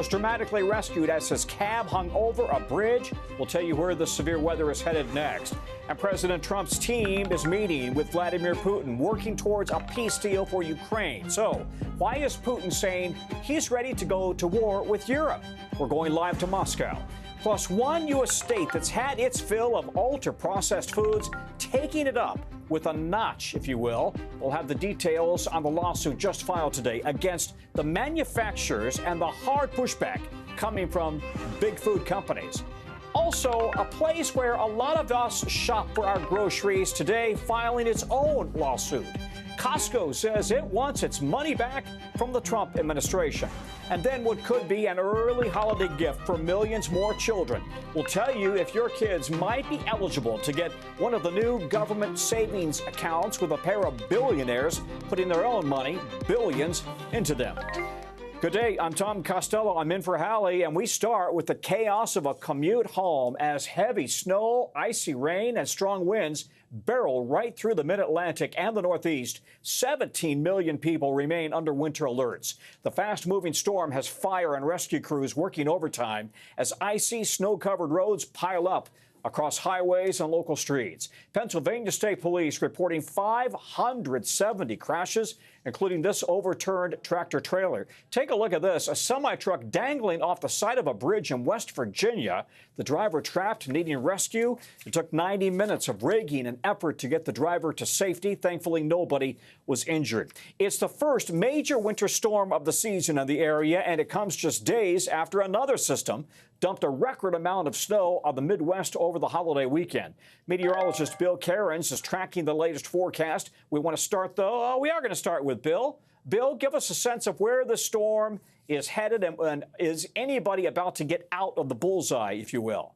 Was dramatically rescued as his cab hung over a bridge. We'll tell you where the severe weather is headed next. And President Trump's team is meeting with Vladimir Putin, working towards a peace deal for Ukraine. So why is Putin saying he's ready to go to war with Europe? We're going live to Moscow. Plus, one U.S. state that's had its fill of ultra-processed foods taking it up with a notch, if you will. We'll have the details on the lawsuit just filed today against the manufacturers and the hard pushback coming from big food companies. Also, a place where a lot of us shop for our groceries today filing its own lawsuit. Costco says it wants its money back from the Trump administration. And then what could be an early holiday gift for millions more children. We'll tell you if your kids might be eligible to get one of the new government savings accounts with a pair of billionaires putting their own money, billions, into them. Good day, I'm Tom Costello. I'm in for Hallie, and we start with the chaos of a commute home as heavy snow, icy rain, and strong winds barrel right through the mid-Atlantic and the Northeast. 17 million people remain under winter alerts. The fast-moving storm has fire and rescue crews working overtime as icy, snow-covered roads pile up across highways and local streets. Pennsylvania State Police reporting 570 crashes, including this overturned tractor-trailer. Take a look at this, a semi-truck dangling off the side of a bridge in West Virginia. The driver trapped, needing rescue. It took 90 minutes of rigging and effort to get the driver to safety. Thankfully, nobody was injured. It's the first major winter storm of the season in the area, and it comes just days after another system dumped a record amount of snow on the Midwest over the holiday weekend. Meteorologist Bill Cairns is tracking the latest forecast. We want to start, though. We are going to start with Bill. Bill, give us a sense of where the storm is headed, and is anybody about to get out of the bullseye, if you will?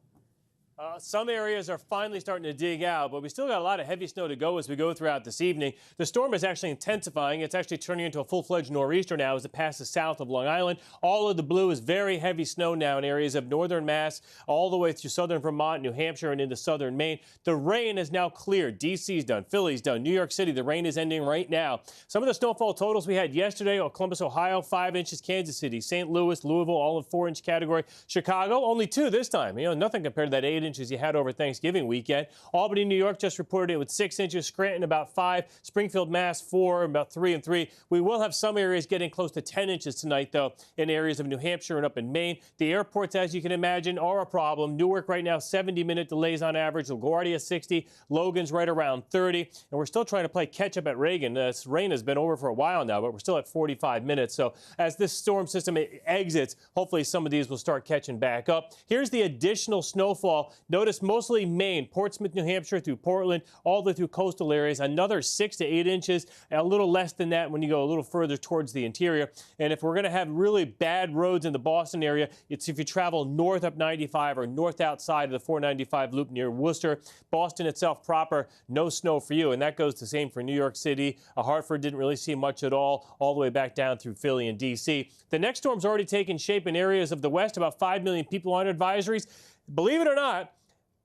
Some areas are finally starting to dig out, but we still got a lot of heavy snow to go as we go throughout this evening. The storm is actually intensifying. It's actually turning into a full-fledged nor'easter now as it passes south of Long Island. All of the blue is very heavy snow now in areas of northern Mass, all the way through southern Vermont, New Hampshire, and into southern Maine. The rain is now cleared. D.C.'s done. Philly's done. New York City, the rain is ending right now. Some of the snowfall totals we had yesterday: Columbus, Ohio, 5 inches. Kansas City, St. Louis, Louisville, all in 4-inch category. Chicago, only 2 this time. Nothing compared to that 8 inches you had over Thanksgiving weekend. Albany, New York just reported it with 6 inches. Scranton about 5. Springfield, Mass 4, about 3 and 3. We will have some areas getting close to 10 inches tonight, though, in areas of New Hampshire and up in Maine. The airports, as you can imagine, are a problem. Newark right now, 70-minute delays on average. LaGuardia 60. Logan's right around 30. And we're still trying to play catch up at Reagan. This rain has been over for a while now, but we're still at 45 minutes. So as this storm system exits, hopefully some of these will start catching back up. Here's the additional snowfall. Notice mostly Maine, Portsmouth, New Hampshire through Portland, all the way through coastal areas. Another 6 to 8 inches, a little less than that when you go a little further towards the interior. And if we're going to have really bad roads in the Boston area, it's if you travel north up 95 or north outside of the 495 loop near Worcester. Boston itself proper, no snow for you. And that goes the same for New York City. Hartford didn't really see much at all the way back down through Philly and D.C. The next storm's already taken shape in areas of the West. About 5 million people on advisories. Believe it or not,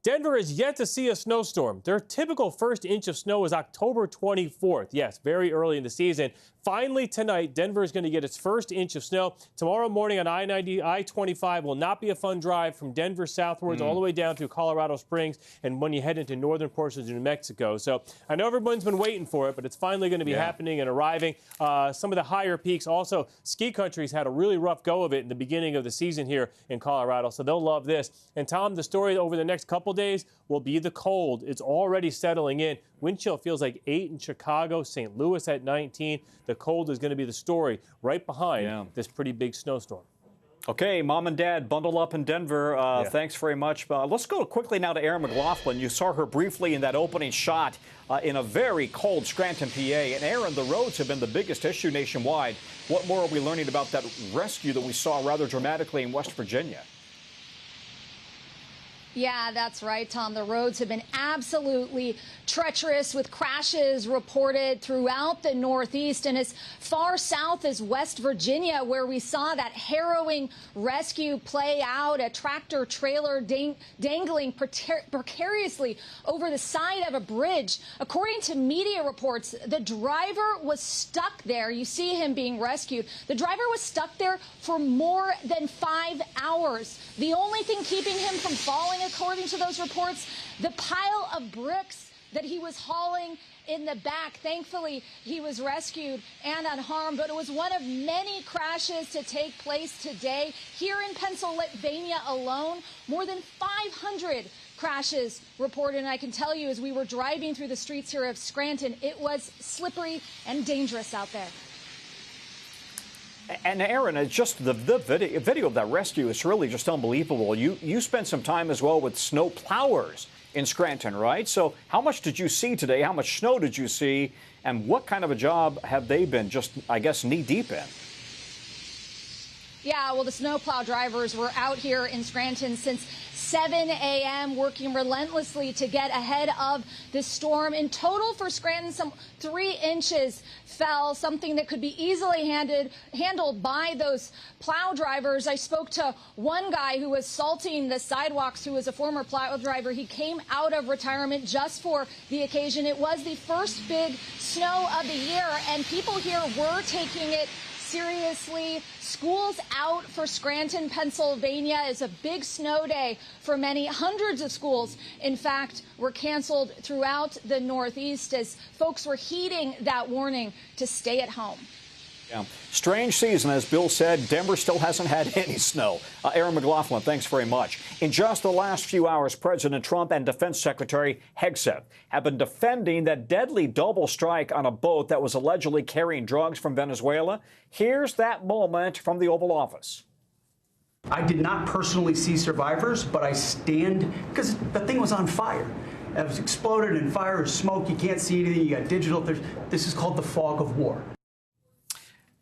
Denver is yet to see a snowstorm. Their typical first inch of snow is October 24th. Yes, very early in the season. Finally tonight, Denver is going to get its first inch of snow. Tomorrow morning on I-90, I-25 will not be a fun drive from Denver southwards all the way down through Colorado Springs and when you head into northern portions of New Mexico. So I know everyone's been waiting for it, but it's finally going to be happening and arriving. Some of the higher peaks also, ski country's had a really rough go of it in the beginning of the season here in Colorado, so they'll love this. And Tom, the story over the next couple days will be the cold. It's already settling in. Wind chill feels like 8 in Chicago, St. Louis at 19. The cold is going to be the story right behind this pretty big snowstorm. Okay, Mom and Dad, bundle up in Denver. Thanks very much. Let's go quickly now to Erin McLaughlin. You saw her briefly in that opening shot in a very cold Scranton, PA. And Erin, the roads have been the biggest issue nationwide. What more are we learning about that rescue that we saw rather dramatically in West Virginia? Yeah, that's right, Tom. The roads have been absolutely treacherous with crashes reported throughout the Northeast and as far south as West Virginia, where we saw that harrowing rescue play out, a tractor trailer dangling precariously over the side of a bridge. According to media reports, the driver was stuck there. You see him being rescued. The driver was stuck there for more than 5 hours. The only thing keeping him from falling, according to those reports, the pile of bricks that he was hauling in the back. Thankfully, he was rescued and unharmed, but it was one of many crashes to take place today. Here in Pennsylvania alone, more than 500 crashes reported, and I can tell you, as we were driving through the streets here of Scranton, it was slippery and dangerous out there. And Aaron, it's just the video of that rescue is really just unbelievable. You spent some time as well with snow plowers in Scranton, right? So how much did you see today? How much snow did you see? And what kind of a job have they been just, I guess, knee deep in? Yeah, well, the snowplow drivers were out here in Scranton since 7 a.m. working relentlessly to get ahead of this storm. In total for Scranton, some 3 inches fell, something that could be easily handled by those plow drivers. I spoke to one guy who was salting the sidewalks, who was a former plow driver. He came out of retirement just for the occasion. It was the first big snow of the year, and people here were taking it seriously. School's out for Scranton, Pennsylvania. It's a big snow day for many. Hundreds of schools, in fact, were canceled throughout the Northeast as folks were heeding that warning to stay at home. Yeah. Strange season, as Bill said. Denver still hasn't had any snow. Aaron McLaughlin, thanks very much. In just the last few hours, President Trump and Defense Secretary Hegseth have been defending that deadly double strike on a boat that was allegedly carrying drugs from Venezuela. Here's that moment from the Oval Office. I did not personally see survivors, but I stand because the thing was on fire. It was exploded in fire or smoke. You can't see anything. You got digital. This is called the fog of war.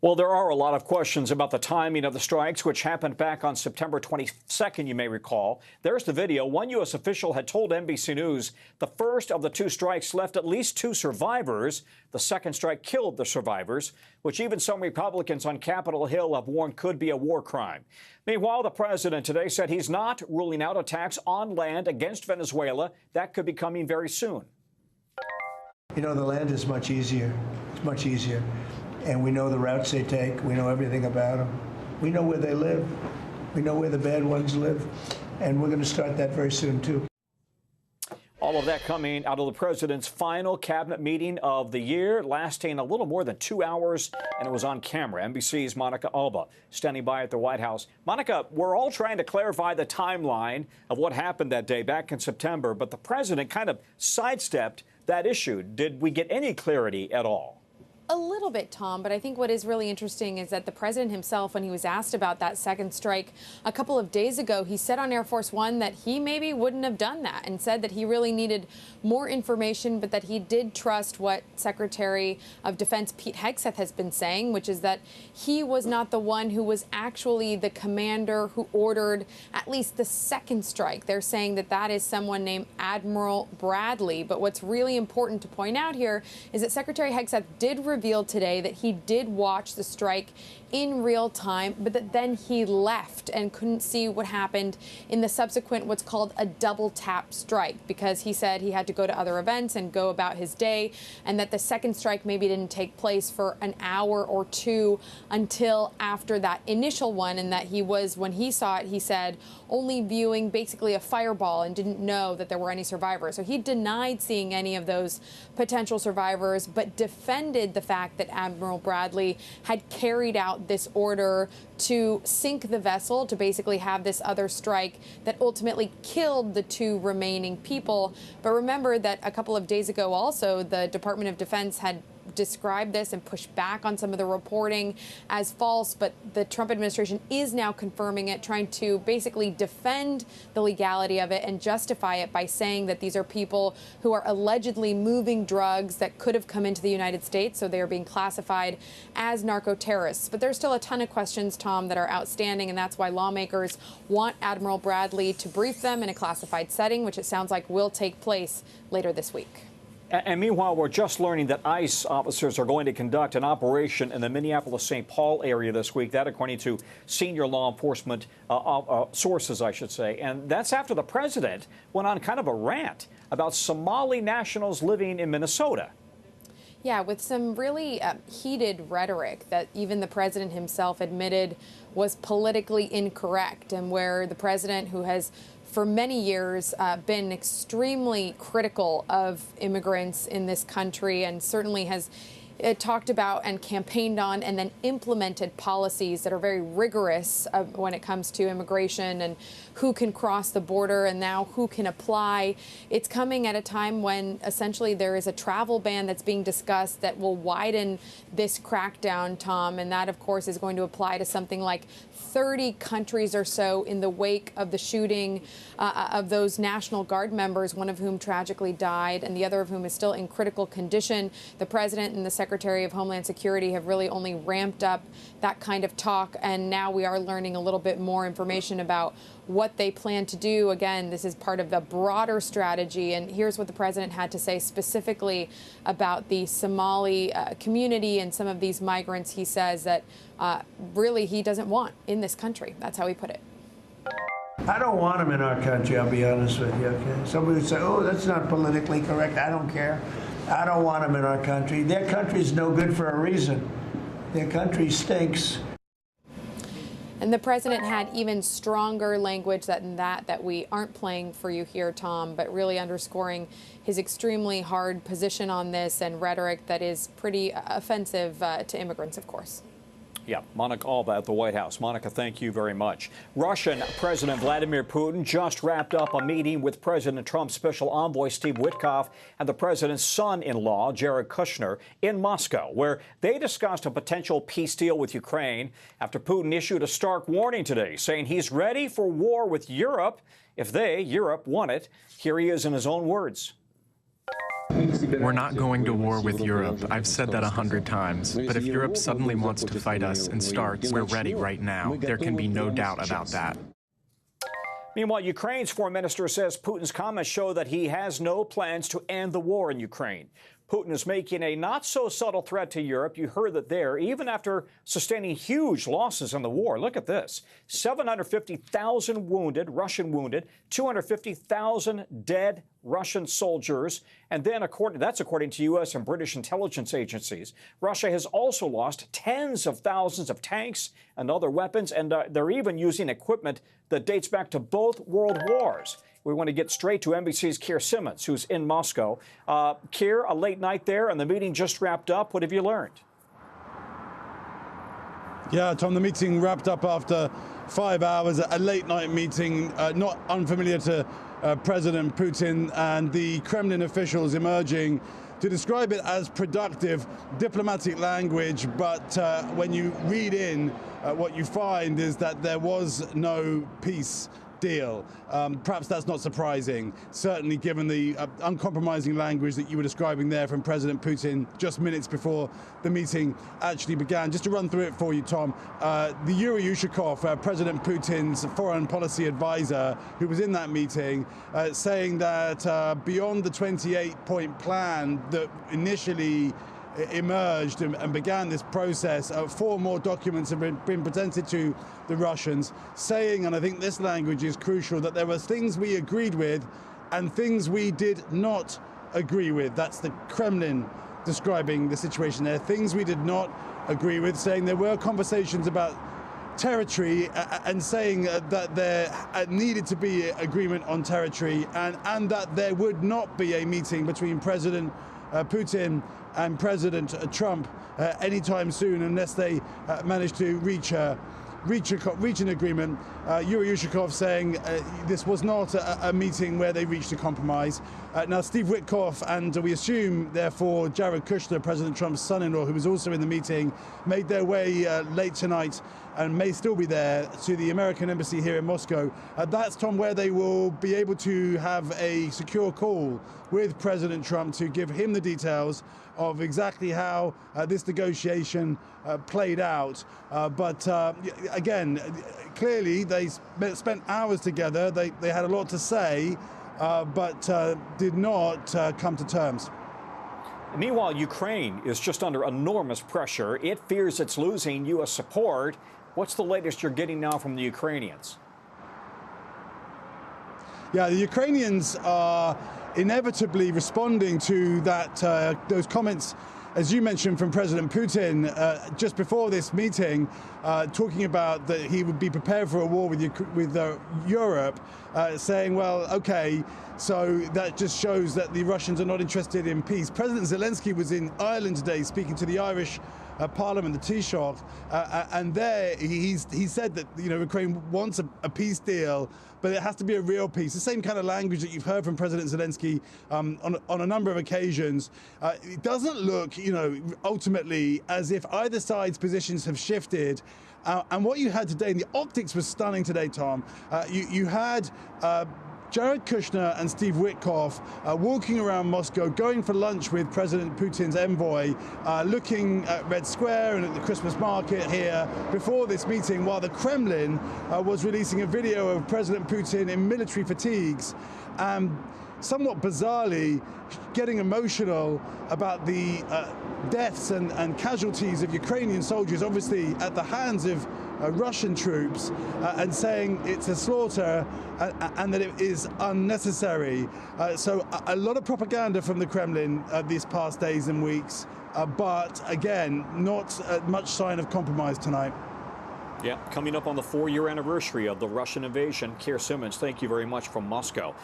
Well, there are a lot of questions about the timing of the strikes, which happened back on September 22nd, you may recall. There's the video. One U.S. official had told NBC News the first of the 2 strikes left at least 2 survivors. The second strike killed the survivors, which even some Republicans on Capitol Hill have warned could be a war crime. Meanwhile, the president today said he's not ruling out attacks on land against Venezuela. That could be coming very soon. You know, the land is much easier. It's much easier. And we know the routes they take. We know everything about them. We know where they live. We know where the bad ones live. And we're going to start that very soon, too. All of that coming out of the president's final cabinet meeting of the year, lasting a little more than 2 hours, and it was on camera. NBC's Monica Alba standing by at the White House. Monica, we're all trying to clarify the timeline of what happened that day back in September, but the president kind of sidestepped that issue. Did we get any clarity at all? A little bit, Tom, but I think what is really interesting is that the president himself, when he was asked about that second strike a couple of days ago, he said on Air Force One that he maybe wouldn't have done that and said that he really needed more information, but that he did trust what Secretary of Defense Pete Hegseth has been saying, which is that he was not the one who was actually the commander who ordered at least the second strike. They're saying that that is someone named Admiral Bradley. But what's really important to point out here is that Secretary Hegseth did revealed today that he did watch the strike in real time, but that then he left and couldn't see what happened in the subsequent what's called a double tap strike, because he said he had to go to other events and go about his day, and that the second strike maybe didn't take place for an hour or 2 until after that initial one, and that he was, when he saw it, he said, only viewing basically a fireball and didn't know that there were any survivors. So he denied seeing any of those potential survivors, but defended the fact that Admiral Bradley had carried out this order to sink the vessel, to basically have this other strike that ultimately killed the 2 remaining people. But remember that a couple of days ago also, the Department of Defense had described this and pushed back on some of the reporting as false, but the Trump administration is now confirming it, trying to basically defend the legality of it and justify it by saying that these are people who are allegedly moving drugs that could have come into the United States, so they are being classified as narco-terrorists. But there's still a ton of questions, Tom, that are outstanding, and that's why lawmakers want Admiral Bradley to brief them in a classified setting, which it sounds like will take place later this week. And meanwhile, we're just learning that ICE officers are going to conduct an operation in the Minneapolis-St. Paul area this week. That, according to senior law enforcement sources, I should say. And that's after the president went on kind of a rant about Somali nationals living in Minnesota. Yeah, with some really heated rhetoric that even the president himself admitted was politically incorrect, and where the president, who has for many years been extremely critical of immigrants in this country and certainly has talked about and campaigned on and then implemented policies that are very rigorous when it comes to immigration and who can cross the border and now who can apply. It's coming at a time when essentially there is a travel ban that's being discussed that will widen this crackdown, Tom, and that, of course, is going to apply to something like 30 countries or so in the wake of the shooting of those National Guard members, one of whom tragically died and the other of whom is still in critical condition. The president and the Secretary of Homeland Security have really only ramped up that kind of talk, and now we are learning a little bit more information about what they plan to do. Again, this is part of the broader strategy, and here's what the president had to say specifically about the Somali community and some of these migrants he says that really he doesn't want in this country. That's how he put it. I don't want them in our country, I'll be honest with you, okay? Somebody would say, oh, that's not politically correct. I don't care. I don't want them in our country. Their country's no good for a reason. Their country stinks. And the president had even stronger language than that we aren't playing for you here, Tom, but really underscoring his extremely hard position on this and rhetoric that is pretty offensive to immigrants, of course. Yeah, Monica Alba at the White House. Monica, thank you very much. Russian President Vladimir Putin just wrapped up a meeting with President Trump's special envoy, Steve Witkoff, and the president's son-in-law, Jared Kushner, in Moscow, where they discussed a potential peace deal with Ukraine after Putin issued a stark warning today, saying he's ready for war with Europe if Europe, want it. Here he is in his own words. We're not going to war with Europe. I've said that 100 times. But if Europe suddenly wants to fight us and starts, we're ready right now. There can be no doubt about that. Meanwhile, Ukraine's foreign minister says Putin's comments show that he has no plans to end the war in Ukraine. Putin is making a not-so-subtle threat to Europe. You heard that there, even after sustaining huge losses in the war. Look at this. 750,000 wounded, Russian wounded, 250,000 dead Russian soldiers. And then, that's according to U.S. and British intelligence agencies. Russia has also lost tens of thousands of tanks and other weapons, and they're even using equipment that dates back to both world wars. We want to get straight to NBC's Keir Simmons, who's in Moscow. Keir, a late night there, and the meeting just wrapped up. What have you learned? Yeah, Tom, the meeting wrapped up after 5 hours, a late night meeting, not unfamiliar to President Putin and the Kremlin officials emerging to describe it as productive diplomatic language. But when you read in, what you find is that there was no peace deal. Perhaps that's not surprising, certainly given the uncompromising language that you were describing there from President Putin just minutes before the meeting actually began. Just to run through it for you, Tom, the Yuri Yushakov, President Putin's foreign policy advisor, who was in that meeting, saying that beyond the 28-point plan that initially emerged and began this process, 4 more documents have been presented to the Russians, saying, and I think this language is crucial, that there were things we agreed with and things we did not agree with. That's the Kremlin describing the situation there. Things we did not agree with, saying there were conversations about territory and saying that there needed to be agreement on territory and that there would not be a meeting between President Putin and President Trump anytime soon unless they manage to reach a reach an agreement. Yuri Yushakov saying this was not a meeting where they reached a compromise. Now, Steve Witkoff and we assume, therefore, Jared Kushner, President Trump's son-in-law, who was also in the meeting, made their way late tonight and may still be there to the American embassy here in Moscow. That's, Tom, where they will be able to have a secure call with President Trump to give him the details of exactly how this negotiation played out. But again, clearly they spent hours together. They had a lot to say, but did not come to terms. Meanwhile, Ukraine is just under enormous pressure. It fears it's losing U.S. support. What's the latest you're getting now from the Ukrainians? Yeah, the Ukrainians are inevitably responding to that those comments, as you mentioned, from President Putin just before this meeting, talking about that he would be prepared for a war with Europe, saying, well, okay, so that just shows that the Russians are not interested in peace. President Zelensky was in Ireland today speaking to the Irish Parliament, the Taoiseach, and there he said that Ukraine wants a peace deal, but it has to be a real peace. The same kind of language that you've heard from President Zelensky on a number of occasions. It doesn't look, ultimately as if either side's positions have shifted. And what you had today, and the optics was stunning today, Tom. You had Jared Kushner and Steve Witkoff walking around Moscow, going for lunch with President Putin's envoy, looking at Red Square and at the Christmas market here before this meeting, while the Kremlin was releasing a video of President Putin in military fatigues, somewhat bizarrely getting emotional about the deaths and casualties of Ukrainian soldiers, obviously at the hands of Russian troops, and saying it's a slaughter and that it is unnecessary. So a lot of propaganda from the Kremlin these past days and weeks, but again, not much sign of compromise tonight. Yeah, coming up on the 4-year anniversary of the Russian invasion. Keir Simmons, thank you very much from Moscow.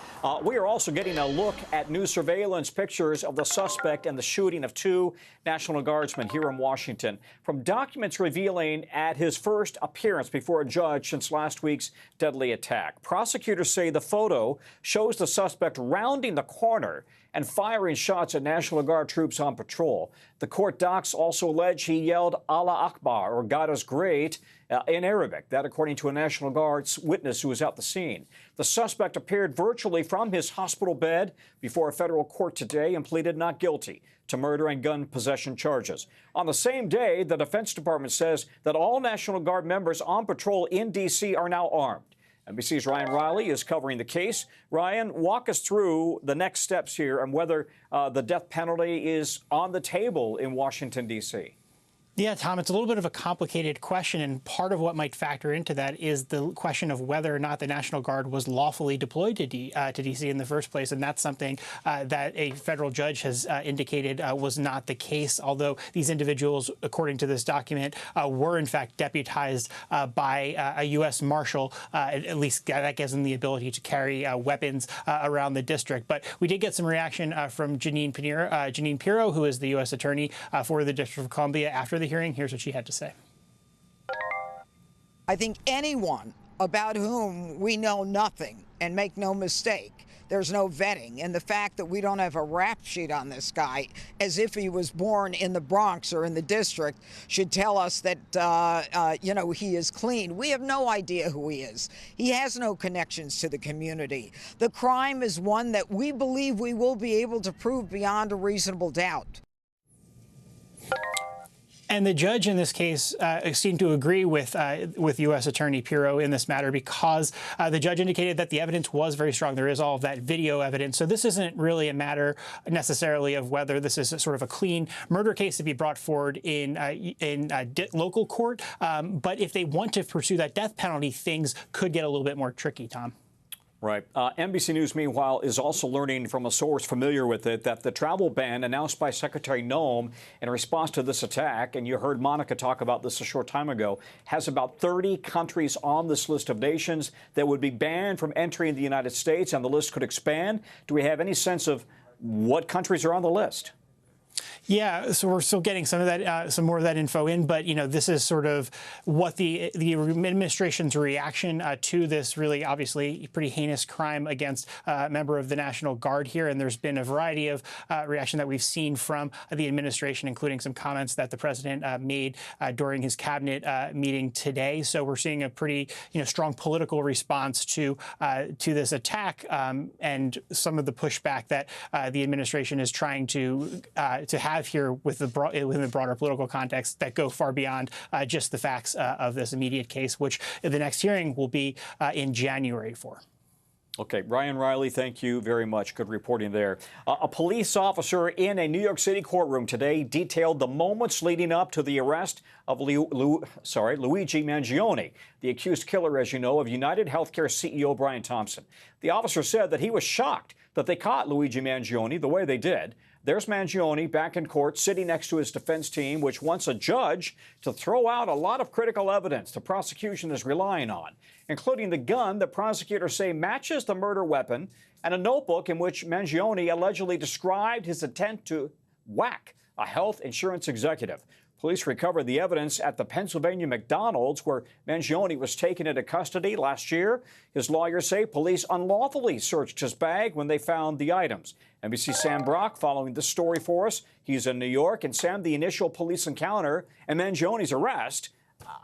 We are also getting a look at new surveillance pictures of the suspect in the shooting of 2 National Guardsmen here in Washington. From documents revealing at his first appearance before a judge since last week's deadly attack. Prosecutors say the photo shows the suspect rounding the corner and firing shots at National Guard troops on patrol. The court docs also allege he yelled Allah Akbar, or God is great, in Arabic. That according to a National Guard witness who was at the scene. The suspect appeared virtually from his hospital bed before a federal court today and pleaded not guilty to murder and gun possession charges. On the same day, the Defense Department says that all National Guard members on patrol in D.C. are now armed. NBC's Ryan Riley is covering the case. Ryan, walk us through the next steps here and whether the death penalty is on the table in Washington, D.C. Yeah, Tom, it's a little bit of a complicated question, and part of what might factor into that is the question of whether or not the National Guard was lawfully deployed to D.C. in the first place, and that's something that a federal judge has indicated was not the case, although these individuals, according to this document, were in fact deputized by a U.S. Marshal. At least that gives them the ability to carry weapons around the district. But we did get some reaction from Jeanine Pirro, who is the U.S. Attorney for the District of Columbia, after the hearing. Here's what she had to say. I think anyone about whom we know nothing, and make no mistake, there's no vetting, and the fact that we don't have a rap sheet on this guy as if he was born in the Bronx or in the district should tell us that, he is clean. We have no idea who he is. He has no connections to the community. The crime is one that we believe we will be able to prove beyond a reasonable doubt. And the judge in this case seemed to agree with U.S. Attorney Pirro in this matter because the judge indicated that the evidence was very strong. There is all of that video evidence. So this isn't really a matter necessarily of whether this is sort of a clean murder case to be brought forward in local court. But if they want to pursue that death penalty, things could get a little bit more tricky, Tom. Right. NBC News, meanwhile, is also learning from a source familiar with it that the travel ban announced by Secretary Noem in response to this attack, and you heard Monica talk about this a short time ago, has about 30 countries on this list of nations that would be banned from entering the United States, and the list could expand. Do we have any sense of what countries are on the list? Yeah, so we're still getting some of that, some more of that info in, but this is sort of what the administration's reaction to this really obviously pretty heinous crime against a member of the National Guard here, and there's been a variety of reaction that we've seen from the administration, including some comments that the president made during his cabinet meeting today. So we're seeing a pretty strong political response to this attack, and some of the pushback that the administration is trying to have here within the broader political context that go far beyond just the facts of this immediate case, which the next hearing will be in January for. Okay, Ryan Riley, thank you very much. Good reporting there. A police officer in a New York City courtroom today detailed the moments leading up to the arrest of Luigi Mangione, the accused killer, as you know, of United Healthcare CEO Brian Thompson. The officer said that he was shocked that they caught Luigi Mangione the way they did. There's Mangione back in court, sitting next to his defense team, which wants a judge to throw out a lot of critical evidence the prosecution is relying on, including the gun that prosecutors say matches the murder weapon and a notebook in which Mangione allegedly described his intent to whack a health insurance executive. Police recovered the evidence at the Pennsylvania McDonald's where Mangione was taken into custody last year. His lawyers say police unlawfully searched his bag when they found the items. NBC's Sam Brock following this story for us. He's in New York. And Sam, the initial police encounter and Mangione's arrest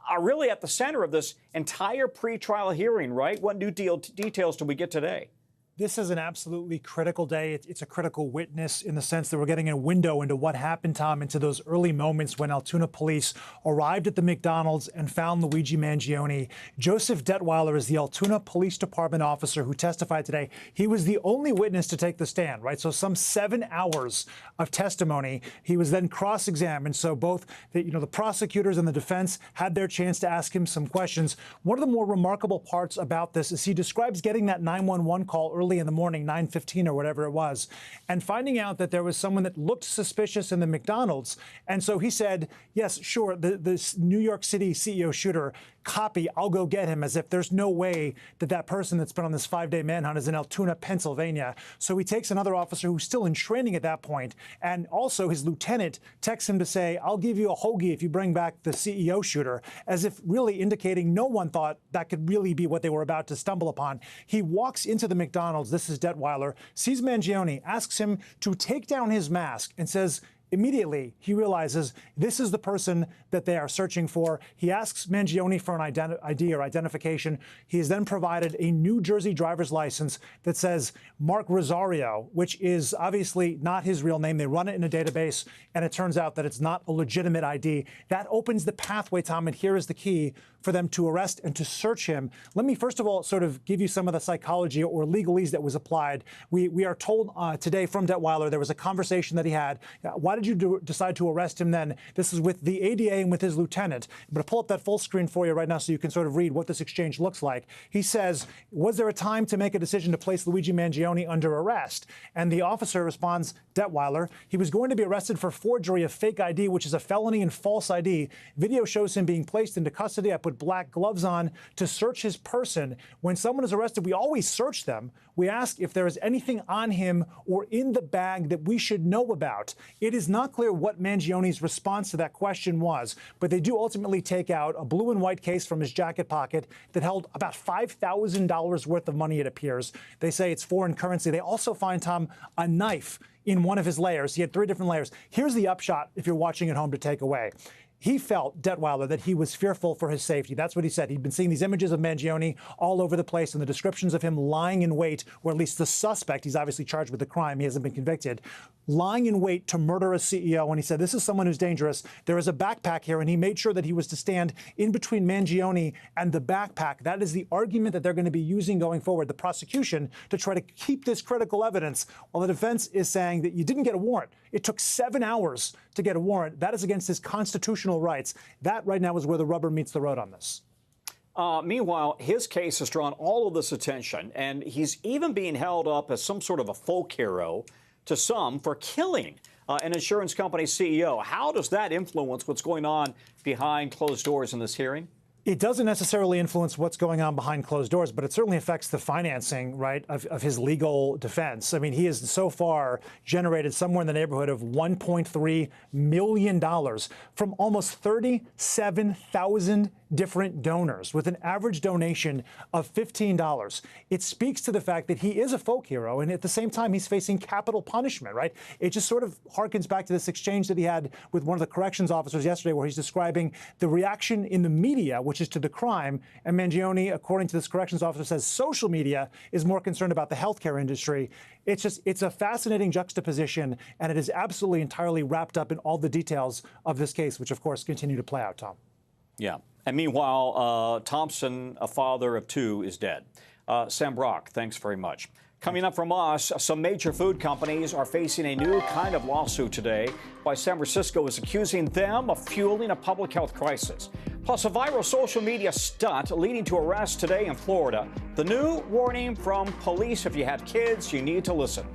are really at the center of this entire pretrial hearing, right? What new details do we get today? This is an absolutely critical day. It's a critical witness in the sense that we're getting a window into what happened, Tom, into those early moments when Altoona police arrived at the McDonald's and found Luigi Mangione. Joseph Detweiler is the Altoona Police Department officer who testified today. He was the only witness to take the stand, right? So some 7 hours of testimony. He was then cross-examined. So both the prosecutors and the defense had their chance to ask him some questions. One of the more remarkable parts about this is he describes getting that 911 call early in the morning, 9:15 or whatever it was, and finding out that there was someone that looked suspicious in the McDonald's. And so he said, yes, sure, the New York City CEO shooter, copy, I'll go get him, as if there's no way that that person that's been on this 5-day manhunt is in Altoona, Pennsylvania. So he takes another officer who's still in training at that point, and also his lieutenant texts him to say, I'll give you a hoagie if you bring back the CEO shooter, as if really indicating no one thought that could really be what they were about to stumble upon. He walks into the McDonald's, this is Detweiler, sees Mangione, asks him to take down his mask, and says, immediately, he realizes this is the person that they are searching for. He asks Mangione for an ID or identification. He is then provided a New Jersey driver's license that says Mark Rosario, which is obviously not his real name. They run it in a database, and it turns out that it's not a legitimate ID. That opens the pathway, Tom, and here is the key for them to arrest and to search him. Let me first of all sort of give you some of the psychology or legalese that was applied. We are told today from Detweiler there was a conversation that he had. Why did you decide to arrest him then? This is with the ADA and with his lieutenant. I'm going to pull up that full screen for you right now so you can sort of read what this exchange looks like. He says, was there a time to make a decision to place Luigi Mangione under arrest? And the officer responds, Detweiler, he was going to be arrested for forgery of fake ID, which is a felony and false ID. Video shows him being placed into custody. I put black gloves on to search his person. When someone is arrested, we always search them. We ask if there is anything on him or in the bag that we should know about. It is not clear what Mangione's response to that question was, but they do ultimately take out a blue and white case from his jacket pocket that held about $5,000 worth of money, it appears. They say it's foreign currency. They also find, Tom, a knife in one of his layers. He had 3 different layers. Here's the upshot, if you're watching at home, to take away. He felt, Detweiler, that he was fearful for his safety. That's what he said. He'd been seeing these images of Mangione all over the place and the descriptions of him lying in wait, or at least the suspect, he's obviously charged with the crime, he hasn't been convicted, lying in wait to murder a CEO. And he said, this is someone who's dangerous. There is a backpack here, and he made sure that he was to stand in between Mangione and the backpack. That is the argument that they're going to be using going forward, the prosecution, to try to keep this critical evidence, while the defense is saying that you didn't get a warrant. It took 7 hours to get a warrant. That is against his constitutional rights. That right now is where the rubber meets the road on this. Meanwhile, his case has drawn all of this attention, and he's even being held up as some sort of a folk hero to some for killing an insurance company CEO. How does that influence what's going on behind closed doors in this hearing? It doesn't necessarily influence what's going on behind closed doors, but it certainly affects the financing, right, of his legal defense. I mean, he has so far generated somewhere in the neighborhood of $1.3 million from almost 37,000 different donors, with an average donation of $15. It speaks to the fact that he is a folk hero, and at the same time, he's facing capital punishment, right? It just sort of harkens back to this exchange that he had with one of the corrections officers yesterday, where he's describing the reaction in the media, which is to the crime. And Mangione, according to this corrections officer, says social media is more concerned about the healthcare industry. It's a fascinating juxtaposition, and it is absolutely entirely wrapped up in all the details of this case, which, of course, continue to play out, Tom. Yeah. And meanwhile, Thompson, a father of two, is dead. Sam Brock, thanks very much. Coming up from us, some major food companies are facing a new kind of lawsuit today, why San Francisco is accusing them of fueling a public health crisis. Plus, a viral social media stunt leading to arrests today in Florida. The new warning from police: if you have kids, you need to listen.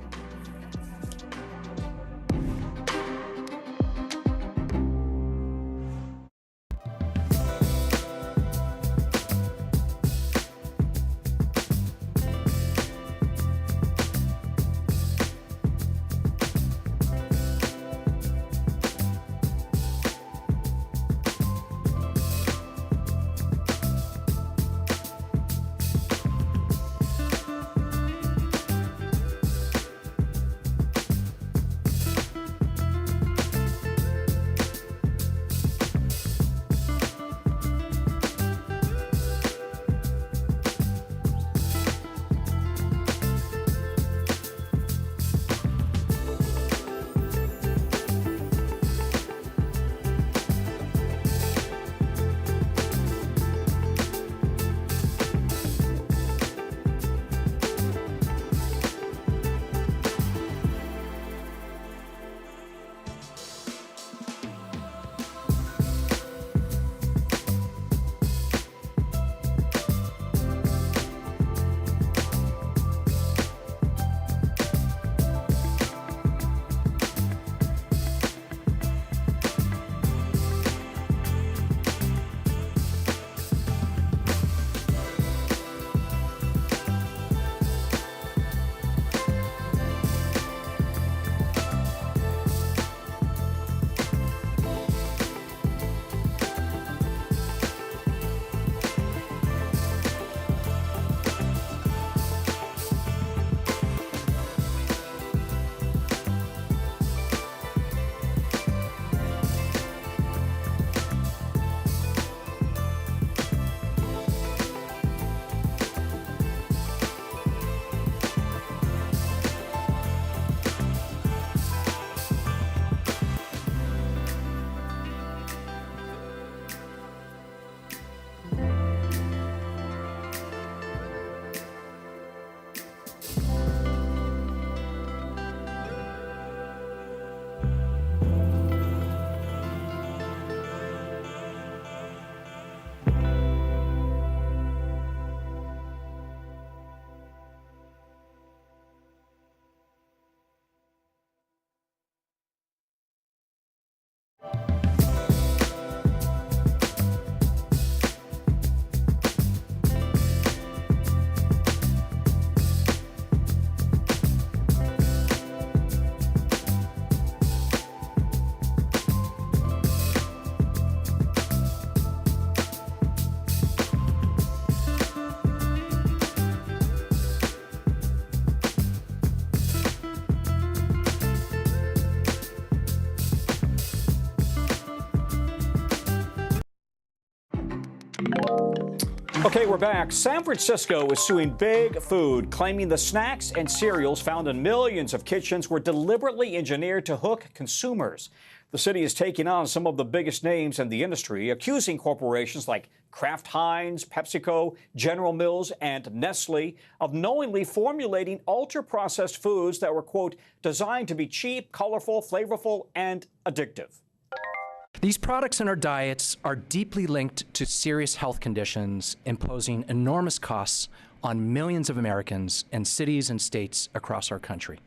Okay, we're back. San Francisco is suing Big Food, claiming the snacks and cereals found in millions of kitchens were deliberately engineered to hook consumers. The city is taking on some of the biggest names in the industry, accusing corporations like Kraft Heinz, PepsiCo, General Mills, and Nestle of knowingly formulating ultra-processed foods that were, quote, designed to be cheap, colorful, flavorful, and addictive. These products in our diets are deeply linked to serious health conditions, imposing enormous costs on millions of Americans and cities and states across our country.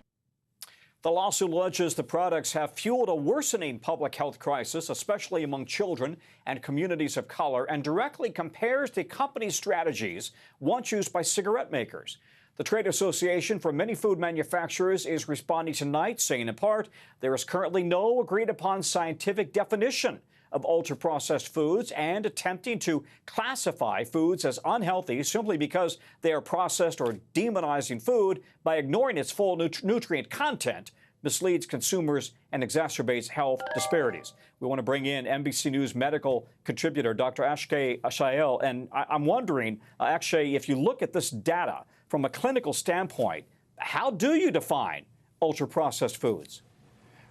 The lawsuit alleges the products have fueled a worsening public health crisis, especially among children and communities of color, and directly compares the company's strategies once used by cigarette makers. The trade association for many food manufacturers is responding tonight, saying in part, there is currently no agreed-upon scientific definition of ultra-processed foods and attempting to classify foods as unhealthy simply because they are processed, or demonizing food by ignoring its full nutrient content misleads consumers and exacerbates health disparities. We want to bring in NBC News medical contributor Dr. Akshay Syal, and I'm wondering, Akshay, if you look at this data from a clinical standpoint, how do you define ultra-processed foods?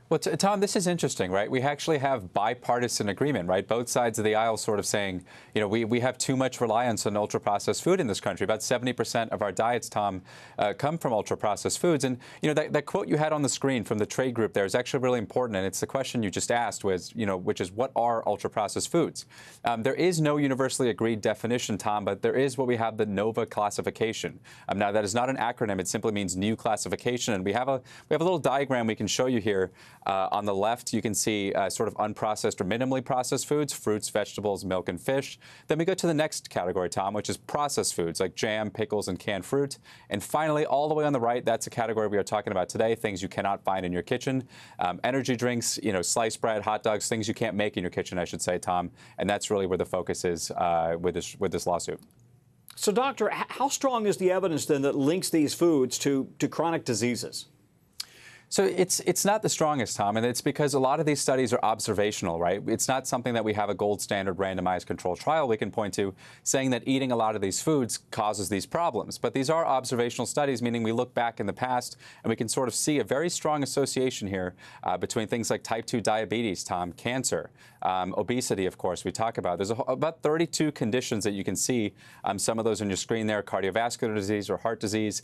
Well, Tom, this is interesting, right? We actually have bipartisan agreement, right? Both sides of the aisle sort of saying, you know, we have too much reliance on ultra-processed food in this country. About 70% of our diets, Tom, come from ultra-processed foods. And, you know, that quote you had on the screen from the trade group there is actually really important. And it's the question you just asked was, you know, which is, what are ultra-processed foods? There is no universally agreed definition, Tom, but there is what we have, the NOVA classification. Now, that is not an acronym. It simply means new classification. And we have a little diagram we can show you here. On the left, you can see sort of unprocessed or minimally processed foods, fruits, vegetables, milk, and fish. Then we go to the next category, Tom, which is processed foods like jam, pickles, and canned fruit. And finally, all the way on the right, that's a category we are talking about today, things you cannot find in your kitchen. Energy drinks, you know, sliced bread, hot dogs, things you can't make in your kitchen, I should say, Tom. And that's really where the focus is with this lawsuit. So, Doctor, how strong is the evidence, then, that links these foods to chronic diseases? So it's not the strongest, Tom, and it's because a lot of these studies are observational, right? It's not something that we have a gold standard randomized controlled trial we can point to saying that eating a lot of these foods causes these problems. But these are observational studies, meaning we look back in the past and we can sort of see a very strong association here between things like type 2 diabetes, Tom, cancer, obesity, of course, we talk about. There's about 32 conditions that you can see. Some of those on your screen there: cardiovascular disease or heart disease,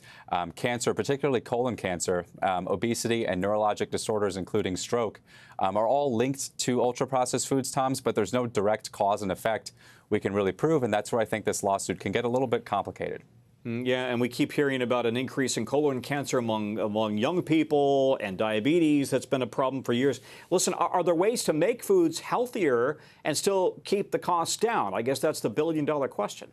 cancer, particularly colon cancer, obesity, and neurologic disorders, including stroke, are all linked to ultra-processed foods, Tom, but there's no direct cause and effect we can really prove, and that's where I think this lawsuit can get a little bit complicated. Yeah, and we keep hearing about an increase in colon cancer among young people, and diabetes that's been a problem for years. Listen, are there ways to make foods healthier and still keep the costs down? I guess that's the billion-dollar question.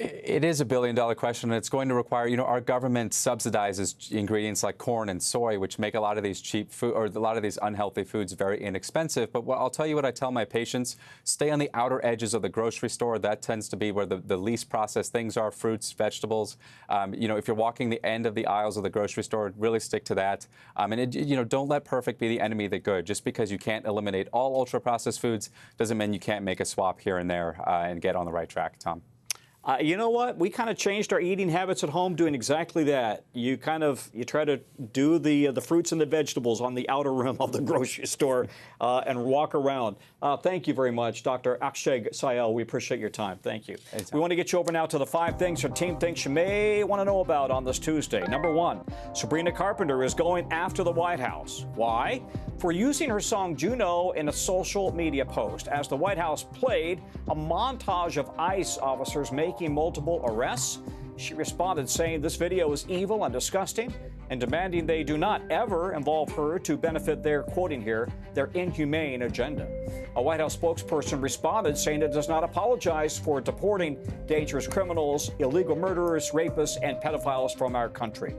It is a billion-dollar question, and it's going to require, you know, our government subsidizes ingredients like corn and soy, which make a lot of these cheap food, or a lot of these unhealthy foods, very inexpensive. But I'll tell you what I tell my patients: stay on the outer edges of the grocery store. That tends to be where the least processed things are: fruits, vegetables. You know, if you're walking the end of the aisles of the grocery store, really stick to that. You know, don't let perfect be the enemy of the good. Just because you can't eliminate all ultra-processed foods doesn't mean you can't make a swap here and there and get on the right track, Tom. You know what? We kind of changed our eating habits at home doing exactly that. You try to do the fruits and the vegetables on the outer rim of the grocery store and walk around. Thank you very much, Dr. Akshay Syal. We appreciate your time. Thank you. Anytime. We want to get you over now to the 5 things our team thinks you may want to know about on this Tuesday. Number 1, Sabrina Carpenter is going after the White House. Why? For using her song Juno in a social media post, as the White House played a montage of ICE officers making multiple arrests. She responded saying this video is evil and disgusting, and demanding they do not ever involve her to benefit their, quoting here, their inhumane agenda. A White House spokesperson responded saying it does not apologize for deporting dangerous criminals, illegal murderers, rapists, and pedophiles from our country.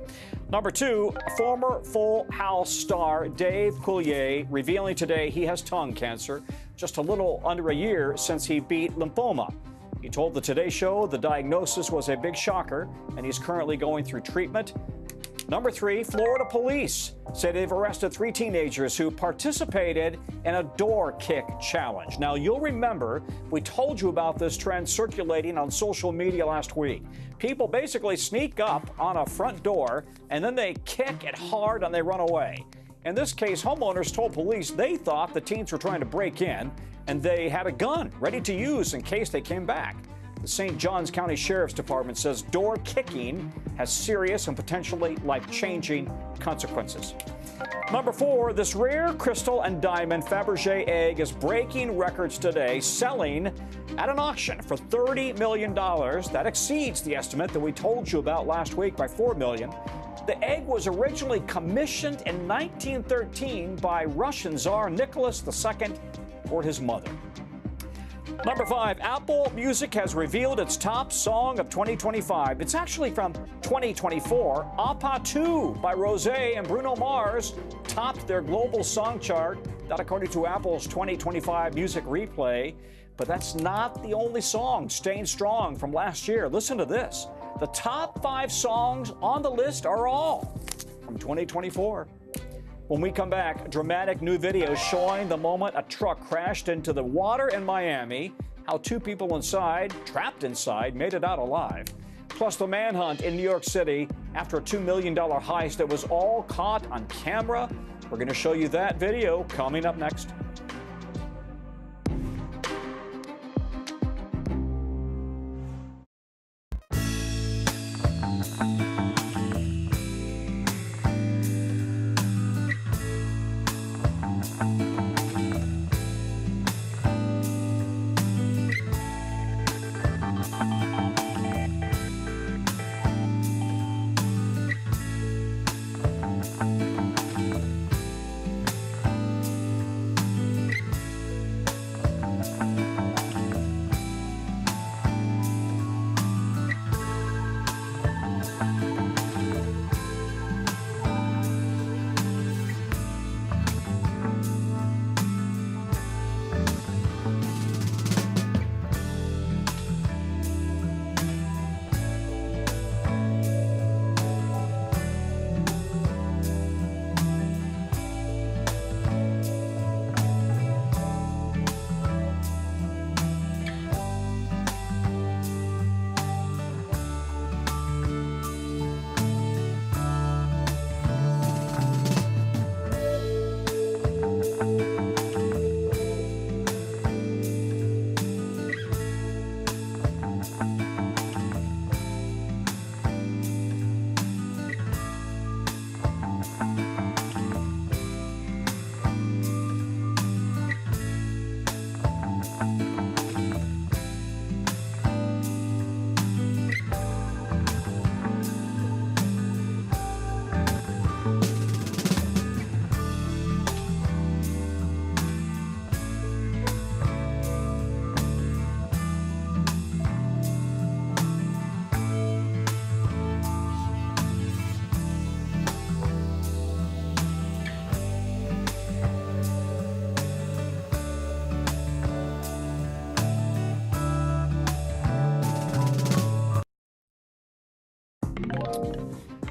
Number 2, former Full House star Dave Coulier revealing today he has tongue cancer, just a little under a year since he beat lymphoma. He told the Today Show the diagnosis was a big shocker, and he's currently going through treatment. Number 3, Florida police say they've arrested 3 teenagers who participated in a door kick challenge. Now, you'll remember we told you about this trend circulating on social media last week. People basically sneak up on a front door, and then they kick it hard and they run away. In this case, homeowners told police they thought the teens were trying to break in, and they had a gun ready to use in case they came back. The St. Johns County Sheriff's Department says door kicking has serious and potentially life-changing consequences. Number 4, this rare crystal and diamond Fabergé egg is breaking records today, selling at an auction for $30 million. That exceeds the estimate that we told you about last week by $4 million. The egg was originally commissioned in 1913 by Russian Tsar Nicholas II for his mother. Number 5, Apple Music has revealed its top song of 2025. It's actually from 2024. Apa 2 by Rosé and Bruno Mars topped their global song chart. That according to Apple's 2025 Music Replay. But that's not the only song staying strong from last year. Listen to this. The top 5 songs on the list are all from 2024. When we come back, dramatic new video showing the moment a truck crashed into the water in Miami, how 2 people trapped inside, made it out alive. Plus the manhunt in New York City after a $2 million heist that was all caught on camera. We're going to show you that video coming up next.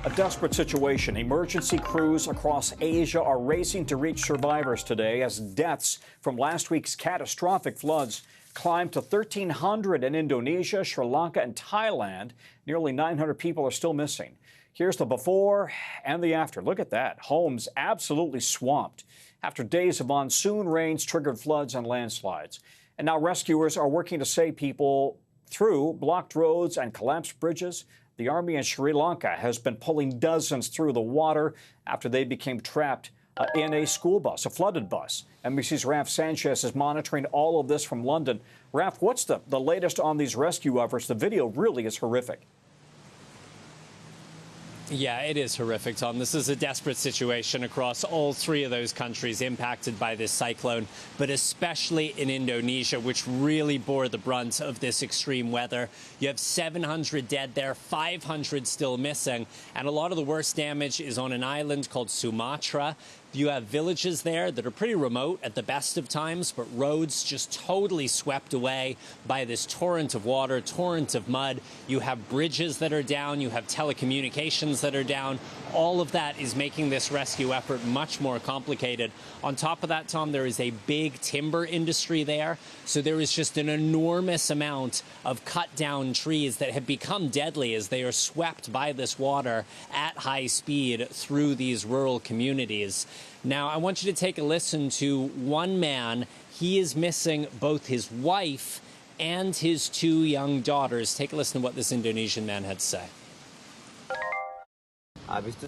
A desperate situation. Emergency crews across Asia are racing to reach survivors today as deaths from last week's catastrophic floods climbed to 1,300 in Indonesia, Sri Lanka, and Thailand. Nearly 900 people are still missing. Here's the before and the after. Look at that. Homes absolutely swamped after days of monsoon rains triggered floods and landslides. And now rescuers are working to save people through blocked roads and collapsed bridges. The Army in Sri Lanka has been pulling dozens through the water after they became trapped in a school bus, a flooded bus. NBC's Raf Sanchez is monitoring all of this from London. Raf, what's the latest on these rescue efforts? The video really is horrific. Yeah, it is horrific, Tom. This is a desperate situation across all 3 of those countries impacted by this cyclone, but especially in Indonesia, which really bore the brunt of this extreme weather. You have 700 dead there, 500 still missing, and a lot of the worst damage is on an island called Sumatra. You have villages there that are pretty remote at the best of times, but roads just totally swept away by this torrent of water, torrent of mud. You have bridges that are down. You have telecommunications that are down. All of that is making this rescue effort much more complicated. On top of that, Tom, there is a big timber industry there. So there is just an enormous amount of cut down trees that have become deadly as they are swept by this water at high speed through these rural communities. Now, I want you to take a listen to one man. He is missing both his wife and his 2 young daughters. Take a listen to what this Indonesian man had to say.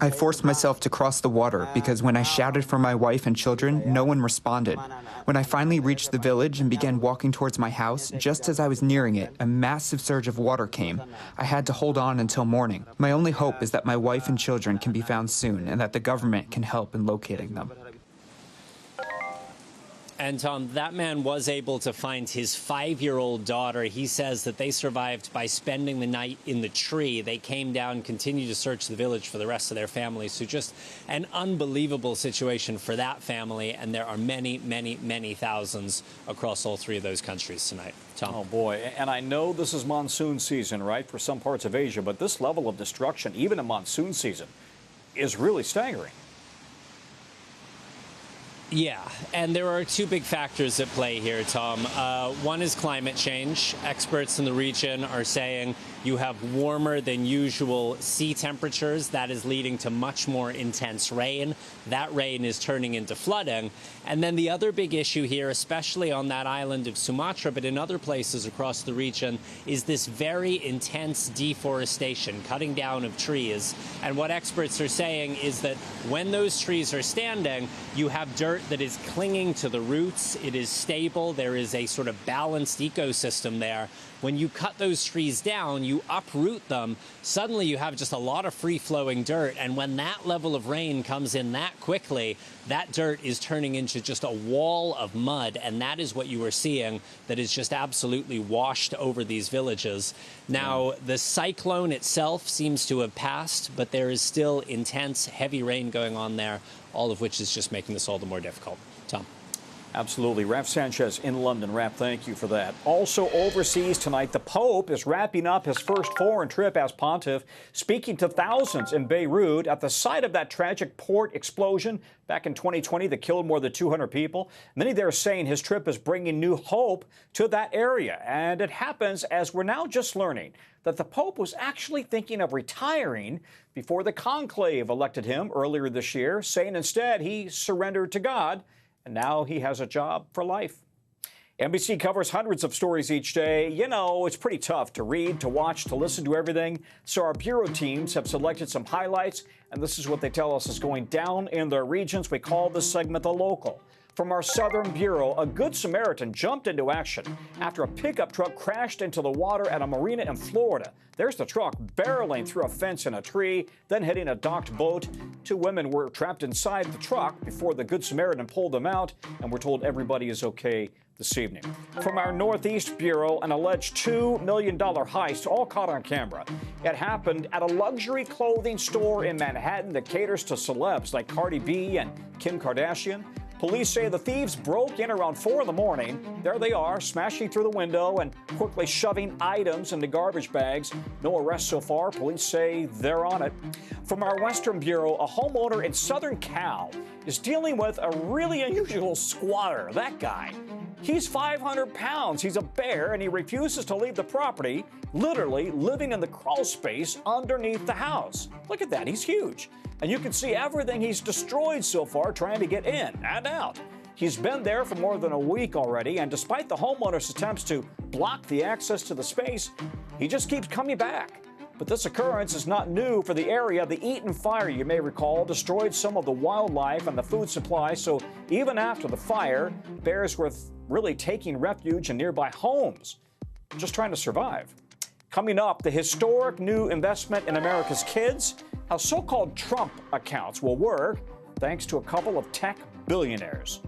I forced myself to cross the water because when I shouted for my wife and children, no one responded. When I finally reached the village and began walking towards my house, just as I was nearing it, a massive surge of water came. I had to hold on until morning. My only hope is that my wife and children can be found soon and that the government can help in locating them. And Tom, that man was able to find his 5-year-old daughter. He says that they survived by spending the night in the tree. They came down, continued to search the village for the rest of their family. So just an unbelievable situation for that family. And there are many, many, many thousands across all 3 of those countries tonight. Tom. Oh, boy. And I know this is monsoon season, right, for some parts of Asia, but this level of destruction, even in monsoon season, is really staggering. Yeah, and there are 2 big factors at play here, Tom. One is climate change. Experts in the region are saying you have warmer than usual sea temperatures. That is leading to much more intense rain. That rain is turning into flooding. And then the other big issue here, especially on that island of Sumatra, but in other places across the region, is this very intense deforestation, cutting down of trees. And what experts are saying is that when those trees are standing, you have dirt that is clinging to the roots. It is stable. There is a sort of balanced ecosystem there. When you cut those trees down, you uproot them, suddenly you have just a lot of free-flowing dirt. And when that level of rain comes in that quickly, that dirt is turning into just a wall of mud. And that is what you are seeing that is just absolutely washed over these villages. Now, the cyclone itself seems to have passed, but there is still intense, heavy rain going on there, all of which is just making this all the more difficult. Tom. Absolutely. Raph Sanchez in London. Raph, thank you for that. Also overseas tonight, the Pope is wrapping up his first foreign trip as pontiff, speaking to thousands in Beirut at the site of that tragic port explosion back in 2020 that killed more than 200 people. Many there are saying his trip is bringing new hope to that area. And it happens as we're now just learning that the Pope was actually thinking of retiring before the conclave elected him earlier this year, saying instead he surrendered to God. And now he has a job for life. NBC covers hundreds of stories each day. You know, it's pretty tough to read, to watch, to listen to everything. So our bureau teams have selected some highlights, and this is what they tell us is going down in their regions. We call this segment The Local. From our Southern Bureau, a Good Samaritan jumped into action after a pickup truck crashed into the water at a marina in Florida. There's the truck barreling through a fence and a tree, then hitting a docked boat. 2 women were trapped inside the truck before the Good Samaritan pulled them out, and we're told everybody is okay this evening. From our Northeast Bureau, an alleged $2 million heist, all caught on camera. It happened at a luxury clothing store in Manhattan that caters to celebs like Cardi B and Kim Kardashian. Police say the thieves broke in around 4 in the morning. There they are, smashing through the window and quickly shoving items into garbage bags. No arrests so far. Police say they're on it. From our Western Bureau, a homeowner in Southern Cal is dealing with a really unusual squatter. That guy. He's 500 pounds. He's a bear, and he refuses to leave the property, literally living in the crawl space underneath the house. Look at that. He's huge. And you can see everything he's destroyed so far trying to get in and out. He's been there for more than a week already, and despite the homeowner's attempts to block the access to the space, he just keeps coming back. But this occurrence is not new for the area. The Eaton fire, you may recall, destroyed some of the wildlife and the food supply, so even after the fire, bears were really taking refuge in nearby homes, just trying to survive. Coming up, the historic new investment in America's kids, how so-called Trump accounts will work thanks to a couple of tech billionaires.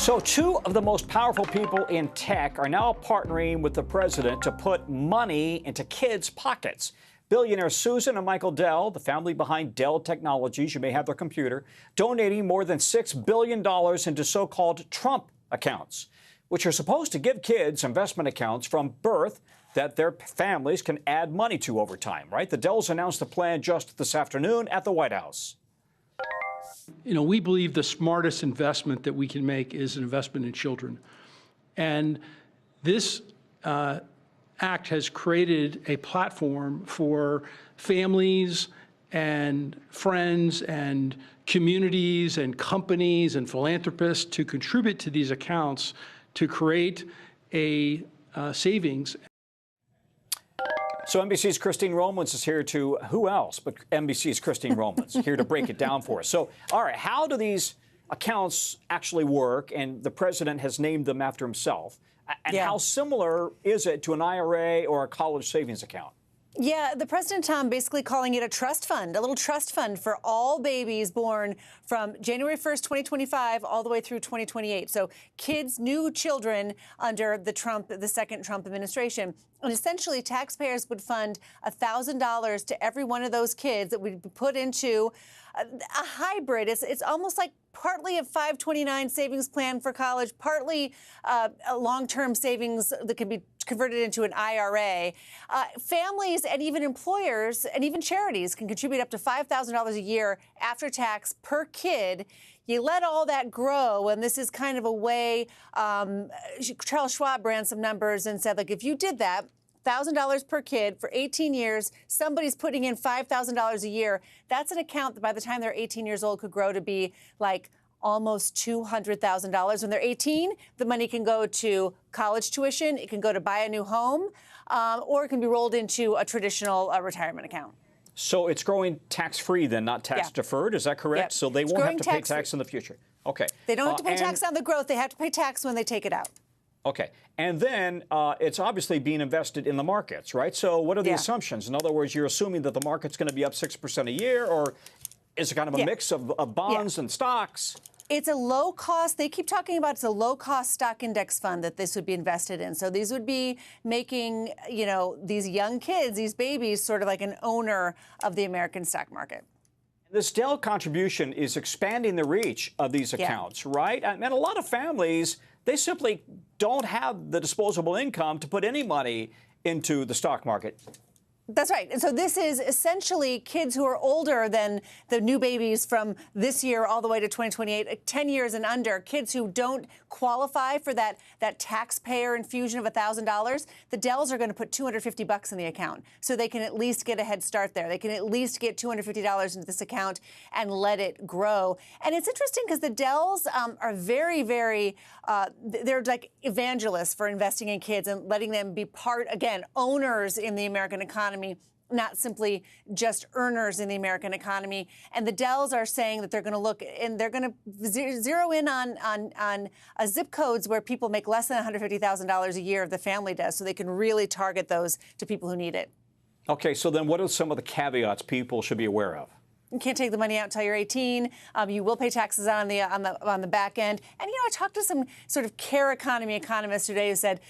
So two of the most powerful people in tech are now partnering with the president to put money into kids' pockets. Billionaire Susan and Michael Dell, the family behind Dell Technologies, you may have their computer, donating more than $6 billion into so-called Trump accounts, which are supposed to give kids investment accounts from birth that their families can add money to over time, right? The Dells announced the plan just this afternoon at the White House. You know, we believe the smartest investment that we can make is an investment in children. And this act has created a platform for families and friends and communities and companies and philanthropists to contribute to these accounts to create a savings. So NBC's Christine Romans is here to, who else but NBC's Christine Romans, here to break it down for us. So, all right, how do these accounts actually work? And the president has named them after himself. And how similar is it to an IRA or a college savings account? Yeah, the president, Tom, basically calling it a trust fund, a little trust fund for all babies born from January 1st, 2025, all the way through 2028. So kids, new children under the second Trump administration. And essentially, taxpayers would fund $1,000 to every one of those kids that would be put into a hybrid. It's almost like partly a 529 savings plan for college, partly a long-term savings that can be converted into an IRA. Families and even employers and even charities can contribute up to $5,000 a year after tax per kid. You let all that grow, and this is kind of a way, Charles Schwab ran some numbers and said, like, if you did that, $1,000 per kid for 18 years, somebody's putting in $5,000 a year. That's an account that by the time they're 18 years old could grow to be like almost $200,000. When they're 18, the money can go to college tuition, it can go to buy a new home, or it can be rolled into a traditional retirement account. So it's growing tax-free then, not tax-deferred, is that correct? Yep. So they won't have to pay tax in the future. Okay. They don't have to pay tax on the growth, they have to pay tax when they take it out. Okay. And then it's obviously being invested in the markets, right? So what are the assumptions? In other words, you're assuming that the market's going to be up 6% a year, or is it kind of a mix of bonds and stocks? It's a low cost. They keep talking about it's a low cost stock index fund that this would be invested in. So these would be making, you know, these young kids, these babies, sort of like an owner of the American stock market. This Dell contribution is expanding the reach of these accounts, right? And a lot of families, they simply don't have the disposable income to put any money into the stock market. That's right. And so this is essentially kids who are older than the new babies from this year all the way to 2028, 10 years and under, kids who don't qualify for that taxpayer infusion of $1,000. The Dells are going to put $250 in the account so they can at least get a head start there. They can at least get $250 into this account and let it grow. And it's interesting because the Dells are very, very, they're like evangelists for investing in kids and letting them be part, again, owners in the American economy, not simply just earners in the American economy. And the Dells are saying that they're going to look and they're going to zero in on zip codes where people make less than $150,000 a year, the family does, so they can really target those to people who need it. Okay, so then what are some of the caveats people should be aware of? You can't take the money out until you're 18. You will pay taxes on the back end. And, you know, I talked to some sort of care economy economists today who said,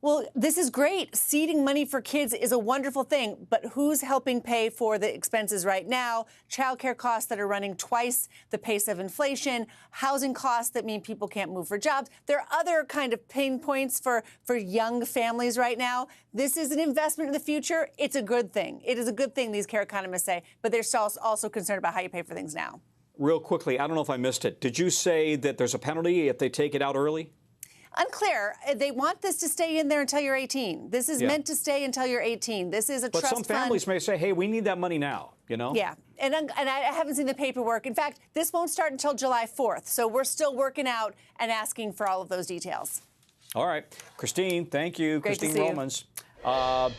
well, this is great. Seeding money for kids is a wonderful thing, but who's helping pay for the expenses right now? Childcare costs that are running twice the pace of inflation, housing costs that mean people can't move for jobs. There are other kind of pain points for young families right now. This is an investment in the future. It's a good thing. It is a good thing, these care economists say, but they're also concerned about how you pay for things now. Real quickly, I don't know if I missed it. Did you say that there's a penalty if they take it out early? Unclear. They want this to stay in there until you're 18. This is meant to stay until you're 18. This is a trust fund. But some families may say, hey, we need that money now, you know? Yeah. And I haven't seen the paperwork. In fact, this won't start until July 4th. So we're still working out and asking for all of those details. All right. Christine, thank you. Great Christine to see Romans.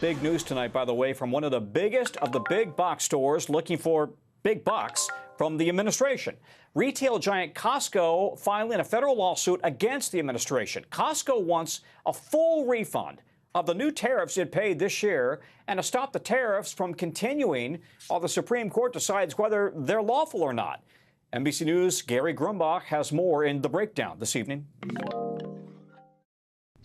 Big news tonight, by the way, from one of the biggest of the big box stores looking for big bucks from the administration. Retail giant Costco filing a federal lawsuit against the administration. Costco wants a full refund of the new tariffs it paid this year and to stop the tariffs from continuing while the Supreme Court decides whether they're lawful or not. NBC News' Gary Grumbach has more in the breakdown this evening.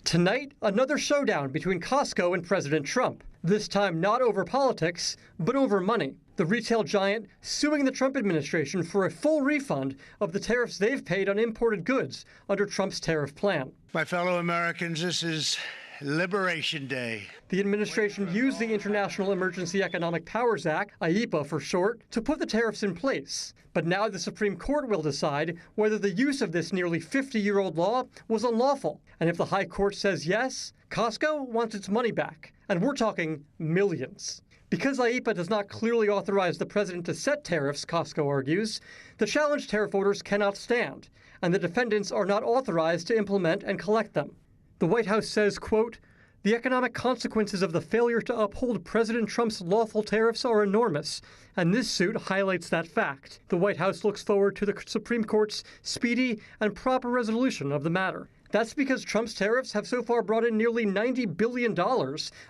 Tonight, another showdown between Costco and President Trump. This time not over politics, but over money. The retail giant suing the Trump administration for a full refund of the tariffs they've paid on imported goods under Trump's tariff plan. My fellow Americans, this is Liberation Day. The administration used the International Emergency Economic Powers Act, IEEPA for short, to put the tariffs in place. But now the Supreme Court will decide whether the use of this nearly 50-year-old law was unlawful. And if the High Court says yes, Costco wants its money back. And we're talking millions. Because IEEPA does not clearly authorize the president to set tariffs, Costco argues, the challenged tariff orders cannot stand, and the defendants are not authorized to implement and collect them. The White House says, quote, "The economic consequences of the failure to uphold President Trump's lawful tariffs are enormous, and this suit highlights that fact. The White House looks forward to the Supreme Court's speedy and proper resolution of the matter." That's because Trump's tariffs have so far brought in nearly $90 billion,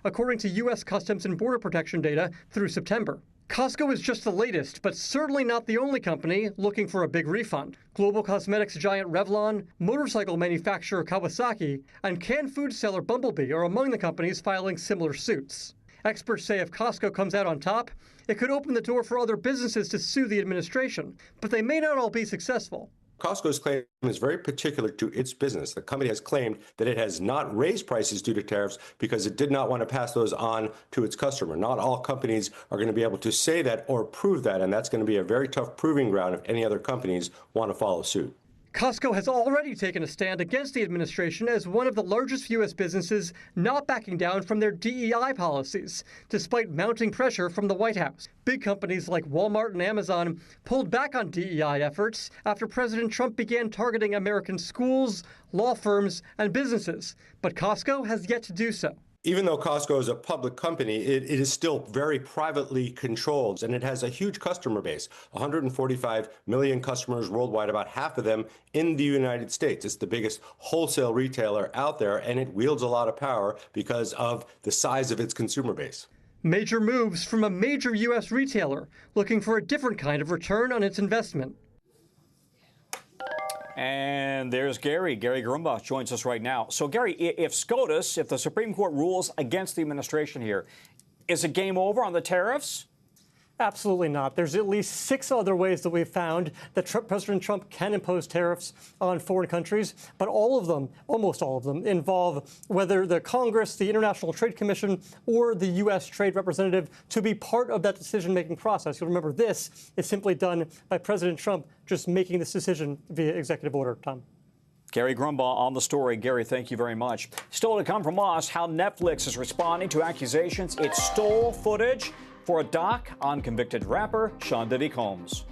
according to U.S. Customs and Border Protection data through September. Costco is just the latest, but certainly not the only company looking for a big refund. Global cosmetics giant Revlon, motorcycle manufacturer Kawasaki, and canned food seller Bumblebee are among the companies filing similar suits. Experts say if Costco comes out on top, it could open the door for other businesses to sue the administration, but they may not all be successful. Costco's claim is very particular to its business. The company has claimed that it has not raised prices due to tariffs because it did not want to pass those on to its customer. Not all companies are going to be able to say that or prove that, and that's going to be a very tough proving ground if any other companies want to follow suit. Costco has already taken a stand against the administration as one of the largest U.S. businesses not backing down from their DEI policies, despite mounting pressure from the White House. Big companies like Walmart and Amazon pulled back on DEI efforts after President Trump began targeting American schools, law firms, and businesses. But Costco has yet to do so. Even though Costco is a public company, it is still very privately controlled, and it has a huge customer base, 145 million customers worldwide, about half of them in the United States. It's the biggest wholesale retailer out there, and it wields a lot of power because of the size of its consumer base. Major moves from a major U.S. retailer looking for a different kind of return on its investment. And there's Gary. Gary Grumbach joins us right now. So, Gary, if SCOTUS, if the Supreme Court rules against the administration here, is it game over on the tariffs? Absolutely not. There's at least 6 other ways that we've found that President Trump can impose tariffs on foreign countries, but all of them, almost all of them, involve whether the Congress, the International Trade Commission, or the U.S. Trade Representative to be part of that decision-making process. You'll remember this is simply done by President Trump just making this decision via executive order. Tom. Gary Grumbach on the story. Gary, thank you very much. Still to come from us, how Netflix is responding to accusations it stole footage for a doc on convicted rapper Sean Diddy Combs.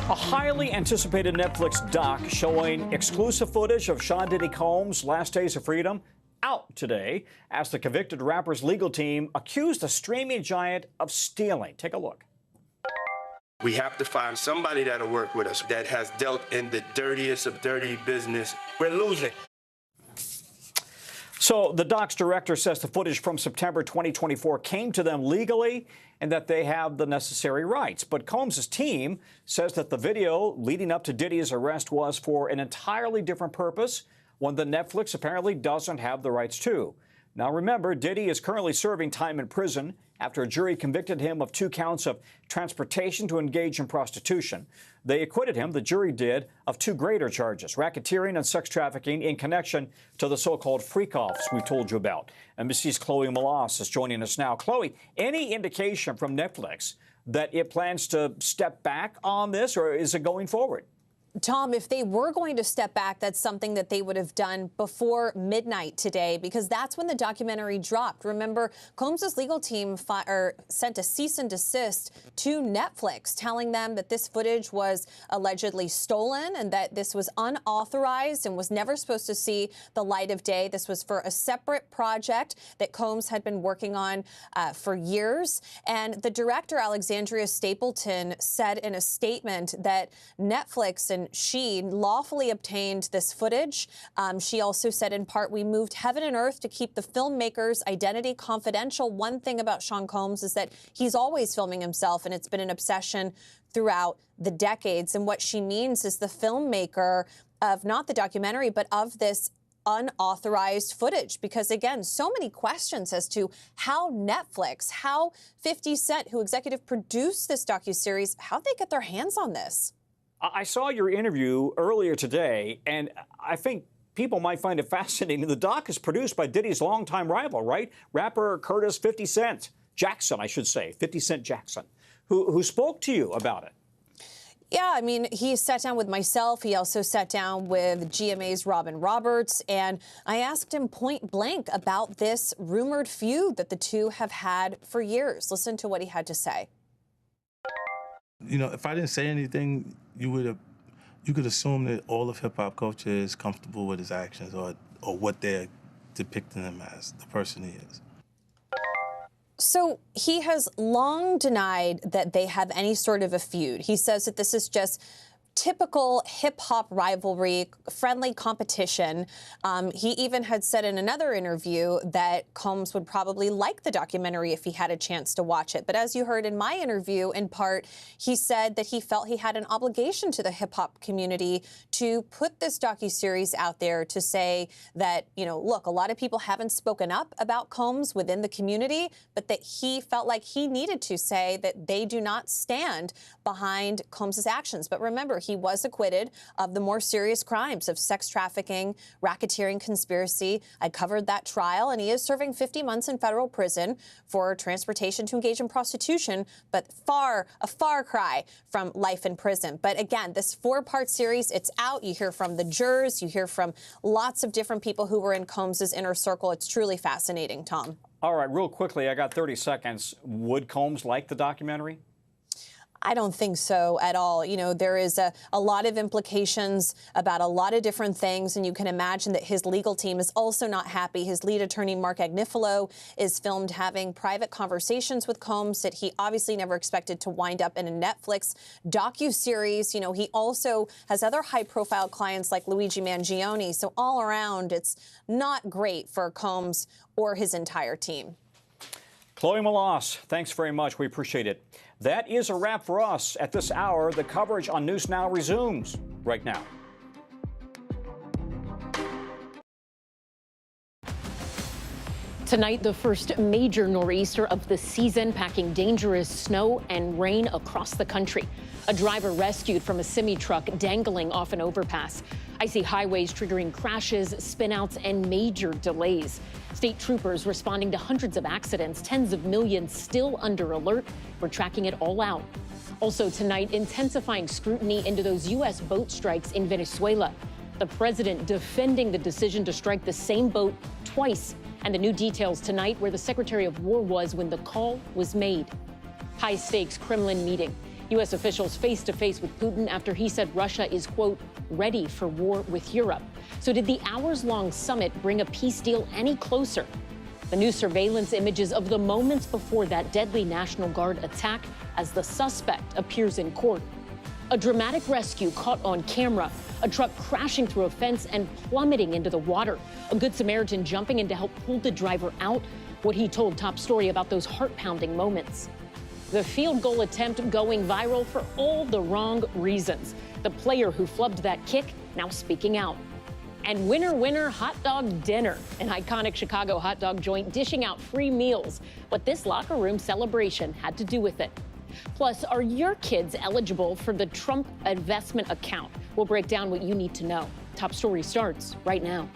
A highly anticipated Netflix doc showing exclusive footage of Sean Diddy Combs' last days of freedom out today as the convicted rapper's legal team accused the streaming giant of stealing. Take a look. We have to find somebody that'll work with us that has dealt in the dirtiest of dirty business. We're losing. So the doc's director says the footage from September 2024 came to them legally and that they have the necessary rights. But Combs' team says that the video leading up to Diddy's arrest was for an entirely different purpose, one that Netflix apparently doesn't have the rights to. Now remember, Diddy is currently serving time in prison after a jury convicted him of 2 counts of transportation to engage in prostitution. They acquitted him, the jury did, of 2 greater charges, racketeering and sex trafficking in connection to the so-called freak-offs we told you about. NBC's Chloe Malas is joining us now. Chloe, any indication from Netflix that it plans to step back on this, or is it going forward? Tom, if they were going to step back, that's something that they would have done before midnight today, because that's when the documentary dropped. Remember, Combs' legal team sent a cease and desist to Netflix, telling them that this footage was allegedly stolen and that this was unauthorized and was never supposed to see the light of day. This was for a separate project that Combs had been working on for years. And the director, Alexandria Stapleton, said in a statement that Netflix and she lawfully obtained this footage. She also said, in part, we moved heaven and earth to keep the filmmaker's identity confidential. One thing about Sean Combs is that he's always filming himself, and it's been an obsession throughout the decades. And what she means is the filmmaker of not the documentary, but of this unauthorized footage, because again, so many questions as to how Netflix, how 50 Cent, who executive produced this docuseries, how'd they get their hands on this? I saw your interview earlier today, and I think people might find it fascinating. The doc is produced by Diddy's longtime rival, right? Rapper Curtis 50 Cent Jackson, I should say, 50 Cent Jackson, who spoke to you about it. Yeah, I mean, he sat down with myself. He also sat down with GMA's Robin Roberts, and I asked him point blank about this rumored feud that the two have had for years. Listen to what he had to say. You know, if I didn't say anything, you could assume that all of hip-hop culture is comfortable with his actions or what they're depicting him as, the person he is. So he has long denied that they have any sort of a feud. He says that this is just typical hip-hop rivalry, friendly competition. He even had said in another interview that Combs would probably like the documentary if he had a chance to watch it. But as you heard in my interview, in part, he said that he felt he had an obligation to the hip-hop community to put this docuseries out there to say that, you know, look, a lot of people haven't spoken up about Combs within the community, but that he felt like he needed to say that they do not stand behind Combs' actions. But remember, he was acquitted of the more serious crimes of sex trafficking, racketeering, conspiracy. I covered that trial, and he is serving 50 months in federal prison for transportation to engage in prostitution, but a far cry from life in prison. But again, this 4-part series, it's out. You hear from the jurors. You hear from lots of different people who were in Combs' inner circle. It's truly fascinating, Tom. All right, real quickly, I got 30 seconds. Would Combs like the documentary? I don't think so at all. You know, there is a lot of implications about a lot of different things, and you can imagine that his legal team is also not happy. His lead attorney, Mark Agnifilo, is filmed having private conversations with Combs that he obviously never expected to wind up in a Netflix docuseries. You know, he also has other high-profile clients like Luigi Mangione. So all around, it's not great for Combs or his entire team. Chloe Malas, thanks very much. We appreciate it. That is a wrap for us at this hour. The coverage on News Now resumes right now. Tonight, the first major nor'easter of the season, packing dangerous snow and rain across the country. A driver rescued from a semi-truck dangling off an overpass. Icy highways triggering crashes, spinouts, and major delays. State troopers responding to hundreds of accidents, tens of millions still under alert. We're tracking it all out. Also tonight, intensifying scrutiny into those U.S. boat strikes in Venezuela. The president defending the decision to strike the same boat twice. And the new details tonight where the Secretary of War was when the call was made. High-stakes Kremlin meeting. U.S. officials face-to-face with Putin after he said Russia is, quote, ready for war with Europe. So did the hours-long summit bring a peace deal any closer? The new surveillance images of the moments before that deadly National Guard attack as the suspect appears in court. A dramatic rescue caught on camera, a truck crashing through a fence and plummeting into the water. A Good Samaritan jumping in to help pull the driver out. What he told Top Story about those heart-pounding moments. The field goal attempt going viral for all the wrong reasons. The player who flubbed that kick now speaking out. And winner, hot dog dinner. An iconic Chicago hot dog joint dishing out free meals. What this locker room celebration had to do with it. Plus, are your kids eligible for the Trump investment account? We'll break down what you need to know. Top Story starts right now.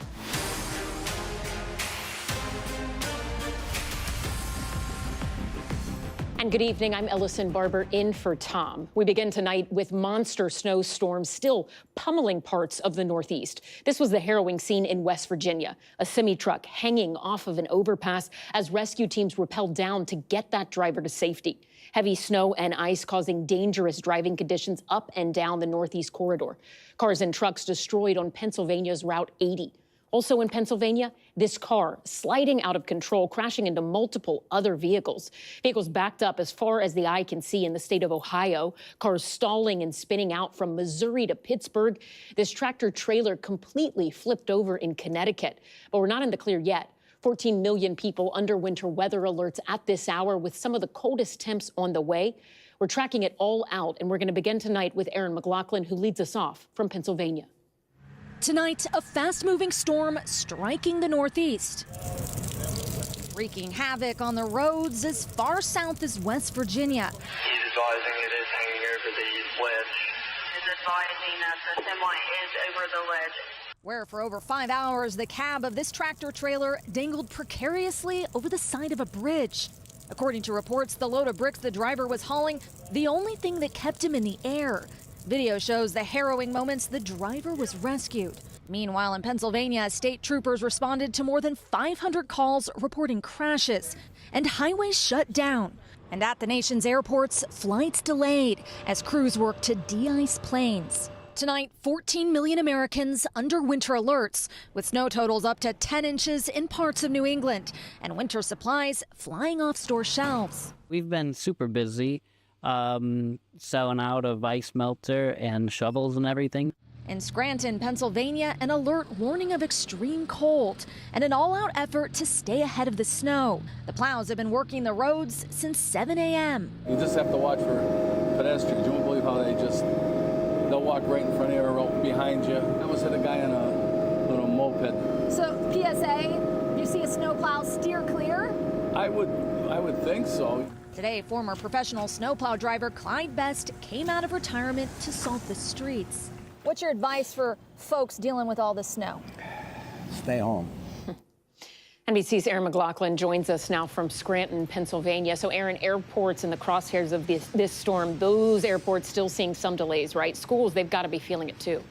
And good evening, I'm Ellison Barber in for Tom. We begin tonight with monster snowstorms still pummeling parts of the Northeast. This was the harrowing scene in West Virginia, a semi-truck hanging off of an overpass as rescue teams rappelled down to get that driver to safety. Heavy snow and ice causing dangerous driving conditions up and down the Northeast corridor. Cars and trucks destroyed on Pennsylvania's Route 80. Also in Pennsylvania, this car sliding out of control, crashing into multiple other vehicles. Vehicles backed up as far as the eye can see in the state of Ohio. Cars stalling and spinning out from Missouri to Pittsburgh. This tractor trailer completely flipped over in Connecticut. But we're not in the clear yet. 14 million people under winter weather alerts at this hour with some of the coldest temps on the way. We're tracking it all out, and we're going to begin tonight with Aaron McLaughlin, who leads us off from Pennsylvania. Tonight, a fast-moving storm striking the Northeast, wreaking havoc on the roads as far south as West Virginia. He's advising it is hanging over the ledge. He's advising that the semi is over the ledge. Where for over 5 hours, the cab of this tractor trailer dangled precariously over the side of a bridge. According to reports, the load of bricks the driver was hauling, the only thing that kept him in the air. Video shows the harrowing moments the driver was rescued. Meanwhile, in Pennsylvania, state troopers responded to more than 500 calls reporting crashes and highways shut down. And at the nation's airports, flights delayed as crews work to de-ice planes. Tonight, 14 million Americans under winter alerts, with snow totals up to 10 inches in parts of New England and winter supplies flying off store shelves. We've been super busy. Selling out of ice melter and shovels and everything. In Scranton, Pennsylvania, an alert warning of extreme cold and an all-out effort to stay ahead of the snow. The plows have been working the roads since 7 a.m. You just have to watch for pedestrians. You won't believe how they'll walk right in front of you or behind you. I almost hit a guy on a little moped. So, PSA, you see a snowplow steer clear? I would think so. Today, former professional snowplow driver Clyde Best came out of retirement to salt the streets. What's your advice for folks dealing with all this snow? Stay home. NBC's Aaron McLaughlin joins us now from Scranton, Pennsylvania. So, Aaron, airports in the crosshairs of this storm, those airports still seeing some delays, right? Schools, they've got to be feeling it too.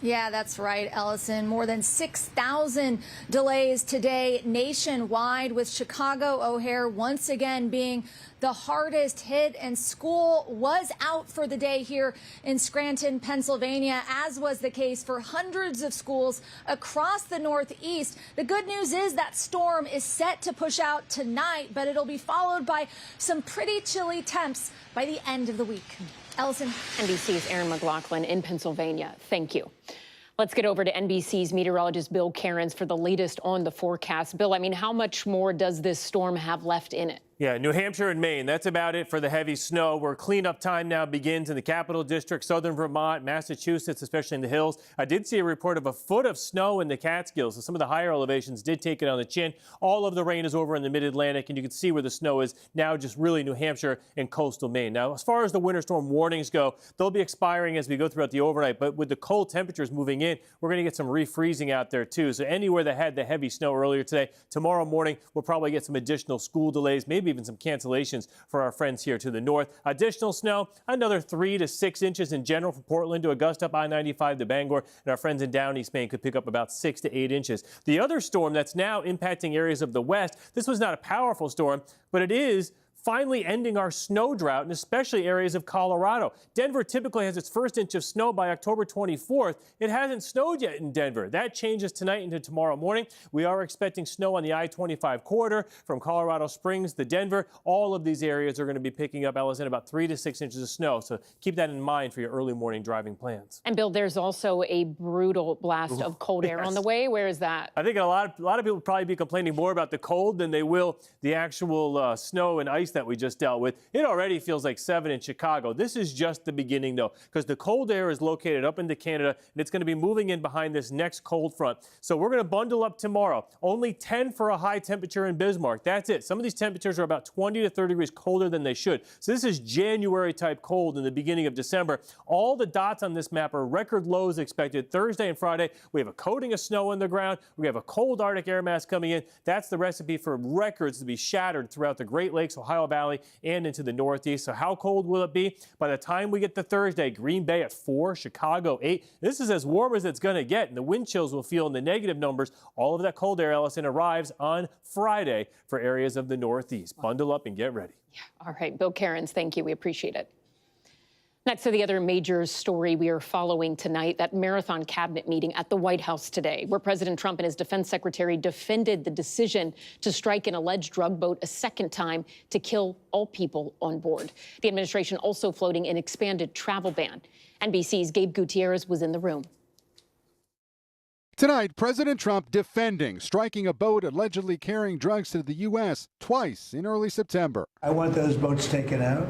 Yeah, that's right, Ellison. More than 6,000 delays today nationwide, with Chicago O'Hare once again being the hardest hit, and school was out for the day here in Scranton, Pennsylvania, as was the case for hundreds of schools across the Northeast. The good news is that storm is set to push out tonight, but it'll be followed by some pretty chilly temps by the end of the week. Ellison. NBC's Aaron McLaughlin in Pennsylvania. Thank you. Let's get over to NBC's meteorologist Bill Cairns for the latest on the forecast. Bill, I mean, how much more does this storm have left in it? Yeah, New Hampshire and Maine, that's about it for the heavy snow, where cleanup time now begins in the Capital District, southern Vermont, Massachusetts, especially in the hills. I did see a report of a foot of snow in the Catskills, so some of the higher elevations did take it on the chin. All of the rain is over in the mid-Atlantic, and you can see where the snow is now, just really New Hampshire and coastal Maine. Now, as far as the winter storm warnings go, they'll be expiring as we go throughout the overnight, but with the cold temperatures moving in, we're going to get some refreezing out there, too. So anywhere that had the heavy snow earlier today, tomorrow morning, we'll probably get some additional school delays, maybe even some cancellations for our friends here to the north. Additional snow, another 3 to 6 inches in general from Portland to Augusta, up I-95 to Bangor, and our friends in Down East Maine could pick up about 6 to 8 inches. The other storm that's now impacting areas of the west, this was not a powerful storm, but it is finally ending our snow drought, and especially areas of Colorado. Denver typically has its first inch of snow by October 24th. It hasn't snowed yet in Denver. That changes tonight into tomorrow morning. We are expecting snow on the I-25 corridor from Colorado Springs to Denver. All of these areas are going to be picking up, Ellison, about 3 to 6 inches of snow. So keep that in mind for your early morning driving plans. And Bill, there's also a brutal blast of cold air on the way. Where is that? I think a lot of people would probably be complaining more about the cold than they will the actual snow and ice that we just dealt with. It already feels like 7 in Chicago. This is just the beginning, though, because the cold air is located up into Canada, and it's going to be moving in behind this next cold front. So we're going to bundle up tomorrow. Only 10 for a high temperature in Bismarck. That's it. Some of these temperatures are about 20 to 30 degrees colder than they should. So this is January-type cold in the beginning of December. All the dots on this map are record lows expected Thursday and Friday. We have a coating of snow on the ground. We have a cold Arctic air mass coming in. That's the recipe for records to be shattered throughout the Great Lakes, Ohio Valley, and into the Northeast. So how cold will it be? By the time we get to Thursday, Green Bay at 4, Chicago 8. This is as warm as it's going to get, and the wind chills will feel in the negative numbers. All of that cold air, Ellison, arrives on Friday for areas of the Northeast. Bundle up and get ready. Yeah. All right, Bill Cairns, thank you. We appreciate it. Next to the other major story we are following tonight, that marathon cabinet meeting at the White House today, where President Trump and his defense secretary defended the decision to strike an alleged drug boat a second time to kill all people on board. The administration also floating an expanded travel ban. NBC's Gabe Gutierrez was in the room. Tonight, President Trump defending striking a boat allegedly carrying drugs to the U.S. twice in early September. I want those boats taken out.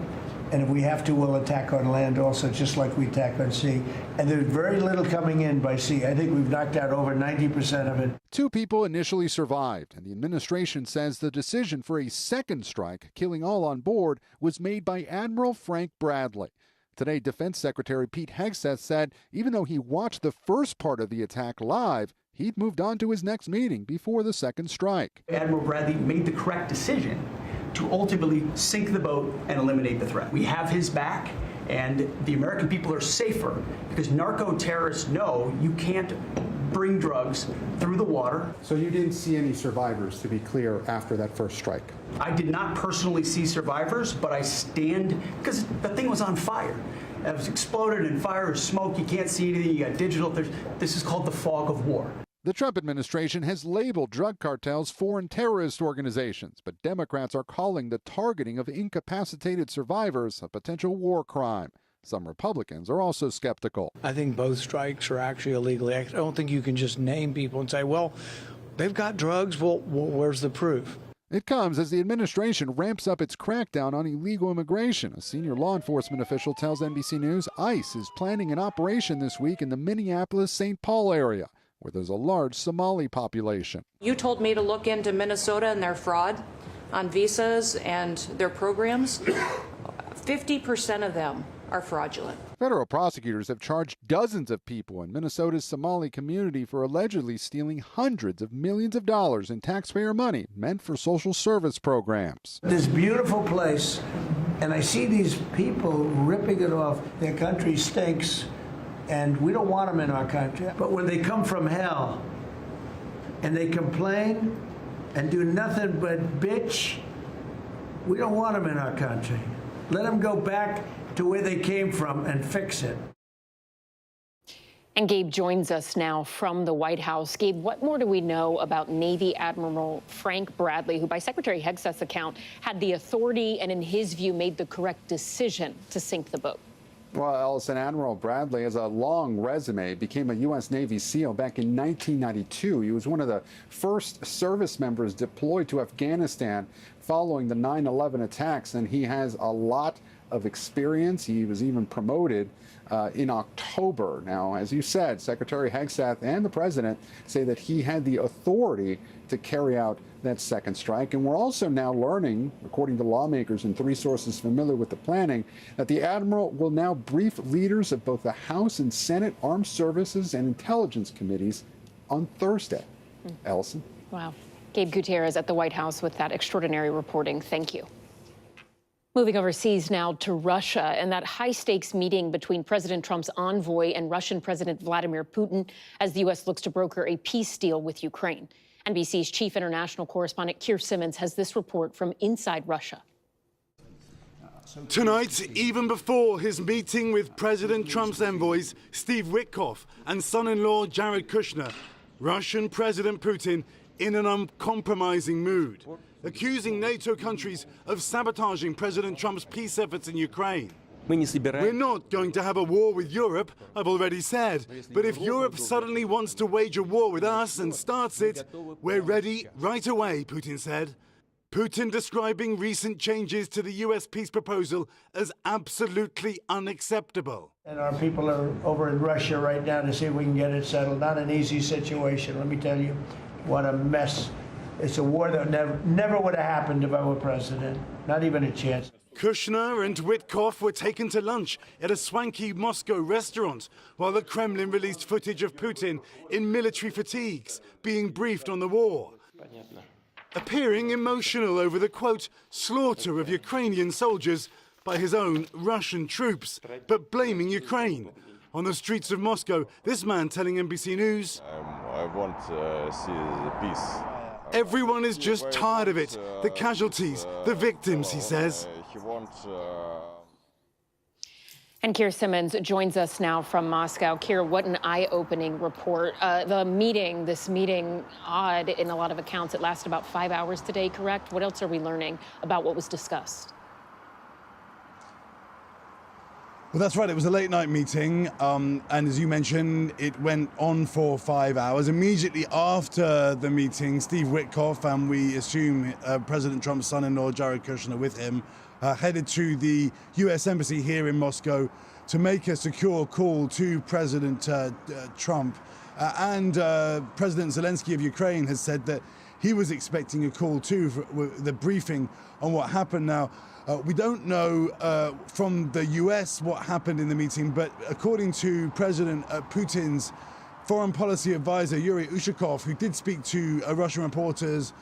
And if we have to, we'll attack on land also, just like we attack on sea. And there's very little coming in by sea. I think we've knocked out over 90% of it. 2 people initially survived, and the administration says the decision for a second strike, killing all on board, was made by Admiral Frank Bradley. Today, Defense Secretary Pete Hegseth said even though he watched the first part of the attack live, he'd moved on to his next meeting before the second strike. Admiral Bradley made the correct decision to ultimately sink the boat and eliminate the threat. We have his back, and the American people are safer because narco-terrorists know you can't bring drugs through the water. So you didn't see any survivors, to be clear, after that first strike? I did not personally see survivors, but I stand, because the thing was on fire. It was exploded and fire and smoke. You can't see anything. You got digital. This is called the fog of war. The Trump administration has labeled drug cartels foreign terrorist organizations, but Democrats are calling the targeting of incapacitated survivors a potential war crime. Some Republicans are also skeptical. I think both strikes are actually illegal. I don't think you can just name people and say, well, they've got drugs. Well, where's the proof? It comes as the administration ramps up its crackdown on illegal immigration. A senior law enforcement official tells NBC News ICE is planning an operation this week in the Minneapolis-St. Paul area, where there's a large Somali population. You told me to look into Minnesota and their fraud on visas and their programs. 50% of them are fraudulent. Federal prosecutors have charged dozens of people in Minnesota's Somali community for allegedly stealing hundreds of millions of dollars in taxpayer money meant for social service programs. This beautiful place, and I see these people ripping it off. Their country stinks, and we don't want them in our country. But when they come from hell and they complain and do nothing but bitch, we don't want them in our country. Let them go back to where they came from and fix it. And Gabe joins us now from the White House. Gabe, what more do we know about Navy Admiral Frank Bradley, who by Secretary Hegseth's account had the authority and in his view made the correct decision to sink the boat? Well, Ellison, Admiral Bradley has a long resume, became a U.S. Navy SEAL back in 1992. He was one of the first service members deployed to Afghanistan following the 9/11 attacks, and he has a lot of experience. He was even promoted in October. Now, as you said, Secretary Hegseth and the president say that he had the authority to carry out that second strike. And we're also now learning, according to lawmakers and 3 sources familiar with the planning, that the admiral will now brief leaders of both the House and Senate Armed Services and Intelligence Committees on Thursday. Ellison? Wow. Gabe Gutierrez at the White House with that extraordinary reporting. Thank you. Moving overseas now to Russia and that high-stakes meeting between President Trump's envoy and Russian President Vladimir Putin as the U.S. looks to broker a peace deal with Ukraine. NBC's chief international correspondent Keir Simmons has this report from inside Russia. Tonight, even before his meeting with President Trump's envoys, Steve Witkoff, and son-in-law Jared Kushner, Russian President Putin in an uncompromising mood, accusing NATO countries of sabotaging President Trump's peace efforts in Ukraine. We're not going to have a war with Europe, I've already said. But if Europe suddenly wants to wage a war with us and starts it, we're ready right away, Putin said. Putin describing recent changes to the US peace proposal as absolutely unacceptable. And our people are over in Russia right now to see if we can get it settled. Not an easy situation, let me tell you. What a mess. It's a war that never would have happened if I were president. Not even a chance. Kushner and Witkoff were taken to lunch at a swanky Moscow restaurant, while the Kremlin released footage of Putin in military fatigues, being briefed on the war. Appearing emotional over the, quote, slaughter of Ukrainian soldiers by his own Russian troops, but blaming Ukraine. On the streets of Moscow, this man telling NBC News, I want to see the peace. Everyone is just tired of it. The casualties, the victims, he says. And Keir Simmons joins us now from Moscow. Keir, what an eye-opening report. This meeting, odd in a lot of accounts. It lasted about 5 hours today, correct? What else are we learning about what was discussed? Well, that's right. It was a late-night meeting, and as you mentioned, it went on for 5 hours. Immediately after the meeting, Steve Witkoff, and we assume President Trump's son-in-law, Jared Kushner, with him, headed to the U.S. Embassy here in Moscow to make a secure call to President Trump. And President Zelensky of Ukraine has said that he was expecting a call too for the briefing on what happened. Now, we don't know from the U.S. what happened in the meeting, but according to President Putin's foreign policy advisor, Yuri Ushakov, who did speak to Russian reporters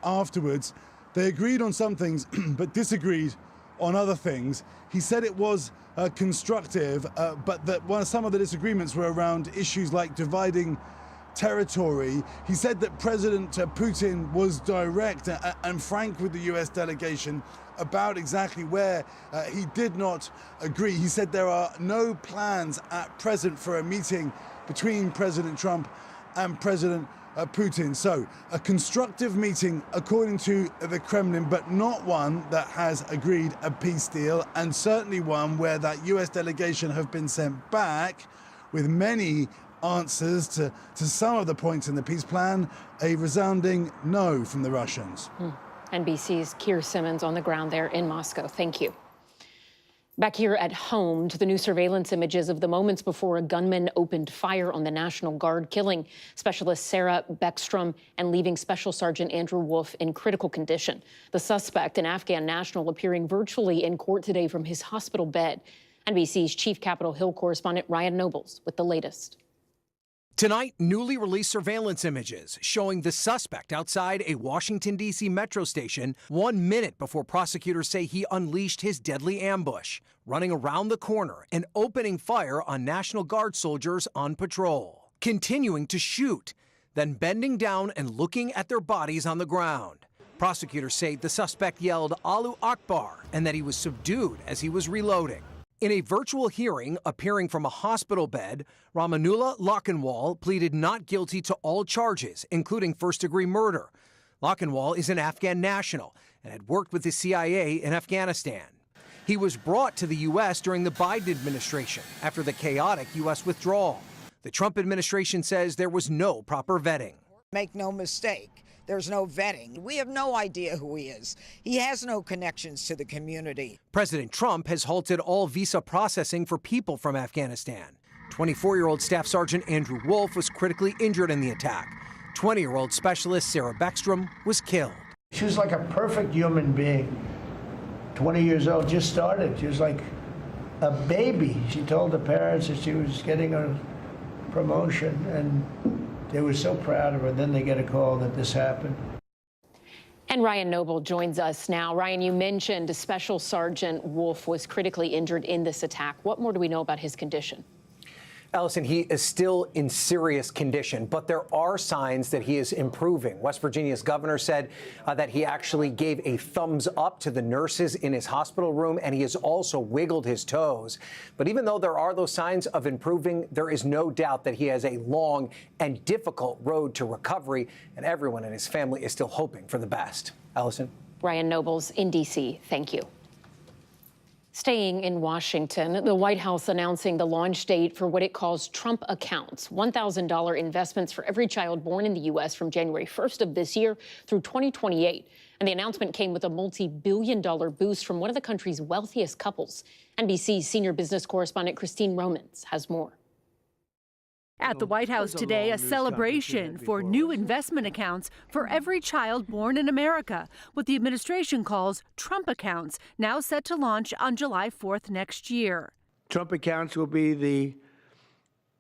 afterwards, they agreed on some things but disagreed on other things. He said it was constructive, but that some of the disagreements were around issues like dividing territory. He said that President Putin was direct and frank with the U.S. delegation about exactly where he did not agree. He said there are no plans at present for a meeting between President Trump and President Putin. So a constructive meeting according to the Kremlin, but not one that has agreed a peace deal, and certainly one where that US delegation have been sent back with many answers to some of the points in the peace plan, a resounding no from the Russians. NBC's Keir Simmons on the ground there in Moscow. Thank you. Back here at home to the new surveillance images of the moments before a gunman opened fire on the National Guard, killing Specialist Sarah Beckstrom and leaving Special Sergeant Andrew Wolf in critical condition. The suspect, an Afghan national, appearing virtually in court today from his hospital bed. NBC's chief Capitol Hill correspondent Ryan Nobles with the latest. Tonight, newly released surveillance images showing the suspect outside a Washington, D.C. metro station 1 minute before prosecutors say he unleashed his deadly ambush, running around the corner and opening fire on National Guard soldiers on patrol, continuing to shoot, then bending down and looking at their bodies on the ground. Prosecutors say the suspect yelled "Allahu Akbar" and that he was subdued as he was reloading. In a virtual hearing appearing from a hospital bed, Ramanullah Lakhanwal pleaded not guilty to all charges, including first-degree murder. Lakhanwal is an Afghan national and had worked with the CIA in Afghanistan. He was brought to the U.S. during the Biden administration after the chaotic U.S. withdrawal. The Trump administration says there was no proper vetting. Make no mistake. There's no vetting. We have no idea who he is. He has no connections to the community. President Trump has halted all visa processing for people from Afghanistan. 24-year-old Staff Sergeant Andrew Wolf was critically injured in the attack. 20-year-old Specialist Sarah Beckstrom was killed. She was like a perfect human being. 20 years old, just started. She was like a baby. She told the parents that she was getting a promotion, and they were so proud of her. Then they get a call that this happened. And Ryan Noble joins us now. Ryan, you mentioned Special Sergeant Wolf was critically injured in this attack. What more do we know about his condition? Ellison, he is still in serious condition, but there are signs that he is improving. West Virginia's governor said that he actually gave a thumbs up to the nurses in his hospital room, and he has also wiggled his toes. But even though there are those signs of improving, there is no doubt that he has a long and difficult road to recovery, and everyone in his family is still hoping for the best. Ellison? Ryan Nobles in D.C., thank you. Staying in Washington, the White House announcing the launch date for what it calls Trump accounts, $1,000 investments for every child born in the U.S. from January 1st of this year through 2028. And the announcement came with a multi-billion-dollar boost from one of the country's wealthiest couples. NBC's senior business correspondent Christine Romans has more. At the White House today, a celebration for new investment accounts for every child born in America, what the administration calls Trump accounts, now set to launch on July 4th next year. Trump accounts will be the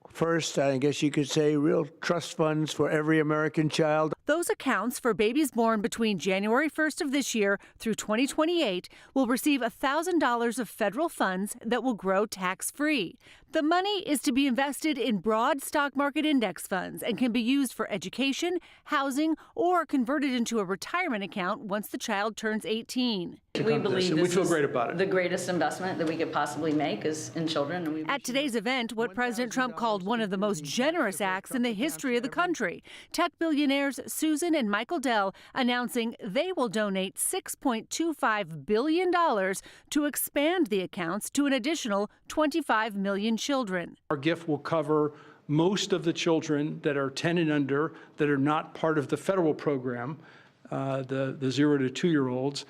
first, I guess you could say, real trust funds for every American child. Those accounts for babies born between January 1st of this year through 2028 will receive $1,000 of federal funds that will grow tax-free. The money is to be invested in broad stock market index funds and can be used for education, housing, or converted into a retirement account once the child turns 18. We believe this is the greatest investment that we could possibly make is in children. At today's event, what President Trump called one of the most generous acts in the history of the country, tech billionaires Susan and Michael Dell announcing they will donate $6.25 billion to expand the accounts to an additional 25 million children. Our gift will cover most of the children that are 10 and under that are not part of the federal program, the 0 to 2-year-olds,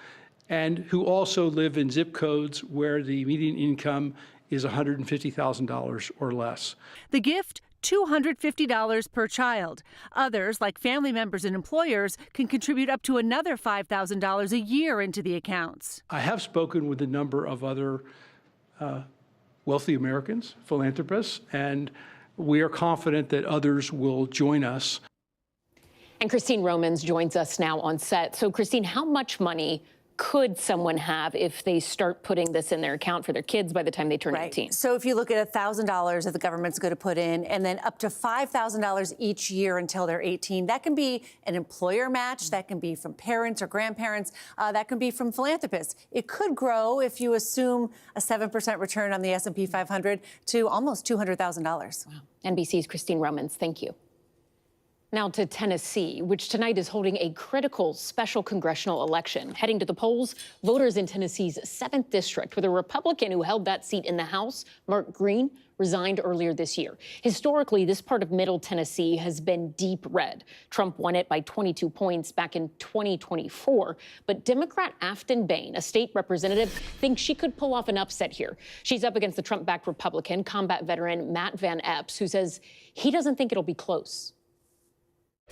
and who also live in zip codes where the median income is $150,000 or less. The gift, $250 per child. Others, like family members and employers, can contribute up to another $5,000 a year into the accounts. I have spoken with a number of other wealthy Americans, philanthropists, and we are confident that others will join us. And Christine Romans joins us now on set. So, Christine, how much money could someone have if they start putting this in their account for their kids by the time they turn 18? So if you look at $1,000 that the government's going to put in, and then up to $5,000 each year until they're 18, that can be an employer match, that can be from parents or grandparents, that can be from philanthropists. It could grow if you assume a 7% return on the S&P 500 to almost $200,000. Wow. NBC's Christine Romans, thank you. Now to Tennessee, which tonight is holding a critical special congressional election. Heading to the polls, voters in Tennessee's 7th district, with a Republican who held that seat in the House, Mark Green, resigned earlier this year. Historically, this part of Middle Tennessee has been deep red. Trump won it by 22 points back in 2024. But Democrat Afton Bain, a state representative, thinks she could pull off an upset here. She's up against the Trump-backed Republican, combat veteran Matt Van Epps, who says he doesn't think it'll be close.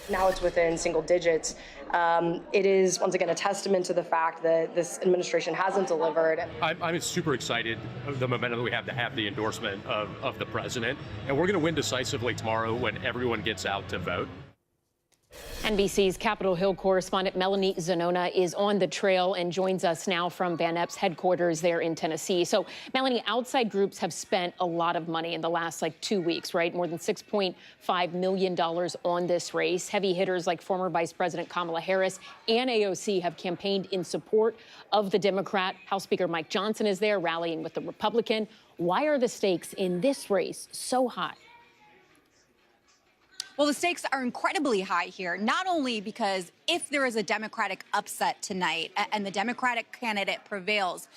Now it's within single digits. It is, once again, a testament to the fact that this administration hasn't delivered. I'm super excited of the momentum that we have to have the endorsement of the president. And we're going to win decisively tomorrow when everyone gets out to vote. NBC's Capitol Hill correspondent Melanie Zanona is on the trail and joins us now from Van Epps headquarters there in Tennessee. So, Melanie, outside groups have spent a lot of money in the last 2 weeks, right? More than $6.5 million on this race. Heavy hitters like former Vice President Kamala Harris and AOC have campaigned in support of the Democrat. House Speaker Mike Johnson is there rallying with the Republican. Why are the stakes in this race so high? Well, the stakes are incredibly high here, not only because if there is a Democratic upset tonight and the Democratic candidate prevails,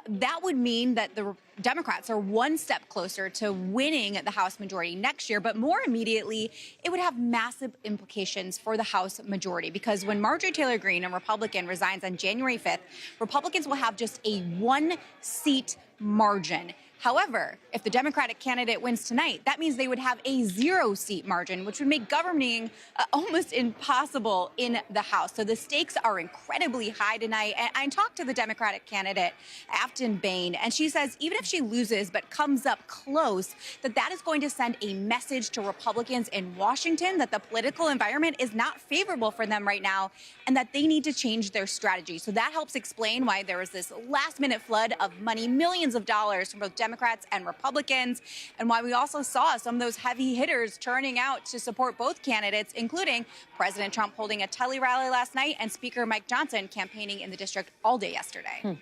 that would mean that the Democrats are one step closer to winning the House majority next year. But more immediately, it would have massive implications for the House majority, because when Marjorie Taylor Greene, a Republican, resigns on January 5th, Republicans will have just a 1-seat margin. However, if the Democratic candidate wins tonight, that means they would have a 0-seat margin, which would make governing almost impossible in the House. So the stakes are incredibly high tonight. And I talked to the Democratic candidate, Afton Bain, and she says even if she loses but comes up close, that is going to send a message to Republicans in Washington that the political environment is not favorable for them right now and that they need to change their strategy. So that helps explain why there was this last-minute flood of money, millions of dollars from both Democrats Democrats and Republicans, and why we also saw some of those heavy hitters turning out to support both candidates, including President Trump holding a tele rally last night and Speaker Mike Johnson campaigning in the district all day yesterday.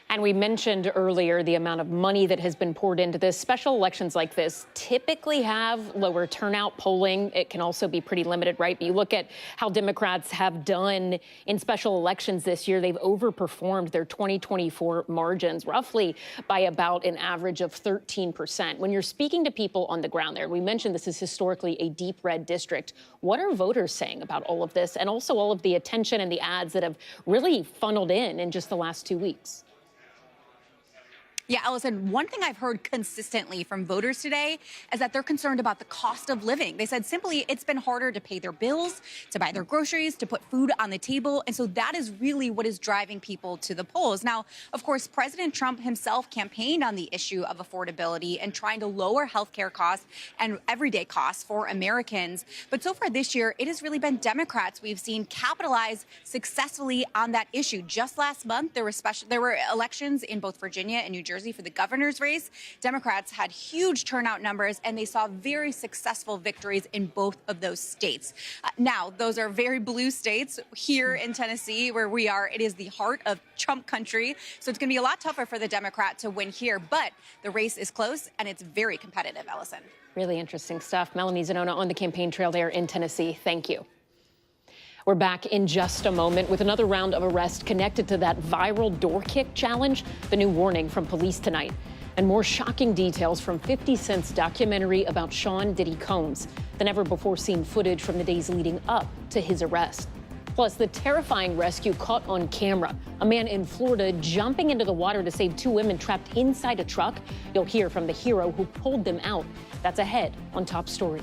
And we mentioned earlier the amount of money that has been poured into this. Special elections like this typically have lower turnout polling. It can also be pretty limited, right? But you look at how Democrats have done in special elections this year. They've overperformed their 2024 margins roughly by about an average of 13%. When you're speaking to people on the ground there, we mentioned this is historically a deep red district. What are voters saying about all of this and also all of the attention and the ads that have really funneled in just the last 2 weeks? Yeah, Allison, one thing I've heard consistently from voters today is that they're concerned about the cost of living. They said simply it's been harder to pay their bills, to buy their groceries, to put food on the table. And so that is really what is driving people to the polls. Now, of course, President Trump himself campaigned on the issue of affordability and trying to lower healthcare costs and everyday costs for Americans. But so far this year, it has really been Democrats we've seen capitalize successfully on that issue. Just last month, there were elections in both Virginia and New Jersey for the governor's race. Democrats had huge turnout numbers, and they saw very successful victories in both of those states. Now, those are very blue states. Here in Tennessee, where we are, it is the heart of Trump country. So it's going to be a lot tougher for the Democrat to win here. But the race is close, and it's very competitive, Allison. Really interesting stuff. Melanie Zanona on the campaign trail there in Tennessee. Thank you. We're back in just a moment with another round of arrests connected to that viral door kick challenge, the new warning from police tonight, and more shocking details from 50 Cent's documentary about Sean Diddy Combs, the never-before-seen footage from the days leading up to his arrest. Plus, the terrifying rescue caught on camera, a man in Florida jumping into the water to save two women trapped inside a truck. You'll hear from the hero who pulled them out. That's ahead on Top Story.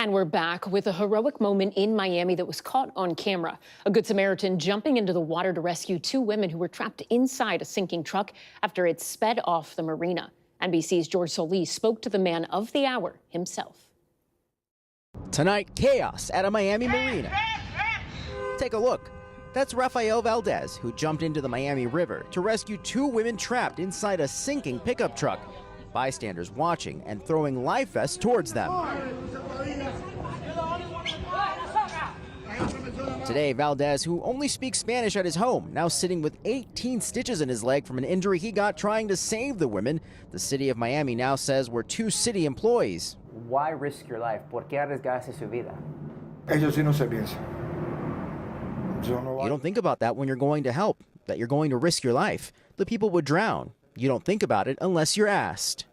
And we're back with a heroic moment in Miami that was caught on camera. A Good Samaritan jumping into the water to rescue two women who were trapped inside a sinking truck after it sped off the marina. NBC's George Solis spoke to the man of the hour himself. Tonight, chaos at a Miami marina. Take a look. That's Rafael Valdez, who jumped into the Miami River to rescue two women trapped inside a sinking pickup truck. Bystanders watching and throwing life vests towards them. Today, Valdez, who only speaks Spanish at his home, now sitting with 18 stitches in his leg from an injury he got trying to save the women. The city of Miami now says were two city employees. Why risk your life? ¿Por qué arriesgarse su vida? Eso sí no se piensa. You don't think about that when you're going to help, that you're going to risk your life. The people would drown. You don't think about it unless you're asked.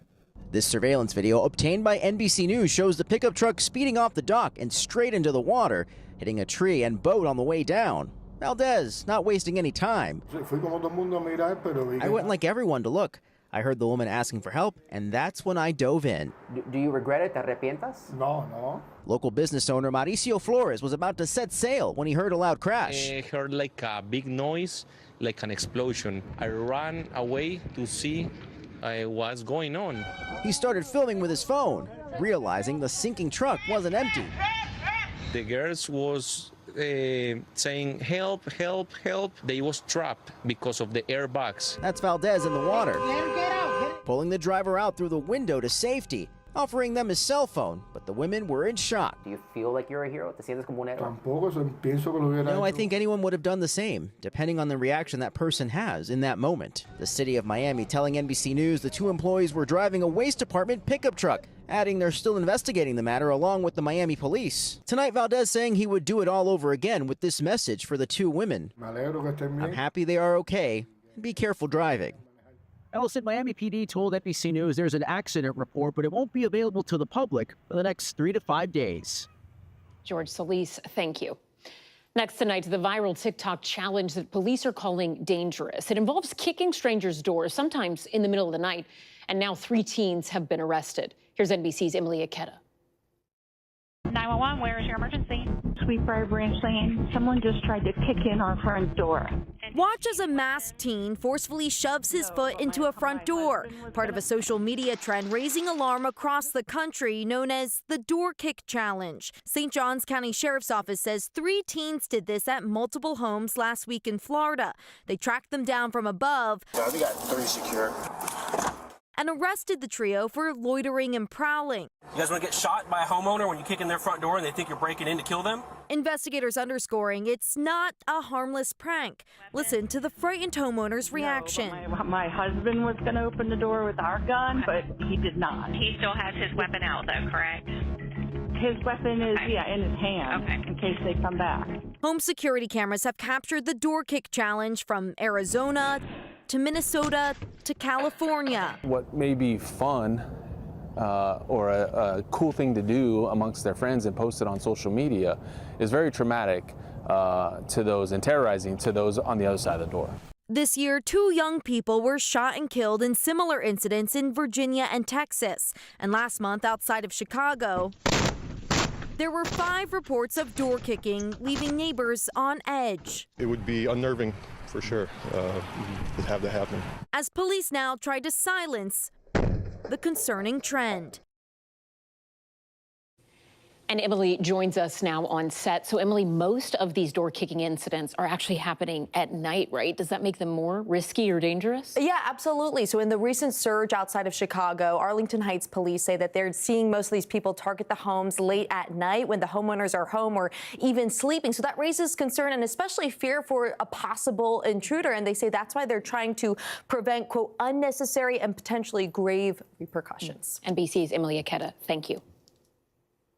This surveillance video obtained by NBC News shows the pickup truck speeding off the dock and straight into the water, hitting a tree and boat on the way down. Valdez not wasting any time. I went like everyone to look. I heard the woman asking for help, and that's when I dove in. Do you regret it? ¿Te arrepientas? No. Local business owner Mauricio Flores was about to set sail when he heard a loud crash. I heard like a big noise, like an explosion. I ran away to see what's going on. He started filming with his phone, realizing the sinking truck wasn't empty. The girls was saying, help, help, help. They was trapped because of the airbags. That's Valdez in the water, pulling the driver out through the window to safety, offering them his cell phone, but The women were in shock. Do you feel like you're a hero? ¿Te sientes como un héroe? No, I think anyone would have done the same, depending on the reaction that person has in that moment. The city of Miami telling NBC News the two employees were driving a waste department pickup truck, adding they're still investigating the matter along with the Miami police. Tonight, Valdez saying he would do it all over again with this message for the two women. I'm happy they are okay. Be careful driving. Ellison, Miami PD told NBC News there's an accident report, but it won't be available to the public for the next 3 to 5 days. George Solis, thank you. Next tonight, the viral TikTok challenge that police are calling dangerous. It involves kicking strangers' doors, sometimes in the middle of the night, and now 3 teens have been arrested. Here's NBC's Emily Aketa. 911, where is your emergency? Sweetbriar Branch Lane. Someone just tried to kick in our front door. Watch as a masked teen forcefully shoves his foot into a front door, part of a social media trend raising alarm across the country known as the Door Kick Challenge. St. Johns County Sheriff's Office says 3 teens did this at multiple homes last week in Florida. They tracked them down from above. We got 3 secure. And arrested the trio for loitering and prowling. You guys want to get shot by a homeowner when you kick in their front door and they think you're breaking in to kill them? Investigators underscoring it's not a harmless prank. Listen to the frightened homeowner's reaction. My husband was going to open the door with our gun, but he did not. He still has his weapon out, though, correct? His weapon is, in his hand, in case they come back. Home security cameras have captured the Door Kick Challenge from Arizona to Minnesota to California. What may be fun or a cool thing to do amongst their friends and post it on social media is very traumatic to those and terrorizing to those on the other side of the door. This year, 2 young people were shot and killed in similar incidents in Virginia and Texas. And last month, outside of Chicago, there were 5 reports of door kicking, leaving neighbors on edge. It would be unnerving, for sure, to have that happen. As police now try to silence the concerning trend. And Emily joins us now on set. So, Emily, most of these door-kicking incidents are actually happening at night, right? Does that make them more risky or dangerous? Yeah, absolutely. So in the recent surge outside of Chicago, Arlington Heights police say that they're seeing most of these people target the homes late at night when the homeowners are home or even sleeping. So that raises concern and especially fear for a possible intruder. And they say that's why they're trying to prevent, quote, unnecessary and potentially grave repercussions. NBC's Emily Aketa, thank you.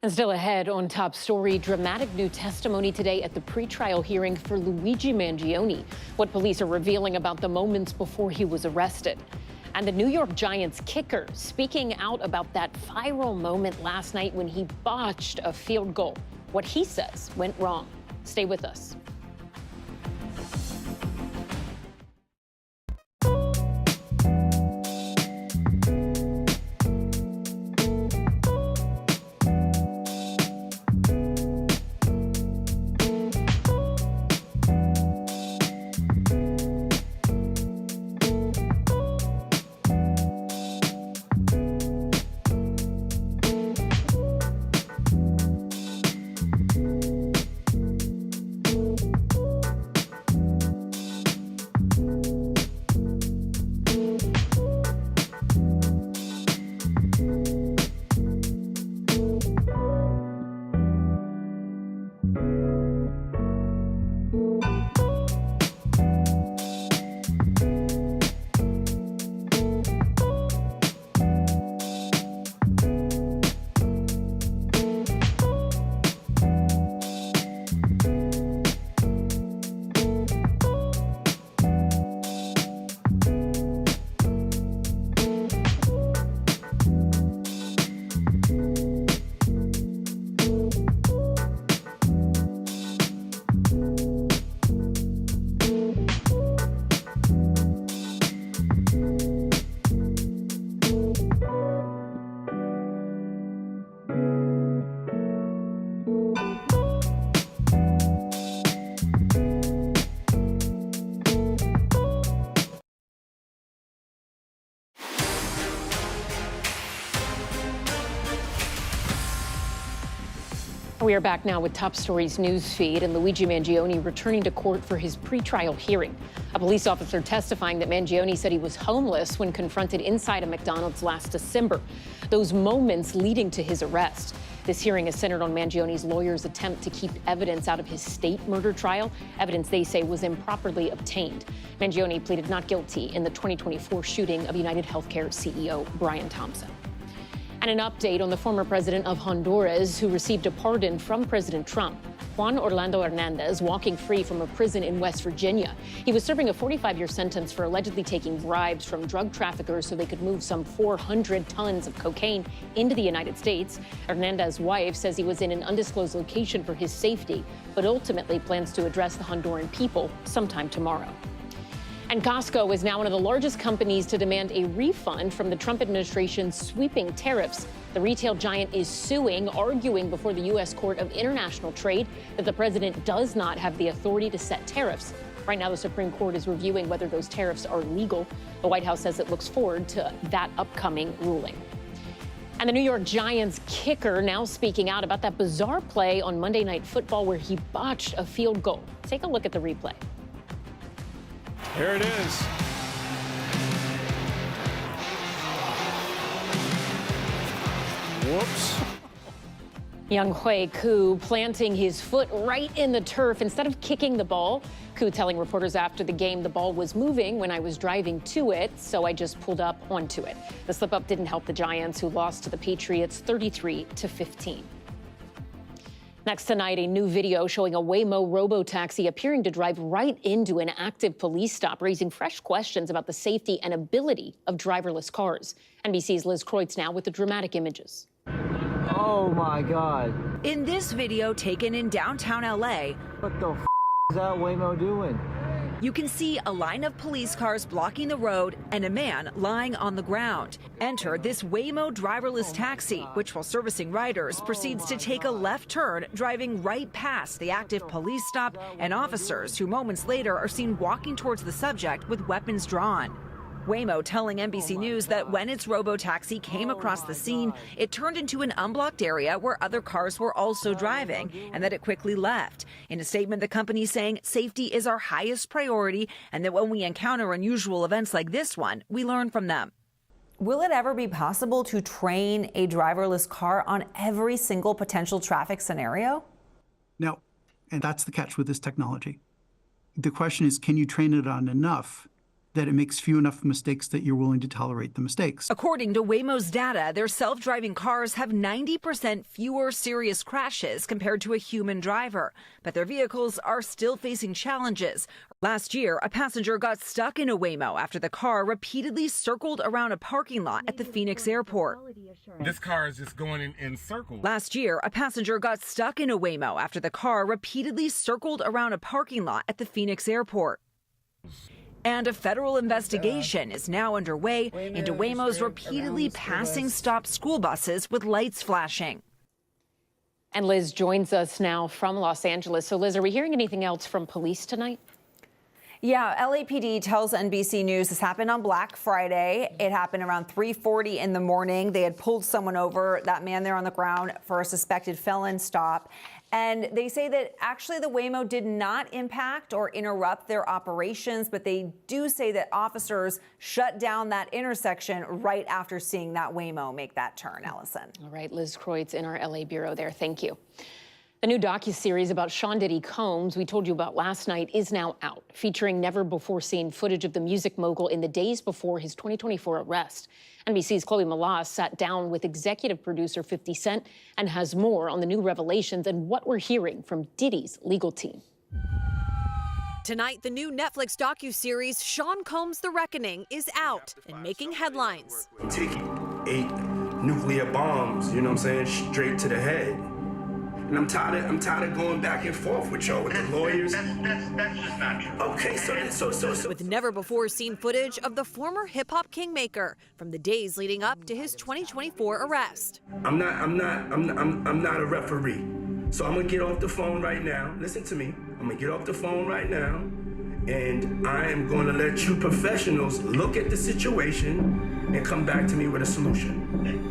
And still ahead on Top Story, dramatic new testimony today at the pretrial hearing for Luigi Mangione. What police are revealing about the moments before he was arrested. And the New York Giants kicker speaking out about that viral moment last night when he botched a field goal. What he says went wrong. Stay with us. We are back now with Top Story's news feed and Luigi Mangione returning to court for his pretrial hearing. A police officer testifying that Mangione said he was homeless when confronted inside a McDonald's last December. Those moments leading to his arrest. This hearing is centered on Mangione's lawyer's attempt to keep evidence out of his state murder trial, evidence they say was improperly obtained. Mangione pleaded not guilty in the 2024 shooting of United Healthcare CEO Brian Thompson. And an update on the former president of Honduras who received a pardon from President Trump. Juan Orlando Hernandez walking free from a prison in West Virginia. He was serving a 45-year sentence for allegedly taking bribes from drug traffickers so they could move some 400 tons of cocaine into the United States. Hernandez's wife says he was in an undisclosed location for his safety, but ultimately plans to address the Honduran people sometime tomorrow. And Costco is now one of the largest companies to demand a refund from the Trump administration's sweeping tariffs. The retail giant is suing, arguing before the U.S. Court of International Trade that the president does not have the authority to set tariffs. Right now, the Supreme Court is reviewing whether those tariffs are legal. The White House says it looks forward to that upcoming ruling. And the New York Giants kicker now speaking out about that bizarre play on Monday Night Football where he botched a field goal. Take a look at the replay. Here it is. Whoops. Young Hui Koo planting his foot right in the turf instead of kicking the ball. Koo telling reporters after the game, the ball was moving when I was driving to it, so I just pulled up onto it. The slip-up didn't help the Giants, who lost to the Patriots 33-15. Next tonight, a new video showing a Waymo robo-taxi appearing to drive right into an active police stop, raising fresh questions about the safety and ability of driverless cars. NBC's Liz Kreutz now with the dramatic images. Oh my God. In this video taken in downtown LA, what the is that Waymo doing? You can see a line of police cars blocking the road and a man lying on the ground. Enter this Waymo driverless taxi, which while servicing riders proceeds to take a left turn, driving right past the active police stop and officers who moments later are seen walking towards the subject with weapons drawn. Waymo telling NBC News that when its robo-taxi came across the scene, it turned into an unblocked area where other cars were also driving and that it quickly left. In a statement, the company saying safety is our highest priority and that when we encounter unusual events like this one, we learn from them. Will it ever be possible to train a driverless car on every single potential traffic scenario? No, and that's the catch with this technology. The question is, can you train it on enough that it makes few enough mistakes that you're willing to tolerate the mistakes? According to Waymo's data, their self-driving cars have 90% fewer serious crashes compared to a human driver, but their vehicles are still facing challenges. Last year, a passenger got stuck in a Waymo after the car repeatedly circled around a parking lot at the Phoenix airport. This car is just going in circles. Last year, a passenger got stuck in a Waymo after the car repeatedly circled around a parking lot at the Phoenix airport. And a federal investigation is now underway into Waymo's repeatedly passing stopped school buses with lights flashing. And Liz joins us now from Los Angeles. So, Liz, are we hearing anything else from police tonight? Yeah, LAPD tells NBC News this happened on Black Friday. It happened around 3:40 in the morning. They had pulled someone over, that man there on the ground, for a suspected felon stop. And they say that actually the Waymo did not impact or interrupt their operations, but they do say that officers shut down that intersection right after seeing that Waymo make that turn, Allison. All right, Liz Kreutz in our LA bureau there. Thank you. The new docuseries about Sean Diddy Combs we told you about last night is now out, featuring never-before-seen footage of the music mogul in the days before his 2024 arrest. NBC's Chloe Malas sat down with executive producer 50 Cent and has more on the new revelations and what we're hearing from Diddy's legal team. Tonight, the new Netflix docuseries Sean Combs: The Reckoning is out and making headlines. Taking 8 nuclear bombs, you know what I'm saying, straight to the head. And I'm tired of going back and forth with y'all, with the lawyers. That's just not true. Okay, so. With never-before-seen footage of the former hip-hop kingmaker from the days leading up to his 2024 arrest. I'm not a referee. So I'm gonna get off the phone right now. Listen to me. I'm gonna get off the phone right now, and I am gonna let you professionals look at the situation and come back to me with a solution.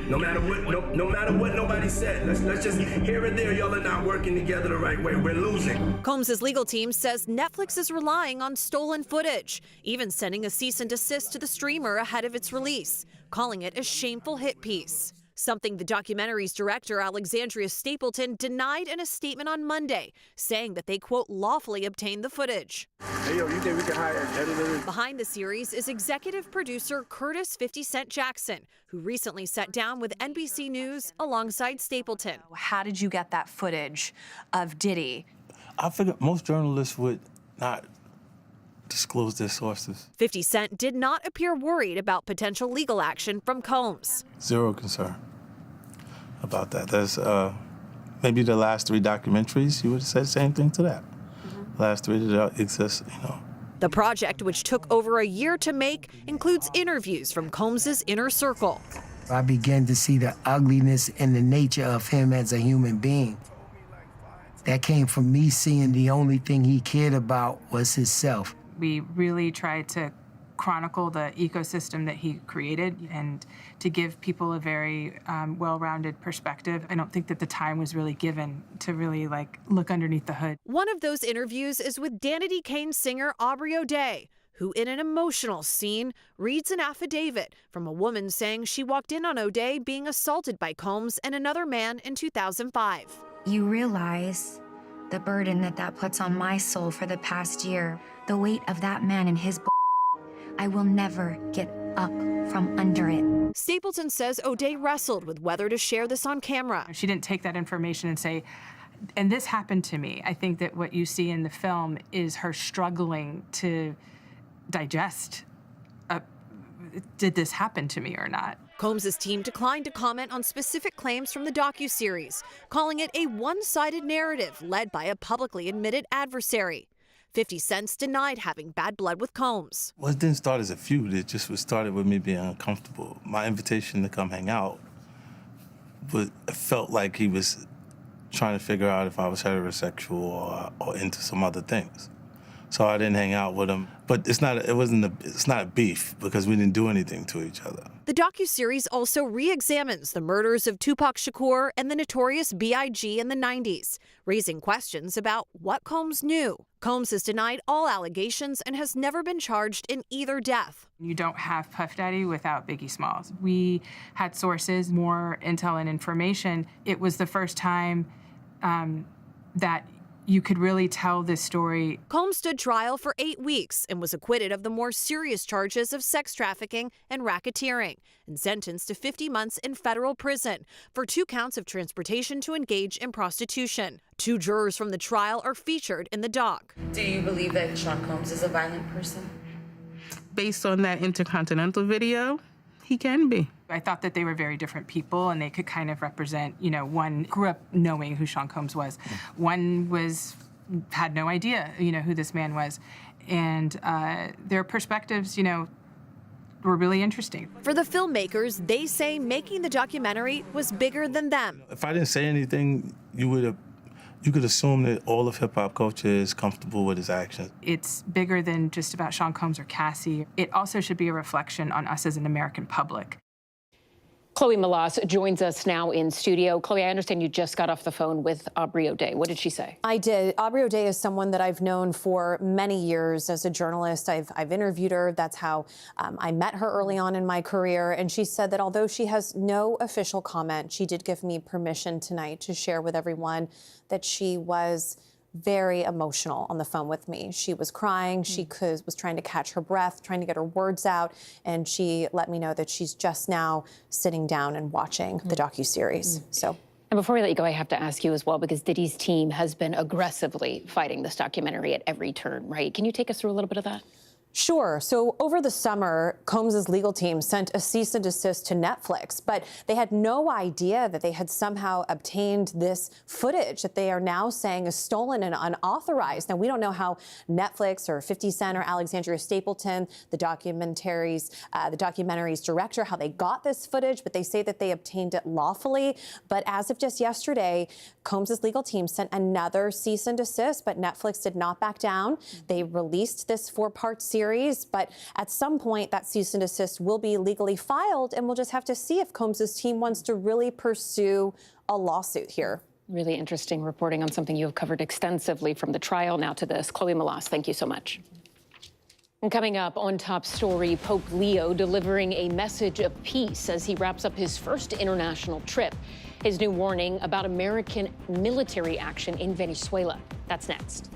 No matter what nobody said. Let's just here and there, y'all are not working together the right way. We're losing. Combs' legal team says Netflix is relying on stolen footage, even sending a cease and desist to the streamer ahead of its release, calling it a shameful hit piece. something the documentary's director, Alexandria Stapleton, denied in a statement on Monday, saying that they, quote, lawfully obtained the footage. Hey, yo, you think we can hire editors? Behind the series is executive producer Curtis 50 Cent Jackson, who recently sat down with NBC News alongside Stapleton. How did you get that footage of Diddy? I figured most journalists would not disclose their sources. 50 Cent did not appear worried about potential legal action from Combs. Zero concern about that. There's maybe the last 3 documentaries, you would have said the same thing to that. Last 3 that exist, you know. The project, which took over a year to make, includes interviews from Combs' inner circle. I began to see the ugliness and the nature of him as a human being. That came from me seeing the only thing he cared about was himself. We really tried to chronicle the ecosystem that he created and to give people a very well-rounded perspective. I don't think that the time was really given to really look underneath the hood. One of those interviews is with Danity Kane singer Aubrey O'Day, who in an emotional scene reads an affidavit from a woman saying she walked in on O'Day being assaulted by Combs and another man in 2005. You realize the burden that puts on my soul for the past year, the weight of that man and his I will never get up from under it. Stapleton says O'Day wrestled with whether to share this on camera. She didn't take that information and say, and this happened to me. I think that what you see in the film is her struggling to digest, did this happen to me or not? Combs' team declined to comment on specific claims from the docuseries, calling it a one-sided narrative led by a publicly admitted adversary. 50 Cent denied having bad blood with Combs. Well, it didn't start as a feud. It just started with me being uncomfortable. My invitation to come hang out, but it felt like he was trying to figure out if I was heterosexual or into some other things. So I didn't hang out with him. But it's not a beef because we didn't do anything to each other. The docuseries also re-examines the murders of Tupac Shakur and the notorious B.I.G. in the 90s, raising questions about what Combs knew. Combs has denied all allegations and has never been charged in either death. You don't have Puff Daddy without Biggie Smalls. We had sources, more intel and information. It was the first time that you could really tell this story. Combs stood trial for 8 weeks and was acquitted of the more serious charges of sex trafficking and racketeering and sentenced to 50 months in federal prison for 2 counts of transportation to engage in prostitution. 2 jurors from the trial are featured in the doc. Do you believe that Sean Combs is a violent person? Based on that Intercontinental video, he can be. I thought that they were very different people and they could kind of represent, one grew up knowing who Sean Combs was. One had no idea, who this man was. And their perspectives, were really interesting. For the filmmakers, they say making the documentary was bigger than them. If I didn't say anything, you could assume that all of hip-hop culture is comfortable with his actions. It's bigger than just about Sean Combs or Cassie. It also should be a reflection on us as an American public. Chloe Malas joins us now in studio. Chloe, I understand you just got off the phone with Aubrey O'Day. What did she say? I did. Aubrey O'Day is someone that I've known for many years as a journalist. I've interviewed her. That's how I met her early on in my career. And she said that although she has no official comment, she did give me permission tonight to share with everyone that she was very emotional on the phone with me. She was crying. She was trying to catch her breath, trying to get her words out. And she let me know that she's just now sitting down and watching the docuseries. So. And before we let you go, I have to ask you as well, because Diddy's team has been aggressively fighting this documentary at every turn, right? Can you take us through a little bit of that? Sure. So over the summer, Combs' legal team sent a cease and desist to Netflix, but they had no idea that they had somehow obtained this footage that they are now saying is stolen and unauthorized. Now, we don't know how Netflix or 50 Cent or Alexandria Stapleton, the documentary's director, how they got this footage, but they say that they obtained it lawfully. But as of just yesterday, Combs' legal team sent another cease and desist, but Netflix did not back down. They released this 4-part series, but at some point that cease and desist will be legally filed, and we'll just have to see if Combs' team wants to really pursue a lawsuit here. Really interesting reporting on something you have covered extensively from the trial now to this. Chloe Malas, thank you so much. And coming up on Top Story, Pope Leo delivering a message of peace as he wraps up his first international trip. His new warning about American military action in Venezuela. That's next.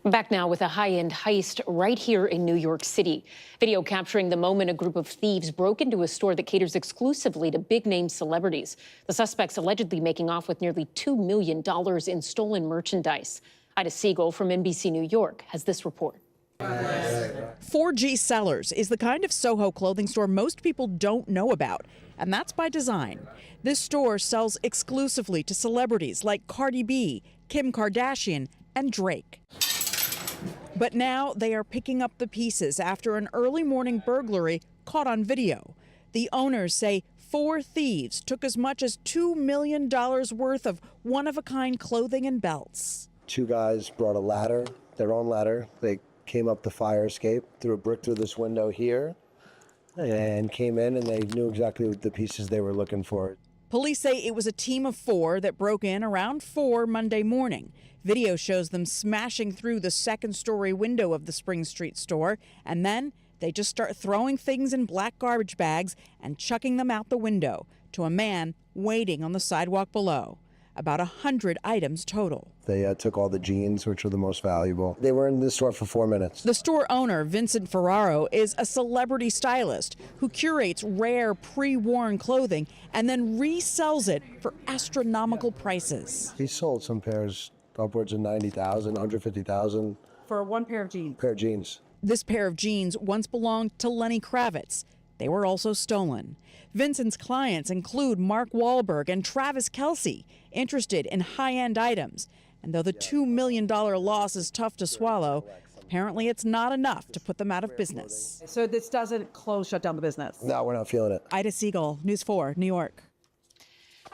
Back now with a high-end heist right here in New York City. Video capturing the moment a group of thieves broke into a store that caters exclusively to big-name celebrities. The suspects allegedly making off with nearly $2 million in stolen merchandise. Ida Siegel from NBC New York has this report. 4G Sellers is the kind of Soho clothing store most people don't know about, and that's by design. This store sells exclusively to celebrities like Cardi B, Kim Kardashian, and Drake. But now they are picking up the pieces after an early morning burglary caught on video. The owners say 4 thieves took as much as $2 million worth of one-of-a-kind clothing and belts. 2 guys brought a ladder, their own ladder. They came up the fire escape, threw a brick through this window here, and came in, and they knew exactly the pieces they were looking for. Police say it was a team of 4 that broke in around 4 Monday morning. Video shows them smashing through the second-story window of the Spring Street store, and then they just start throwing things in black garbage bags and chucking them out the window to a man waiting on the sidewalk below. About 100 items total. They took all the jeans, which were the most valuable. They were in the store for 4 minutes. The store owner, Vincent Ferraro, is a celebrity stylist who curates rare pre-worn clothing and then resells it for astronomical prices. He sold some pairs upwards of 90,000, 150,000. For one pair of jeans. Pair of jeans. This pair of jeans once belonged to Lenny Kravitz. They were also stolen. Vincent's clients include Mark Wahlberg and Travis Kelce, interested in high-end items. And though the $2 million loss is tough to swallow, apparently it's not enough to put them out of business. So this doesn't shut down the business? No, we're not feeling it. Ida Siegel, News 4, New York.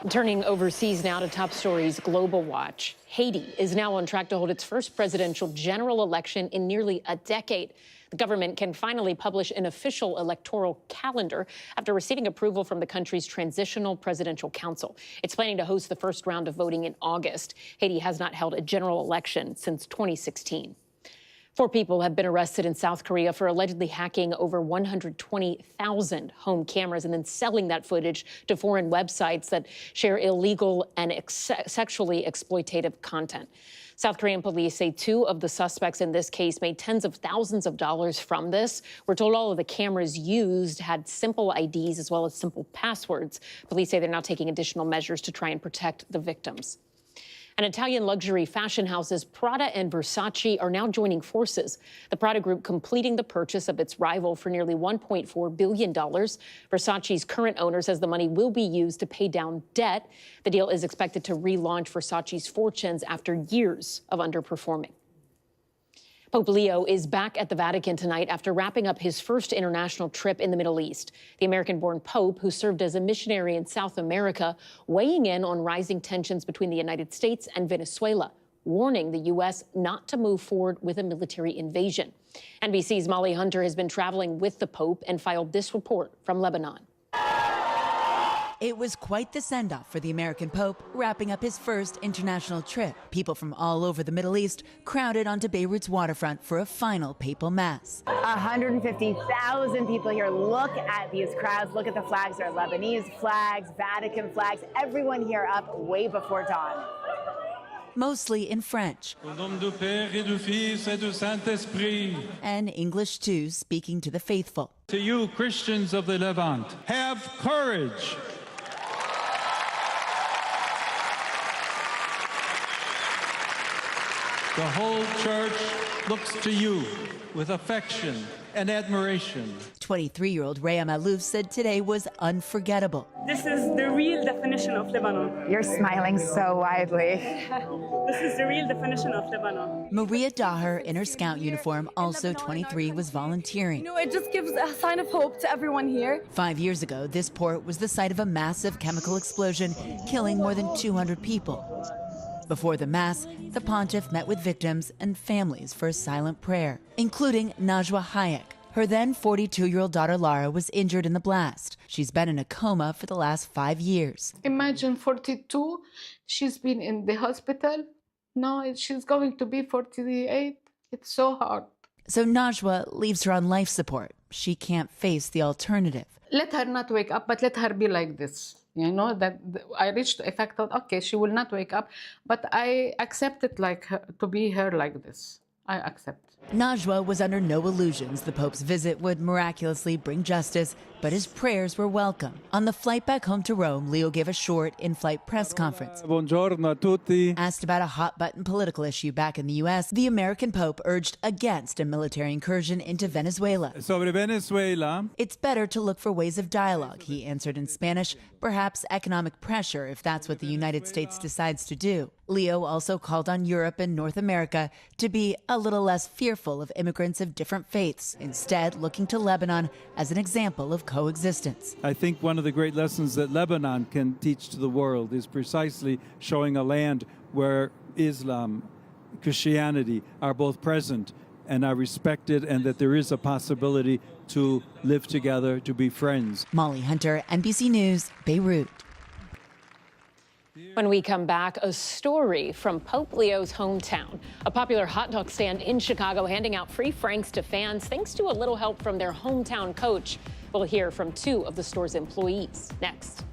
Turning overseas now to top stories, Global Watch. Haiti is now on track to hold its first presidential general election in nearly a decade. The government can finally publish an official electoral calendar after receiving approval from the country's Transitional Presidential Council. It's planning to host the first round of voting in August. Haiti has not held a general election since 2016. 4 people have been arrested in South Korea for allegedly hacking over 120,000 home cameras and then selling that footage to foreign websites that share illegal and sexually exploitative content. South Korean police say 2 of the suspects in this case made tens of thousands of dollars from this. We're told all of the cameras used had simple IDs as well as simple passwords. Police say they're now taking additional measures to try and protect the victims. And Italian luxury fashion houses Prada and Versace are now joining forces. The Prada Group completing the purchase of its rival for nearly $1.4 billion. Versace's current owner says the money will be used to pay down debt. The deal is expected to relaunch Versace's fortunes after years of underperforming. Pope Leo is back at the Vatican tonight after wrapping up his first international trip in the Middle East. The American-born Pope, who served as a missionary in South America, weighing in on rising tensions between the United States and Venezuela, warning the U.S. not to move forward with a military invasion. NBC's Molly Hunter has been traveling with the Pope and filed this report from Lebanon. It was quite the send-off for the American Pope, wrapping up his first international trip. People from all over the Middle East crowded onto Beirut's waterfront for a final papal mass. 150,000 people here. Look at these crowds. Look at the flags. There are Lebanese flags, Vatican flags, everyone here up way before dawn. Mostly in French. Au nom du Père et du Fils et du Saint-Esprit. And English too, speaking to the faithful. To you, Christians of the Levant, have courage. The whole church looks to you with affection and admiration. 23-year-old Rhea Malouf said today was unforgettable. This is the real definition of Lebanon. You're smiling so widely. This is the real definition of Lebanon. Maria Daher, in her scout uniform, also 23, was volunteering. You know, it just gives a sign of hope to everyone here. 5 years ago, this port was the site of a massive chemical explosion, killing more than 200 people. Before the Mass, the pontiff met with victims and families for a silent prayer, including Najwa Hayek. Her then 42-year-old daughter Lara was injured in the blast. She's been in a coma for the last 5 years. Imagine 42, she's been in the hospital. Now she's going to be 48. It's so hard. So Najwa leaves her on life support. She can't face the alternative. Let her not wake up, but let her be like this. You know, that I reached a fact that, okay, she will not wake up, but I accept it like her, to be her like this. I accept. Najwa was under no illusions the Pope's visit would miraculously bring justice, but his prayers were welcome. On the flight back home to Rome, Leo gave a short in-flight press conference. Buongiorno a tutti. Asked about a hot-button political issue back in the U.S., the American Pope urged against a military incursion into Venezuela. Sobre Venezuela. It's better to look for ways of dialogue, he answered in Spanish, perhaps economic pressure if that's what the United States decides to do. Leo also called on Europe and North America to be a little less fearful of immigrants of different faiths, instead looking to Lebanon as an example of coexistence. I think one of the great lessons that Lebanon can teach to the world is precisely showing a land where Islam, Christianity are both present and are respected, and that there is a possibility to live together, to be friends. Molly Hunter, NBC News, Beirut. When we come back, a story from Pope Leo's hometown. A popular hot dog stand in Chicago handing out free Franks to fans thanks to a little help from their hometown coach. We'll hear from 2 of the store's employees next.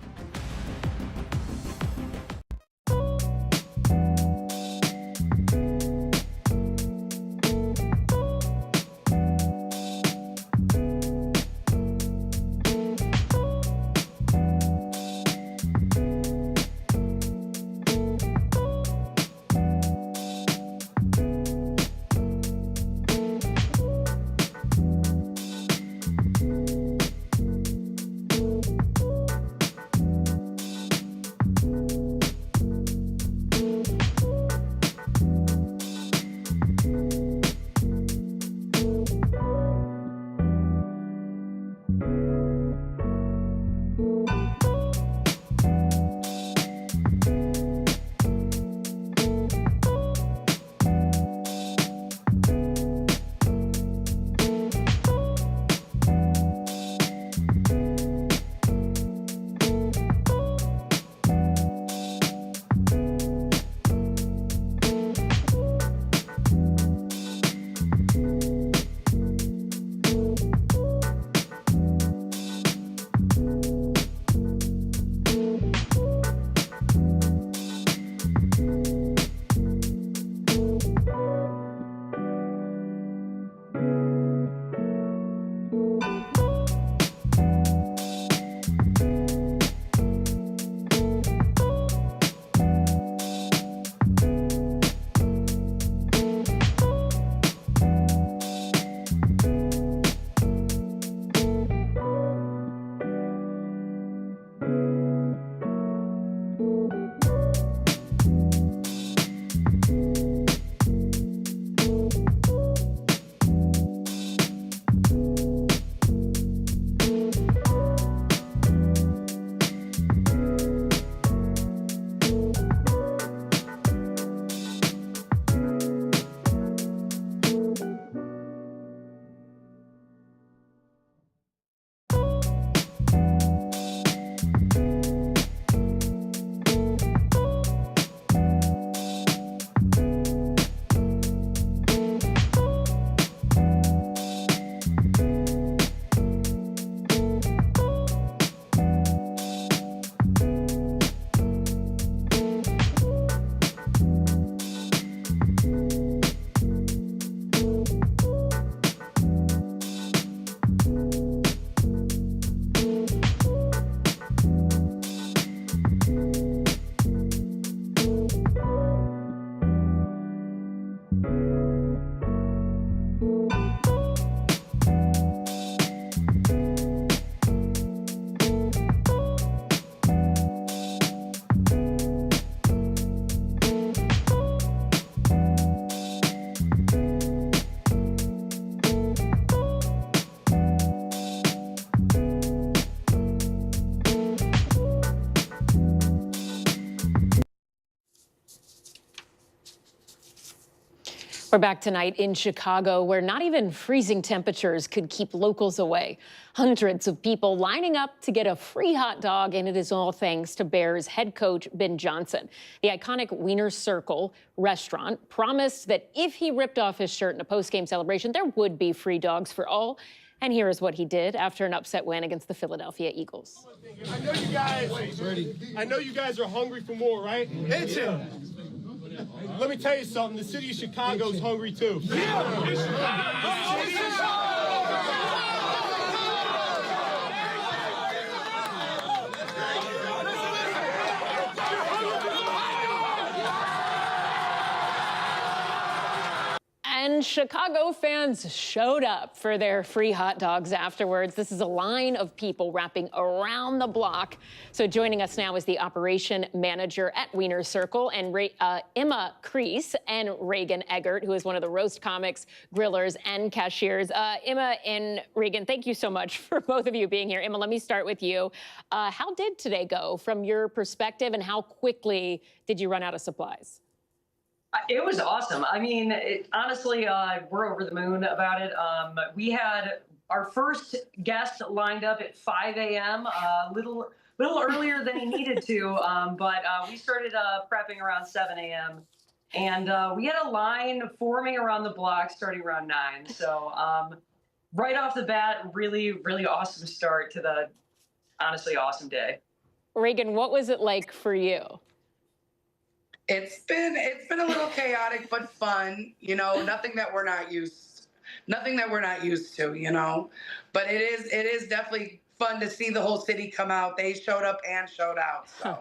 We're back tonight in Chicago, where not even freezing temperatures could keep locals away. Hundreds of people lining up to get a free hot dog, and it is all thanks to Bears head coach Ben Johnson. The iconic Wiener Circle restaurant promised that if he ripped off his shirt in a post-game celebration, there would be free dogs for all. And here is what he did after an upset win against the Philadelphia Eagles. I know you guys are hungry for more, right? It's it. Let me tell you something. The city of Chicago is hungry too. And Chicago fans showed up for their free hot dogs afterwards. This is a line of people wrapping around the block. So joining us now is the operation manager at Wiener Circle, and Emma Kreese and Reagan Eggert, who is one of the roast comics, grillers, and cashiers. Emma and Reagan, thank you so much for both of you being here. Emma, let me start with you. How did today go from your perspective, and how quickly did you run out of supplies? It was awesome. I mean, honestly, we're over the moon about it. We had our first guest lined up at 5 a.m., a little earlier than he needed to, but we started prepping around 7 a.m. And we had a line forming around the block starting around 9. So right off the bat, really, really awesome start to the honestly awesome day. Reagan, what was it like for you? It's been a little chaotic but fun, you know, nothing that we're not used to, you know. But it is definitely fun to see the whole city come out. They showed up and showed out. So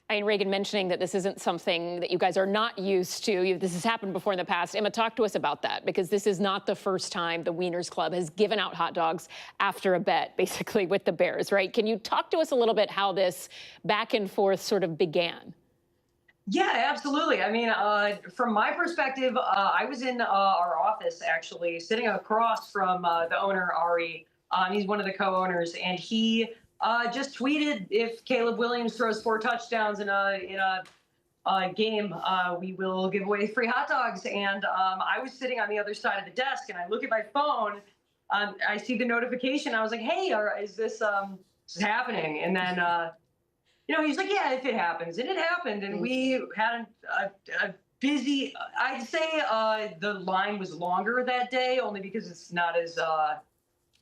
I mean, Reagan mentioning that this isn't something that you guys are not used to. This has happened before in the past. Emma, talk to us about that, because this is not the first time the Wieners Club has given out hot dogs after a bet, basically, with the Bears, right? Can you talk to us a little bit how this back and forth sort of began? Yeah, absolutely. I mean, from my perspective, I was in our office, actually, sitting across from the owner, Ari. He's one of the co-owners, and he just tweeted, if Caleb Williams throws 4 touchdowns in a game, we will give away free hot dogs. And I was sitting on the other side of the desk, and I look at my phone. I see the notification. I was like, hey, is this happening? And then you know, he's like, yeah, if it happens. And it happened. And we had a busy, I'd say the line was longer that day, only because it's not as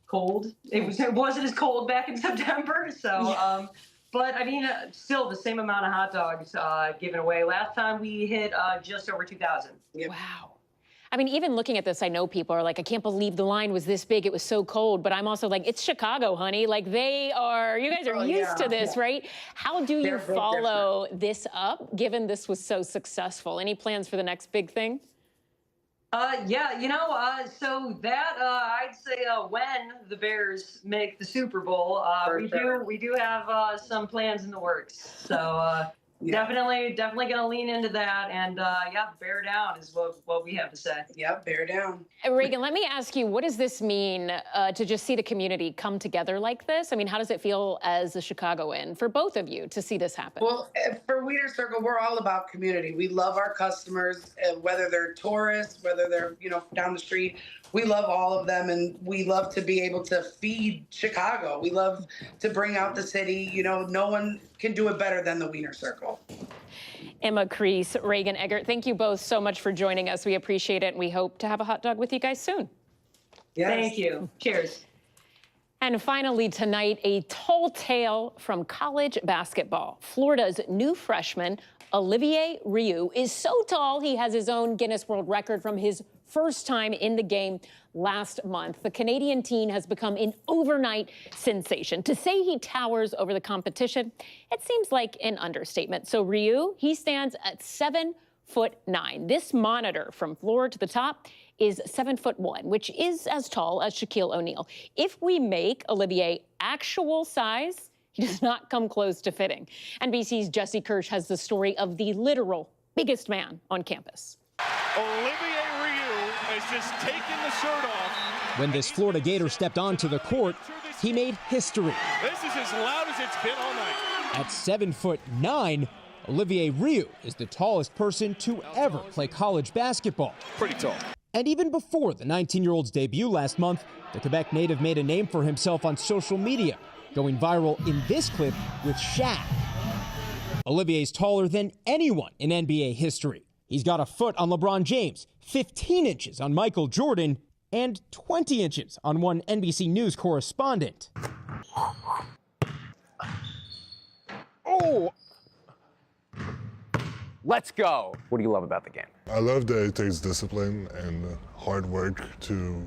cold. It wasn't as cold back in September. So, but I mean, still the same amount of hot dogs given away. Last time we hit just over 2,000. Yep. Wow. I mean, even looking at this, I know people are like, I can't believe the line was this big. It was so cold. But I'm also like, it's Chicago, honey. Like, you guys are used to this, right? How do you follow this up, given this was so successful? Any plans for the next big thing? Yeah, you know, so that I'd say when the Bears make the Super Bowl, we do have some plans in the works. So definitely going to lean into that, and yeah, bear down is what we have to say. Yeah, bear down. Reagan, let me ask you, what does this mean to just see the community come together like this? I mean, how does it feel as a Chicagoan for both of you to see this happen? Well, for Wiener Circle, we're all about community. We love our customers, whether they're tourists, whether they're, you know, down the street. We love all of them, and we love to be able to feed Chicago. We love to bring out the city. You know, no one can do it better than the Wiener Circle. Emma Kreese, Reagan Eggert, thank you both so much for joining us. We appreciate it, and we hope to have a hot dog with you guys soon. Yes. Thank you. Cheers. And finally tonight, a tall tale from college basketball. Florida's new freshman, Olivier Rioux, is so tall he has his own Guinness World Record from his first time in the game last month. The Canadian teen has become an overnight sensation. To say he towers over the competition, it seems like an understatement. So Rioux, he stands at 7'9". This monitor from floor to the top is 7'1", which is as tall as Shaquille O'Neal. If we make Olivier actual size, he does not come close to fitting. NBC's Jesse Kirsch has the story of the literal biggest man on campus. Olivier Rioux has just taken the shirt off. When this Florida Gator stepped onto the court, he made history. This is as loud as it's been all night. At 7'9", Olivier Rioux is the tallest person to ever play college basketball. Pretty tall. And even before the 19-year-old's debut last month, the Quebec native made a name for himself on social media, going viral in this clip with Shaq. Olivier's taller than anyone in NBA history. He's got a foot on LeBron James, 15 inches on Michael Jordan, and 20 inches on one NBC News correspondent. Oh! Let's go. What do you love about the game? I love that it takes discipline and hard work to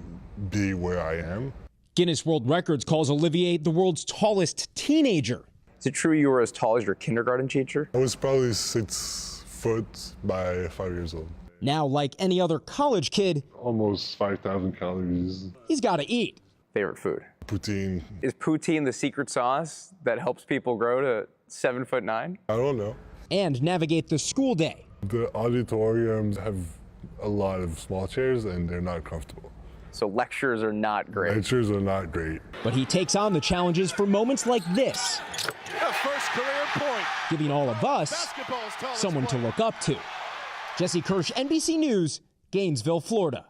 be where I am. Guinness World Records calls Olivier the world's tallest teenager. Is it true you were as tall as your kindergarten teacher? I was probably 6 foot by 5 years old. Now, like any other college kid, almost 5,000 calories. He's got to eat. Favorite food? Poutine. Is poutine the secret sauce that helps people grow to 7'9"? I don't know. And navigate the school day. The auditoriums have a lot of small chairs and they're not comfortable. So lectures are not great. Lectures are not great. But he takes on the challenges for moments like this. A first career point. Giving all of us someone to look up to. Jesse Kirsch, NBC News, Gainesville, Florida.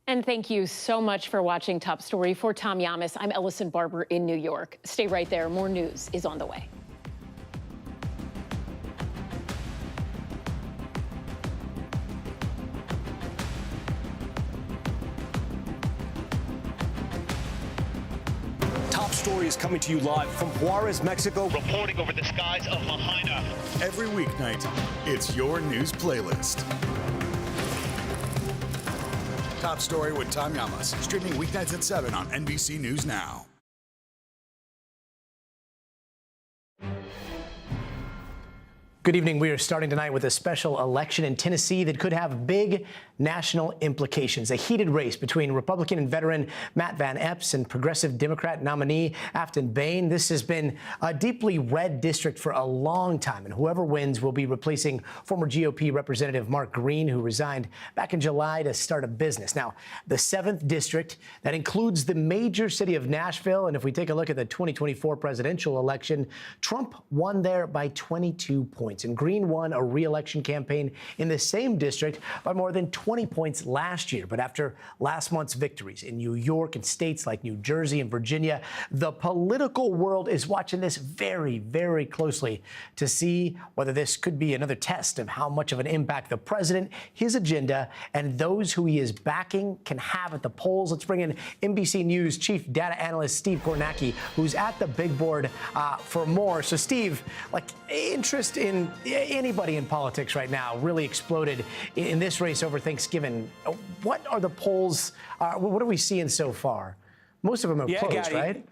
And thank you so much for watching Top Story. For Tom Yamas, I'm Ellison Barber in New York. Stay right there. More news is on the way. Top Story is coming to you live from Juarez, Mexico. Reporting over the skies of Lahaina. Every weeknight, it's your news playlist. Top Story with Tom Yamas, streaming weeknights at 7 on NBC News Now. Good evening. We are starting tonight with a special election in Tennessee that could have big national implications. A heated race between Republican and veteran Matt Van Epps and progressive Democrat nominee Afton Bain. This has been a deeply red district for a long time, and whoever wins will be replacing former GOP Representative Mark Green, who resigned back in July to start a business. Now, the 7th district, that includes the major city of Nashville, and if we take a look at the 2024 presidential election, Trump won there by 22 points. And Green won a re-election campaign in the same district by more than 20 points last year. But after last month's victories in New York and states like New Jersey and Virginia, the political world is watching this very, very closely to see whether this could be another test of how much of an impact the president, his agenda, and those who he is backing can have at the polls. Let's bring in NBC News chief data analyst Steve Kornacki, who's at the big board for more. So, Steve, interest in anybody in politics right now really exploded in this race over Thanksgiving. What are the polls? What are we seeing so far? Most of them are closed, right?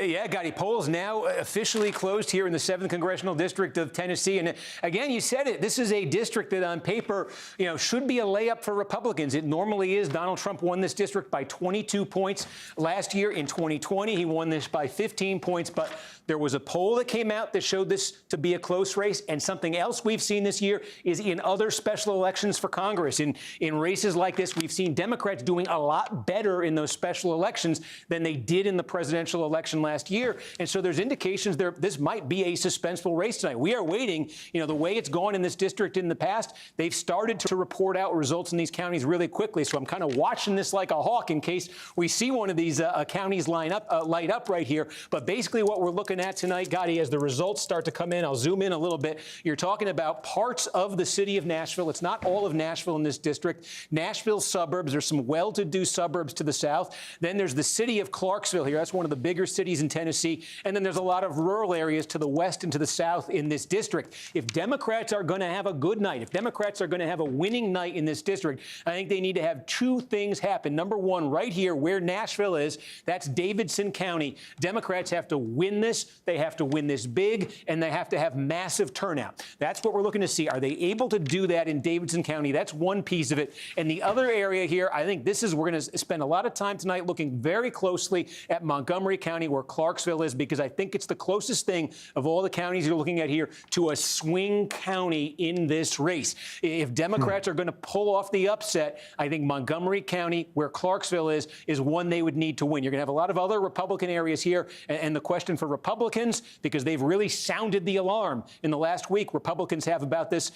Yeah, Gotti, polls now officially closed here in the 7th Congressional District of Tennessee. And again, you said it, this is a district that on paper, should be a layup for Republicans. It normally is. Donald Trump won this district by 22 points last year. In 2020, he won this by 15 points. But there was a poll that came out that showed this to be a close race. And something else we've seen this year is in other special elections for Congress. In races like this, we've seen Democrats doing a lot better in those special elections than they did in the presidential election last year. And so there's indications there this might be a suspenseful race tonight. We are waiting. The way it's gone in this district in the past, they've started to report out results in these counties really quickly. So I'm kind of watching this like a hawk in case we see one of these counties light up right here. But basically what we're looking at tonight, Gotti, as the results start to come in, I'll zoom in a little bit. You're talking about parts of the city of Nashville. It's not all of Nashville in this district. Nashville suburbs. There's some well-to-do suburbs to the south. Then there's the city of Clarksville here. That's one of the bigger cities in Tennessee. And then there's a lot of rural areas to the west and to the south in this district. If Democrats are going to have a good night, if Democrats are going to have a winning night in this district, I think they need to have two things happen. Number one, right here where Nashville is, that's Davidson County. Democrats have to win this. They have to win this big, and they have to have massive turnout. That's what we're looking to see. Are they able to do that in Davidson County? That's one piece of it. And the other area here, I think this is, we're going to spend a lot of time tonight looking very closely at Montgomery County, where Clarksville is, because I think it's the closest thing of all the counties you're looking at here to a swing county in this race. If Democrats are going to pull off the upset, I think Montgomery County, where Clarksville is one they would need to win. You're going to have a lot of other Republican areas here. And the question for Republicans, because they've really sounded the alarm in the last week, Republicans have about this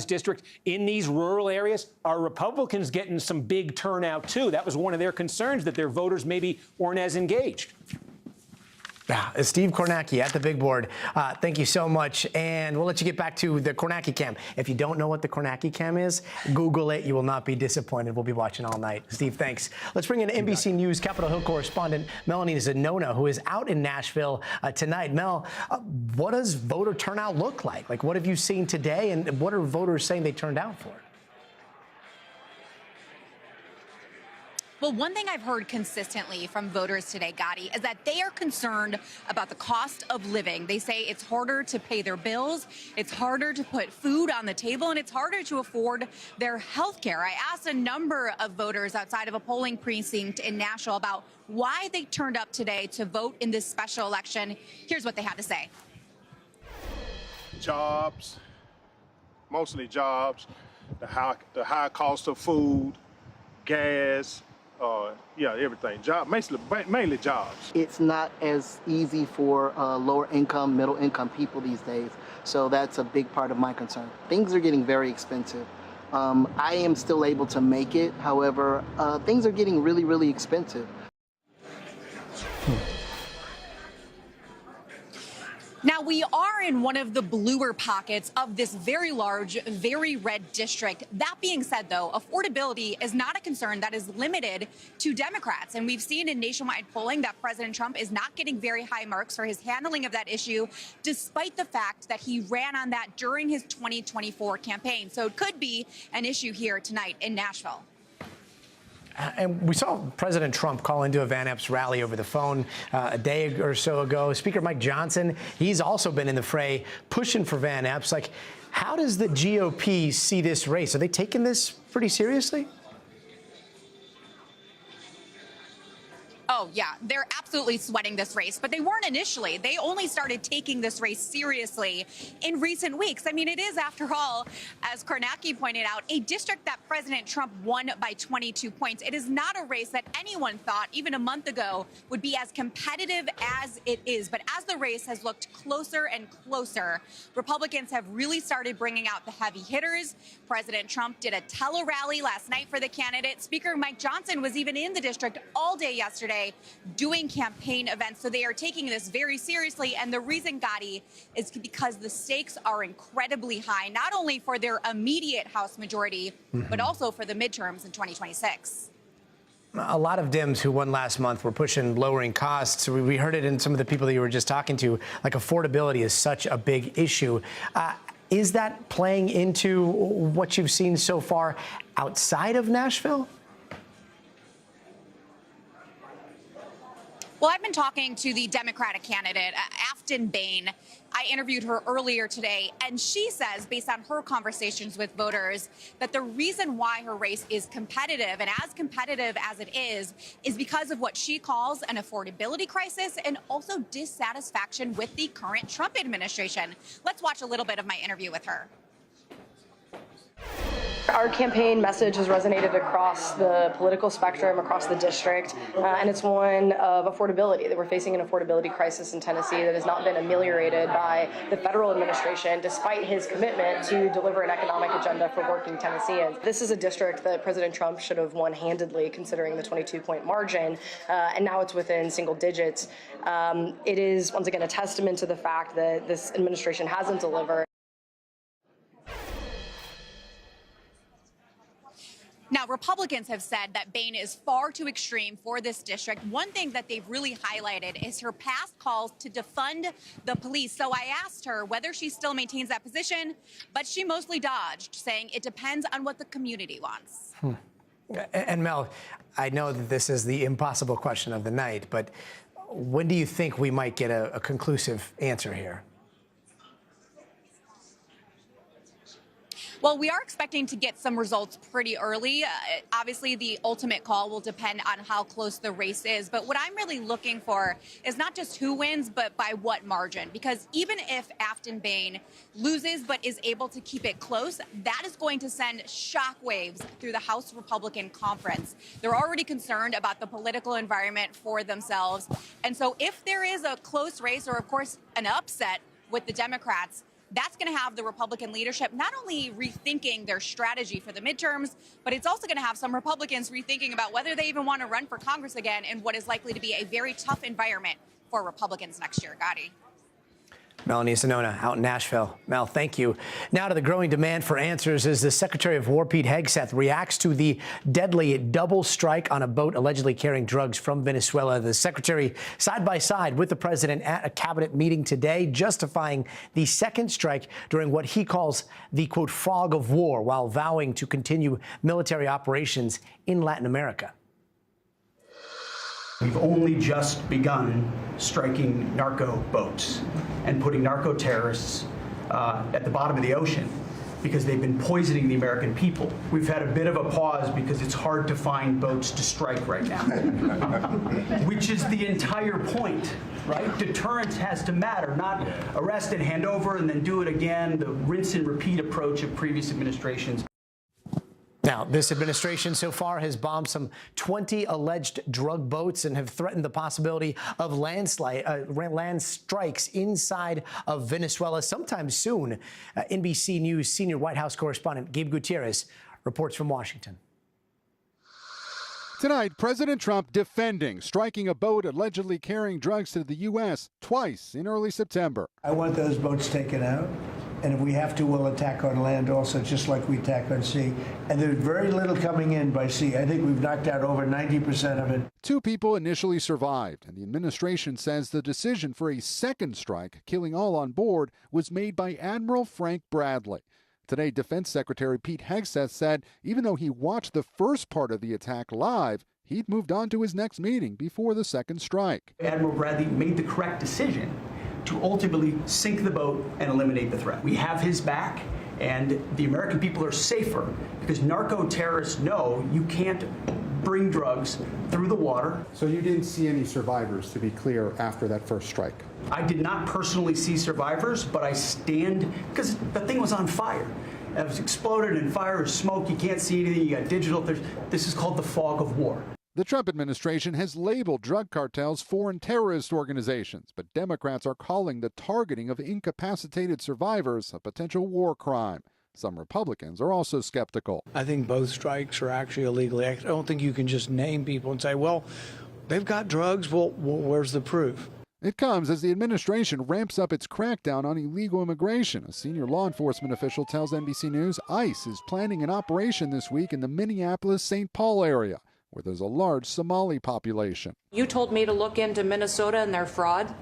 district in these rural areas. Are Republicans getting some big turnout, too? That was one of their concerns, that their voters maybe weren't as engaged. Yeah, Steve Kornacki at the big board. Thank you so much. And we'll let you get back to the Kornacki cam. If you don't know what the Kornacki cam is, Google it. You will not be disappointed. We'll be watching all night. Steve, thanks. Let's bring in NBC News Capitol Hill correspondent Melanie Zanona, who is out in Nashville tonight. Mel, what does voter turnout look like? Like, what have you seen today, and what are voters saying they turned out for? Well, one thing I've heard consistently from voters today, Gotti, is that they are concerned about the cost of living. They say it's harder to pay their bills, it's harder to put food on the table, and it's harder to afford their health care. I asked a number of voters outside of a polling precinct in Nashville about why they turned up today to vote in this special election. Here's what they had to say. Jobs, mostly jobs, the high cost of food, gas, everything. Mainly jobs. It's not as easy for lower income, middle income people these days. So that's a big part of my concern. Things are getting very expensive. I am still able to make it. However, things are getting really, really expensive. Now, we are in one of the bluer pockets of this very large, very red district. That being said, though, affordability is not a concern that is limited to Democrats. And we've seen in nationwide polling that President Trump is not getting very high marks for his handling of that issue, despite the fact that he ran on that during his 2024 campaign. So it could be an issue here tonight in Nashville. And we saw President Trump call into a Van Epps rally over the phone a day or so ago. Speaker Mike Johnson, he's also been in the fray pushing for Van Epps. Like, how does the GOP see this race? Are they taking this pretty seriously? Oh, yeah, they're absolutely sweating this race, but they weren't initially. They only started taking this race seriously in recent weeks. I mean, it is, after all, as Kornacki pointed out, a district that President Trump won by 22 points. It is not a race that anyone thought, even a month ago, would be as competitive as it is. But as the race has looked closer and closer, Republicans have really started bringing out the heavy hitters. President Trump did a tele-rally last night for the candidate. Speaker Mike Johnson was even in the district all day yesterday doing campaign events. So they are taking this very seriously. And the reason, Gotti, is because the stakes are incredibly high, not only for their immediate House majority, but also for the midterms in 2026. A lot of Dems who won last month were pushing lowering costs. We heard it in some of the people that you were just talking to, like affordability is such a big issue. Is that playing into what you've seen so far outside of Nashville? Well, I've been talking to the Democratic candidate, Afton Bain. I interviewed her earlier today, and she says, based on her conversations with voters, that the reason why her race is competitive, and as competitive as it is because of what she calls an affordability crisis and also dissatisfaction with the current Trump administration. Let's watch a little bit of my interview with her. Our campaign message has resonated across the political spectrum, across the district, and it's one of affordability, that we're facing an affordability crisis in Tennessee that has not been ameliorated by the federal administration, despite his commitment to deliver an economic agenda for working Tennesseans. This is a district that President Trump should have won handedly, considering the 22-point margin, and now it's within single digits. It is, once again, a testament to the fact that this administration hasn't delivered. Now, Republicans have said that Bain is far too extreme for this district. One thing that they've really highlighted is her past calls to defund the police. So I asked her whether she still maintains that position, but she mostly dodged, saying it depends on what the community wants. And Mel, I know that this is the impossible question of the night, but when do you think we might get a conclusive answer here? Well, we are expecting to get some results pretty early. Obviously, the ultimate call will depend on how close the race is. But what I'm really looking for is not just who wins, but by what margin. Because even if Afton Bain loses but is able to keep it close, that is going to send shockwaves through the House Republican conference. They're already concerned about the political environment for themselves. And so if there is a close race or, of course, an upset with the Democrats, that's going to have the Republican leadership not only rethinking their strategy for the midterms, but it's also going to have some Republicans rethinking about whether they even want to run for Congress again in what is likely to be a very tough environment for Republicans next year. Gotti. Melanie Sonona out in Nashville. Mel, thank you. Now to the growing demand for answers as the Secretary of War, Pete Hegseth, reacts to the deadly double strike on a boat allegedly carrying drugs from Venezuela. The secretary side by side with the president at a cabinet meeting today, justifying the second strike during what he calls the, quote, fog of war, while vowing to continue military operations in Latin America. We've only just begun striking narco boats and putting narco terrorists at the bottom of the ocean because they've been poisoning the American people. We've had a bit of a pause because it's hard to find boats to strike right now, which is the entire point, right? Deterrence has to matter, not arrest and hand over and then do it again, the rinse and repeat approach of previous administrations. Now, this administration so far has bombed some 20 alleged drug boats and have threatened the possibility of land strikes inside of Venezuela sometime soon. NBC News senior White House correspondent Gabe Gutierrez reports from Washington. Tonight, President Trump defending striking a boat allegedly carrying drugs to the U.S. twice in early September. I want those boats taken out. And if we have to, we'll attack on land also, just like we attack on sea. And there's very little coming in by sea. I think we've knocked out over 90% of it. 2 people initially survived, and the administration says the decision for a second strike, killing all on board, was made by Admiral Frank Bradley. Today, Defense Secretary Pete Hegseth said even though he watched the first part of the attack live, he'd moved on to his next meeting before the second strike. Admiral Bradley made the correct decision to ultimately sink the boat and eliminate the threat. We have his back, and the American people are safer because narco terrorists know you can't bring drugs through the water. So you didn't see any survivors, to be clear, after that first strike? I did not personally see survivors, but I stand, because the thing was on fire. It was exploded and fire or smoke. You can't see anything. You got digital. This is called the fog of war. The Trump administration has labeled drug cartels foreign terrorist organizations, but Democrats are calling the targeting of incapacitated survivors a potential war crime. Some Republicans are also skeptical. I think both strikes are actually illegal. I don't think you can just name people and say, well, they've got drugs. Well, where's the proof? It comes as the administration ramps up its crackdown on illegal immigration. A senior law enforcement official tells NBC News ICE is planning an operation this week in the Minneapolis-St. Paul area, where there's a large Somali population. You told me to look into Minnesota and their fraud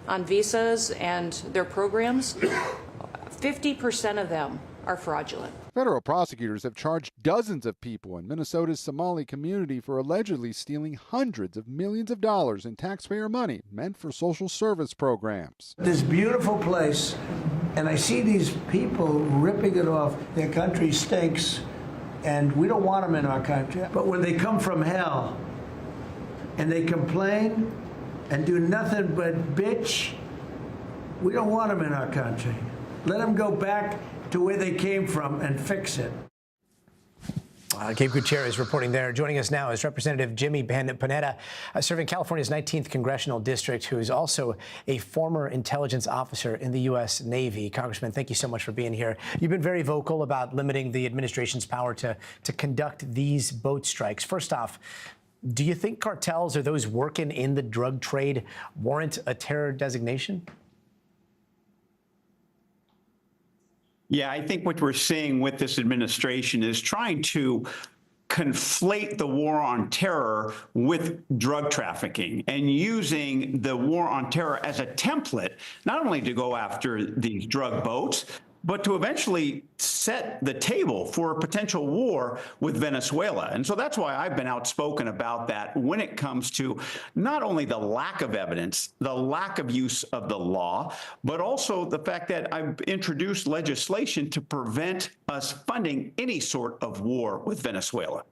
on visas and their programs. 50% of them are fraudulent. Federal prosecutors have charged dozens of people in Minnesota's Somali community for allegedly stealing hundreds of millions of dollars in taxpayer money meant for social service programs. This beautiful place, and I see these people ripping it off. Their country stinks. And we don't want them in our country. But when they come from hell and they complain and do nothing but bitch, we don't want them in our country. Let them go back to where they came from and fix it. Gabe Gutierrez reporting there. Joining us now is Representative Jimmy Panetta, serving California's 19th Congressional District, who is also a former intelligence officer in the U.S. Navy. Congressman, thank you so much for being here. You've been very vocal about limiting the administration's power to conduct these boat strikes. First off, do you think cartels or those working in the drug trade warrant a terror designation? Yeah, I think what we're seeing with this administration is trying to conflate the war on terror with drug trafficking and using the war on terror as a template, not only to go after these drug boats, but to eventually set the table for a potential war with Venezuela. And so that's why I've been outspoken about that when it comes to not only the lack of evidence, the lack of use of the law, but also the fact that I've introduced legislation to prevent us funding any sort of war with Venezuela.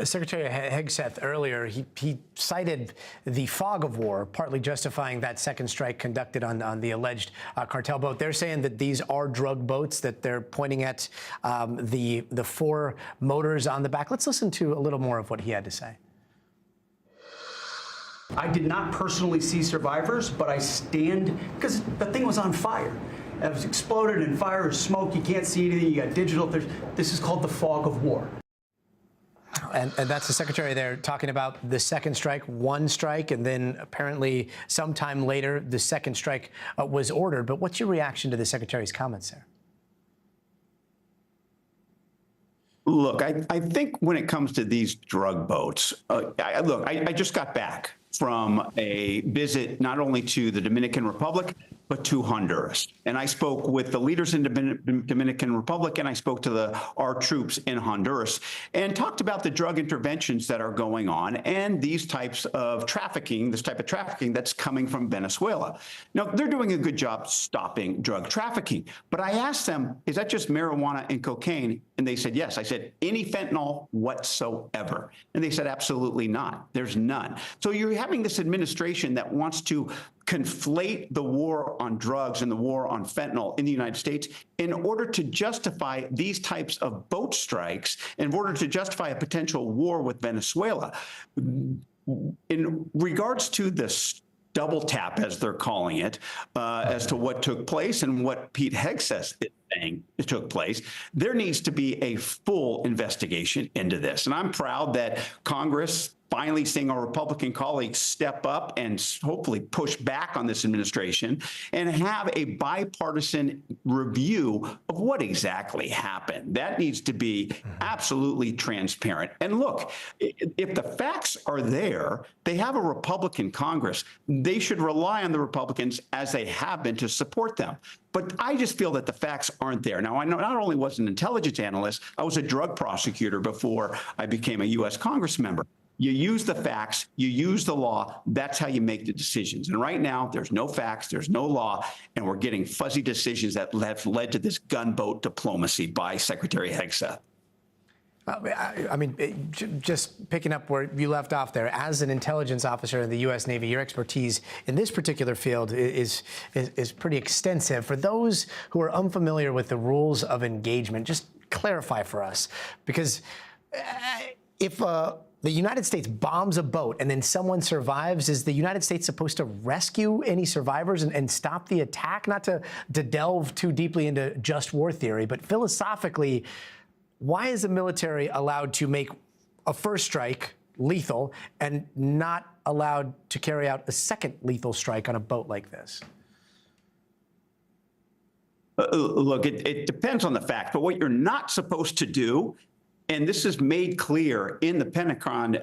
Secretary Hegseth earlier, he cited the fog of war, partly justifying that second strike conducted on the alleged cartel boat. They're saying that these are drug boats, that they're pointing at the 4 motors on the back. Let's listen to a little more of what he had to say. I did not personally see survivors, but I stand, because the thing was on fire. It was exploded and fire and smoke. You can't see anything. You got digital. This is called the fog of war. And that's the secretary there talking about the second strike, one strike, and then apparently sometime later the second strike was ordered. But what's your reaction to the secretary's comments there? Look, I think when it comes to these drug boats, I just got back from a visit not only to the Dominican Republic, but to Honduras. And I spoke with the leaders in the Dominican Republic, and I spoke to our troops in Honduras and talked about the drug interventions that are going on and these types of trafficking, this type of trafficking that's coming from Venezuela. Now, they're doing a good job stopping drug trafficking. But I asked them, is that just marijuana and cocaine? And they said, yes. I said, any fentanyl whatsoever? And they said, absolutely not. There's none. So you're having this administration that wants to conflate the war on drugs and the war on fentanyl in the United States in order to justify these types of boat strikes, in order to justify a potential war with Venezuela. In regards to this double tap, as they're calling it, as to what took place and what Pete Hegseth is saying took place, there needs to be a full investigation into this. And I'm proud that Congress finally seeing our Republican colleagues step up and hopefully push back on this administration and have a bipartisan review of what exactly happened. That needs to be absolutely transparent. And look, if the facts are there, they have a Republican Congress. They should rely on the Republicans, as they have been, to support them. But I just feel that the facts aren't there. Now, I know not only was an intelligence analyst, I was a drug prosecutor before I became a U.S. Congress member. You use the facts, you use the law, that's how you make the decisions. And right now, there's no facts, there's no law, and we're getting fuzzy decisions that have led to this gunboat diplomacy by Secretary Hegseth. I mean, just picking up where you left off there, as an intelligence officer in the U.S. Navy, your expertise in this particular field is pretty extensive. For those who are unfamiliar with the rules of engagement, just clarify for us, because if the United States bombs a boat and then someone survives, is the United States supposed to rescue any survivors and stop the attack? Not to delve too deeply into just war theory, but philosophically, why is the military allowed to make a first strike lethal and not allowed to carry out a second lethal strike on a boat like this? Look, it depends on the fact, but what you're not supposed to do, and this is made clear in the Pentagon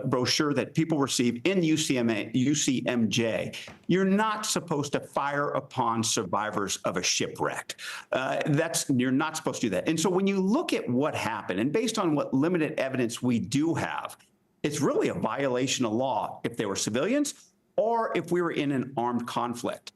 brochure that people receive in UCMJ, you're not supposed to fire upon survivors of a shipwreck. You're not supposed to do that. And so when you look at what happened, and based on what limited evidence we do have, it's really a violation of law if they were civilians or if we were in an armed conflict.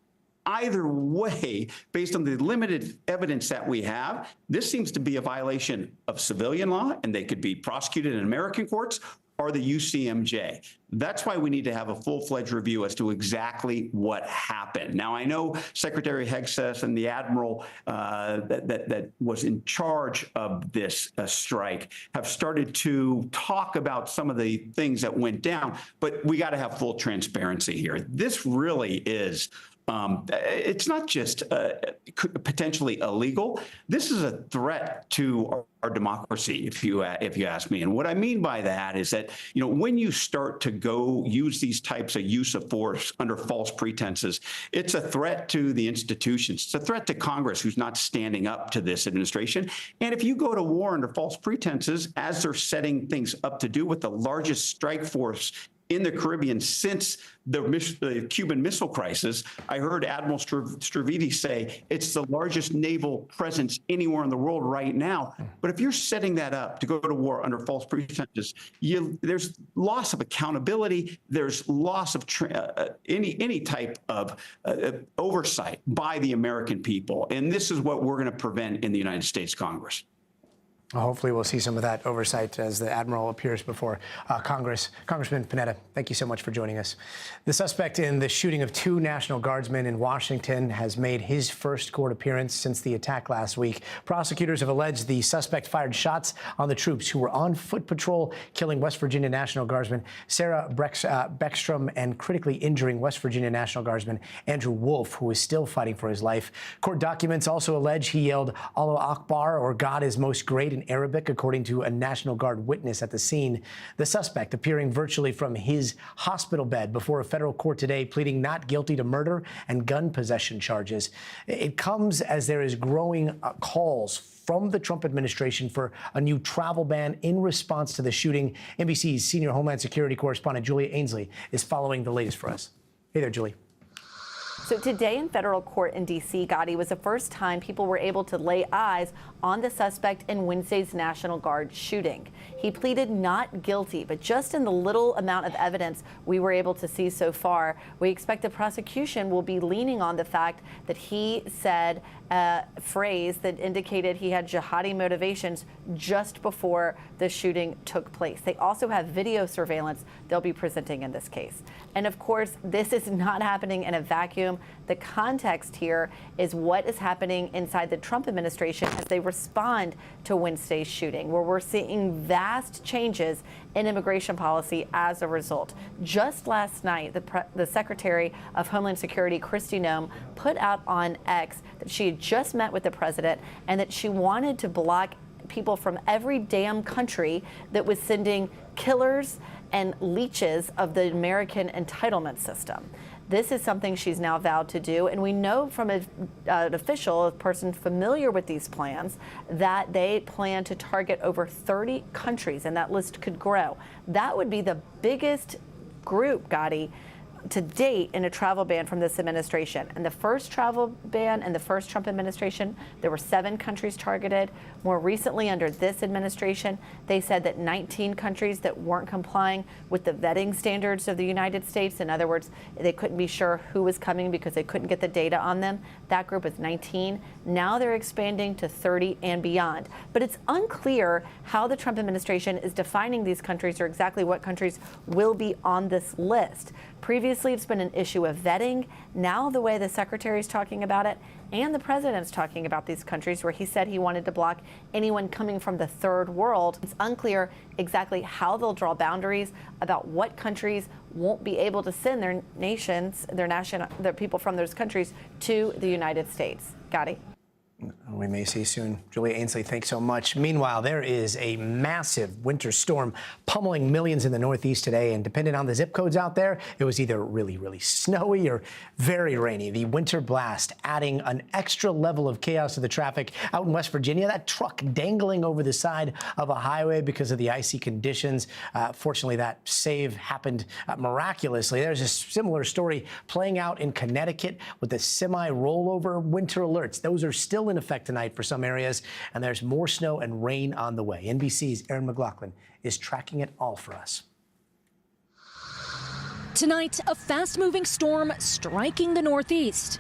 Either way, based on the limited evidence that we have, this seems to be a violation of civilian law, and they could be prosecuted in American courts or the UCMJ. That's why we need to have a full-fledged review as to exactly what happened. Now, I know Secretary Hegseth and the admiral that was in charge of this strike have started to talk about some of the things that went down, but we got to have full transparency here. This really is it's not just potentially illegal. This is a threat to our democracy, if you ask me. And what I mean by that is that, you know, when you start to go use these types of use of force under false pretenses, it's a threat to the institutions. It's a threat to Congress, who's not standing up to this administration. And if you go to war under false pretenses, as they're setting things up to do with the largest strike force in the Caribbean since the Cuban Missile Crisis. I heard Admiral Stavridis say it's the largest naval presence anywhere in the world right now. But if you're setting that up to go to war under false pretenses, there's loss of accountability. There's loss of any type of oversight by the American people. And this is what we're going to prevent in the United States Congress. Well, hopefully we'll see some of that oversight as the Admiral appears before Congress. Congressman Panetta, thank you so much for joining us. The suspect in the shooting of 2 National Guardsmen in Washington has made his first court appearance since the attack last week. Prosecutors have alleged the suspect fired shots on the troops who were on foot patrol, killing West Virginia National Guardsman Sarah Beckstrom and critically injuring West Virginia National Guardsman Andrew Wolf, who is still fighting for his life. Court documents also allege he yelled Allah Akbar, or God is most great, in Arabic, according to a National Guard witness at the scene. The suspect appearing virtually from his hospital bed before a federal court today, pleading not guilty to murder and gun possession charges. It comes as there is growing calls from the Trump administration for a new travel ban in response to the shooting. NBC's senior Homeland Security correspondent Julia Ainsley is following the latest for us. Hey there, Julie. So today in federal court in D.C., Gotti, was the first time people were able to lay eyes on the suspect in Wednesday's National Guard shooting. He pleaded not guilty, but just in the little amount of evidence we were able to see so far, we expect the prosecution will be leaning on the fact that he said a phrase that indicated he had jihadi motivations just before the shooting took place. They also have video surveillance they'll be presenting in this case. And of course, this is not happening in a vacuum. The context here is what is happening inside the Trump administration as they respond to Wednesday's shooting, where we're seeing vast changes in immigration policy as a result. Just last night, the Secretary of Homeland Security, Kristi Noem, put out on X that she had just met with the president and that she wanted to block people from every damn country that was sending killers and leeches of the American entitlement system. This is something she's now vowed to do, and we know from an official, a person familiar with these plans, that they plan to target over 30 countries, and that list could grow. That would be the biggest group, Gotti, to date in a travel ban from this administration. And the first travel ban in the first Trump administration, there were 7 countries targeted. More recently, under this administration, they said that 19 countries that weren't complying with the vetting standards of the United States, in other words, they couldn't be sure who was coming because they couldn't get the data on them. That group was 19. Now they're expanding to 30 and beyond. But it's unclear how the Trump administration is defining these countries or exactly what countries will be on this list. Previously, it's been an issue of vetting. Now the way the secretary is talking about it and the president's talking about these countries, where he said he wanted to block anyone coming from the third world. It's unclear exactly how they'll draw boundaries about what countries won't be able to send their nations, their people from those countries to the United States. Gotti? We may see soon. Julia Ainsley, thanks so much. Meanwhile, there is a massive winter storm pummeling millions in the Northeast today, and depending on the zip codes out there, it was either really, really snowy or very rainy. The winter blast adding an extra level of chaos to the traffic out in West Virginia. That truck dangling over the side of a highway because of the icy conditions. Fortunately, that save happened miraculously. There's a similar story playing out in Connecticut with the semi-rollover winter alerts. Those are still in effect tonight for some areas, and there's more snow and rain on the way. NBC's Erin McLaughlin is tracking it all for us. Tonight, a fast-moving storm striking the Northeast,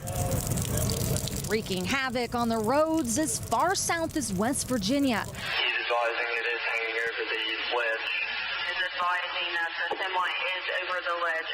wreaking havoc on the roads as far south as West Virginia. He's advising it is hanging over the ledge. He's advising that the semi is over the ledge.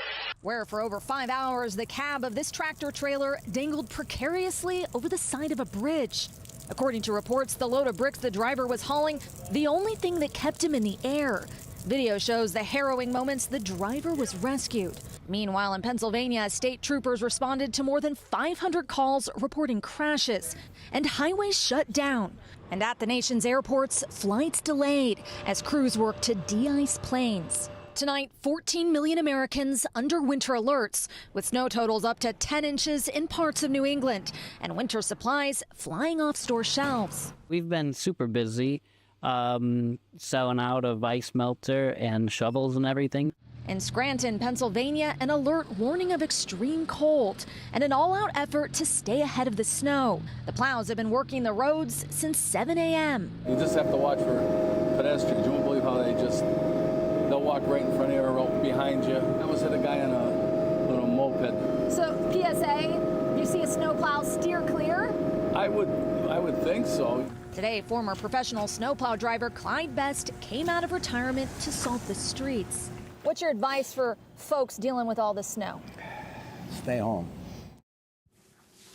Where for over 5 hours, the cab of this tractor trailer dangled precariously over the side of a bridge. According to reports, the load of bricks the driver was hauling, the only thing that kept him in the air. Video shows the harrowing moments the driver was rescued. Meanwhile, in Pennsylvania, state troopers responded to more than 500 calls reporting crashes and highways shut down. And at the nation's airports, flights delayed as crews work to de-ice planes. Tonight, 14 million Americans under winter alerts, with snow totals up to 10 inches in parts of New England, and winter supplies flying off store shelves. We've been super busy selling out of ice melter and shovels and everything. In Scranton, Pennsylvania, an alert warning of extreme cold and an all-out effort to stay ahead of the snow. The plows have been working the roads since 7 a.m. You just have to watch for pedestrians. You won't believe how they'll walk right in front of you or behind you. I almost hit a guy on a little moped. So PSA, you see a snowplow steer clear? I would think so. Today, former professional snowplow driver Clyde Best came out of retirement to salt the streets. What's your advice for folks dealing with all this snow? Stay home.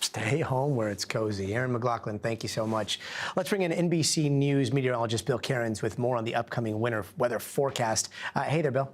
Stay home where it's cozy. Aaron McLaughlin, thank you so much. Let's bring in NBC News meteorologist Bill Cairns with more on the upcoming winter weather forecast. Hey there, Bill.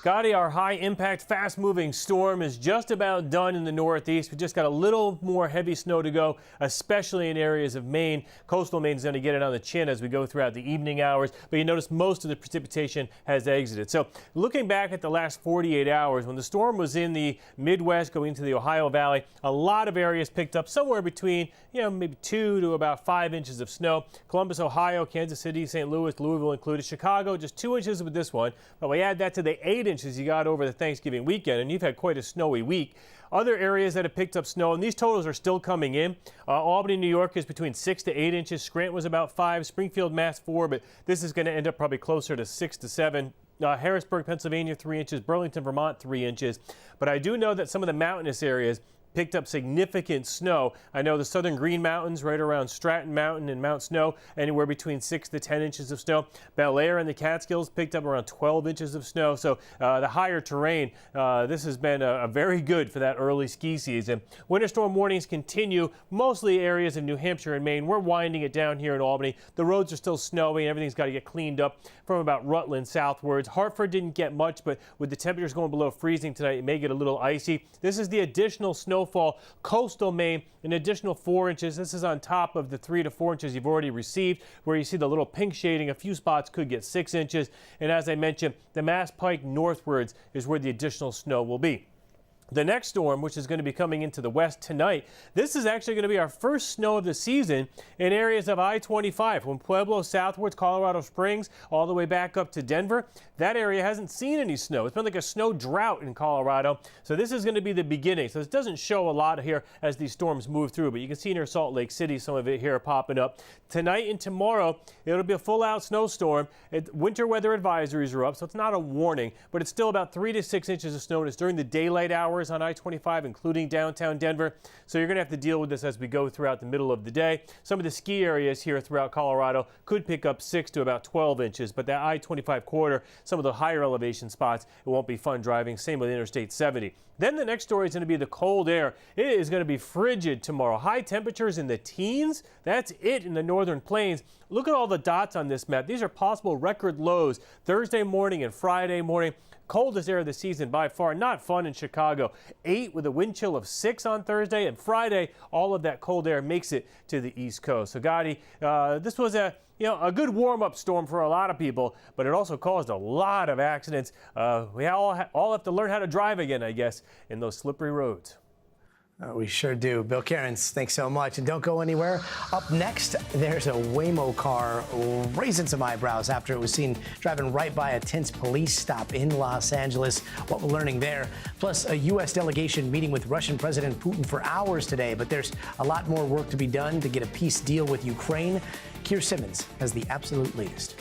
Gotti, our high-impact, fast-moving storm is just about done in the Northeast. We just got a little more heavy snow to go, especially in areas of Maine. Coastal Maine is going to get it on the chin as we go throughout the evening hours, but you notice most of the precipitation has exited. So looking back at the last 48 hours, when the storm was in the Midwest going into the Ohio Valley, a lot of areas picked up somewhere between, maybe 2 to about 5 inches of snow. Columbus, Ohio, Kansas City, St. Louis, Louisville included. Chicago, just 2 inches with this one, but we add that to the 8 inches you got over the Thanksgiving weekend, and you've had quite a snowy week. Other areas that have picked up snow, and these totals are still coming in. Albany, New York is between 6 to 8 inches. Scranton was about 5. Springfield, Mass 4, but this is going to end up probably closer to 6 to 7. Harrisburg, Pennsylvania 3 inches. Burlington, Vermont 3 inches. But I do know that some of the mountainous areas picked up significant snow. I know the southern Green Mountains right around Stratton Mountain and Mount Snow, anywhere between 6 to 10 inches of snow. Bel Air and the Catskills picked up around 12 inches of snow. So the higher terrain, this has been a very good for that early ski season. Winter storm warnings continue, mostly areas of New Hampshire and Maine. We're winding it down here in Albany. The roads are still snowy and everything's got to get cleaned up from about Rutland southwards. Hartford didn't get much, but with the temperatures going below freezing tonight, it may get a little icy. This is the additional snowfall. Coastal Maine, an additional 4 inches. This is on top of the 3 to 4 inches you've already received, where you see the little pink shading. A few spots could get 6 inches. And as I mentioned, the Mass Pike northwards is where the additional snow will be. The next storm, which is going to be coming into the west tonight, this is actually going to be our first snow of the season in areas of I-25, from Pueblo southwards, Colorado Springs, all the way back up to Denver. That area hasn't seen any snow. It's been like a snow drought in Colorado. So this is going to be the beginning. So this doesn't show a lot here as these storms move through, but you can see near Salt Lake City, some of it here popping up. Tonight and tomorrow, it'll be a full-out snowstorm. Winter weather advisories are up, so it's not a warning, but it's still about 3 to 6 inches of snow. And it's during the daylight hours on I-25, including downtown Denver. So you're going to have to deal with this as we go throughout the middle of the day. Some of the ski areas here throughout Colorado could pick up 6 to about 12 inches, but that I-25 corridor, some of the higher elevation spots, it won't be fun driving. Same with Interstate 70. Then the next story is going to be the cold air. It is going to be frigid tomorrow. High temperatures in the teens. That's it in the northern plains. Look at all the dots on this map. These are possible record lows Thursday morning and Friday morning. Coldest air of the season by far. Not fun in Chicago. 8 with a wind chill of 6 on Thursday, and Friday all of that cold air makes it to the East Coast. So Gotti, this was a good warm-up storm for a lot of people, but it also caused a lot of accidents. We all have to learn how to drive again, I guess, in those slippery roads. We sure do. Bill Cairns, thanks so much. And don't go anywhere. Up next, there's a Waymo car raising some eyebrows after it was seen driving right by a tense police stop in Los Angeles. What we're learning there. Plus, a U.S. delegation meeting with Russian President Putin for hours today. But there's a lot more work to be done to get a peace deal with Ukraine. Keir Simmons has the absolute latest.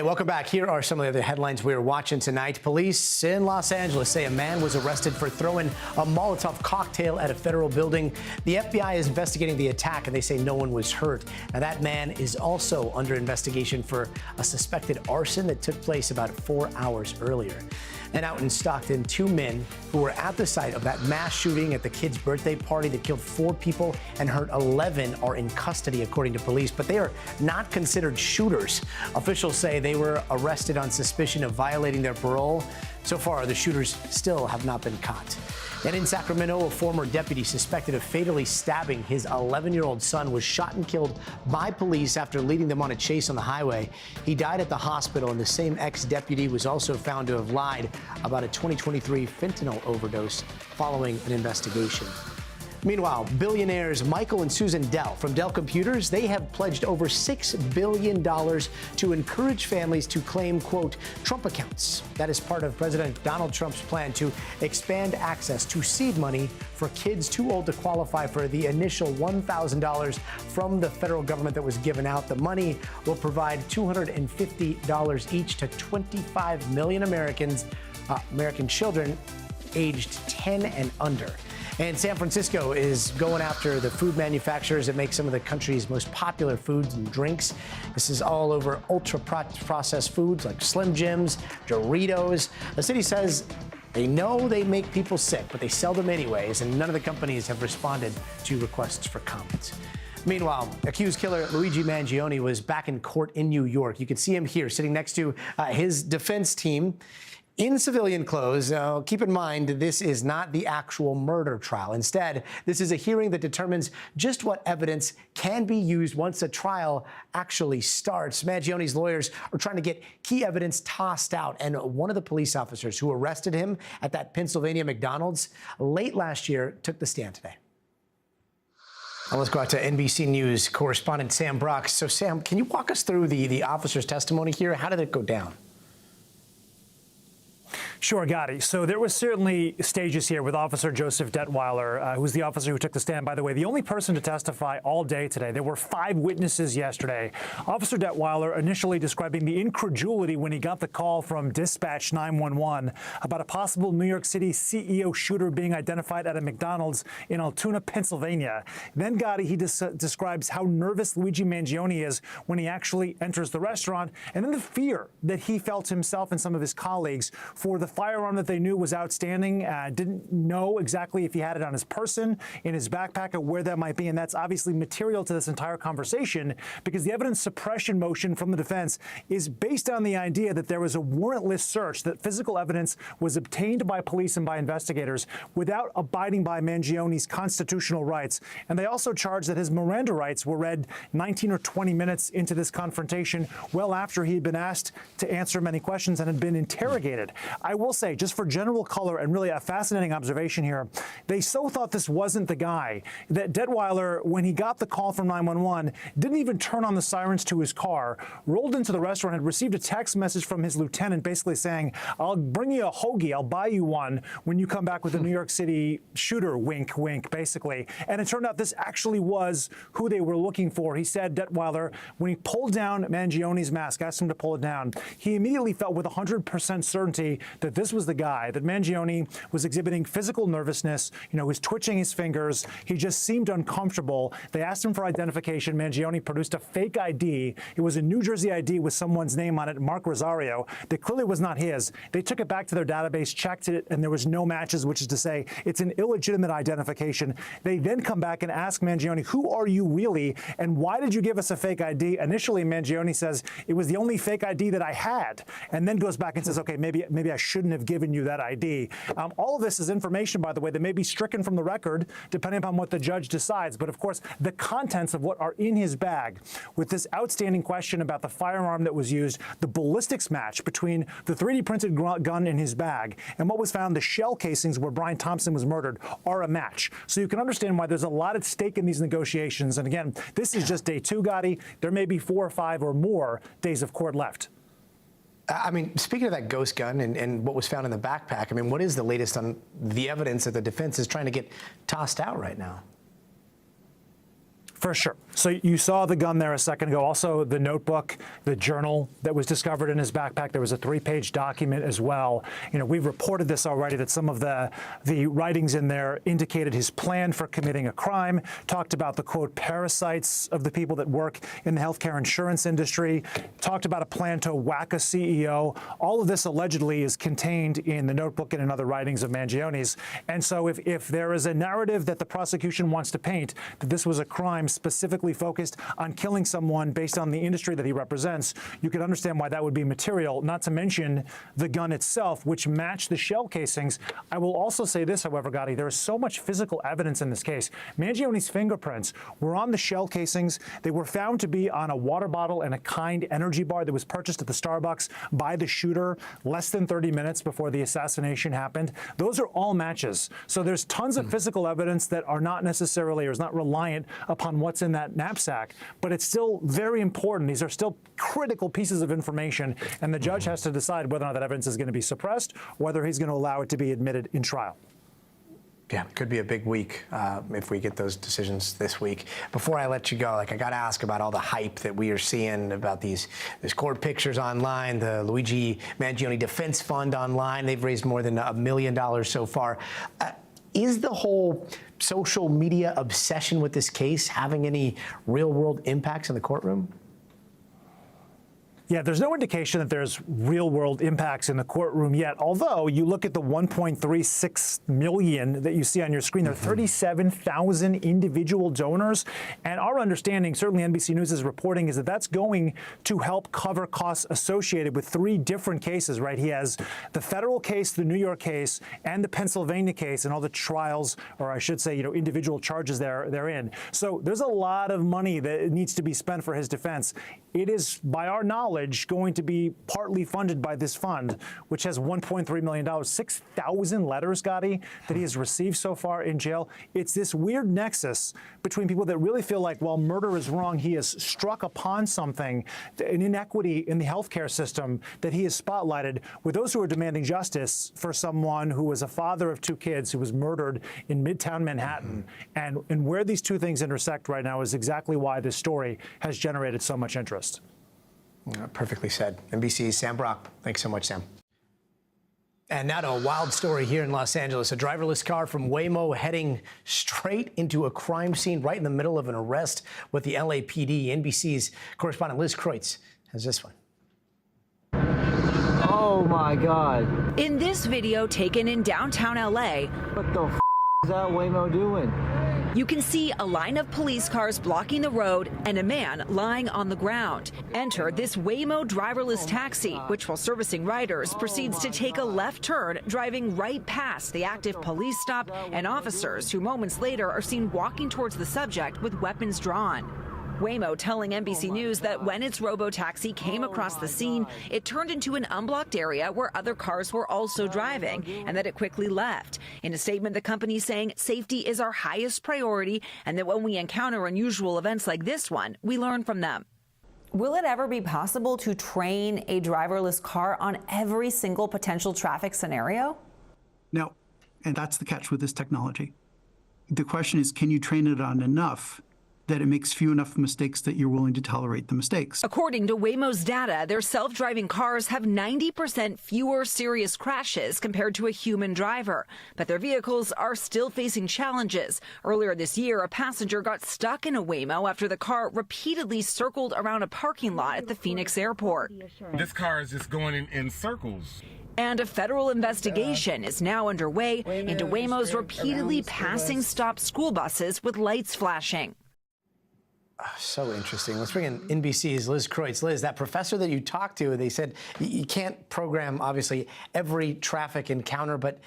welcome back. Here are some of the other headlines we're watching tonight. Police in Los Angeles say a man was arrested for throwing a Molotov cocktail at a federal building. The FBI is investigating the attack, and they say no one was hurt. Now, that man is also under investigation for a suspected arson that took place about 4 hours earlier. And out in Stockton, 2 men who were at the site of that mass shooting at the kid's birthday party that killed 4 people and hurt 11 are in custody, according to police, but they are not considered shooters. Officials say they were arrested on suspicion of violating their parole. So far, the shooters still have not been caught. And in Sacramento, a former deputy suspected of fatally stabbing his 11-year-old son was shot and killed by police after leading them on a chase on the highway. He died at the hospital, and the same ex-deputy was also found to have lied about a 2023 fentanyl overdose following an investigation. Meanwhile, billionaires Michael and Susan Dell from Dell Computers, they have pledged over $6 billion to encourage families to claim, quote, Trump accounts. That is part of President Donald Trump's plan to expand access to seed money for kids too old to qualify for the initial $1,000 from the federal government that was given out. The money will provide $250 each to 25 million American children aged 10 and under. And San Francisco is going after the food manufacturers that make some of the country's most popular foods and drinks. This is all over ultra-processed foods like Slim Jims, Doritos. The city says they know they make people sick, but they sell them anyways, and none of the companies have responded to requests for comments. Meanwhile, accused killer Luigi Mangione was back in court in New York. You can see him here sitting next to his defense team in civilian clothes. Keep in mind, this is not the actual murder trial. Instead, this is a hearing that determines just what evidence can be used once a trial actually starts. Mangione's lawyers are trying to get key evidence tossed out, and one of the police officers who arrested him at that Pennsylvania McDonald's late last year took the stand today. Now let's go out to NBC News correspondent Sam Brock. So, Sam, can you walk us through the officer's testimony here? How did it go down? Sure, Gotti. So there was certainly stages here with Officer Joseph Detweiler, who's the officer who took the stand, by the way, the only person to testify all day today. There were 5 witnesses yesterday. Officer Detweiler initially describing the incredulity when he got the call from Dispatch 911 about a possible New York City CEO shooter being identified at a McDonald's in Altoona, Pennsylvania. Then, Gotti, he describes how nervous Luigi Mangione is when he actually enters the restaurant, and then the fear that he felt himself and some of his colleagues for the firearm that they knew was outstanding, didn't know exactly if he had it on his person, in his backpack, or where that might be. And that's obviously material to this entire conversation, because the evidence suppression motion from the defense is based on the idea that there was a warrantless search, that physical evidence was obtained by police and by investigators without abiding by Mangione's constitutional rights. And they also charged that his Miranda rights were read 19 or 20 minutes into this confrontation, well after he had been asked to answer many questions and had been interrogated. I will say, just for general color and really a fascinating observation here, they so thought this wasn't the guy that Detweiler, when he got the call from 911, didn't even turn on the sirens to his car, rolled into the restaurant, had received a text message from his lieutenant basically saying, I'll bring you a hoagie, I'll buy you one when you come back with a New York City shooter, wink, wink, basically. And it turned out this actually was who they were looking for. He said, Detweiler, when he pulled down Mangione's mask, asked him to pull it down, he immediately felt with 100% certainty that this was the guy, that Mangione was exhibiting physical nervousness, was twitching his fingers. He just seemed uncomfortable. They asked him for identification. Mangione produced a fake ID. It was a New Jersey ID with someone's name on it, Mark Rosario, that clearly was not his. They took it back to their database, checked it, and there was no matches, which is to say it's an illegitimate identification. They then come back and ask Mangione, who are you really, and why did you give us a fake ID? Initially, Mangione says, it was the only fake ID that I had, and then goes back and says, okay, maybe I shouldn't have given you that ID. All of this is information, by the way, that may be stricken from the record, depending upon what the judge decides. But of course, the contents of what are in his bag, with this outstanding question about the firearm that was used, the ballistics match between the 3D printed gun in his bag and what was found, the shell casings where Brian Thompson was murdered, are a match. So you can understand why there's a lot at stake in these negotiations. And again, this is just day 2, Gotti. There may be 4 or 5 or more days of court left. I mean, speaking of that ghost gun and what was found in the backpack, I mean, what is the latest on the evidence that the defense is trying to get tossed out right now? For sure. So you saw the gun there a second ago. Also, the notebook, the journal that was discovered in his backpack. There was a 3-page document as well. You know, we've reported this already, that some of the writings in there indicated his plan for committing a crime, talked about the, quote, parasites of the people that work in the healthcare insurance industry, talked about a plan to whack a CEO. All of this allegedly is contained in the notebook and in other writings of Mangione's. And so if there is a narrative that the prosecution wants to paint, that this was a crime specifically focused on killing someone based on the industry that he represents, you can understand why that would be material, not to mention the gun itself, which matched the shell casings. I will also say this, however, Gotti, there is so much physical evidence in this case. Mangione's fingerprints were on the shell casings. They were found to be on a water bottle and a Kind energy bar that was purchased at the Starbucks by the shooter less than 30 minutes before the assassination happened. Those are all matches. So there's tons of physical evidence that are not necessarily or is not reliant upon what's in that knapsack, but it's still very important. These are still critical pieces of information, and the judge has to decide whether or not that evidence is going to be suppressed, whether he's going to allow it to be admitted in trial. Yeah, it could be a big week if we get those decisions this week. Before I let you go, I got to ask about all the hype that we are seeing about these court pictures online, the Luigi Mangione Defense Fund online. They've raised more than $1 million so far. Is the whole social media obsession with this case having any real-world impacts in the courtroom? Yeah, there's no indication that there's real-world impacts in the courtroom yet, although you look at the 1.36 million that you see on your screen, there are 37,000 individual donors, and our understanding, certainly NBC News is reporting, is that that's going to help cover costs associated with 3 different cases, right? He has the federal case, the New York case, and the Pennsylvania case, and all the trials, or I should say, individual charges they're in. So there's a lot of money that needs to be spent for his defense. It is, by our knowledge, going to be partly funded by this fund, which has $1.3 million, 6,000 letters, Gotti, that he has received so far in jail. It's this weird nexus between people that really feel like, while murder is wrong, he has struck upon something, an inequity in the healthcare system that he has spotlighted, with those who are demanding justice for someone who was a father of 2 kids who was murdered in Midtown Manhattan. And where these two things intersect right now is exactly why this story has generated so much interest. Perfectly said. NBC's Sam Brock. Thanks so much, Sam. And now to a wild story here in Los Angeles. A driverless car from Waymo heading straight into a crime scene right in the middle of an arrest with the LAPD. NBC's correspondent Liz Kreutz has this one. Oh my God. In this video taken in downtown LA, what the f is that Waymo doing? You can see a line of police cars blocking the road and a man lying on the ground. Enter this Waymo driverless taxi, which, while servicing riders, proceeds to take a left turn, driving right past the active police stop and officers who moments later are seen walking towards the subject with weapons drawn. Waymo telling NBC News that when its robo-taxi came across the scene, it turned into an unblocked area where other cars were also driving, and that it quickly left. In a statement, the company saying safety is our highest priority, and that when we encounter unusual events like this one, we learn from them. Will it ever be possible to train a driverless car on every single potential traffic scenario? No, and that's the catch with this technology. The question is, can you train it on enough that it makes few enough mistakes that you're willing to tolerate the mistakes? According to Waymo's data, their self-driving cars have 90% fewer serious crashes compared to a human driver. But their vehicles are still facing challenges. Earlier this year, a passenger got stuck in a Waymo after the car repeatedly circled around a parking lot at the Phoenix airport. This car is just going in circles. And a federal investigation is now underway into Waymo's repeatedly passing stopped school buses with lights flashing. So interesting. Let's bring in NBC's Liz Kreutz. Liz, that professor that you talked to, they said you can't program, obviously, every traffic encounter, but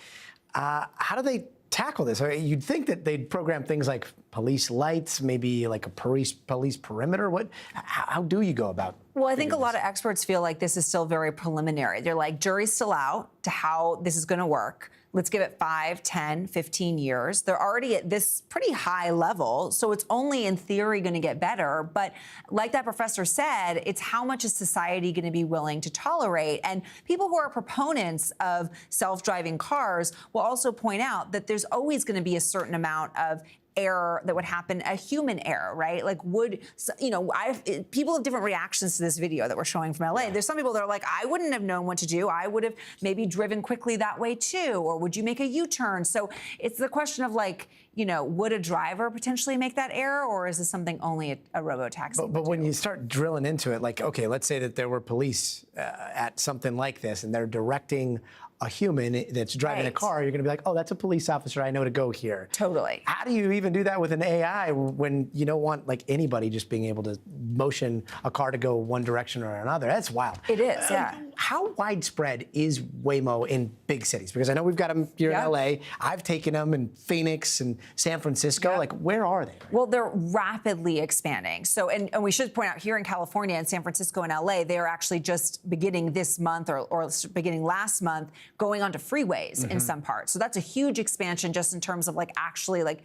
how do they tackle this? I mean, you'd think that they'd program things like police lights, maybe like a police perimeter. How do you go about? Well, I think a lot of experts feel like this is still very preliminary. They're like, jury's still out to how this is going to work. Let's give it 5, 10, 15 years. They're already at this pretty high level, so it's only in theory going to get better. But like that professor said, it's how much is society going to be willing to tolerate? And people who are proponents of self-driving cars will also point out that there's always going to be a certain amount of error that would happen, a human error, right? Like people have different reactions to this video that we're showing from LA. There's some people that are like, I wouldn't have known what to do. I would have maybe driven quickly that way too. Or would you make a U-turn? So it's the question of like, would a driver potentially make that error, or is this something only a robo-taxi? But when you start drilling into it, like, okay, let's say that there were police at something like this and they're directing a human that's driving a car, you're going to be like, oh, that's a police officer. I know to go here. Totally. How do you even do that with an AI when you don't want like anybody just being able to motion a car to go one direction or another? That's wild. It is, yeah. How widespread is Waymo in big cities? Because I know we've got them here in LA. I've taken them in Phoenix and San Francisco. Like, where are they? Well, they're rapidly expanding. So, and we should point out here in California and San Francisco and LA, they are actually just beginning this month or beginning last month, going onto freeways in some parts. So that's a huge expansion just in terms of like actually like,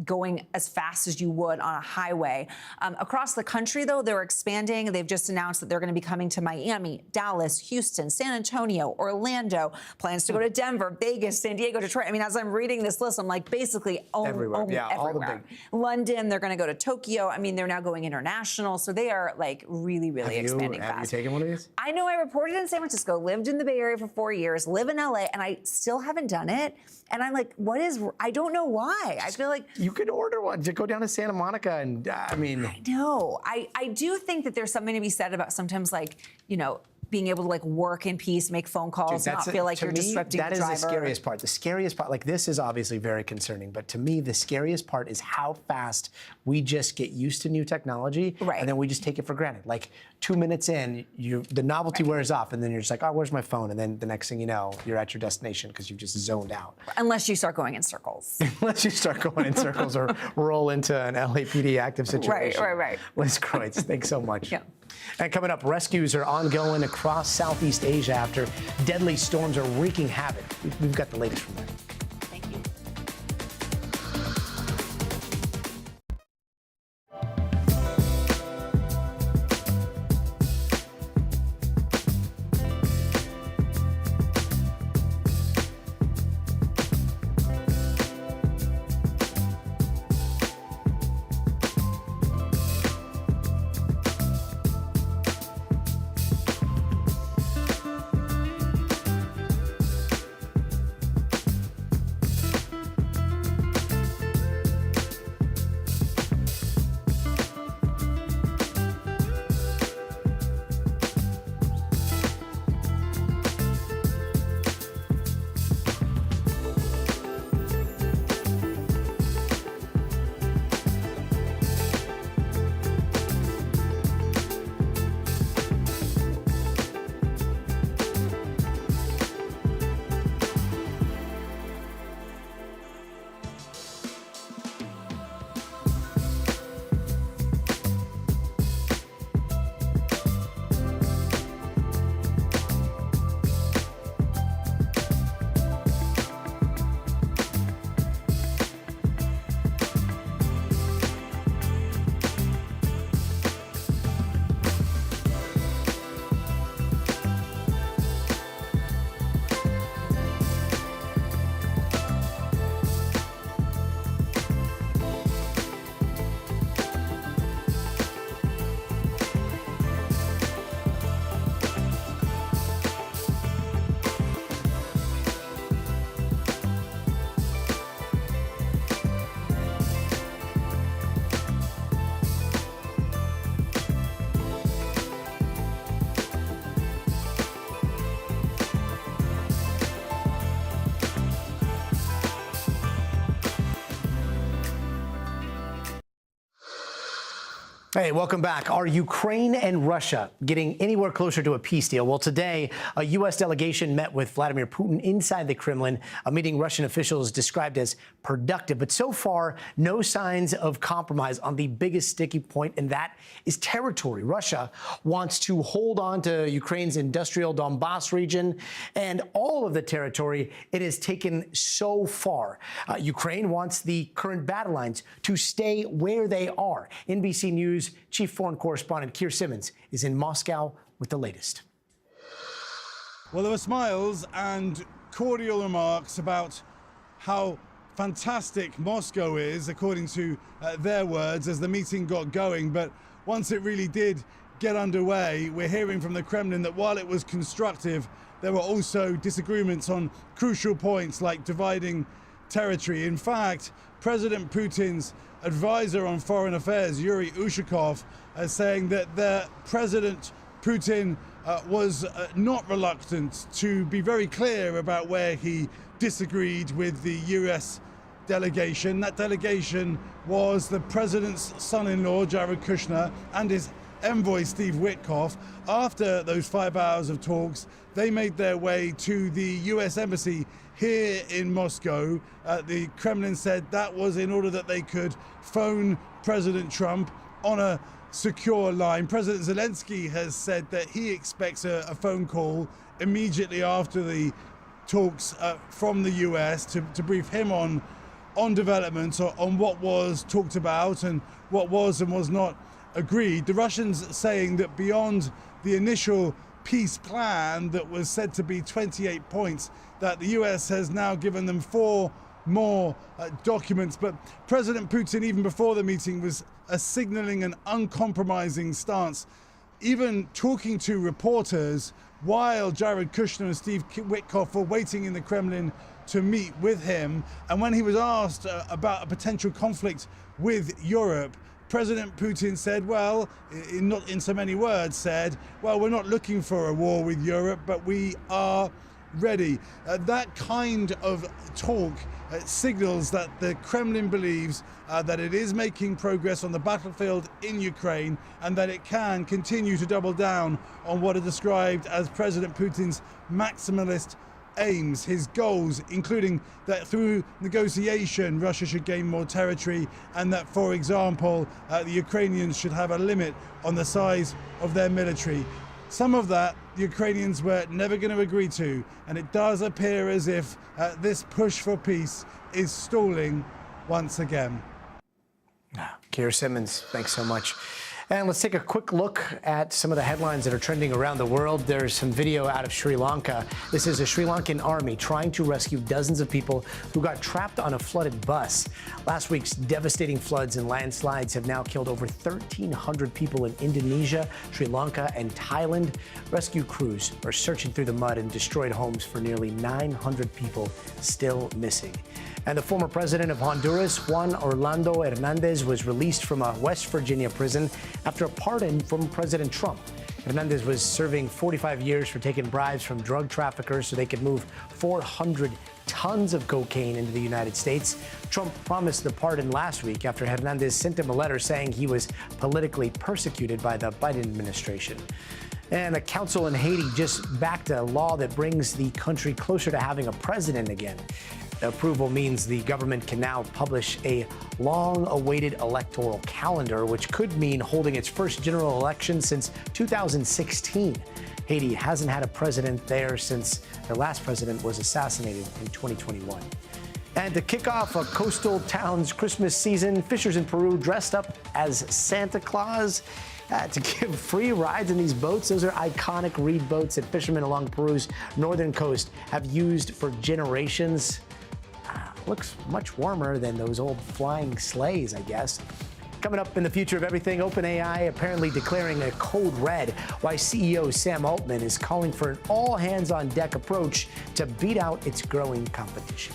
going as fast as you would on a highway. Across the country, though, they're expanding. They've just announced that they're going to be coming to Miami, Dallas, Houston, San Antonio, Orlando, plans to go to Denver, Vegas, San Diego, Detroit. I mean, as I'm reading this list, I'm like basically everywhere. All the big. London, they're going to go to Tokyo. I mean, they're now going international. So they are like really, really expanding fast. Have you taken one of these? I know I reported in San Francisco, lived in the Bay Area for 4 years, live in LA, and I still haven't done it. And I'm like, I don't know why. I feel like you could order one to go down to Santa Monica and I know. I do think that there's something to be said about sometimes like, being able to like work in peace, make phone calls, not feel like you're disrupting the driver. That is the scariest part. The scariest part, like this is obviously very concerning, but to me, the scariest part is how fast we just get used to new technology and then we just take it for granted. Like 2 minutes in, the novelty wears off and then you're just like, oh, where's my phone? And then the next thing you know, you're at your destination because you've just zoned out. Unless you start going in circles. Unless you start going in circles or roll into an LAPD active situation. Right. Liz Kreutz, thanks so much. Yeah. And coming up, rescues are ongoing across Southeast Asia after deadly storms are wreaking havoc. We've got the latest from there. Thank you. Hey, welcome back. Are Ukraine and Russia getting anywhere closer to a peace deal? Well, today, a U.S. delegation met with Vladimir Putin inside the Kremlin, a meeting Russian officials described as productive. But so far, no signs of compromise on the biggest sticky point, and that is territory. Russia wants to hold on to Ukraine's industrial Donbass region and all of the territory it has taken so far. Ukraine wants the current battle lines to stay where they are. NBC News Chief Foreign Correspondent Keir Simmons is in Moscow with the latest. Well, there were smiles and cordial remarks about how fantastic Moscow is, according to their words, as the meeting got going. But once it really did get underway, we're hearing from the Kremlin that while it was constructive, there were also disagreements on crucial points like dividing territory. In fact, President Putin's advisor on foreign affairs, Yuri Ushakov, is saying that President Putin was not reluctant to be very clear about where he disagreed with the US delegation. That delegation was the president's son-in-law, Jared Kushner, and his envoy, Steve Witkoff. After those 5 hours of talks, they made their way to the US embassy here in Moscow. The Kremlin said that was in order that they could phone President Trump on a secure line. President Zelensky has said that he expects a phone call immediately after the talks from the US to brief him on developments, on what was talked about and what was and was not agreed. The Russians saying that beyond the initial peace plan that was said to be 28 points, that the US has now given them 4 more documents. But President Putin, even before the meeting, was signaling an uncompromising stance, even talking to reporters while Jared Kushner and Steve Witkoff were waiting in the Kremlin to meet with him. And when he was asked about a potential conflict with Europe, President Putin said, well, not in so many words, said, well, we're not looking for a war with Europe, but we are ready. That kind of talk signals that the Kremlin believes that it is making progress on the battlefield in Ukraine and that it can continue to double down on what are described as President Putin's maximalist aims, his goals, including that through negotiation Russia should gain more territory, and that, for example, the Ukrainians should have a limit on the size of their military. Some of that the Ukrainians were never going to agree to, and it does appear as if this push for peace is stalling once again. Keir Simmons, thanks so much. And let's take a quick look at some of the headlines that are trending around the world. There's some video out of Sri Lanka. This is a Sri Lankan army trying to rescue dozens of people who got trapped on a flooded bus. Last week's devastating floods and landslides have now killed over 1,300 people in Indonesia, Sri Lanka, and Thailand. Rescue crews are searching through the mud and destroyed homes for nearly 900 people still missing. And the former president of Honduras, Juan Orlando Hernandez, was released from a West Virginia prison after a pardon from President Trump. Hernandez was serving 45 years for taking bribes from drug traffickers so they could move 400 tons of cocaine into the United States. Trump promised the pardon last week after Hernandez sent him a letter saying he was politically persecuted by the Biden administration. And a council in Haiti just backed a law that brings the country closer to having a president again. The approval means the government can now publish a long-awaited electoral calendar, which could mean holding its first general election since 2016. Haiti hasn't had a president there since their last president was assassinated in 2021. And to kick off a coastal town's Christmas season, fishers in Peru dressed up as Santa Claus to give free rides in these boats. Those are iconic reed boats that fishermen along Peru's northern coast have used for generations. Looks much warmer than those old flying sleighs, I guess. Coming up in the future of everything, OpenAI apparently declaring a code red, why CEO Sam Altman is calling for an all-hands-on-deck approach to beat out its growing competition.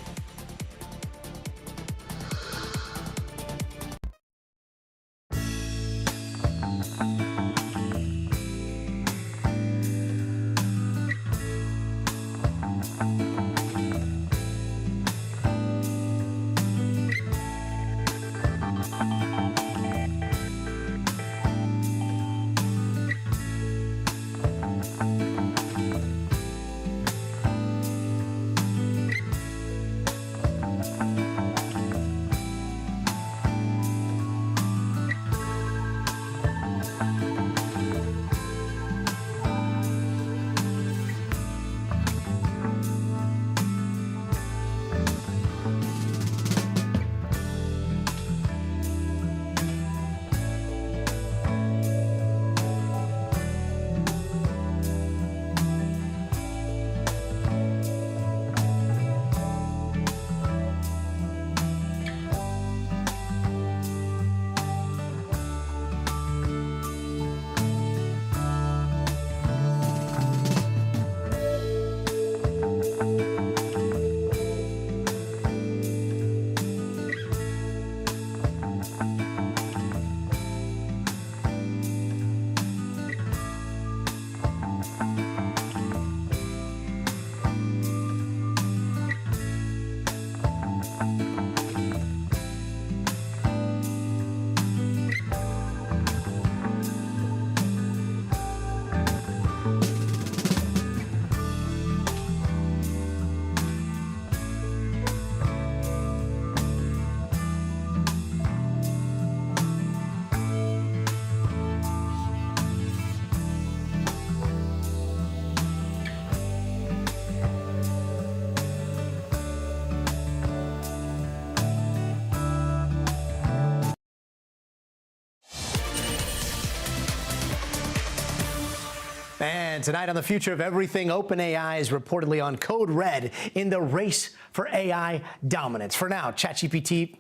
And tonight on The Future of Everything, OpenAI is reportedly on code red in the race for AI dominance. For now, ChatGPT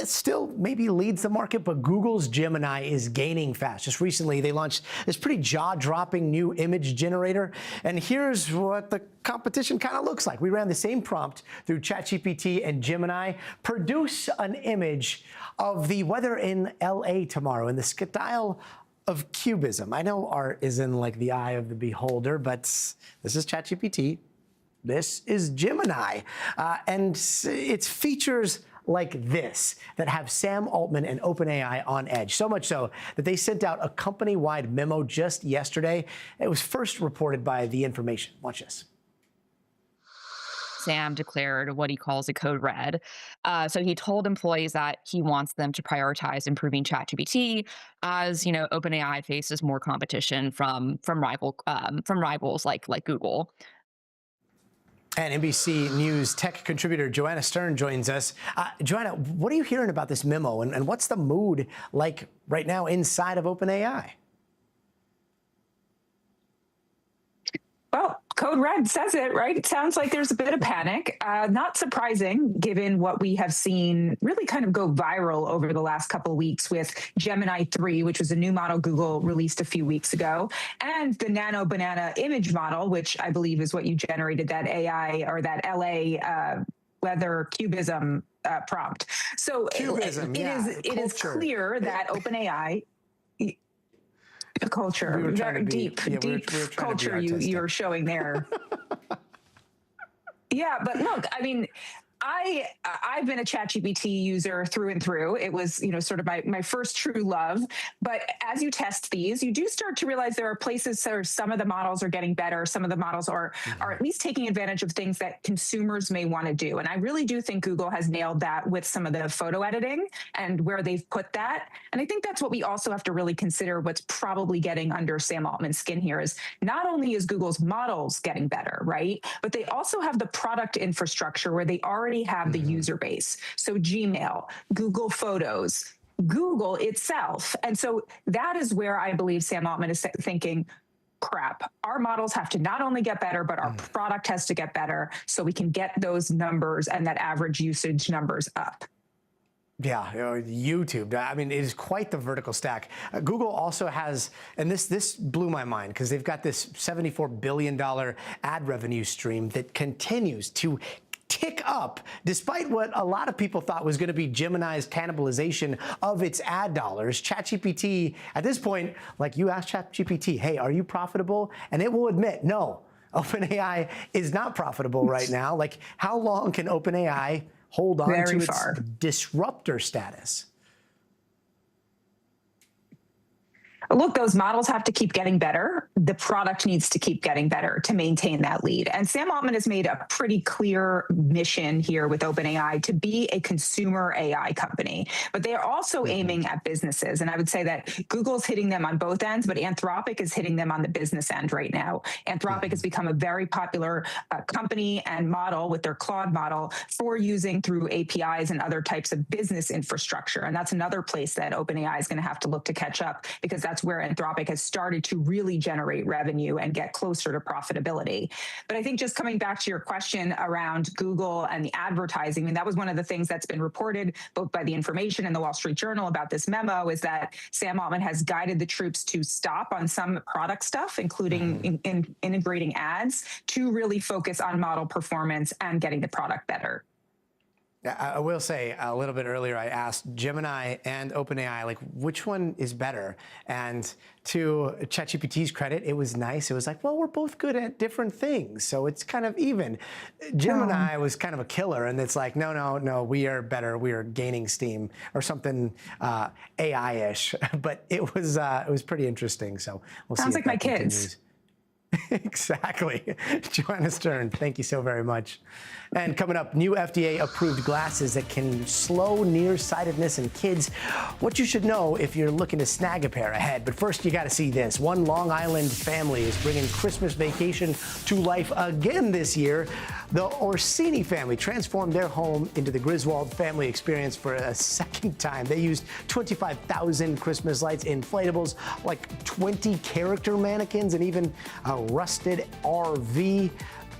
still maybe leads the market, but Google's Gemini is gaining fast. Just recently, they launched this pretty jaw-dropping new image generator. And here's what the competition kind of looks like. We ran the same prompt through ChatGPT and Gemini. Produce an image of the weather in LA tomorrow in the style of cubism. I know art is in like the eye of the beholder, but this is ChatGPT. This is Gemini. And it's features like this that have Sam Altman and OpenAI on edge. So much so that they sent out a company-wide memo just yesterday. It was first reported by The Information. Watch this. Sam declared what he calls a code red. So he told employees that he wants them to prioritize improving ChatGPT as, OpenAI faces more competition from rivals like Google. And NBC News tech contributor Joanna Stern joins us. Joanna, what are you hearing about this memo, and what's the mood like right now inside of OpenAI? Well, Code Red says it, right? It sounds like there's a bit of panic. Not surprising, given what we have seen really kind of go viral over the last couple of weeks with Gemini 3, which was a new model Google released a few weeks ago, and the Nano Banana image model, which I believe is what you generated that AI or that LA weather cubism prompt. So Cubism, it is clear that OpenAI... The culture, we very deep culture you're showing there. Yeah, but look, I mean, I've been a ChatGPT user through and through. It was, sort of my first true love. But as you test these, you do start to realize there are places where some of the models are getting better. Some of the models are at least taking advantage of things that consumers may want to do. And I really do think Google has nailed that with some of the photo editing and where they've put that. And I think that's what we also have to really consider. What's probably getting under Sam Altman's skin here is not only is Google's models getting better, right? But they also have the product infrastructure where they already have the user base. So Gmail, Google Photos, Google itself. And so that is where I believe Sam Altman is thinking, crap, our models have to not only get better, but our product has to get better so we can get those numbers and that average usage numbers up. Yeah, YouTube. I mean, it is quite the vertical stack. Google also has, and this blew my mind because they've got this $74 billion ad revenue stream that continues to tick up, despite what a lot of people thought was going to be Gemini's cannibalization of its ad dollars. ChatGPT, at this point, like you ask ChatGPT, hey, are you profitable? And it will admit, no, OpenAI is not profitable right now. Like, how long can OpenAI hold on to its disruptor status? Look, those models have to keep getting better. The product needs to keep getting better to maintain that lead. And Sam Altman has made a pretty clear mission here with OpenAI to be a consumer AI company. But they are also aiming at businesses. And I would say that Google's hitting them on both ends, but Anthropic is hitting them on the business end right now. Anthropic has become a very popular company and model with their Claude model for using through APIs and other types of business infrastructure. And that's another place that OpenAI is going to have to look to catch up, because that's where Anthropic has started to really generate revenue and get closer to profitability. But I think just coming back to your question around Google and the advertising, I mean, that was one of the things that's been reported both by The Information and the Wall Street Journal about this memo, is that Sam Altman has guided the troops to stop on some product stuff, including integrating ads, to really focus on model performance and getting the product better. I will say a little bit earlier, I asked Gemini and OpenAI, like, which one is better? And to ChatGPT's credit, it was nice. It was like, well, we're both good at different things, so it's kind of even. Gemini was kind of a killer, and it's like, no, we are better. We are gaining steam or something AI-ish. But it was pretty interesting. So we'll see. Sounds like my kids. Exactly. Joanna Stern, thank you so very much. And coming up, new FDA-approved glasses that can slow nearsightedness in kids. What you should know if you're looking to snag a pair ahead. But first, you got to see this. One Long Island family is bringing Christmas vacation to life again this year The Orsini family transformed their home into the Griswold family experience for a second time. They used 25,000 Christmas lights, inflatables, like 20 character mannequins, and even a rusted RV.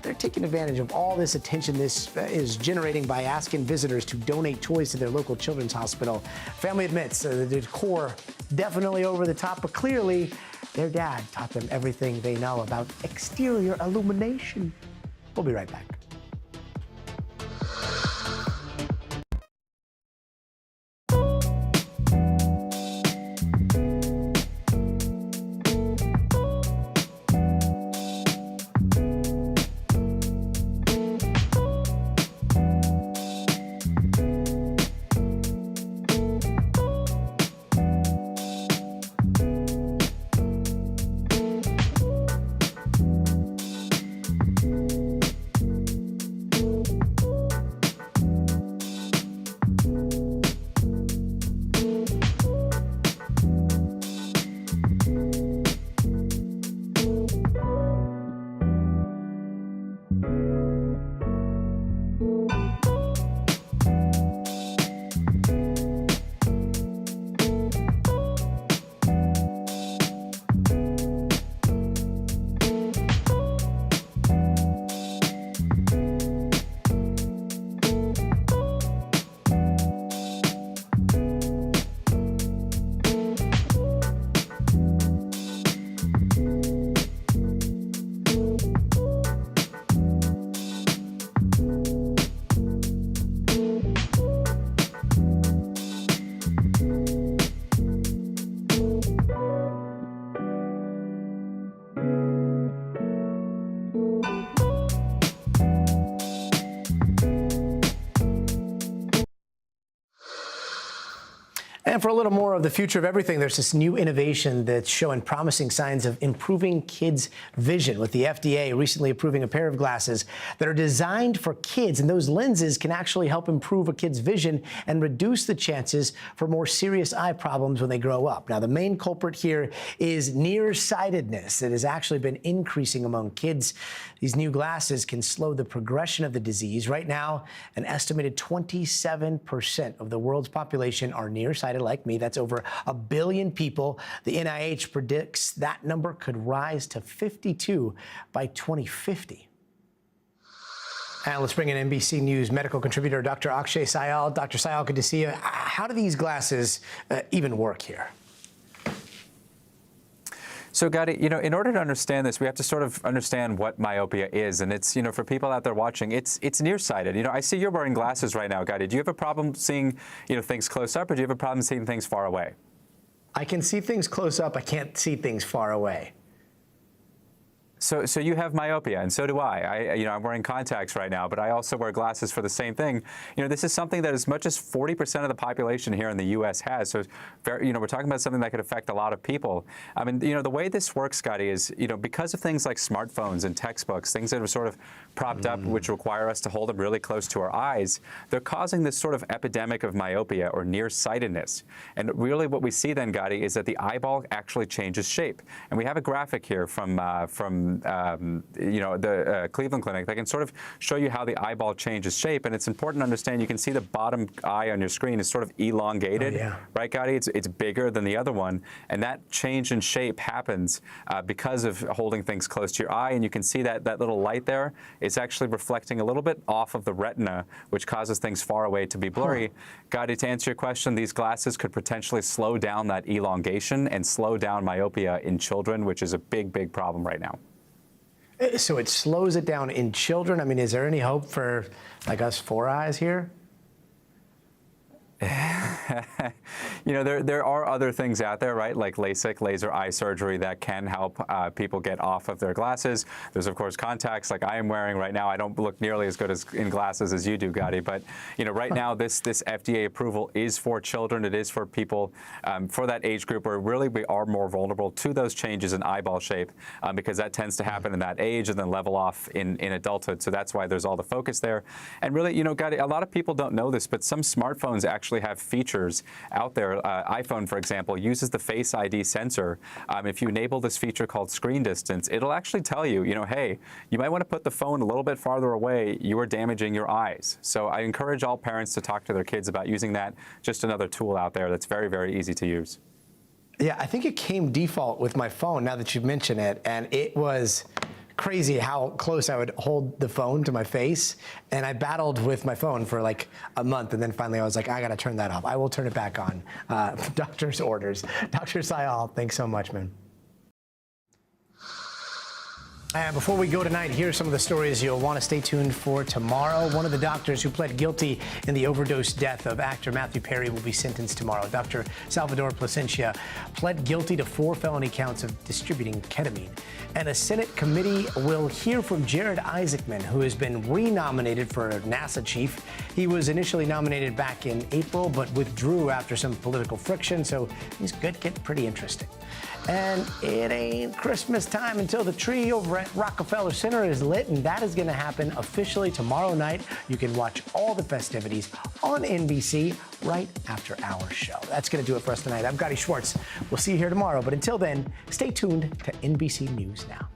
They're taking advantage of all this attention this is generating by asking visitors to donate toys to their local children's hospital. Family admits the decor definitely over the top, but clearly their dad taught them everything they know about exterior illumination. We'll be right back. And for a little more of the future of everything, there's this new innovation that's showing promising signs of improving kids' vision, with the FDA recently approving a pair of glasses that are designed for kids. And those lenses can actually help improve a kid's vision and reduce the chances for more serious eye problems when they grow up. Now, the main culprit here is nearsightedness that has actually been increasing among kids. These new glasses can slow the progression of the disease. Right now, an estimated 27% of the world's population are nearsighted, like me. That's over 1 billion people. The NIH predicts that number could rise to 52 by 2050. And let's bring in NBC News medical contributor Dr. Akshay Syal. Dr. Syal, good to see you. How do these glasses even work here? So, Gadi, in order to understand this, we have to sort of understand what myopia is. And it's, for people out there watching, it's nearsighted. I see you're wearing glasses right now, Gadi. Do you have a problem seeing, things close up, or do you have a problem seeing things far away? I can see things close up. I can't see things far away. So you have myopia, and so do I. I'm wearing contacts right now, but I also wear glasses for the same thing. This is something that as much as 40% of the population here in the U.S. has. So, we're talking about something that could affect a lot of people. I mean, the way this works, Scotty, is, because of things like smartphones and textbooks, things that are sort of propped up, which require us to hold them really close to our eyes, they're causing this sort of epidemic of myopia or nearsightedness. And really what we see then, Gadi, is that the eyeball actually changes shape. And we have a graphic here from the Cleveland Clinic that can sort of show you how the eyeball changes shape. And it's important to understand, you can see the bottom eye on your screen is sort of elongated, right, Gadi? It's bigger than the other one. And that change in shape happens because of holding things close to your eye. And you can see that little light there is actually reflecting a little bit off of the retina, which causes things far away to be blurry. Gadi, to answer your question, these glasses could potentially slow down that elongation and slow down myopia in children, which is a big, big problem right now. So it slows it down in children? I mean, is there any hope for, like, us four eyes here? There are other things out there, right, like LASIK, laser eye surgery, that can help people get off of their glasses. There's, of course, contacts like I am wearing right now. I don't look nearly as good in glasses as you do, Gadi, but, right now this FDA approval is for children. It is for people for that age group where really we are more vulnerable to those changes in eyeball shape because that tends to happen in that age and then level off in adulthood. So that's why there's all the focus there. And really, Gadi, a lot of people don't know this, but some smartphones actually actually have features out there. iPhone, for example, uses the Face ID sensor. If you enable this feature called screen distance, it'll actually tell you, hey, you might want to put the phone a little bit farther away. You are damaging your eyes. So I encourage all parents to talk to their kids about using that. Just another tool out there that's very, very easy to use. Yeah, I think it came default with my phone now that you mention it, and it was crazy how close I would hold the phone to my face, and I battled with my phone for like a month, and then finally I was like, I gotta turn that off. I will turn it back on. Doctor's orders. Dr. Sayal, thanks so much, man. And before we go tonight, here's some of the stories you'll want to stay tuned for tomorrow. One of the doctors who pled guilty in the overdose death of actor Matthew Perry will be sentenced tomorrow. Dr. Salvador Plasencia pled guilty to 4 felony counts of distributing ketamine. And a Senate committee will hear from Jared Isaacman, who has been renominated for NASA chief. He was initially nominated back in April, but withdrew after some political friction, so things could get pretty interesting. And it ain't Christmas time until the tree over at Rockefeller Center is lit, and that is going to happen officially tomorrow night. You can watch all the festivities on NBC right after our show. That's going to do it for us tonight. I'm Gotti Schwartz. We'll see you here tomorrow, but until then, stay tuned to NBC News Now.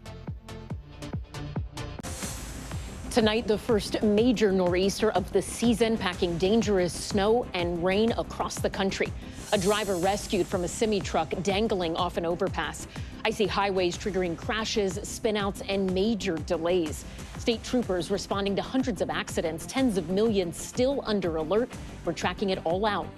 Tonight, the first major nor'easter of the season, packing dangerous snow and rain across the country. A driver rescued from a semi-truck dangling off an overpass. Icy highways triggering crashes, spinouts, and major delays. State troopers responding to hundreds of accidents, tens of millions still under alert. We're tracking it all out.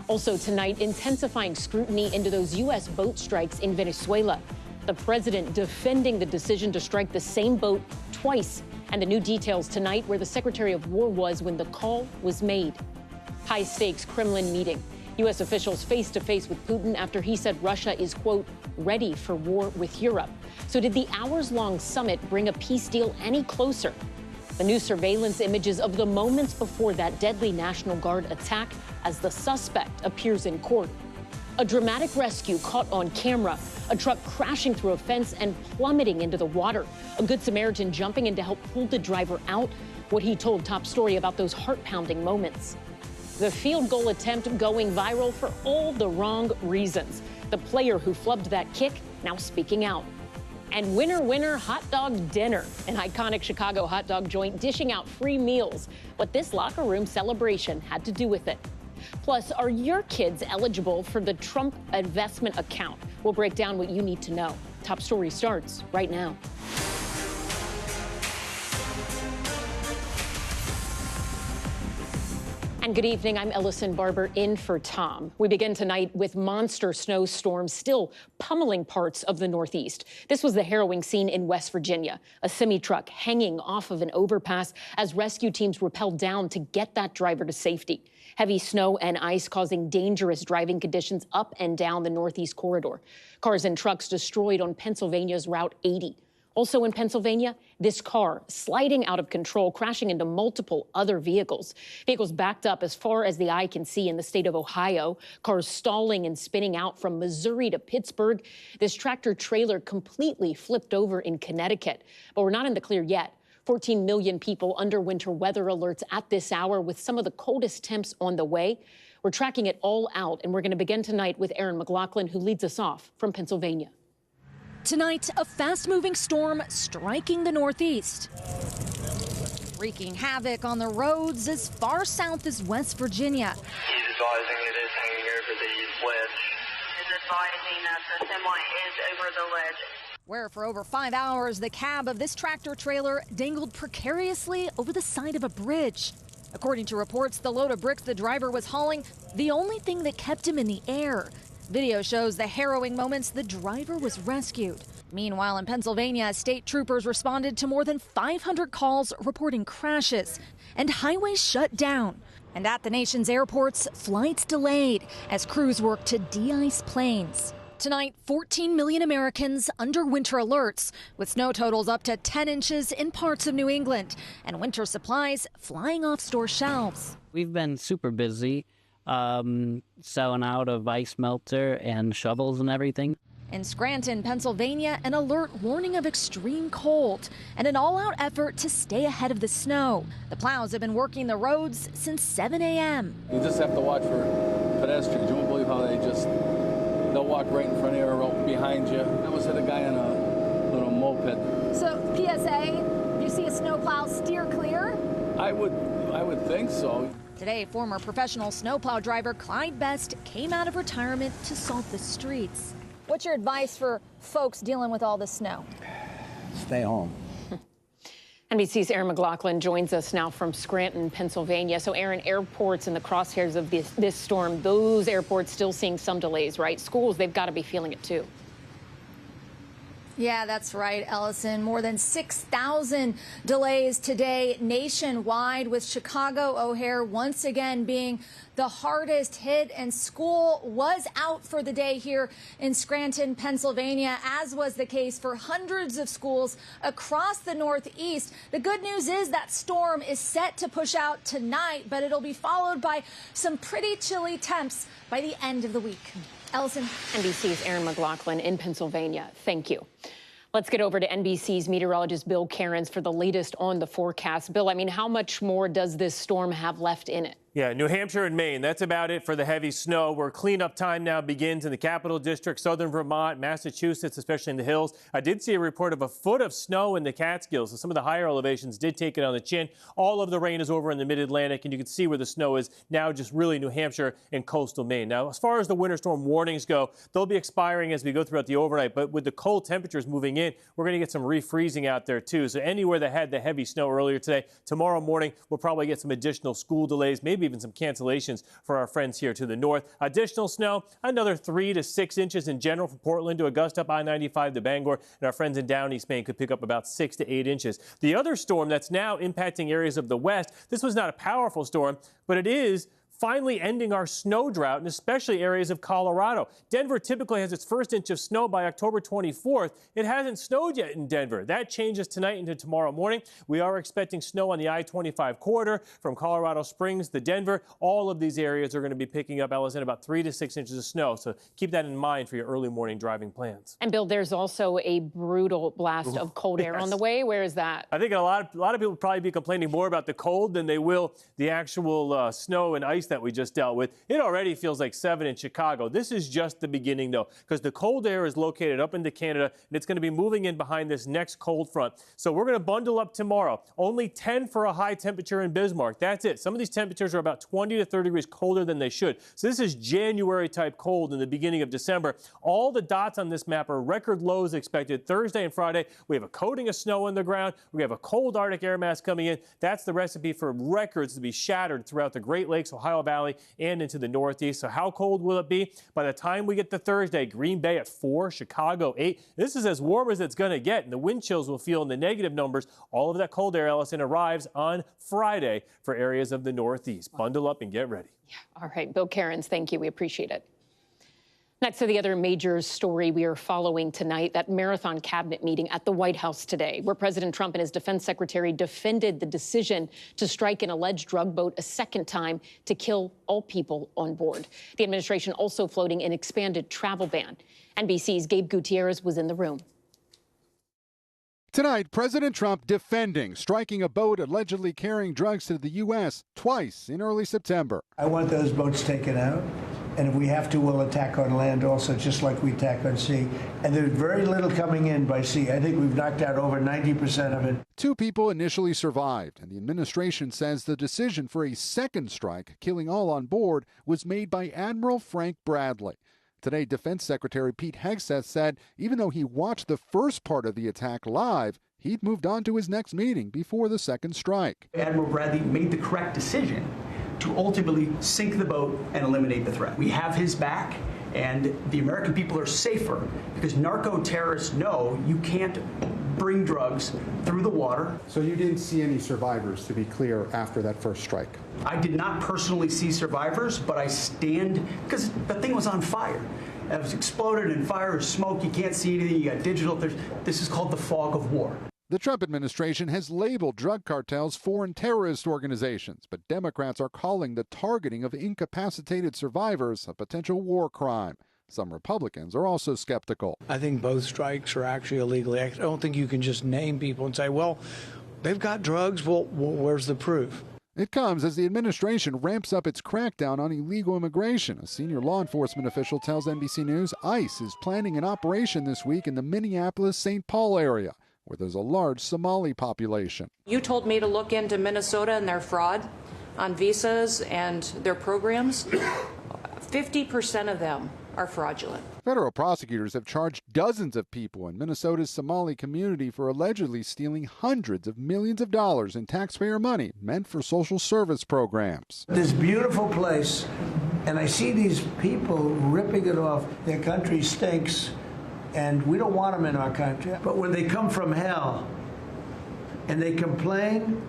Also tonight, intensifying scrutiny into those U.S. boat strikes in Venezuela. The president defending the decision to strike the same boat twice. And the new details tonight where the Secretary of War was when the call was made. High-stakes Kremlin meeting. U.S. officials face-to-face with Putin after he said Russia is, quote, ready for war with Europe. So did the hours-long summit bring a peace deal any closer? The new surveillance images of the moments before that deadly National Guard attack as the suspect appears in court. A dramatic rescue caught on camera. A truck crashing through a fence and plummeting into the water. A Good Samaritan jumping in to help pull the driver out. What he told Top Story about those heart-pounding moments. The field goal attempt going viral for all the wrong reasons. The player who flubbed that kick now speaking out. And winner, hot dog dinner. An iconic Chicago hot dog joint dishing out free meals. What this locker room celebration had to do with it. Plus, are your kids eligible for the Trump investment account? We'll break down what you need to know. Top Story starts right now. And good evening, I'm Ellison Barber in for Tom. We begin tonight with monster snowstorms still pummeling parts of the Northeast. This was the harrowing scene in West Virginia, a semi-truck hanging off of an overpass as rescue teams rappelled down to get that driver to safety. Heavy snow and ice causing dangerous driving conditions up and down the Northeast corridor. Cars and trucks destroyed on Pennsylvania's Route 80. Also in Pennsylvania, this car sliding out of control, crashing into multiple other vehicles. Vehicles backed up as far as the eye can see in the state of Ohio. Cars stalling and spinning out from Missouri to Pittsburgh. This tractor trailer completely flipped over in Connecticut. But we're not in the clear yet. 14 million people under winter weather alerts at this hour with some of the coldest temps on the way. We're tracking it all out, and we're going to begin tonight with Aaron McLaughlin, who leads us off from Pennsylvania. Tonight, a fast-moving storm striking the Northeast, wreaking havoc on the roads as far south as West Virginia. He's advising it is hanging over the ledge. He's advising that the semi is over the ledge. Where for over 5 hours, the cab of this tractor trailer dangled precariously over the side of a bridge. According to reports, the load of bricks the driver was hauling, the only thing that kept him in the air. Video shows the harrowing moments the driver was rescued. Meanwhile, in Pennsylvania, state troopers responded to more than 500 calls reporting crashes and highways shut down. And at the nation's airports, flights delayed as crews work to de-ice planes. Tonight, 14 million Americans under winter alerts, with snow totals up to 10 inches in parts of New England and winter supplies flying off store shelves. We've been super busy selling out of ice melter and shovels and everything. In Scranton, Pennsylvania, an alert warning of extreme cold and an all-out effort to stay ahead of the snow. The plows have been working the roads since 7 a.m. You just have to watch for pedestrians. You won't believe how they'll walk right in front of you or behind you. I almost hit a guy on a little moped. So PSA, you see a snowplow, steer clear? I would think so. Today, former professional snowplow driver Clyde Best came out of retirement to salt the streets. What's your advice for folks dealing with all this snow? Stay home. NBC's Aaron McLaughlin joins us now from Scranton, Pennsylvania. So, Aaron, airports in the crosshairs of this storm, those airports still seeing some delays, right? Schools, they've got to be feeling it too. Yeah, that's right, Ellison. More than 6,000 delays today nationwide, with Chicago O'Hare once again being the hardest hit. And school was out for the day here in Scranton, Pennsylvania, as was the case for hundreds of schools across the Northeast. The good news is that storm is set to push out tonight, but it'll be followed by some pretty chilly temps by the end of the week. Ellison. NBC's Aaron McLaughlin in Pennsylvania. Thank you. Let's get over to NBC's meteorologist Bill Cairns for the latest on the forecast. Bill, I mean, how much more does this storm have left in it? Yeah, New Hampshire and Maine, that's about it for the heavy snow, where cleanup time now begins in the Capital District, southern Vermont, Massachusetts, especially in the hills. I did see a report of a foot of snow in the Catskills, so some of the higher elevations did take it on the chin. All of the rain is over in the mid-Atlantic, and you can see where the snow is now, just really New Hampshire and coastal Maine. Now, as far as the winter storm warnings go, they'll be expiring as we go throughout the overnight, but with the cold temperatures moving in, we're going to get some refreezing out there, too. So anywhere that had the heavy snow earlier today, tomorrow morning, we'll probably get some additional school delays, maybe even some cancellations for our friends here to the north. Additional snow, another 3 to 6 inches in general from Portland to Augusta, up I-95 to Bangor, and our friends in down East Maine could pick up about 6 to 8 inches. The other storm that's now impacting areas of the west, this was not a powerful storm, but it is finally ending our snow drought, and especially areas of Colorado. Denver typically has its first inch of snow by October 24th. It hasn't snowed yet in Denver. That changes tonight into tomorrow morning. We are expecting snow on the I-25 corridor from Colorado Springs to Denver. All of these areas are going to be picking up, Ellison, about 3 to 6 inches of snow. So keep that in mind for your early morning driving plans. And Bill, there's also a brutal blast of cold air on the way. Where is that? I think a lot of people will probably be complaining more about the cold than they will the actual snow and ice that we just dealt with. It already feels like 7 in Chicago. This is just the beginning, though, because the cold air is located up into Canada, and it's going to be moving in behind this next cold front. So we're going to bundle up tomorrow. Only 10 for a high temperature in Bismarck. That's it. Some of these temperatures are about 20 to 30 degrees colder than they should. So this is January-type cold in the beginning of December. All the dots on this map are record lows expected Thursday and Friday. We have a coating of snow on the ground. We have a cold Arctic air mass coming in. That's the recipe for records to be shattered throughout the Great Lakes, Ohio Valley, and into the Northeast. So how cold will it be? By the time we get to Thursday, Green Bay at 4, Chicago 8. This is as warm as it's going to get, and the wind chills will feel in the negative numbers. All of that cold air, Ellison, arrives on Friday for areas of the Northeast. Bundle up and get ready. Yeah. All right, Bill Cairns, thank you. We appreciate it. Next to the other major story we are following tonight, that marathon cabinet meeting at the White House today, where President Trump and his defense secretary defended the decision to strike an alleged drug boat a second time to kill all people on board. The administration also floating an expanded travel ban. NBC's Gabe Gutierrez was in the room. Tonight, President Trump defending striking a boat allegedly carrying drugs to the U.S. twice in early September. I want those boats taken out. And if we have to, we'll attack on land also, just like we attack on sea. And there's very little coming in by sea. I think we've knocked out over 90% of it. 2 people initially survived, and the administration says the decision for a second strike, killing all on board, was made by Admiral Frank Bradley. Today, Defense Secretary Pete Hegseth said even though he watched the first part of the attack live, he'd moved on to his next meeting before the second strike. Admiral Bradley made the correct decision to ultimately sink the boat and eliminate the threat. We have his back, and the American people are safer because narco-terrorists know you can't bring drugs through the water. So you didn't see any survivors, to be clear, after that first strike? I did not personally see survivors, but I stand, because the thing was on fire. It was exploded in fire or smoke. You can't see anything. You got digital. This is called the fog of war. The Trump administration has labeled drug cartels foreign terrorist organizations, but Democrats are calling the targeting of incapacitated survivors a potential war crime. Some Republicans are also skeptical. I think both strikes are actually illegal. I don't think you can just name people and say, well, they've got drugs. Well, where's the proof? It comes as the administration ramps up its crackdown on illegal immigration. A senior law enforcement official tells NBC News ICE is planning an operation this week in the Minneapolis-St. Paul area, where there's a large Somali population. You told me to look into Minnesota and their fraud on visas and their programs. 50% of them are fraudulent. Federal prosecutors have charged dozens of people in Minnesota's Somali community for allegedly stealing hundreds of millions of dollars in taxpayer money meant for social service programs. This beautiful place, and I see these people ripping it off. Their country stinks, and we don't want them in our country. But when they come from hell and they complain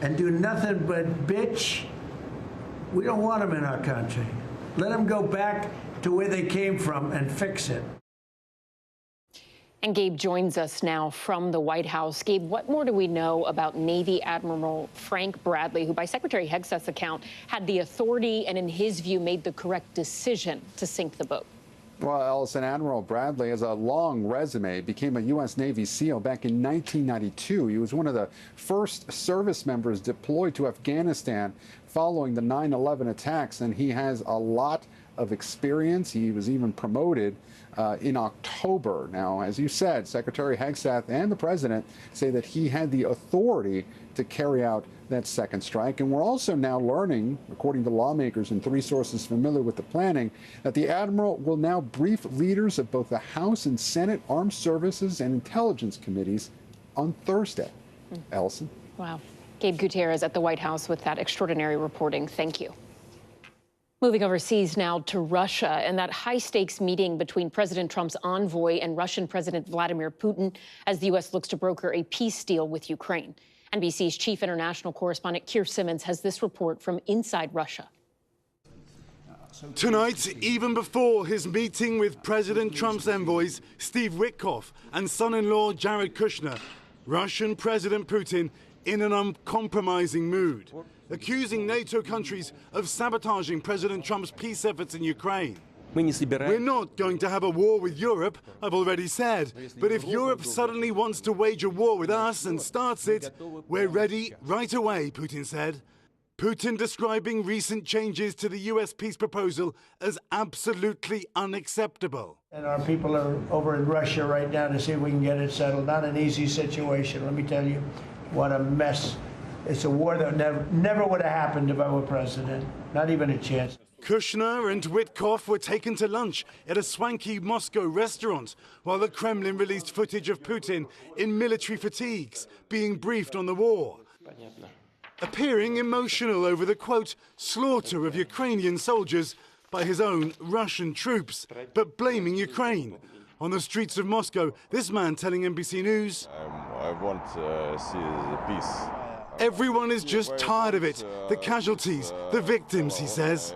and do nothing but bitch, we don't want them in our country. Let them go back to where they came from and fix it. And Gabe joins us now from the White House. Gabe, what more do we know about Navy Admiral Frank Bradley, who by Secretary Hegseth's account had the authority and in his view made the correct decision to sink the boat? Well, Ellison, Admiral Bradley has a long resume, became a U.S. Navy SEAL back in 1992. He was one of the first service members deployed to Afghanistan following the 9/11 attacks, and he has a lot of experience. He was even promoted in October. Now, as you said, Secretary Hegseth and the president say that he had the authority to carry out that second strike. And we're also now learning, according to lawmakers and three sources familiar with the planning, that the admiral will now brief leaders of both the House and Senate Armed Services and Intelligence Committees on Thursday. Ellison? Wow. Gabe Gutierrez at the White House with that extraordinary reporting. Thank you. Moving overseas now to Russia and that high-stakes meeting between President Trump's envoy and Russian President Vladimir Putin as the U.S. looks to broker a peace deal with Ukraine. NBC's chief international correspondent Keir Simmons has this report from inside Russia. Tonight, even before his meeting with President Trump's envoys Steve Witkoff and son-in-law Jared Kushner, Russian President Putin in an uncompromising mood, accusing NATO countries of sabotaging President Trump's peace efforts in Ukraine. We're not going to have a war with Europe, I've already said, but if Europe suddenly wants to wage a war with us and starts it, we're ready right away, Putin said. Putin describing recent changes to the U.S. peace proposal as absolutely unacceptable. And our people are over in Russia right now to see if we can get it settled. Not an easy situation, let me tell you. What a mess. It's a war that never would have happened if I were president. Not even a chance. Kushner and Witkoff were taken to lunch at a swanky Moscow restaurant, while the Kremlin released footage of Putin in military fatigues, being briefed on the war. Appearing emotional over the, quote, slaughter of Ukrainian soldiers by his own Russian troops, but blaming Ukraine. On the streets of Moscow, this man telling NBC News, I want to see the peace. Everyone is just tired of it. The casualties, the victims, he says.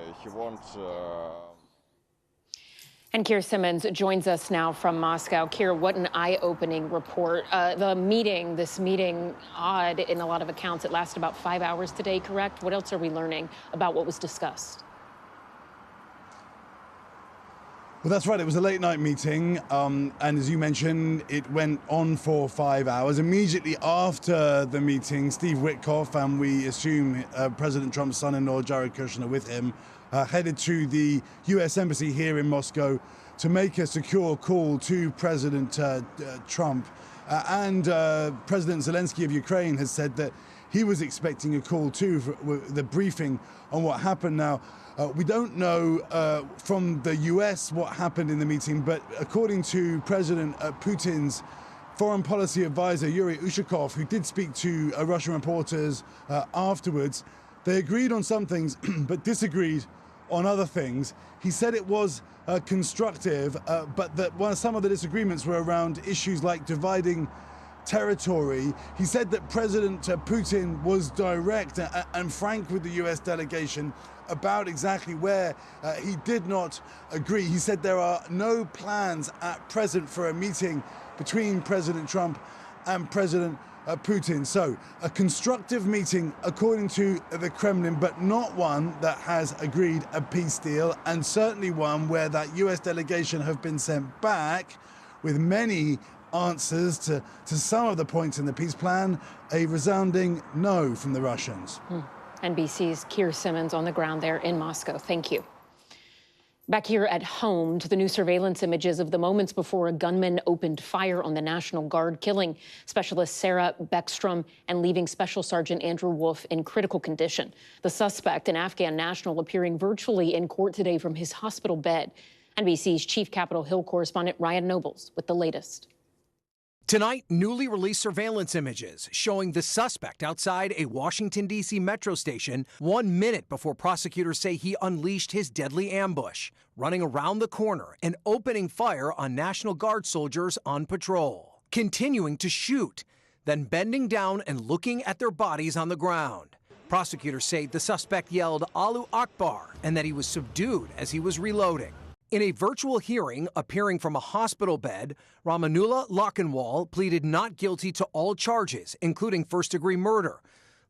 And Keir Simmons joins us now from Moscow. Keir, what an eye-opening report. This meeting, odd in a lot of accounts. It lasted about 5 hours today, correct? What else are we learning about what was discussed? Well, that's right. It was a late-night meeting, and as you mentioned, it went on for 5 hours. Immediately after the meeting, Steve Witkoff, and we assume President Trump's son-in-law, Jared Kushner, with him, headed to the U.S. Embassy here in Moscow to make a secure call to President Trump. And President Zelensky of Ukraine has said that he was expecting a call too for the briefing on what happened. Now, we don't know from the U.S. what happened in the meeting, but according to President Putin's foreign policy advisor, Yuri Ushakov, who did speak to Russian reporters afterwards, they agreed on some things, but disagreed on other things. He said it was constructive, but that some of the disagreements were around issues like dividing territory. He said that President Putin was direct and frank with the U.S. delegation about exactly where he did not agree. He said there are no plans at present for a meeting between President Trump and President Putin. So a constructive meeting according to the Kremlin, but not one that has agreed a peace deal, and certainly one where that US delegation have been sent back with many answers to some of the points in the peace plan, a resounding no from the Russians. NBC's Keir Simmons on the ground there in Moscow. Thank you. Back here at home to the new surveillance images of the moments before a gunman opened fire on the National Guard, killing Specialist Sarah Beckstrom and leaving Special Sergeant Andrew Wolf in critical condition. The suspect, an Afghan national, appearing virtually in court today from his hospital bed. NBC's chief Capitol Hill correspondent Ryan Nobles with the latest. Tonight, newly released surveillance images showing the suspect outside a Washington, D.C. metro station 1 minute before prosecutors say he unleashed his deadly ambush, running around the corner and opening fire on National Guard soldiers on patrol, continuing to shoot, then bending down and looking at their bodies on the ground. Prosecutors say the suspect yelled "Allahu Akbar" and that he was subdued as he was reloading. In a virtual hearing appearing from a hospital bed, Ramanullah Lakhanwal pleaded not guilty to all charges, including first-degree murder.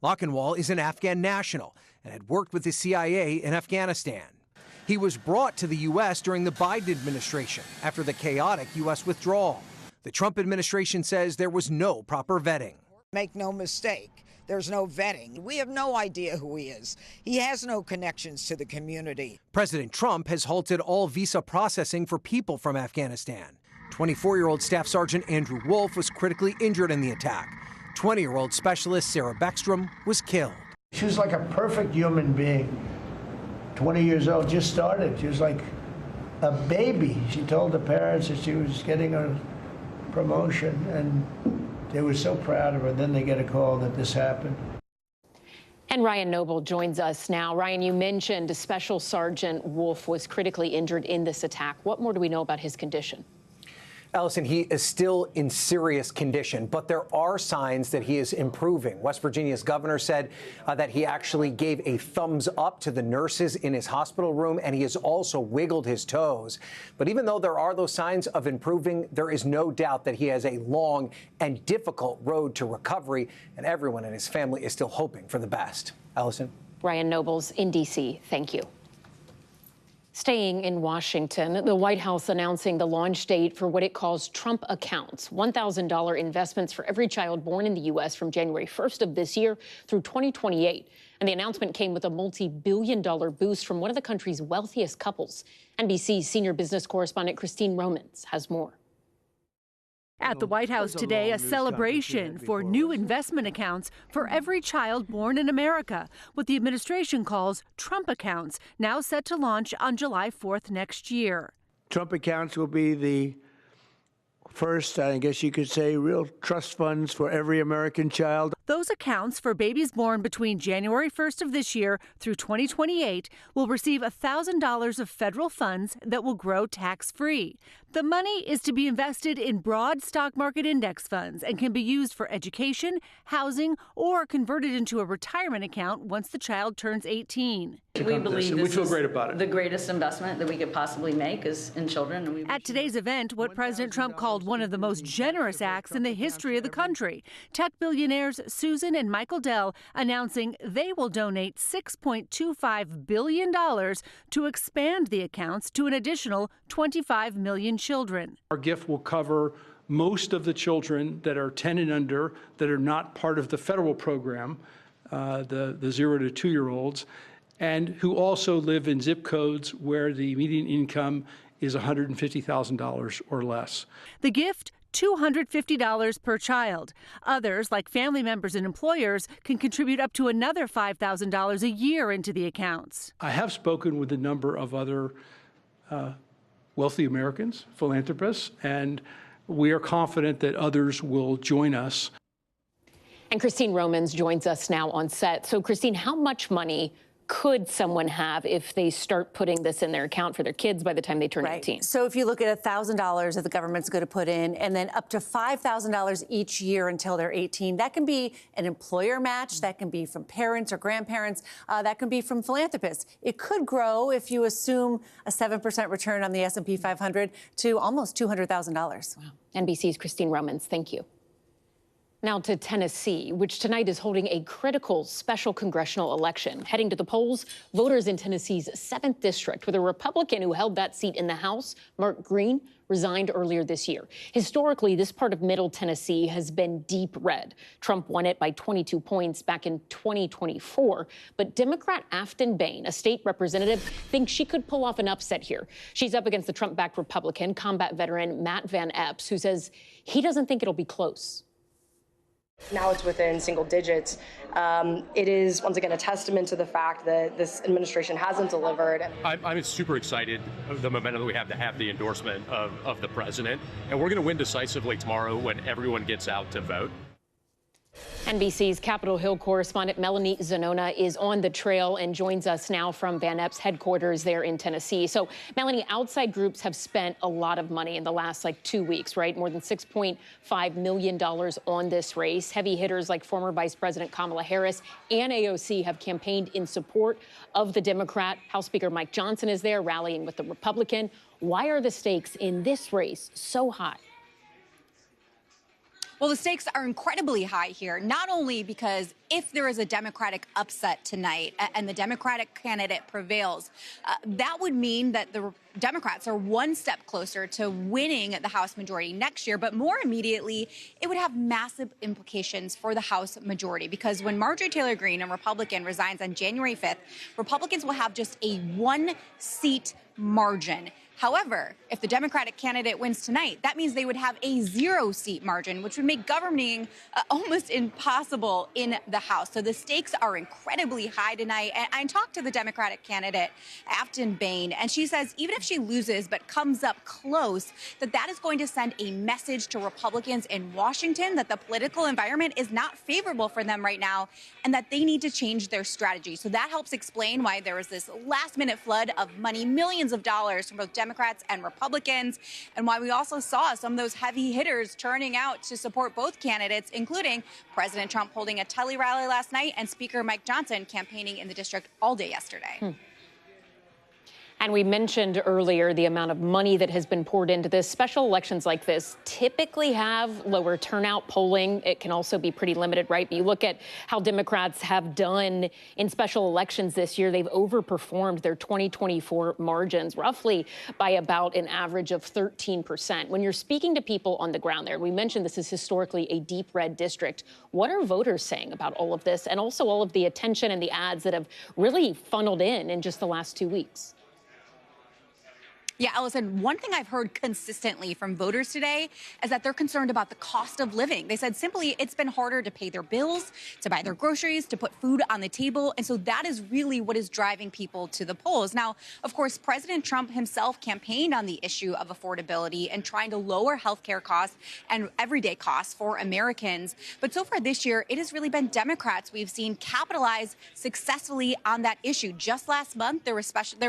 Lakhanwal is an Afghan national and had worked with the CIA in Afghanistan. He was brought to the U.S. during the Biden administration after the chaotic U.S. withdrawal. The Trump administration says there was no proper vetting. Make no mistake. There's no vetting. We have no idea who he is. He has no connections to the community. President Trump has halted all visa processing for people from Afghanistan. 24-year-old Staff Sergeant Andrew Wolf was critically injured in the attack. 20-year-old Specialist Sarah Beckstrom was killed. She was like a perfect human being. 20 years old, just started. She was like a baby. She told the parents that she was getting a promotion, and they were so proud of her. Then they get a call that this happened. And Ryan Noble joins us now. Ryan, you mentioned Special Sergeant Wolf was critically injured in this attack. What more do we know about his condition? Ellison, he is still in serious condition, but there are signs that he is improving. West Virginia's governor said that he actually gave a thumbs up to the nurses in his hospital room, and he has also wiggled his toes. But even though there are those signs of improving, there is no doubt that he has a long and difficult road to recovery, and everyone in his family is still hoping for the best. Ellison? Ryan Nobles in D.C., thank you. Staying in Washington, the White House announcing the launch date for what it calls Trump accounts, $1,000 investments for every child born in the U.S. from January 1st of this year through 2028. And the announcement came with a multi-billion-dollar boost from one of the country's wealthiest couples. NBC's senior business correspondent Christine Romans has more. At the White House today, a celebration for new investment accounts for every child born in America, what the administration calls Trump accounts, now set to launch on July 4th next year. Trump accounts will be the first, I guess you could say, real trust funds for every American child. Those accounts for babies born between January 1st of this year through 2028 will receive $1,000 of federal funds that will grow tax-free. The money is to be invested in broad stock market index funds and can be used for education, housing, or converted into a retirement account once the child turns 18. We believe this is the greatest investment that we could possibly make is in children. At today's event, what President Trump called one of the most generous acts in the history of the country, tech billionaires Susan and Michael Dell announcing they will donate $6.25 billion to expand the accounts to an additional 25 million children. Our gift will cover most of the children that are 10 and under that are not part of the federal program, the 0 to 2-year-olds, and who also live in zip codes where the median income is $150,000 or less. The gift, $250 per child. Others, like family members and employers, can contribute up to another $5,000 a year into the accounts. I have spoken with a number of other wealthy Americans, philanthropists, and we are confident that others will join us. And Christine Romans joins us now on set. So, Christine, how much money could someone have if they start putting this in their account for their kids by the time they turn 18? So if you look at $1,000 that the government's going to put in, and then up to $5,000 each year until they're 18, that can be an employer match, that can be from parents or grandparents, that can be from philanthropists. It could grow if you assume a 7% return on the S&P 500 to almost $200,000. Wow. NBC's Christine Romans, thank you. Now to Tennessee, which tonight is holding a critical special congressional election. Heading to the polls, voters in Tennessee's 7th district, with a Republican who held that seat in the House, Mark Green, resigned earlier this year. Historically, this part of Middle Tennessee has been deep red. Trump won it by 22 points back in 2024. But Democrat Afton Bain, a state representative, thinks she could pull off an upset here. She's up against the Trump-backed Republican, combat veteran Matt Van Epps, who says he doesn't think it'll be close. Now it's within single digits. It is, once again, a testament to the fact that this administration hasn't delivered. I'm super excited of the momentum that we have to have the endorsement of the president. And we're going to win decisively tomorrow when everyone gets out to vote. NBC's Capitol Hill correspondent Melanie Zanona is on the trail and joins us now from Van Epps' headquarters there in Tennessee. So, Melanie, outside groups have spent a lot of money in the last 2 weeks, right? More than $6.5 million on this race. Heavy hitters like former Vice President Kamala Harris and AOC have campaigned in support of the Democrat. House Speaker Mike Johnson is there rallying with the Republican. Why are the stakes in this race so high? Well, the stakes are incredibly high here, not only because if there is a Democratic upset tonight and the Democratic candidate prevails, that would mean that the Democrats are one step closer to winning the House majority next year. But more immediately, it would have massive implications for the House majority, because when Marjorie Taylor Greene, a Republican, resigns on January 5th, Republicans will have just a 1-seat margin. However, if the Democratic candidate wins tonight, that means they would have a 0-seat margin, which would make governing almost impossible in the House. So the stakes are incredibly high tonight. And I talked to the Democratic candidate, Afton Bain, and she says even if she loses but comes up close, that is going to send a message to Republicans in Washington that the political environment is not favorable for them right now and that they need to change their strategy. So that helps explain why there was this last-minute flood of money, millions of dollars from both Democrats and Republicans, and why we also saw some of those heavy hitters turning out to support both candidates, including President Trump holding a tele-rally last night and Speaker Mike Johnson campaigning in the district all day yesterday. And we mentioned earlier the amount of money that has been poured into this. Special elections like this typically have lower turnout polling. It can also be pretty limited, right? But you look at how Democrats have done in special elections this year. They've overperformed their 2024 margins roughly by about an average of 13%. When you're speaking to people on the ground there, we mentioned this is historically a deep red district. What are voters saying about all of this and also all of the attention and the ads that have really funneled in just the last 2 weeks? Yeah, Ellison, one thing I've heard consistently from voters today is that they're concerned about the cost of living. They said simply it's been harder to pay their bills, to buy their groceries, to put food on the table. And so that is really what is driving people to the polls. Now, of course, President Trump himself campaigned on the issue of affordability and trying to lower healthcare costs and everyday costs for Americans. But so far this year, it has really been Democrats we've seen capitalize successfully on that issue. Just last month, there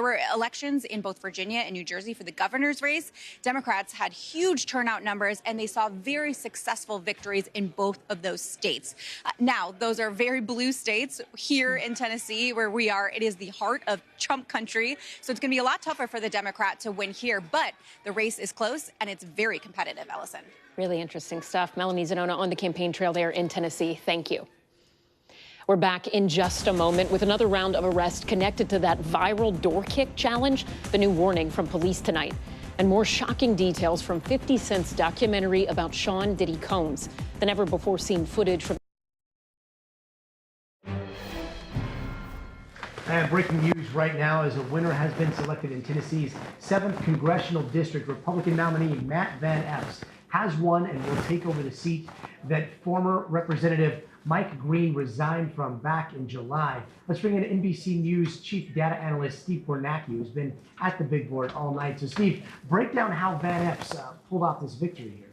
were elections in both Virginia and New Jersey for the governor's race. Democrats had huge turnout numbers, and they saw very successful victories in both of those states. Now, those are very blue states. Here in Tennessee, where we are, it is the heart of Trump country. So it's going to be a lot tougher for the Democrat to win here. But the race is close, and it's very competitive, Ellison. Really interesting stuff. Melanie Zanona on the campaign trail there in Tennessee. Thank you. We're back in just a moment with another round of arrests connected to that viral door kick challenge, the new warning from police tonight, and more shocking details from 50 Cent's documentary about Sean Diddy Combs, the never-before-seen footage from. And breaking news right now is a winner has been selected in Tennessee's 7th Congressional District. Republican nominee Matt Van Epps has won and will take over the seat that former Representative Mike Green resigned from back in July. Let's bring in NBC News Chief Data Analyst Steve Kornacki, who's been at the big board all night. So, Steve, break down how Van Epps pulled off this victory here.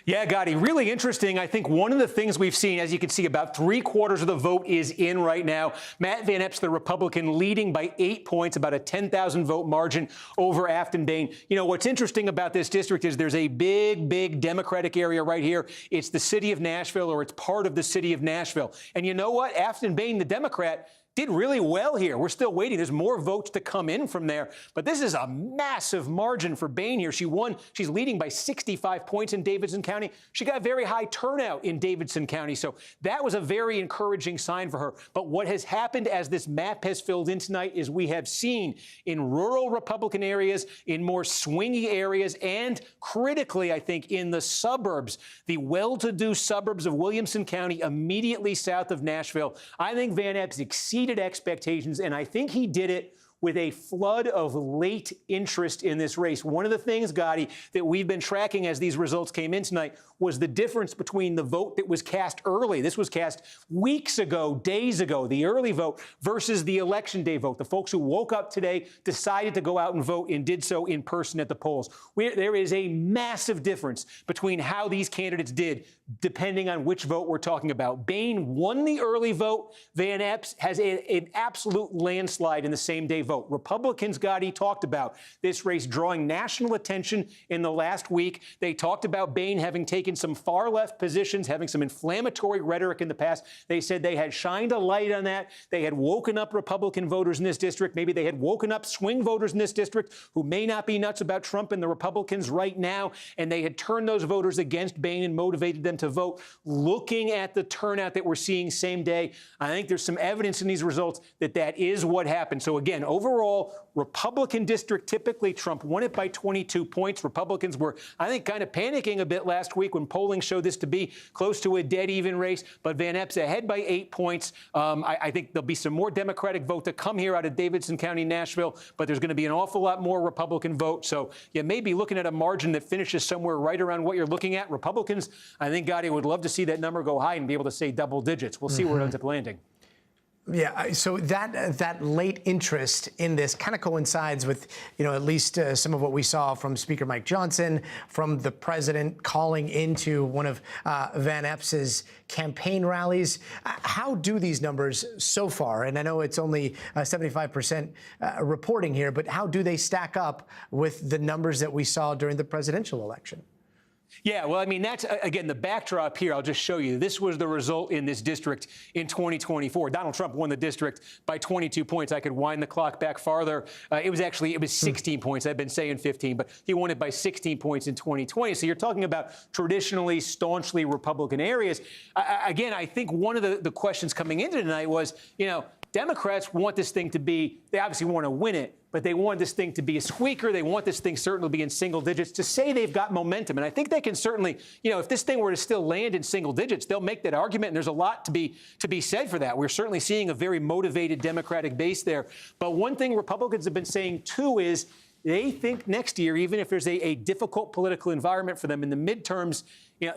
Yeah, Gotti, really interesting. I think one of the things we've seen, as you can see, about 3/4 of the vote is in right now. Matt Van Epps, the Republican, leading by 8 points, about a 10,000 vote margin over Afton Bain. You know, what's interesting about this district is there's a big Democratic area right here. It's the city of Nashville, or it's part of the city of Nashville. And you know what? Afton Bain, the Democrat, did really well here. We're still waiting. There's more votes to come in from there. But this is a massive margin for Bain here. She won. She's leading by 65 points in Davidson County. She got a very high turnout in Davidson County. So that was a very encouraging sign for her. But what has happened as this map has filled in tonight is we have seen in rural Republican areas, in more swingy areas, and critically, I think, in the suburbs, the well-to-do suburbs of Williamson County, immediately south of Nashville. I think Van Epps exceeded expectations, and I think he did it with a flood of late interest in this race. One of the things, Gotti, that we've been tracking as these results came in tonight was the difference between the vote that was cast early. This was cast weeks ago, days ago, the early vote, versus the election day vote. The folks who woke up today, decided to go out and vote, and did so in person at the polls. There is a massive difference between how these candidates did, depending on which vote we're talking about. Bain won the early vote. Van Epps has an absolute landslide in the same day vote. Republicans, Gotti, talked about this race drawing national attention in the last week. They talked about Bain having taken some far left positions, having some inflammatory rhetoric in the past. They said they had shined a light on that. They had woken up Republican voters in this district. Maybe they had woken up swing voters in this district who may not be nuts about Trump and the Republicans right now. And they had turned those voters against Bain and motivated them to vote. Looking at the turnout that we're seeing same day, I think there's some evidence in these results that that is what happened. So again, overall, Republican district, typically Trump won it by 22 points. Republicans were, I think, kind of panicking a bit last week when polling showed this to be close to a dead even race. But Van Epps ahead by 8 points. I think there'll be some more Democratic vote to come here out of Davidson County, Nashville, but there's going to be an awful lot more Republican vote. So you may be looking at a margin that finishes somewhere right around what you're looking at. Republicans, I think, Gotti, would love to see that number go high and be able to say double digits. We'll see where it ends up landing. Yeah, so that late interest in this kind of coincides with, at least some of what we saw from Speaker Mike Johnson, from the president calling into one of Van Epps's campaign rallies. How do these numbers so far, and I know it's only 75% reporting here, but how do they stack up with the numbers that we saw during the presidential election? Yeah, well, I mean, that's, again, the backdrop here. I'll just show you. This was the result in this district in 2024. Donald Trump won the district by 22 points. I could wind the clock back farther. It was 16 points. I've been saying 15, but he won it by 16 points in 2020. So you're talking about traditionally, staunchly Republican areas. Again, I think one of the questions coming into tonight was, Democrats want this thing to be, they obviously want to win it, but they want this thing to be a squeaker. They want this thing certainly to be in single digits to say they've got momentum. And I think they can certainly, if this thing were to still land in single digits, they'll make that argument. And there's a lot to be said for that. We're certainly seeing a very motivated Democratic base there. But one thing Republicans have been saying, too, is they think next year, even if there's a difficult political environment for them in the midterms,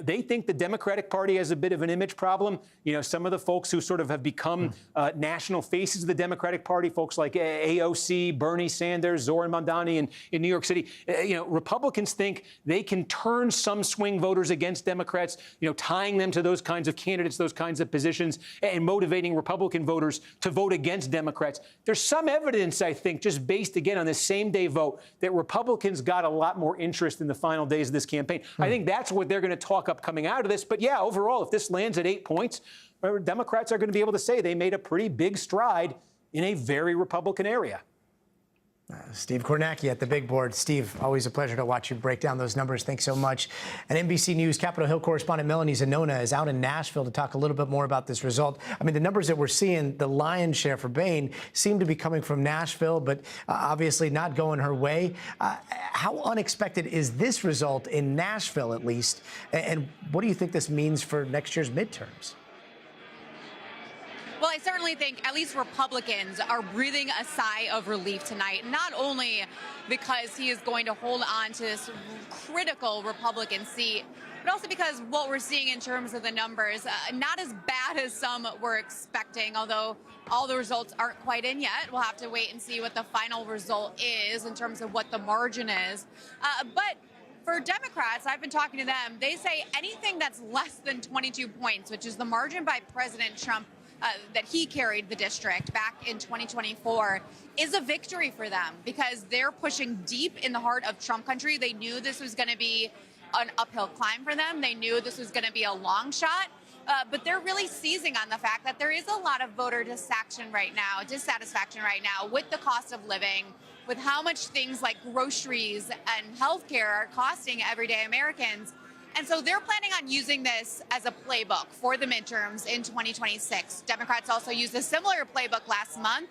they think the Democratic Party has a bit of an image problem. Some of the folks who sort of have become national faces of the Democratic Party, folks like AOC, Bernie Sanders, Zoran Mamdani in New York City, Republicans think they can turn some swing voters against Democrats, tying them to those kinds of candidates, those kinds of positions, and motivating Republican voters to vote against Democrats. There's some evidence, I think, just based, again, on this same day vote, that Republicans got a lot more interest in the final days of this campaign. I think that's what they're going to talk up coming out of this. But yeah, overall, if this lands at 8 points, Democrats are going to be able to say they made a pretty big stride in a very Republican area. Steve Kornacki at the big board. Steve, always a pleasure to watch you break down those numbers. Thanks so much. And NBC News Capitol Hill correspondent Melanie Zanona is out in Nashville to talk a little bit more about this result. I mean, the numbers that we're seeing, the lion's share for Bain, seem to be coming from Nashville, but obviously not going her way. How unexpected is this result in Nashville, at least? And what do you think this means for next year's midterms? Well, I certainly think at least Republicans are breathing a sigh of relief tonight, not only because he is going to hold on to this critical Republican seat, but also because what we're seeing in terms of the numbers, not as bad as some were expecting, although all the results aren't quite in yet. We'll have to wait and see what the final result is in terms of what the margin is. But for Democrats, I've been talking to them, they say anything that's less than 22 points, which is the margin by President Trump, that he carried the district back in 2024, is a victory for them because they're pushing deep in the heart of Trump country. They knew this was going to be an uphill climb for them. They knew this was going to be a long shot. but they're really seizing on the fact that there is a lot of voter dissatisfaction right now with the cost of living, with how much things like groceries and healthcare are costing everyday Americans. And so they're planning on using this as a playbook for the midterms in 2026. Democrats also used a similar playbook last month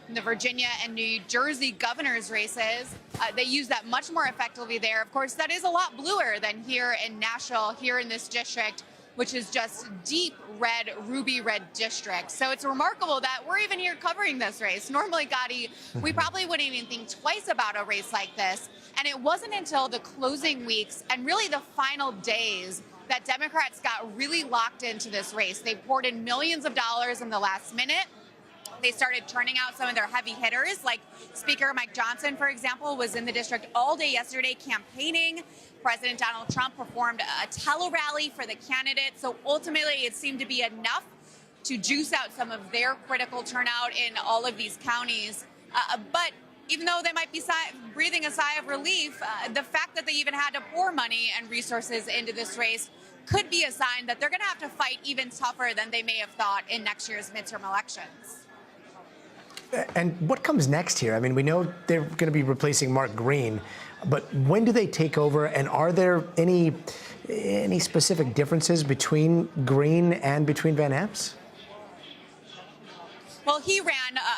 in the Virginia and New Jersey governor's races. They used that much more effectively there. Of course, that is a lot bluer than here in Nashville, here in this district, which is just deep red, ruby red district. So it's remarkable that we're even here covering this race. Normally, Gotti, we probably wouldn't even think twice about a race like this. And it wasn't until the closing weeks and really the final days that Democrats got really locked into this race. They poured in millions of dollars in the last minute. They started turning out some of their heavy hitters, like Speaker Mike Johnson, for example, was in the district all day yesterday campaigning. President Donald Trump performed a tele-rally for the candidates. So ultimately, it seemed to be enough to juice out some of their critical turnout in all of these counties. But even though they might be breathing a sigh of relief, the fact that they even had to pour money and resources into this race could be a sign that they're going to have to fight even tougher than they may have thought in next year's midterm elections. And what comes next here? I mean, we know they're going to be replacing Mark Green, but when do they take over? And are there any specific differences between Green and between Van Epps? Well, he ran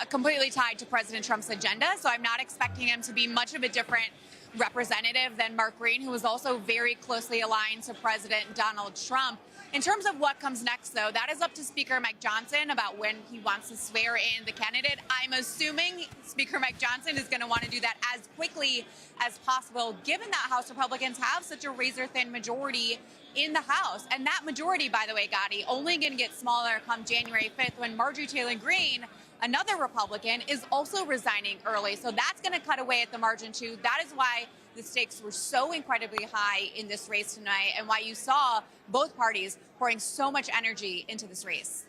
completely tied to President Trump's agenda, so I'm not expecting him to be much of a different representative than Mark Green, who was also very closely aligned to President Donald Trump. In terms of what comes next, though, that is up to Speaker Mike Johnson about when he wants to swear in the candidate. I'm assuming Speaker Mike Johnson is going to want to do that as quickly as possible, given that House Republicans have such a razor-thin majority in the House. And that majority, by the way, Gotti, only going to get smaller come January 5th when Marjorie Taylor Greene, another Republican, is also resigning early. So that's going to cut away at the margin, too. That is why the stakes were so incredibly high in this race tonight and why you saw both parties pouring so much energy into this race.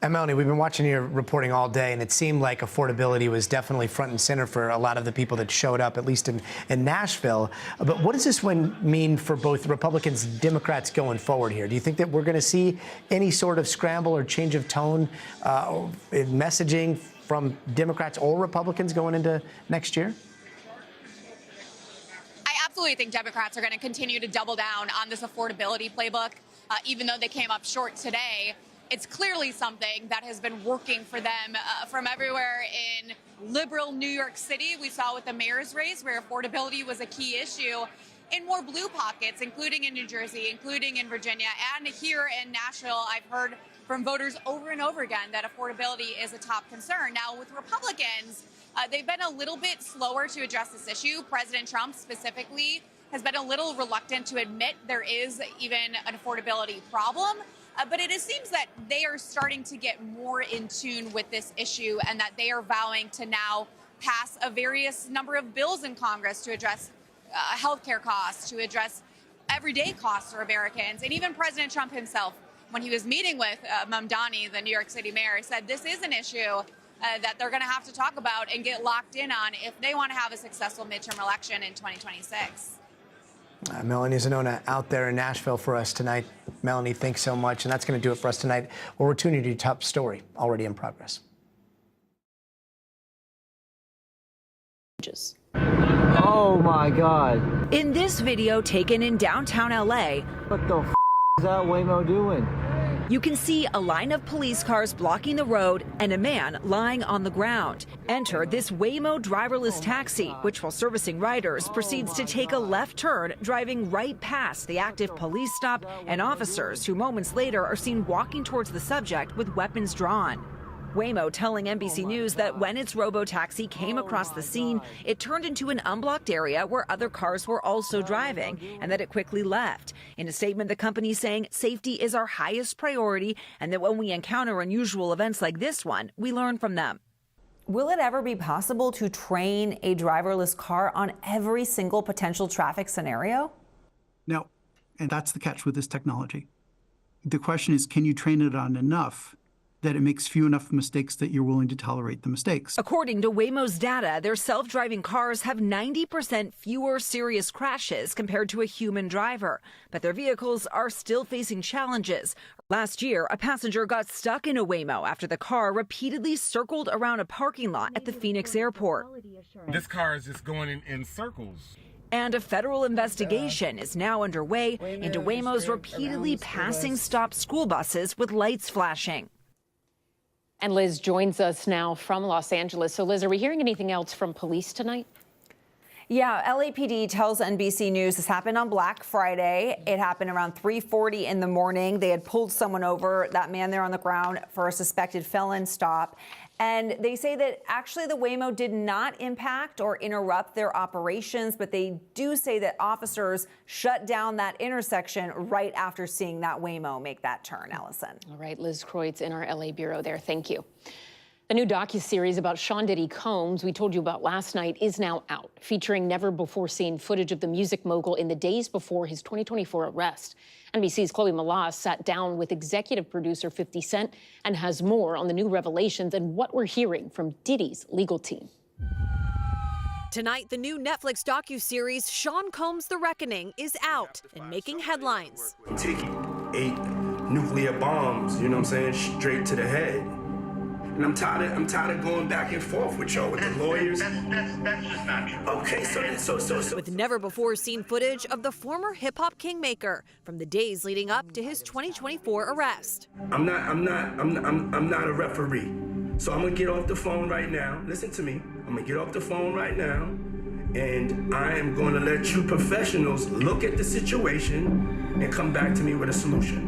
And Melanie, we've been watching your reporting all day, and it seemed like affordability was definitely front and center for a lot of the people that showed up, at least in Nashville. But what does this one mean for both Republicans and Democrats going forward here? Do you think that we're going to see any sort of scramble or change of tone in messaging from Democrats or Republicans going into next year? I absolutely think Democrats are going to continue to double down on this affordability playbook, even though they came up short today. It's clearly something that has been working for them from everywhere in liberal New York City. We saw with the mayor's race where affordability was a key issue in more blue pockets, including in New Jersey, including in Virginia, and here in Nashville. I've heard from voters over and over again that affordability is a top concern. Now, with Republicans, they've been a little bit slower to address this issue. President Trump specifically has been a little reluctant to admit there is even an affordability problem. But it seems that they are starting to get more in tune with this issue and that they are vowing to now pass a various number of bills in Congress to address healthcare costs, to address everyday costs for Americans. And even President Trump himself, when he was meeting with Mamdani, the New York City mayor, said this is an issue that they're going to have to talk about and get locked in on if they want to have a successful midterm election in 2026. Melanie Zanona out there in Nashville for us tonight. Melanie, thanks so much. And that's going to do it for us tonight. We'll return you to your top story already in progress. Oh my God. In this video taken in downtown LA, what the f is that Waymo doing? You can see a line of police cars blocking the road and a man lying on the ground. Enter this Waymo driverless taxi, which while servicing riders proceeds to take a left turn, driving right past the active police stop and officers who moments later are seen walking towards the subject with weapons drawn. Waymo telling NBC News that when its robo-taxi came across the scene, it turned into an unblocked area where other cars were also driving, and that it quickly left. In a statement, the company saying safety is our highest priority and that when we encounter unusual events like this one, we learn from them. Will it ever be possible to train a driverless car on every single potential traffic scenario? No, and that's the catch with this technology. The question is, can you train it on enough that it makes few enough mistakes that you're willing to tolerate the mistakes. According to Waymo's data, their self-driving cars have 90% fewer serious crashes compared to a human driver, but their vehicles are still facing challenges. Last year, a passenger got stuck in a Waymo after the car repeatedly circled around a parking lot at the Phoenix airport. This car is just going in circles. And a federal investigation is now underway into Waymo's repeatedly passing stopped school buses with lights flashing. And Liz joins us now from Los Angeles. So, Liz, are we hearing anything else from police tonight? Yeah, LAPD tells NBC News this happened on Black Friday. It happened around 3:40 in the morning. They had pulled someone over, that man there on the ground, for a suspected felon stop. And they say that actually the Waymo did not impact or interrupt their operations, but they do say that officers shut down that intersection right after seeing that Waymo make that turn, Allison. All right, Liz Kreutz in our LA bureau there. Thank you. The new docuseries about Sean Diddy Combs we told you about last night is now out, featuring never-before-seen footage of the music mogul in the days before his 2024 arrest. NBC's Chloe Malas sat down with executive producer 50 Cent and has more on the new revelations and what we're hearing from Diddy's legal team. Tonight, the new Netflix docuseries Sean Combs: The Reckoning is out and making headlines. Taking 8 nuclear bombs, you know what I'm saying, straight to the head. And I'm tired of going back and forth with y'all, with the lawyers. That's just not true. Okay, so. With never-before-seen footage of the former hip-hop kingmaker from the days leading up to his 2024 arrest. I'm not a referee. So I'm gonna get off the phone right now. Listen to me. I'm gonna get off the phone right now, and I am going to let you professionals look at the situation and come back to me with a solution.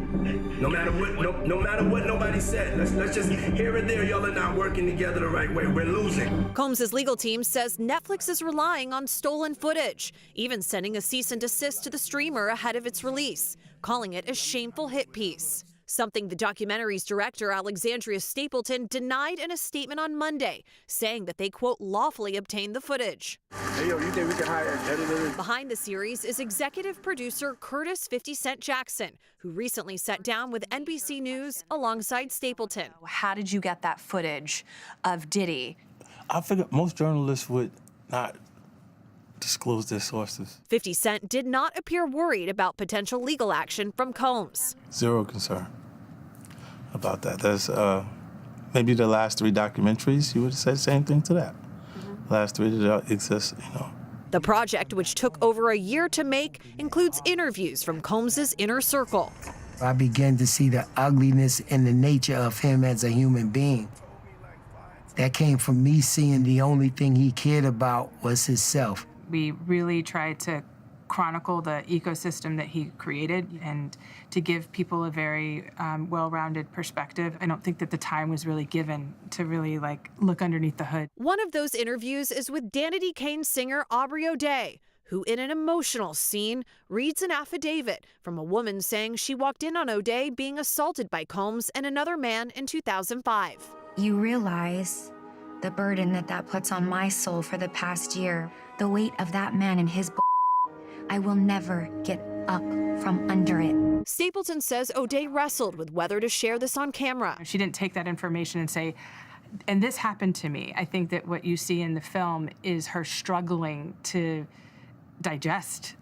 No matter what nobody said. Let's just here and there, y'all are not working together the right way. We're losing. Combs' legal team says Netflix is relying on stolen footage, even sending a cease and desist to the streamer ahead of its release, calling it a shameful hit piece. Something the documentary's director, Alexandria Stapleton, denied in a statement on Monday, saying that they, quote, lawfully obtained the footage. Hey, yo, you think we can hire an editor? Behind the series is executive producer Curtis 50 Cent Jackson, who recently sat down with NBC News alongside Stapleton. How did you get that footage of Diddy? I figured most journalists would not disclose their sources. 50 Cent did not appear worried about potential legal action from Combs. Zero concern about that. There's maybe the last 3 documentaries, you would have said the same thing to that. Last 3 that exist, you know. The project, which took over a year to make, includes interviews from Combs' inner circle. I began to see the ugliness and the nature of him as a human being. That came from me seeing the only thing he cared about was himself. We really tried to chronicle the ecosystem that he created and to give people a very well-rounded perspective. I don't think that the time was really given to really look underneath the hood. One of those interviews is with Danity Kane singer Aubrey O'Day, who in an emotional scene reads an affidavit from a woman saying she walked in on O'Day being assaulted by Combs and another man in 2005. You realize the burden that puts on my soul for the past year, the weight of that man and his I will never get up from under it. Stapleton says O'Day wrestled with whether to share this on camera. She didn't take that information and say, and this happened to me. I think that what you see in the film is her struggling to digest,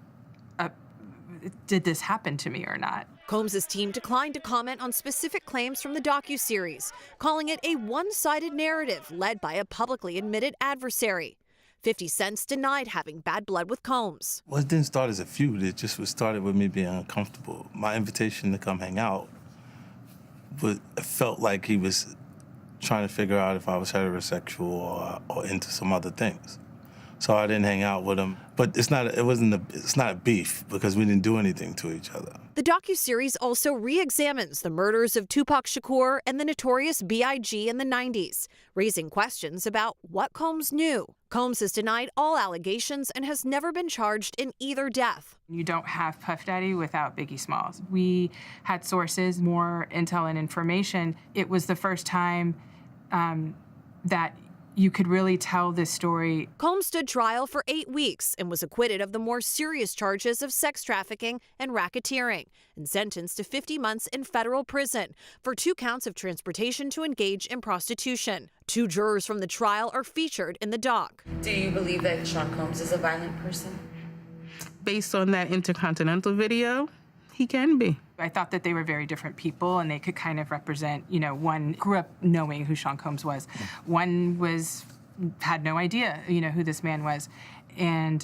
did this happen to me or not? Combs' team declined to comment on specific claims from the docuseries, calling it a one-sided narrative led by a publicly admitted adversary. 50 Cent denied having bad blood with Combs. Well, it didn't start as a feud. It just started with me being uncomfortable. My invitation to come hang out, it felt like he was trying to figure out if I was heterosexual or into some other things. So I didn't hang out with him. But it's not a beef because we didn't do anything to each other. The docuseries also re-examines the murders of Tupac Shakur and the notorious B.I.G. in the 90s, raising questions about what Combs knew. Combs has denied all allegations and has never been charged in either death. You don't have Puff Daddy without Biggie Smalls. We had sources, more intel and information. It was the first time that you could really tell this story. Combs stood trial for 8 weeks and was acquitted of the more serious charges of sex trafficking and racketeering and sentenced to 50 months in federal prison for 2 counts of transportation to engage in prostitution. 2 jurors from the trial are featured in the doc. Do you believe that Sean Combs is a violent person? Based on that Intercontinental video, he can be. I thought that they were very different people and they could kind of represent, one grew up knowing who Sean Combs was. One had no idea, who this man was. And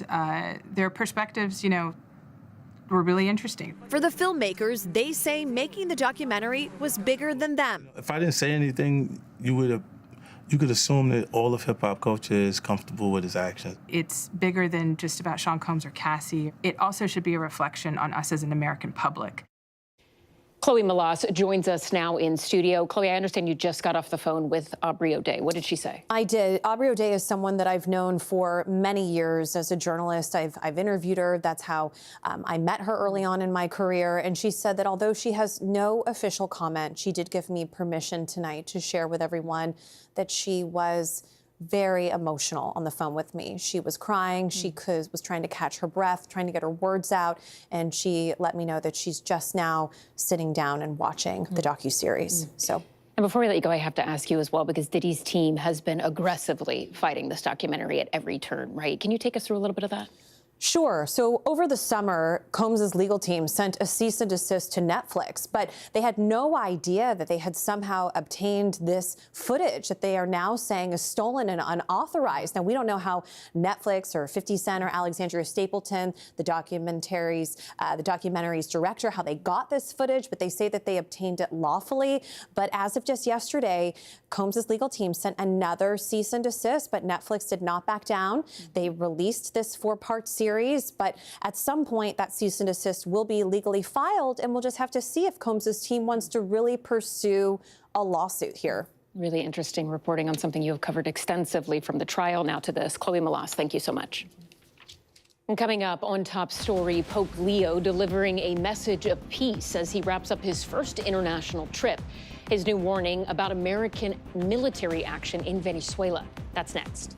their perspectives, were really interesting. For the filmmakers, they say making the documentary was bigger than them. If I didn't say anything, you could assume that all of hip-hop culture is comfortable with his actions. It's bigger than just about Sean Combs or Cassie. It also should be a reflection on us as an American public. Chloe Malas joins us now in studio. Chloe, I understand you just got off the phone with Aubrey O'Day. What did she say? I did. Aubrey O'Day is someone that I've known for many years as a journalist. I've interviewed her. That's how I met her early on in my career. And she said that although she has no official comment, she did give me permission tonight to share with everyone that she was very emotional on the phone with me. She was crying. She was trying to catch her breath, trying to get her words out. And she let me know that she's just now sitting down and watching the docuseries. So. And before we let you go, I have to ask you as well, because Diddy's team has been aggressively fighting this documentary at every turn, right? Can you take us through a little bit of that? Sure. So over the summer, Combs' legal team sent a cease and desist to Netflix, but they had no idea that they had somehow obtained this footage that they are now saying is stolen and unauthorized. Now, we don't know how Netflix or 50 Cent or Alexandria Stapleton, the documentary's director, how they got this footage, but they say that they obtained it lawfully. But as of just yesterday, Combs' legal team sent another cease and desist, but Netflix did not back down. They released this 4-part series. But at some point, that cease and desist will be legally filed, and we'll just have to see if Combs' team wants to really pursue a lawsuit here. Really interesting reporting on something you have covered extensively, from the trial now to this. Chloe Malas, thank you so much. And coming up on Top Story, Pope Leo delivering a message of peace as he wraps up his first international trip. His new warning about American military action in Venezuela. That's next.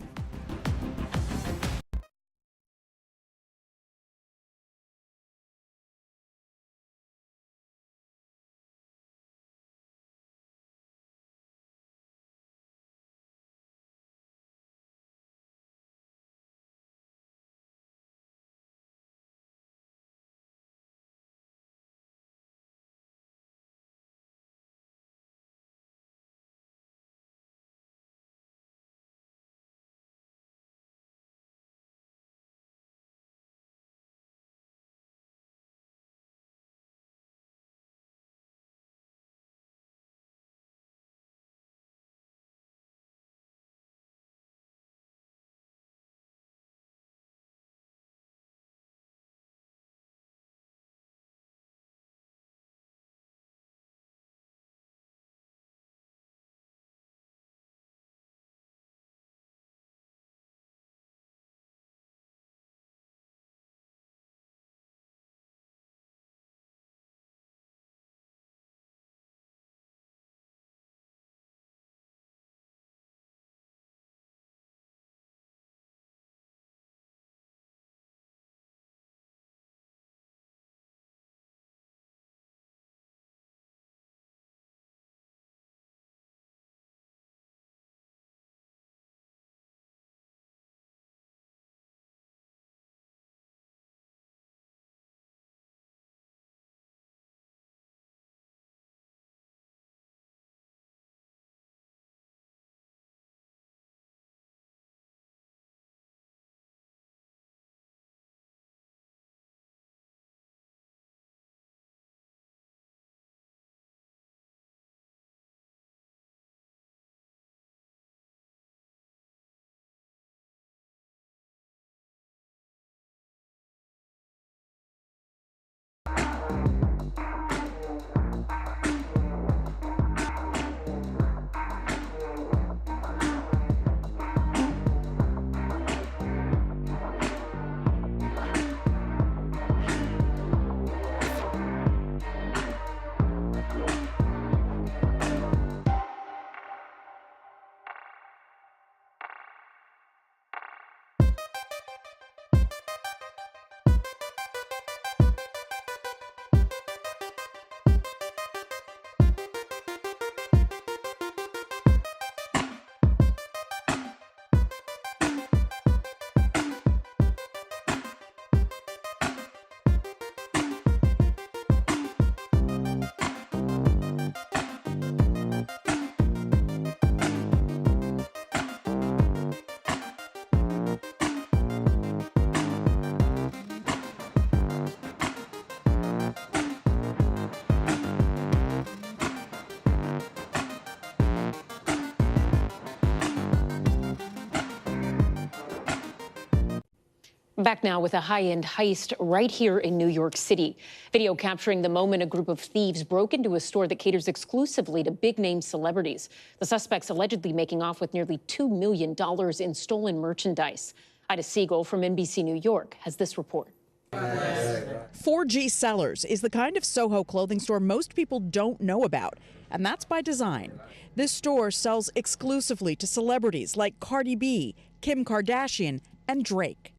Back now with a high-end heist right here in New York City. Video capturing the moment a group of thieves broke into a store that caters exclusively to big-name celebrities. The suspects allegedly making off with nearly $2 million in stolen merchandise. Ida Siegel from NBC New York has this report. 4G Sellers is the kind of Soho clothing store most people don't know about, and that's by design. This store sells exclusively to celebrities like Cardi B, Kim Kardashian, and Drake.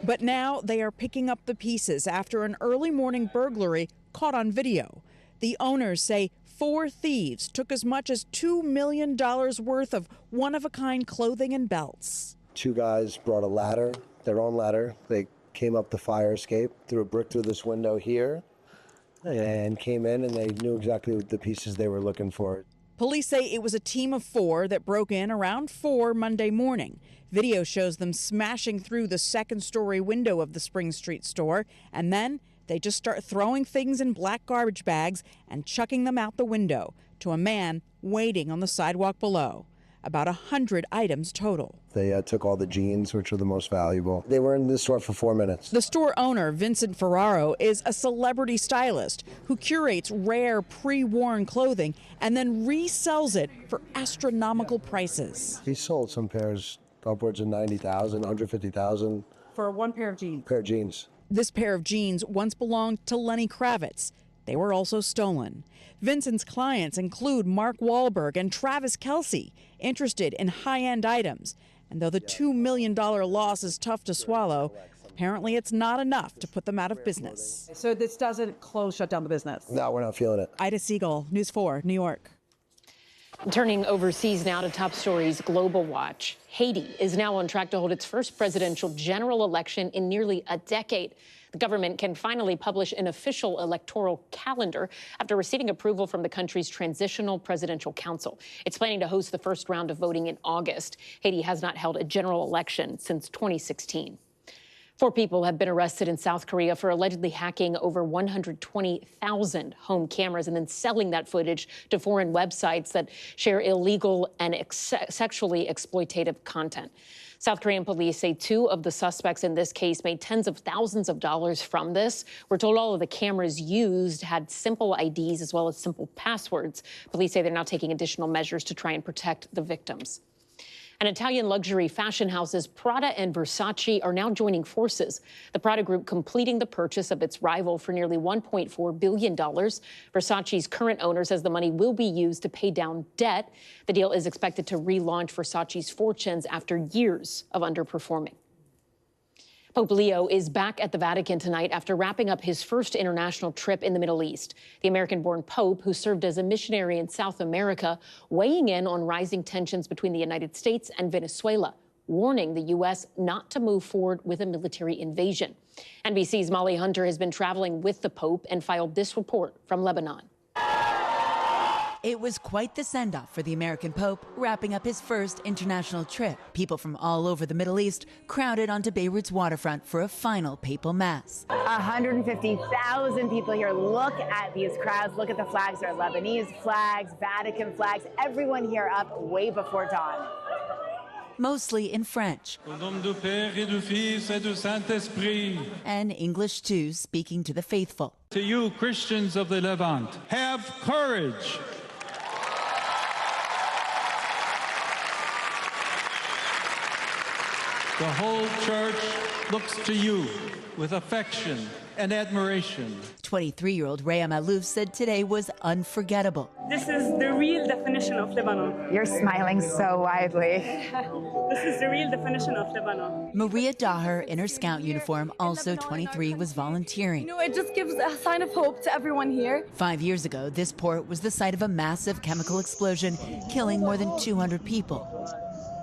But now they are picking up the pieces after an early morning burglary caught on video. The owners say 4 thieves took as much as $2 million worth of one-of-a-kind clothing and belts. 2 guys brought a ladder, their own ladder. They came up the fire escape, threw a brick through this window here, and came in, and they knew exactly the pieces they were looking for. Police say it was a team of 4 that broke in around 4 Monday morning. Video shows them smashing through the second-story window of the Spring Street store, and then they just start throwing things in black garbage bags and chucking them out the window to a man waiting on the sidewalk below. About 100 items total. They took all the jeans, which are the most valuable. They were in the store for 4 minutes. The store owner, Vincent Ferraro, is a celebrity stylist who curates rare pre-worn clothing and then resells it for astronomical prices. He sold some pairs upwards of $90,000, $150,000. For one pair of jeans? Pair of jeans. This pair of jeans once belonged to Lenny Kravitz. They were also stolen. Vincent's clients include Mark Wahlberg and Travis Kelce, interested in high-end items. And though the $2 million loss is tough to swallow, apparently it's not enough to put them out of business. So this doesn't shut down the business? No, we're not feeling it. Ida Siegel, News 4, New York. Turning overseas now to top stories, Global Watch. Haiti is now on track to hold its first presidential general election in nearly a decade. The government can finally publish an official electoral calendar after receiving approval from the country's Transitional Presidential Council. It's planning to host the first round of voting in August. Haiti has not held a general election since 2016. 4 people have been arrested in South Korea for allegedly hacking over 120,000 home cameras and then selling that footage to foreign websites that share illegal and sexually exploitative content. South Korean police say 2 of the suspects in this case made tens of thousands of dollars from this. We're told all of the cameras used had simple IDs as well as simple passwords. Police say they're now taking additional measures to try and protect the victims. And Italian luxury fashion houses Prada and Versace are now joining forces. The Prada Group completing the purchase of its rival for nearly $1.4 billion. Versace's current owner says the money will be used to pay down debt. The deal is expected to relaunch Versace's fortunes after years of underperforming. Pope Leo is back at the Vatican tonight after wrapping up his first international trip in the Middle East. The American-born Pope, who served as a missionary in South America, weighing in on rising tensions between the United States and Venezuela, warning the U.S. not to move forward with a military invasion. NBC's Molly Hunter has been traveling with the Pope and filed this report from Lebanon. It was quite the send-off for the American Pope, wrapping up his first international trip. People from all over the Middle East crowded onto Beirut's waterfront for a final papal mass. 150,000 people here. Look at these crowds. Look at the flags. There are Lebanese flags, Vatican flags. Everyone here up way before dawn. Mostly in French. Au nom du Père et du Fils et du Saint-Esprit. And English too, speaking to the faithful. To you, Christians of the Levant, have courage. The whole church looks to you with affection and admiration. 23-year-old Rhea Malouf said today was unforgettable. This is the real definition of Lebanon. You're smiling so widely. This is the real definition of Lebanon. Maria Daher, in her scout uniform, also 23, was volunteering. You know, it just gives a sign of hope to everyone here. 5 years ago, this port was the site of a massive chemical explosion, killing more than 200 people.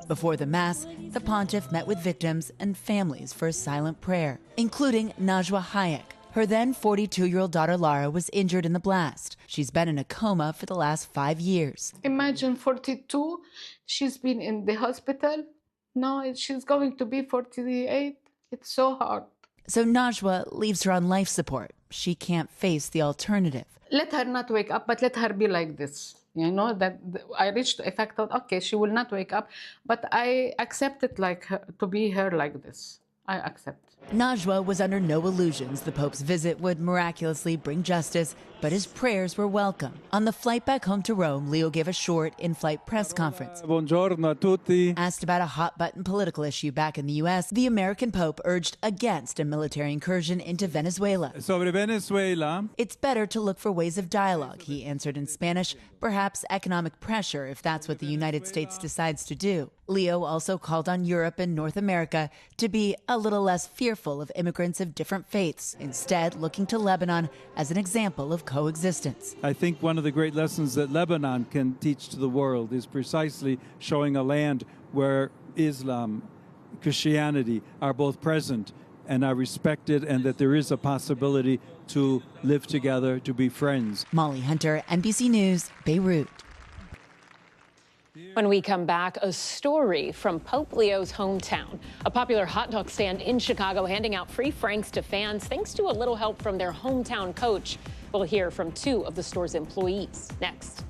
Before the Mass, the pontiff met with victims and families for a silent prayer, including Najwa Hayek. Her then 42-year-old daughter Lara was injured in the blast. She's been in a coma for the last 5 years. Imagine 42, she's been in the hospital. Now she's going to be 48. It's so hard. So Najwa leaves her on life support. She can't face the alternative. Let her not wake up, but let her be like this. You know, that I reached a fact that, okay, she will not wake up, but I accept it like her, to be her like this. I accept. Najwa was under no illusions the Pope's visit would miraculously bring justice, but his prayers were welcome. On the flight back home to Rome, Leo gave a short in-flight press conference. Buongiorno a tutti. Asked about a hot-button political issue back in the U.S., the American Pope urged against a military incursion into Venezuela. Sobre Venezuela. It's better to look for ways of dialogue, he answered in Spanish, perhaps economic pressure if that's what the United States decides to do. Leo also called on Europe and North America to be a little less fearful of immigrants of different faiths, instead looking to Lebanon as an example of coexistence. I think one of the great lessons that Lebanon can teach to the world is precisely showing a land where Islam, Christianity are both present and are respected, and that there is a possibility to live together, to be friends. Molly Hunter, NBC News, Beirut. When we come back, a story from Pope Leo's hometown. A popular hot dog stand in Chicago handing out free Franks to fans thanks to a little help from their hometown coach. We'll hear from 2 of the store's employees next.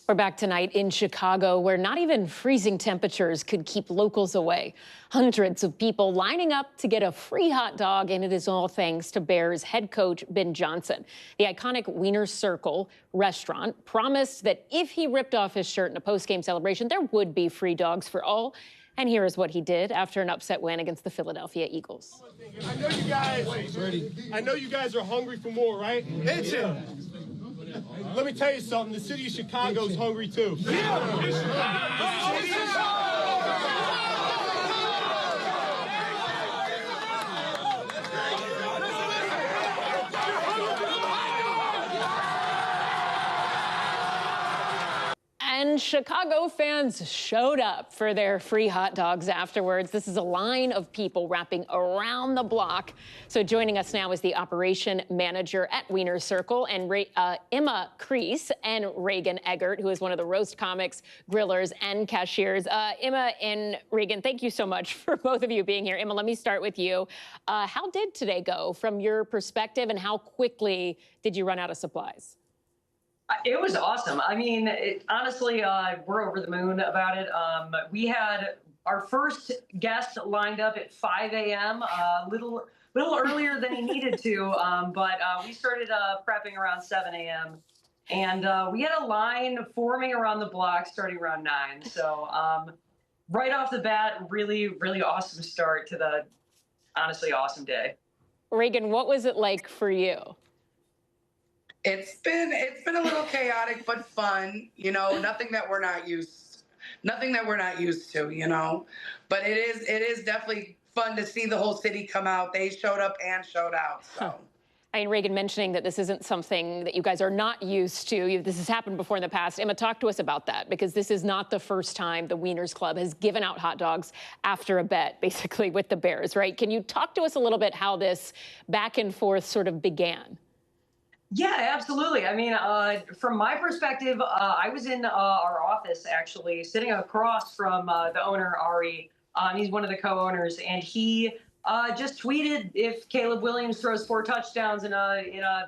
We're back tonight in Chicago, where not even freezing temperatures could keep locals away. Hundreds of people lining up to get a free hot dog, and it is all thanks to Bears head coach Ben Johnson. The iconic Wiener Circle restaurant promised that if he ripped off his shirt in a post-game celebration, there would be free dogs for all. And here is what he did after an upset win against the Philadelphia Eagles. I know you guys are hungry for more, right? Let me tell you something. The city of Chicago's hungry too. And Chicago fans showed up for their free hot dogs afterwards. This is a line of people wrapping around the block. So joining us now is the operation manager at Wiener Circle, and Emma Kreese and Reagan Eggert, who is one of the roast comics, grillers, and cashiers. Emma and Reagan, thank you so much for both of you being here. Emma, let me start with you. How did today go from your perspective, and how quickly did you run out of supplies? It was awesome. I mean, honestly, we're over the moon about it. We had our first guest lined up at 5 a.m., a little earlier than he needed to, but we started prepping around 7 a.m. And we had a line forming around the block starting around 9. So right off the bat, really, really awesome start to the honestly awesome day. Reagan, what was it like for you? It's been a little chaotic but fun, you know, nothing that we're not used to, you know. But it is definitely fun to see the whole city come out. They showed up and showed out. So I mean, Reagan mentioning that this isn't something that you guys are not used to. This has happened before in the past. Emma, talk to us about that, because this is not the first time the Wieners Club has given out hot dogs after a bet, basically, with the Bears, right? Can you talk to us a little bit how this back and forth sort of began? Yeah, absolutely. I mean, from my perspective, I was in our office, actually, sitting across from the owner, Ari. He's one of the co-owners, and he just tweeted, if Caleb Williams throws 4 touchdowns in a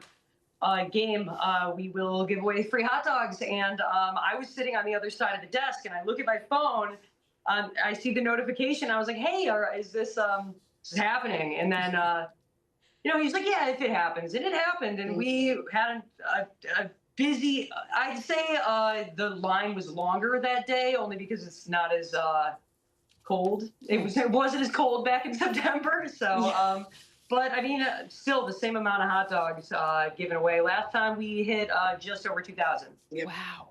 game, we will give away free hot dogs. And I was sitting on the other side of the desk, and I look at my phone. I see the notification. I was like, hey, is this happening? And then you know, he's like, yeah, if it happens. And it happened. And we had a busy, I'd say the line was longer that day, only because it's not as cold. It wasn't as cold back in September. So, but I mean, still the same amount of hot dogs given away. Last time we hit just over 2,000. Yep. Wow.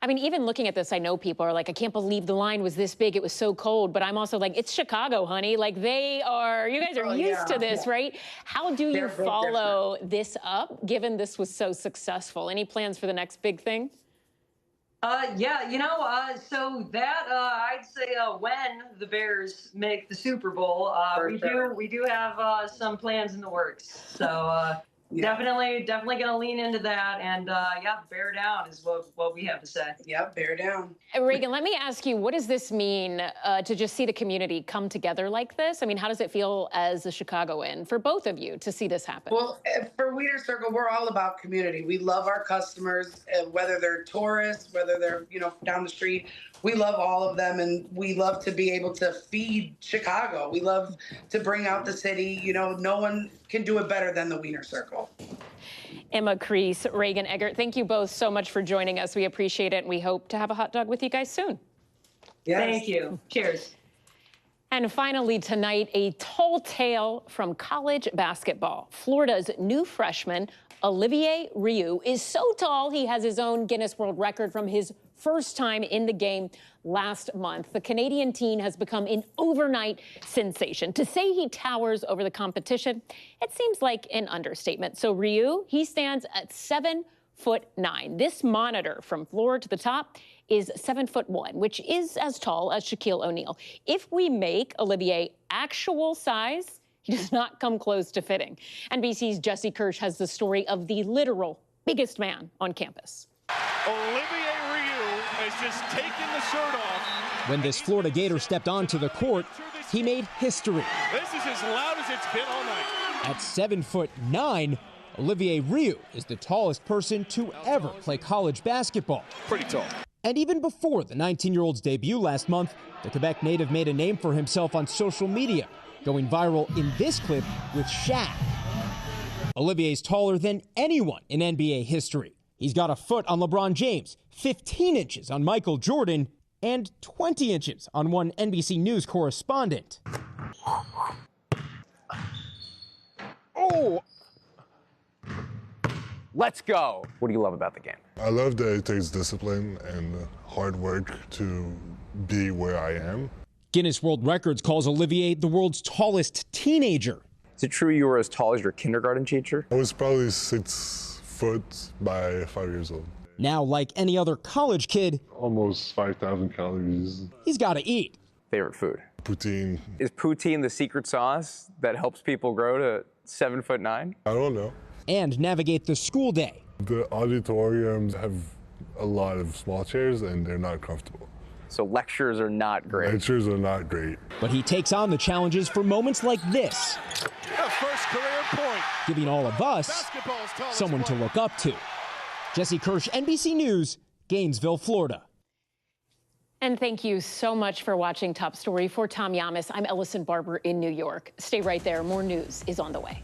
I mean, even looking at this, I know people are like, I can't believe the line was this big. It was so cold. But I'm also like, it's Chicago, honey. Like, you guys are used to this, right? How do you follow this up, given this was so successful? Any plans for the next big thing? Yeah, you know, so that I'd say when the Bears make the Super Bowl, we do have some plans in the works. So definitely going to lean into that, and yeah, bear down is what we have to say. Yep, bear down. Reagan, let me ask you, what does this mean to just see the community come together like this? I mean, how does it feel as a Chicagoan for both of you to see this happen? Well, for Wiener Circle, we're all about community. We love our customers, whether they're tourists, whether they're, you know, down the street. We love all of them, and we love to be able to feed Chicago. We love to bring out the city. You know, no one can do it better than the Wiener Circle. Emma Kreese, Reagan Eggert, thank you both so much for joining us. We appreciate it, and we hope to have a hot dog with you guys soon. Yes. Thank you. Cheers. And finally tonight, a tall tale from college basketball. Florida's new freshman, Olivier Rioux, is so tall he has his own Guinness World Record from his first time in the game last month. The Canadian teen has become an overnight sensation. To say he towers over the competition, it seems like an understatement. So Rioux, he stands at 7'9". This monitor from floor to the top is 7'1", which is as tall as Shaquille O'Neal. If we make Olivier actual size, he does not come close to fitting. NBC's Jesse Kirsch has the story of the literal biggest man on campus. Olivier Rioux has just taken the shirt off. When this Florida Gator stepped onto the court, he made history. This is as loud as it's been all night. At 7'9", Olivier Rioux is the tallest person to ever play college basketball. Pretty tall. And even before the 19-year-old's debut last month, the Quebec native made a name for himself on social media, going viral in this clip with Shaq. Olivier's taller than anyone in NBA history. He's got a foot on LeBron James, 15 inches on Michael Jordan, and 20 inches on one NBC News correspondent. Oh! Let's go. What do you love about the game? I love that it takes discipline and hard work to be where I am. Guinness World Records calls Olivier the world's tallest teenager. Is it true you were as tall as your kindergarten teacher? I was probably 6 foot by 5 years old. Now, like any other college kid, almost 5,000 calories. He's got to eat. Favorite food? Poutine. Is poutine the secret sauce that helps people grow to 7'9"? I don't know. And navigate the school day. The auditoriums have a lot of small chairs and they're not comfortable. So lectures are not great. Lectures are not great. But he takes on the challenges for moments like this. A first career point. Giving all of us someone to look up to. Jesse Kirsch, NBC News, Gainesville, Florida. And thank you so much for watching Top Story. For Tom Yamas, I'm Ellison Barber in New York. Stay right there. More news is on the way.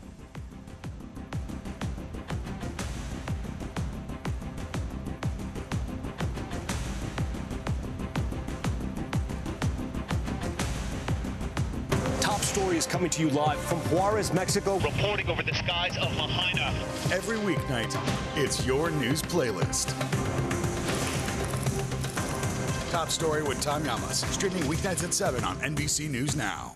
Top Story is coming to you live from Juarez, Mexico. Reporting over the skies of Lahaina. Every weeknight, it's your news playlist. Top Story with Tom Yamas, streaming weeknights at 7 on NBC News Now.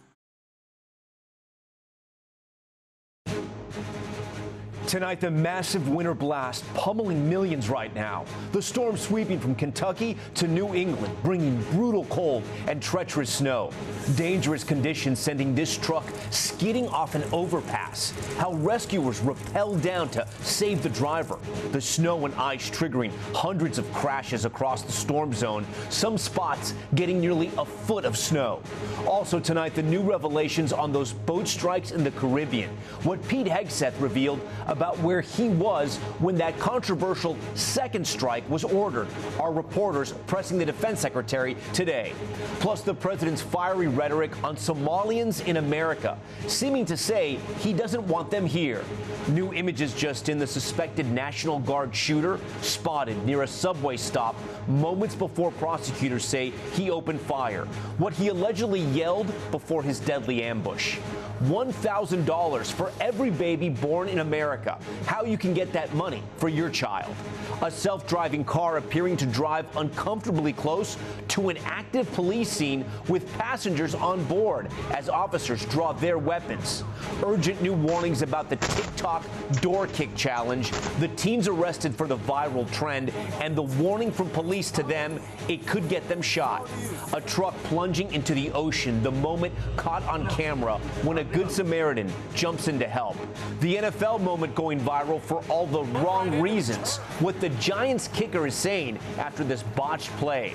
Tonight, the massive winter blast pummeling millions right now. The storm sweeping from Kentucky to New England, bringing brutal cold and treacherous snow. Dangerous conditions sending this truck skidding off an overpass. How rescuers rappelled down to save the driver. The snow and ice triggering hundreds of crashes across the storm zone. Some spots getting nearly a foot of snow. Also tonight, the new revelations on those boat strikes in the Caribbean. What Pete Hegseth revealed about where he was when that controversial second strike was ordered. Our reporters pressing the defense secretary today. Plus the president's fiery rhetoric on Somalians in America, seeming to say he doesn't want them here. New images just in: the suspected National Guard shooter spotted near a subway stop moments before prosecutors say he opened fire. What he allegedly yelled before his deadly ambush. $1,000 for every baby born in America. How you can get that money for your child. A self-driving car appearing to drive uncomfortably close to an active police scene with passengers on board as officers draw their weapons. Urgent new warnings about the TikTok door kick challenge, the teens arrested for the viral trend, and the warning from police to them: it could get them shot. A truck plunging into the ocean, the moment caught on camera when a Good Samaritan jumps in to help. The NFL moment going viral for all the wrong reasons. What the Giants kicker is saying after this botched play.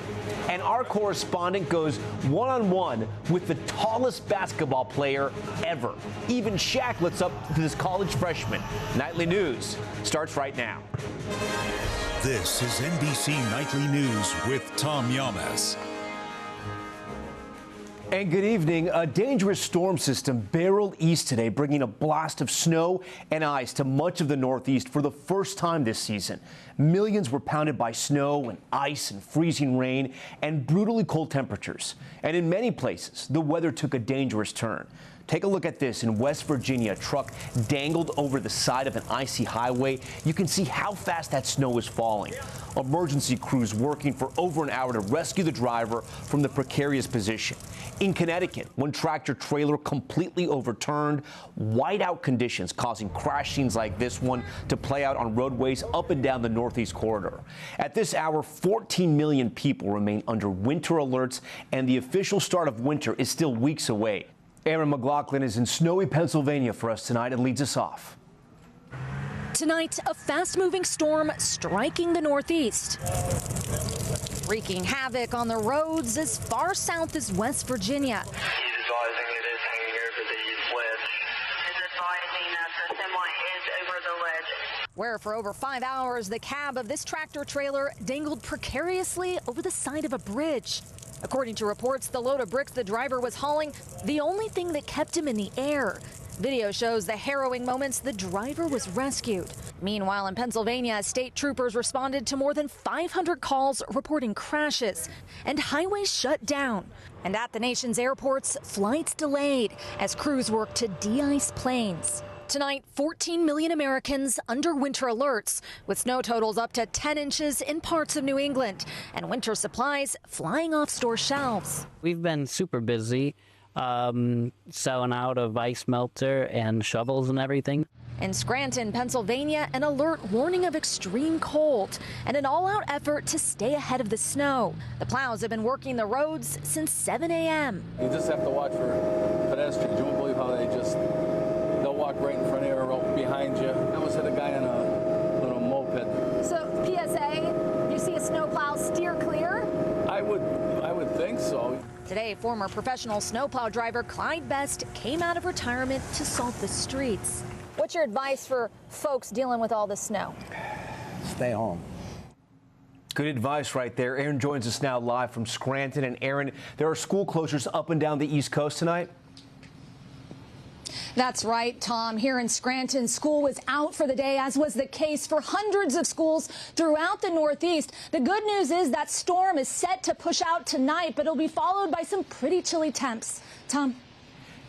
And our correspondent goes one-on-one with the tallest basketball player ever. Even Shaq looks up to this college freshman. Nightly News starts right now. This is NBC Nightly News with Tom Yamas. And good evening. A dangerous storm system barreled east today, bringing a blast of snow and ice to much of the Northeast for the first time this season. Millions were pounded by snow and ice and freezing rain and brutally cold temperatures. And in many places, the weather took a dangerous turn. Take a look at this. In West Virginia, a truck dangled over the side of an icy highway. You can see how fast that snow is falling. Emergency crews working for over an hour to rescue the driver from the precarious position. In Connecticut, one tractor trailer completely overturned. Whiteout conditions causing crash scenes like this one to play out on roadways up and down the Northeast corridor. At this hour, 14 million people remain under winter alerts, and the official start of winter is still weeks away. Aaron McLaughlin is in snowy Pennsylvania for us tonight and leads us off. Tonight, a fast-moving storm striking the Northeast, wreaking havoc on the roads as far south as West Virginia. He's advising it is hanging over the ledge. He's advising that the semi is over the ledge. Where for over 5 hours, the cab of this tractor trailer dangled precariously over the side of a bridge. According to reports, the load of bricks the driver was hauling, the only thing that kept him in the air. Video shows the harrowing moments the driver was rescued. Meanwhile, in Pennsylvania, state troopers responded to more than 500 calls reporting crashes and highways shut down. And at the nation's airports, flights delayed as crews work to de-ice planes. Tonight, 14 million Americans under winter alerts, with snow totals up to 10 inches in parts of New England, and winter supplies flying off store shelves. We've been super busy selling out of ice melter and shovels and everything. In Scranton, Pennsylvania, an alert warning of extreme cold and an all-out effort to stay ahead of the snow. The plows have been working the roads since 7 a.m. You just have to watch for pedestrians. You won't believe how they'll walk right in front of you or behind you. I almost hit a guy on a little moped. So, PSA, you see a snowplow steer clear? I would think so. Today, former professional snowplow driver Clyde Best came out of retirement to salt the streets. What's your advice for folks dealing with all this snow? Stay home. Good advice right there. Aaron joins us now live from Scranton. And Aaron, there are school closures up and down the East Coast tonight. That's right, Tom. Here in Scranton, school was out for the day, as was the case for hundreds of schools throughout the Northeast. The good news is that storm is set to push out tonight, but it'll be followed by some pretty chilly temps. Tom.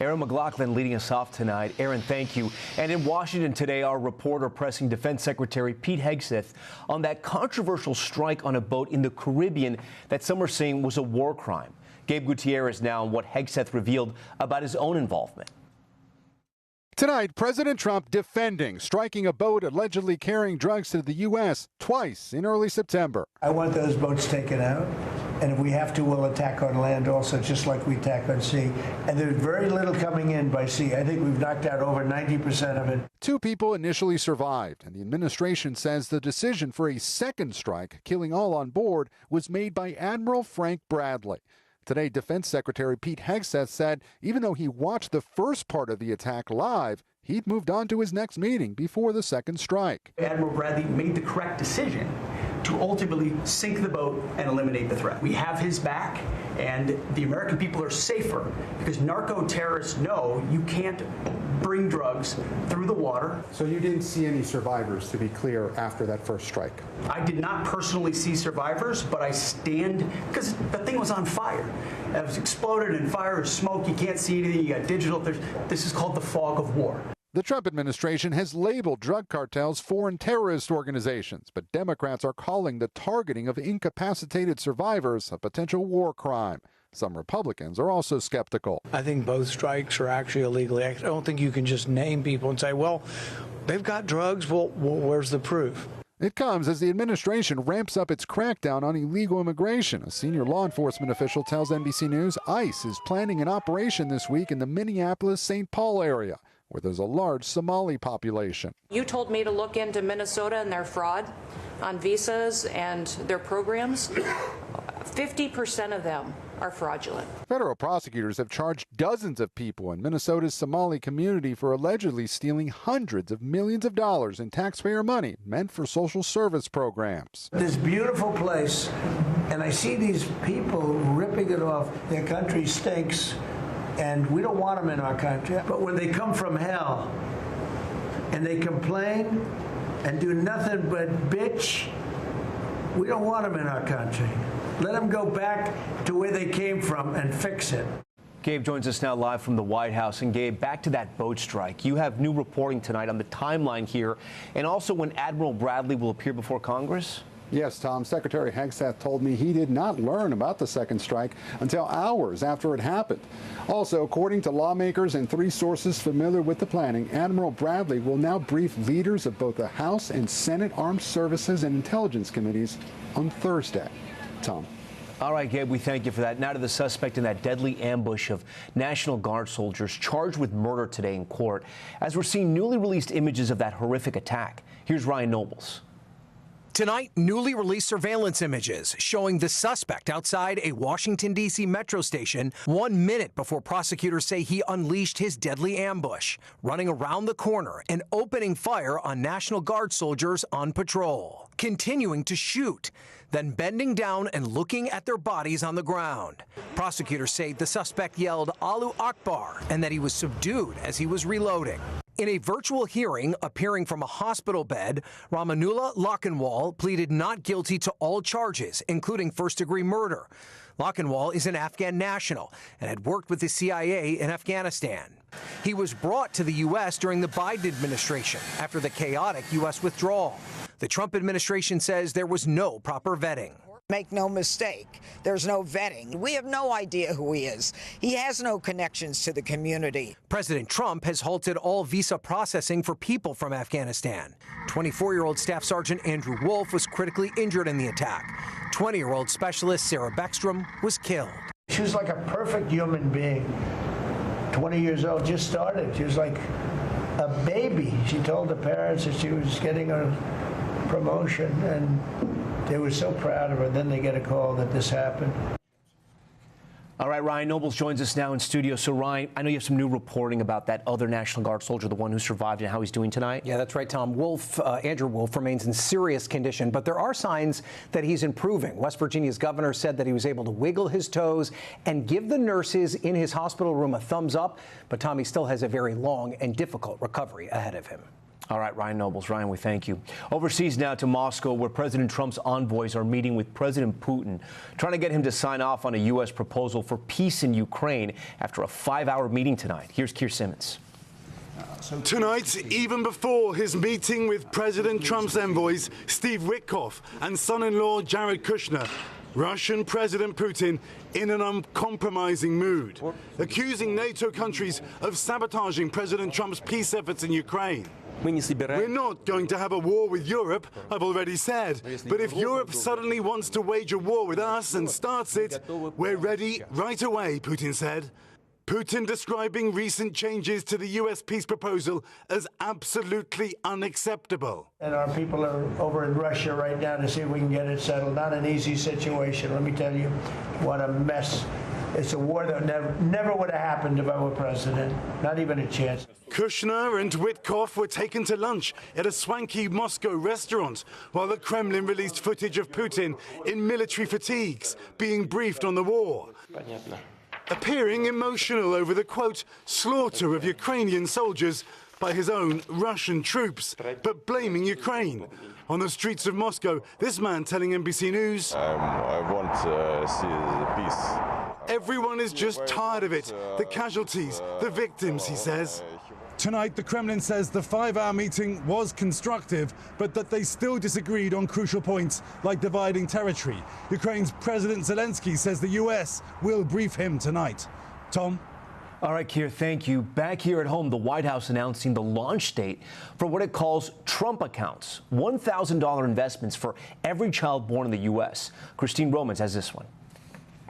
Aaron McLaughlin leading us off tonight. Aaron, thank you. And in Washington today, our reporter pressing Defense Secretary Pete Hegseth on that controversial strike on a boat in the Caribbean that some are saying was a war crime. Gabe Gutierrez now on what Hegseth revealed about his own involvement. Tonight, President Trump defending striking a boat allegedly carrying drugs to the U.S. twice in early September. I want those boats taken out. And if we have to, we'll attack on land also, just like we attack on sea. And there's very little coming in by sea. I think we've knocked out over 90% of it. 2 people initially survived, and the administration says the decision for a second strike, killing all on board, was made by Admiral Frank Bradley. Today, Defense Secretary Pete Hegseth said even though he watched the first part of the attack live, he'd moved on to his next meeting before the second strike. Admiral Bradley made the correct decision to ultimately sink the boat and eliminate the threat. We have his back, and the American people are safer because narco-terrorists know you can't bring drugs through the water. So you didn't see any survivors, to be clear, after that first strike? I did not personally see survivors, but I stand, because the thing was on fire. It was exploded and fire is smoke. You can't see anything. You got digital. This is called the fog of war. The Trump administration has labeled drug cartels foreign terrorist organizations, but Democrats are calling the targeting of incapacitated survivors a potential war crime. Some Republicans are also skeptical. I think both strikes are actually illegal. I don't think you can just name people and say, well, they've got drugs. Well, where's the proof? It comes as the administration ramps up its crackdown on illegal immigration. A senior law enforcement official tells NBC News ICE is planning an operation this week in the Minneapolis-St. Paul area, where there's a large Somali population. You told me to look into Minnesota and their fraud on visas and their programs. 50% of them are fraudulent. Federal prosecutors have charged dozens of people in Minnesota's Somali community for allegedly stealing hundreds of millions of dollars in taxpayer money meant for social service programs. This beautiful place, and I see these people ripping it off. Their country stinks, and we don't want them in our country. But when they come from hell and they complain and do nothing but bitch, we don't want them in our country. Let them go back to where they came from and fix it. Gabe joins us now live from the White House. And Gabe, back to that boat strike. You have new reporting tonight on the timeline here, and also when Admiral Bradley will appear before Congress. Yes, Tom. Secretary Hegseth told me he did not learn about the second strike until hours after it happened. Also, according to lawmakers and 3 sources familiar with the planning, Admiral Bradley will now brief leaders of both the House and Senate Armed Services and Intelligence Committees on Thursday. Tom. All right, Gabe, we thank you for that. Now to the suspect in that deadly ambush of National Guard soldiers charged with murder today in court, as we're seeing newly released images of that horrific attack. Here's Ryan Nobles. Tonight, newly released surveillance images showing the suspect outside a Washington, D.C. metro station 1 minute before prosecutors say he unleashed his deadly ambush, running around the corner and opening fire on National Guard soldiers on patrol, continuing to shoot, then bending down and looking at their bodies on the ground. Prosecutors say the suspect yelled "Allahu Akbar" and that he was subdued as he was reloading. In a virtual hearing appearing from a hospital bed, Ramanullah Lakhanwal pleaded not guilty to all charges, including first-degree murder. Lakhanwal is an Afghan national and had worked with the CIA in Afghanistan. He was brought to the U.S. during the Biden administration after the chaotic U.S. withdrawal. The Trump administration says there was no proper vetting. Make no mistake, there's no vetting. We have no idea who he is. He has no connections to the community. President Trump has halted all visa processing for people from Afghanistan. 24-year-old Staff Sergeant Andrew Wolf was critically injured in the attack. 20-year-old specialist Sarah Beckstrom was killed. She was like a perfect human being. 20 years old, just started. She was like a baby. She told the parents that she was getting a promotion, and they were so proud of her. Then they get a call that this happened. All right, Ryan Nobles joins us now in studio. So, Ryan, I know you have some new reporting about that other National Guard soldier, the one who survived, and how he's doing tonight. Yeah, that's right, Tom. Andrew Wolf remains in serious condition, but there are signs that he's improving. West Virginia's governor said that he was able to wiggle his toes and give the nurses in his hospital room a thumbs up, but Tom, he still has a very long and difficult recovery ahead of him. All right, Ryan Nobles. Ryan, we thank you. Overseas now to Moscow, where President Trump's envoys are meeting with President Putin, trying to get him to sign off on a U.S. proposal for peace in Ukraine after a 5-hour meeting tonight. Here's Keir Simmons. Tonight, even before his meeting with President Trump's envoys, Steve Witkoff and son-in-law Jared Kushner, Russian President Putin in an uncompromising mood, accusing NATO countries of sabotaging President Trump's peace efforts in Ukraine. We're not going to have a war with Europe, I've already said. But if Europe suddenly wants to wage a war with us and starts it, we're ready right away, Putin said. Putin describing recent changes to the U.S. peace proposal as absolutely unacceptable. And our people are over in Russia right now to see if we can get it settled. Not an easy situation, let me tell you. What a mess. It's a war that never would have happened if I were president. Not even a chance. Kushner and Witkoff were taken to lunch at a swanky Moscow restaurant, while the Kremlin released footage of Putin in military fatigues, being briefed on the war. Appearing emotional over the, quote, slaughter of Ukrainian soldiers by his own Russian troops, but blaming Ukraine. On the streets of Moscow, this man telling NBC News, I want to see the peace. Everyone is just tired of it. The casualties, the victims, he says. Tonight, the Kremlin says the 5-hour meeting was constructive, but that they still disagreed on crucial points like dividing territory. Ukraine's President Zelensky says the U.S. will brief him tonight. Tom? All right, Keir, thank you. Back here at home, the White House announcing the launch date for what it calls Trump accounts, $1,000 investments for every child born in the U.S. Christine Romans has this one.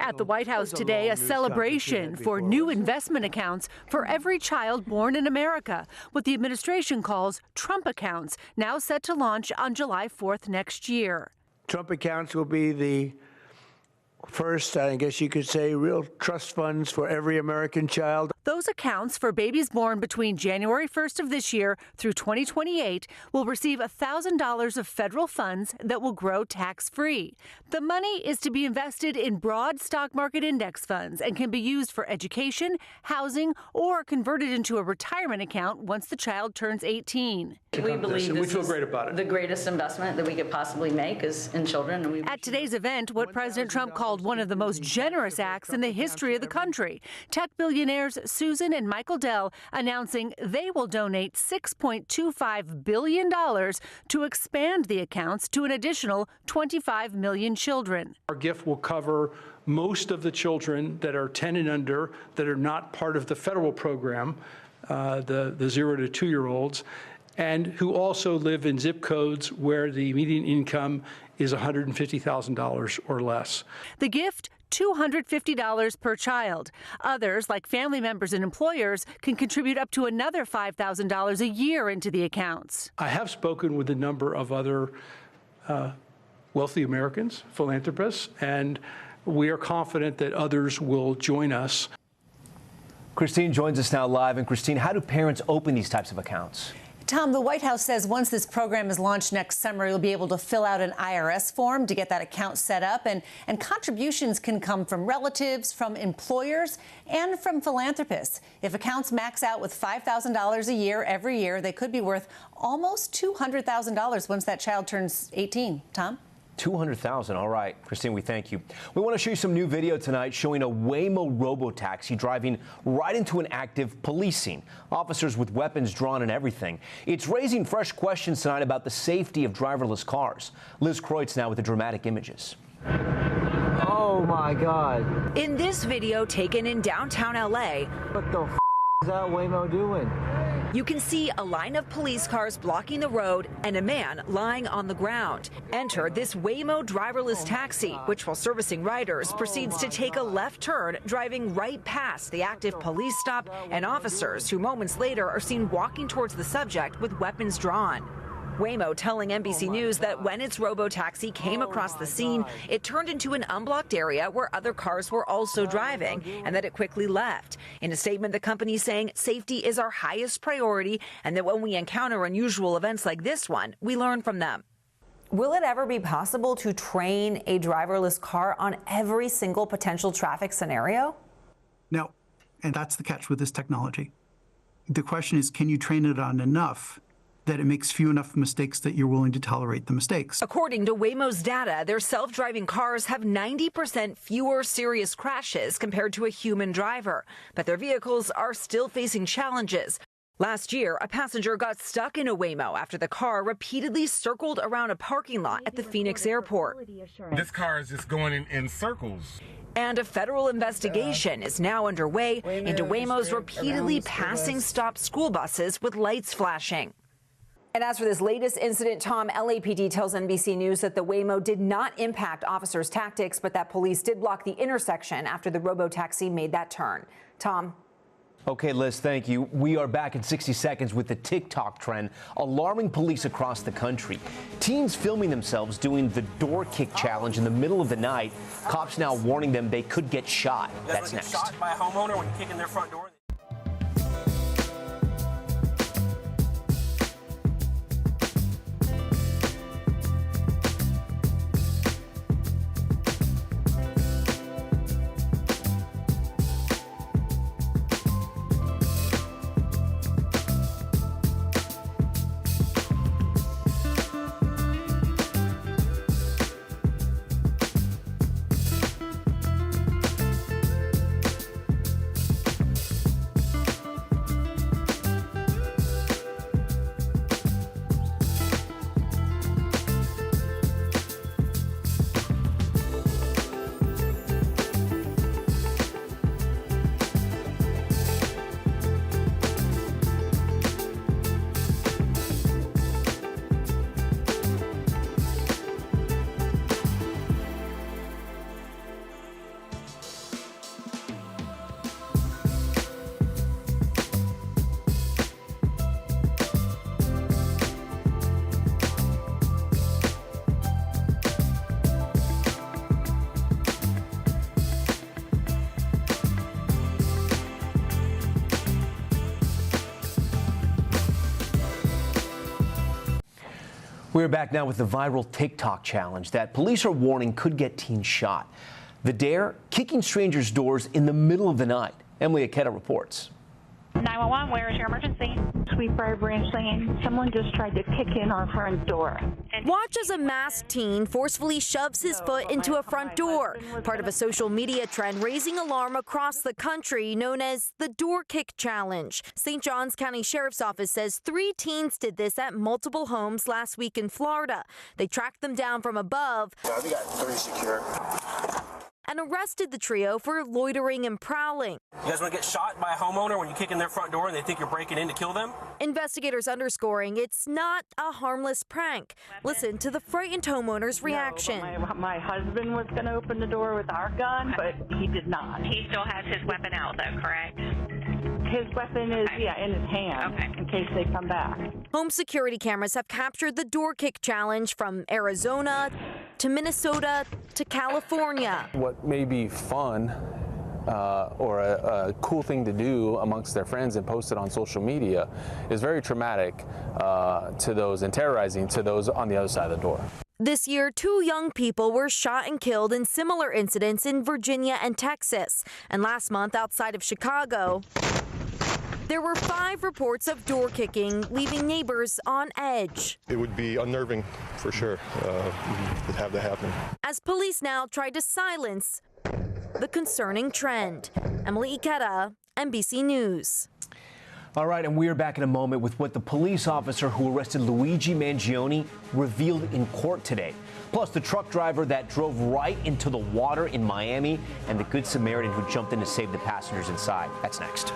At the White House today, a celebration for new investment accounts for every child born in America, what the administration calls Trump accounts, now set to launch on July 4th next year. Trump accounts will be the first, I guess you could say, real trust funds for every American child. Those accounts for babies born between January 1st of this year through 2028 will receive $1,000 of federal funds that will grow tax-free. The money is to be invested in broad stock market index funds and can be used for education, housing, or converted into a retirement account once the child turns 18. We believe this is the greatest investment that we could possibly make is in children. At today's event, what President Trump called one of the most generous acts in the history of the country, tech billionaires Susan and Michael Dell announcing they will donate $6.25 billion to expand the accounts to an additional 25 million children. Our gift will cover most of the children that are 10 and under that are not part of the federal program, the 0 to 2-year-olds, and who also live in zip codes where the median income is $150,000 or less. The gift, $250 per child. Others, like family members and employers, can contribute up to another $5,000 a year into the accounts. I have spoken with a number of other wealthy Americans, philanthropists, and we are confident that others will join us. Christine joins us now live. And Christine, how do parents open these types of accounts? Tom, the White House says once this program is launched next summer, you'll be able to fill out an IRS form to get that account set up. And contributions can come from relatives, from employers, and from philanthropists. If accounts max out with $5,000 a year every year, they could be worth almost $200,000 once that child turns 18. Tom? 200,000. All right, Christine, we thank you. We want to show you some new video tonight showing a Waymo robotaxi driving right into an active police scene. Officers with weapons drawn and everything. It's raising fresh questions tonight about the safety of driverless cars. Liz Kreutz now with the dramatic images. Oh my God. In this video taken in downtown LA, what the is that Waymo doing? You can see a line of police cars blocking the road and a man lying on the ground. Enter this Waymo driverless taxi, which while servicing riders proceeds to take a left turn, driving right past the active police stop and officers who moments later are seen walking towards the subject with weapons drawn. Waymo telling NBC News that when its robotaxi came across the scene, it turned into an unblocked area where other cars were also driving and that it quickly left. In a statement, the company saying safety is our highest priority and that when we encounter unusual events like this one, we learn from them. Will it ever be possible to train a driverless car on every single potential traffic scenario? No, and that's the catch with this technology. The question is, can you train it on enough that it makes few enough mistakes that you're willing to tolerate the mistakes? According to Waymo's data, their self-driving cars have 90% fewer serious crashes compared to a human driver, but their vehicles are still facing challenges. Last year, a passenger got stuck in a Waymo after the car repeatedly circled around a parking lot at the Phoenix airport. This car is just going in circles. And a federal investigation is now underway into Waymo's repeatedly passing stopped school buses with lights flashing. And as for this latest incident, Tom, LAPD tells NBC News that the Waymo did not impact officers' tactics, but that police did block the intersection after the robotaxi made that turn. Tom? Okay, Liz, thank you. We are back in 60 seconds with the TikTok trend alarming police across the country. Teens filming themselves doing the door kick challenge in the middle of the night. Cops now warning them they could get shot. That's next. Shot by a homeowner when you kick in their front door. We're back now with the viral TikTok challenge that police are warning could get teens shot. The dare, kicking strangers' doors in the middle of the night. Emily Aketa reports. 911, where is your emergency? Sweetbriar Branch Lane. Someone just tried to kick in our front door. Watch as a masked teen forcefully shoves his foot into a front door, part of a social media trend raising alarm across the country known as the Door Kick Challenge. St. Johns County Sheriff's Office says 3 teens did this at multiple homes last week in Florida. They tracked them down from above. Yeah, we got 3 secure. And arrested the trio for loitering and prowling. You guys want to get shot by a homeowner when you kick in their front door and they think you're breaking in to kill them? Investigators underscoring it's not a harmless prank. Listen to the frightened homeowner's reaction. My husband was going to open the door with our gun, but he did not. He still has his weapon out, though, correct? His weapon is, in his hand, in case they come back. Home security cameras have captured the door kick challenge from Arizona to Minnesota to California. What may be fun or a cool thing to do amongst their friends and post it on social media is very traumatic to those and terrorizing to those on the other side of the door. This year, 2 young people were shot and killed in similar incidents in Virginia and Texas. And last month, outside of Chicago, there were 5 reports of door kicking, leaving neighbors on edge. It would be unnerving, for sure, to have that happen. As police now try to silence the concerning trend. Emily Ikeda, NBC News. All right, and we are back in a moment with what the police officer who arrested Luigi Mangione revealed in court today. Plus, the truck driver that drove right into the water in Miami and the Good Samaritan who jumped in to save the passengers inside. That's next.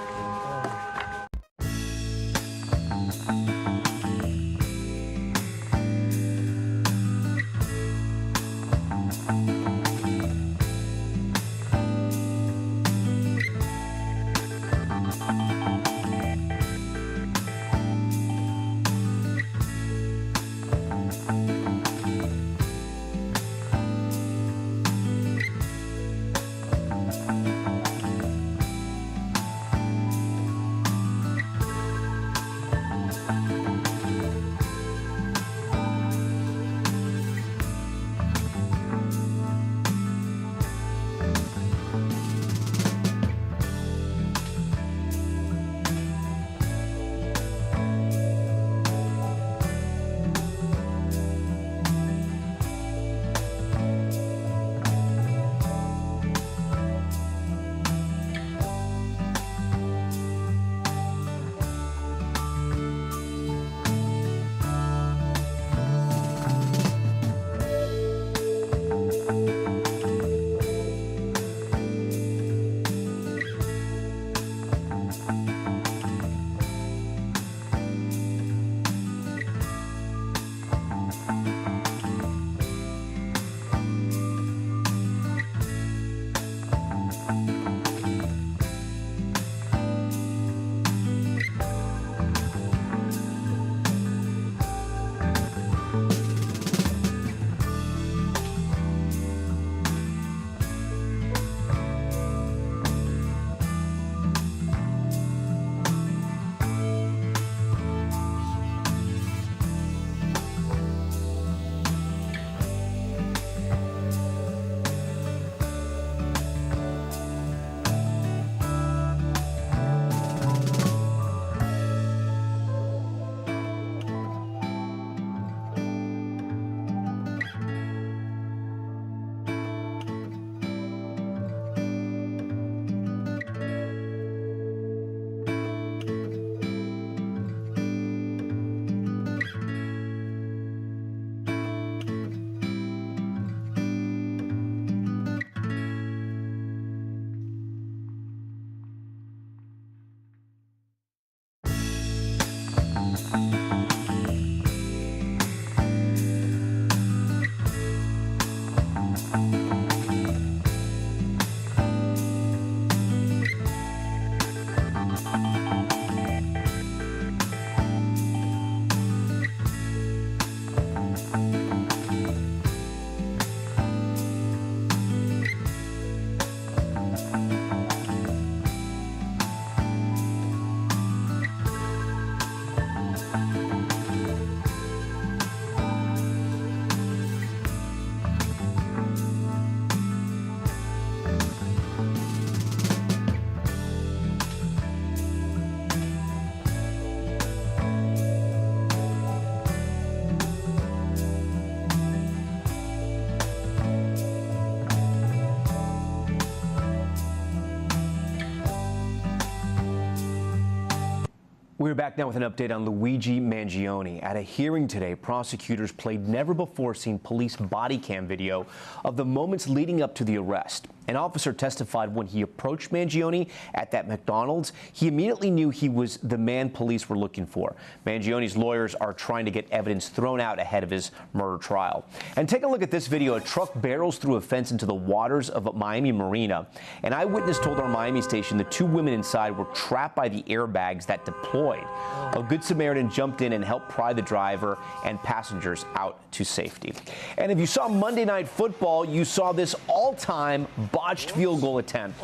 We're back now with an update on Luigi Mangione. At a hearing today, prosecutors played never-before-seen police body cam video of the moments leading up to the arrest. An officer testified when he approached Mangione at that McDonald's, he immediately knew he was the man police were looking for. Mangione's lawyers are trying to get evidence thrown out ahead of his murder trial. And take a look at this video. A truck barrels through a fence into the waters of a Miami marina. An eyewitness told our Miami station the 2 women inside were trapped by the airbags that deployed. A Good Samaritan jumped in and helped pry the driver and passengers out to safety. And if you saw Monday Night Football, you saw this all-time botched field goal attempt.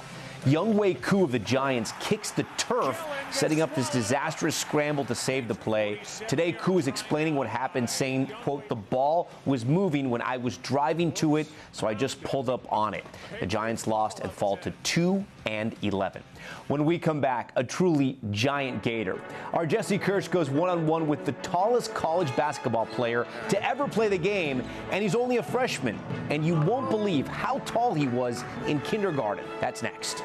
Younghoe Koo of the Giants kicks the turf, setting up this disastrous scramble to save the play. Today, Koo is explaining what happened, saying, quote, "The ball was moving when I was driving to it, so I just pulled up on it." The Giants lost and fall to 2-11. When we come back, a truly giant gator. Our Jesse Kirsch goes one-on-one with the tallest college basketball player to ever play the game, and he's only a freshman. And you won't believe how tall he was in kindergarten. That's next.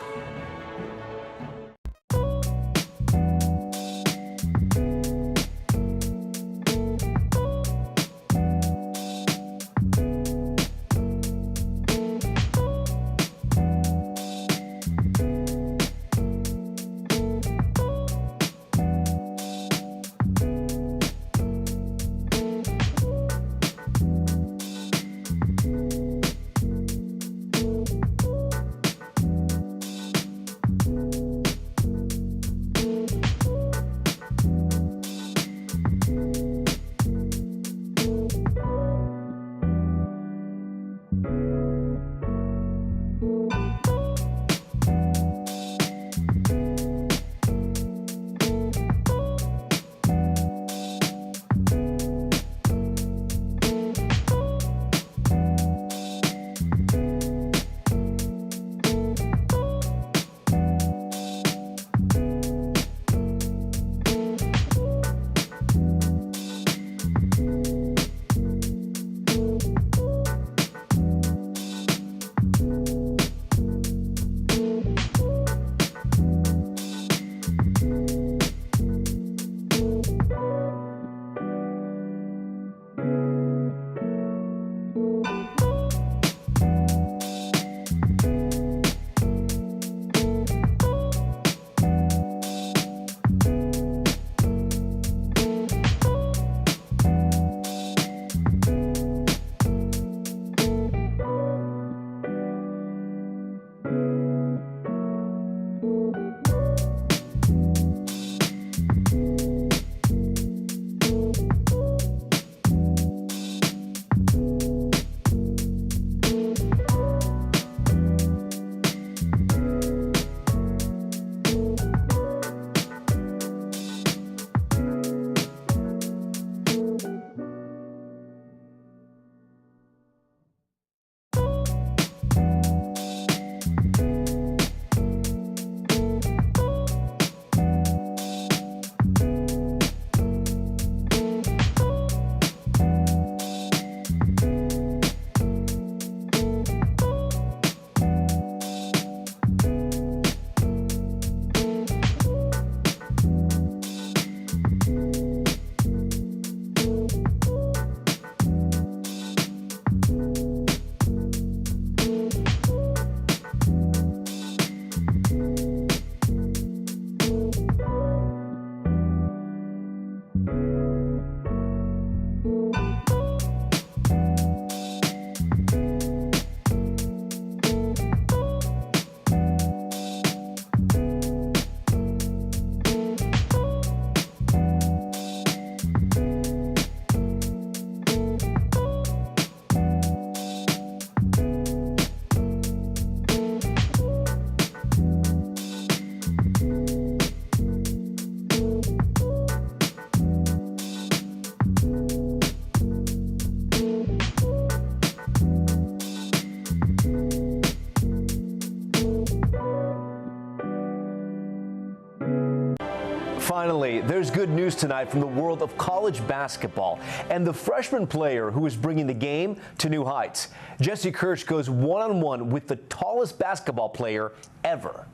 Finally, there's good news tonight from the world of college basketball and the freshman player who is bringing the game to new heights. Jesse Kirsch goes one-on-one with the tallest basketball player ever.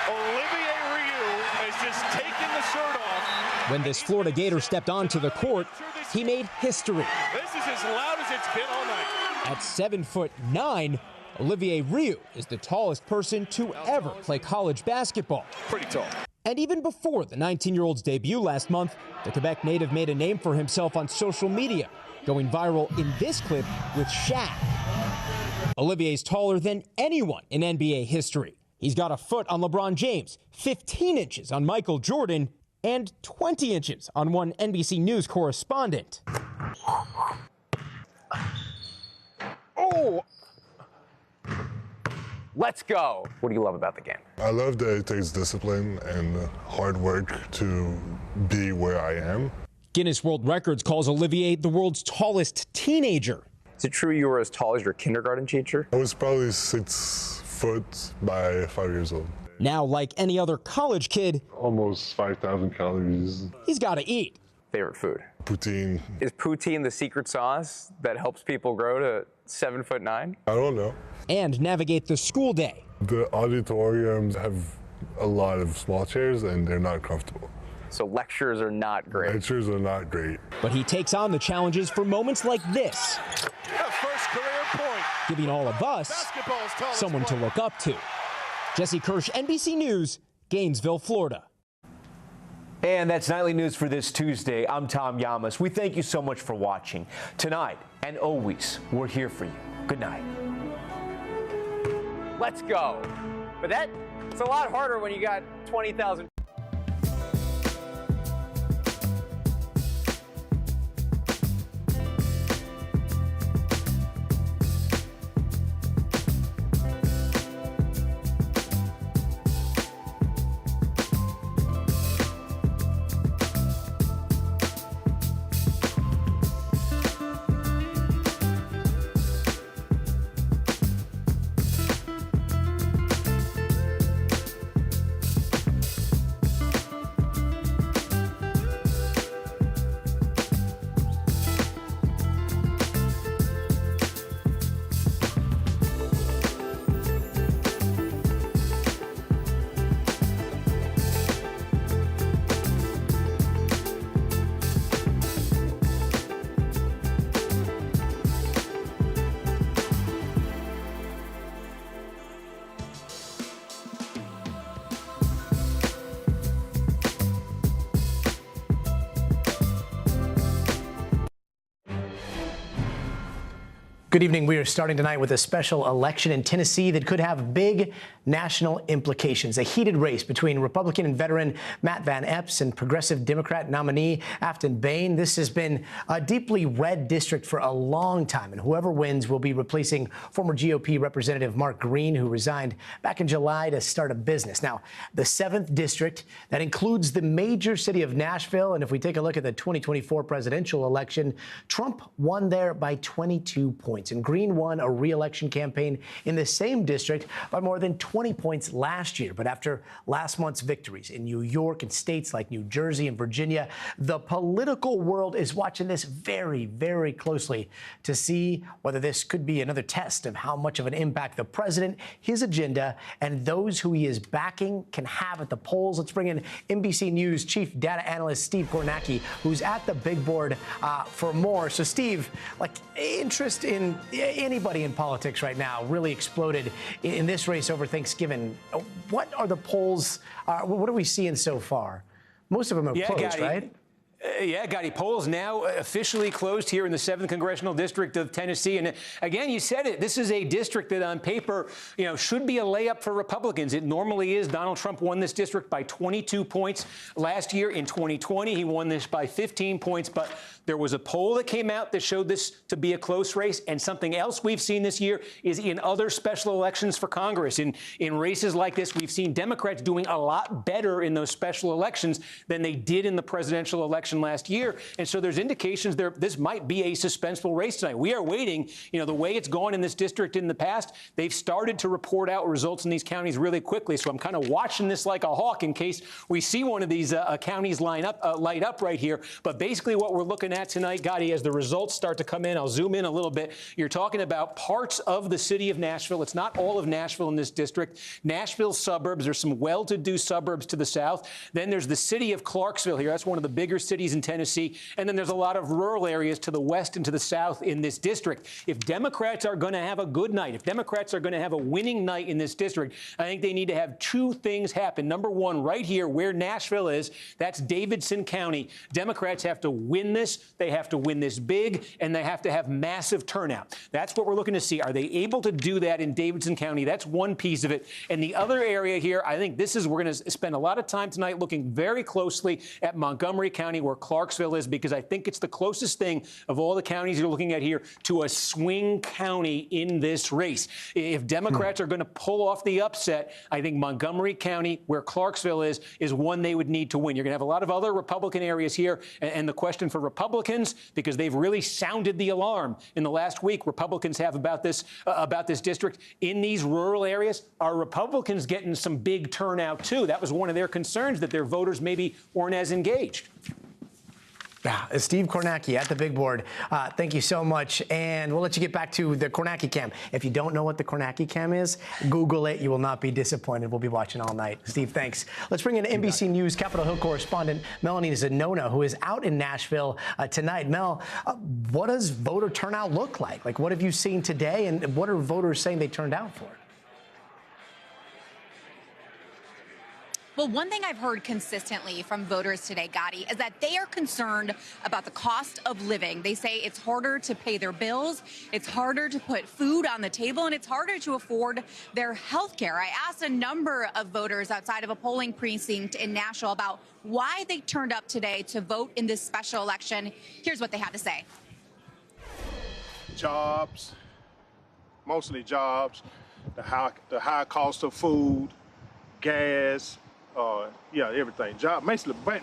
Olivier Ryu has just taken the shirt off. When this Florida Gator stepped onto the court, he made history. This is as loud as it's been all night. At 7'9", Olivier Ryu is the tallest person to ever play college basketball. Pretty tall. And even before the 19-year-old's debut last month, the Quebec native made a name for himself on social media, going viral in this clip with Shaq. Olivier's taller than anyone in NBA history. He's got a foot on LeBron James, 15 inches on Michael Jordan, and 20 inches on one NBC News correspondent. Oh! Let's go. What do you love about the game? I love that it takes discipline and hard work to be where I am. Guinness World Records calls Olivier the world's tallest teenager. Is it true you were as tall as your kindergarten teacher? I was probably 6 foot by 5 years old. Now, like any other college kid, almost 5,000 calories. He's got to eat. Favorite food? Poutine. Is poutine the secret sauce that helps people grow to 7'9"? I don't know. And navigate the school day. The auditoriums have a lot of small chairs and they're not comfortable. So lectures are not great. Lectures are not great. But he takes on the challenges for moments like this. First career point. Giving all of us someone to look up to. Jesse Kirsch, NBC News, Gainesville, Florida. And that's Nightly News for this Tuesday. I'm Tom Llamas. We thank you so much for watching. Tonight and always, we're here for you. Good night. Let's go. But it's a lot harder when you got 20,000. Good evening. We are starting tonight with a special election in Tennessee that could have big national implications. A heated race between Republican and veteran Matt Van Epps and progressive Democrat nominee Afton Bain. This has been a deeply red district for a long time, and whoever wins will be replacing former GOP Representative Mark Green, who resigned back in July to start a business. Now, the 7th district, that includes the major city of Nashville, and if we take a look at the 2024 presidential election, Trump won there by 22 points. And Green won a re-election campaign in the same district by more than 20 points last year. But after last month's victories in New York and states like New Jersey and Virginia, the political world is watching this very, very closely to see whether this could be another test of how much of an impact the president, his agenda, and those who he is backing can have at the polls. Let's bring in NBC News chief data analyst Steve Kornacki, who's at the big board for more. So, Steve, interest in anybody in politics right now really exploded in this race over Thanksgiving. What are the polls? What are we seeing so far? Most of them are closed, right? Yeah, Gotti, polls now officially closed here in the 7th Congressional District of Tennessee. And again, you said it, this is a district that on paper, should be a layup for Republicans. It normally is. Donald Trump won this district by 22 points last year. In 2020, he won this by 15 points. But there was a poll that came out that showed this to be a close race. And something else we've seen this year is in other special elections for Congress. In races like this, we've seen Democrats doing a lot better in those special elections than they did in the presidential election last year. And so there's indications this might be a suspenseful race tonight. We are waiting. The way it's gone in this district in the past, they've started to report out results in these counties really quickly. So I'm kind of watching this like a hawk in case we see one of these counties light up right here. But basically what we're looking at tonight, Gotti, as the results start to come in, I'll zoom in a little bit. You're talking about parts of the city of Nashville. It's not all of Nashville in this district. Nashville's suburbs. There's some well-to-do suburbs to the south. Then there's the city of Clarksville here. That's one of the bigger cities in Tennessee. And then there's a lot of rural areas to the west and to the south in this district. If Democrats are going to have a good night, if Democrats are going to have a winning night in this district, I think they need to have two things happen. Number one, right here where Nashville is, that's Davidson County. Democrats have to win this. They have to win this big, and they have to have massive turnout. That's what we're looking to see. Are they able to do that in Davidson County? That's one piece of it. And the other area here, I think we're going to spend a lot of time tonight looking very closely at Montgomery County, where where Clarksville is, because I think it's the closest thing of all the counties you're looking at here to a swing county in this race. If Democrats are going to pull off the upset, I think Montgomery County, where Clarksville is one they would need to win. You're going to have a lot of other Republican areas here. And the question for Republicans, because they've really sounded the alarm in the last week, Republicans have about this district in these rural areas. Are Republicans getting some big turnout, too? That was one of their concerns, that their voters maybe weren't as engaged. Steve Kornacki at the big board. Thank you so much. And we'll let you get back to the Kornacki cam. If you don't know what the Kornacki cam is, Google it. You will not be disappointed. We'll be watching all night. Steve, thanks. Let's bring in NBC News Capitol Hill correspondent Melanie Zanona, who is out in Nashville tonight. Mel, what does voter turnout look like? Like, what have you seen today, and what are voters saying they turned out for? Well, one thing I've heard consistently from voters today, Gotti, is that they are concerned about the cost of living. They say it's harder to pay their bills, it's harder to put food on the table, and it's harder to afford their health care. I asked a number of voters outside of a polling precinct in Nashville about why they turned up today to vote in this special election. Here's what they had to say. Jobs, mostly jobs, the high cost of food, gas, everything.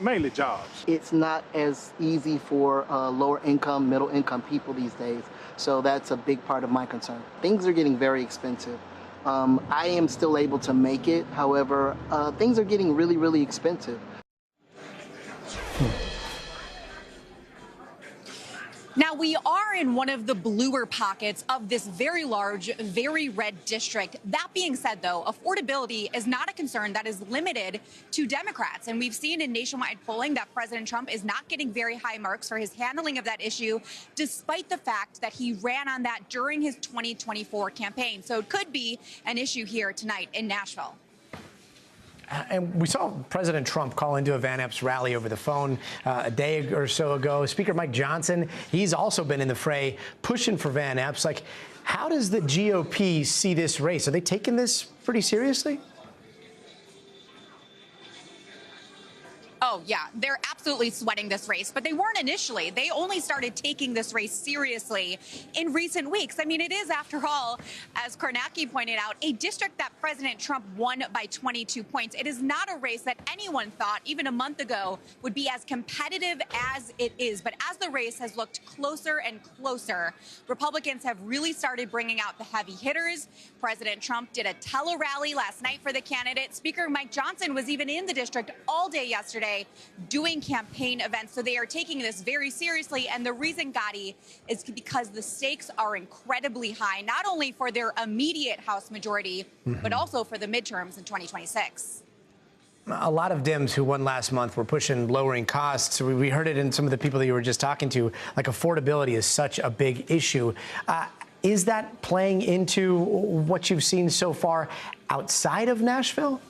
Mainly jobs. It's not as easy for lower income, middle income people these days. So that's a big part of my concern. Things are getting very expensive. I am still able to make it. However, things are getting really, really expensive. Now, we are in one of the bluer pockets of this very large, very red district. That being said, though, affordability is not a concern that is limited to Democrats. And we've seen in nationwide polling that President Trump is not getting very high marks for his handling of that issue, despite the fact that he ran on that during his 2024 campaign. So it could be an issue here tonight in Nashville. And we saw President Trump call into a Van Epps rally over the phone a day or so ago. Speaker Mike Johnson, he's also been in the fray pushing for Van Epps. Like, how does the GOP see this race? Are they taking this pretty seriously? Oh, yeah, they're absolutely sweating this race, but they weren't initially. They only started taking this race seriously in recent weeks. I mean, it is, after all, as Kornacki pointed out, a district that President Trump won by 22 points. It is not a race that anyone thought, even a month ago, would be as competitive as it is. But as the race has looked closer and closer, Republicans have really started bringing out the heavy hitters. President Trump did a tele-rally last night for the candidate. Speaker Mike Johnson was even in the district all day yesterday doing campaign events. So they are taking this very seriously. And the reason, Gotti, is because the stakes are incredibly high, not only for their immediate House majority, but also for the midterms in 2026. A lot of Dems who won last month were pushing lowering costs. We heard it in some of the people that you were just talking to. Like, affordability is such a big issue. Is that playing into what you've seen so far outside of Nashville?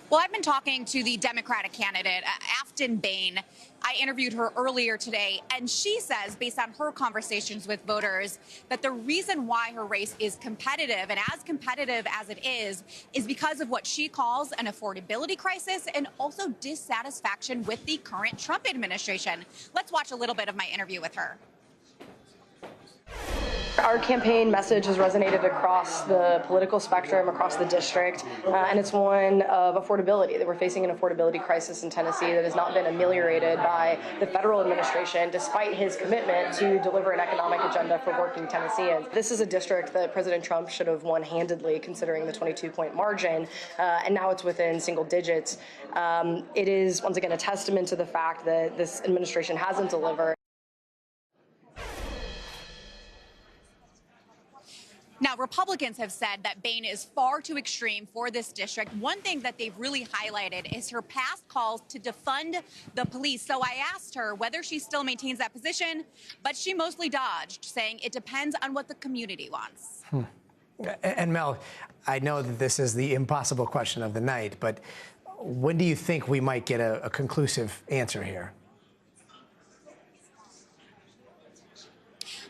Well, I've been talking to the Democratic candidate, Afton Bain. I interviewed her earlier today, and she says, based on her conversations with voters, that the reason why her race is competitive, and as competitive as it is because of what she calls an affordability crisis and also dissatisfaction with the current Trump administration. Let's watch a little bit of my interview with her. Our campaign message has resonated across the political spectrum, across the district, and it's one of affordability, that we're facing an affordability crisis in Tennessee that has not been ameliorated by the federal administration, despite his commitment to deliver an economic agenda for working Tennesseans. This is a district that President Trump should have won handedly, considering the 22-point margin, and now it's within single digits. It is, once again, a testament to the fact that this administration hasn't delivered. Now, Republicans have said that Bain is far too extreme for this district. One thing that they've really highlighted is her past calls to defund the police. So I asked her whether she still maintains that position, but she mostly dodged, saying it depends on what the community wants. And Mel, I know that this is the impossible question of the night, but when do you think we might get a conclusive answer here?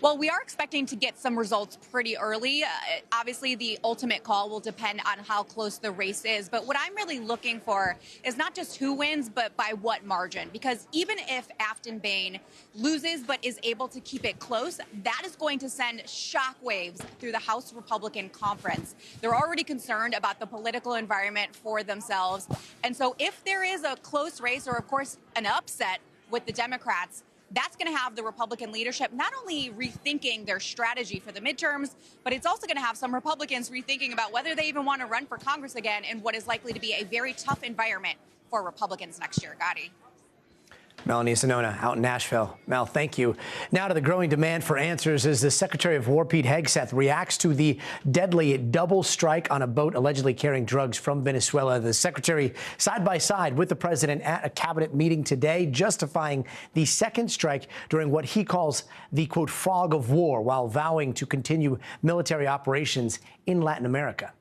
Well, we are expecting to get some results pretty early. Obviously, the ultimate call will depend on how close the race is. But what I'm really looking for is not just who wins, but by what margin. Because even if Afton Bain loses but is able to keep it close, that is going to send shockwaves through the House Republican conference. They're already concerned about the political environment for themselves. And so if there is a close race or, of course, an upset with the Democrats, that's going to have the Republican leadership not only rethinking their strategy for the midterms, but it's also going to have some Republicans rethinking about whether they even want to run for Congress again in what is likely to be a very tough environment for Republicans next year. Gotti. Melanie Sonona out in Nashville. Mel, thank you. Now to the growing demand for answers as the Secretary of War, Pete Hegseth, reacts to the deadly double strike on a boat allegedly carrying drugs from Venezuela. The secretary side by side with the president at a cabinet meeting today, justifying the second strike during what he calls the, quote, fog of war, while vowing to continue military operations in Latin America.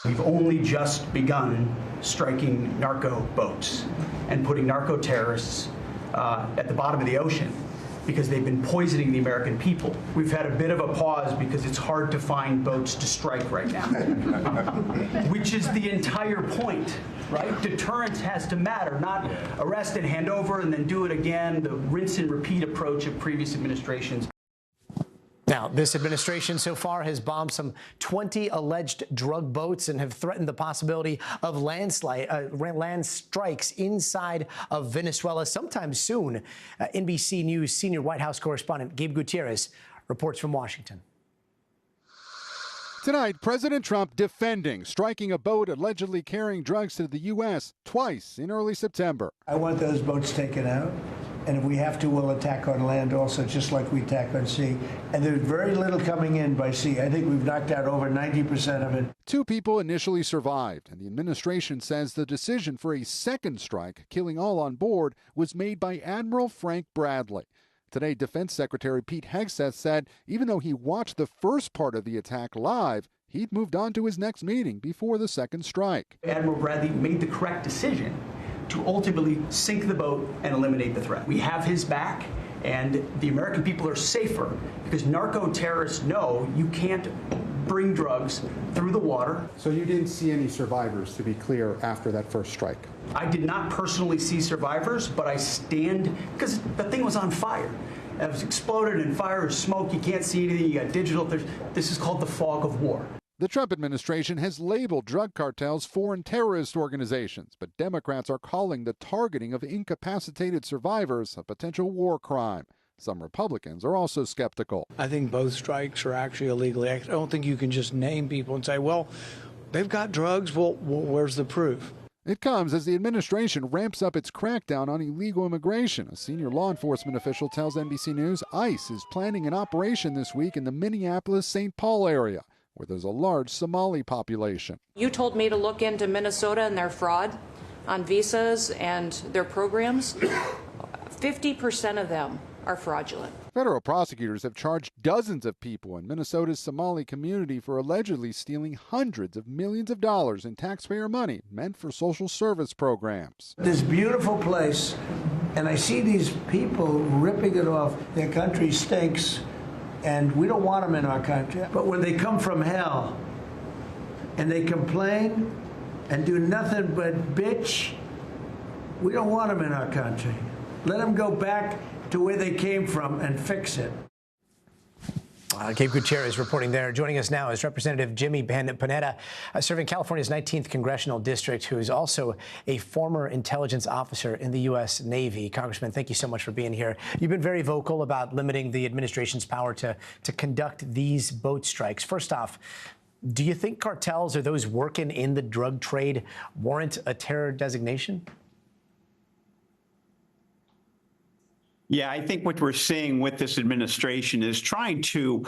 We've only just begun striking narco boats and putting narco terrorists at the bottom of the ocean because they've been poisoning the American people. We've had a bit of a pause because it's hard to find boats to strike right now, which is the entire point, right? Deterrence has to matter, not arrest and hand over and then do it again, the rinse and repeat approach of previous administrations. Now, this administration so far has bombed some 20 alleged drug boats and have threatened the possibility of land strikes inside of Venezuela sometime soon. NBC News senior White House correspondent Gabe Gutierrez reports from Washington. Tonight, President Trump defending striking a boat allegedly carrying drugs to the U.S. twice in early September. I want those boats taken out. And if we have to, we'll attack on land also, just like we attack on sea. And there's very little coming in by sea. I think we've knocked out over 90% of it. 2 people initially survived, and the administration says the decision for a second strike, killing all on board, was made by Admiral Frank Bradley. Today, Defense Secretary Pete Hegseth said even though he watched the first part of the attack live, he'd moved on to his next meeting before the second strike. Admiral Bradley made the correct decision to ultimately sink the boat and eliminate the threat. We have his back, and the American people are safer because narco terrorists know you can't bring drugs through the water. So you didn't see any survivors, to be clear, after that first strike? I did not personally see survivors, but I stand, because the thing was on fire. It was exploded in fire or smoke. You can't see anything. You got digital. This is called the fog of war. The Trump administration has labeled drug cartels foreign terrorist organizations, but Democrats are calling the targeting of incapacitated survivors a potential war crime. Some Republicans are also skeptical. I think both strikes are actually illegal. I don't think you can just name people and say, well, they've got drugs. Well, where's the proof? It comes as the administration ramps up its crackdown on illegal immigration. A senior law enforcement official tells NBC News ICE is planning an operation this week in the Minneapolis-St. Paul area, where there's a large Somali population. You told me to look into Minnesota and their fraud on visas and their programs. 50% of them are fraudulent. Federal prosecutors have charged dozens of people in Minnesota's Somali community for allegedly stealing hundreds of millions of dollars in taxpayer money meant for social service programs. This beautiful place, and I see these people ripping it off. Their country stinks, and we don't want them in our country. But when they come from hell and they complain and do nothing but bitch, we don't want them in our country. Let them go back to where they came from and fix it. Gabe Gutierrez reporting there. Joining us now is Representative Jimmy Panetta, serving California's 19th congressional district, who is also a former intelligence officer in the U.S. Navy. Congressman, thank you so much for being here. You've been very vocal about limiting the administration's power to conduct these boat strikes. First off, do you think cartels or those working in the drug trade warrant a terror designation? Yeah, I think what we're seeing with this administration is trying to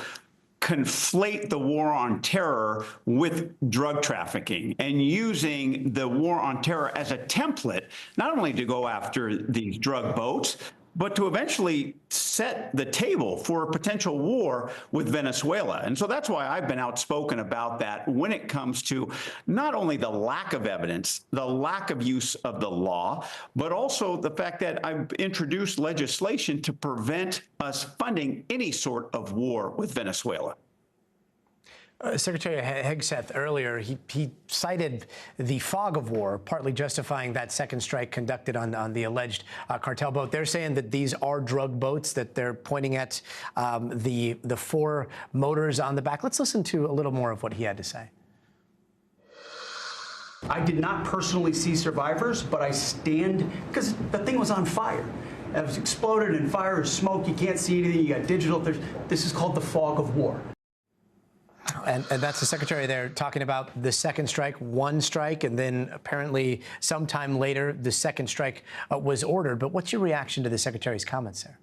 conflate the war on terror with drug trafficking and using the war on terror as a template, not only to go after these drug boats, but to eventually set the table for a potential war with Venezuela. And so that's why I've been outspoken about that when it comes to not only the lack of evidence, the lack of use of the law, but also the fact that I've introduced legislation to prevent us funding any sort of war with Venezuela. Secretary Hegseth earlier, he cited the fog of war, partly justifying that second strike conducted on the alleged cartel boat. They're saying that these are drug boats, that they're pointing at the 4 motors on the back. Let's listen to a little more of what he had to say. I did not personally see survivors, but I stand, because the thing was on fire. It was exploded and fire and smoke. You can't see anything. You got digital. This is called the fog of war. And that's the secretary there talking about the second strike, one strike, and then apparently sometime later the second strike was ordered. But what's your reaction to the secretary's comments there?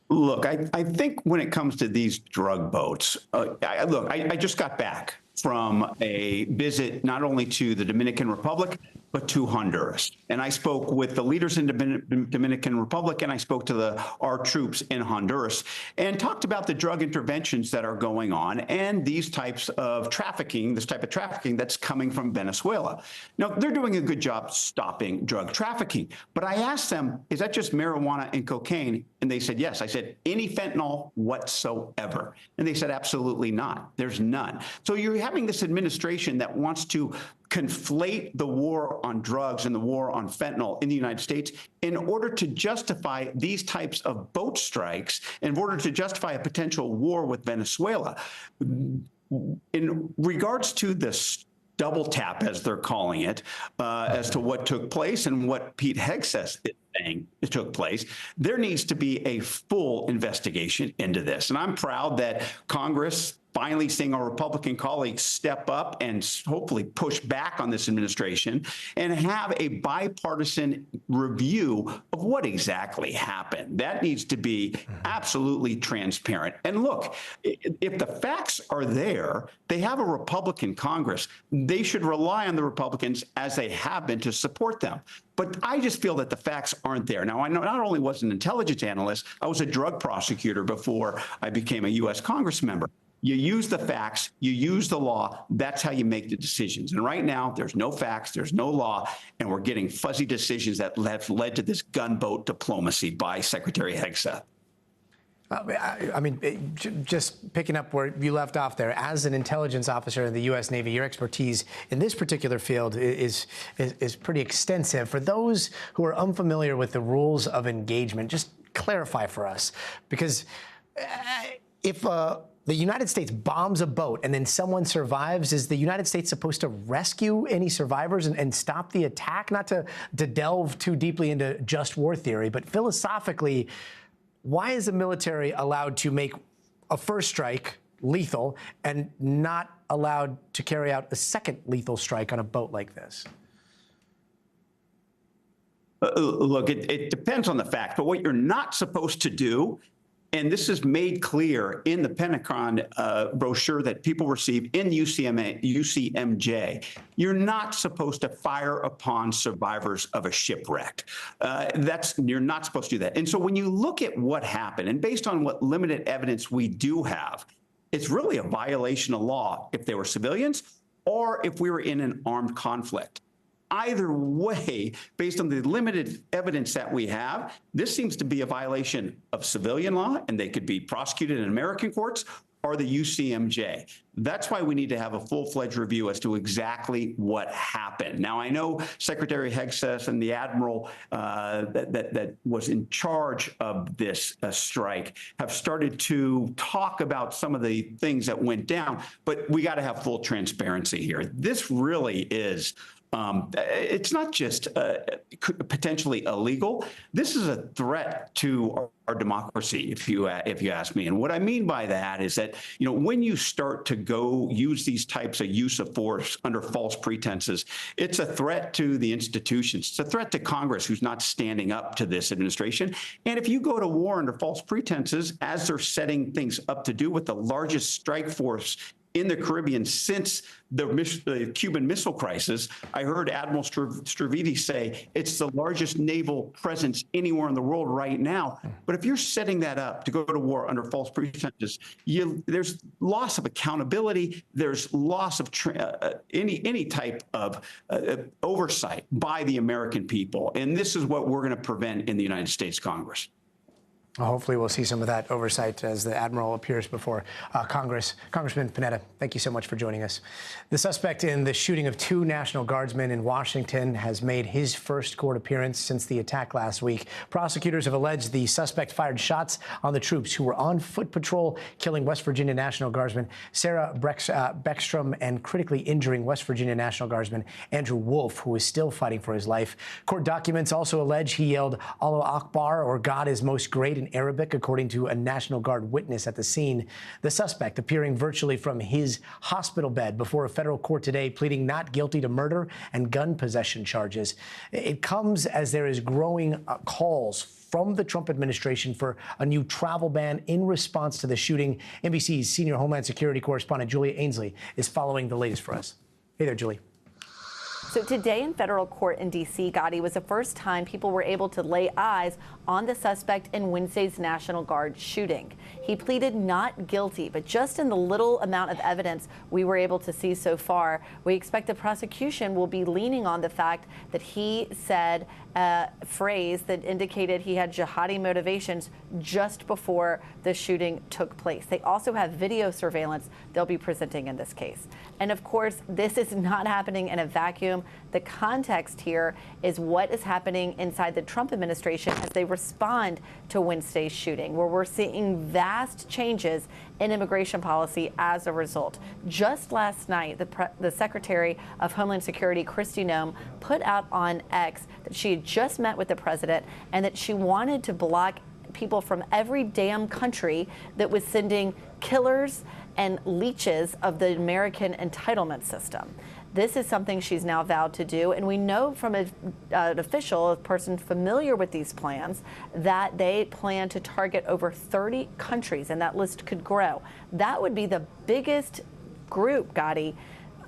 Look, I think when it comes to these drug boats, I just got back from a visit not only to the Dominican Republic, but to Honduras. And I spoke with the leaders in the Dominican Republic, and I spoke to our troops in Honduras and talked about the drug interventions that are going on and these types of trafficking, this type of trafficking that's coming from Venezuela. Now, they're doing a good job stopping drug trafficking. But I asked them, is that just marijuana and cocaine? And they said, yes. I said, any fentanyl whatsoever? And they said, absolutely not. There's none. So you're having this administration that wants to conflate the war on drugs and the war on fentanyl in the United States in order to justify these types of boat strikes, in order to justify a potential war with Venezuela. In regards to this double tap, as they're calling it, as to what took place and what Pete Hegseth is saying it took place, there needs to be a full investigation into this. And I'm proud that Congress finally seeing our Republican colleagues step up and hopefully push back on this administration and have a bipartisan review of what exactly happened. That needs to be absolutely transparent. And look, if the facts are there, they have a Republican Congress. They should rely on the Republicans, as they have been, to support them. But I just feel that the facts aren't there. Now, I know not only was an intelligence analyst, I was a drug prosecutor before I became a U.S. Congress member. You use the facts, you use the law, that's how you make the decisions. And right now, there's no facts, there's no law, and we're getting fuzzy decisions that have led to this gunboat diplomacy by Secretary Hegseth. I mean, just picking up where you left off there, as an intelligence officer in the U.S. Navy, your expertise in this particular field is pretty extensive. For those who are unfamiliar with the rules of engagement, just clarify for us, because if the United States bombs a boat and then someone survives, is the United States supposed to rescue any survivors and stop the attack? Not to delve too deeply into just war theory, but philosophically, why is the military allowed to make a first strike lethal and not allowed to carry out a second lethal strike on a boat like this? Look, it depends on the fact, but what you're not supposed to do, and this is made clear in the Pentagon brochure that people receive in UCMJ, you're not supposed to fire upon survivors of a shipwreck. You're not supposed to do that. And so when you look at what happened, and based on what limited evidence we do have, it's really a violation of law if they were civilians or if we were in an armed conflict. Either way, based on the limited evidence that we have, this seems to be a violation of civilian law, and they could be prosecuted in American courts or the UCMJ. That's why we need to have a full-fledged review as to exactly what happened. Now, I know Secretary Hegseth and the admiral that was in charge of this strike have started to talk about some of the things that went down, but we got to have full transparency here. This really is it's not just potentially illegal. This is a threat to our democracy, if you ask me. And what I mean by that is that, when you start to go use these types of use of force under false pretenses, it's a threat to the institutions. It's a threat to Congress, who's not standing up to this administration. And if you go to war under false pretenses, as they're setting things up to do with the largest strike force in the Caribbean since the Cuban Missile Crisis. I heard Admiral Stavridis say it's the largest naval presence anywhere in the world right now. But if you're setting that up to go to war under false pretenses, there's loss of accountability. There's loss of any type of oversight by the American people. And this is what we're going to prevent in the United States Congress. Well, hopefully we'll see some of that oversight as the Admiral appears before Congress. Congressman Panetta, thank you so much for joining us. The suspect in the shooting of 2 National Guardsmen in Washington has made his first court appearance since the attack last week. Prosecutors have alleged the suspect fired shots on the troops who were on foot patrol, killing West Virginia National Guardsman Sarah Beckstrom and critically injuring West Virginia National Guardsman Andrew Wolf, who is still fighting for his life. Court documents also allege he yelled "Allah Akbar," or "God is most great," in Arabic, according to a National Guard witness at the scene. The suspect appearing virtually from his hospital bed before a federal court today, pleading not guilty to murder and gun possession charges. It comes as there is growing calls from the Trump administration for a new travel ban in response to the shooting. NBC's senior Homeland Security correspondent Julia Ainsley is following the latest for us. Hey there, Julie. So today in federal court in D.C., Gotti, was the first time people were able to lay eyes on the suspect in Wednesday's National Guard shooting. He pleaded not guilty, but just in the little amount of evidence we were able to see so far, we expect the prosecution will be leaning on the fact that he said a phrase that indicated he had jihadi motivations just before the shooting took place. They also have video surveillance they'll be presenting in this case. And of course, this is not happening in a vacuum. The context here is what is happening inside the Trump administration as they respond to Wednesday's shooting, where we're seeing vast changes in immigration policy as a result. Just last night, the Secretary of Homeland Security, Kristi Noem, put out on X that she had just met with the president and that she wanted to block people from every damn country that was sending killers and leeches of the American entitlement system. This is something she's now vowed to do, and we know from an official, a person familiar with these plans, that they plan to target over 30 countries, and that list could grow. That would be the biggest group, Gotti,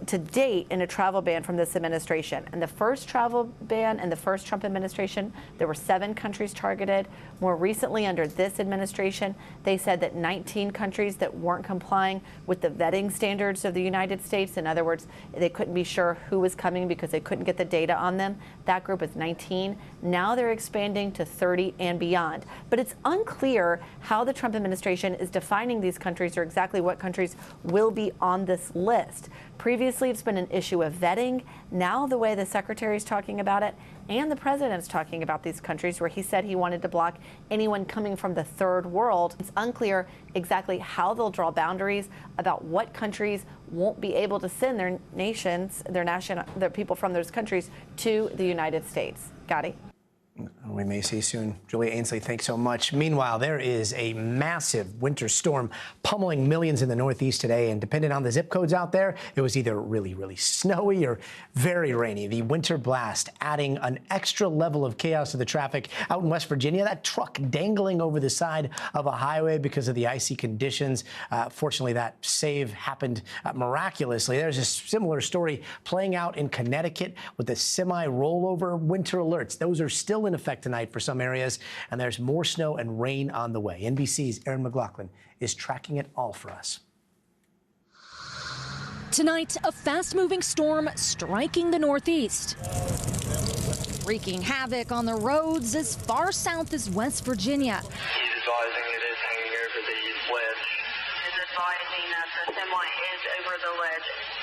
to date in a travel ban from this administration. And the first travel ban in the first Trump administration, there were 7 countries targeted. More recently, under this administration, they said that 19 countries that weren't complying with the vetting standards of the United States. In other words, they couldn't be sure who was coming because they couldn't get the data on them. That group is 19. Now they're expanding to 30 and beyond. But it's unclear how the Trump administration is defining these countries or exactly what countries will be on this list. Previously, it's been an issue of vetting. Now the way the secretary is talking about it and the president's talking about these countries where he said he wanted to block anyone coming from the third world. It's unclear exactly how they'll draw boundaries about what countries won't be able to send their nations, their people from those countries to the United States. Gotti? We may see soon. Julia Ainsley, thanks so much. Meanwhile, there is a massive winter storm pummeling millions in the Northeast today, and depending on the zip codes out there, it was either really, really snowy or very rainy. The winter blast adding an extra level of chaos to the traffic out in West Virginia. That truck dangling over the side of a highway because of the icy conditions. Fortunately, that save happened miraculously. There's a similar story playing out in Connecticut with the semi-rollover winter alerts. Those are still in effect tonight for some areas, and there's more snow and rain on the way. NBC's Erin McLaughlin is tracking it all for us. Tonight, a fast-moving storm striking the Northeast, wreaking havoc on the roads as far south as West Virginia. He's advising it is hanging over the ledge. He's advising that the semi is over the ledge.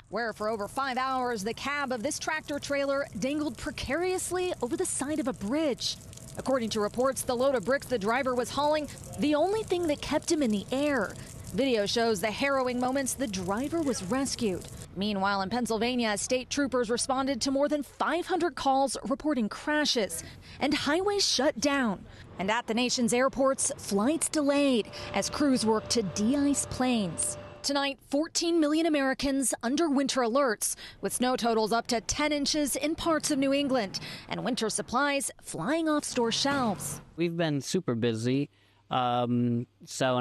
Where for over 5 hours, the cab of this tractor trailer dangled precariously over the side of a bridge. According to reports, the load of bricks the driver was hauling, the only thing that kept him in the air. Video shows the harrowing moments the driver was rescued. Meanwhile, in Pennsylvania, state troopers responded to more than 500 calls reporting crashes and highways shut down. And at the nation's airports, flights delayed as crews work to de-ice planes. Tonight, 14 million Americans under winter alerts, with snow totals up to 10 inches in parts of New England, and winter supplies flying off store shelves. We've been super busy selling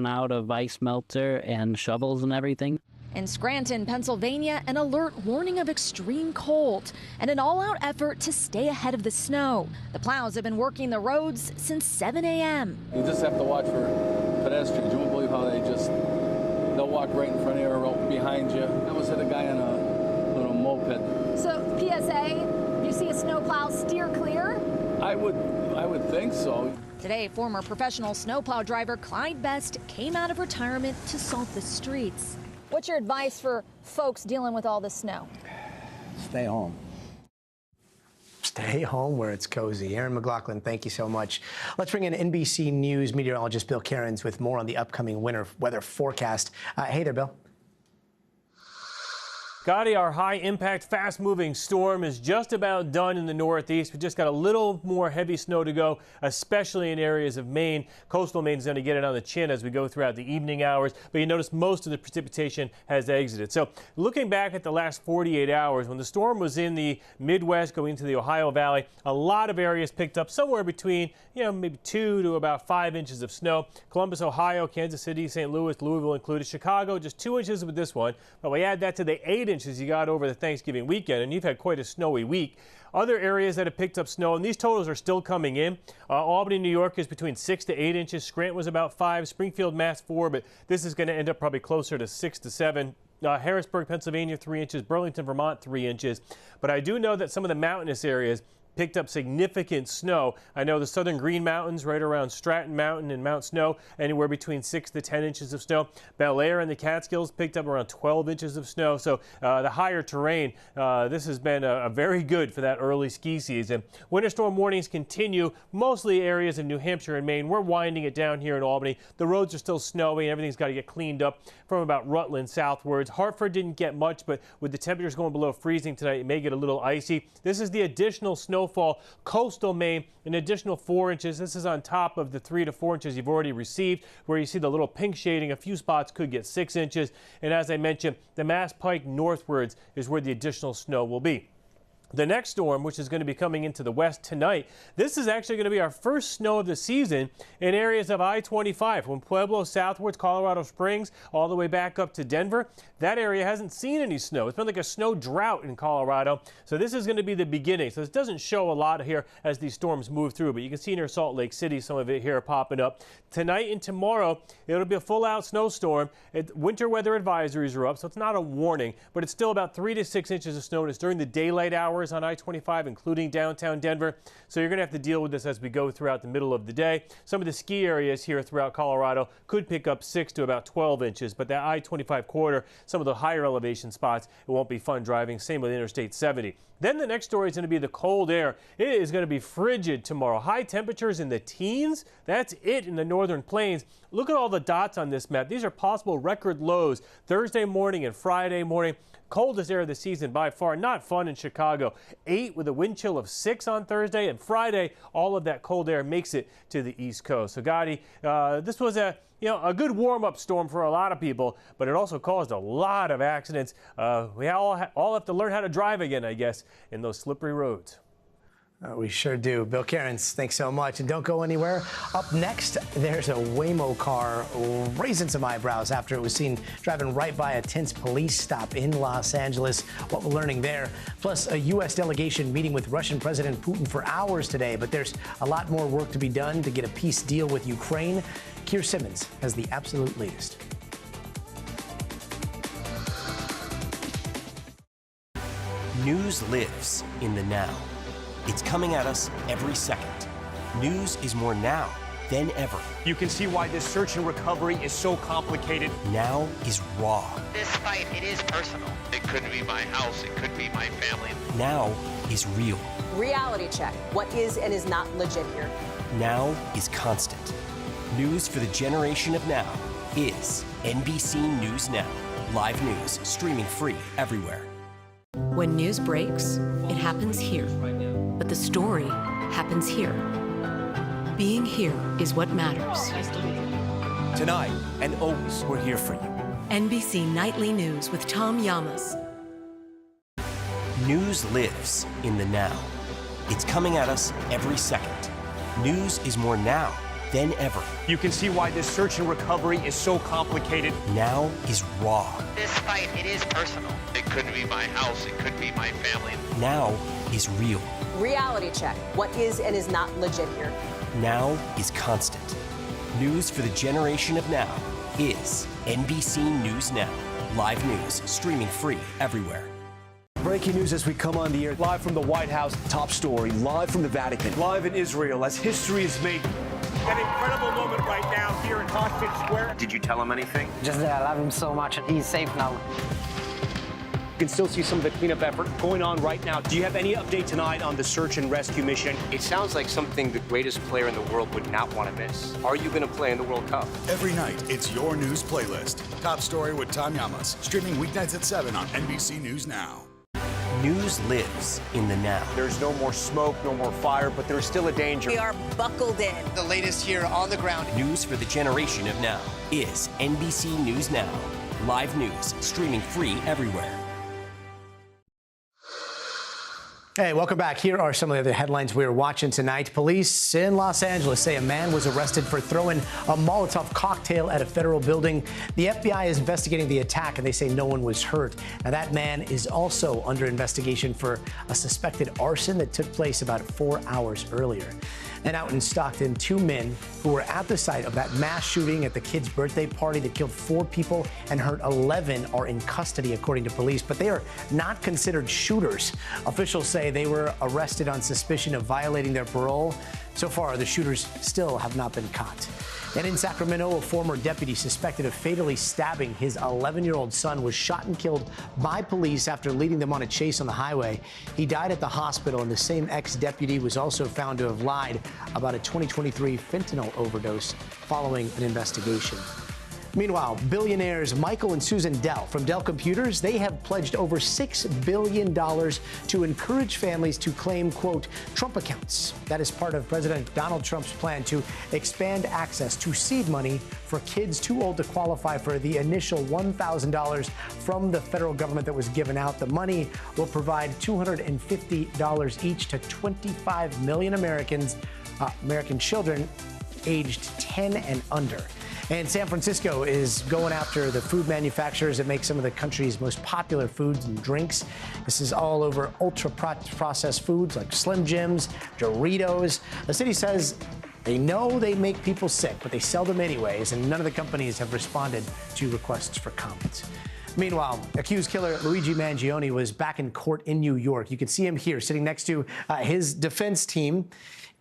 out of ice melter and shovels and everything. In Scranton, Pennsylvania, an alert warning of extreme cold and an all-out effort to stay ahead of the snow. The plows have been working the roads since 7 a.m. You just have to watch for pedestrians. You won't believe how they'll walk right in front of you or behind you. I almost hit a guy on a little moped. So, PSA, you see a snowplow steer clear? I would think so. Today, former professional snowplow driver Clyde Best came out of retirement to salt the streets. What's your advice for folks dealing with all this snow? Stay home. Stay home where it's cozy. Aaron McLaughlin, thank you so much. Let's bring in NBC News meteorologist Bill Cairns with more on the upcoming winter weather forecast. Hey there, Bill. Gotti, our high-impact, fast-moving storm is just about done in the Northeast. We just got a little more heavy snow to go, especially in areas of Maine. Coastal Maine is going to get it on the chin as we go throughout the evening hours, but you notice most of the precipitation has exited. So looking back at the last 48 hours, when the storm was in the Midwest going into the Ohio Valley, a lot of areas picked up somewhere between, maybe 2 to about 5 inches of snow. Columbus, Ohio, Kansas City, St. Louis, Louisville included. Chicago, just 2 inches with this one. But we add that to the 8 inches you got over the Thanksgiving weekend, and you've had quite a snowy week. Other areas that have picked up snow, and these totals are still coming in. Albany, New York is between 6 to 8 inches. Scranton was about 5. Springfield, Mass 4, but this is going to end up probably closer to 6 to 7. Harrisburg, Pennsylvania 3 inches. Burlington, Vermont 3 inches. But I do know that some of the mountainous areas picked up significant snow. I know the southern Green Mountains, right around Stratton Mountain and Mount Snow, anywhere between 6 to 10 inches of snow. Bel Air and the Catskills picked up around 12 inches of snow. So the higher terrain, this has been a very good for that early ski season. Winter storm warnings continue, mostly areas in New Hampshire and Maine. We're winding it down here in Albany. The roads are still snowy. Everything's got to get cleaned up from about Rutland southwards. Hartford didn't get much, but with the temperatures going below freezing tonight, it may get a little icy. This is the additional snowfall. Coastal Maine, an additional 4 inches. This is on top of the 3 to 4 inches you've already received, where you see the little pink shading. A few spots could get 6 inches. And as I mentioned, the Mass Pike northwards is where the additional snow will be. The next storm, which is going to be coming into the west tonight, this is actually going to be our first snow of the season in areas of I-25, from Pueblo southwards, Colorado Springs, all the way back up to Denver. That area hasn't seen any snow. It's been like a snow drought in Colorado. So this is going to be the beginning. So this doesn't show a lot here as these storms move through, but you can see near Salt Lake City, some of it here popping up. Tonight and tomorrow, it'll be a full-out snowstorm. Winter weather advisories are up, so it's not a warning, but it's still about 3 to 6 inches of snow, and it's during the daylight hours on I-25, including downtown Denver. So you're going to have to deal with this as we go throughout the middle of the day. Some of the ski areas here throughout Colorado could pick up 6 to about 12 inches, but that I-25 corridor, some of the higher elevation spots, it won't be fun driving. Same with Interstate 70. Then the next story is going to be the cold air. It is going to be frigid tomorrow. High temperatures in the teens. That's it in the northern plains. Look at all the dots on this map. These are possible record lows Thursday morning and Friday morning. Coldest air of the season by far. Not fun in Chicago. 8 with a wind chill of 6 on Thursday, and Friday all of that cold air makes it to the East Coast. So Gotti, this was a good warm-up storm for a lot of people, but it also caused a lot of accidents. We all have to learn how to drive again, I guess, in those slippery roads. We sure do. Bill Cairns, thanks so much. And don't go anywhere. Up next, there's a Waymo car raising some eyebrows after it was seen driving right by a tense police stop in Los Angeles. What we're learning there. Plus, a U.S. delegation meeting with Russian President Putin for hours today. But there's a lot more work to be done to get a peace deal with Ukraine. Keir Simmons has the absolute latest. News lives in the now. It's coming at us every second. News is more now than ever. You can see why this search and recovery is so complicated. Now is raw. This fight, it is personal. It could be my house, it could be my family. Now is real. Reality check. What is and is not legit here? Now is constant. News for the generation of now is NBC News Now. Live news, streaming free everywhere. When news breaks, it happens here. But the story happens here. Being here is what matters. Tonight and always, we're here for you. NBC Nightly News with Tom Llamas. News lives in the now. It's coming at us every second. News is more now than ever. You can see why this search and recovery is so complicated. Now is raw. This fight, it is personal. It could be my house, it could be my family. Now is real. Reality check. What is and is not legit here? Now is constant. News for the generation of now is NBC News Now. Live news, streaming free everywhere. Breaking news as we come on the air. Live from the White House, top story. Live from the Vatican. Live in Israel as history is made. An incredible moment right now here in Hostage Square. Did you tell him anything? Just that I love him so much and he's safe now. You can still see some of the cleanup effort going on right now. Do you have any update tonight on the search and rescue mission? It sounds like something the greatest player in the world would not want to miss. Are you going to play in the World Cup? Every night, it's your news playlist. Top Story with Tom Llamas. Streaming weeknights at 7 on NBC News Now. News lives in the now. There's no more smoke, no more fire, but there's still a danger. We are buckled in. The latest here on the ground. News for the generation of now is NBC News Now. Live news, streaming free everywhere. Hey, welcome back. Here are some of the other headlines we're watching tonight. Police in Los Angeles say a man was arrested for throwing a Molotov cocktail at a federal building. The FBI is investigating the attack, and they say no one was hurt. Now, that man is also under investigation for a suspected arson that took place about 4 hours earlier. And out in Stockton, 2 men who were at the site of that mass shooting at the kid's birthday party that killed 4 people and hurt 11 are in custody, according to police, but they are not considered shooters. Officials say they were arrested on suspicion of violating their parole. So far, the shooters still have not been caught. And in Sacramento, a former deputy suspected of fatally stabbing his 11-year-old son was shot and killed by police after leading them on a chase on the highway. He died at the hospital, and the same ex-deputy was also found to have lied about a 2023 fentanyl overdose following an investigation. Meanwhile, billionaires Michael and Susan Dell from Dell Computers, they have pledged over $6 billion to encourage families to claim, quote, Trump accounts. That is part of President Donald Trump's plan to expand access to seed money for kids too old to qualify for the initial $1,000 from the federal government that was given out. The money will provide $250 each to 25 million American children aged 10 and under. And San Francisco is going after the food manufacturers that make some of the country's most popular foods and drinks. This is all over ultra-processed foods like Slim Jims, Doritos. The city says they know they make people sick, but they sell them anyways, and none of the companies have responded to requests for comment. Meanwhile, accused killer Luigi Mangione was back in court in New York. You can see him here sitting next to his defense team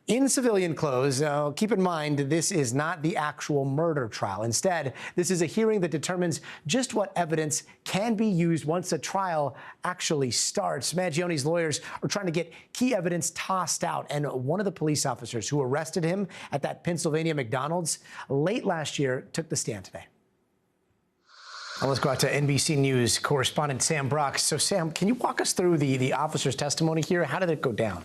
in civilian clothes. Keep in mind, this is not the actual murder trial. Instead, this is a hearing that determines just what evidence can be used once a trial actually starts. Mangione's lawyers are trying to get key evidence tossed out, and one of the police officers who arrested him at that Pennsylvania McDonald's late last year took the stand today. Well, let's go out to NBC News correspondent Sam Brock. So, Sam, can you walk us through the officer's testimony here? How did it go down?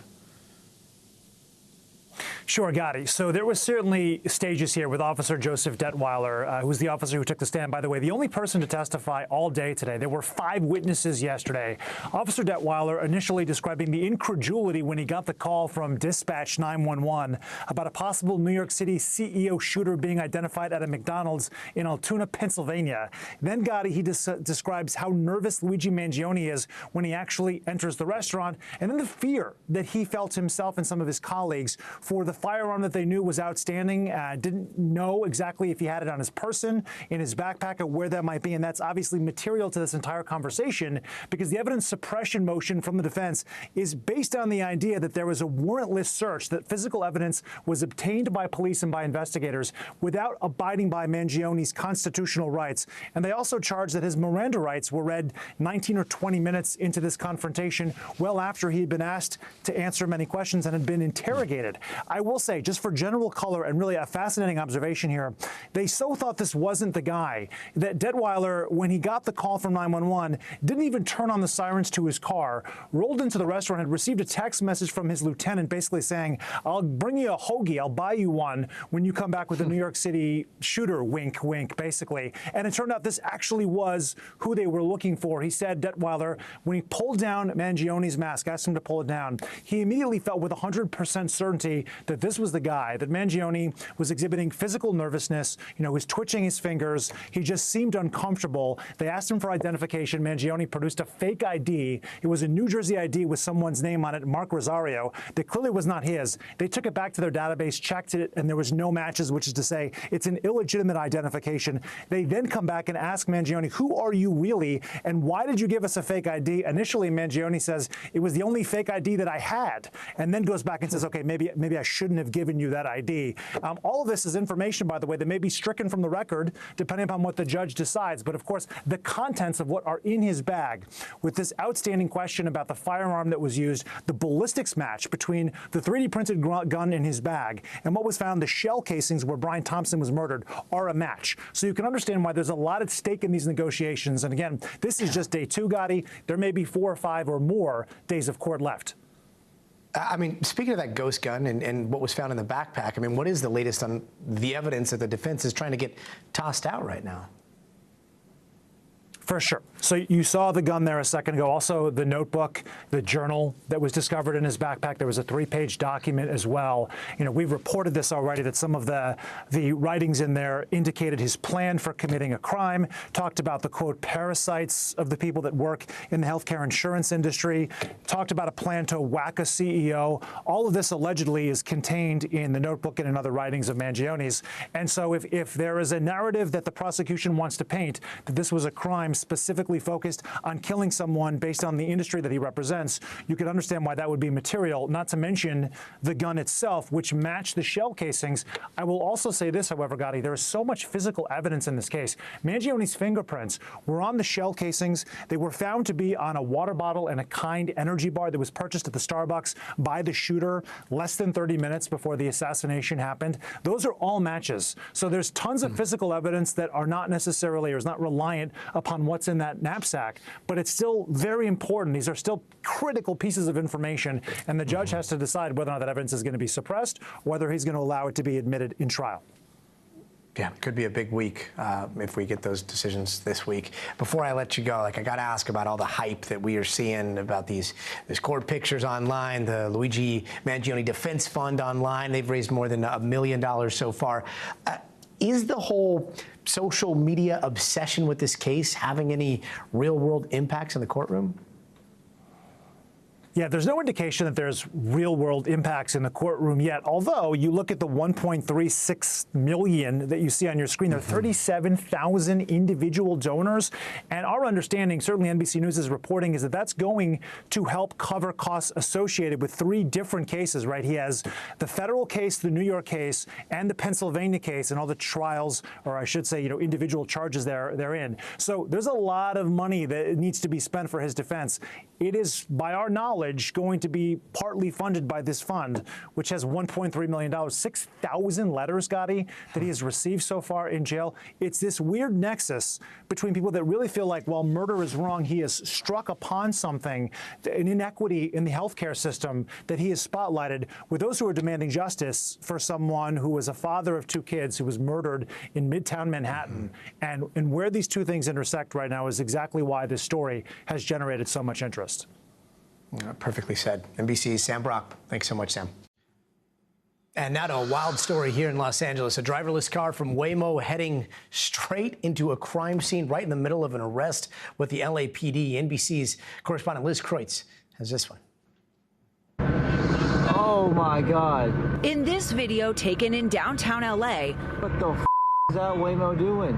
Sure, Gotti. So there was certainly stages here with Officer Joseph Detweiler, who was the officer who took the stand, by the way, the only person to testify all day today. There were 5 witnesses yesterday. Officer Detweiler initially describing the incredulity when he got the call from Dispatch 911 about a possible New York City CEO shooter being identified at a McDonald's in Altoona, Pennsylvania. Then, Gotti, he describes how nervous Luigi Mangione is when he actually enters the restaurant, and then the fear that he felt himself and some of his colleagues for the firearm that they knew was outstanding. Didn't know exactly if he had it on his person, in his backpack, or where that might be. And that's obviously material to this entire conversation, because the evidence suppression motion from the defense is based on the idea that there was a warrantless search, that physical evidence was obtained by police and by investigators without abiding by Mangione's constitutional rights. And they also charged that his Miranda rights were read 19 or 20 minutes into this confrontation, well after he had been asked to answer many questions and had been interrogated. I will say, just for general color and really a fascinating observation here, they so thought this wasn't the guy that Detweiler, when he got the call from 911, didn't even turn on the sirens to his car, rolled into the restaurant, had received a text message from his lieutenant basically saying, I'll bring you a hoagie, I'll buy you one when you come back with a New York City shooter, wink, wink, basically. And it turned out this actually was who they were looking for. He said, Detweiler, when he pulled down Mangione's mask, asked him to pull it down, he immediately felt with 100% certainty that this was the guy, that Mangione was exhibiting physical nervousness, was twitching his fingers. He just seemed uncomfortable. They asked him for identification. Mangione produced a fake ID. It was a New Jersey ID with someone's name on it, Mark Rosario, that clearly was not his. They took it back to their database, checked it, and there was no matches, which is to say it's an illegitimate identification. They then come back and ask Mangione, who are you really, and why did you give us a fake ID? Initially, Mangione says it was the only fake ID that I had, and then goes back and says, okay, maybe I shouldn't have given you that ID. All of this is information, by the way, that may be stricken from the record, depending upon what the judge decides. But of course, the contents of what are in his bag, with this outstanding question about the firearm that was used, the ballistics match between the 3D printed gun in his bag and what was found, the shell casings where Brian Thompson was murdered, are a match. So you can understand why there's a lot at stake in these negotiations. And again, this is just day 2, Gotti. There may be 4 or 5 or more days of court left. I mean, speaking of that ghost gun and what was found in the backpack, I mean, what is the latest on the evidence that the defense is trying to get tossed out right now? For sure. So you saw the gun there a second ago. Also, the notebook, the journal that was discovered in his backpack. There was a 3-page document as well. We've reported this already, that some of the writings in there indicated his plan for committing a crime, talked about the, quote, parasites of the people that work in the healthcare insurance industry, talked about a plan to whack a CEO. All of this allegedly is contained in the notebook and in other writings of Mangione's. And so if there is a narrative that the prosecution wants to paint, that this was a crime specifically focused on killing someone based on the industry that he represents, you can understand why that would be material, not to mention the gun itself, which matched the shell casings. I will also say this, however, Gotti, there is so much physical evidence in this case. Mangione's fingerprints were on the shell casings. They were found to be on a water bottle and a Kind energy bar that was purchased at the Starbucks by the shooter less than 30 minutes before the assassination happened. Those are all matches. So there's tons of physical evidence that are not necessarily or is not reliant upon what's in that knapsack, but it's still very important. These are still critical pieces of information, and the judge has to decide whether or not that evidence is going to be suppressed, whether he's going to allow it to be admitted in trial. Yeah, it could be a big week if we get those decisions this week. Before I let you go, I got to ask about all the hype that we are seeing about these court pictures online, the Luigi Mangione Defense Fund online. They've raised more than $1 million so far. Is the whole social media obsession with this case having any real-world impacts in the courtroom? Yeah, there's no indication that there's real-world impacts in the courtroom yet, although you look at the 1.36 million that you see on your screen, there are 37,000 individual donors, and our understanding, certainly NBC News is reporting, is that that's going to help cover costs associated with 3 different cases, right? He has the federal case, the New York case, and the Pennsylvania case, and all the trials, or I should say, individual charges they're in. So there's a lot of money that needs to be spent for his defense. It is, by our knowledge, going to be partly funded by this fund, which has $1.3 million, 6,000 letters, Gotti, that he has received so far in jail. It's this weird nexus between people that really feel like, while murder is wrong, he has struck upon something, an inequity in the healthcare system that he has spotlighted, with those who are demanding justice for someone who was a father of 2 kids who was murdered in Midtown Manhattan. And where these two things intersect right now is exactly why this story has generated so much interest. Perfectly said. NBC's Sam Brock. Thanks so much, Sam. And now to a wild story here in Los Angeles. A driverless car from Waymo heading straight into a crime scene right in the middle of an arrest with the LAPD. NBC's correspondent Liz Kreutz has this one. Oh, my God. In this video taken in downtown LA, what the is that Waymo doing?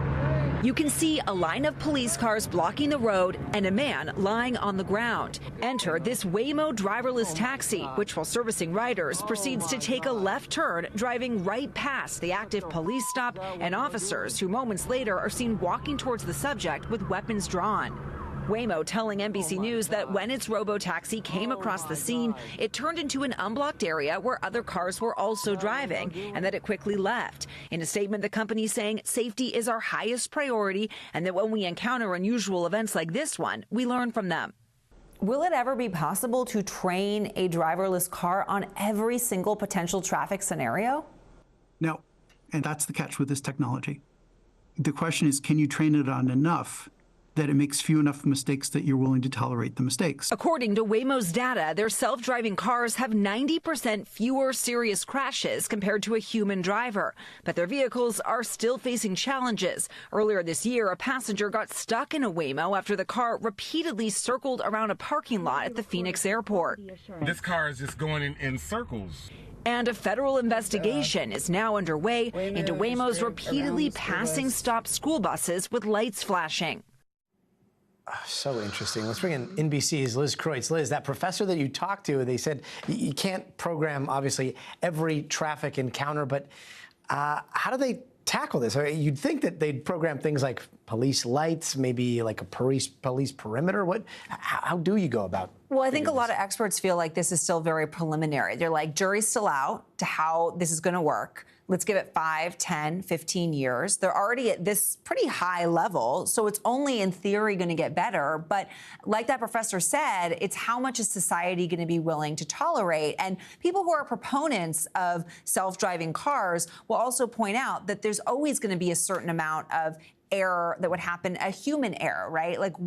You can see a line of police cars blocking the road and a man lying on the ground. Enter this Waymo driverless taxi, which, while servicing riders, proceeds to take a left turn, driving right past the active police stop and officers who moments later are seen walking towards the subject with weapons drawn. Waymo telling NBC News that when its robo-taxi came across the scene, it turned into an unblocked area where other cars were also driving, and that it quickly left. In a statement, the company saying safety is our highest priority, and that when we encounter unusual events like this one, we learn from them. Will it ever be possible to train a driverless car on every single potential traffic scenario? No, and that's the catch with this technology. The question is, can you train it on enough that it makes few enough mistakes that you're willing to tolerate the mistakes. According to Waymo's data, their self-driving cars have 90% fewer serious crashes compared to a human driver. But their vehicles are still facing challenges. Earlier this year, a passenger got stuck in a Waymo after the car repeatedly circled around a parking lot at the Phoenix airport. This car is just going in circles. And a federal investigation is now underway into Waymo's repeatedly passing stopped school buses with lights flashing. So interesting. Let's bring in NBC's Liz Kreutz. Liz, that professor that you talked to, they said you can't program, obviously, every traffic encounter, but how do they tackle this? I mean, you'd think that they'd program things like police lights, maybe like a police perimeter. How do you go about? Well, I think a lot of experts feel like this is still very preliminary. They're like, jury's still out to how this is going to work. Let's give it 5, 10, 15 years. They're already at this pretty high level, so it's only in theory going to get better. But like that professor said, it's how much is society going to be willing to tolerate? And people who are proponents of self-driving cars will also point out that there's always going to be a certain amount of error that would happen, a human error, right? Like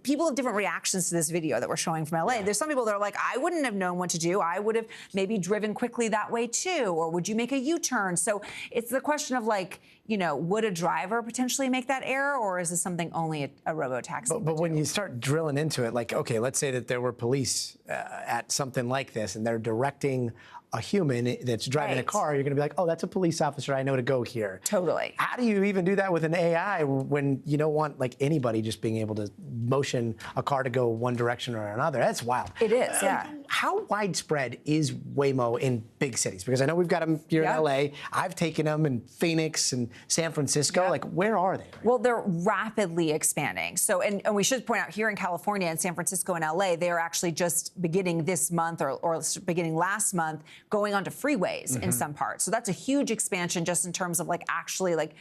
people have different reactions to this video that we're showing from LA. There's some people that are like, I wouldn't have known what to do. I would have maybe driven quickly that way too. Or would you make a U-turn? So it's the question of like, would a driver potentially make that error, or is this something only a robo-taxi? But when you start drilling into it, like, okay, let's say that there were police at something like this and they're directing a human that's driving a car, you're going to be like, oh, that's a police officer. I know to go here. Totally. How do you even do that with an AI when you don't want like anybody just being able to motion a car to go one direction or another? That's wild. It is, yeah. How widespread is Waymo in big cities? Because I know we've got them here in LA. I've taken them in Phoenix and San Francisco. Like, where are they? Well, they're rapidly expanding. So, and we should point out here in California and San Francisco and LA, they are actually just beginning this month or beginning last month going onto freeways in some parts. So that's a huge expansion just in terms of like actually like,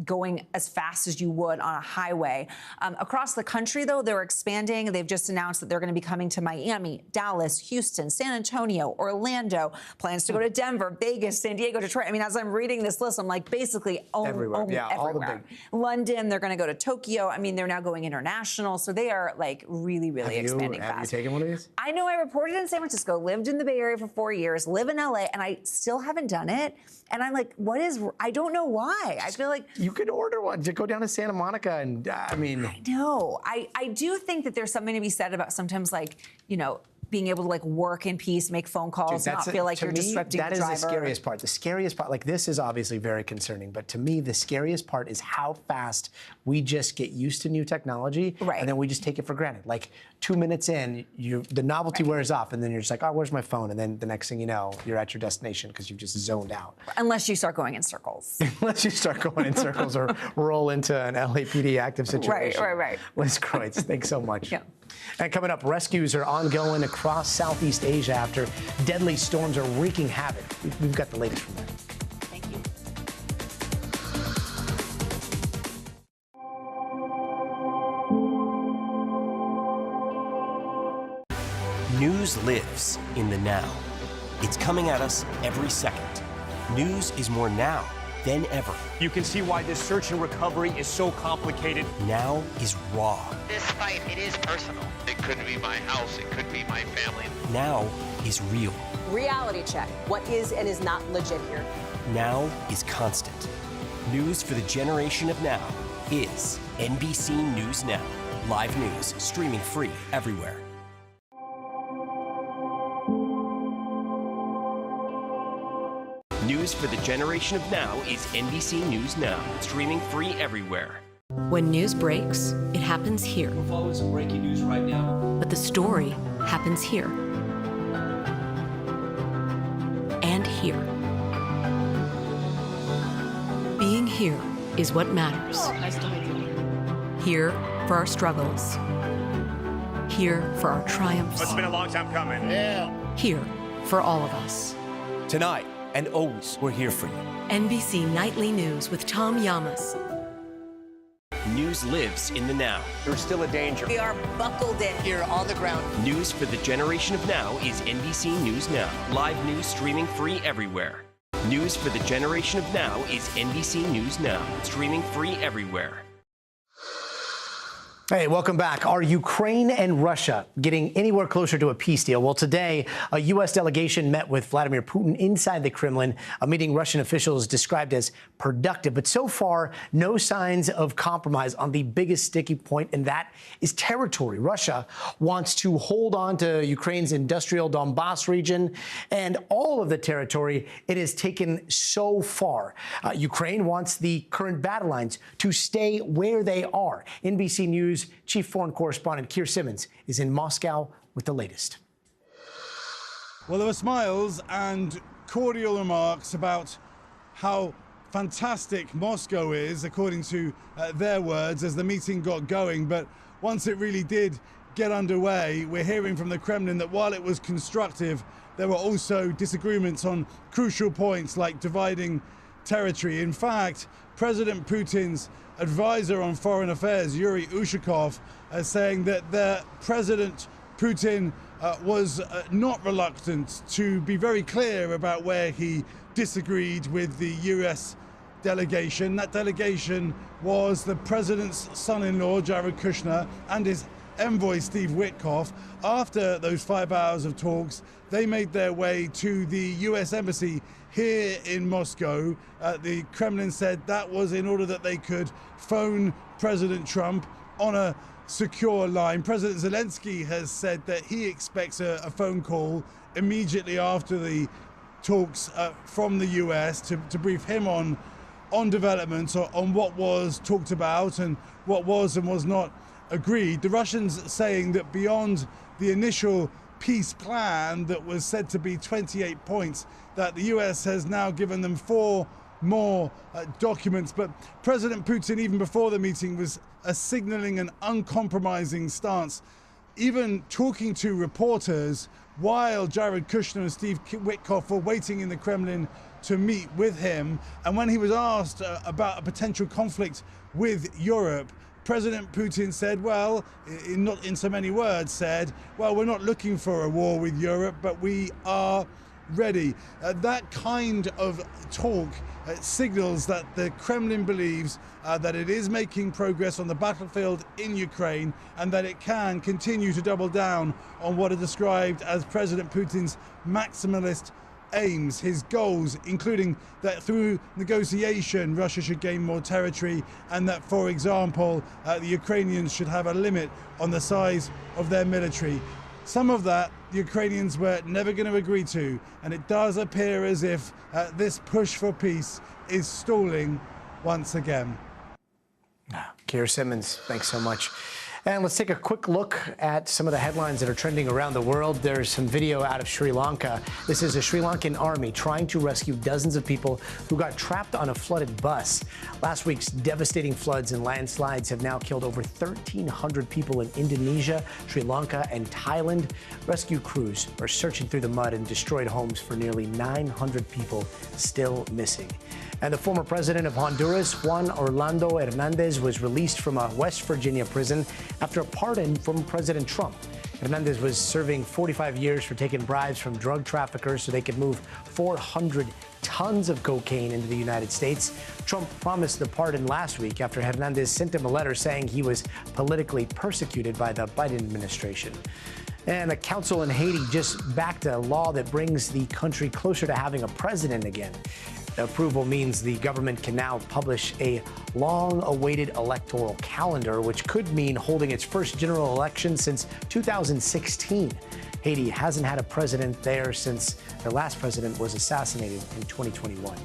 going as fast as you would on a highway. Across the country, though, they're expanding. They've just announced that they're going to be coming to Miami, Dallas, Houston, San Antonio, Orlando, plans to go to Denver, Vegas, San Diego, Detroit. I mean, as I'm reading this list, I'm like basically everywhere. All the big. London, they're going to go to Tokyo. I mean, they're now going international. So they are like really, really expanding fast. Have you taken one of these? I know I reported in San Francisco, lived in the Bay Area for 4 years, live in LA, and I still haven't done it. And I'm like, I don't know why. I feel like you could order one. Just go down to Santa Monica and I know. I do think that there's something to be said about sometimes like, being able to like work in peace, make phone calls, not feel like you're disrupting the driver. That is the scariest part. The scariest part, like this is obviously very concerning, but to me, the scariest part is how fast we just get used to new technology and then we just take it for granted. Like 2 minutes in, the novelty wears off and then you're just like, oh, where's my phone? And then the next thing you know, you're at your destination because you've just zoned out. Unless you start going in circles. Unless you start going in circles or roll into an LAPD active situation. Right. Liz Kreutz, thanks so much. Yeah. And coming up, rescues are ongoing across Southeast Asia after deadly storms are wreaking havoc. We've got the latest from there. Thank you. News lives in the now. It's coming at us every second. News is more now than ever. You can see why this search and recovery is so complicated. Now is raw. This fight, it is personal. It could be my house, it could be my family. Now is real. Reality check. What is and is not legit here? Now is constant. News for the generation of now is NBC News Now. Live news, streaming free everywhere. News for the generation of now is NBC News Now, streaming free everywhere. When news breaks, it happens here. We're following some breaking news right now. But the story happens here. And here. Being here is what matters. Nice to meet you. Here for our struggles. Here for our triumphs. It's been a long time coming. Yeah. Here for all of us. Tonight and always, we're here for you. NBC Nightly News with Tom Llamas. News lives in the now. There's still a danger. We are buckled in. Here on the ground. News for the generation of now is NBC News Now. Live news streaming free everywhere. News for the generation of now is NBC News Now. Streaming free everywhere. Hey, welcome back. Are Ukraine and Russia getting anywhere closer to a peace deal? Well, today, a U.S. delegation met with Vladimir Putin inside the Kremlin, a meeting Russian officials described as productive. But so far, no signs of compromise on the biggest sticky point, and that is territory. Russia wants to hold on to Ukraine's industrial Donbass region and all of the territory it has taken so far. Ukraine wants the current battle lines to stay where they are. NBC News Chief Foreign Correspondent Keir Simmons is in Moscow with the latest. Well, there were smiles and cordial remarks about how fantastic Moscow is, according to their words, as the meeting got going. But once it really did get underway, we're hearing from the Kremlin that while it was constructive, there were also disagreements on crucial points like dividing territory. In fact, President Putin's advisor on foreign affairs, Yuri Ushakov, saying that President Putin was not reluctant to be very clear about where he disagreed with the US delegation. That delegation was the president's son-in-law, Jared Kushner, and his envoy, Steve Witkoff. After those 5 hours of talks, they made their way to the US embassy here in Moscow. The Kremlin said that was in order that they could phone President Trump on a secure line. President Zelensky has said that he expects a phone call immediately after the talks from the US to brief him on developments, on what was talked about and what was and was not agreed. The Russians saying that beyond the initial peace plan that was said to be 28 points, that the US has now given them 4 more documents. But President Putin, even before the meeting, was signaling an uncompromising stance, even talking to reporters while Jared Kushner and Steve Witkoff were waiting in the Kremlin to meet with him. And when he was asked about a potential conflict with Europe, President Putin said, well, not in so many words, said, well, we're not looking for a war with Europe, but we are ready. That kind of talk signals that the Kremlin believes that it is making progress on the battlefield in Ukraine and that it can continue to double down on what are described as President Putin's maximalist aims, his goals, including that through negotiation Russia should gain more territory, and that, for example, the Ukrainians should have a limit on the size of their military. Some of that the Ukrainians were never going to agree to, and it does appear as if this push for peace is stalling once again. Keir Simmons, thanks so much. And let's take a quick look at some of the headlines that are trending around the world. There's some video out of Sri Lanka. This is a Sri Lankan army trying to rescue dozens of people who got trapped on a flooded bus. Last week's devastating floods and landslides have now killed over 1,300 people in Indonesia, Sri Lanka, and Thailand. Rescue crews are searching through the mud and destroyed homes for nearly 900 people still missing. And the former president of Honduras, Juan Orlando Hernandez, was released from a West Virginia prison after a pardon from President Trump. Hernandez was serving 45 years for taking bribes from drug traffickers so they could move 400 tons of cocaine into the United States. Trump promised the pardon last week after Hernandez sent him a letter saying he was politically persecuted by the Biden administration. And a council in Haiti just backed a law that brings the country closer to having a president again. The approval means the government can now publish a long-awaited electoral calendar, which could mean holding its first general election since 2016. Haiti hasn't had a president there since their last president was assassinated in 2021.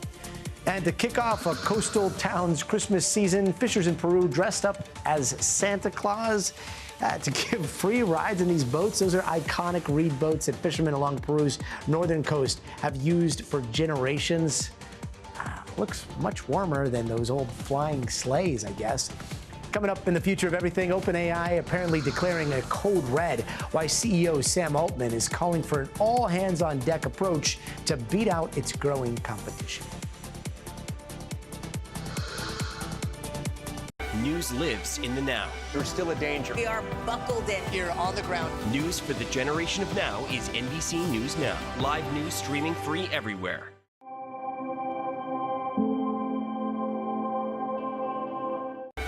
And to kick off a coastal town's Christmas season, fishers in Peru dressed up as Santa Claus to give free rides in these boats. Those are iconic reed boats that fishermen along Peru's northern coast have used for generations. Looks much warmer than those old flying sleighs, I guess. Coming up in the future of everything, OpenAI apparently declaring a code red, why CEO Sam Altman is calling for an all-hands-on-deck approach to beat out its growing competition. News lives in the now. There's still a danger. We are buckled in Here on the ground. News for the generation of now is NBC News Now. Live news streaming free everywhere.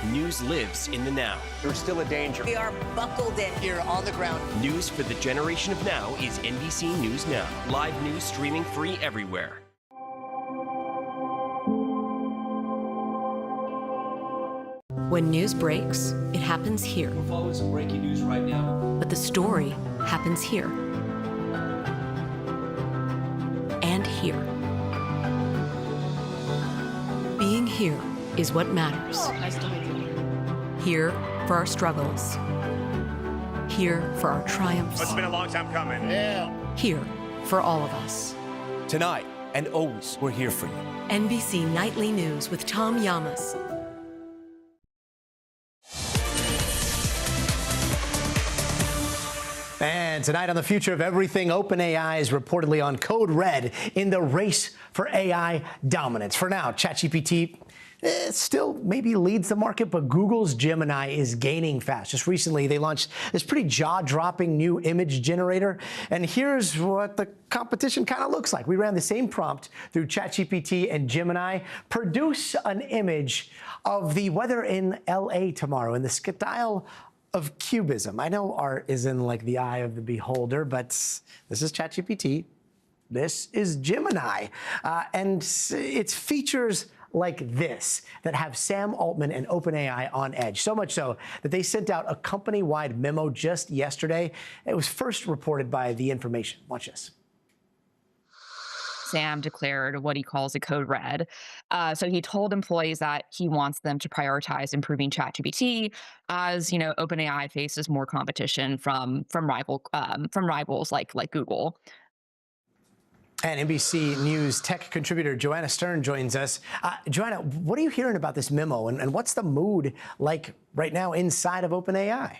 News lives in the now. There's still a danger. We are buckled in. Here on the ground. News for the generation of now is NBC News Now. Live news streaming free everywhere. When news breaks, it happens here. We're following some breaking news right now. But the story happens here. And here. Being here is what matters. Nice to meet you. Here for our struggles. Here for our triumphs. It's been a long time coming. Yeah. Here for all of us. Tonight and always, we're here for you. NBC Nightly News with Tom Llamas. And tonight on the future of everything, OpenAI is reportedly on code red in the race for AI dominance. For now, ChatGPT still maybe leads the market, but Google's Gemini is gaining fast. Just recently, they launched this pretty jaw-dropping new image generator. And here's what the competition kind of looks like. We ran the same prompt through ChatGPT and Gemini. Produce an image of the weather in LA tomorrow in the style of cubism. I know art is in like the eye of the beholder, but this is ChatGPT. This is Gemini. And it's features like this that have Sam Altman and OpenAI on edge. So much so that they sent out a company-wide memo just yesterday. It was first reported by The Information. Watch this. Sam declared what he calls a code red. So he told employees that he wants them to prioritize improving ChatGPT as, OpenAI faces more competition from rivals like Google. And NBC News tech contributor Joanna Stern joins us. Joanna, what are you hearing about this memo, and what's the mood like right now inside of OpenAI?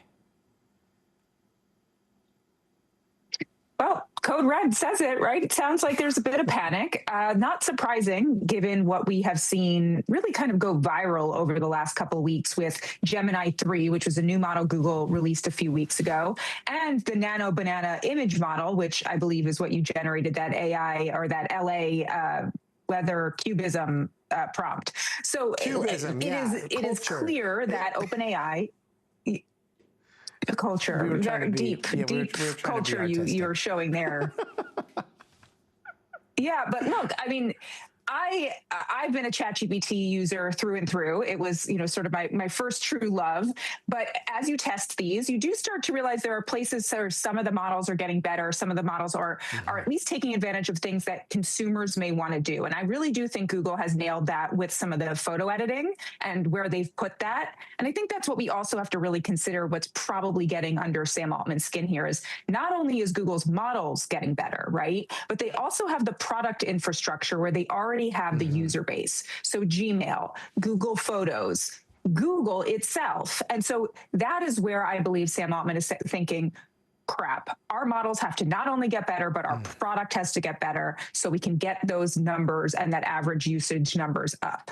Well, Code Red says it, right? It sounds like there's a bit of panic. Not surprising, given what we have seen really kind of go viral over the last couple of weeks with Gemini 3, which was a new model Google released a few weeks ago, and the Nano Banana image model, which I believe is what you generated that AI or that LA weather cubism prompt. So Cubism, it is clear that OpenAI... The culture, very deep culture you're showing there. Yeah, but look, I mean, I've been a ChatGPT user through and through. It was, sort of my first true love. But as you test these, you do start to realize there are places where some of the models are getting better. Some of the models are at least taking advantage of things that consumers may want to do. And I really do think Google has nailed that with some of the photo editing and where they've put that. And I think that's what we also have to really consider. What's probably getting under Sam Altman's skin here is not only is Google's models getting better, right? But they also have the product infrastructure where they already have the user base. So Gmail, Google Photos, Google itself. And so that is where I believe Sam Altman is thinking, crap, our models have to not only get better, but our product has to get better so we can get those numbers and that average usage numbers up.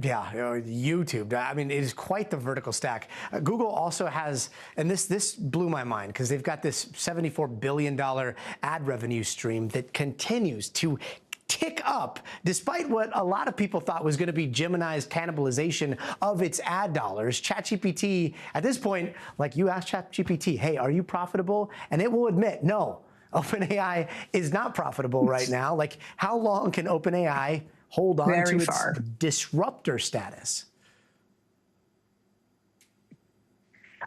Yeah, YouTube. I mean, it is quite the vertical stack. Google also has, and this blew my mind because they've got this $74 billion ad revenue stream that continues to tick up, despite what a lot of people thought was going to be Gemini's cannibalization of its ad dollars. ChatGPT, at this point, like you ask ChatGPT, hey, are you profitable? And it will admit, no, OpenAI is not profitable right now. Like, how long can OpenAI hold on to its disruptor status?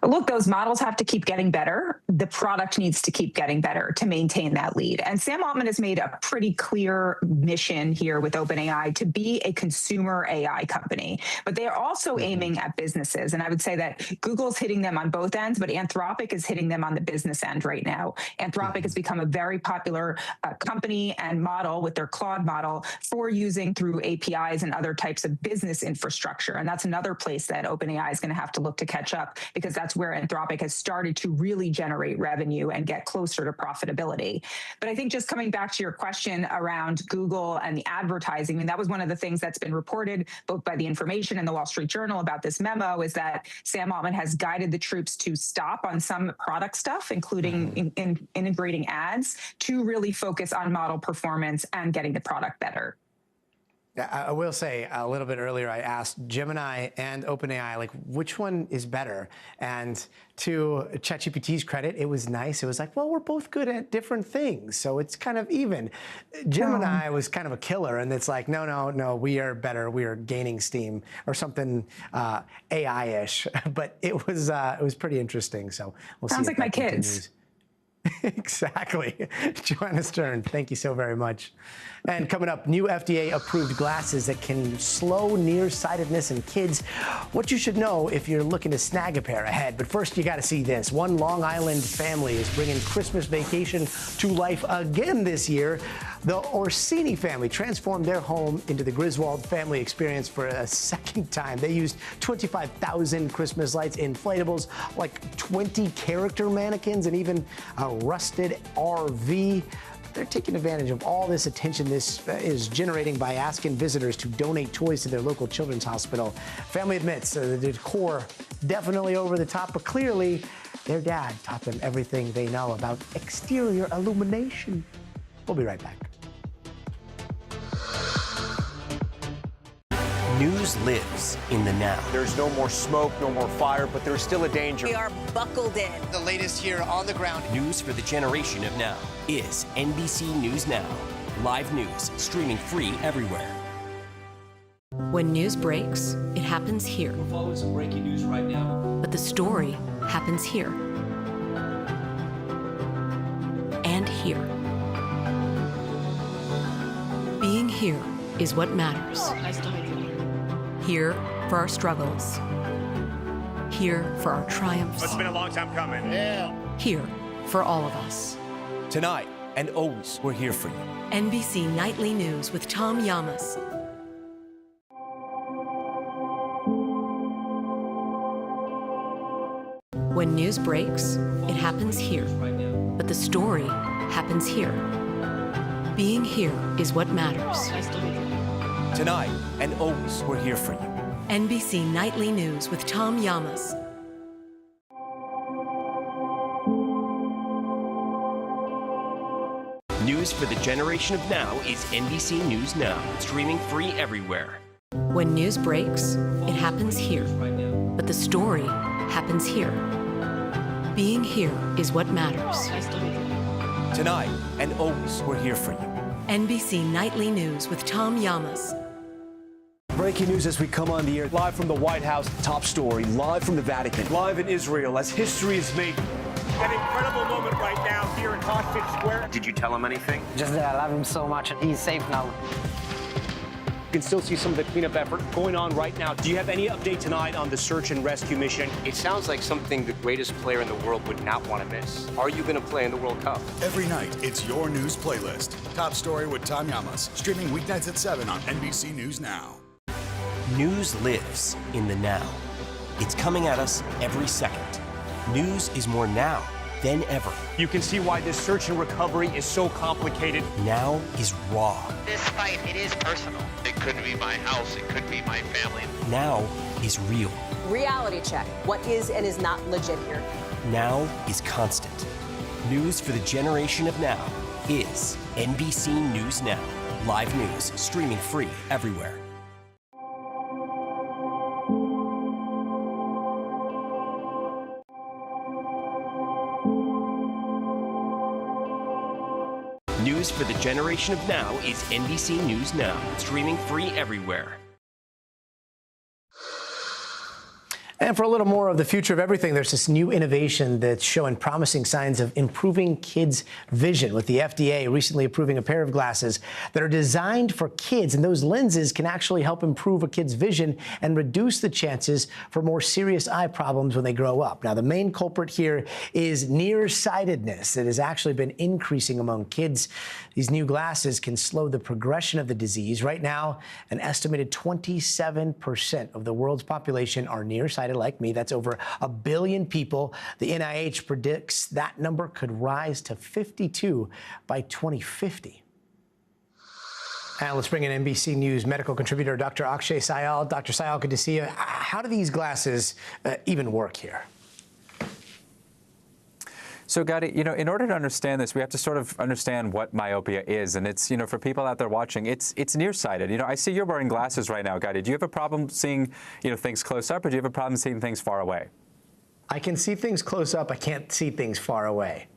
Look, those models have to keep getting better. The product needs to keep getting better to maintain that lead. And Sam Altman has made a pretty clear mission here with OpenAI to be a consumer AI company. But they are also aiming at businesses. And I would say that Google's hitting them on both ends, but Anthropic is hitting them on the business end right now. Anthropic has become a very popular company and model with their Claude model for using through APIs and other types of business infrastructure. And that's another place that OpenAI is going to have to look to catch up, because that's where Anthropic has started to really generate revenue and get closer to profitability. But I think just coming back to your question around Google and the advertising, I mean, that was one of the things that's been reported both by The Information and the Wall Street Journal about this memo, is that Sam Altman has guided the troops to stop on some product stuff, including integrating ads, to really focus on model performance and getting the product better. I will say a little bit earlier, I asked Gemini and OpenAI, like, which one is better? And to ChatGPT's credit, it was nice. It was like, well, we're both good at different things, so it's kind of even. Gemini was kind of a killer, and it's like, no, we are better. We are gaining steam or something AI-ish. But it was pretty interesting. So we'll see. Sounds like my kids. Exactly. Joanna Stern, thank you so very much. And coming up, new FDA-approved glasses that can slow nearsightedness in kids. What you should know if you're looking to snag a pair ahead. But first, you got to see this. One Long Island family is bringing Christmas vacation to life again this year. The Orsini family transformed their home into the Griswold family experience for a second time. They used 25,000 Christmas lights, inflatables, like 20 character mannequins, and even a rusted RV. They're taking advantage of all this attention this is generating by asking visitors to donate toys to their local children's hospital. Family admits the decor definitely over the top, but clearly their dad taught them everything they know about exterior illumination. We'll be right back. News lives in the now. There's no more smoke, no more fire, but there's still a danger. We are buckled in. The latest here on the ground. News for the generation of now is NBC News Now. Live news streaming free everywhere. When news breaks, it happens here. We're following some breaking news right now. But the story happens here. And here. Being here is what matters. Nice to meet you. Here for our struggles. Here for our triumphs. It's been a long time coming. Yeah. Here for all of us. Tonight and always, we're here for you. NBC Nightly News with Tom Llamas. When news breaks, it happens here. But the story happens here. Being here is what matters. Nice to meet you. Tonight and always, we're here for you. NBC Nightly News with Tom Llamas. News for the generation of now is NBC News Now, streaming free everywhere. When news breaks, it happens here. But the story happens here. Being here is what matters. Nice to meet you. Tonight and always, we're here for you. NBC Nightly News with Tom Llamas. Breaking news as we come on the air. Live from the White House, top story. Live from the Vatican. Live in Israel as history is made. An incredible moment right now here in Hostage Square. Did you tell him anything? Just that I love him so much and he's safe now. You can still see some of the cleanup effort going on right now. Do you have any update tonight on the search and rescue mission? It sounds like something the greatest player in the world would not want to miss. Are you going to play in the World Cup? Every night, it's your news playlist. Top Story with Tom Llamas. Streaming weeknights at 7 on NBC News Now. News lives in the now. It's coming at us every second. News is more now than ever. You can see why this search and recovery is so complicated. Now is raw. This fight, it is personal. It could be my house. It could be my family. Now is real. Reality check. What is and is not legit here? Now is constant. News for the generation of now is NBC News Now. Live news streaming free everywhere. News for the generation of now is NBC News Now, streaming free everywhere. And for a little more of the future of everything, there's this new innovation that's showing promising signs of improving kids' vision, with the FDA recently approving a pair of glasses that are designed for kids. And those lenses can actually help improve a kid's vision and reduce the chances for more serious eye problems when they grow up. Now, the main culprit here is nearsightedness that has actually been increasing among kids. These new glasses can slow the progression of the disease. Right now, an estimated 27% of the world's population are nearsighted, like me. That's over 1 billion people. The NIH predicts that number could rise to 52 by 2050. And let's bring in NBC News medical contributor Dr. Akshay Syal. Dr. Syal, good to see you. How do these glasses even work here? So, Gadi, in order to understand this, we have to sort of understand what myopia is. And it's, for people out there watching, it's nearsighted. I see you're wearing glasses right now, Gadi. Do you have a problem seeing, things close up, or do you have a problem seeing things far away? I can see things close up. I can't see things far away.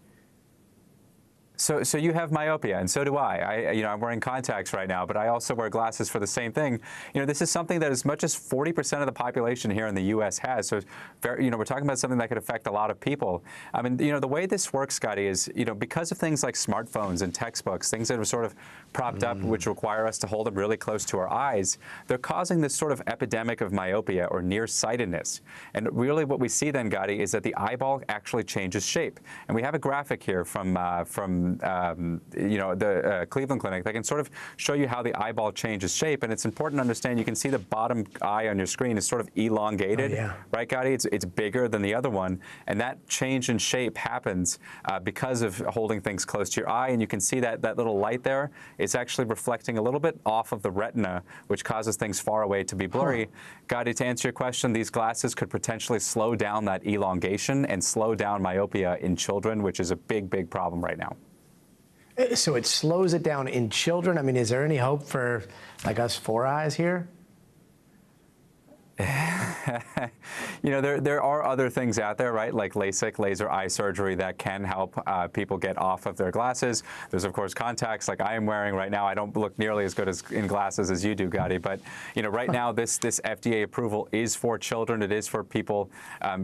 So you have myopia, and so do I. I'm wearing contacts right now, but I also wear glasses for the same thing. This is something that as much as 40% of the population here in the U.S. has. So, we're talking about something that could affect a lot of people. I mean, the way this works, Scotty, is, because of things like smartphones and textbooks, things that are sort of propped up, which require us to hold them really close to our eyes, they're causing this sort of epidemic of myopia or nearsightedness. And really what we see then, Gadi, is that the eyeball actually changes shape. And we have a graphic here from the Cleveland Clinic that can sort of show you how the eyeball changes shape. And it's important to understand, you can see the bottom eye on your screen is sort of elongated, right, Gadi? It's bigger than the other one. And that change in shape happens because of holding things close to your eye. And you can see that little light there is actually reflecting a little bit off of the retina, which causes things far away to be blurry. Gadi, to answer your question, these glasses could potentially slow down that elongation and slow down myopia in children, which is a big, big problem right now. So it slows it down in children. I mean, is there any hope for like us four eyes here? There are other things out there, right, like LASIK, laser eye surgery, that can help people get off of their glasses. There's, of course, contacts like I am wearing right now. I don't look nearly as good in glasses as you do, Gadi. But, right now, this FDA approval is for children. It is for people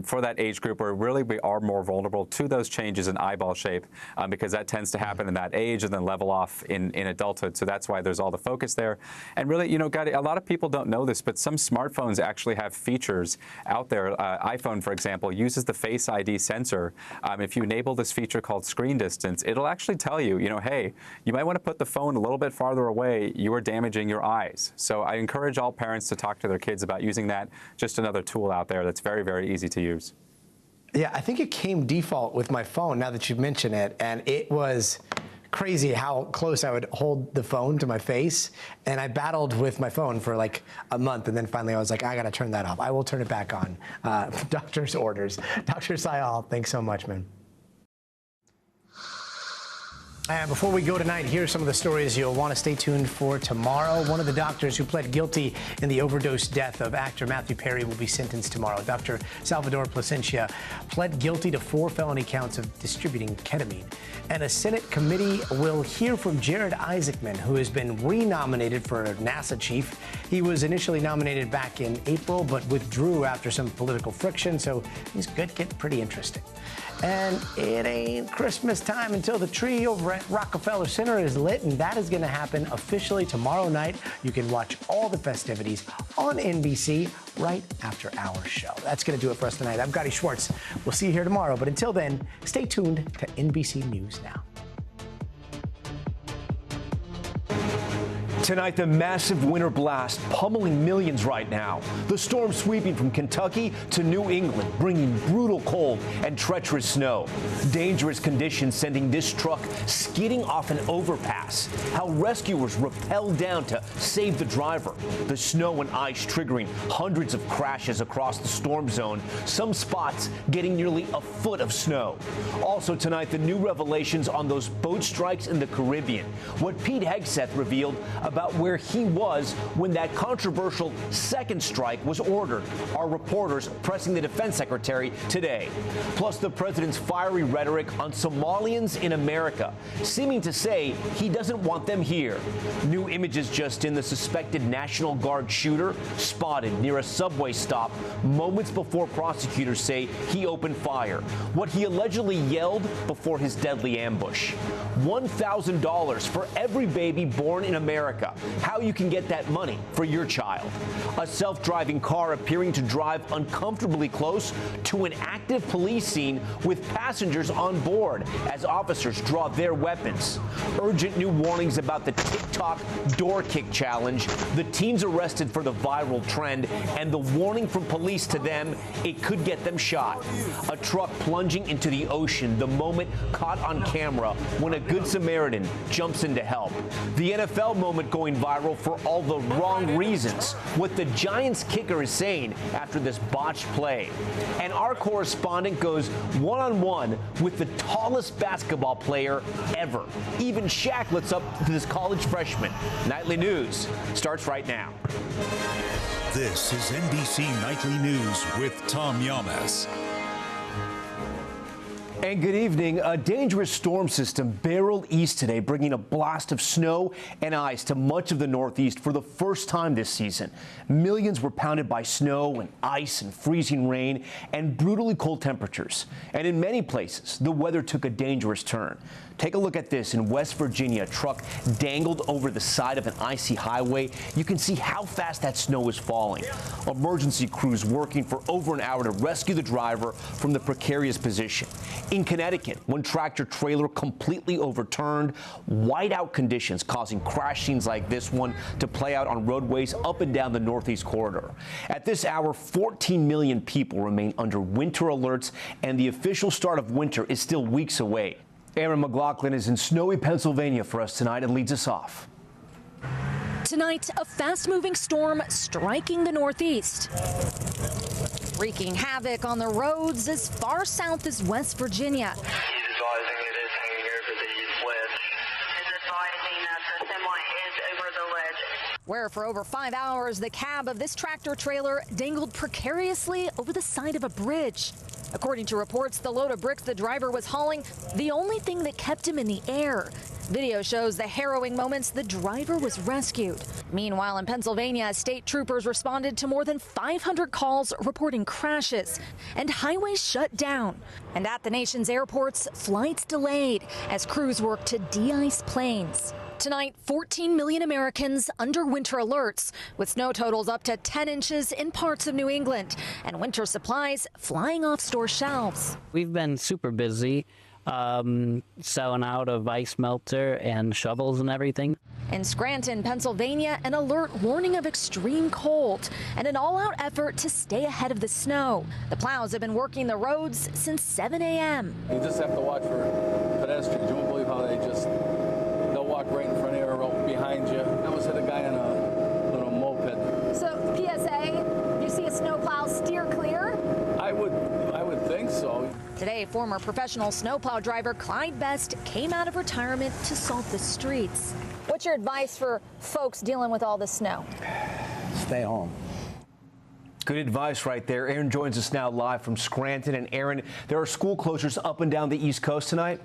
for that age group where really we are more vulnerable to those changes in eyeball shape because that tends to happen in that age and then level off in adulthood. So that's why there's all the focus there. And really, Gadi, a lot of people don't know this, but some smartphones actually have features out there. iPhone, for example, uses the Face ID sensor. If you enable this feature called screen distance, it'll actually tell you, hey, you might want to put the phone a little bit farther away. You are damaging your eyes. So I encourage all parents to talk to their kids about using that. Just another tool out there that's very, very easy to use. Yeah, I think it came default with my phone now that you mention it, and it was crazy how close I would hold the phone to my face, and I battled with my phone for like a month, and then finally I was like, I gotta turn that off. I will turn it back on. Doctor's orders. Dr. Sayal, thanks so much, man. And before we go tonight, here's some of the stories you'll want to stay tuned for tomorrow. One of the doctors who pled guilty in the overdose death of actor Matthew Perry will be sentenced tomorrow. Dr. Salvador Plasencia pled guilty to 4 felony counts of distributing ketamine. And a Senate committee will hear from Jared Isaacman, who has been renominated for NASA chief. He was initially nominated back in April, but withdrew after some political friction, so things could get pretty interesting. And it ain't Christmas time until the tree over at Rockefeller Center is lit, and that is going to happen officially tomorrow night. You can watch all the festivities on NBC right after our show. That's going to do it for us tonight. I'm Gadi Schwartz. We'll see you here tomorrow, but until then, stay tuned to NBC News Now. Tonight, the massive winter blast pummeling millions right now. The storm sweeping from Kentucky to New England, bringing brutal cold and treacherous snow. Dangerous conditions sending this truck skidding off an overpass. How rescuers rappelled down to save the driver. The snow and ice triggering hundreds of crashes across the storm zone. Some spots getting nearly a foot of snow. Also tonight, the new revelations on those boat strikes in the Caribbean. What Pete Hegseth revealed about where he was when that controversial second strike was ordered. Our reporters pressing the defense secretary today. Plus the president's fiery rhetoric on Somalians in America, seeming to say he doesn't want them here. New images just in: the suspected National Guard shooter spotted near a subway stop moments before prosecutors say he opened fire. What he allegedly yelled before his deadly ambush. $1,000 for every baby born in America. How you can get that money for your child. A self-driving car appearing to drive uncomfortably close to an active police scene with passengers on board as officers draw their weapons. Urgent new warnings about the TikTok door kick challenge, the teens arrested for the viral trend, and the warning from police to them: it could get them shot. A truck plunging into the ocean, the moment caught on camera when a Good Samaritan jumps in to help. The NFL moment going viral for all the wrong reasons. What the Giants kicker is saying after this botched play. And our correspondent goes one-on-one with the tallest basketball player ever. Even Shaq looks up to this college freshman. Nightly News starts right now. This is NBC Nightly News with Tom Yamas. And good evening. A dangerous storm system barreled east today, bringing a blast of snow and ice to much of the Northeast for the first time this season. Millions were pounded by snow and ice and freezing rain and brutally cold temperatures. And in many places, the weather took a dangerous turn. Take a look at this. In West Virginia, a truck dangled over the side of an icy highway. You can see how fast that snow is falling. Emergency crews working for over an hour to rescue the driver from the precarious position. In Connecticut, one tractor trailer completely overturned. Whiteout conditions causing crash scenes like this one to play out on roadways up and down the Northeast corridor. At this hour, 14 million people remain under winter alerts, and the official start of winter is still weeks away. Aaron McLaughlin is in snowy Pennsylvania for us tonight and leads us off. Tonight, a fast-moving storm striking the Northeast, wreaking havoc on the roads as far south as West Virginia. He's advising it is hanging over the ledge. He's advising that the semi is over the ledge. Where for over 5 hours, the cab of this tractor trailer dangled precariously over the side of a bridge. According to reports, the load of bricks the driver was hauling, the only thing that kept him in the air. Video shows the harrowing moments the driver was rescued. Meanwhile, in Pennsylvania, state troopers responded to more than 500 calls reporting crashes and highways shut down. And at the nation's airports, flights delayed as crews work to de-ice planes. Tonight, 14 million Americans under winter alerts, with snow totals up to 10 inches in parts of New England, and winter supplies flying off store shelves. We've been super busy selling out of ice melter and shovels and everything. In Scranton, Pennsylvania, an alert warning of extreme cold and an all-out effort to stay ahead of the snow. The plows have been working the roads since 7 a.m. You just have to watch for pedestrians. You won't believe how they'll walk right in front of you or behind you. I almost hit a guy on a little moped. So, PSA, you see a snowplow steer clear? I would think so. Today, former professional snowplow driver Clyde Best came out of retirement to salt the streets. What's your advice for folks dealing with all the snow? Stay home. Good advice right there. Aaron joins us now live from Scranton. And Aaron, there are school closures up and down the East Coast tonight.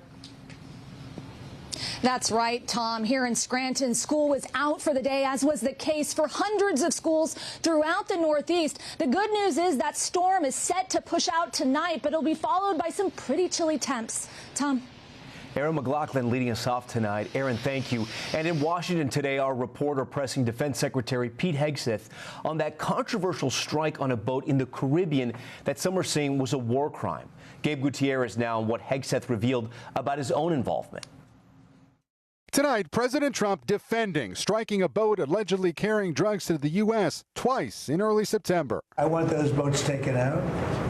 That's right, Tom. Here in Scranton, school was out for the day, as was the case for hundreds of schools throughout the Northeast. The good news is that storm is set to push out tonight, but it'll be followed by some pretty chilly temps. Tom. Aaron McLaughlin leading us off tonight. Aaron, thank you. And in Washington today, our reporter pressing Defense Secretary Pete Hegseth on that controversial strike on a boat in the Caribbean that some are saying was a war crime. Gabe Gutierrez now on what Hegseth revealed about his own involvement. Tonight, President Trump defending striking a boat allegedly carrying drugs to the U.S. twice in early September. I want those boats taken out,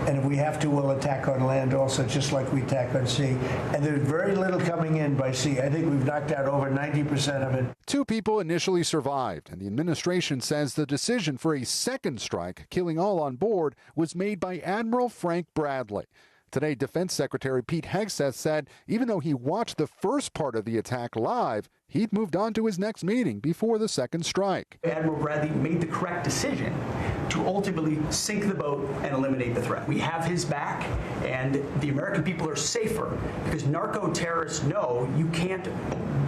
and if we have to, we'll attack on land also, just like we attack on sea. And there's very little coming in by sea. I think we've knocked out over 90% of it. 2 people initially survived, and the administration says the decision for a second strike, killing all on board, was made by Admiral Frank Bradley. Today, Defense Secretary Pete Hegseth said even though he watched the first part of the attack live, he'd moved on to his next meeting before the second strike. Admiral Bradley made the correct decision to ultimately sink the boat and eliminate the threat. We have his back, and the American people are safer because narco-terrorists know you can't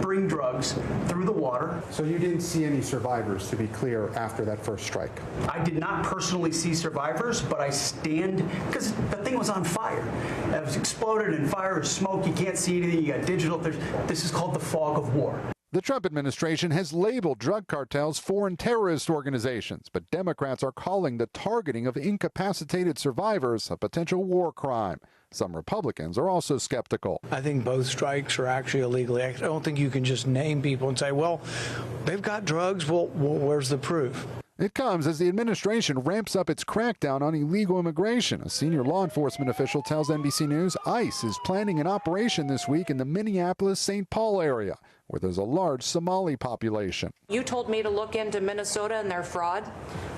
bring drugs through the water. So you didn't see any survivors, to be clear, after that first strike? I did not personally see survivors, but I stand, because the thing was on fire. It was exploded in fire, smoke, you can't see anything, you got digital. This is called the fog of war. The Trump administration has labeled drug cartels foreign terrorist organizations, but Democrats are calling the targeting of incapacitated survivors a potential war crime. Some Republicans are also skeptical. I think both strikes are actually illegal. I don't think you can just name people and say, well, they've got drugs. Well, where's the proof? It comes as the administration ramps up its crackdown on illegal immigration. A senior law enforcement official tells NBC News ICE is planning an operation this week in the Minneapolis-St. Paul area. where there's a large Somali population. You told me to look into Minnesota and their fraud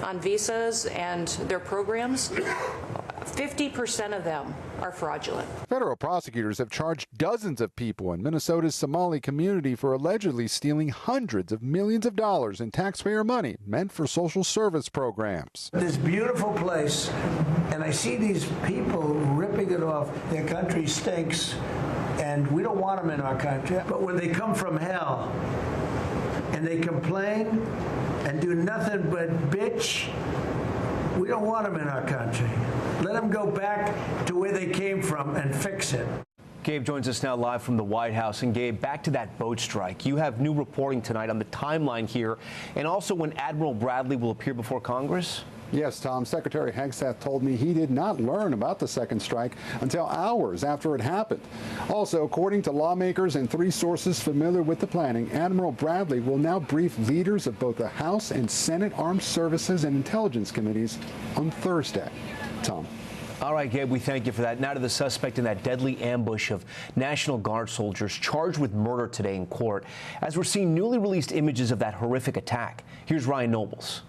on visas and their programs. 50% of them are fraudulent. Federal prosecutors have charged dozens of people in Minnesota's Somali community for allegedly stealing hundreds of millions of dollars in taxpayer money meant for social service programs. This beautiful place, and I see these people ripping it off. Their country stinks, and we don't want them in our country. But when they come from hell and they complain and do nothing but bitch, we don't want them in our country. Let them go back to where they came from and fix it. Gabe joins us now live from the White House. And Gabe, back to that boat strike. You have new reporting tonight on the timeline here, and also when Admiral Bradley will appear before Congress. Yes, Tom. Secretary Hegseth told me he did not learn about the second strike until hours after it happened. Also, according to lawmakers and 3 sources familiar with the planning, Admiral Bradley will now brief leaders of both the House and Senate Armed Services and Intelligence Committees on Thursday. Tom. All right, Gabe, we thank you for that. Now to the suspect in that deadly ambush of National Guard soldiers charged with murder today in court, as we're seeing newly released images of that horrific attack. Here's Ryan Nobles.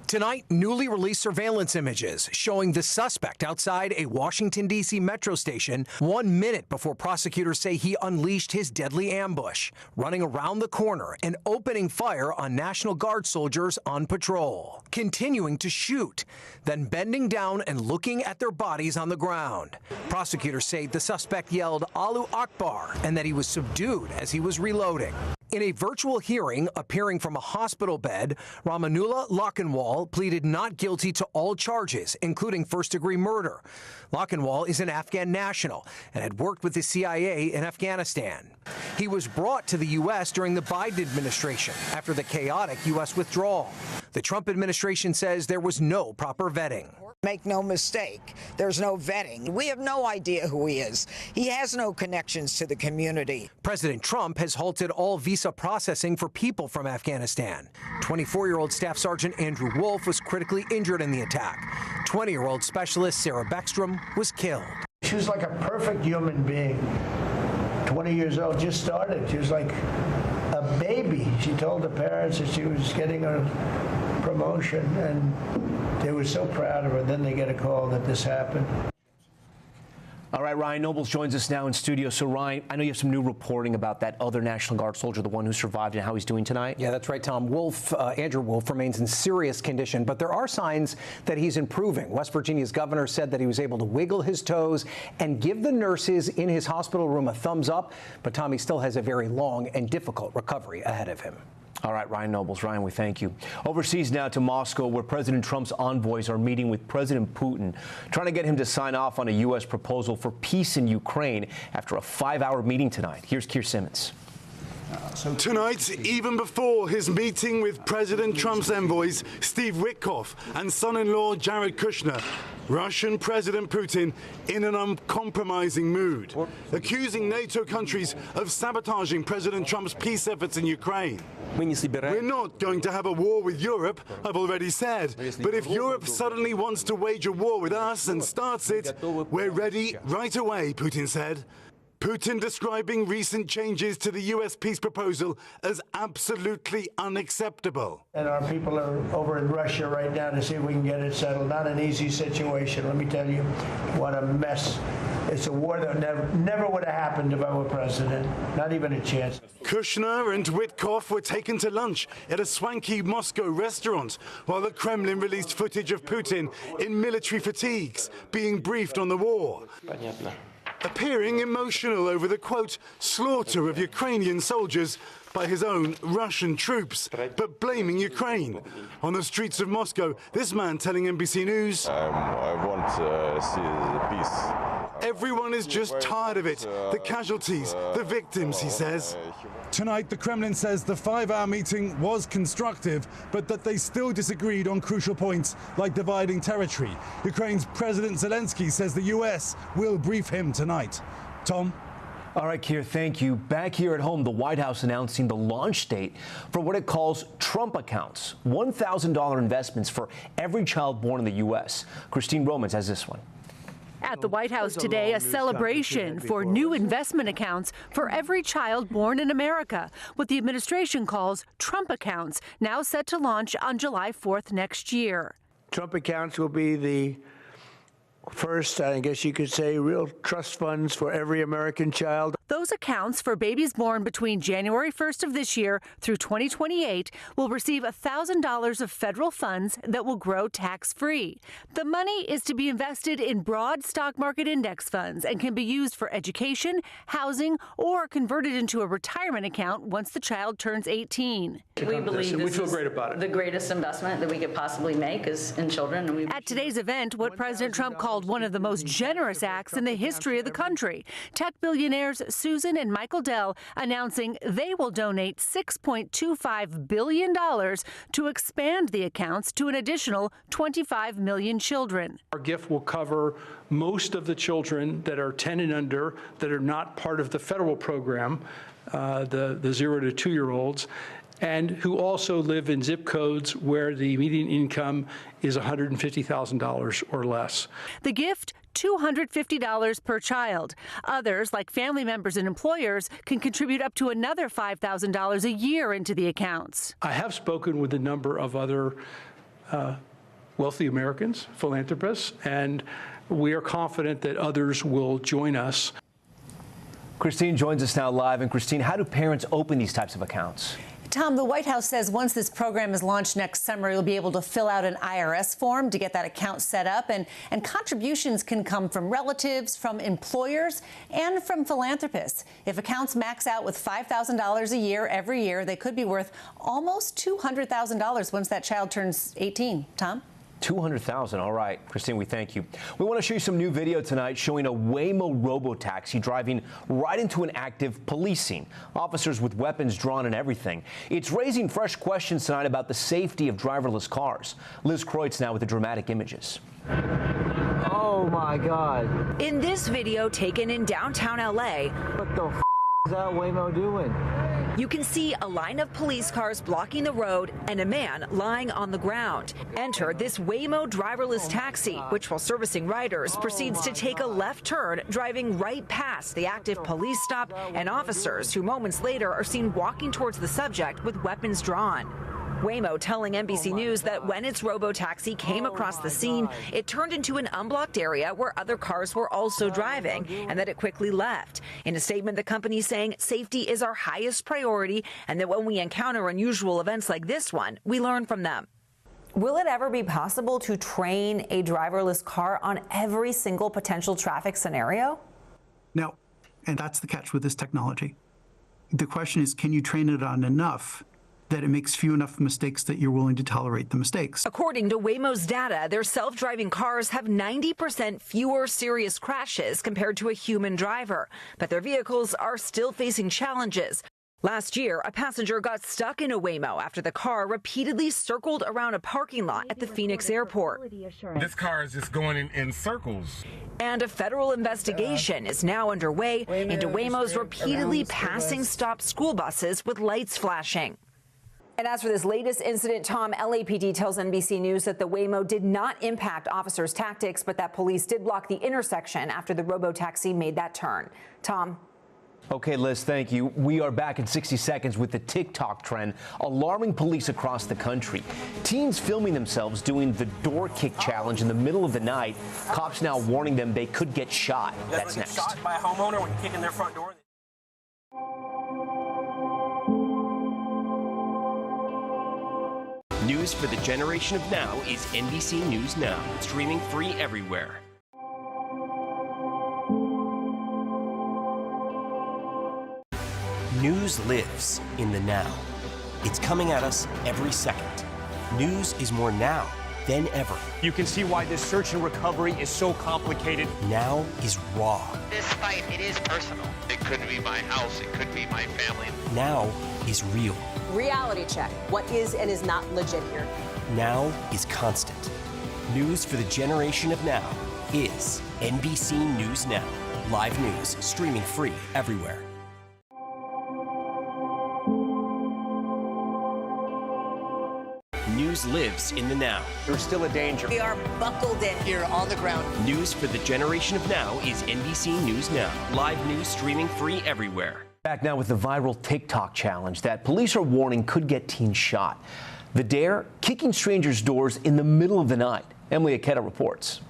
Tonight, newly released surveillance images showing the suspect outside a Washington, D.C. metro station 1 minute before prosecutors say he unleashed his deadly ambush, running around the corner and opening fire on National Guard soldiers on patrol, continuing to shoot, then bending down and looking at their bodies on the ground. Prosecutors say the suspect yelled Allahu Akbar and that he was subdued as he was reloading. In a virtual hearing appearing from a hospital bed, Ramanullah Lochinwal pleaded not guilty to all charges, including first-degree murder. Lochinwal is an Afghan national and had worked with the CIA in Afghanistan. He was brought to the U.S. during the Biden administration after the chaotic U.S. withdrawal. The Trump administration says there was no proper vetting. Make no mistake, there's no vetting. We have no idea who he is. He has no connections to the community. President Trump has halted all visa processing for people from Afghanistan. 24-year-old Staff Sergeant Andrew Wolf was critically injured in the attack. 20-year-old specialist Sarah Beckstrom was killed. She was like a perfect human being. 20 years old, just started. She was like a baby. She told the parents that she was getting a promotion, and they were so proud of her. Then they get a call that this happened. All right, Ryan Nobles joins us now in studio. So, Ryan, I know you have some new reporting about that other National Guard soldier, the one who survived, and how he's doing tonight. Yeah, that's right, Tom. Andrew Wolf remains in serious condition, but there are signs that he's improving. West Virginia's governor said that he was able to wiggle his toes and give the nurses in his hospital room a thumbs up, but Tommy still has a very long and difficult recovery ahead of him. All right, Ryan Nobles. Ryan, we thank you. Overseas now to Moscow, where President Trump's envoys are meeting with President Putin, trying to get him to sign off on a U.S. proposal for peace in Ukraine after a 5-hour meeting tonight. Here's Keir Simmons. Tonight, even before his meeting with President Trump's envoys, Steve Witkoff and son-in-law Jared Kushner, Russian President Putin in an uncompromising mood, accusing NATO countries of sabotaging President Trump's peace efforts in Ukraine. We're not going to have a war with Europe, I've already said, but if Europe suddenly wants to wage a war with us and starts it, we're ready right away, Putin said. Putin describing recent changes to the U.S. peace proposal as absolutely unacceptable. And our people are over in Russia right now to see if we can get it settled. Not an easy situation, let me tell you. What a mess. It's a war that never would have happened if I were president. Not even a chance. Kushner and Witkoff were taken to lunch at a swanky Moscow restaurant, while the Kremlin released footage of Putin in military fatigues, being briefed on the war. Appearing emotional over the, quote, slaughter of Ukrainian soldiers by his own Russian troops, but blaming Ukraine. On the streets of Moscow, this man telling NBC News, I want to see the peace. Everyone is just tired of it. The casualties, the victims, he says. Tonight, the Kremlin says the 5-hour meeting was constructive, but that they still disagreed on crucial points like dividing territory. Ukraine's President Zelensky says the U.S. will brief him tonight. Tom? All right, Keir, thank you. Back here at home, the White House announcing the launch date for what it calls Trump accounts, $1,000 investments for every child born in the U.S. Christine Romans has this one. At the White House today, a celebration for new investment accounts for every child born in America, what the administration calls Trump accounts, now set to launch on July 4th next year. Trump accounts will be the first, I guess you could say, real trust funds for every American child. Those accounts for babies born between January 1st of this year through 2028 will receive $1,000 of federal funds that will grow tax-free. The money is to be invested in broad stock market index funds and can be used for education, housing, or converted into a retirement account once the child turns 18. We believe we this feel is great about it. The greatest investment that we could possibly make is in children. And At today's event, what President Trump called one of the most generous acts in the history of the country, tech billionaires Susan and Michael Dell announcing they will donate $6.25 billion to expand the accounts to an additional 25 million children. Our gift will cover most of the children that are 10 and under that are not part of the federal program, the 0 to 2-year-olds, and who also live in zip codes where the median income is $150,000 or less. The gift, $250 per child. Others, like family members and employers, can contribute up to another $5,000 a year into the accounts. I have spoken with a number of other wealthy Americans, philanthropists, and we are confident that others will join us. Christine joins us now live. And Christine, how do parents open these types of accounts? Tom, the White House says once this program is launched next summer, you'll be able to fill out an IRS form to get that account set up. And contributions can come from relatives, from employers, and from philanthropists. If accounts max out with $5,000 a year every year, they could be worth almost $200,000 once that child turns 18. Tom? 200,000. All right, Christine, we thank you. We want to show you some new video tonight showing a Waymo robo-taxi driving right into an active police scene. Officers with weapons drawn and everything. It's raising fresh questions tonight about the safety of driverless cars. Liz Kreutz now with the dramatic images. Oh my God. In this video taken in downtown LA, what the f is that Waymo doing? You can see a line of police cars blocking the road and a man lying on the ground. Enter this Waymo driverless taxi, which while servicing riders proceeds to take a left turn, driving right past the active police stop and officers who moments later are seen walking towards the subject with weapons drawn. Waymo telling NBC News that when its robo-taxi came across the scene, it turned into an unblocked area where other cars were also driving, and that it quickly left. In a statement, the company saying safety is our highest priority, and that when we encounter unusual events like this one, we learn from them. Will it ever be possible to train a driverless car on every single potential traffic scenario? No, and that's the catch with this technology. The question is, can you train it on enough that it makes few enough mistakes that you're willing to tolerate the mistakes? According to Waymo's data, their self-driving cars have 90% fewer serious crashes compared to a human driver, but their vehicles are still facing challenges. Last year, a passenger got stuck in a Waymo after the car repeatedly circled around a parking lot at the Phoenix airport. This car is just going in circles. And a federal investigation is now underway into Waymo's repeatedly passing stopped school buses with lights flashing. And as for this latest incident, Tom, LAPD tells NBC News that the Waymo did not impact officers' tactics, but that police did block the intersection after the robo-taxi made that turn. Tom? Okay, Liz, thank you. We are back in 60 seconds with the TikTok trend alarming police across the country. Teens filming themselves doing the door kick challenge in the middle of the night. Cops now warning them they could get shot. That's next. Shot by a homeowner when kicking their front door. News for the generation of now is NBC News Now, streaming free everywhere. News lives in the now. It's coming at us every second. News is more now than ever. You can see why this search and recovery is so complicated. Now is raw. This fight, it is personal. It could be my house, it could be my family. Now is real. Reality check. What is and is not legit here? Now is constant. News for the generation of now is NBC News Now. Live news, streaming free everywhere. News News lives in the now. There's still a danger. We are buckled in here on the ground. News for the generation of now is NBC News Now. Live news streaming free everywhere. Back now with the viral TikTok challenge that police are warning could get teens shot. The dare, kicking strangers' doors in the middle of the night. Emily Aketa reports.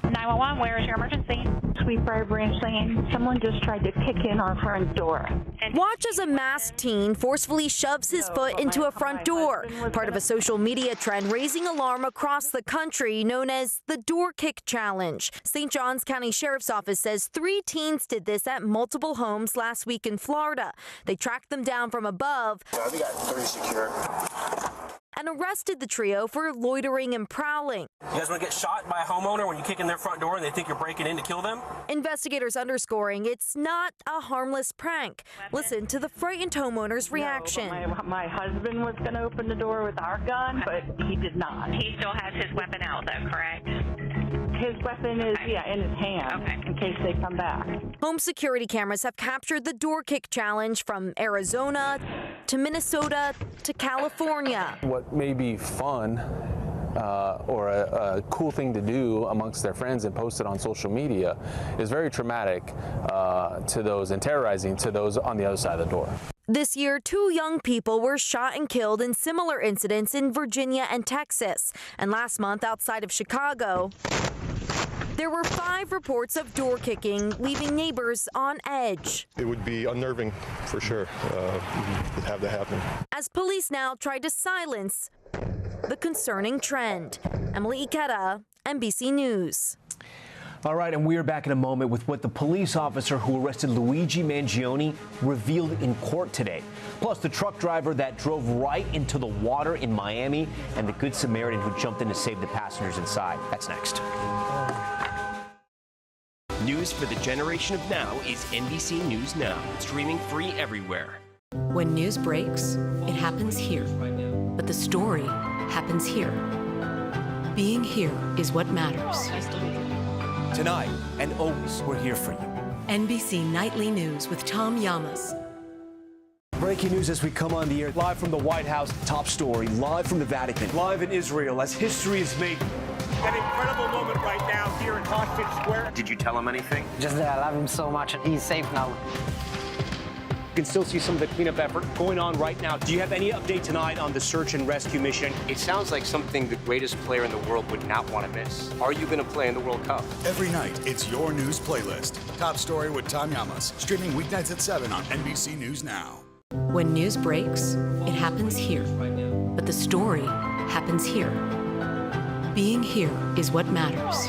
911, where is your emergency? Sweet Briar Branch saying someone just tried to kick in our front door. Watch as a masked teen forcefully shoves his foot into a front door, part of a social media trend raising alarm across the country known as the Door Kick Challenge. St. Johns County Sheriff's Office says 3 teens did this at multiple homes last week in Florida. They tracked them down from above. We got 3 secure. And arrested the trio for loitering and prowling. You guys want to get shot by a homeowner when you kick in their front door and they think you're breaking in to kill them? Investigators underscoring it's not a harmless prank. Listen to the frightened homeowner's reaction. My husband was going to open the door with our gun, but he did not. He still has his weapon out, though, correct? His weapon is, in his hand, in case they come back. Home security cameras have captured the Door Kick Challenge from Arizona to Minnesota to California. What may be fun or a cool thing to do amongst their friends and post it on social media is very traumatic to those and terrorizing to those on the other side of the door. This year, 2 young people were shot and killed in similar incidents in Virginia and Texas. And last month, outside of Chicago, there were 5 reports of door kicking, leaving neighbors on edge. It would be unnerving, for sure, to have that happen. As police now try to silence the concerning trend. Emily Ikeda, NBC News. All right, and we are back in a moment with what the police officer who arrested Luigi Mangione revealed in court today. Plus, the truck driver that drove right into the water in Miami and the Good Samaritan who jumped in to save the passengers inside. That's next. News for the generation of now is NBC News Now, streaming free everywhere. When news breaks, it happens here. But the story happens here. Being here is what matters. Tonight and always, we're here for you. NBC Nightly News with Tom Llamas. Breaking news as we come on the air. Live from the White House, top story. Live from the Vatican. Live in Israel as history is made. An incredible moment right now here in Hostage Square. Did you tell him anything? Just that I love him so much and he's safe now. You can still see some of the cleanup effort going on right now. Do you have any update tonight on the search and rescue mission? It sounds like something the greatest player in the world would not want to miss. Are you going to play in the World Cup? Every night, it's your news playlist. Top Story with Tom Llamas, streaming weeknights at 7 on NBC News Now. When news breaks, it happens here. But the story happens here. Being here is what matters.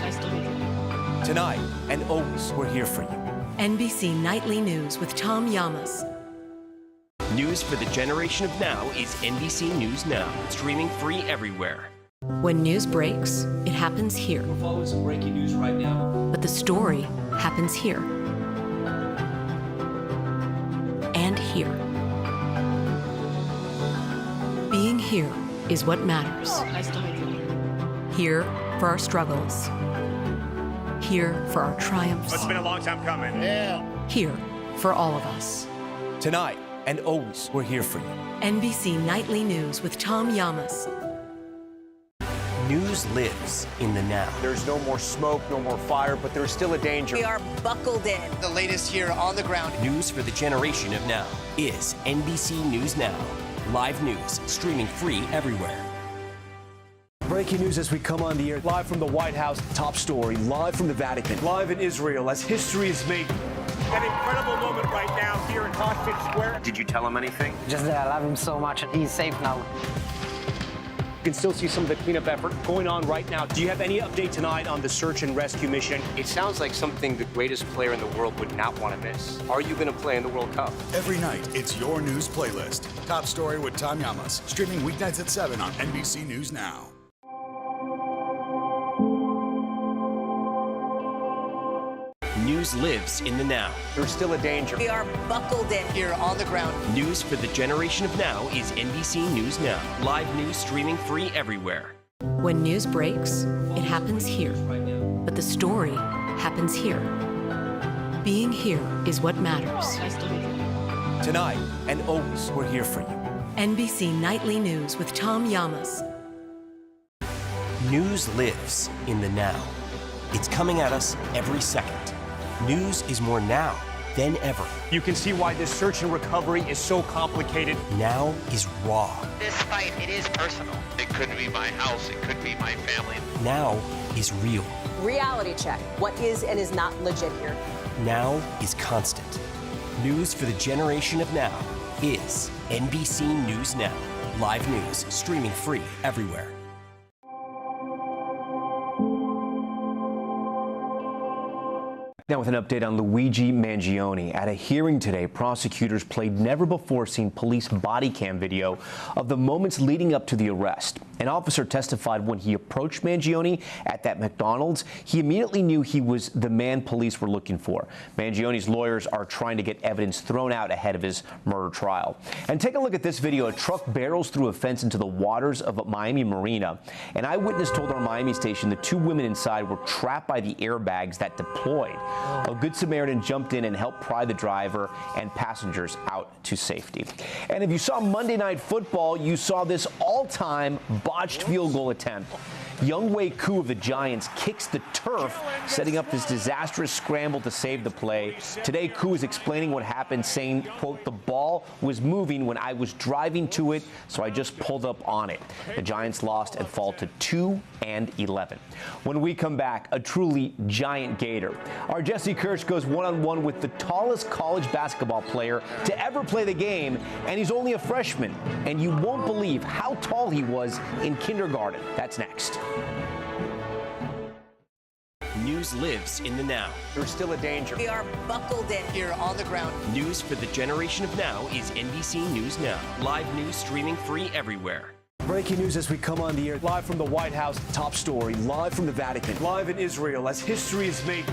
Tonight and always, we're here for you. NBC Nightly News with Tom Llamas. News for the generation of now is NBC News Now, streaming free everywhere. When news breaks, it happens here. We're following some breaking news right now. But the story happens here. And here. Being here is what matters. Here for our struggles. Here for our triumphs. It's been a long time coming. Yeah. Here for all of us. Tonight and always, we're here for you. NBC Nightly News with Tom Llamas. News lives in the now. There's no more smoke, no more fire, but there's still a danger. We are buckled in. The latest here on the ground. News for the generation of now is NBC News Now. Live news, streaming free everywhere. Breaking news as we come on the air. Live from the White House, top story. Live from the Vatican. Live in Israel as history is made. An incredible moment right now here in Hostage Square. Did you tell him anything? Just that I love him so much and he's safe now. You can still see some of the cleanup effort going on right now. Do you have any update tonight on the search and rescue mission? It sounds like something the greatest player in the world would not want to miss. Are you going to play in the World Cup? Every night, it's your news playlist. Top Story with Tom Llamas, streaming weeknights at 7 on NBC News Now. News lives in the now. There's still a danger. We are buckled in here on the ground. News for the generation of now is NBC News Now. Live news streaming free everywhere. When news breaks, it happens here. But the story happens here. Being here is what matters. Tonight and always, we're here for you. NBC Nightly News with Tom Llamas. News lives in the now. It's coming at us every second. News is more now than ever. You can see why this search and recovery is so complicated. Now is raw. This fight, it is personal. It could be my house, it could be my family. Now is real. Reality check. What is and is not legit here? Now is constant. News for the generation of now is NBC News Now. Live news, streaming free everywhere. Now with an update on Luigi Mangione. At a hearing today, prosecutors played never-before-seen police body cam video of the moments leading up to the arrest. An officer testified when he approached Mangione at that McDonald's, he immediately knew he was the man police were looking for. Mangione's lawyers are trying to get evidence thrown out ahead of his murder trial. And take a look at this video. A truck barrels through a fence into the waters of Miami Marina. An eyewitness told our Miami station the two women inside were trapped by the airbags that deployed. A Good Samaritan jumped in and helped pry the driver and passengers out to safety. And if you saw Monday Night Football, you saw this all-time botched field goal attempt. Younghoe Koo of the Giants kicks the turf, setting up this disastrous scramble to save the play. Today, Koo is explaining what happened, saying, quote, "The ball was moving when I was driving to it, so I just pulled up on it." The Giants lost and fall to 2-11. When we come back, a truly giant gator. Our Jesse Kirsch goes one-on-one with the tallest college basketball player to ever play the game, and he's only a freshman. And you won't believe how tall he was in kindergarten. That's next. News lives in the now. There's still a danger. We are buckled in here on the ground. News for the generation of now is NBC News Now. Live news streaming free everywhere. Breaking news as we come on the air. Live from the White House, top story. Live from the Vatican. Live in Israel as history is made.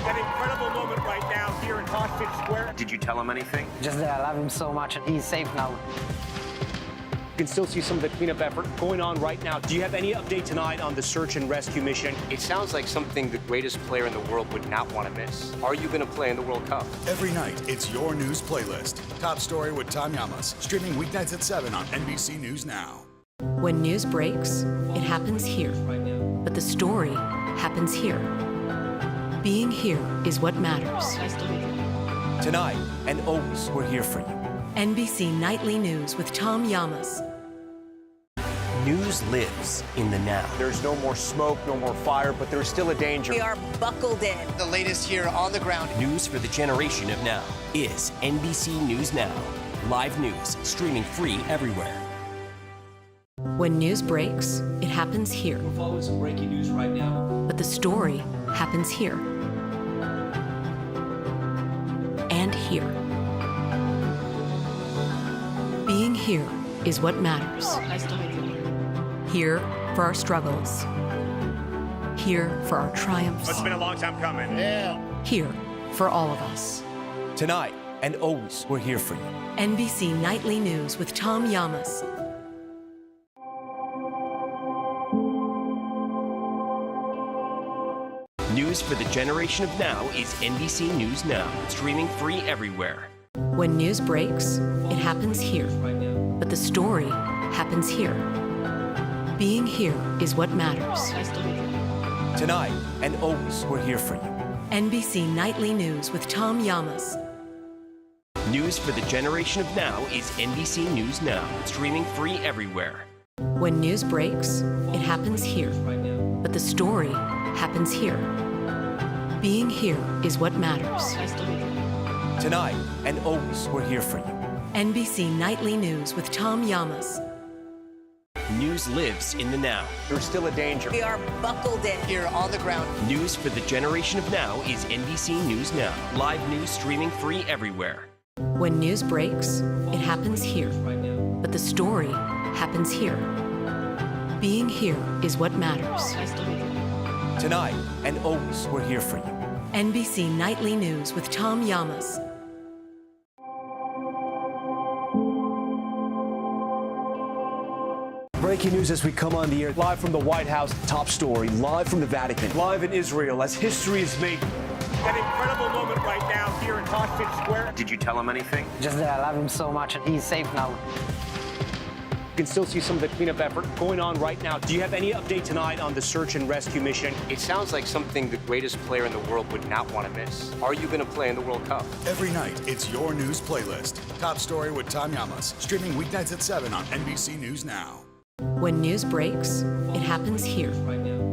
An incredible moment right now here in Hostage Square. Did you tell him anything? Just that I love him so much and he's safe now. You can still see some of the cleanup effort going on right now. Do you have any update tonight on the search and rescue mission? It sounds like something the greatest player in the world would not want to miss. Are you going to play in the World Cup? Every night, it's your news playlist. Top Story with Tom Llamas, streaming weeknights at 7 on NBC News Now. When news breaks, it happens here. But the story happens here. Being here is what matters. Tonight and always, we're here for you. NBC Nightly News with Tom Llamas. News lives in the now. There's no more smoke, no more fire, but there's still a danger. We are buckled in. The latest here on the ground. News for the generation of now is NBC News Now. Live news, streaming free everywhere. When news breaks, it happens here. We're following some breaking news right now. But the story happens here. And here. Being here is what matters. Here for our struggles. Here for our triumphs. It's been a long time coming. Yeah. Here for all of us. Tonight and always, we're here for you. NBC Nightly News with Tom Llamas. News for the generation of now is NBC News Now, streaming free everywhere. When news breaks, it happens here. But the story happens here. Being here is what matters. Tonight and always, we're here for you. NBC Nightly News with Tom Llamas. News for the generation of now is NBC News Now, streaming free everywhere. When news breaks, it happens here. But the story happens here. Being here is what matters. Tonight and always, we're here for you. NBC Nightly News with Tom Llamas. News lives in the now. There's still a danger. We are buckled in here on the ground. News for the generation of now is NBC News Now. Live news streaming free everywhere. When news breaks, it happens here. But the story happens here. Being here is what matters. Tonight and always, we're here for you. NBC Nightly News with Tom Llamas. Breaking news as we come on the air. Live from the White House, top story. Live from the Vatican. Live in Israel as history is made. An incredible moment right now here in Hostage Square. Did you tell him anything? Just that I love him so much and he's safe now. You can still see some of the cleanup effort going on right now. Do you have any update tonight on the search and rescue mission? It sounds like something the greatest player in the world would not want to miss. Are you going to play in the World Cup? Every night, it's your news playlist. Top Story with Tom Llamas, streaming weeknights at 7 on NBC News Now. When news breaks, it happens here.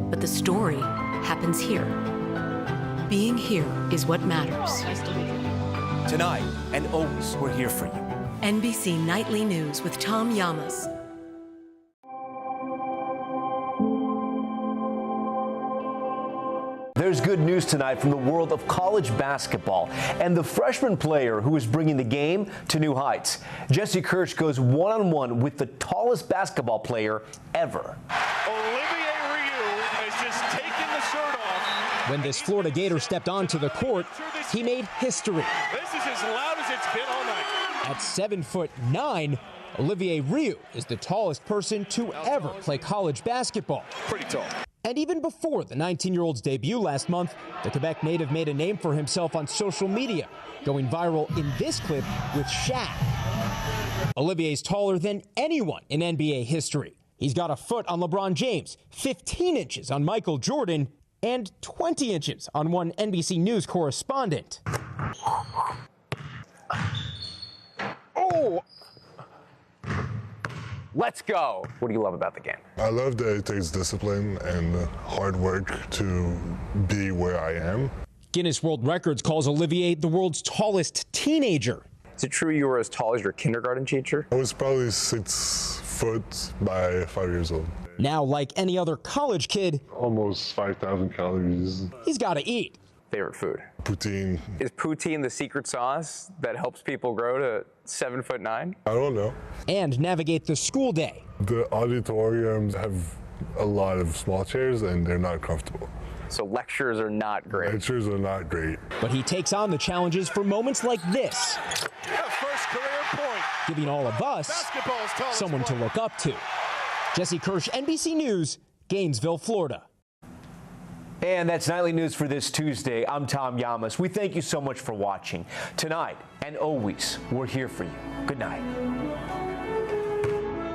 But the story happens here. Being here is what matters. Tonight and always, we're here for you. NBC Nightly News with Tom Llamas. There's good news tonight from the world of college basketball and the freshman player who is bringing the game to new heights. Jesse Kirsch goes one-on-one with the tallest basketball player ever. Olivier Ryu has just taken the shirt off. When this Florida Gator stepped onto the court, he made history. This is as loud as it's been all night. At 7'9", Olivier Ryu is the tallest person to ever play college basketball. Pretty tall. And even before the 19-year-old's debut last month, the Quebec native made a name for himself on social media, going viral in this clip with Shaq. Olivier's taller than anyone in NBA history. He's got a foot on LeBron James, 15 inches on Michael Jordan, and 20 inches on one NBC News correspondent. Oh! Let's go. What do you love about the game? I love that it takes discipline and hard work to be where I am. Guinness World Records calls Olivier the world's tallest teenager. Is it true you were as tall as your kindergarten teacher? I was probably 6 foot by 5 years old. Now, like any other college kid, almost 5,000 calories. He's got to eat. Favorite food? Poutine. Is poutine the secret sauce that helps people grow to 7'9"? I don't know. And navigate the school day. The auditoriums have a lot of small chairs and they're not comfortable. So lectures are not great. Lectures are not great. But he takes on the challenges for moments like this. First career point. Giving all of us someone to look up to. Jesse Kirsch, NBC News, Gainesville, Florida. And that's Nightly News for this Tuesday. I'm Tom Llamas. We thank you so much for watching. Tonight and always, we're here for you. Good night.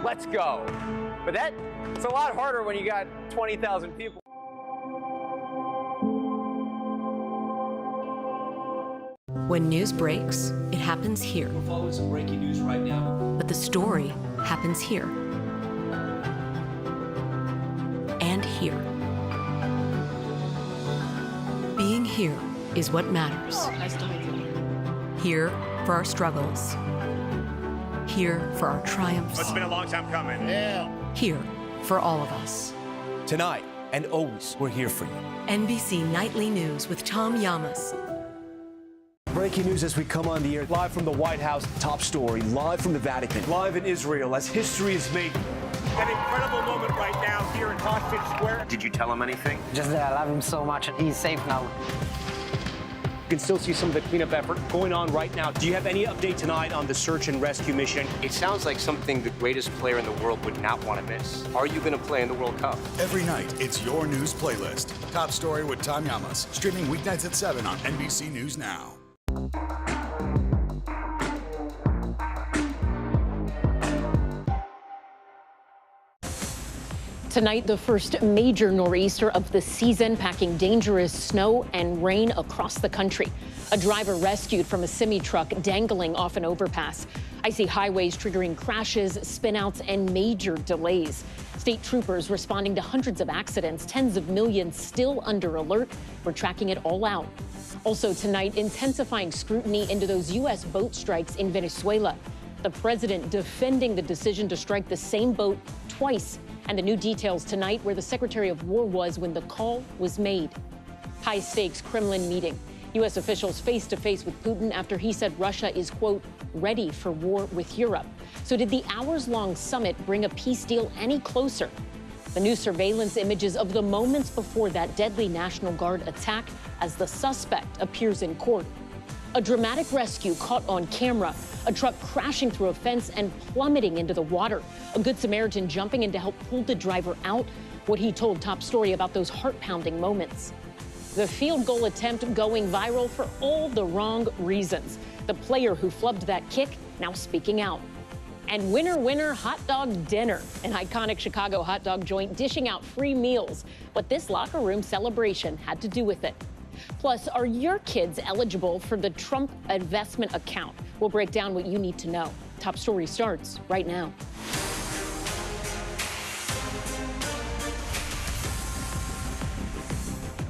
Let's go. But it's a lot harder when you got 20,000 people. When news breaks, it happens here. We're following some breaking news right now. But the story happens here. And here. Being here is what matters. Here for our struggles. Here for our triumphs. It's been a long time coming. Yeah. Here for all of us. Tonight and always, we're here for you. NBC Nightly News with Tom Llamas. Breaking news as we come on the air. Live from the White House. Top story, live from the Vatican. Live in Israel as history is made. An incredible moment right now here in Hostage Square. Did you tell him anything? Just that I love him so much and he's safe now. You can still see some of the cleanup effort going on right now. Do you have any update tonight on the search and rescue mission? It sounds like something the greatest player in the world would not want to miss. Are you going to play in the World Cup? Every night, it's your news playlist. Top Story with Tom Llamas, streaming weeknights at 7 on NBC News Now. Tonight, the first major nor'easter of the season, packing dangerous snow and rain across the country. A driver rescued from a semi-truck dangling off an overpass. Icy highways triggering crashes, spinouts, and major delays. State troopers responding to hundreds of accidents, tens of millions still under alert. We're tracking it all out. Also tonight, intensifying scrutiny into those U.S. boat strikes in Venezuela. The president defending the decision to strike the same boat twice. And the new details tonight where the Secretary of War was when the call was made. High-stakes Kremlin meeting. U.S. officials face-to-face with Putin after he said Russia is, quote, ready for war with Europe. So did the hours-long summit bring a peace deal any closer? The new surveillance images of the moments before that deadly National Guard attack as the suspect appears in court. A dramatic rescue caught on camera, a truck crashing through a fence and plummeting into the water. A Good Samaritan jumping in to help pull the driver out. What he told Top Story about those heart-pounding moments. The field goal attempt going viral for all the wrong reasons. The player who flubbed that kick now speaking out. And winner, winner, hot dog dinner. An iconic Chicago hot dog joint dishing out free meals. What this locker room celebration had to do with it. Plus, are your kids eligible for the Trump investment account? We'll break down what you need to know. Top Story starts right now.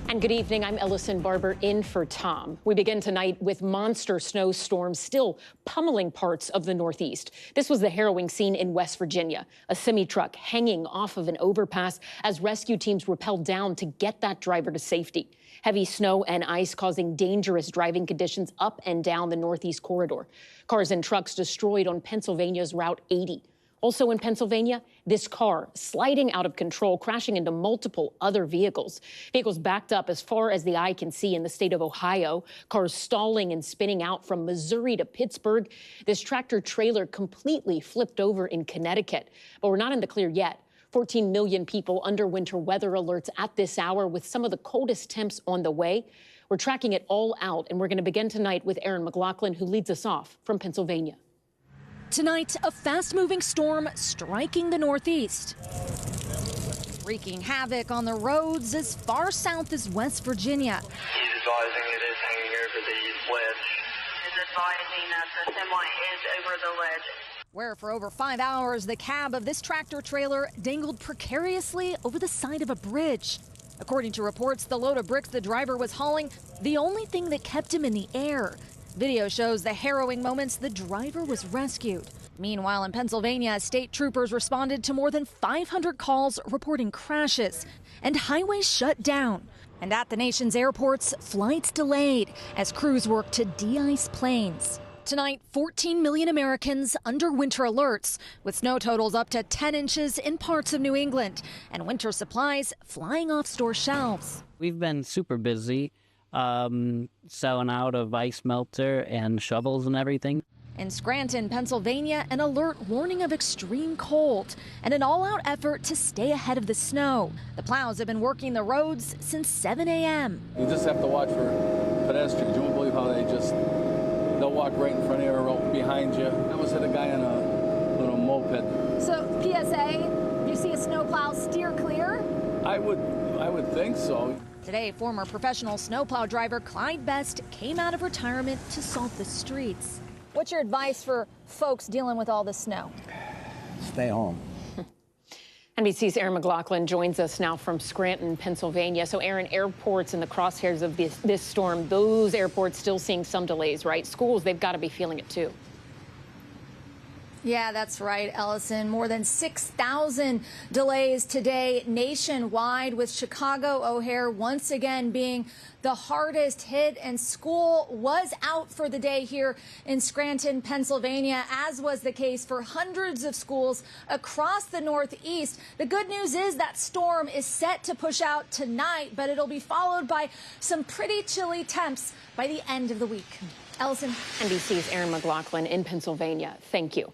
And good evening, I'm Ellison Barber in for Tom. We begin tonight with monster snowstorms still pummeling parts of the Northeast. This was the harrowing scene in West Virginia, a semi-truck hanging off of an overpass as rescue teams rappelled down to get that driver to safety. Heavy snow and ice causing dangerous driving conditions up and down the Northeast corridor. Cars and trucks destroyed on Pennsylvania's Route 80. Also in Pennsylvania, this car sliding out of control, crashing into multiple other vehicles. Vehicles backed up as far as the eye can see in the state of Ohio. Cars stalling and spinning out from Missouri to Pittsburgh. This tractor trailer completely flipped over in Connecticut. But we're not in the clear yet. 14 million people under winter weather alerts at this hour with some of the coldest temps on the way. We're tracking it all out, and we're going to begin tonight with Aaron McLaughlin, who leads us off from Pennsylvania. Tonight, a fast-moving storm striking the Northeast, wreaking havoc on the roads as far south as West Virginia. He's advising it is hanging over the ledge. He's advising that the semi is over the ledge, where for over 5 hours, the cab of this tractor trailer dangled precariously over the side of a bridge. According to reports, the load of bricks the driver was hauling, the only thing that kept him in the air. Video shows the harrowing moments the driver was rescued. Meanwhile, in Pennsylvania, state troopers responded to more than 500 calls reporting crashes and highways shut down. And at the nation's airports, flights delayed as crews work to de-ice planes. Tonight, 14 million Americans under winter alerts, with snow totals up to 10 inches in parts of New England and winter supplies flying off store shelves. We've been super busy. Selling out of ice melter and shovels and everything. In Scranton, Pennsylvania, an alert warning of extreme cold and an all-out effort to stay ahead of the snow. The plows have been working the roads since 7 a.m. You just have to watch for pedestrians. You won't believe how they'll walk right in front of you or behind you. I almost hit a guy on a little moped. So, PSA, you see a snowplow steer clear? I would think so. Today, former professional snowplow driver Clyde Best came out of retirement to salt the streets. What's your advice for folks dealing with all this snow? Stay home. NBC's Aaron McLaughlin joins us now from Scranton, Pennsylvania. So, Aaron, airports in the crosshairs of this storm, those airports still seeing some delays, right? Schools, they've got to be feeling it too. Yeah, that's right, Ellison. More than 6,000 delays today nationwide, with Chicago O'Hare once again being the hardest hit. And school was out for the day here in Scranton, Pennsylvania, as was the case for hundreds of schools across the Northeast. The good news is that storm is set to push out tonight, but it'll be followed by some pretty chilly temps by the end of the week. Ellison. NBC's Aaron McLaughlin in Pennsylvania. Thank you.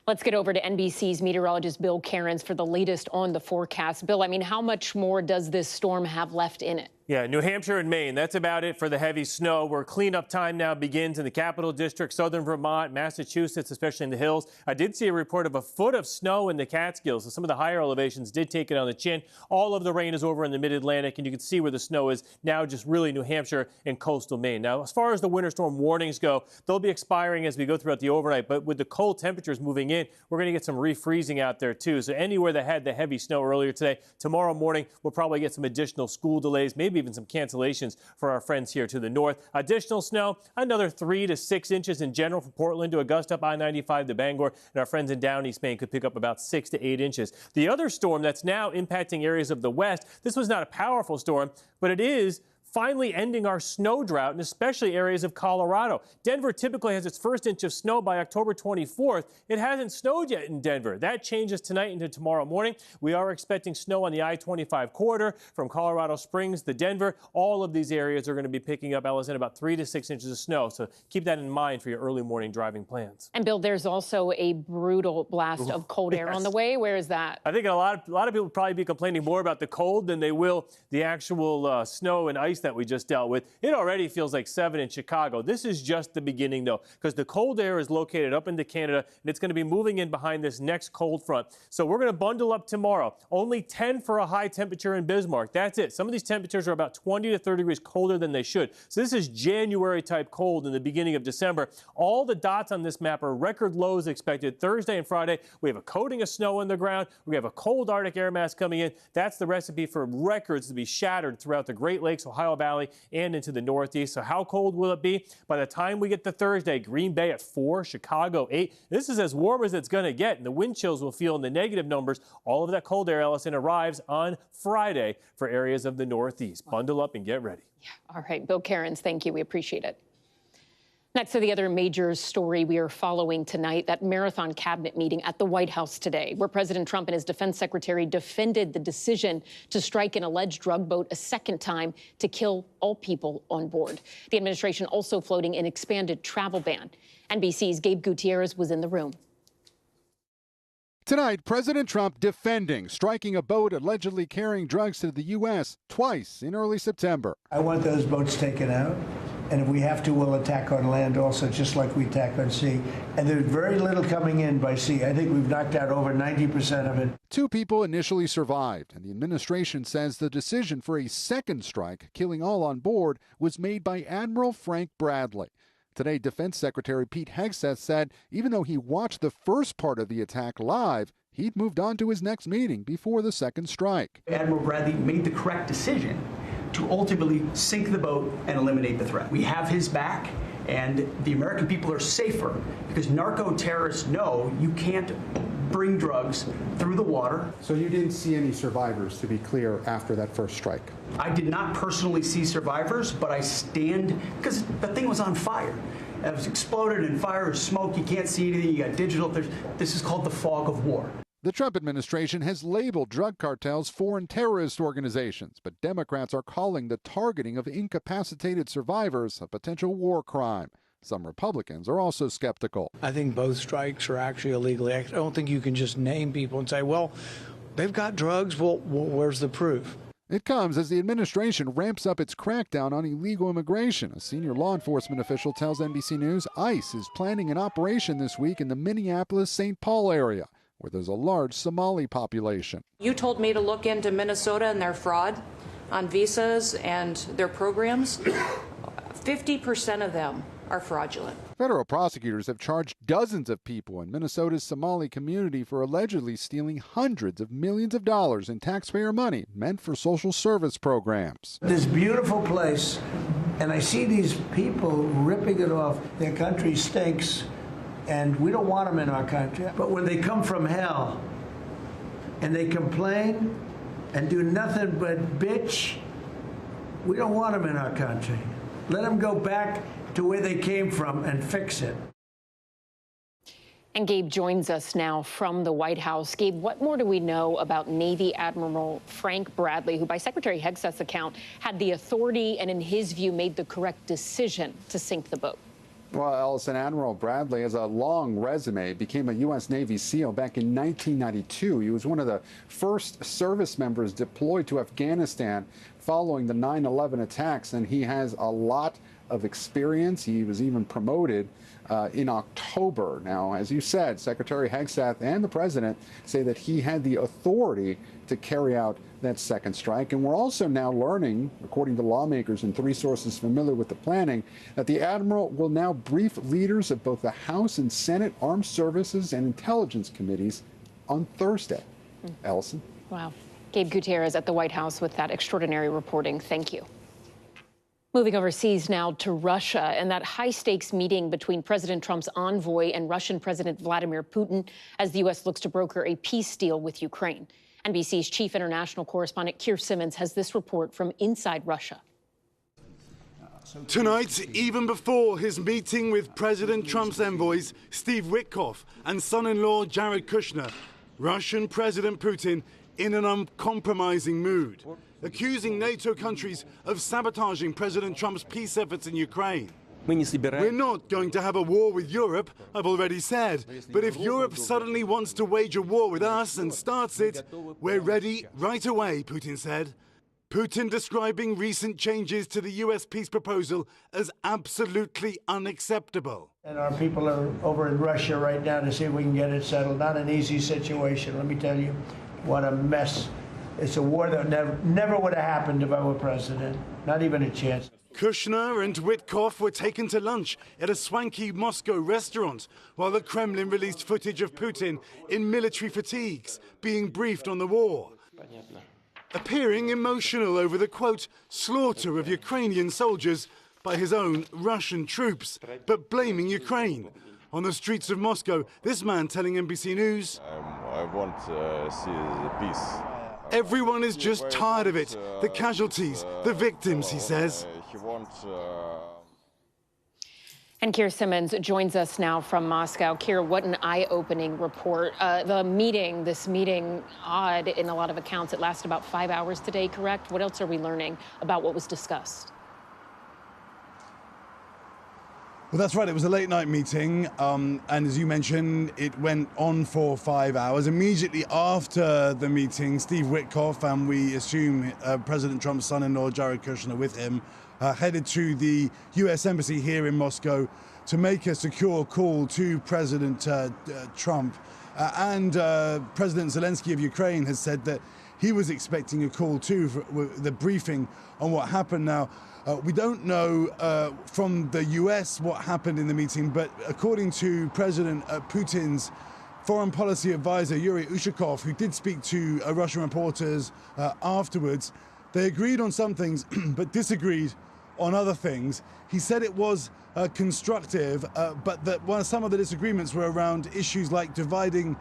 Let's get over to NBC's meteorologist Bill Cairns for the latest on the forecast. Bill, I mean, how much more does this storm have left in it? Yeah, New Hampshire and Maine, that's about it for the heavy snow, where cleanup time now begins in the Capital District, southern Vermont, Massachusetts, especially in the hills. I did see a report of a foot of snow in the Catskills, so some of the higher elevations did take it on the chin. All of the rain is over in the mid-Atlantic, and you can see where the snow is now, just really New Hampshire and coastal Maine. Now, as far as the winter storm warnings go, they'll be expiring as we go throughout the overnight, but with the cold temperatures moving in, we're going to get some refreezing out there, too. So anywhere that had the heavy snow earlier today, tomorrow morning, we'll probably get some additional school delays, maybe even some cancellations for our friends here to the north. Additional snow, another 3 to 6 inches in general from Portland to Augusta, up I-95 to Bangor, and our friends in down East Maine could pick up about 6 to 8 inches. The other storm that's now impacting areas of the west, this was not a powerful storm, but it is finally ending our snow drought, and especially areas of Colorado. Denver typically has its first inch of snow by October 24th. It hasn't snowed yet in Denver. That changes tonight into tomorrow morning. We are expecting snow on the I-25 corridor from Colorado Springs to Denver. All of these areas are going to be picking up, Ellison, about 3 to 6 inches of snow. So keep that in mind for your early morning driving plans. And Bill, there's also a brutal blast of cold air on the way. Where is that? I think a lot of people will probably be complaining more about the cold than they will the actual snow and ice that we just dealt with. It already feels like 7 in Chicago. This is just the beginning, though, because the cold air is located up into Canada, and it's going to be moving in behind this next cold front. So we're going to bundle up tomorrow. Only 10 for a high temperature in Bismarck. That's it. Some of these temperatures are about 20 to 30 degrees colder than they should. So this is January-type cold in the beginning of December. All the dots on this map are record lows expected Thursday and Friday. We have a coating of snow on the ground. We have a cold Arctic air mass coming in. That's the recipe for records to be shattered throughout the Great Lakes, Ohio Valley, and into the Northeast. So how cold will it be? By the time we get to Thursday, Green Bay at 4, Chicago 8. This is as warm as it's going to get, and the wind chills will feel in the negative numbers. All of that cold air, Ellison, arrives on Friday for areas of the Northeast. Bundle up and get ready. Yeah. All right, Bill Cairns, thank you. We appreciate it. Next to the other major story we are following tonight, that marathon cabinet meeting at the White House today, where President Trump and his defense secretary defended the decision to strike an alleged drug boat a second time to kill all people on board. The administration also floating an expanded travel ban. NBC's Gabe Gutierrez was in the room. Tonight, President Trump defending striking a boat allegedly carrying drugs to the U.S. twice in early September. I want those boats taken out. And if we have to, we'll attack on land also, just like we attack on sea. And there's very little coming in by sea. I think we've knocked out over 90% of it. 2 people initially survived, and the administration says the decision for a second strike, killing all on board, was made by Admiral Frank Bradley. Today, Defense Secretary Pete Hegseth said even though he watched the first part of the attack live, he'd moved on to his next meeting before the second strike. Admiral Bradley made the correct decision to ultimately sink the boat and eliminate the threat. We have his back, and the American people are safer because narco-terrorists know you can't bring drugs through the water. So you didn't see any survivors, to be clear, after that first strike? I did not personally see survivors, but I stand, because the thing was on fire. It was exploded and fire or smoke. You can't see anything. You got digital. This is called the fog of war. The Trump administration has labeled drug cartels foreign terrorist organizations, but Democrats are calling the targeting of incapacitated survivors a potential war crime. Some Republicans are also skeptical. I think both strikes are actually illegal. I don't think you can just name people and say, well, they've got drugs. Well, where's the proof? It comes as the administration ramps up its crackdown on illegal immigration. A senior law enforcement official tells NBC News ICE is planning an operation this week in the Minneapolis-St. Paul area, where there's a large Somali population. You told me to look into Minnesota and their fraud on visas and their programs. 50% of them are fraudulent. Federal prosecutors have charged dozens of people in Minnesota's Somali community for allegedly stealing hundreds of millions of dollars in taxpayer money meant for social service programs. This beautiful place, and I see these people ripping it off. Their country stinks, and we don't want them in our country. But when they come from hell and they complain and do nothing but bitch, we don't want them in our country. Let them go back to where they came from and fix it. And Gabe joins us now from the White House. Gabe, what more do we know about Navy Admiral Frank Bradley, who by Secretary Hegseth's account had the authority and in his view made the correct decision to sink the boat? Well, Ellison, Admiral Bradley has a long resume, became a U.S. Navy SEAL back in 1992. He was one of the first service members deployed to Afghanistan following the 9/11 attacks, and he has a lot of experience. He was even promoted in October. Now, as you said, Secretary Hegseth and the president say that he had the authority to carry out that second strike. And we're also now learning, according to lawmakers and 3 sources familiar with the planning, that the admiral will now brief leaders of both the House and Senate Armed Services and Intelligence Committees on Thursday. Ellison? Wow. Gabe Gutierrez at the White House with that extraordinary reporting. Thank you. Moving overseas now to Russia and that high-stakes meeting between President Trump's envoy and Russian President Vladimir Putin as the U.S. looks to broker a peace deal with Ukraine. NBC's chief international correspondent Keir Simmons has this report from inside Russia. Tonight, even before his meeting with President Trump's envoys Steve Witkoff and son-in-law Jared Kushner, Russian President Putin in an uncompromising mood, accusing NATO countries of sabotaging President Trump's peace efforts in Ukraine. We're not going to have a war with Europe, I've already said, but if Europe suddenly wants to wage a war with us and starts it, we're ready right away, Putin said. Putin describing recent changes to the U.S. peace proposal as absolutely unacceptable. And our people are over in Russia right now to see if we can get it settled. Not an easy situation, let me tell you. What a mess. It's a war that never would have happened if I were president. Not even a chance. Kushner and Witkoff were taken to lunch at a swanky Moscow restaurant, while the Kremlin released footage of Putin in military fatigues, being briefed on the war. Appearing emotional over the, quote, slaughter of Ukrainian soldiers by his own Russian troops, but blaming Ukraine. On the streets of Moscow, this man telling NBC News, I want to see the peace. Everyone is just tired of it. The casualties, the victims, he says. And Keir Simmons joins us now from Moscow. Keir, what an eye-opening report. This meeting, odd in a lot of accounts. It lasted about 5 hours today, correct? What else are we learning about what was discussed? Well, that's right. It was a late-night meeting, and as you mentioned, it went on for 5 hours. Immediately after the meeting, Steve Witkoff, and we assume President Trump's son-in-law, Jared Kushner, with him, headed to the U.S. Embassy here in Moscow to make a secure call to President Trump. And President Zelensky of Ukraine has said that he was expecting a call too for the briefing on what happened. Now, we don't know from the U.S. what happened in the meeting, but according to President Putin's foreign policy advisor, Yuri Ushakov, who did speak to Russian reporters afterwards, they agreed on some things but disagreed on other things. He said it was constructive, but that some of the disagreements were around issues like dividing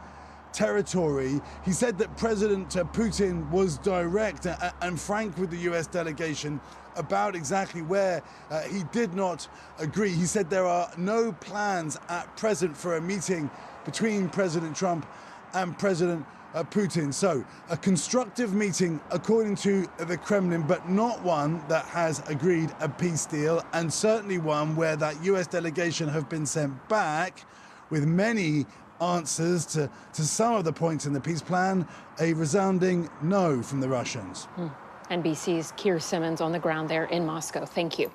territory. He said that President Putin was direct and frank with the U.S. delegation about exactly where he did not agree. He said there are no plans at present for a meeting between President Trump and President Putin. So a constructive meeting according to the Kremlin, but not one that has agreed a peace deal, and certainly one where that U.S. delegation have been sent back with many answers to some of the points in the peace plan, a resounding no from the Russians. NBC's Keir Simmons on the ground there in Moscow. Thank you.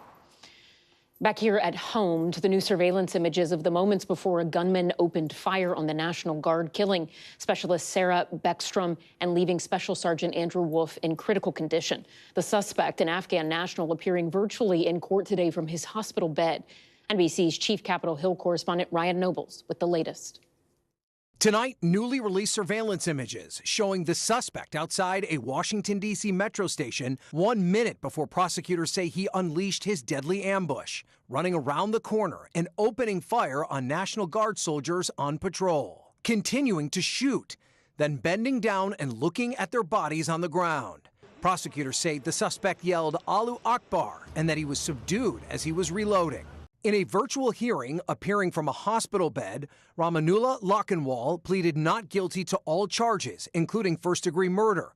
Back here at home to the new surveillance images of the moments before a gunman opened fire on the National Guard, killing Specialist Sarah Beckstrom and leaving Special Sergeant Andrew Wolf in critical condition. The suspect, an Afghan national, appearing virtually in court today from his hospital bed. NBC's chief Capitol Hill correspondent Ryan Nobles with the latest. Tonight, newly released surveillance images showing the suspect outside a Washington, D.C. metro station 1 minute before prosecutors say he unleashed his deadly ambush, running around the corner and opening fire on National Guard soldiers on patrol, continuing to shoot, then bending down and looking at their bodies on the ground. Prosecutors say the suspect yelled "Allahu Akbar" and that he was subdued as he was reloading. In a virtual hearing appearing from a hospital bed, Ramanullah Lakhanwal pleaded not guilty to all charges, including first-degree murder.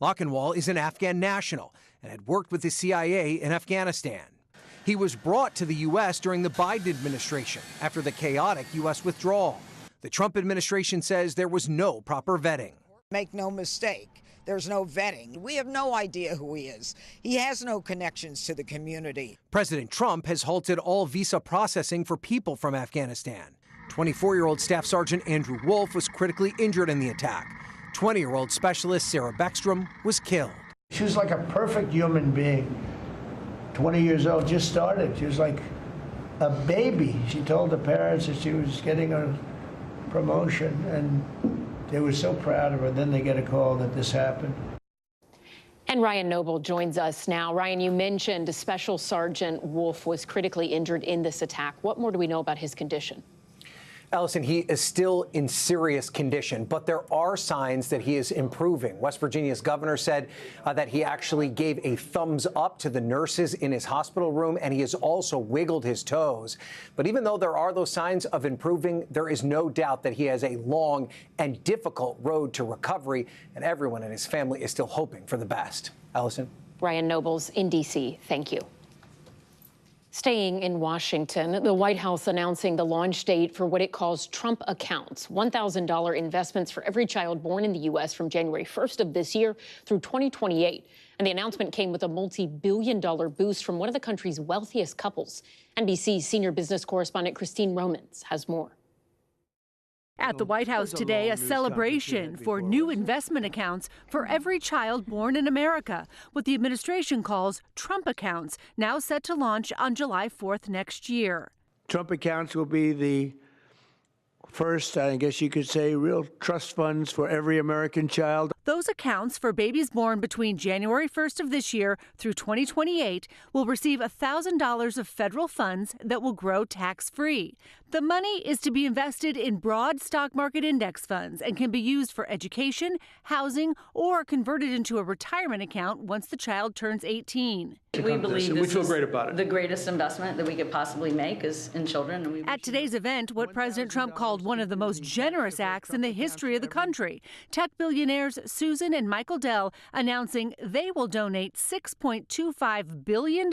Lakhanwal is an Afghan national and had worked with the CIA in Afghanistan. He was brought to the U.S. during the Biden administration after the chaotic U.S. withdrawal. The Trump administration says there was no proper vetting. Make no mistake. There's no vetting. We have no idea who he is. He has no connections to the community. President Trump has halted all visa processing for people from Afghanistan. 24-year-old Staff Sergeant Andrew Wolf was critically injured in the attack. 20-year-old Specialist Sarah Beckstrom was killed. She was like a perfect human being. 20 years old, just started. She was like a baby. She told the parents that she was getting a promotion, and they were so proud of her. Then they get a call that this happened. And Ryan Noble joins us now. Ryan, you mentioned Special Sergeant Wolf was critically injured in this attack. What more do we know about his condition? Allison, he is still in serious condition, but there are signs that he is improving. West Virginia's governor said that he actually gave a thumbs up to the nurses in his hospital room, and he has also wiggled his toes. But even though there are those signs of improving, there is no doubt that he has a long and difficult road to recovery, and everyone in his family is still hoping for the best. Allison? Ryan Nobles in D.C., thank you. Staying in Washington, the White House announcing the launch date for what it calls Trump accounts, $1,000 investments for every child born in the U.S. from January 1st of this year through 2028. And the announcement came with a multi-billion-dollar boost from one of the country's wealthiest couples. NBC's senior business correspondent Christine Romans has more. At the White House today, a celebration for new investment accounts for every child born in America, what the administration calls Trump accounts, now set to launch on July 4th next year. Trump accounts will be the first, I guess you could say, real trust funds for every American child. Those accounts for babies born between January 1st of this year through 2028 will receive $1,000 of federal funds that will grow tax-free. The money is to be invested in broad stock market index funds and can be used for education, housing, or converted into a retirement account once the child turns 18. We believe this feel is great about it. The greatest investment that we could possibly make is in children. And At today's event, what President Trump called one of the most generous acts in the history of the country, tech billionaires Susan and Michael Dell announcing they will donate $6.25 billion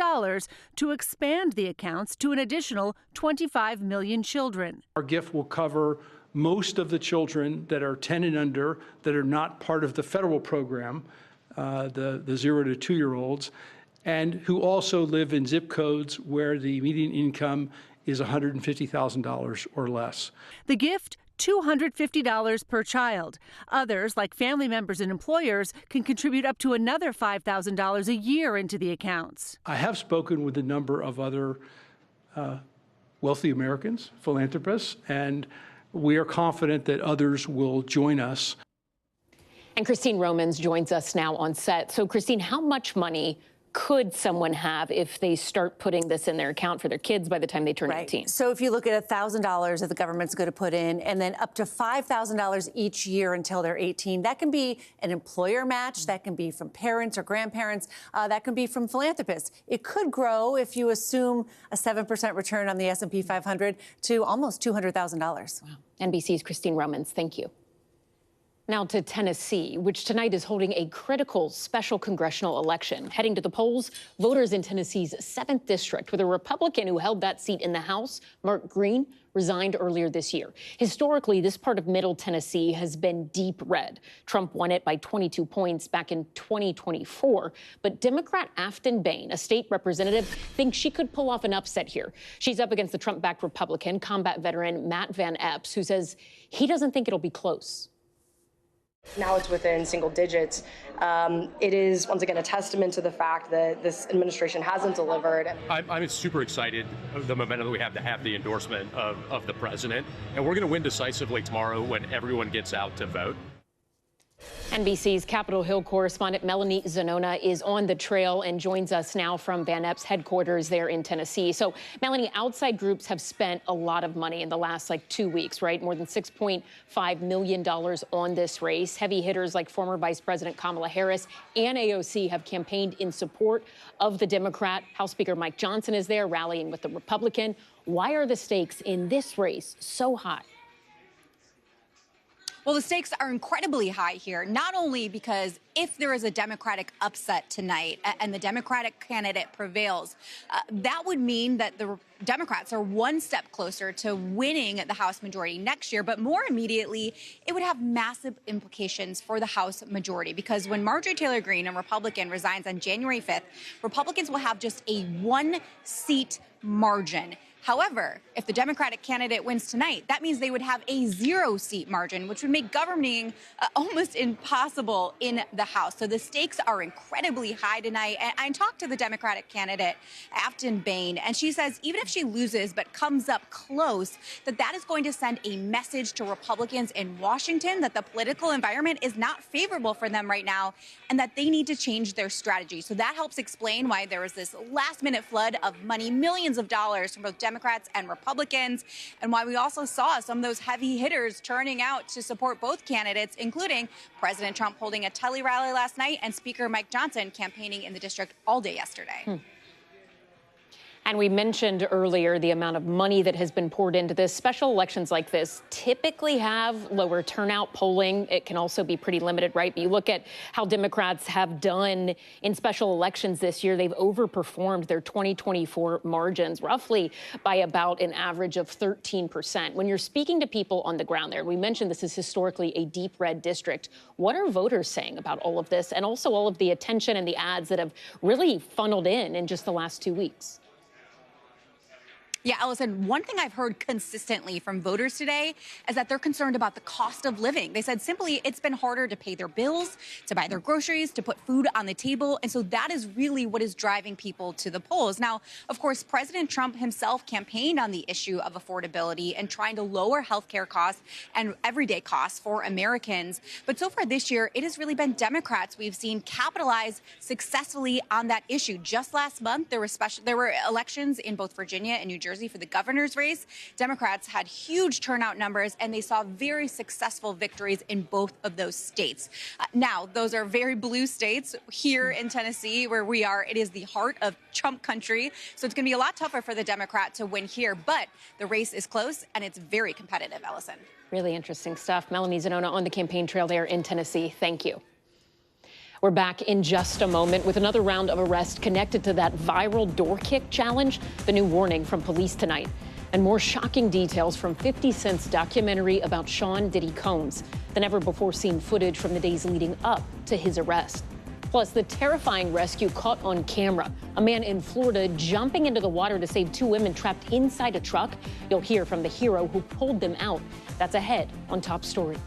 to expand the accounts to an additional 25 million children. Our gift will cover most of the children that are 10 and under that are not part of the federal program, the 0 to 2-year-olds, and who also live in zip codes where the median income is $150,000 or less. The gift, $250 per child. Others, like family members and employers, can contribute up to another $5,000 a year into the accounts. I have spoken with a number of other wealthy Americans, philanthropists, and we are confident that others will join us. And Christine Romans joins us now on set. So, Christine, how much money could someone have if they start putting this in their account for their kids by the time they turn 18? So if you look at $1,000 that the government's going to put in, and then up to $5,000 each year until they're 18, that can be an employer match, that can be from parents or grandparents, that can be from philanthropists. It could grow if you assume a 7% return on the S&P 500 to almost $200,000. Wow. NBC's Christine Romans, thank you. Now to Tennessee, which tonight is holding a critical special congressional election. Heading to the polls, voters in Tennessee's 7th district, with a Republican who held that seat in the House, Mark Green, resigned earlier this year. Historically, this part of Middle Tennessee has been deep red. Trump won it by 22 points back in 2024. But Democrat Afton Bain, a state representative, thinks she could pull off an upset here. She's up against the Trump-backed Republican, combat veteran Matt Van Epps, who says he doesn't think it'll be close. Now it's within single digits. It is, once again, a testament to the fact that this administration hasn't delivered. I'm super excited of the momentum that we have to have the endorsement of the president. And we're going to win decisively tomorrow when everyone gets out to vote. NBC's Capitol Hill correspondent Melanie Zanona is on the trail and joins us now from Van Epps headquarters there in Tennessee. So, Melanie, outside groups have spent a lot of money in the last 2 weeks, right? More than $6.5 million on this race. Heavy hitters like former Vice President Kamala Harris and AOC have campaigned in support of the Democrat. House Speaker Mike Johnson is there rallying with the Republican. Why are the stakes in this race so high? Well, the stakes are incredibly high here, not only because if there is a Democratic upset tonight and the Democratic candidate prevails, that would mean that the Democrats are one step closer to winning the House majority next year. But more immediately, it would have massive implications for the House majority, because when Marjorie Taylor Greene, a Republican, resigns on January 5th, Republicans will have just a 1-seat margin. However, if the Democratic candidate wins tonight, that means they would have a 0-seat margin, which would make governing almost impossible in the House. So the stakes are incredibly high tonight. And I talked to the Democratic candidate, Afton Bain, and she says even if she loses but comes up close, that is going to send a message to Republicans in Washington that the political environment is not favorable for them right now and that they need to change their strategy. So that helps explain why there was this last-minute flood of money, millions of dollars from both Democrats and Republicans, and why we also saw some of those heavy hitters turning out to support both candidates, including President Trump holding a tele rally last night and Speaker Mike Johnson campaigning in the district all day yesterday. And we mentioned earlier the amount of money that has been poured into this. Special elections like this typically have lower turnout polling. It can also be pretty limited, right? But you look at how Democrats have done in special elections this year. They've overperformed their 2024 margins roughly by about an average of 13%. When you're speaking to people on the ground there, we mentioned this is historically a deep red district. What are voters saying about all of this and also all of the attention and the ads that have really funneled in just the last 2 weeks? Yeah, Allison, one thing I've heard consistently from voters today is that they're concerned about the cost of living. They said simply it's been harder to pay their bills, to buy their groceries, to put food on the table. And so that is really what is driving people to the polls. Now, of course, President Trump himself campaigned on the issue of affordability and trying to lower healthcare costs and everyday costs for Americans. But so far this year, it has really been Democrats we've seen capitalize successfully on that issue. Just last month, there were elections in both Virginia and New Jersey for the governor's race. Democrats had huge turnout numbers, and they saw very successful victories in both of those states. Now, those are very blue states. Here in Tennessee, where we are, it is the heart of Trump country. So it's going to be a lot tougher for the Democrat to win here. But the race is close, and it's very competitive, Allison. Really interesting stuff. Melanie Zanona on the campaign trail there in Tennessee. Thank you. We're back in just a moment with another round of arrests connected to that viral door kick challenge, the new warning from police tonight, and more shocking details from 50 Cent's documentary about Sean Diddy Combs, the never-before-seen footage from the days leading up to his arrest. Plus, the terrifying rescue caught on camera, a man in Florida jumping into the water to save two women trapped inside a truck. You'll hear from the hero who pulled them out. That's ahead on Top Story.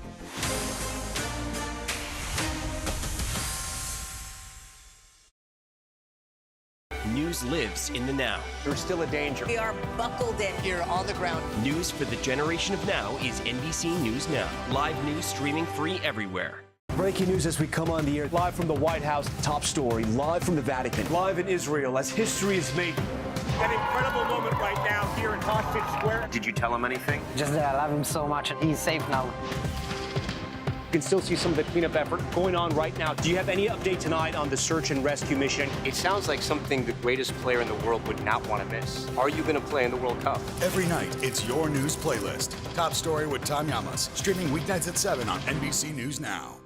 News lives in the now. There's still a danger. We are buckled in here on the ground. News for the generation of now is NBC News Now. Live news streaming free everywhere. Breaking news as we come on the air. Live from the White House. Top Story. Live from the Vatican. Live in Israel as history is made. An incredible moment right now here in Hostage Square. Did you tell him anything? Just that I love him so much and he's safe now. You can still see some of the cleanup effort going on right now. Do you have any update tonight on the search and rescue mission? It sounds like something the greatest player in the world would not want to miss. Are you going to play in the World Cup? Every night, it's your news playlist. Top Story with Tom Llamas. Streaming weeknights at 7 on NBC News Now.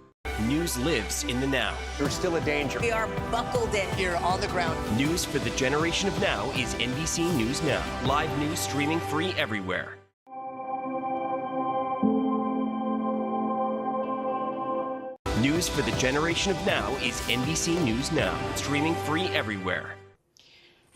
News lives in the now. There's still a danger. We are buckled in here on the ground. News for the generation of now is NBC News Now. Live news streaming free everywhere. News for the generation of now is NBC News Now, streaming free everywhere.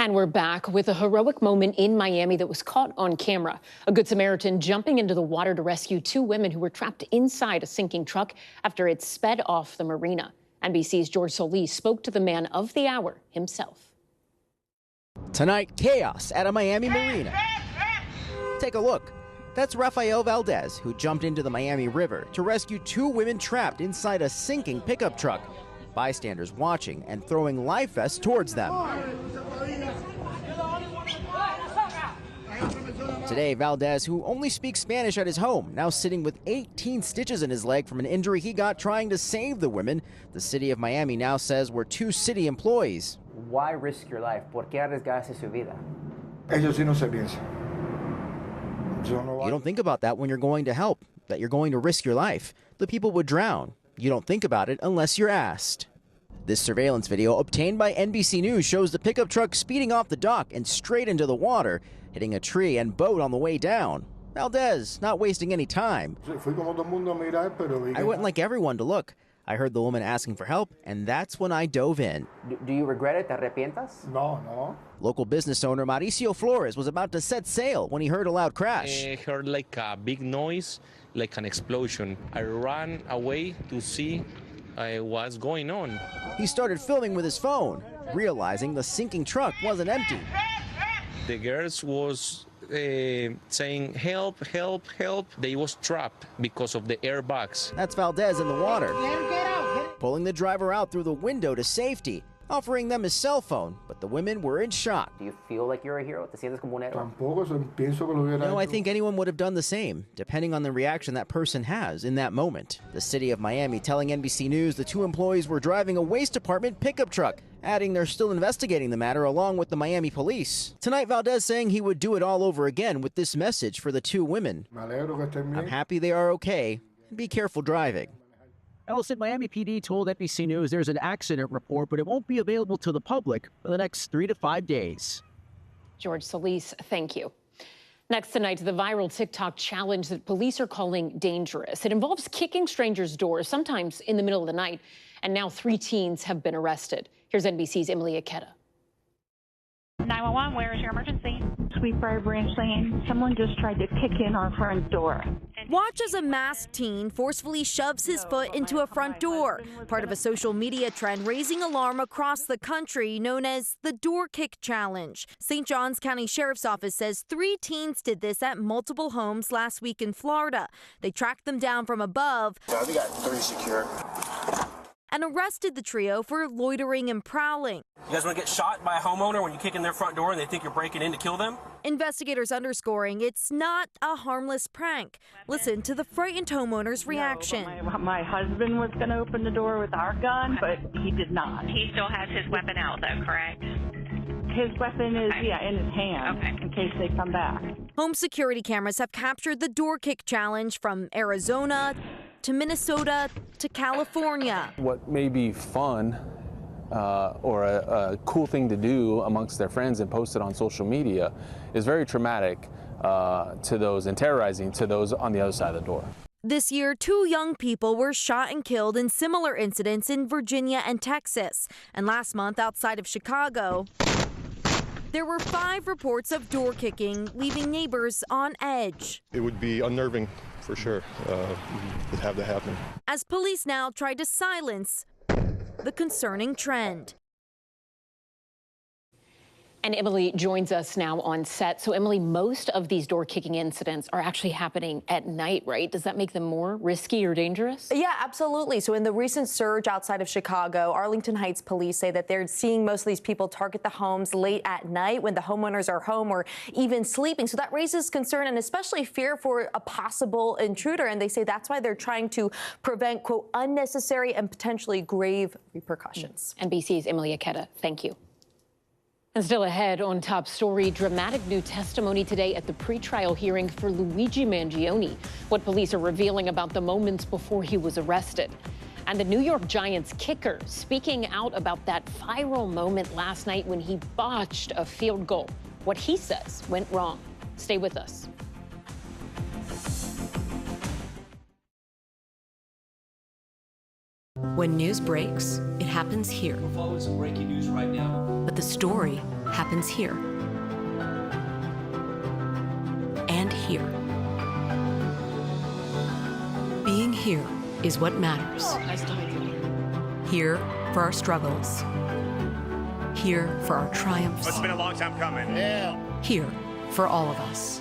And we're back with a heroic moment in Miami that was caught on camera. A Good Samaritan jumping into the water to rescue two women who were trapped inside a sinking truck after it sped off the marina. NBC's George Solis spoke to the man of the hour himself. Tonight, chaos at a Miami marina. Take a look. That's Rafael Valdez, who jumped into the Miami River to rescue two women trapped inside a sinking pickup truck. Bystanders watching and throwing life vests towards them. Today, Valdez, who only speaks Spanish at his home, now sitting with 18 stitches in his leg from an injury he got trying to save the women. The city of Miami now says were two city employees. Why risk your life? ¿Por qué arriesgarse su vida? Ellos sí no se piensan. You don't think about that when you're going to help, that you're going to risk your life. The people would drown. You don't think about it unless you're asked. This surveillance video obtained by NBC News shows the pickup truck speeding off the dock and straight into the water, hitting a tree and boat on the way down. Valdez, not wasting any time. I went like everyone to look. I heard the woman asking for help, and that's when I dove in. Do you regret it? ¿Te arrepientas? No. Local business owner Mauricio Flores was about to set sail when he heard a loud crash. I heard like a big noise, like an explosion. I ran away to see what's going on. He started filming with his phone, realizing the sinking truck wasn't empty. The girls was saying, help, help, help. They was trapped because of the airbags. That's Valdez in the water, pulling the driver out through the window to safety. offering them his cell phone, but the women were in shock. Do you feel like you're a hero? ¿Te sientes como un héroe? No, I think anyone would have done the same, depending on the reaction that person has in that moment. The city of Miami telling NBC News the two employees were driving a waste department pickup truck, adding they're still investigating the matter along with the Miami police. Tonight, Valdez saying he would do it all over again with this message for the two women. I'm happy they are okay, and be careful driving. Ellison, Miami PD told NBC News there's an accident report, but it won't be available to the public for the next 3 to 5 days. George Solis, thank you. Next tonight, the viral TikTok challenge that police are calling dangerous. It involves kicking strangers' doors, sometimes in the middle of the night, and now 3 teens have been arrested. Here's NBC's Emily Aketa. 911, where is your emergency? Sweetbriar Branch Lane. Someone just tried to kick in our front door. Watch as a masked teen forcefully shoves his foot into a front door, part of a social media trend raising alarm across the country known as the Door Kick Challenge. St. Johns County Sheriff's Office says 3 teens did this at multiple homes last week in Florida. They tracked them down from above. We got 3 secure. And arrested the trio for loitering and prowling. You guys want to get shot by a homeowner when you kick in their front door and they think you're breaking in to kill them? Investigators underscoring it's not a harmless prank. Listen to the frightened homeowner's reaction. My husband was going to open the door with our gun, but he did not. He still has his weapon out, though, correct? His weapon is, in his hand, in case they come back. Home security cameras have captured the Door Kick Challenge from Arizona to Minnesota to California. What may be fun or a cool thing to do amongst their friends and post it on social media is very traumatic to those and terrorizing to those on the other side of the door. This year, 2 young people were shot and killed in similar incidents in Virginia and Texas. And last month, outside of Chicago, there were 5 reports of door kicking, leaving neighbors on edge. It would be unnerving, for sure, to have that happen. As police now try to silence the concerning trend. And Emily joins us now on set. So, Emily, most of these door-kicking incidents are actually happening at night, right? Does that make them more risky or dangerous? Yeah, absolutely. So in the recent surge outside of Chicago, Arlington Heights police say that they're seeing most of these people target the homes late at night when the homeowners are home or even sleeping. So that raises concern and especially fear for a possible intruder. And they say that's why they're trying to prevent, quote, unnecessary and potentially grave repercussions. NBC's Emily Aketa, thank you. And still ahead on Top Story, dramatic new testimony today at the pretrial hearing for Luigi Mangione. What police are revealing about the moments before he was arrested. And the New York Giants kicker speaking out about that viral moment last night when he botched a field goal. What he says went wrong. Stay with us. When news breaks, it happens here. We're following some breaking news right now. But the story happens here. And here. Being here is what matters. Here for our struggles. Here for our triumphs. It's been a long time coming. Yeah. Here for all of us.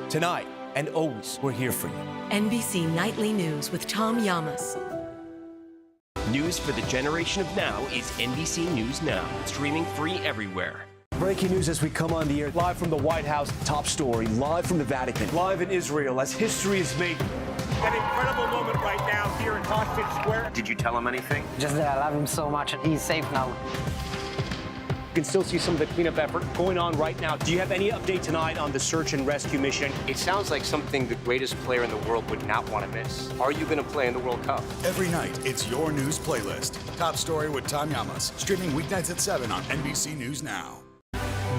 Tonight and always, we're here for you. NBC Nightly News with Tom Llamas. News for the generation of now is NBC News Now, streaming free everywhere. Breaking news as we come on the air. Live from the White House, Top Story, live from the Vatican. Live in Israel as history is made. An incredible moment right now here in Hostage Square. Did you tell him anything? Just that I love him so much and he's safe now. You can still see some of the cleanup effort going on right now. Do you have any update tonight on the search and rescue mission? It sounds like something the greatest player in the world would not want to miss. Are you going to play in the World Cup? Every night, it's your news playlist. Top Story with Tom Llamas, streaming weeknights at 7 on NBC News Now.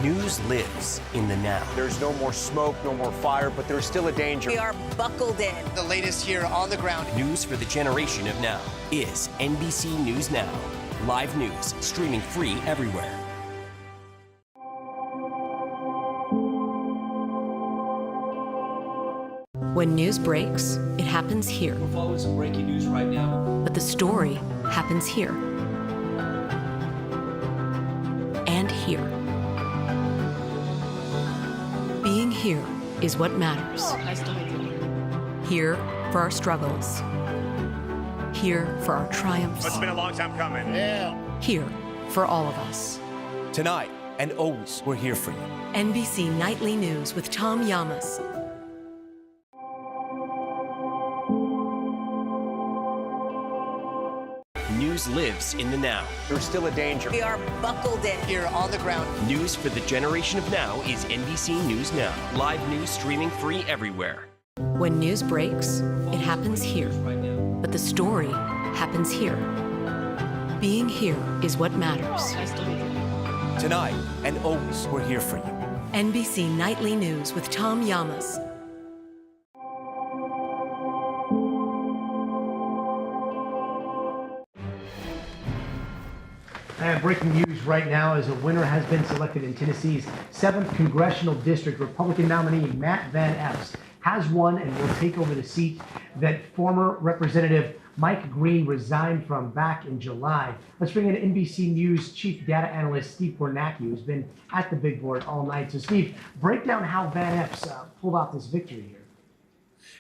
News lives in the now. There's no more smoke, no more fire, but there's still a danger. We are buckled in. The latest here on the ground. News for the generation of now is NBC News Now. Live news, streaming free everywhere. When news breaks, it happens here. We're following some breaking news right now. But the story happens here. And here. Being here is what matters. Here for our struggles. Here for our triumphs. It's been a long time coming. Here for all of us. Tonight and always, we're here for you. NBC Nightly News with Tom Llamas. News lives in the now. There's still a danger. We are buckled in. Here on the ground. News for the generation of now is NBC News Now. Live news streaming free everywhere. When news breaks, it happens here. But the story happens here. Being here is what matters. Tonight and always, we're here for you. NBC Nightly News with Tom Llamas. And breaking news right now is a winner has been selected in Tennessee's 7th Congressional District. Republican nominee Matt Van Epps has won and will take over the seat that former Representative Mike Green resigned from back in July. Let's bring in NBC News Chief Data Analyst Steve Kornacki, who's been at the big board all night. So Steve, break down how Van Epps pulled out this victory here.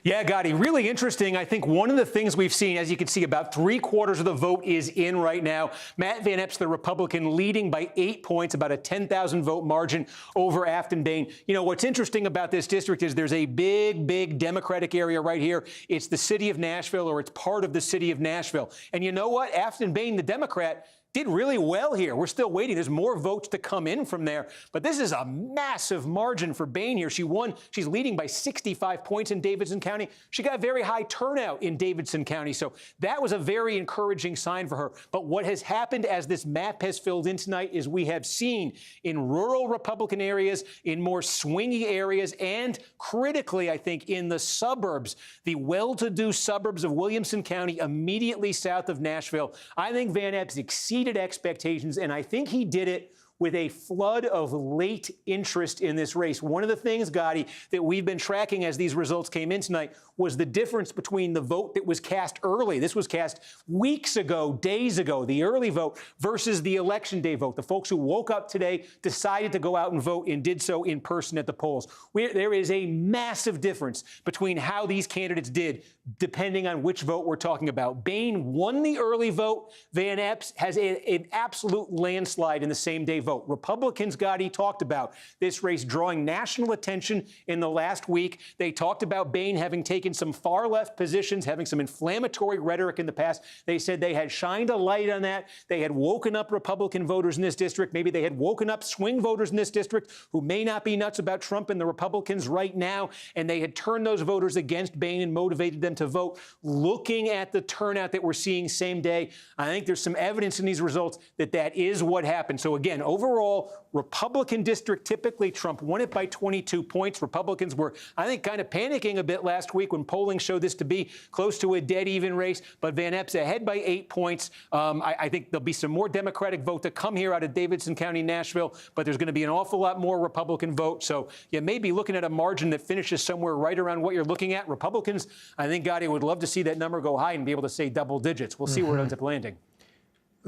Yeah, Gotti, really interesting. I think one of the things we've seen, as you can see, about 3/4 of the vote is in right now. Matt Van Epps, the Republican, leading by 8 points, about a 10,000 vote margin over Afton Bain. You know, what's interesting about this district is there's a big Democratic area right here. It's the city of Nashville, or it's part of the city of Nashville. And you know what? Afton Bain, the Democrat, did really well here. We're still waiting. There's more votes to come in from there. But this is a massive margin for Bain here. She won. She's leading by 65 points in Davidson County. She got a very high turnout in Davidson County. So that was a very encouraging sign for her. But what has happened as this map has filled in tonight is we have seen in rural Republican areas, in more swingy areas, and critically, I think, in the suburbs, the well-to-do suburbs of Williamson County, immediately south of Nashville, I think Van Epps exceeded expectations, and I think he did it with a flood of late interest in this race. One of the things, Gotti, that we've been tracking as these results came in tonight was the difference between the vote that was cast early. This was cast weeks ago, days ago, the early vote, versus the election day vote. The folks who woke up today, decided to go out and vote, and did so in person at the polls. There is a massive difference between how these candidates did, depending on which vote we're talking about. Bain won the early vote. Van Epps has an absolute landslide in the same day vote. Republicans, Gotti, talked about this race drawing national attention in the last week. They talked about Bain having taken some far left positions, having some inflammatory rhetoric in the past. They said they had shined a light on that. They had woken up Republican voters in this district. Maybe they had woken up swing voters in this district who may not be nuts about Trump and the Republicans right now. And they had turned those voters against Bain and motivated them to vote. Looking at the turnout that we're seeing same day, I think there's some evidence in these results that that is what happened. So again, overall, Republican district, typically Trump won it by 22 points. Republicans were, I think, kind of panicking a bit last week when polling showed this to be close to a dead even race. But Van Epps ahead by 8 points. I think there'll be some more Democratic vote to come here out of Davidson County, Nashville, but there's going to be an awful lot more Republican vote. So you may be looking at a margin that finishes somewhere right around what you're looking at. Republicans, I think, Gotti, would love to see that number go high and be able to say double digits. We'll see where it ends up landing.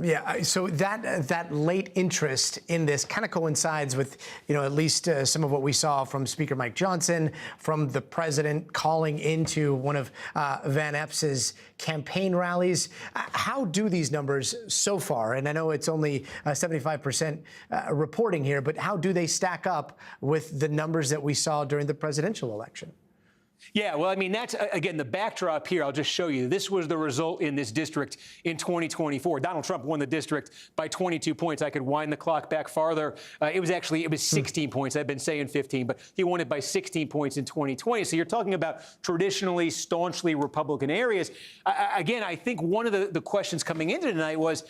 Yeah, so that late interest in this kind of coincides with, at least some of what we saw from Speaker Mike Johnson, from the president calling into one of Van Epps's campaign rallies. How do these numbers so far, and I know it's only 75% reporting here, but how do they stack up with the numbers that we saw during the presidential election? Yeah, well, I mean, that's, again, the backdrop here. I'll just show you. This was the result in this district in 2024. Donald Trump won the district by 22 points. I could wind the clock back farther. It was 16 points. I've been saying 15, but he won it by 16 points in 2020. So you're talking about traditionally, staunchly Republican areas. Again, I think one of the questions coming into tonight was,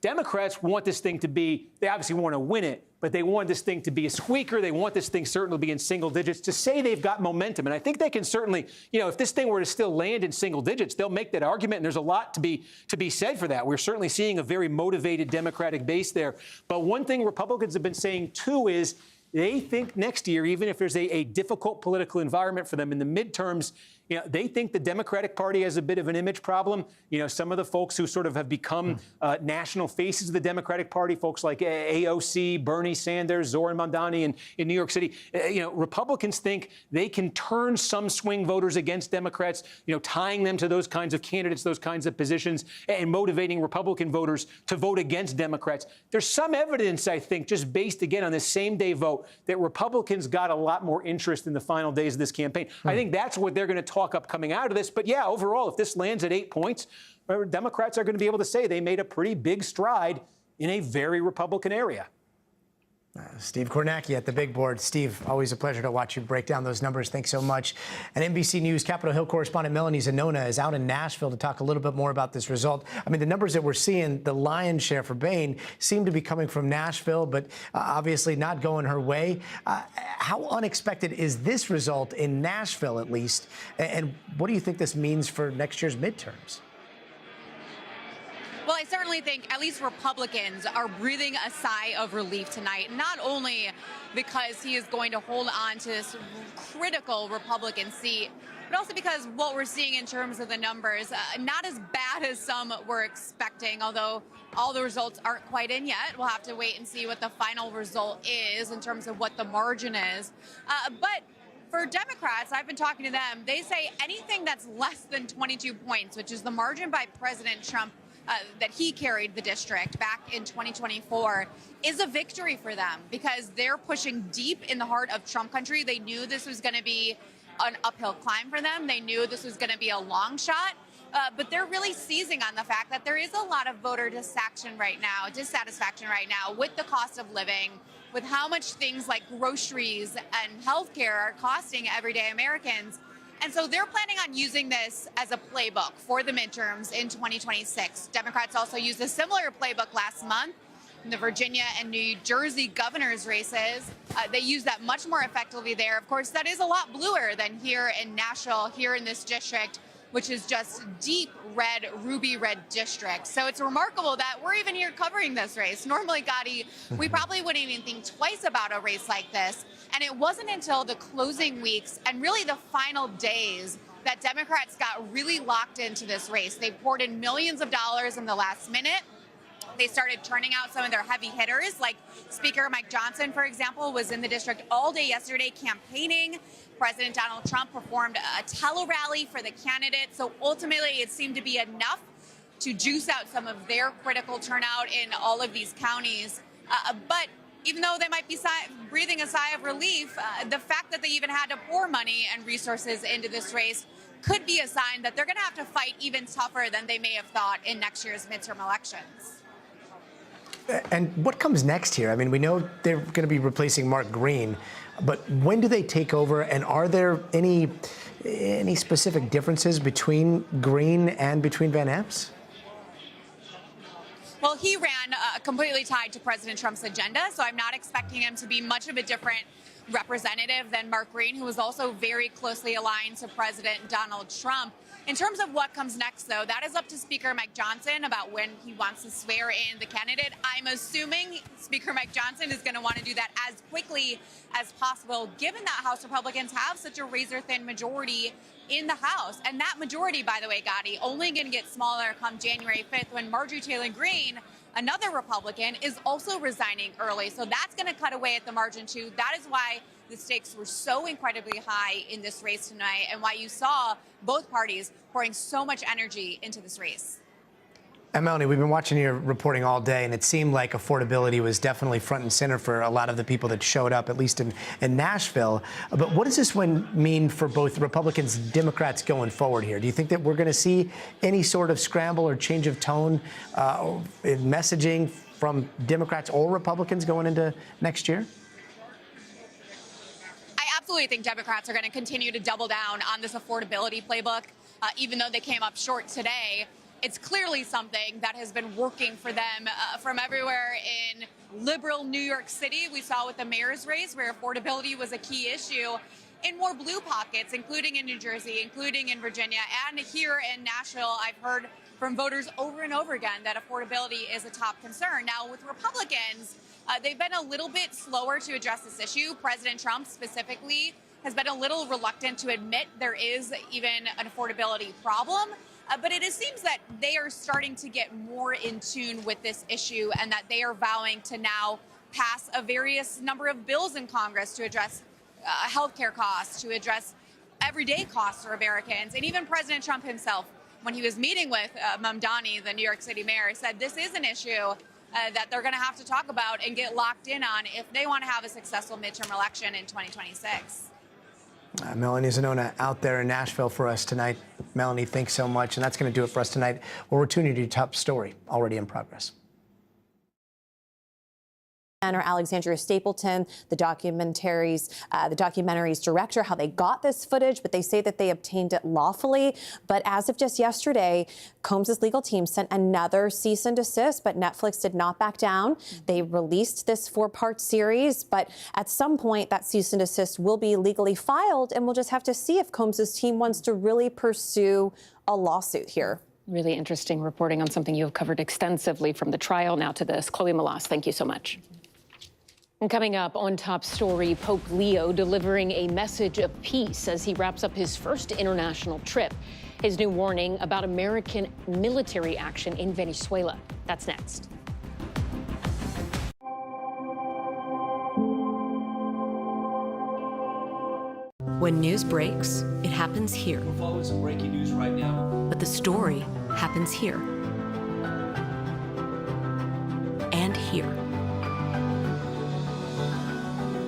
Democrats want this thing to be, they obviously want to win it, but they want this thing to be a squeaker. They want this thing certainly to be in single digits to say they've got momentum. And I think they can certainly, if this thing were to still land in single digits, they'll make that argument. And there's a lot to be said for that. We're certainly seeing a very motivated Democratic base there. But one thing Republicans have been saying, too, is they think next year, even if there's a difficult political environment for them in the midterms, they think the Democratic Party has a bit of an image problem. Some of the folks who sort of have become national faces of the Democratic Party, folks like AOC, Bernie Sanders, Zoran Mamdani in New York City, Republicans think they can turn some swing voters against Democrats, tying them to those kinds of candidates, those kinds of positions, and motivating Republican voters to vote against Democrats. There's some evidence, I think, just based, again, on this same-day vote, that Republicans got a lot more interest in the final days of this campaign. I think that's what they're going to talk up coming out of this. But yeah, overall, if this lands at 8 points, Democrats are going to be able to say they made a pretty big stride in a very Republican area. Steve Kornacki at the big board. Steve, always a pleasure to watch you break down those numbers. Thanks so much. And NBC News Capitol Hill correspondent Melanie Zanona is out in Nashville to talk a little bit more about this result. I mean, the numbers that we're seeing, the lion's share for Boehner, seem to be coming from Nashville, but obviously not going her way. How unexpected is this result in Nashville, at least? And what do you think this means for next year's midterms? Well, I certainly think at least Republicans are breathing a sigh of relief tonight, not only because he is going to hold on to this critical Republican seat, but also because what we're seeing in terms of the numbers, not as bad as some were expecting, although all the results aren't quite in yet. We'll have to wait and see what the final result is in terms of what the margin is. But for Democrats, I've been talking to them, they say anything that's less than 22 points, which is the margin by President Trump, that he carried the district back in 2024, is a victory for them because they're pushing deep in the heart of Trump country. They knew this was going to be an uphill climb for them. They knew this was going to be a long shot. But they're really seizing on the fact that there is a lot of voter dissatisfaction right now with the cost of living, with how much things like groceries and healthcare are costing everyday Americans. And so they're planning on using this as a playbook for the midterms in 2026. Democrats also used a similar playbook last month in the Virginia and New Jersey governor's races. They used that much more effectively there. Of course, that is a lot bluer than here in Nashville, here in this district, which is just deep red, ruby red district. So it's remarkable that we're even here covering this race. Normally, Gotti, we probably wouldn't even think twice about a race like this. And it wasn't until the closing weeks and really the final days that Democrats got really locked into this race. They poured in millions of dollars in the last minute. They started turning out some of their heavy hitters, like Speaker Mike Johnson, for example, was in the district all day yesterday campaigning. President Donald Trump performed a tele-rally for the candidates. So ultimately, it seemed to be enough to juice out some of their critical turnout in all of these counties. But even though they might be breathing a sigh of relief, the fact that they even had to pour money and resources into this race could be a sign that they're going to have to fight even tougher than they may have thought in next year's midterm elections. And what comes next here? I mean, we know they're going to be replacing Mark Green, but when do they take over? And are there any specific differences between Green and between Van Epps? Well, he ran completely tied to President Trump's agenda, so I'm not expecting him to be much of a different representative than Mark Green, who was also very closely aligned to President Donald Trump. In terms of what comes next, though, that is up to Speaker Mike Johnson about when he wants to swear in the candidate. I'm assuming Speaker Mike Johnson is going to want to do that as quickly as possible, given that House Republicans have such a razor-thin majority in the House. And that majority, by the way, Gotti, only going to get smaller come January 5th when Marjorie Taylor Greene, another Republican, is also resigning early. So that's going to cut away at the margin, too. That is why the stakes were so incredibly high in this race tonight and why you saw both parties pouring so much energy into this race. And Melanie, we've been watching your reporting all day, and it seemed like affordability was definitely front and center for a lot of the people that showed up, at least in Nashville. But what does this one mean for both Republicans and Democrats going forward here? Do you think that we're going to see any sort of scramble or change of tone in messaging from Democrats or Republicans going into next year? I absolutely think Democrats are going to continue to double down on this affordability playbook, even though they came up short today. It's clearly something that has been working for them from everywhere in liberal New York City. We saw with the mayor's race where affordability was a key issue in more blue pockets, including in New Jersey, including in Virginia, and here in Nashville. I've heard from voters over and over again that affordability is a top concern. Now, with Republicans, They've been a little bit slower to address this issue. President Trump specifically has been a little reluctant to admit there is even an affordability problem. But it seems that they are starting to get more in tune with this issue and that they are vowing to now pass a various number of bills in Congress to address healthcare costs, to address everyday costs for Americans. And even President Trump himself, when he was meeting with Mamdani, the New York City mayor, said this is an issue that they're going to have to talk about and get locked in on if they want to have a successful midterm election in 2026. Melanie Zanona out there in Nashville for us tonight. Melanie, thanks so much. And that's going to do it for us tonight. We'll return you to your top story already in progress. Alexandria Stapleton, the documentary's director, how they got this footage, but they say that they obtained it lawfully. But as of just yesterday, Combs' legal team sent another cease and desist, but Netflix did not back down. They released this 4-part series, but at some point that cease and desist will be legally filed, and we'll just have to see if Combs' team wants to really pursue a lawsuit here. Really interesting reporting on something you have covered extensively, from the trial now to this. Chloe Malas, thank you so much. And coming up on Top Story, Pope Leo delivering a message of peace as he wraps up his first international trip. His new warning about American military action in Venezuela. That's next. When news breaks, it happens here. We're following some breaking news right now. But the story happens here. And here.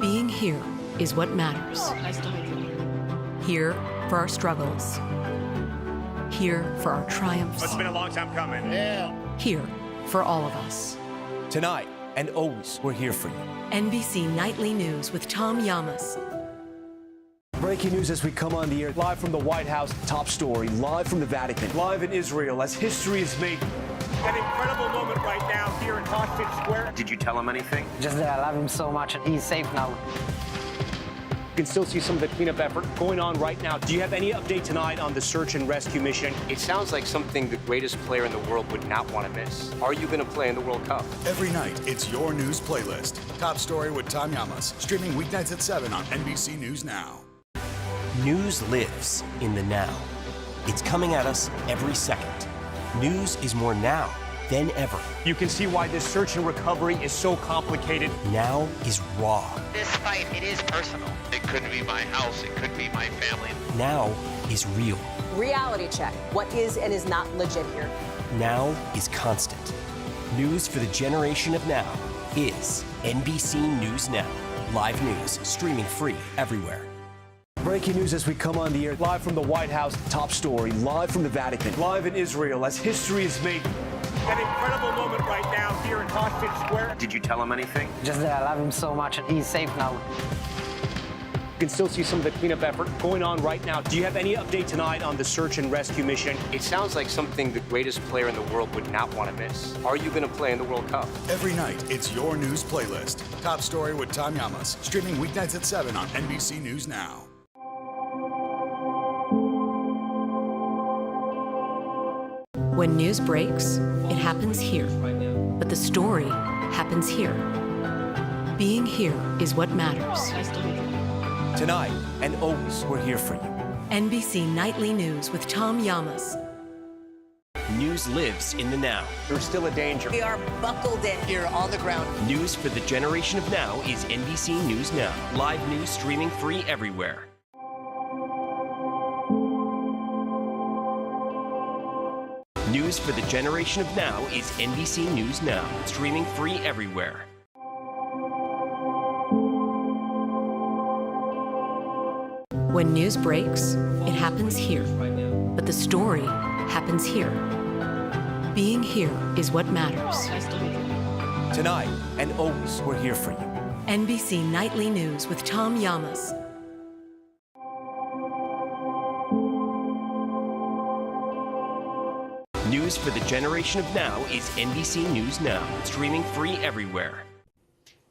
Being here is what matters. Here for our struggles. Here for our triumphs. It's been a long time coming. Yeah. Here for all of us. Tonight and always, we're here for you. NBC Nightly News with Tom Llamas. Breaking news as we come on the air. Live from the White House, Top Story. Live from the Vatican. Live in Israel as history is made. An incredible moment right now here in Hostage Square. Did you tell him anything? Just that I love him so much and he's safe now. You can still see some of the cleanup effort going on right now. Do you have any update tonight on the search and rescue mission? It sounds like something the greatest player in the world would not want to miss. Are you going to play in the World Cup? Every night, it's your news playlist. Top Story with Tom Llamas. Streaming weeknights at 7 on NBC News Now. News lives in the now. It's coming at us every second. News is more now than ever. You can see why this search and recovery is so complicated. Now is raw. This fight, it is personal. It could be my house, it could be my family. Now is real. Reality check. What is and is not legit here? Now is constant. News for the generation of now is NBC News Now. Live news, streaming free everywhere. Breaking news as we come on the air. Live from the White House, Top Story. Live from the Vatican. Live in Israel as history is made. An incredible moment right now here in Hostage Square. Did you tell him anything? Just that I love him so much and he's safe now. You can still see some of the cleanup effort going on right now. Do you have any update tonight on the search and rescue mission? It sounds like something the greatest player in the world would not want to miss. Are you going to play in the World Cup? Every night, it's your news playlist. Top Story with Tom Llamas. Streaming weeknights at 7 on NBC News Now. When news breaks, it happens here. But the story happens here. Being here is what matters. Tonight and always, we're here for you. NBC Nightly News with Tom Llamas. News lives in the now. There's still a danger. We are buckled in here on the ground. News for the generation of now is NBC News Now. Live news streaming free everywhere. News for the generation of now is NBC News Now. Streaming free everywhere. When news breaks, it happens here. But the story happens here. Being here is what matters. Tonight and always, we're here for you. NBC Nightly News with Tom Llamas. News for the generation of now is NBC News Now. Streaming free everywhere.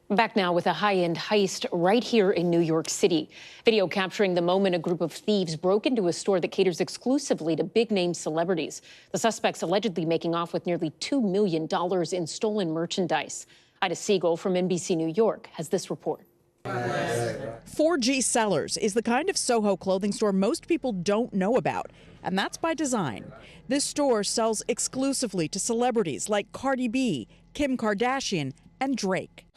Back now with a high-end heist right here in New York City. Video capturing the moment a group of thieves broke into a store that caters exclusively to big-name celebrities. The suspects allegedly making off with nearly $2 million in stolen merchandise. Ida Siegel from NBC New York has this report. 4G Sellers is the kind of Soho clothing store most people don't know about, and that's by design. This store sells exclusively to celebrities like Cardi B, Kim Kardashian, and Drake.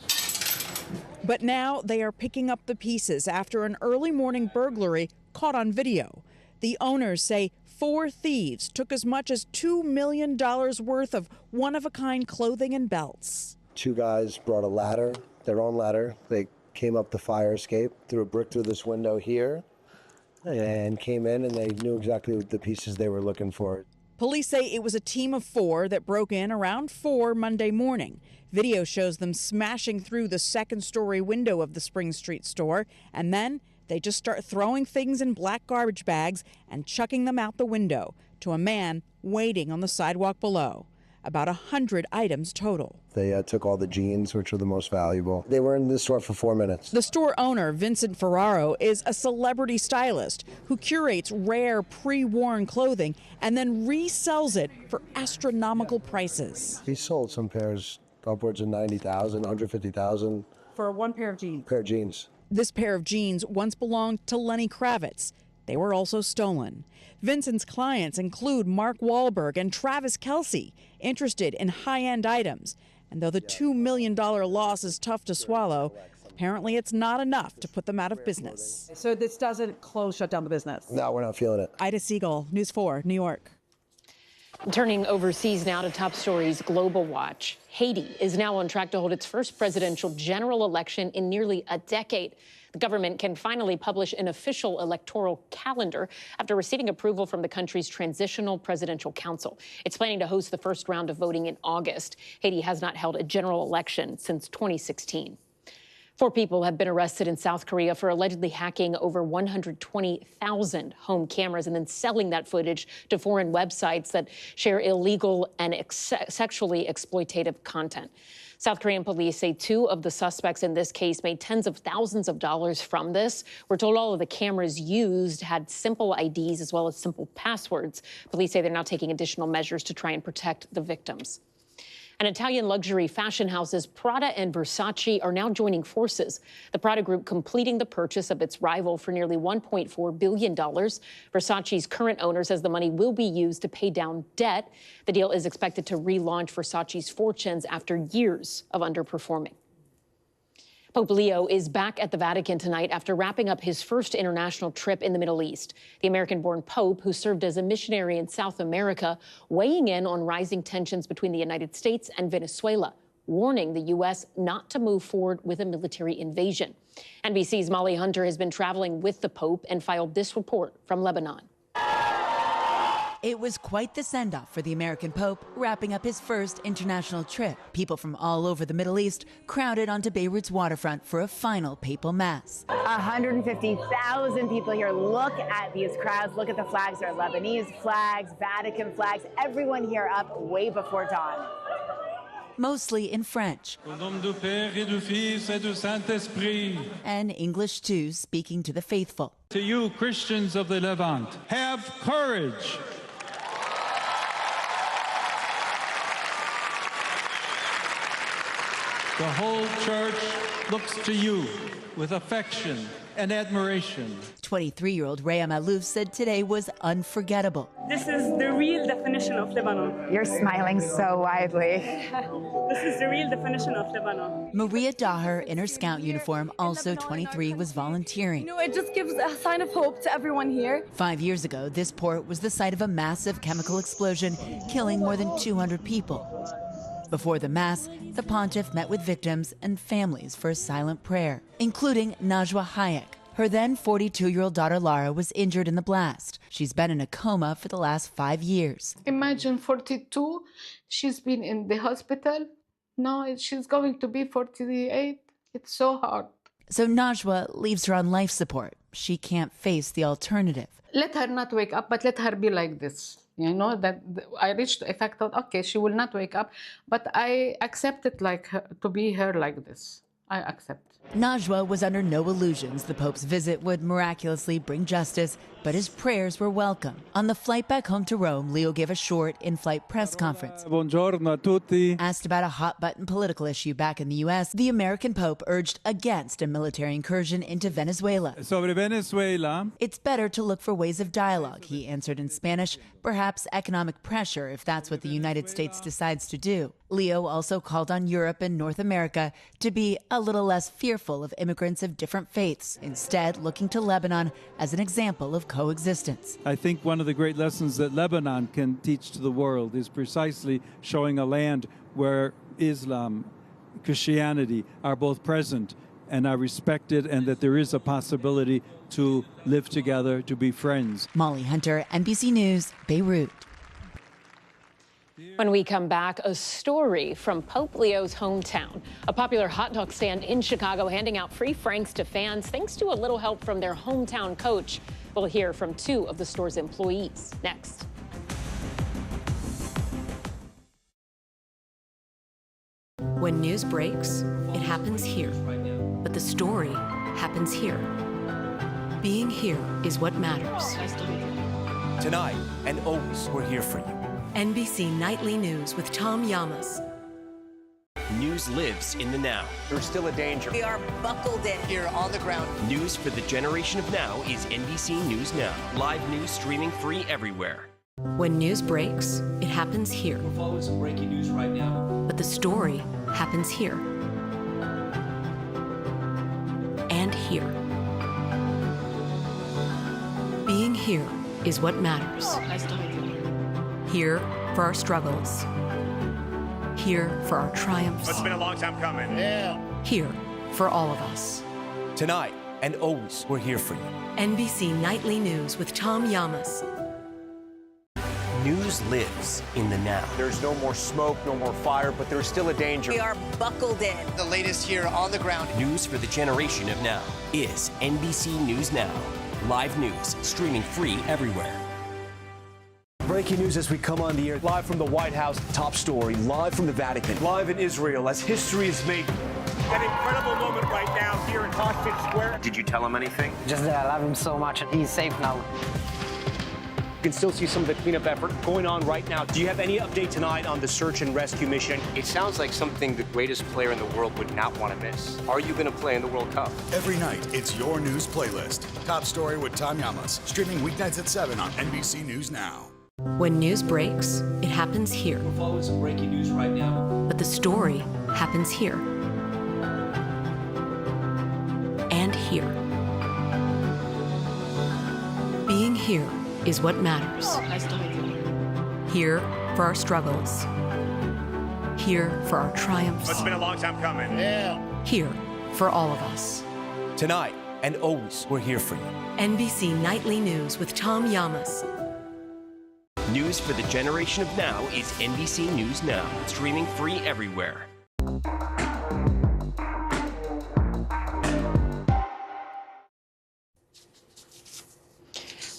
But now they are picking up the pieces after an early morning burglary caught on video. The owners say 4 thieves took as much as $2 million worth of one-of-a-kind clothing and belts. 2 guys brought a ladder, their own ladder. They came up the fire escape, threw a brick through this window here, and came in, and they knew exactly the pieces they were looking for. Police say it was a team of 4 that broke in around 4 Monday morning. Video shows them smashing through the second-story window of the Spring Street store, and then they just start throwing things in black garbage bags and chucking them out the window to a man waiting on the sidewalk below. About 100 items total. They took all the jeans, which were the most valuable. They were in the store for 4 minutes. The store owner, Vincent Ferraro, is a celebrity stylist who curates rare pre-worn clothing and then resells it for astronomical prices. He sold some pairs upwards of $90,000, $150,000. For one pair of jeans? Pair of jeans. This pair of jeans once belonged to Lenny Kravitz. They were also stolen. Vincent's clients include Mark Wahlberg and Travis Kelce, interested in high-end items. And though the $2 million loss is tough to swallow, apparently it's not enough to put them out of business. So this doesn't shut down the business? No, we're not feeling it. Ida Siegel, News 4, New York. Turning overseas now to top stories, Global Watch. Haiti is now on track to hold its first presidential general election in nearly a decade. The government can finally publish an official electoral calendar after receiving approval from the country's Transitional Presidential Council. It's planning to host the first round of voting in August. Haiti has not held a general election since 2016. 4 people have been arrested in South Korea for allegedly hacking over 120,000 home cameras and then selling that footage to foreign websites that share illegal and sexually exploitative content. South Korean police say 2 of the suspects in this case made tens of thousands of dollars from this. We're told all of the cameras used had simple IDs as well as simple passwords. Police say they're now taking additional measures to try and protect the victims. And Italian luxury fashion houses Prada and Versace are now joining forces. The Prada Group completing the purchase of its rival for nearly $1.4 billion. Versace's current owner says the money will be used to pay down debt. The deal is expected to relaunch Versace's fortunes after years of underperforming. Pope Leo is back at the Vatican tonight after wrapping up his first international trip in the Middle East. The American-born Pope, who served as a missionary in South America, weighing in on rising tensions between the United States and Venezuela, warning the U.S. not to move forward with a military invasion. NBC's Molly Hunter has been traveling with the Pope and filed this report from Lebanon. It was quite the send-off for the American Pope, wrapping up his first international trip. People from all over the Middle East crowded onto Beirut's waterfront for a final papal mass. 150,000 people here. Look at these crowds. Look at the flags. There are Lebanese flags, Vatican flags, everyone here up way before dawn. Mostly in French. Au nom du Père et du Fils et du Saint-Esprit. And English too, speaking to the faithful. To you, Christians of the Levant, have courage. The whole church looks to you with affection and admiration. 23-year-old Rhea Malouf said today was unforgettable. This is the real definition of Lebanon. You're smiling so widely. This is the real definition of Lebanon. Maria Daher, in her scout uniform, also 23, was volunteering. You know, it just gives a sign of hope to everyone here. 5 years ago, this port was the site of a massive chemical explosion, killing more than 200 people. Before the Mass, the pontiff met with victims and families for a silent prayer, including Najwa Hayek. Her then 42-year-old daughter Lara was injured in the blast. She's been in a coma for the last 5 years. Imagine 42, she's been in the hospital. Now she's going to be 48. It's so hard. So Najwa leaves her on life support. She can't face the alternative. Let her not wake up, but let her be like this. You know, that I reached a fact that, okay, she will not wake up, but I accept it like her, to be her like this. I accept. Najwa was under no illusions the Pope's visit would miraculously bring justice, but his prayers were welcome. On the flight back home to Rome, Leo gave a short in-flight press conference. Buongiorno a tutti. Asked about a hot-button political issue back in the U.S., the American Pope urged against a military incursion into Venezuela. Sobre Venezuela. It's better to look for ways of dialogue, he answered in Spanish, perhaps economic pressure if that's what the United States decides to do. Leo also called on Europe and North America to be a little less fearful of immigrants of different faiths, instead looking to Lebanon as an example of coexistence. I think one of the great lessons that Lebanon can teach to the world is precisely showing a land where Islam, Christianity are both present and are respected, and that there is a possibility to live together, to be friends. Molly Hunter, NBC News, Beirut. When we come back, a story from Pope Leo's hometown. A popular hot dog stand in Chicago handing out free franks to fans thanks to a little help from their hometown coach. We'll hear from two of the store's employees next. When news breaks, it happens here. But the story happens here. Being here is what matters. Tonight and always, we're here for you. NBC Nightly News with Tom Llamas. News lives in the now. There's still a danger. We are buckled in here on the ground. News for the generation of now is NBC News Now. Live news streaming free everywhere. When news breaks, it happens here. We're following some breaking news right now. But the story happens here. And here. Being here is what matters. Here for our struggles. Here for our triumphs. It's been a long time coming. Here for all of us. Tonight and always, we're here for you. NBC Nightly News with Tom Llamas. News lives in the now. There's no more smoke, no more fire, but there's still a danger. We are buckled in. The latest here on the ground. News for the generation of now is NBC News Now. Live news streaming free everywhere. Breaking news as we come on the air. Live from the White House, top story. Live from the Vatican. Live in Israel as history is made. An incredible moment right now here in Hostage Square. Did you tell him anything? Just that I love him so much and he's safe now. You can still see some of the cleanup effort going on right now. Do you have any update tonight on the search and rescue mission? It sounds like something the greatest player in the world would not want to miss. Are you going to play in the World Cup? Every night, it's your news playlist. Top Story with Tom Llamas. Streaming weeknights at 7 on NBC News Now. When news breaks, it happens here. We're following some breaking news right now. But the story happens here. And here. Being here is what matters. Here for our struggles. Here for our triumphs. It's been a long time coming. Here for all of us. Tonight and always, we're here for you. NBC Nightly News with Tom Llamas. News for the generation of now is NBC News Now. Streaming free everywhere.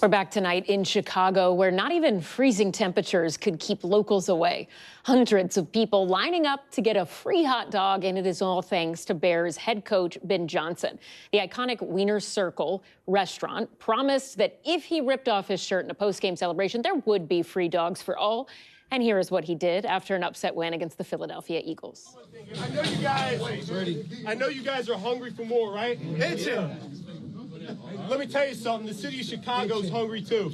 We're back tonight in Chicago, where not even freezing temperatures could keep locals away. Hundreds of people lining up to get a free hot dog, and it is all thanks to Bears head coach Ben Johnson. The iconic Wiener Circle restaurant promised that if he ripped off his shirt in a post-game celebration, there would be free dogs for all. And here is what he did after an upset win against the Philadelphia Eagles. I know you guys are hungry for more, right? It's it. Let me tell you something. The city of Chicago is hungry too.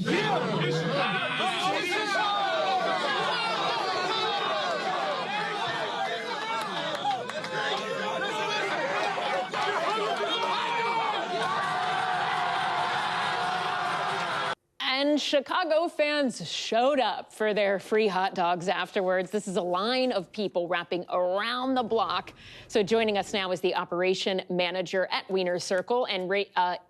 And Chicago fans showed up for their free hot dogs afterwards. This is a line of people wrapping around the block. So joining us now is the operation manager at Wiener Circle, and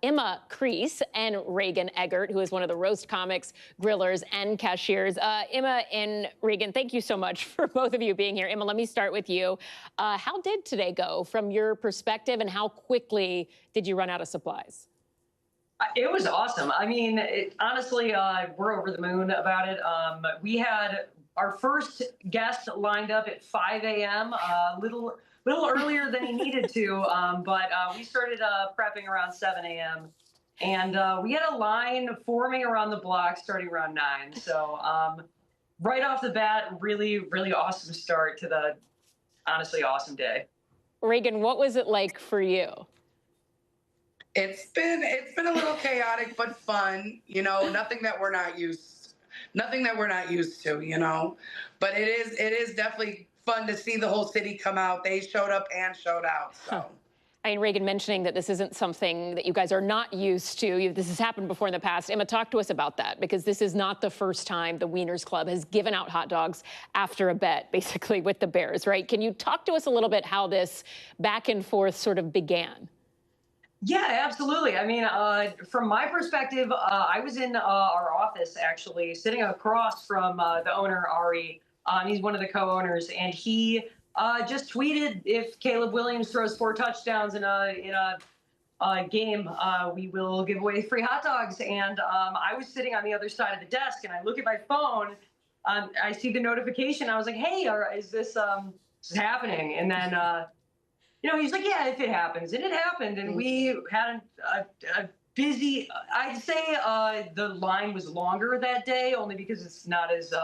Emma Kreese and Reagan Eggert, who is one of the roast comics, grillers, and cashiers. Emma and Reagan, thank you so much for both of you being here. Emma, let me start with you. How did today go from your perspective, and how quickly did you run out of supplies? It was awesome. I mean, honestly, we're over the moon about it. We had our first guest lined up at 5 a.m., a little little earlier than he needed to, but we started prepping around 7 a.m. And we had a line forming around the block starting around 9. So right off the bat, really, really awesome start to the honestly awesome day. Reagan, what was it like for you? It's been a little chaotic but fun, you know, nothing that we're not used to, you know. But it is definitely fun to see the whole city come out. They showed up and showed out. So I mean, Reagan mentioning that this isn't something that you guys are not used to. This has happened before in the past. Emma, talk to us about that, because this is not the first time the Wieners Club has given out hot dogs after a bet, basically, with the Bears, right? Can you talk to us a little bit how this back and forth sort of began? Yeah, absolutely. I mean, from my perspective, I was in our office, actually, sitting across from the owner, Ari. He's one of the co-owners, and he just tweeted, if Caleb Williams throws 4 touchdowns in a game, we will give away free hot dogs. And I was sitting on the other side of the desk, and I look at my phone. I see the notification. I was like, hey, is this happening? And then, you know, he's like, yeah, if it happens. And it happened. And we had a busy, I'd say the line was longer that day, only because it's not as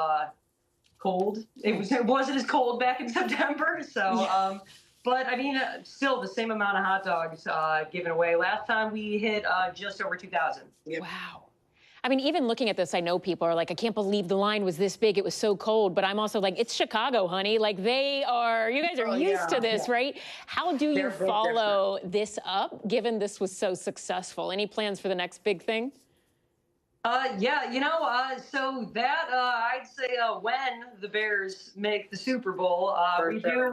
cold. It wasn't as cold back in September. So, but I mean, still the same amount of hot dogs given away. Last time we hit just over 2,000. Yep. Wow. I mean, even looking at this, I know people are like, I can't believe the line was this big. It was so cold. But I'm also like, it's Chicago, honey. Like, you guys are used to this, right? How do you follow this up, given this was so successful? Any plans for the next big thing? Yeah, you know, so that I'd say when the Bears make the Super Bowl,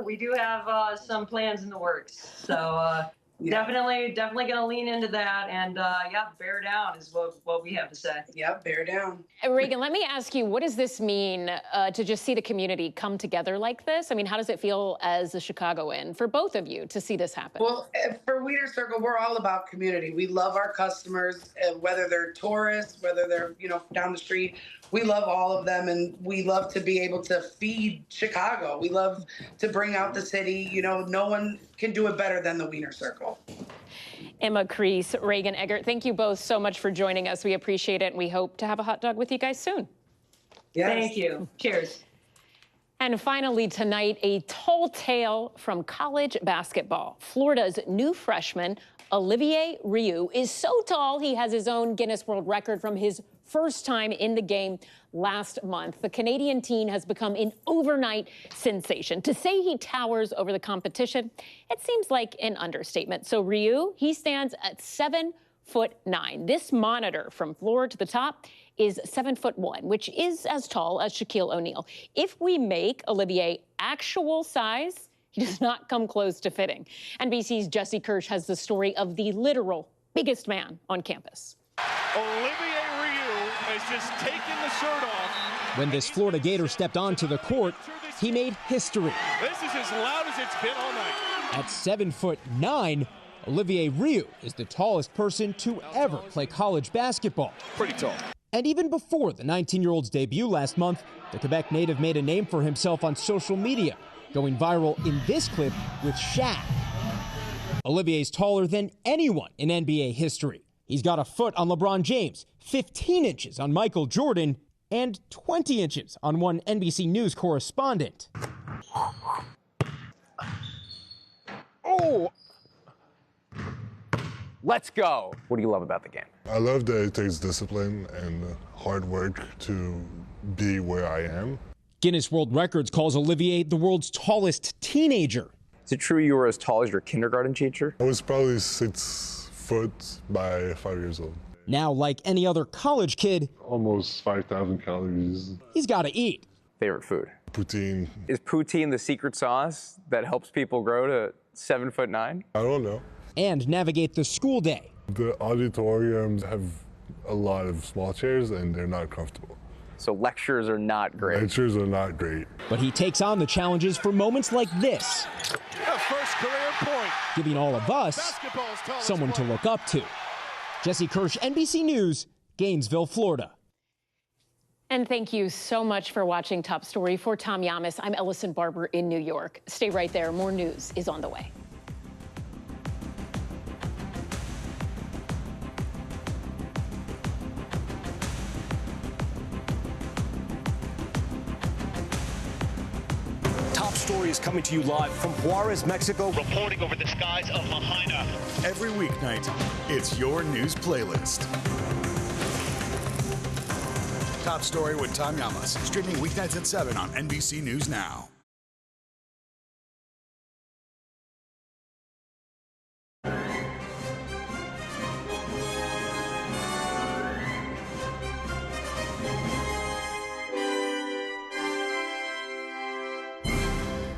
we do have some plans in the works. So definitely going to lean into that, and yeah, bear down is what we have to say. Yeah, bear down. Reagan, let me ask you, what does this mean to just see the community come together like this? I mean, how does it feel as a Chicagoan for both of you to see this happen? Well, for Wiener Circle, we're all about community. We love our customers, whether they're tourists, whether they're, you know, down the street. We love all of them, and we love to be able to feed Chicago. We love to bring out the city. You know, no one can do it better than the Wiener Circle. Emma Crease, Reagan Eggert, thank you both so much for joining us. We appreciate it, and we hope to have a hot dog with you guys soon. Yes. Thank you. Cheers. And finally tonight, a tall tale from college basketball. Florida's new freshman, Olivier Rioux, is so tall he has his own Guinness World Record from his first time in the game last month. The Canadian teen has become an overnight sensation. To say he towers over the competition, it seems like an understatement. So Rioux, he stands at 7'9". This monitor from floor to the top is 7'1", which is as tall as Shaquille O'Neal. If we make Olivier actual size, he does not come close to fitting. NBC's Jesse Kirsch has the story of the literal biggest man on campus. Olivier Rioux has just taken the shirt off. When this Florida Gator stepped onto the court, he made history. This is as loud as it's been all night. At 7'9", Olivier Rioux is the tallest person to ever play college basketball. Pretty tall. And even before the 19-year-old's debut last month, the Quebec native made a name for himself on social media, going viral in this clip with Shaq. Olivier's taller than anyone in NBA history. He's got a foot on LeBron James, 15 inches on Michael Jordan, and 20 inches on one NBC News correspondent. Oh! Let's go. What do you love about the game? I love that it takes discipline and hard work to be where I am. Guinness World Records calls Olivier the world's tallest teenager. Is it true you were as tall as your kindergarten teacher? I was probably 6 foot by 5 years old. Now, like any other college kid, almost 5,000 calories. He's got to eat. Favorite food? Poutine. Is poutine the secret sauce that helps people grow to 7'9"? I don't know. And navigate the school day. The auditoriums have a lot of small chairs and they're not comfortable. So lectures are not great. Lectures are not great. But he takes on the challenges for moments like this. A first career point. Giving all of us someone to look up to. Jesse Kirsch, NBC News, Gainesville, Florida. And thank you so much for watching Top Story. For Tom Yamas, I'm Ellison Barber in New York. Stay right there. More news is on the way. Top Story is coming to you live from Juarez, Mexico. Reporting over the skies of Lahaina. Every weeknight, it's your news playlist. Top Story with Tom Yamas, streaming weeknights at 7 on NBC News Now.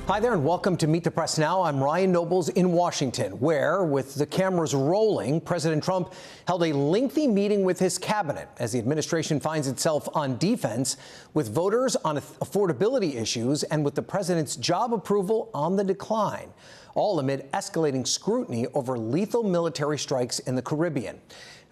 Hi there and welcome to Meet the Press Now. I'm Ryan Nobles in Washington, where, with the cameras rolling, President Trump held a lengthy meeting with his cabinet as the administration finds itself on defense with voters on affordability issues and with the president's job approval on the decline, all amid escalating scrutiny over lethal military strikes in the Caribbean.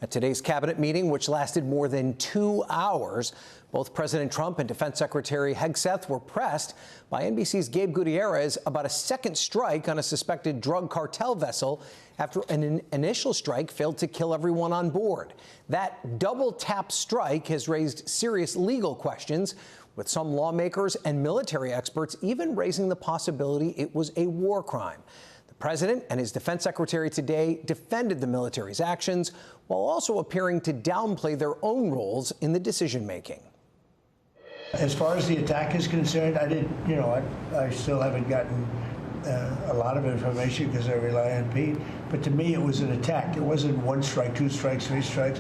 At today's cabinet meeting, which lasted more than 2 hours, both President Trump and Defense Secretary Hegseth were pressed by NBC's Gabe Gutierrez about a second strike on a suspected drug cartel vessel after an initial strike failed to kill everyone on board. That double-tap strike has raised serious legal questions, with some lawmakers and military experts even raising the possibility it was a war crime. The president and his defense secretary today defended the military's actions while also appearing to downplay their own roles in the decision-making. As far as the attack is concerned, I still haven't gotten a lot of information because I rely on Pete. But to me, it was an attack. It wasn't one strike, two strikes, three strikes.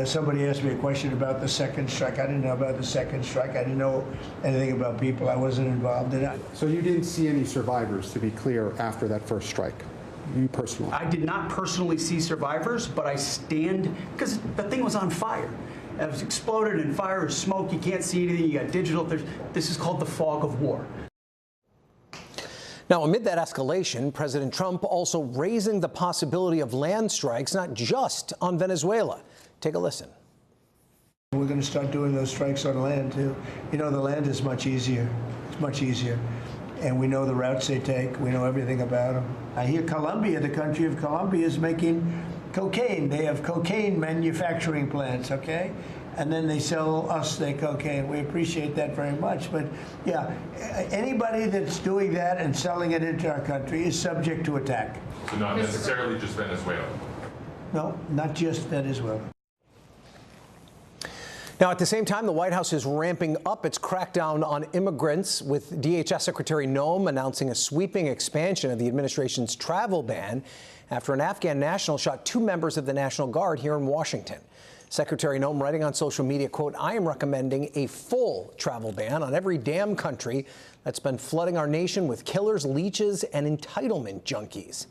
Somebody asked me a question about the second strike. I didn't know about the second strike. I didn't know anything about people. I wasn't involved in it. So you didn't see any survivors, to be clear, after that first strike? You personally? I did not personally see survivors, but I stand, because the thing was on fire. It was exploded in fire or smoke. You can't see anything. You got digital. This is called the fog of war. Now, amid that escalation, President Trump also raising the possibility of land strikes, not just on Venezuela. Take a listen. We're going to start doing those strikes on land, too. You know, the land is much easier. It's much easier. And we know the routes they take. We know everything about them. I hear Colombia, the country of Colombia, is making cocaine. They have cocaine manufacturing plants, okay? And then they sell us their cocaine. We appreciate that very much. But yeah, anybody that's doing that and selling it into our country is subject to attack. So not necessarily just Venezuela? No, not just Venezuela. Now, at the same time, the White House is ramping up its crackdown on immigrants, with DHS Secretary Noem announcing a sweeping expansion of the administration's travel ban after an Afghan national shot 2 members of the National Guard here in Washington. Secretary Noem writing on social media, quote, "I am recommending a full travel ban on every damn country that's been flooding our nation with killers, leeches, and entitlement junkies."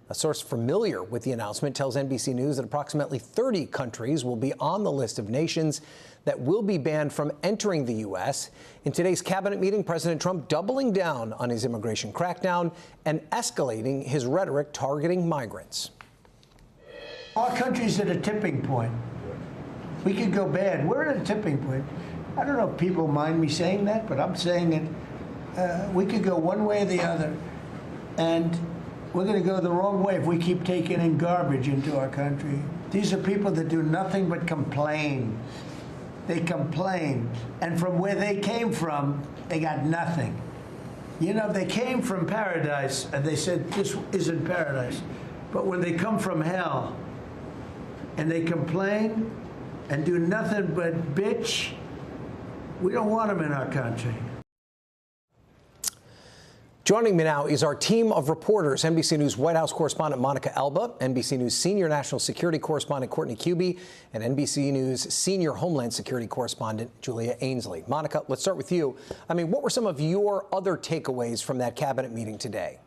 A source familiar with the announcement tells NBC News that approximately 30 countries will be on the list of nations that will be banned from entering the U.S. In today's cabinet meeting, President Trump doubling down on his immigration crackdown and escalating his rhetoric targeting migrants. Our country's at a tipping point. We could go bad. We're at a tipping point. I don't know if people mind me saying that, but I'm saying it. We could go one way or the other. And we're going to go the wrong way if we keep taking in garbage into our country. These are people that do nothing but complain. They complain. And from where they came from, they got nothing. You know, they came from paradise, and they said, this isn't paradise. But when they come from hell, and they complain and do nothing but bitch, we don't want them in our country. Joining me now is our team of reporters, NBC News White House correspondent Monica Alba, NBC News senior national security correspondent Courtney Cubie, and NBC News senior homeland security correspondent Julia Ainsley. Monica, let's start with you. I mean, what were some of your other takeaways from that cabinet meeting today?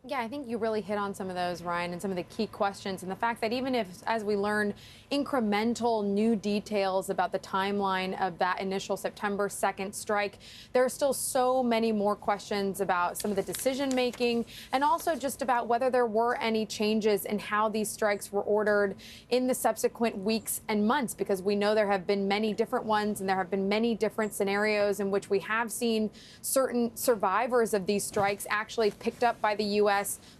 Yeah, I think you really hit on some of those, Ryan, and some of the key questions. And the fact that even if, as we learn incremental new details about the timeline of that initial September 2nd strike, there are still so many more questions about some of the decision making and also just about whether there were any changes in how these strikes were ordered in the subsequent weeks and months, because we know there have been many different ones and there have been many different scenarios in which we have seen certain survivors of these strikes actually picked up by the U.S.,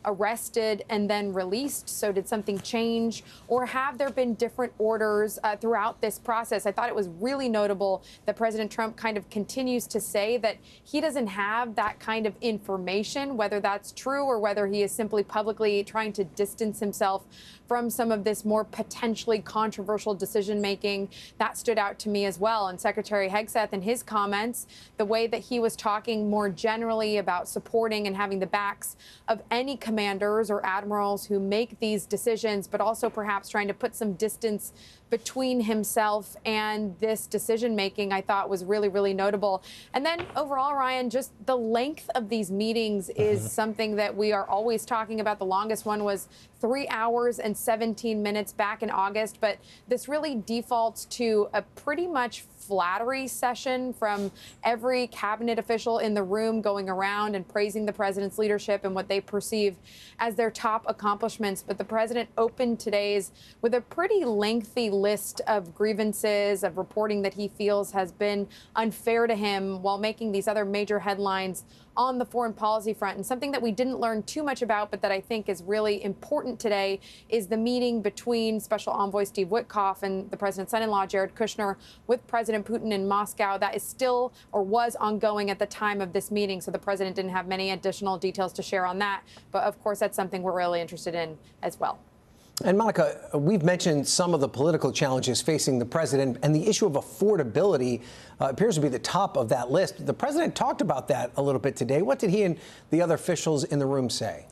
arrested and then released. So did something change, or have there been different orders throughout this process? I thought it was really notable that President Trump kind of continues to say that he doesn't have that kind of information, whether that's true or whether he is simply publicly trying to distance himself from some of this more potentially controversial decision making. That stood out to me as well. And Secretary Hegseth, in his comments, the way that he was talking more generally about supporting and having the backs of any commanders or admirals who make these decisions, but also perhaps trying to put some distance between himself and this decision making, I thought was really, really notable. And then overall, Ryan, just the length of these meetings is something that we are always talking about. The longest one was 3 hours and 17 minutes back in August, but this really defaults to a pretty much flattery session from every cabinet official in the room, going around and praising the president's leadership and what they perceive as their top accomplishments. But the president opened today's with a pretty lengthy list of grievances, of reporting that he feels has been unfair to him, while making these other major headlines on the foreign policy front. And something that we didn't learn too much about, but that I think is really important today, is the meeting between Special Envoy Steve Witkoff and the president's son-in-law, Jared Kushner, with President Putin in Moscow. That is still, or was ongoing at the time of this meeting. So the president didn't have many additional details to share on that. But of course, that's something we're really interested in as well. And Monica, we've mentioned some of the political challenges facing the president, and the issue of affordability appears to be the top of that list. The president talked about that a little bit today. What did he and the other officials in the room say?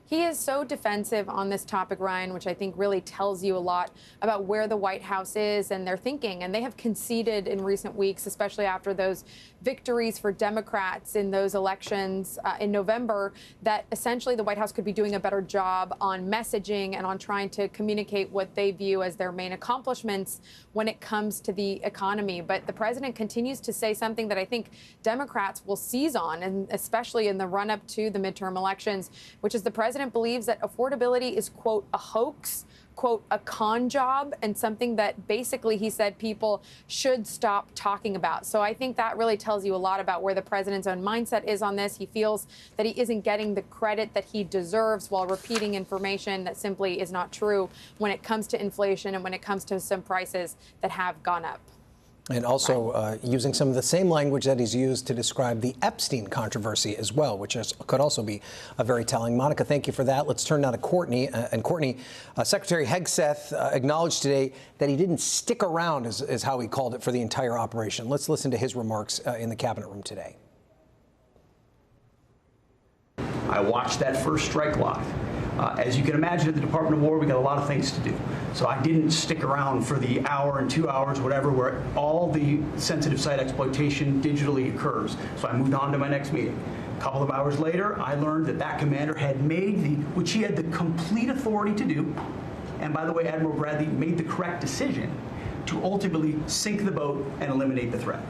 He is so defensive on this topic, Ryan, which I think really tells you a lot about where the White House is and their thinking. And they have conceded in recent weeks, especially after those victories for Democrats in those elections in November, that essentially the White House could be doing a better job on messaging and on trying to communicate what they view as their main accomplishments when it comes to the economy. But the president continues to say something that I think Democrats will seize on, and especially in the run-up to the midterm elections, which is the president believes that affordability is, quote, a hoax, quote, a con job, and something that basically he said people should stop talking about. So I think that really tells you a lot about where the president's own mindset is on this. He feels that he isn't getting the credit that he deserves while repeating information that simply is not true when it comes to inflation and when it comes to some prices that have gone up. And also using some of the same language that he's used to describe the Epstein controversy as well, which could also be very telling. Monica, thank you for that. Let's turn now to Courtney. And Courtney, Secretary Hegseth acknowledged today that he didn't stick around, is how he called it, for the entire operation. Let's listen to his remarks in the cabinet room today. I watched that first strike live. As you can imagine, at the Department of War, we got a lot of things to do. So I didn't stick around for the hour and 2 hours, whatever, where all the sensitive site exploitation digitally occurs. So I moved on to my next meeting. A couple of hours later, I learned that that commander had made which he had the complete authority to do. And by the way, Admiral Bradley made the correct decision to ultimately sink the boat and eliminate the threat.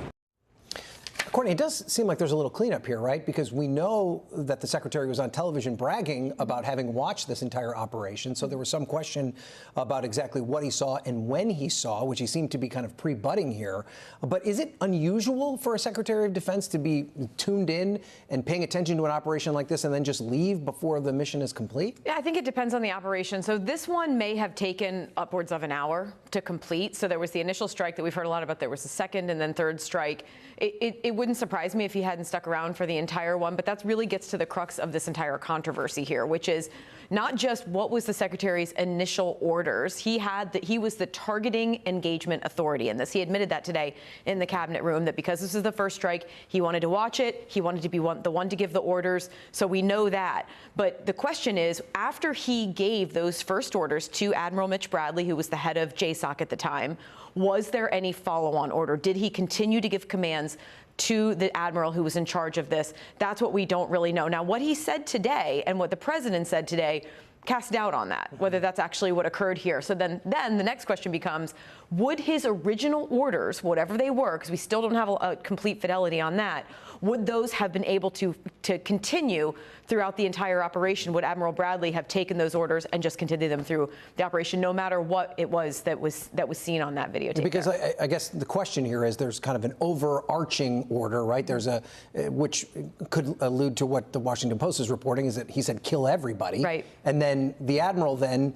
Courtney, it does seem like there's a little cleanup here, right? Because we know that the secretary was on television bragging about having watched this entire operation. So there was some question about exactly what he saw and when he saw, which he seemed to be kind of pre-budding here. But is it unusual for a Secretary of Defense to be tuned in and paying attention to an operation like this and then just leave before the mission is complete? Yeah, I think it depends on the operation. So this one may have taken upwards of an hour to complete. So there was the initial strike that we've heard a lot about. There was a second and then third strike. It wouldn't surprise me if he hadn't stuck around for the entire one, but that really gets to the crux of this entire controversy here, which is not just what was the secretary's initial orders. He was the targeting engagement authority in this. He admitted that today in the cabinet room, that because this is the first strike, he wanted to watch it. He wanted to be the one to give the orders. So we know that. But the question is, after he gave those first orders to Admiral Mitch Bradley, who was the head of JSOC at the time, was there any follow-on order? Did he continue to give commands to the admiral who was in charge of this. That's what we don't really know. Now, what he said today and what the president said today cast doubt on that, whether that's actually what occurred here. So then the next question becomes, would his original orders, whatever they were, because we still don't have a complete fidelity on that, would those have been able to continue throughout the entire operation? Would Admiral Bradley have taken those orders and just continued them through the operation, no matter what it was that was seen on that videotape? Because I guess the question here is there's kind of an overarching order, right? There's a, which could allude to what the Washington Post is reporting, is that he said kill everybody. Right. And then the admiral then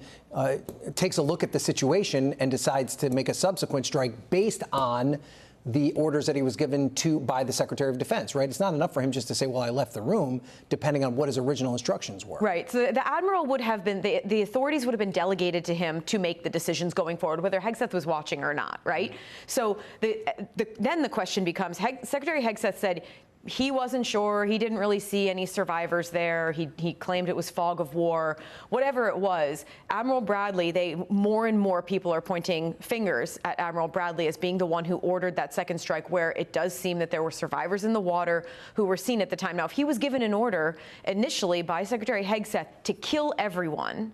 takes a look at the situation and decides to make a subsequent strike based on the orders that he was given by the Secretary of Defense, right? It's not enough for him just to say, well, I left the room, depending on what his original instructions were. Right. So the admiral would have been, the authorities would have been delegated to him to make the decisions going forward, whether Hegseth was watching or not, right? So then the question becomes, Secretary Hegseth said he wasn't sure. He didn't really see any survivors there. He claimed it was fog of war. Whatever it was, Admiral Bradley, more and more people are pointing fingers at Admiral Bradley as being the one who ordered that second strike, where it does seem that there were survivors in the water who were seen at the time. Now, if he was given an order initially by Secretary Hegseth to kill everyone,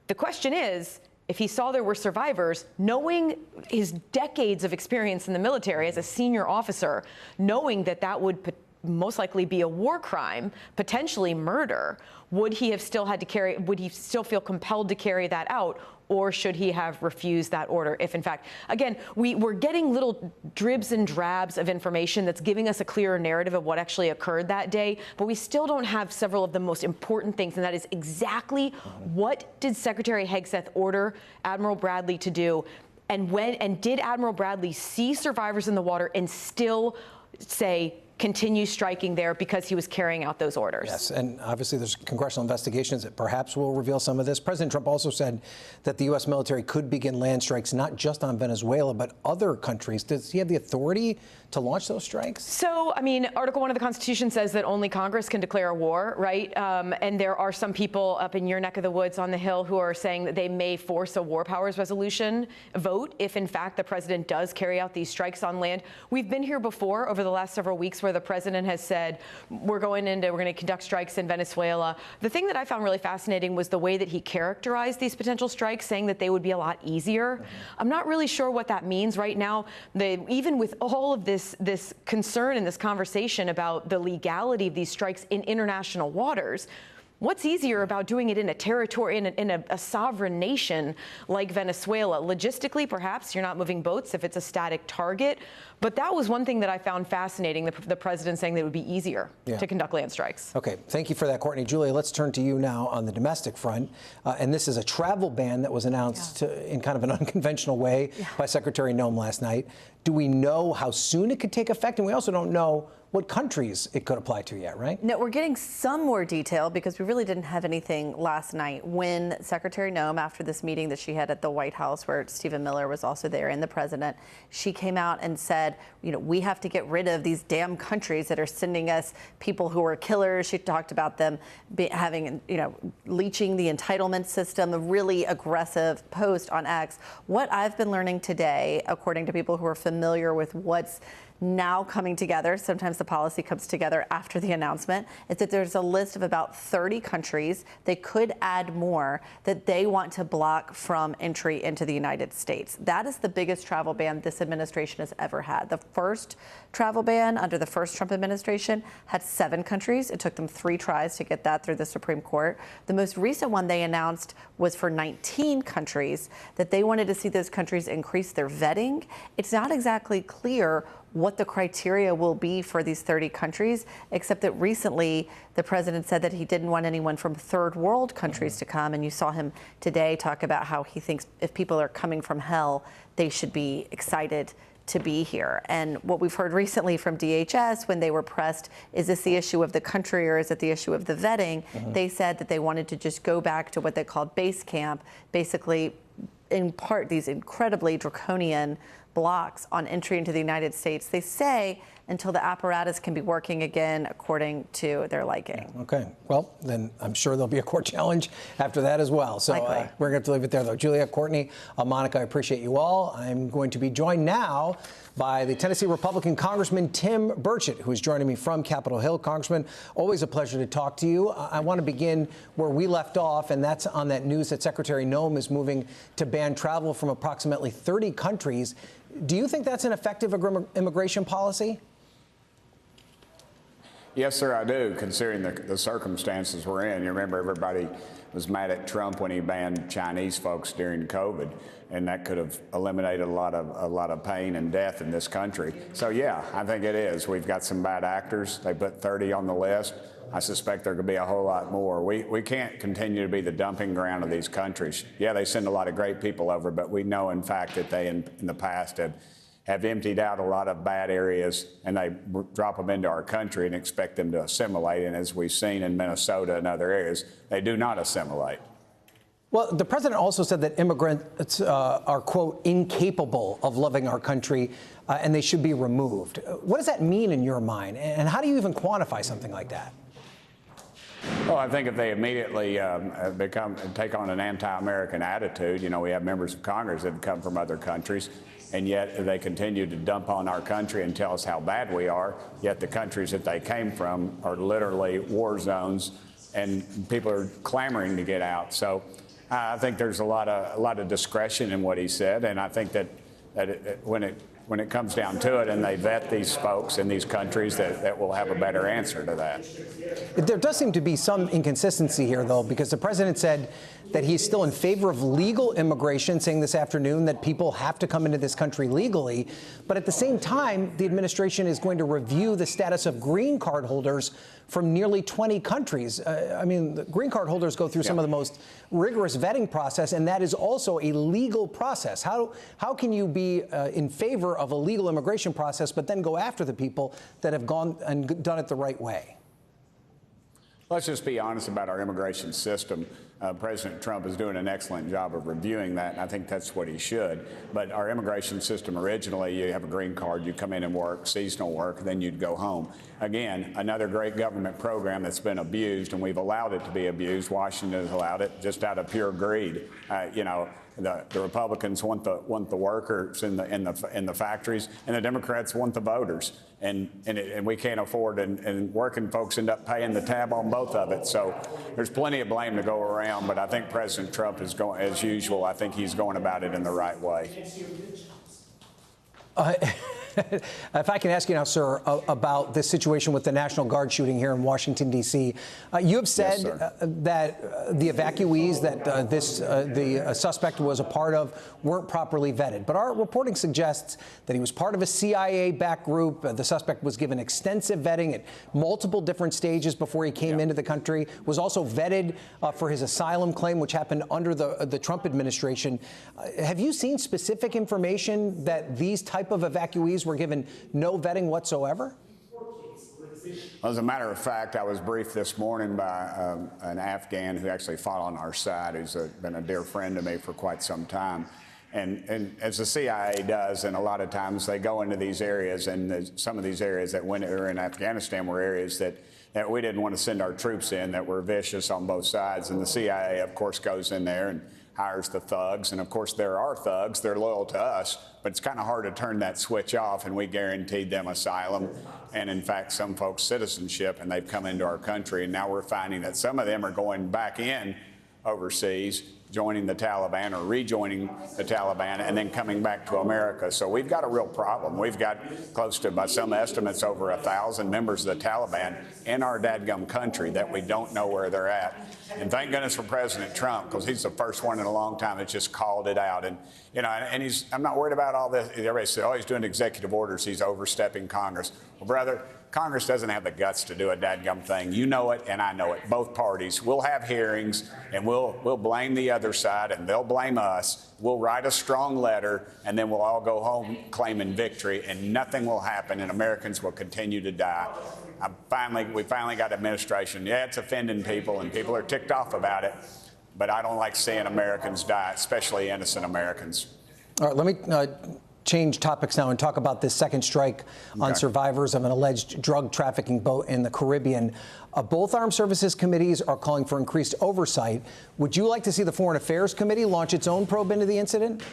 the question is, if he saw there were survivors, knowing his decades of experience in the military as a senior officer, knowing that that would most likely be a war crime, potentially murder, would he have still had to carry, would he still feel compelled to carry that out? Or should he have refused that order if, in fact, again, we're getting little dribs and drabs of information that's giving us a clearer narrative of what actually occurred that day, but we still don't have several of the most important things, and that is exactly what did Secretary Hegseth order Admiral Bradley to do, and did Admiral Bradley see survivors in the water and still say, continue striking there because he was carrying out those orders? Yes, and obviously there's congressional investigations that perhaps will reveal some of this. President Trump also said that the U.S. military could begin land strikes not just on Venezuela, but other countries. Does he have the authority to launch those strikes? So, I mean, Article 1 of the Constitution says that only Congress can declare a war, right? And there are some people up in your neck of the woods on the Hill who are saying that they may force a war powers resolution vote if, in fact, the president does carry out these strikes on land. We've been here before over the last several weeks where the president has said, we're going to conduct strikes in Venezuela. The thing that I found really fascinating was the way that he characterized these potential strikes, saying that they would be a lot easier. I'm not really sure what that means right now. Even with all of this concern and this conversation about the legality of these strikes in international waters, what's easier about doing it in a territory, in a sovereign nation like Venezuela? Logistically, perhaps you're not moving boats if it's a static target. But that was one thing that I found fascinating, the president saying that it would be easier to conduct land strikes. Okay, thank you for that, Courtney. Julia, let's turn to you now on the domestic front. And this is a travel ban that was announced in kind of an unconventional way by Secretary Noem last night. Do we know how soon it could take effect? And we also don't know what countries it could apply to yet, right? No, we're getting some more detail because we really didn't have anything last night when Secretary Noem, after this meeting that she had at the White House where Stephen Miller was also there and the president, she came out and said, you know, we have to get rid of these damn countries that are sending us people who are killers. She talked about them having, you know, leeching the entitlement system, a really aggressive post on X. What I've been learning today, according to people who are familiar with what's now coming together, sometimes the policy comes together after the announcement, is that there's a list of about 30 countries, they could add more, that they want to block from entry into the United States. That is the biggest travel ban this administration has ever had. The first travel ban under the first Trump administration had 7 countries. It took them 3 tries to get that through the Supreme Court. The most recent one they announced was for 19 countries, that they wanted to see those countries increase their vetting. It's not exactly clear what the criteria will be for these 30 countries, except that recently the president said that he didn't want anyone from third world countries to come. And you saw him today talk about how he thinks if people are coming from hell, they should be excited to be here. And what we've heard recently from DHS when they were pressed, is this the issue of the country or is it the issue of the vetting? They said that they wanted to just go back to what they called base camp, basically in part these incredibly draconian blocks on entry into the United States. They say until the apparatus can be working again according to their liking. Okay. Well, then I'm sure there'll be a court challenge after that as well. So we're going to have to leave it there, though. Julia, Courtney, Monica, I appreciate you all. I'm going to be joined now by the Tennessee Republican Congressman Tim Burchett, who is joining me from Capitol Hill. Congressman, always a pleasure to talk to you. I want to begin where we left off, and that's on that news that Secretary Noem is moving to ban travel from approximately 30 countries. Do you think that's an effective immigration policy? Yes, sir, I do, considering the circumstances we're in. You remember everybody was mad at Trump when he banned Chinese folks during COVID, and that could have eliminated a lot of pain and death in this country. So, yeah, I think it is. We've got some bad actors. They put 30 on the list. I suspect there could be a whole lot more. We can't continue to be the dumping ground of these countries. Yeah, they send a lot of great people over, but we know, in fact, that they, in the past, have emptied out a lot of bad areas, and they drop them into our country and expect them to assimilate. And as we've seen in Minnesota and other areas, they do not assimilate. Well, the president also said that immigrants are, quote, incapable of loving our country, and they should be removed. What does that mean in your mind? And how do you even quantify something like that? Well, I think if they immediately take on an anti-American attitude, you know, we have members of Congress that have come from other countries, and yet they continue to dump on our country and tell us how bad we are, yet the countries that they came from are literally war zones, and people are clamoring to get out. So I think there's a lot of discretion in what he said, and I think that when it comes down to it and they vet these folks in these countries, that will have a better answer to that. There does seem to be some inconsistency here, though, because the president said that he's still in favor of legal immigration, saying this afternoon that people have to come into this country legally. But at the same time, the administration is going to review the status of green card holders from nearly 20 countries. I mean, the green card holders go through some of the most rigorous vetting process, and that is also a legal process. How can you be in favor of a legal immigration process, but then go after the people that have gone and done it the right way? Let's just be honest about our immigration system. President Trump is doing an excellent job of reviewing that, and I think that's what he should. But our immigration system, originally, you have a green card, you come in and work, seasonal work, then you'd go home. Again, another great government program that's been abused, and we've allowed it to be abused. Washington has allowed it just out of pure greed. You know, the Republicans want the workers in the factories, and the Democrats want the voters, and we can't afford, and working folks end up paying the tab on both of it. So there's plenty of blame to go around, but I think President Trump is going, as usual, I think he's going about it in the right way. If I can ask you now, sir, about this situation with the National Guard shooting here in Washington, D.C. You have said that the evacuees that the suspect was a part of weren't properly vetted. But our reporting suggests that he was part of a CIA-backed group. The suspect was given extensive vetting at multiple different stages before he came into the country, was also vetted for his asylum claim, which happened under the Trump administration. Have you seen specific information that these type of evacuees were given no vetting whatsoever? As a matter of fact, I was briefed this morning by an Afghan who actually fought on our side, who's been a dear friend to me for quite some time. And as the CIA does, and a lot of times they go into these areas, and some of these areas that went in Afghanistan were areas that we didn't want to send our troops in, that were vicious on both sides. And the CIA, of course, goes in there and hires the thugs. And of course, there are thugs. They're loyal to us, but it's kind of hard to turn that switch off. And we guaranteed them asylum and, in fact, some folks citizenship, and they've come into our country. And now we're finding that some of them are going back in overseas, joining the Taliban or rejoining the Taliban, and then coming back to America. So we've got a real problem. We've got close to, by some estimates, over 1,000 members of the Taliban in our dadgum country that we don't know where they're at. And thank goodness for President Trump, because he's the first one in a long time that just called it out. And, you know, and I'm not worried about all this. Everybody says, oh, he's doing executive orders. He's overstepping Congress. Well, brother, Congress doesn't have the guts to do a dadgum thing. You know it, and I know it. Both parties. We'll have hearings, and we'll blame the other side, and they'll blame us. We'll write a strong letter, and then we'll all go home claiming victory, and nothing will happen, and Americans will continue to die. We finally got administration. Yeah, it's offending people, and people are ticked off about it, but I don't like seeing Americans die, especially innocent Americans. All right, let me change topics now and talk about this second strike on survivors of an alleged drug trafficking boat in the Caribbean. Both armed services committees are calling for increased oversight. Would you like to see the Foreign Affairs Committee launch its own probe into the incident?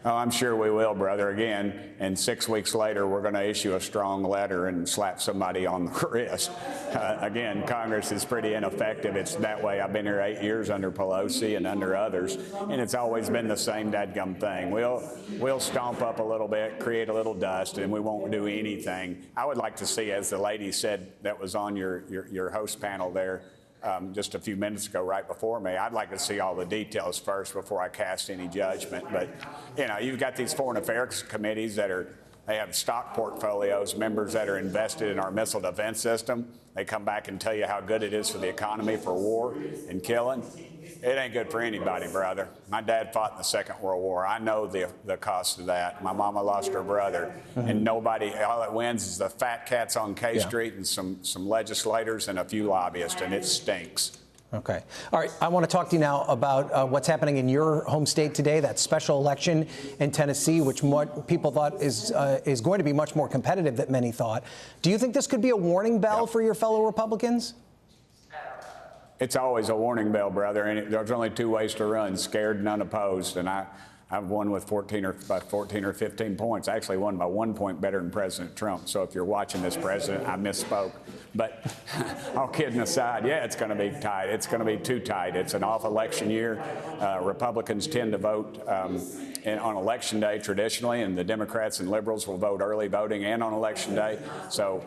Oh, I'm sure we will, brother. Again, and 6 weeks later, we're going to issue a strong letter and slap somebody on the wrist. Again, Congress is pretty ineffective. It's that way. I've been here 8 years under Pelosi and under others, and it's always been the same dadgum thing. We'll stomp up a little bit, create a little dust, and we won't do anything. I would like to see, as the lady said that was on your host panel there, just a few minutes ago, right before me, I'd like to see all the details first before I cast any judgment. But, you know, you've got these foreign affairs committees that they have stock portfolios, members that are invested in our missile defense system. They come back and tell you how good it is for the economy, for war and killing. It ain't good for anybody, brother. My dad fought in the Second World War. I know the cost of that. My mama lost her brother. And nobody, all it wins is the fat cats on K Street and some legislators and a few lobbyists, and it stinks. Okay. All right. I want to talk to you now about what's happening in your home state today, that special election in Tennessee, which people thought is going to be much more competitive than many thought. Do you think this could be a warning bell for your fellow Republicans? It's always a warning bell, brother, and there's only two ways to run: scared and unopposed. And I've won with 14 or 15 points. I actually won by 1 point better than President Trump. So if you're watching this, President, I misspoke. But all kidding aside, yeah, it's going to be tight. It's going to be too tight. It's an off-election year. Republicans tend to vote on Election Day traditionally, and the Democrats and liberals will vote early voting and on Election Day. So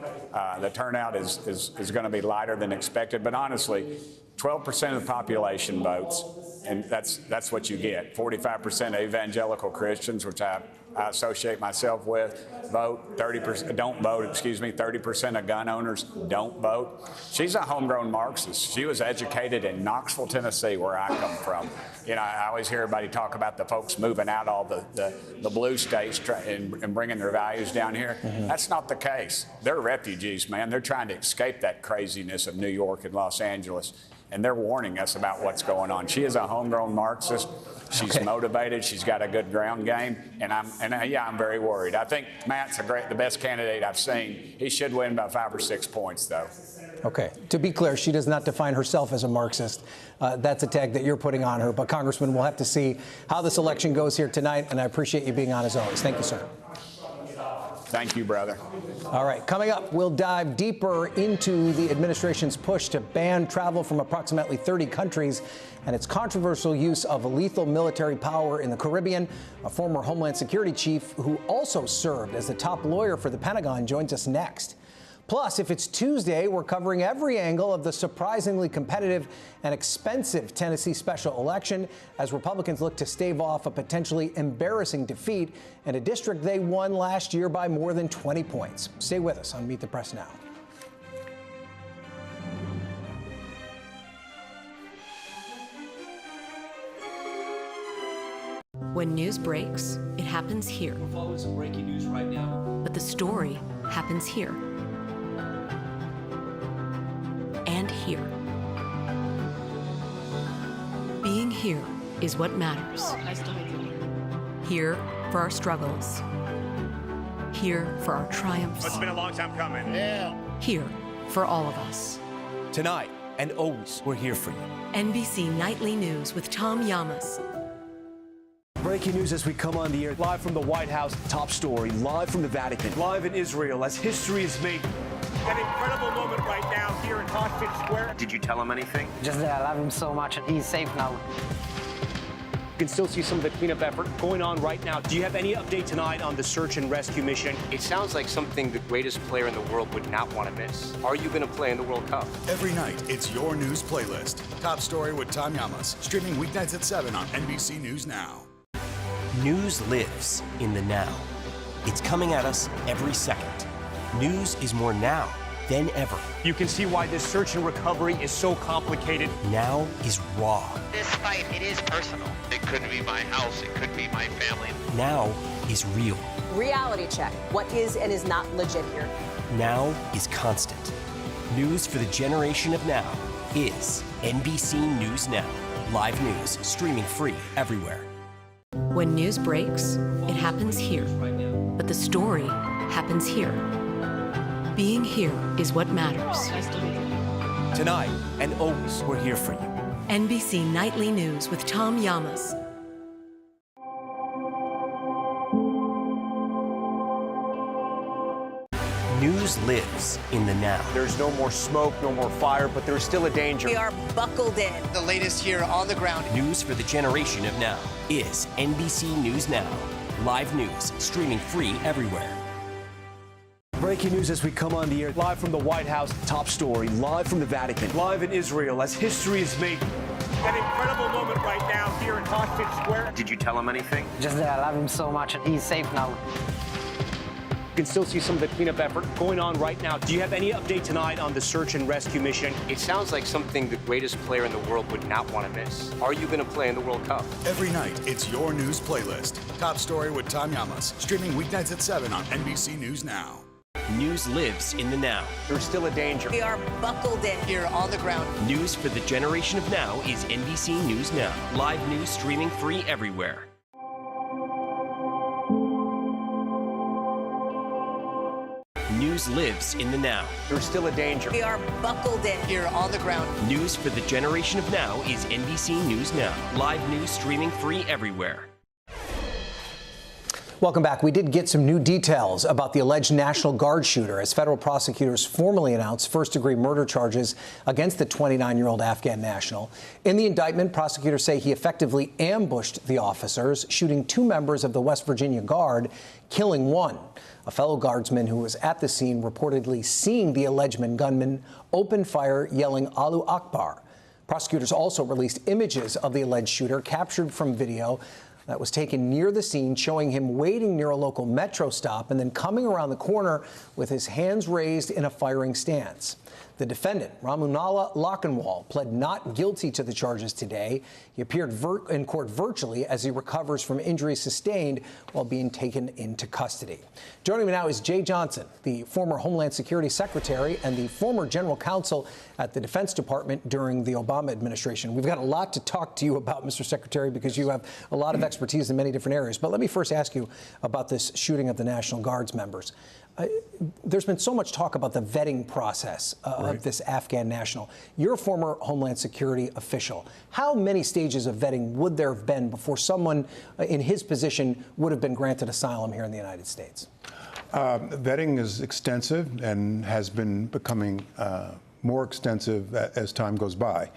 the turnout is going to be lighter than expected. But honestly, 12% of the population votes, and that's what you get. 45% of evangelical Christians, which I associate myself with, vote. 30% don't vote. 30% of gun owners don't vote. She's a homegrown Marxist. She was educated in Knoxville, Tennessee, where I come from. You know, I always hear everybody talk about the folks moving out all the blue states and bringing their values down here. That's not the case. They're refugees, man. They're trying to escape that craziness of New York and Los Angeles. And they're warning us about what's going on. She is a homegrown Marxist. She's motivated. She's got a good ground game, and I'm very worried. I think Matt's the best candidate I've seen. He should win by 5 or 6 points, though. Okay. To be clear, she does not define herself as a Marxist. That's a tag that you're putting on her. But, Congressman, we'll have to see how this election goes here tonight, and I appreciate you being on as always. Thank you, sir. Thank you, brother. All right, coming up, we'll dive deeper into the administration's push to ban travel from approximately 30 countries and its controversial use of lethal military power in the Caribbean. A former Homeland Security chief who also served as the top lawyer for the Pentagon joins us next. Plus, if it's Tuesday, we're covering every angle of the surprisingly competitive and expensive Tennessee special election as Republicans look to stave off a potentially embarrassing defeat in a district they won last year by more than 20 points. Stay with us on Meet the Press Now. When news breaks, it happens here. We're following some breaking news right now. But the story happens here. And here. Being here is what matters. Oh, nice to meet you. Here for our struggles. Here for our triumphs. It's been a long time coming. Yeah. Here for all of us. Tonight and always, we're here for you. NBC Nightly News with Tom Llamas. Breaking news as we come on the air. Live from the White House, top story. Live from the Vatican. Live in Israel as history is made. An incredible moment right now here in Hostage Square. Did you tell him anything? Just that I love him so much and he's safe now. You can still see some of the cleanup effort going on right now. Do you have any update tonight on the search and rescue mission? It sounds like something the greatest player in the world would not want to miss. Are you going to play in the World Cup? Every night, it's your news playlist. Top Story with Tom Llamas. Streaming weeknights at 7 on NBC News Now. News lives in the now. It's coming at us every second. News is more now than ever. You can see why this search and recovery is so complicated. Now is raw. This fight, it is personal. It could be my house, it could be my family. Now is real. Reality check. What is and is not legit here? Now is constant. News for the generation of now is NBC News Now. Live news, streaming free everywhere. When news breaks, it happens here. But the story happens here. Being here is what matters. Tonight, and always, we're here for you. NBC Nightly News with Tom Llamas. News lives in the now. There's no more smoke, no more fire, but there's still a danger. We are buckled in. The latest here on the ground. News for the generation of now is NBC News Now. Live news streaming free everywhere. Breaking news as we come on the air. Live from the White House, top story. Live from the Vatican. Live in Israel as history is made. An incredible moment right now here in Hostage Square. Did you tell him anything? Just that I love him so much and he's safe now. You can still see some of the cleanup effort going on right now. Do you have any update tonight on the search and rescue mission? It sounds like something the greatest player in the world would not want to miss. Are you going to play in the World Cup? Every night, it's your news playlist. Top Story with Tom Llamas. Streaming weeknights at 7 on NBC News Now. News lives in the now. There's still a danger. We are buckled in. Here on the ground. News for the generation of now is NBC News Now. Live news streaming free everywhere. News lives in the now. There's still a danger. We are buckled in. Here on the ground. News for the generation of now is NBC News Now. Live news streaming free everywhere. Welcome back. We did get some new details about the alleged National Guard shooter as federal prosecutors formally announced first-degree murder charges against the 29-year-old Afghan national. In the indictment, prosecutors say he effectively ambushed the officers, shooting 2 members of the West Virginia Guard, killing 1. A fellow guardsman who was at the scene reportedly seeing the alleged gunman open fire, yelling "Allahu Akbar." Prosecutors also released images of the alleged shooter captured from video that was taken near the scene, showing him waiting near a local metro stop and then coming around the corner with his hands raised in a firing stance. The defendant, Ramunallah Lockenwall, pled not guilty to the charges today. He appeared in court virtually as he recovers from injuries sustained while being taken into custody. Joining me now is Jay Johnson, the former Homeland Security Secretary and the former General Counsel at the Defense Department during the Obama administration. We've got a lot to talk to you about, Mr. Secretary, because you have a lot of expertise in many different areas. But let me first ask you about this shooting of the National Guard's members. There's been so much talk about the vetting process of this Afghan national. You're a former Homeland Security official. How many stages of vetting would there have been before someone in his position would have been granted asylum here in the United States? Vetting is extensive and has been becoming more extensive as time goes by.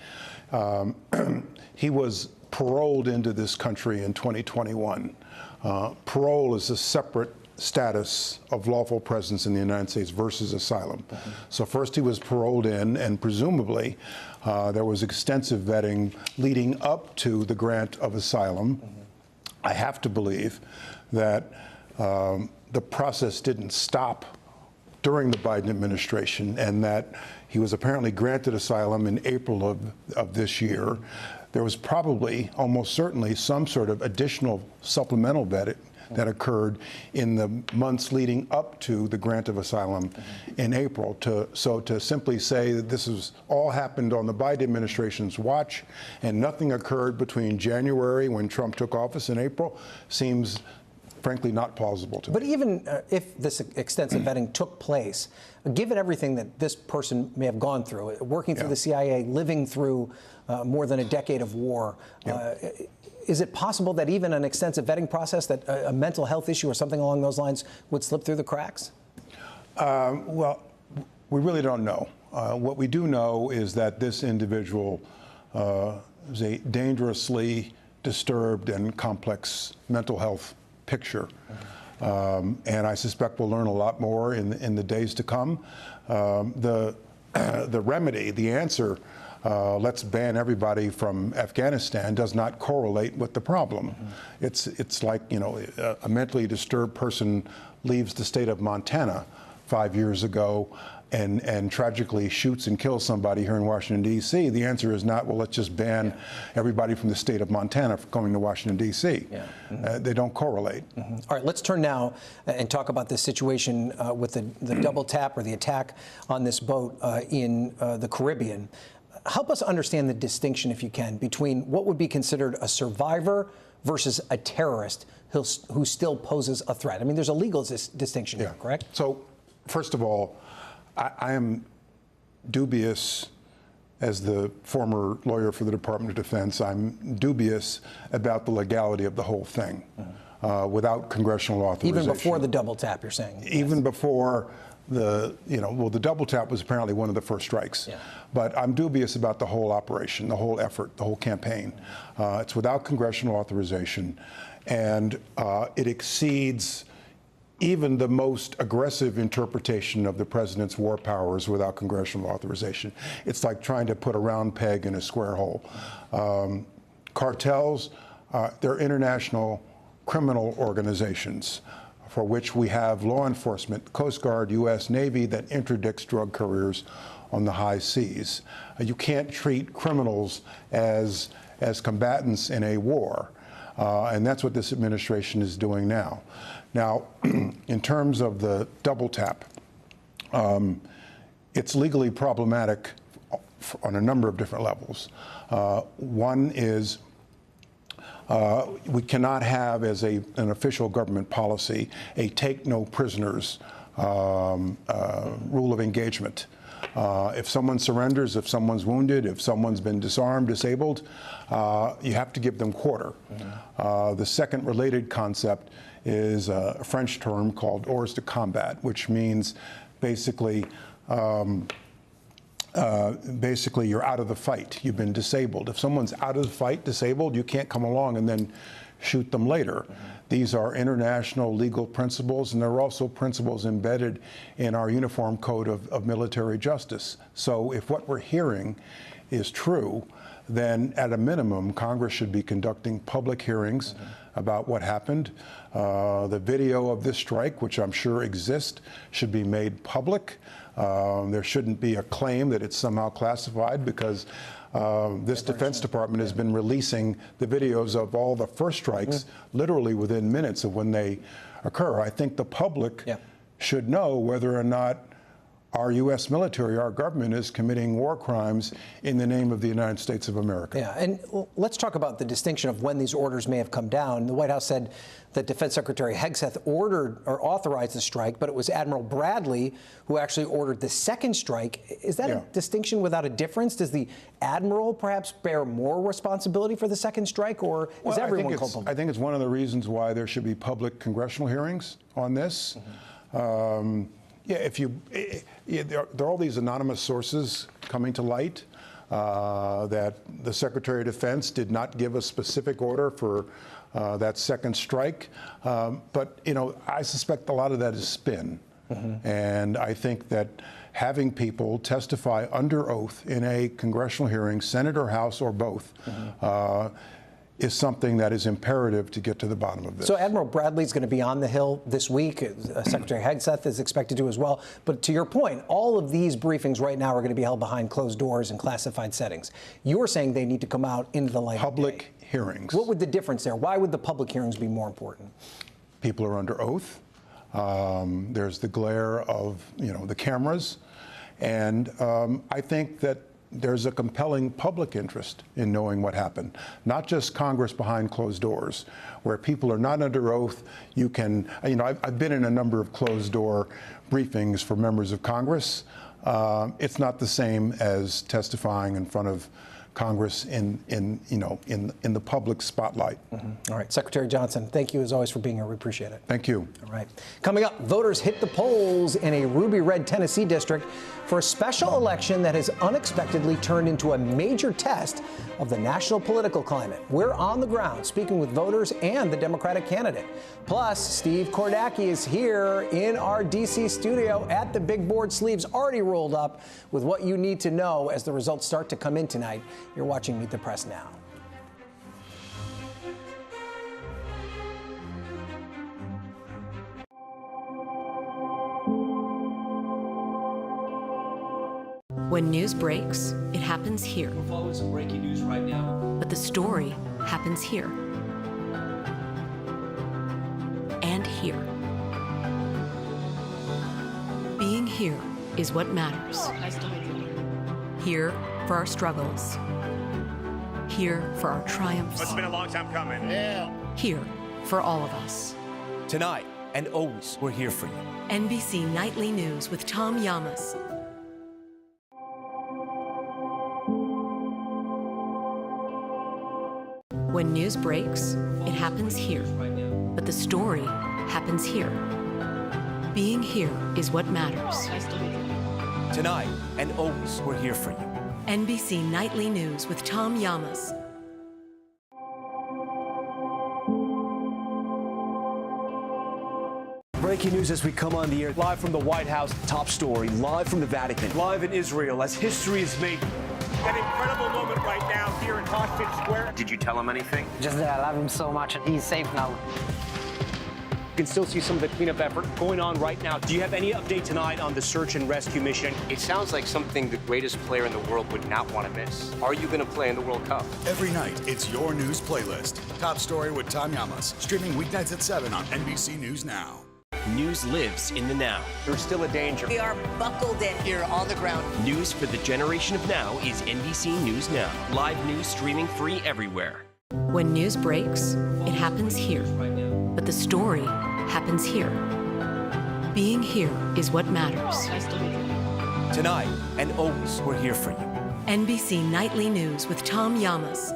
He was paroled into this country in 2021. Parole is a separate status of lawful presence in the United States versus asylum. So first he was paroled in, and presumably there was extensive vetting leading up to the grant of asylum. I have to believe that the process didn't stop during the Biden administration, and that he was apparently granted asylum in April of this year. There was probably, almost certainly, some sort of additional supplemental vetting that occurred in the months leading up to the grant of asylum in April. So to simply say that this has all happened on the Biden administration's watch and nothing occurred between January, when Trump took office, in April, seems frankly not plausible to me. But even if this extensive vetting took place, given everything that this person may have gone through, working through the CIA, living through more than a decade of war, is it possible that even an extensive vetting process, that a mental health issue or something along those lines would slip through the cracks? Well, we really don't know. What we do know is that this individual is a dangerously disturbed and complex mental health picture. And I suspect we'll learn a lot more in the days to come. The remedy, the answer, let's ban everybody from Afghanistan, does not correlate with the problem. It's like, you know, a mentally disturbed person leaves the state of Montana 5 years ago and tragically shoots and kills somebody here in Washington, D.C. The answer is not, well, let's just ban everybody from the state of Montana from going to Washington, D.C. They don't correlate. All right, let's turn now and talk about this situation with the double tap or the attack on this boat in the Caribbean. Help us understand the distinction, if you can, between what would be considered a survivor versus a terrorist who still poses a threat? I mean, there's a legal distinction here, correct? So, first of all, I am dubious, as the former lawyer for the Department of Defense, I'm dubious about the legality of the whole thing without congressional authorization. Even before the double tap, you're saying? Even before the double tap was apparently one of the first strikes. Yeah. But I'm dubious about the whole operation, the whole effort, the whole campaign. It's without congressional authorization, and it exceeds even the most aggressive interpretation of the president's war powers without congressional authorization. It's like trying to put a round peg in a square hole. Cartels, they're international criminal organizations for which we have law enforcement, Coast Guard, U.S. Navy that interdicts drug couriers on the high seas. You can't treat criminals as combatants in a war. And that's what this administration is doing now. Now, in terms of the double tap, it's legally problematic on a number of different levels. One is we cannot have, as an official government policy, a take no prisoners rule of engagement. If someone surrenders, if someone's wounded, if someone's been disarmed, disabled, you have to give them quarter. The second related concept is a French term called hors de combat, which means basically you're out of the fight. You've been disabled. If someone's out of the fight, disabled, you can't come along and then shoot them later. These are international legal principles, and there are also principles embedded in our Uniform Code of Military Justice. So if what we're hearing is true, then at a minimum, Congress should be conducting public hearings about what happened. The video of this strike, which I'm sure exists, should be made public. There shouldn't be a claim that it's somehow classified, because this Defense Department has been releasing the videos of all the first strikes literally within minutes of when they occur. I think the public should know whether or not our U.S. military, our government, is committing war crimes in the name of the United States of America. Yeah, and let's talk about the distinction of when these orders may have come down. The White House said that Defense Secretary Hegseth ordered or authorized the strike, but it was Admiral Bradley who actually ordered the second strike. Is that a distinction without a difference? Does the admiral perhaps bear more responsibility for the second strike, or is everyone culpable? I think it's one of the reasons why there should be public congressional hearings on this. There are all these anonymous sources coming to light that the Secretary of Defense did not give a specific order for that second strike. But, I suspect a lot of that is spin. And I think that having people testify under oath in a congressional hearing, Senate or House or both, is something that is imperative to get to the bottom of this. So Admiral Bradley's going to be on the Hill this week. Secretary Hegseth is expected to as well. But to your point, all of these briefings right now are going to be held behind closed doors in classified settings. You're saying they need to come out into the light of day. Public hearings. What would the difference there? Why would the public hearings be more important? People are under oath. There's the glare of, the cameras. And I think that there's a compelling public interest in knowing what happened, not just Congress behind closed doors, where people are not under oath. You can, I've been in a number of closed door briefings for members of Congress. It's not the same as testifying in front of Congress in the public spotlight. All right, Secretary Johnson, thank you as always for being here. We appreciate it. Thank you. All right. Coming up, voters hit the polls in a ruby red Tennessee district for a special election that has unexpectedly turned into a major test of the national political climate. We're on the ground speaking with voters and the Democratic candidate. Plus, Steve Kordacki is here in our D.C. studio at the big board, sleeves already rolled up, with what you need to know as the results start to come in tonight. You're watching Meet the Press Now. When news breaks, it happens here. We're following some breaking news right now. But the story happens here. And here. Being here is what matters. Nice to meet you. Here for our struggles. here for our triumphs. It's been a long time coming. Yeah. Here for all of us. Tonight and always, we're here for you. NBC Nightly News with Tom Llamas. When news breaks, it happens here. But the story happens here. Being here is what matters. Tonight and always, we're here for you. NBC Nightly News with Tom Llamas. Breaking news as we come on the air, live from the White House, top story, live from the Vatican, live in Israel as history is made. An incredible moment right now here in Hostage Square. Did you tell him anything? Just that I love him so much and he's safe now. You can still see some of the cleanup effort going on right now. Do you have any update tonight on the search and rescue mission? It sounds like something the greatest player in the world would not want to miss. Are you going to play in the World Cup? Every night, it's your news playlist. Top Story with Tom Llamas. Streaming weeknights at 7 on NBC News Now. News lives in the now. There's still a danger. We are buckled in. Here on the ground. News for the generation of now is NBC News Now. Live news streaming free everywhere. When news breaks, it happens here. But the story happens here. Being here is what matters. Tonight and always, we're here for you. NBC Nightly News with Tom Llamas.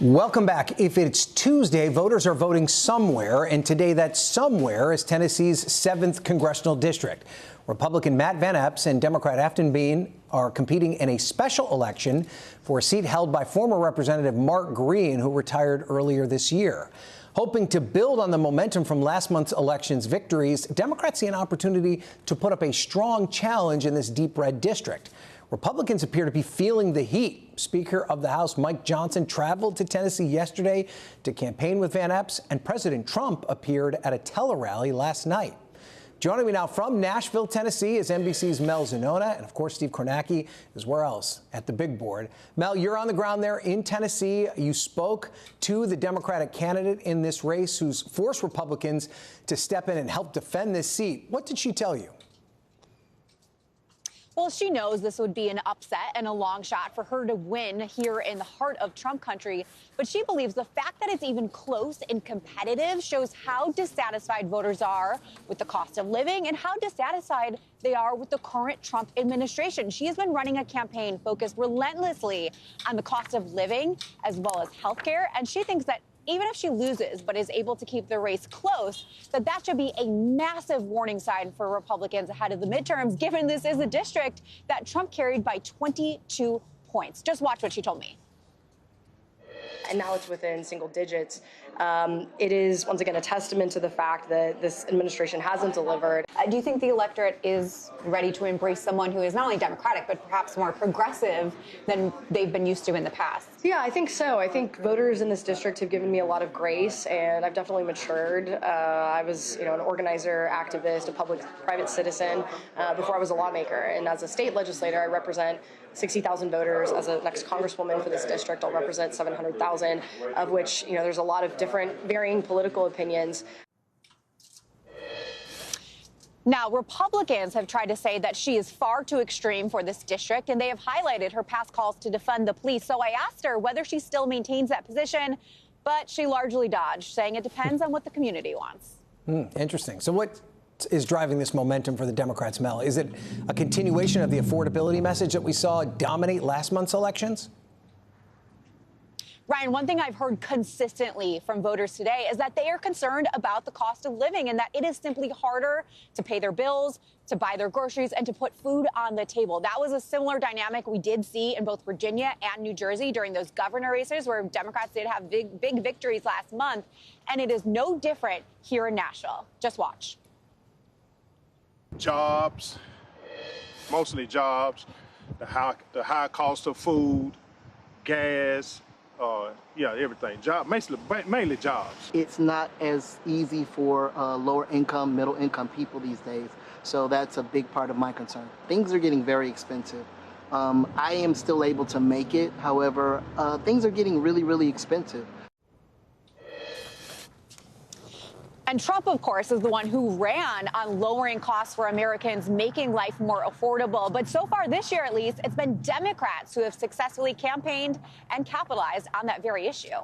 Welcome back. If it's Tuesday, voters are voting somewhere, and today that somewhere is Tennessee's 7th congressional district. Republican Matt Van Epps and Democrat Afton Bean are competing in a special election for a seat held by former Representative Mark Green, who retired earlier this year. Hoping to build on the momentum from last month's election's victories, Democrats see an opportunity to put up a strong challenge in this deep red district. Republicans appear to be feeling the heat. Speaker of the House Mike Johnson traveled to Tennessee yesterday to campaign with Van Epps, and President Trump appeared at a tele-rally last night. Joining me now from Nashville, Tennessee is NBC's Mel Zanona, and of course Steve Kornacki is where else? At the big board. Mel, you're on the ground there in Tennessee. You spoke to the Democratic candidate in this race who's forced Republicans to step in and help defend this seat. What did she tell you? Well, she knows this would be an upset and a long shot for her to win here in the heart of Trump country. But she believes the fact that it's even close and competitive shows how dissatisfied voters are with the cost of living and how dissatisfied they are with the current Trump administration. She has been running a campaign focused relentlessly on the cost of living as well as health care. And she thinks that even if she loses but is able to keep the race close, that should be a massive warning sign for Republicans ahead of the midterms, given this is a district that Trump carried by 22 points. Just watch what she told me. And now it's within single digits. It is, once again, a testament to the fact that this administration hasn't delivered. Do you think the electorate is ready to embrace someone who is not only Democratic, but perhaps more progressive than they've been used to in the past? Yeah, I think so. I think voters in this district have given me a lot of grace, and I've definitely matured. I was, an organizer, activist, a public-private citizen before I was a lawmaker. And as a state legislator, I represent 60,000 voters. As a next congresswoman for this district, I'll represent 700,000, of which, there's a lot of different varying political opinions. Now, Republicans have tried to say that she is far too extreme for this district, and they have highlighted her past calls to defund the police. So I asked her whether she still maintains that position, but she largely dodged, saying it depends on what the community wants. Interesting. So what is driving this momentum for the Democrats, Mel? Is it a continuation of the affordability message that we saw dominate last month's elections? Ryan, one thing I've heard consistently from voters today is that they are concerned about the cost of living and that it is simply harder to pay their bills, to buy their groceries, and to put food on the table. That was a similar dynamic we did see in both Virginia and New Jersey during those governor races where Democrats did have big victories last month. And it is no different here in Nashville. Just watch. Jobs, mostly jobs, the high cost of food, gas, everything. Mainly jobs. It's not as easy for lower income, middle income people these days. So that's a big part of my concern. Things are getting very expensive. I am still able to make it. However, things are getting really, really expensive. And Trump, of course, is the one who ran on lowering costs for Americans, making life more affordable. But so far this year, at least, it's been Democrats who have successfully campaigned and capitalized on that very issue.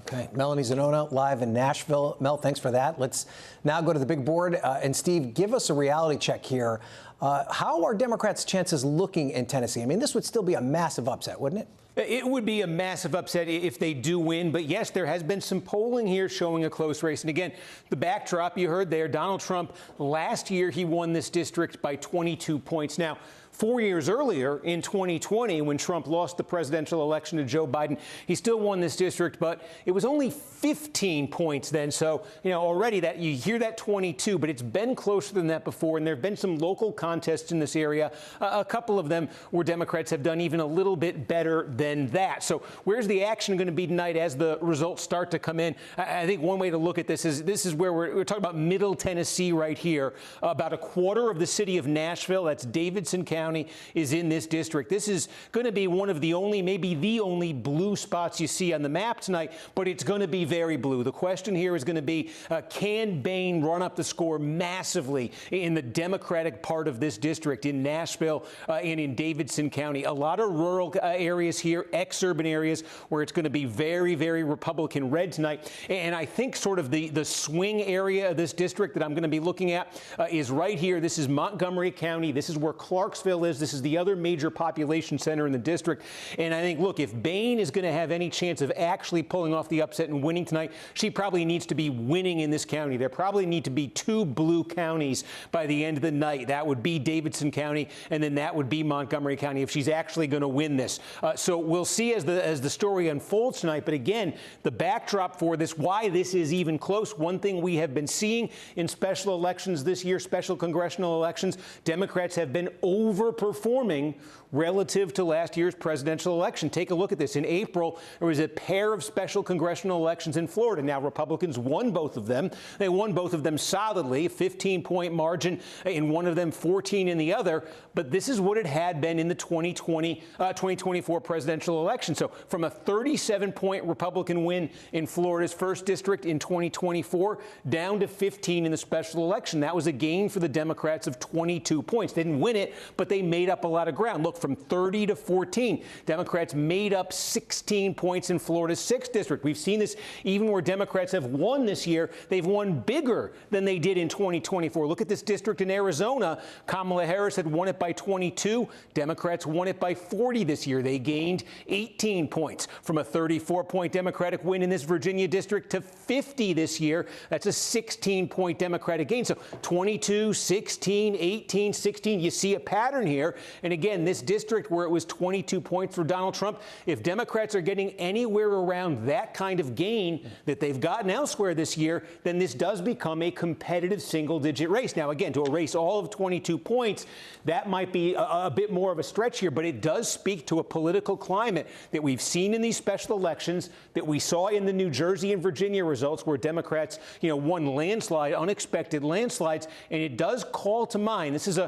Okay, Melanie Zanona live in Nashville. Mel, thanks for that. Let's now go to the big board. And Steve, give us a reality check here. How are Democrats' chances looking in Tennessee? I mean, this would still be a massive upset, wouldn't it? It would be a massive upset if they do win. But yes, there has been some polling here showing a close race. And again, the backdrop you heard there, Donald Trump, last year he won this district by 22 points. Now, 4 years earlier, in 2020, when Trump lost the presidential election to Joe Biden, he still won this district, but it was only 15 points then. So, you know, already that you hear that 22, but it's been closer than that before. And there have been some local contests in this area, a couple of them where Democrats have done even a little bit better than that. So where's the action going to be tonight as the results start to come in? I think one way to look at this is where we're talking about Middle Tennessee right here. About a quarter of the city of Nashville, that's Davidson County, is in this district. This is going to be one of the only, maybe the only blue spots you see on the map tonight, but it's going to be very blue. The question here is going to be, can Boehne run up the score massively in the Democratic part of this district in Nashville and in Davidson County? A lot of rural areas here, ex-urban areas where it's going to be very, very Republican red tonight. And I think sort of the swing area of this district that I'm going to be looking at is right here. This is Montgomery County. This is where Clarksville is. This is the other major population center in the district. And I think, look, if Boehne is going to have any chance of actually pulling off the upset and winning tonight, she probably needs to be winning in this county. There probably need to be 2 blue counties by the end of the night. That would be Davidson County, and then that would be Montgomery County if she's actually going to win this. So we'll see as the story unfolds tonight. But again, the backdrop for this, why this is even close, one thing we have been seeing in special elections this year, special congressional elections, Democrats have been overperforming relative to last year's presidential election. Take a look at this. In April, there was a pair of special congressional elections in Florida. Now, Republicans won both of them. They won both of them solidly, 15-point margin in one of them, 14 in the other. But this is what it had been in the 2024 presidential election. So from a 37-point Republican win in Florida's first district in 2024 down to 15 in the special election. That was a gain for the Democrats of 22 points. They didn't win it, but they made up a lot of ground. Look, from 30 to 14, Democrats made up 16 points in Florida's 6th district. We've seen this even where Democrats have won this year. They've won bigger than they did in 2024. Look at this district in Arizona. Kamala Harris had won it by 22. Democrats won it by 40 this year. They gained 18 points from a 34-point Democratic win in this Virginia district to 50 this year. That's a 16-point Democratic gain. So 22, 16, 18, 16. You see a pattern here. And again, this district where it was 22 points for Donald Trump, if Democrats are getting anywhere around that kind of gain that they've gotten elsewhere this year, then this does become a competitive single-digit race. Now, again, to erase all of 22 points, that might be a bit more of a stretch here, but it does speak to a political climate that we've seen in these special elections, that we saw in the New Jersey and Virginia results where Democrats, won unexpected landslides, and it does call to mind, this is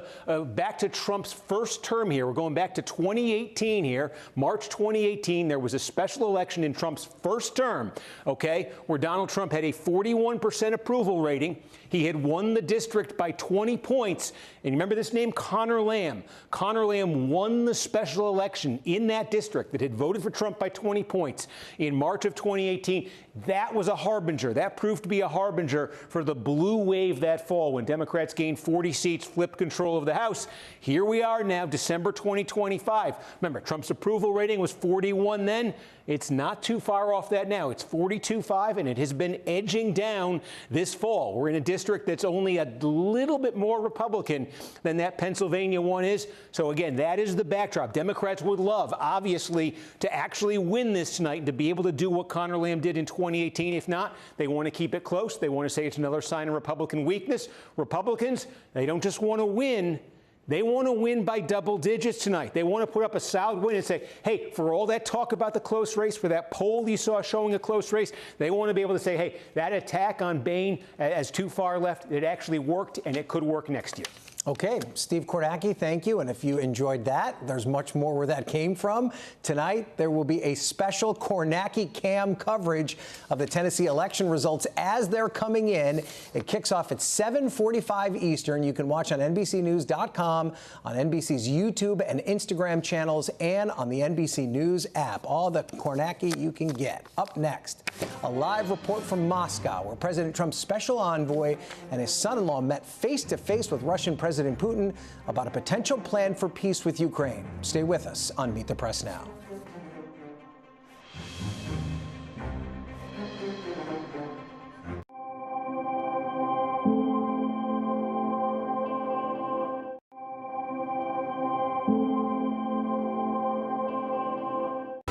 back to Trump's first term here. We're going back to 2018 here. March 2018, there was a special election in Trump's first term, okay, where Donald Trump had a 41% approval rating. He had won the district by 20 points. And remember this name, Connor Lamb. Connor Lamb won the special election in that district that had voted for Trump by 20 points in March of 2018. That was a harbinger. That proved to be a harbinger for the blue wave that fall when Democrats gained 40 seats, flipped control of the House. Here we are now, December 2025. Remember, Trump's approval rating was 41 then. It's not too far off that now. It's 42.5, and it has been edging down this fall. We're in a district that's only a little bit more Republican than that Pennsylvania one is. So, again, that is the backdrop. Democrats would love, obviously, to actually win this tonight and to be able to do what Connor Lamb did in 2018. If not, they want to keep it close. They want to say it's another sign of Republican weakness. Republicans, they don't just want to win. They want to win by double digits tonight. They want to put up a solid win and say, hey, for all that talk about the close race, for that poll you saw showing a close race, they want to be able to say, hey, that attack on Boehne as too far left, it actually worked, and it could work next year. Okay, Steve Kornacki, thank you. And if you enjoyed that, there's much more where that came from. Tonight, there will be a special Kornacki cam coverage of the Tennessee election results as they're coming in. It kicks off at 7:45 Eastern. You can watch on NBCNews.com, on NBC's YouTube and Instagram channels, and on the NBC News app. All the Kornacki you can get. Up next, a live report from Moscow, where President Trump's special envoy and his son-in-law met face-to-face with Russian President Putin about a potential plan for peace with Ukraine. Stay with us on Meet the Press Now.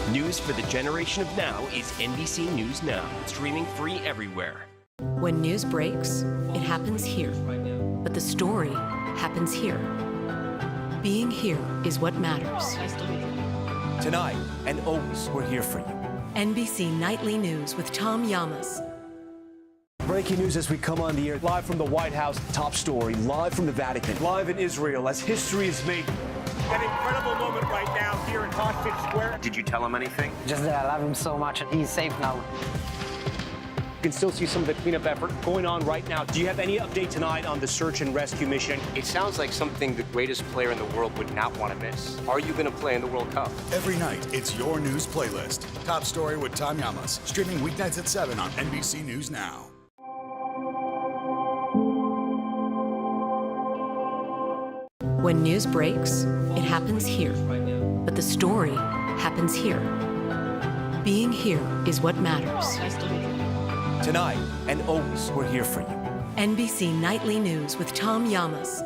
News for the generation of now is NBC News Now, streaming free everywhere. When news breaks, it happens here. But the story happens here. Being here is what matters. Tonight and always, we're here for you. NBC Nightly News with Tom Llamas. Breaking news as we come on the air, live from the White House, top story, live from the Vatican, live in Israel as history is made. An incredible moment right now here in Hostage Square. Did you tell him anything? Just that I love him so much and he's safe now. You can still see some of the cleanup effort going on right now. Do you have any update tonight on the search and rescue mission? It sounds like something the greatest player in the world would not want to miss. Are you going to play in the World Cup? Every night, it's your news playlist. Top Story with Tom Llamas. Streaming weeknights at 7 on NBC News Now. When news breaks, it happens here. But the story happens here. Being here is what matters. Tonight and always, we're here for you. NBC Nightly News with Tom Llamas.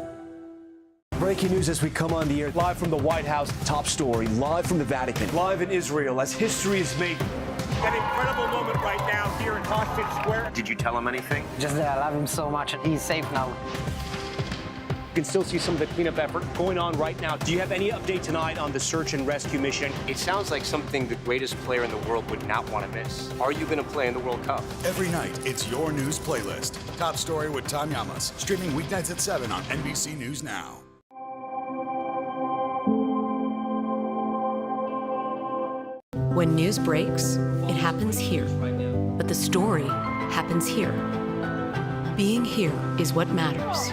Breaking news as we come on the air, live from the White House, top story, live from the Vatican, live in Israel as history is made. An incredible moment right now here in Hostage Square. Did you tell him anything? Just that I love him so much and he's safe now. You can still see some of the cleanup effort going on right now. Do you have any update tonight on the search and rescue mission? It sounds like something the greatest player in the world would not want to miss. Are you going to play in the World Cup? Every night, it's your news playlist. Top Story with Tom Llamas. Streaming weeknights at 7 on NBC News Now. When news breaks, it happens here. But the story happens here. Being here is what matters.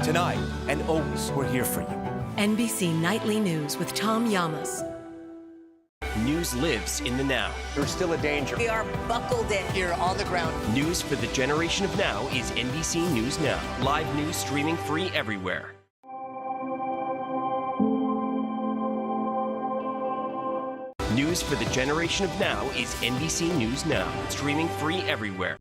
Tonight and always, we're here for you. NBC Nightly News with Tom Llamas. News lives in the now. There's still a danger. We are buckled in. Here on the ground. News for the generation of now is NBC News Now. Live news streaming free everywhere. News for the generation of now is NBC News Now. Streaming free everywhere.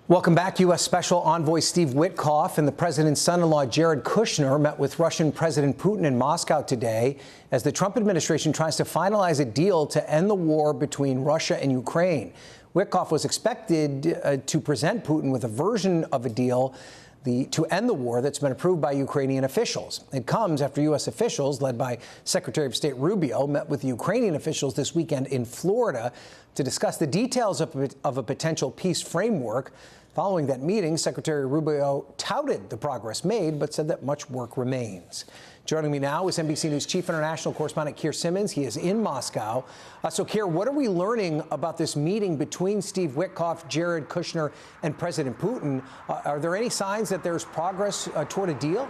Welcome back. U.S. Special Envoy Steve Witkoff and the president's son-in-law Jared Kushner met with Russian President Putin in Moscow today as the Trump administration tries to finalize a deal to end the war between Russia and Ukraine. Witkoff was expected to present Putin with a version of a deal to end the war that's been approved by Ukrainian officials. It comes after U.S. officials, led by Secretary of State Rubio, met with Ukrainian officials this weekend in Florida to discuss the details of a potential peace framework. Following that meeting, Secretary Rubio touted the progress made, but said that much work remains. Joining me now is NBC News Chief International Correspondent Keir Simmons. He is in Moscow. So, Keir, what are we learning about this meeting between Steve Witkoff, Jared Kushner, and President Putin? Are there any signs that there's progress toward a deal?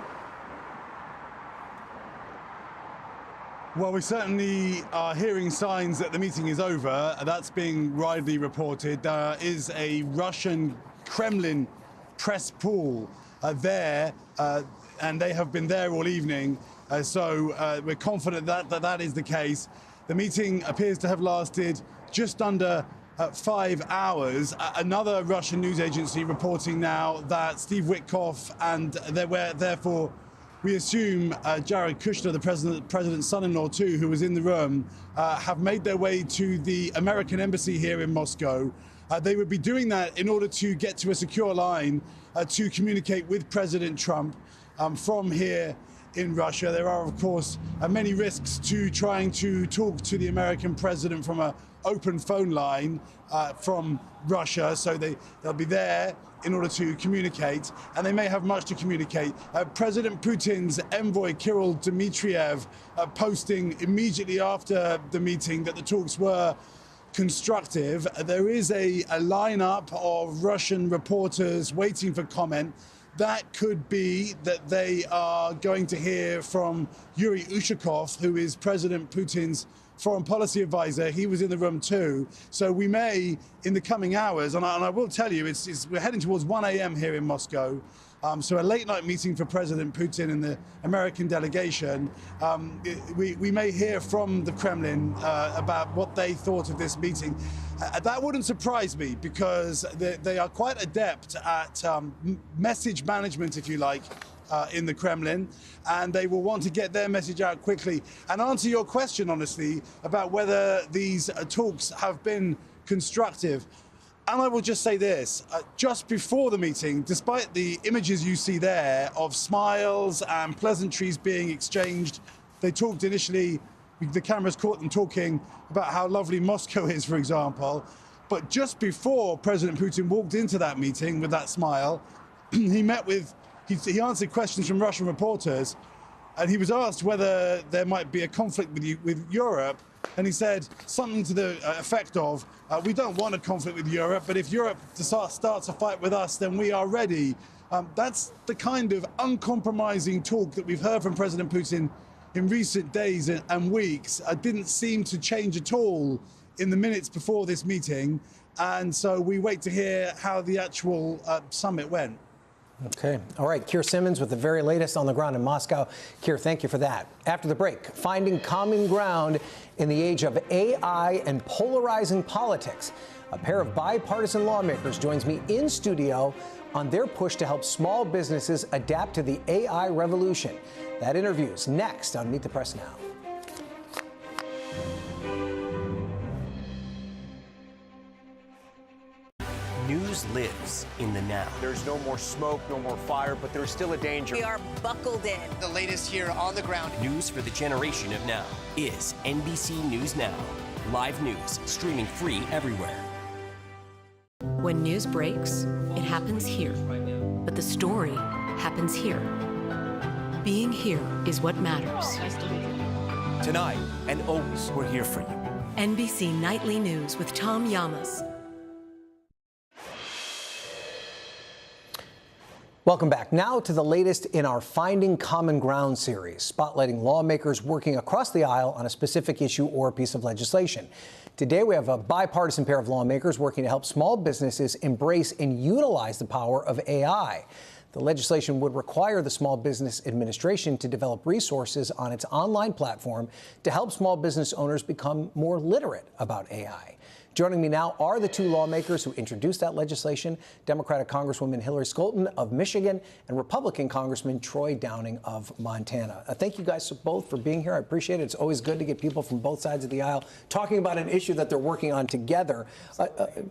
Well, we certainly are hearing signs that the meeting is over. That's being widely reported. There is a Russian Kremlin press pool there, and they have been there all evening. So we're confident that is the case. The meeting appears to have lasted just under 5 hours. Another Russian news agency reporting now that Steve Witkoff and therefore we assume Jared Kushner, the president's son-in-law too, who was in the room, have made their way to the American embassy here in Moscow. They would be doing that in order to get to a secure line to communicate with President Trump from here in Russia. There are, of course, many risks to trying to talk to the American president from an open phone line from Russia, so they'll be there in order to communicate, and they may have much to communicate. President Putin's envoy, Kirill Dmitriev, posting immediately after the meeting that the talks were constructive. There is a lineup of Russian reporters waiting for comment. That could be that they are going to hear from Yuri Ushakov, who is President Putin's foreign policy advisor. He was in the room too. So we may, in the coming hours, and I will tell you, we're heading towards 1 a.m. here in Moscow. So a late night meeting for President Putin and the American delegation. We may hear from the Kremlin about what they thought of this meeting. That wouldn't surprise me, because they are quite adept at message management, if you like, in the Kremlin, and they will want to get their message out quickly. And answer your question, honestly, about whether these talks have been constructive. And I will just say this, just before the meeting, despite the images you see there of smiles and pleasantries being exchanged, they talked initially, the cameras caught them talking about how lovely Moscow is, for example. But just before President Putin walked into that meeting with that smile, he answered questions from Russian reporters, and he was asked whether there might be a conflict with Europe. And he said something to the effect of, we don't want a conflict with Europe, but if Europe starts a fight with us, then we are ready. That's the kind of uncompromising talk that we've heard from President Putin in recent days and weeks. Didn't seem to change at all in the minutes before this meeting. And so we wait to hear how the actual summit went. Okay. All right. Keir Simmons with the very latest on the ground in Moscow. Keir, thank you for that. After the break, finding common ground in the age of AI and polarizing politics. A pair of bipartisan lawmakers joins me in studio on their push to help small businesses adapt to the AI revolution. That interview is next on Meet the Press Now. News lives in the now. There's no more smoke, no more fire, but there's still a danger. We are buckled in. The latest here on the ground. News for the generation of now is NBC News Now. Live news streaming free everywhere. When news breaks, it happens here. But the story happens here. Being here is what matters. Tonight and always, we're here for you. NBC Nightly News with Tom Llamas. Welcome back. Now to the latest in our Finding Common Ground series, spotlighting lawmakers working across the aisle on a specific issue or piece of legislation. Today, we have a bipartisan pair of lawmakers working to help small businesses embrace and utilize the power of AI. The legislation would require the Small Business Administration to develop resources on its online platform to help small business owners become more literate about AI. Joining me now are the two lawmakers who introduced that legislation, Democratic Congresswoman Hillary Scholten of Michigan and Republican Congressman Troy Downing of Montana. Thank you guys both for being here. I appreciate it. It's always good to get people from both sides of the aisle talking about an issue that they're working on together.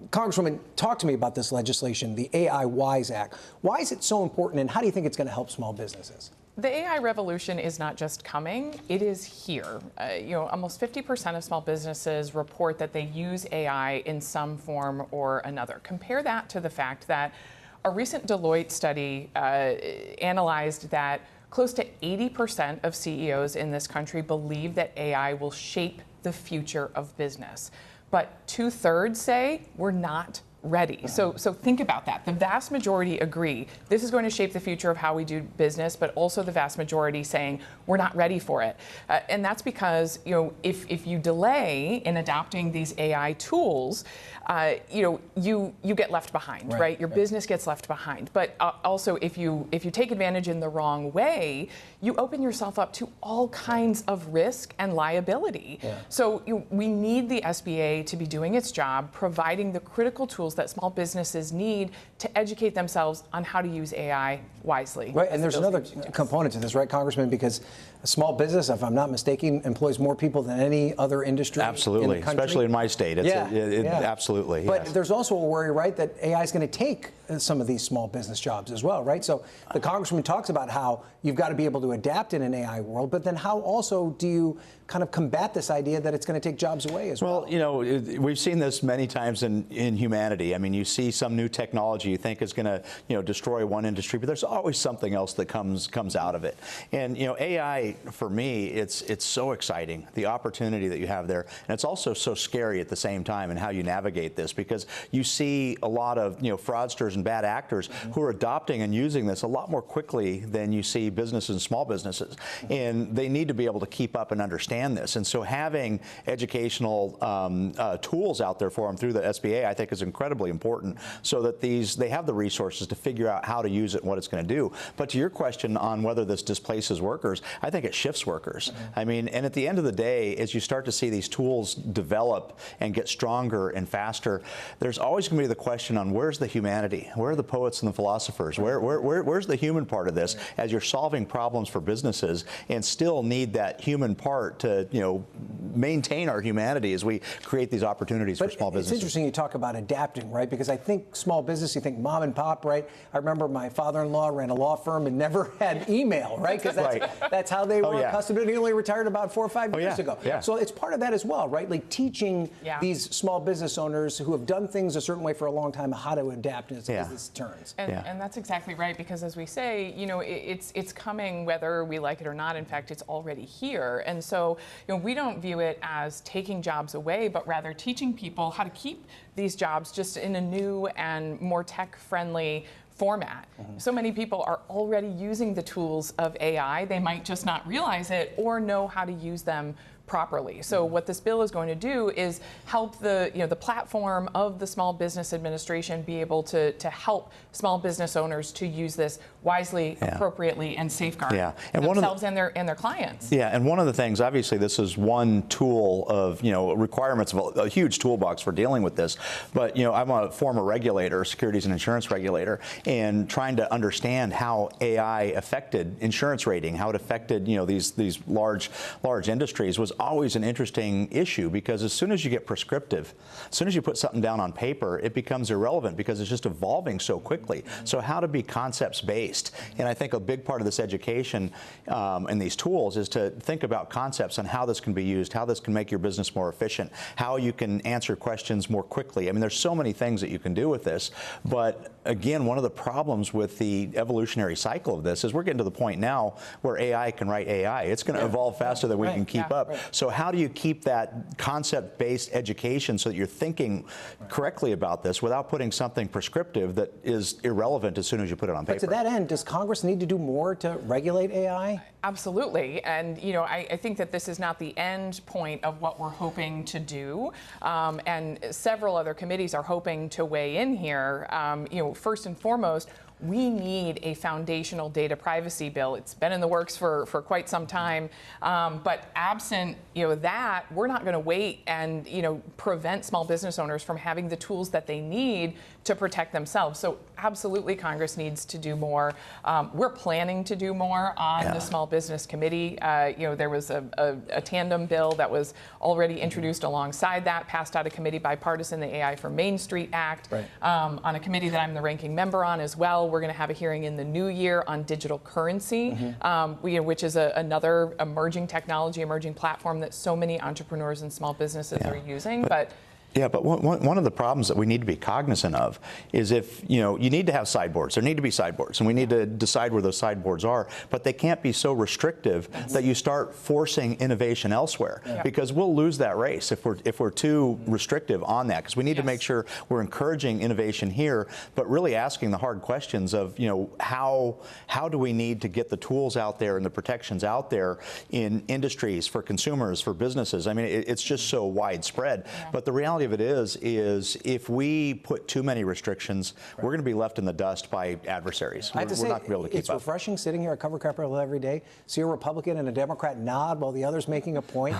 Congresswoman, talk to me about this legislation, the AI WISE Act. Why is it so important, and how do you think it's going to help small businesses? The AI revolution is not just coming, it is here. Almost 50% of small businesses report that they use AI in some form or another. Compare that to the fact that a recent Deloitte study analyzed that close to 80% of CEOs in this country believe that AI will shape the future of business. But 2/3 say we're not ready. So think about that. The vast majority agree this is going to shape the future of how we do business, but also the vast majority saying we're not ready for it. And that's because, if you delay in adopting these AI tools, you get left behind, right? Your business gets left behind. But also, if you take advantage in the wrong way, you open yourself up to all kinds of risk and liability. So we need the SBA to be doing its job, providing the critical tools that small businesses need to educate themselves on how to use AI wisely. Right, and there's another component to this, right, Congressman? Because a small business, if I'm not mistaken, employs more people than any other industry. Absolutely, in the country. Especially in my state. Absolutely. But there's also a worry, right, that AI is going to take some of these small business jobs as well, right? So the congressman talks about how you've got to be able to adapt in an AI world, but then how also do you kind of combat this idea that it's going to take jobs away as well? Well, you know, we've seen this many times in humanity. I mean, you see some new technology you think is going to, you know, destroy one industry, but there's always something else that comes out of it. And, you know, AI, for me, it's so exciting, the opportunity that you have there. And it's also so scary at the same time in how you navigate this, because you see a lot of, you know, fraudsters and bad actors who are adopting and using this a lot more quickly than you see businesses and small businesses. And they need to be able to keep up and understand this. And so having educational tools out there for them through the SBA, I think, is incredibly important, so that they have the resources to figure out how to use it and what it's going to do. But to your question on whether this displaces workers, I think it shifts workers. I mean, and at the end of the day, as you start to see these tools develop and get stronger and faster, there's always going to be the question on where's the humanity? Where are the poets and the philosophers? Where's the human part of this as you're solving problems for businesses and still need that human part to, you know, maintain our humanity as we create these opportunities for small businesses. It's interesting you talk about adapting, right? Because I think small business, you think mom and pop, right? I remember my father-in-law ran a law firm and never had email, right? Because that's how they were accustomed to it. He only retired about 4 or 5 years ago. So it's part of that as well, right? Like teaching these small business owners who have done things a certain way for a long time how to adapt as business turns. And that's exactly right, because as we say, you know, it's coming whether we like it or not. In fact, it's already here. And so, you know, we don't view it as taking jobs away, but rather teaching people how to keep these jobs just in a new and more tech-friendly format. So many people are already using the tools of AI. They might just not realize it or know how to use them properly. So what this bill is going to do is help the platform of the Small Business Administration be able to help small business owners to use this wisely, appropriately, and safeguard themselves and their clients. And one of the things, obviously, this is one tool of, you know, requirements of a huge toolbox for dealing with this. But, you know, I'm a former regulator, securities and insurance regulator, and trying to understand how AI affected insurance rating, how it affected, you know, these large industries was always an interesting issue, because as soon as you get prescriptive, as soon as you put something down on paper, it becomes irrelevant because it's just evolving so quickly. So how to be concepts based, and I think a big part of this education and these tools is to think about concepts on how this can be used, how this can make your business more efficient, how you can answer questions more quickly. I mean, there's so many things that you can do with this, but again, one of the problems with the evolutionary cycle of this is we're getting to the point now where AI can write AI. It's going to evolve faster than we can keep up. So how do you keep that concept-based education so that you're thinking correctly about this without putting something prescriptive that is irrelevant as soon as you put it on paper? But to that end, does Congress need to do more to regulate AI? Absolutely. And, you know, I think that this is not the end point of what we're hoping to do. And several other committees are hoping to weigh in here. You know, first and foremost, we need a foundational data privacy bill. It's been in the works for quite some time, but absent, you know, that, we're not going to wait and, you know, prevent small business owners from having the tools that they need to protect themselves. So absolutely, Congress needs to do more. We're planning to do more on the Small Business Committee. You know, there was a tandem bill that was already introduced alongside that, passed out of committee bipartisan, the AI for Main Street Act, on a committee that I'm the ranking member on as well. We're going to have a hearing in the new year on digital currency, which is another emerging technology, emerging platform that so many entrepreneurs and small businesses are using. But Yeah, but one of the problems that we need to be cognizant of is if, you know, you need to have sideboards. There need to be sideboards, and we need to decide where those sideboards are, but they can't be so restrictive that you start forcing innovation elsewhere, because we'll lose that race if we're too restrictive on that, because we need to make sure we're encouraging innovation here, but really asking the hard questions of, you know, how do we need to get the tools out there and the protections out there in industries, for consumers, for businesses. I mean, it's just so widespread, but the reality of it is if we put too many restrictions, we're going to be left in the dust by adversaries. I have to say, we're not going to be able to keep it's up. refreshing sitting here at Cover Capital every day, see a Republican and a Democrat nod while the other's making a point.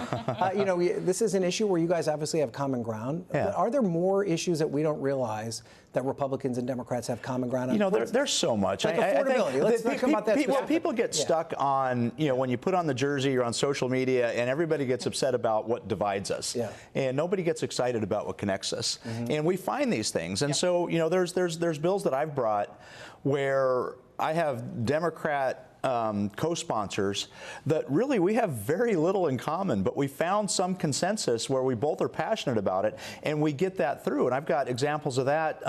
You know, this is an issue where you guys obviously have common ground. But are there more issues that we don't realize that Republicans and Democrats have common ground on? You know, there's so much. Like affordability. Let's talk about that. Well, people get stuck on, you know, when you put on the jersey or on social media, and everybody gets upset about what divides us. And nobody gets excited about about what connects us. And we find these things. And so, you know, there's bills that I've brought where I have Democrat co-sponsors that really we have very little in common, but we found some consensus where we both are passionate about it, and we get that through. And I've got examples of that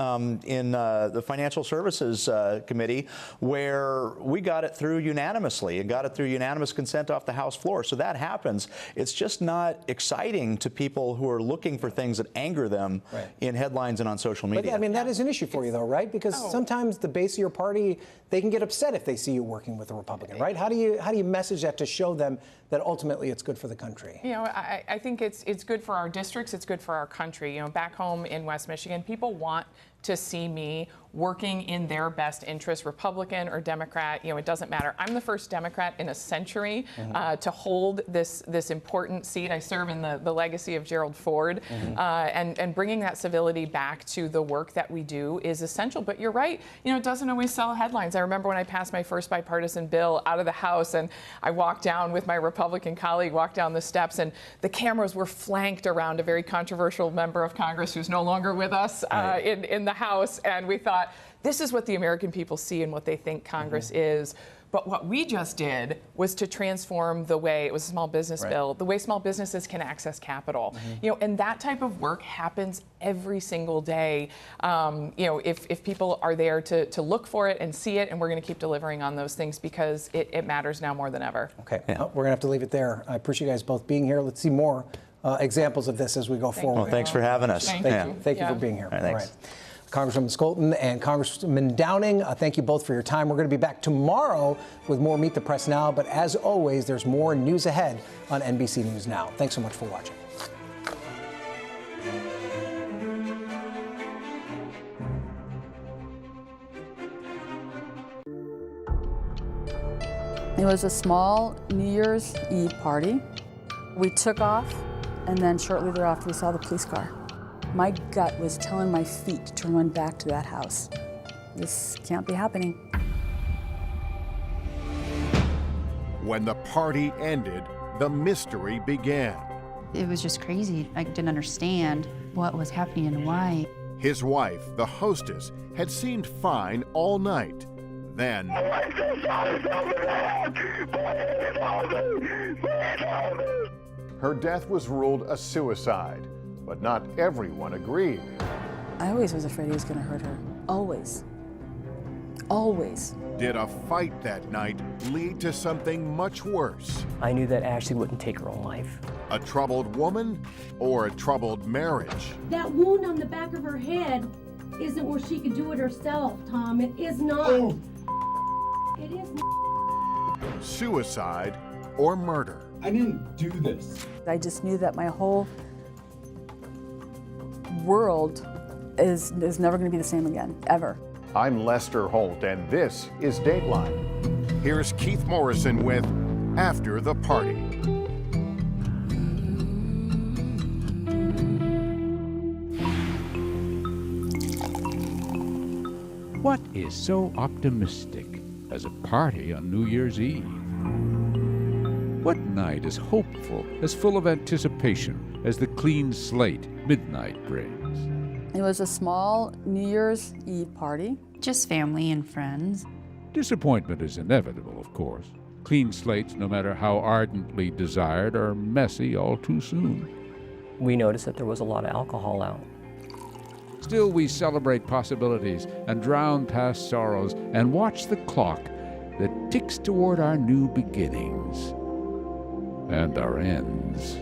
in the Financial Services Committee, where we got it through unanimously and got it through unanimous consent off the House floor. So that happens. It's just not exciting to people who are looking for things that anger them in headlines and on social media. But I mean, that is an issue for you, though, right? Because sometimes the base of your party, they can get upset if they see you working with a Republican, right? How do you message that to show them that ultimately it's good for the country? You know, I think it's good for our districts, it's good for our country. You know, back home in West Michigan, people want to see me working in their best interest, Republican or Democrat. You know, it doesn't matter. I'm the first Democrat in a century to hold this important seat. I serve in the legacy of Gerald Ford, and bringing that civility back to the work that we do is essential. But you're right. You know, it doesn't always sell headlines. I remember when I passed my first bipartisan bill out of the House, and I walked down with my Republican colleague, walked down the steps, and the cameras were flanked around a very controversial member of Congress who's no longer with us in the House, and we thought, this is what the American people see and what they think Congress is. But what we just did was to transform the way, it was a small business bill, the way small businesses can access capital. You know, and that type of work happens every single day. You know, if people are there to look for it and see it, and we're going to keep delivering on those things because it matters now more than ever. Okay, we're going to have to leave it there. I appreciate you guys both being here. Let's see more examples of this as we go forward. Well, thanks for having us. Thank you. Thank you for being here. All right, thanks. All right. Congresswoman Skolton and Congressman Downing, thank you both for your time. We're going to be back tomorrow with more Meet the Press Now, but as always, there's more news ahead on NBC News Now. Thanks so much for watching. It was a small New Year's Eve party. We took off, and then shortly thereafter, we saw the police car. My gut was telling my feet to run back to that house. This can't be happening. When the party ended, the mystery began. It was just crazy. I didn't understand what was happening and why. His wife, the hostess, had seemed fine all night. Then, her death was ruled a suicide, but not everyone agreed. I always was afraid he was going to hurt her. Always. Always. Did a fight that night lead to something much worse? I knew that Ashley wouldn't take her own life. A troubled woman or a troubled marriage? That wound on the back of her head isn't where she could do it herself, Tom. It is not. Oh. It is not. Suicide or murder? I didn't do this. I just knew that my whole world is never going to be the same again, ever. I'm Lester Holt, and this is Dateline. Here's Keith Morrison with After the Party. What is so optimistic as a party on New Year's Eve? What night is hopeful, as full of anticipation as the clean slate midnight brings? It was a small New Year's Eve party. Just family and friends. Disappointment is inevitable, of course. Clean slates, no matter how ardently desired, are messy all too soon. We noticed that there was a lot of alcohol out. Still, we celebrate possibilities and drown past sorrows and watch the clock that ticks toward our new beginnings and our ends.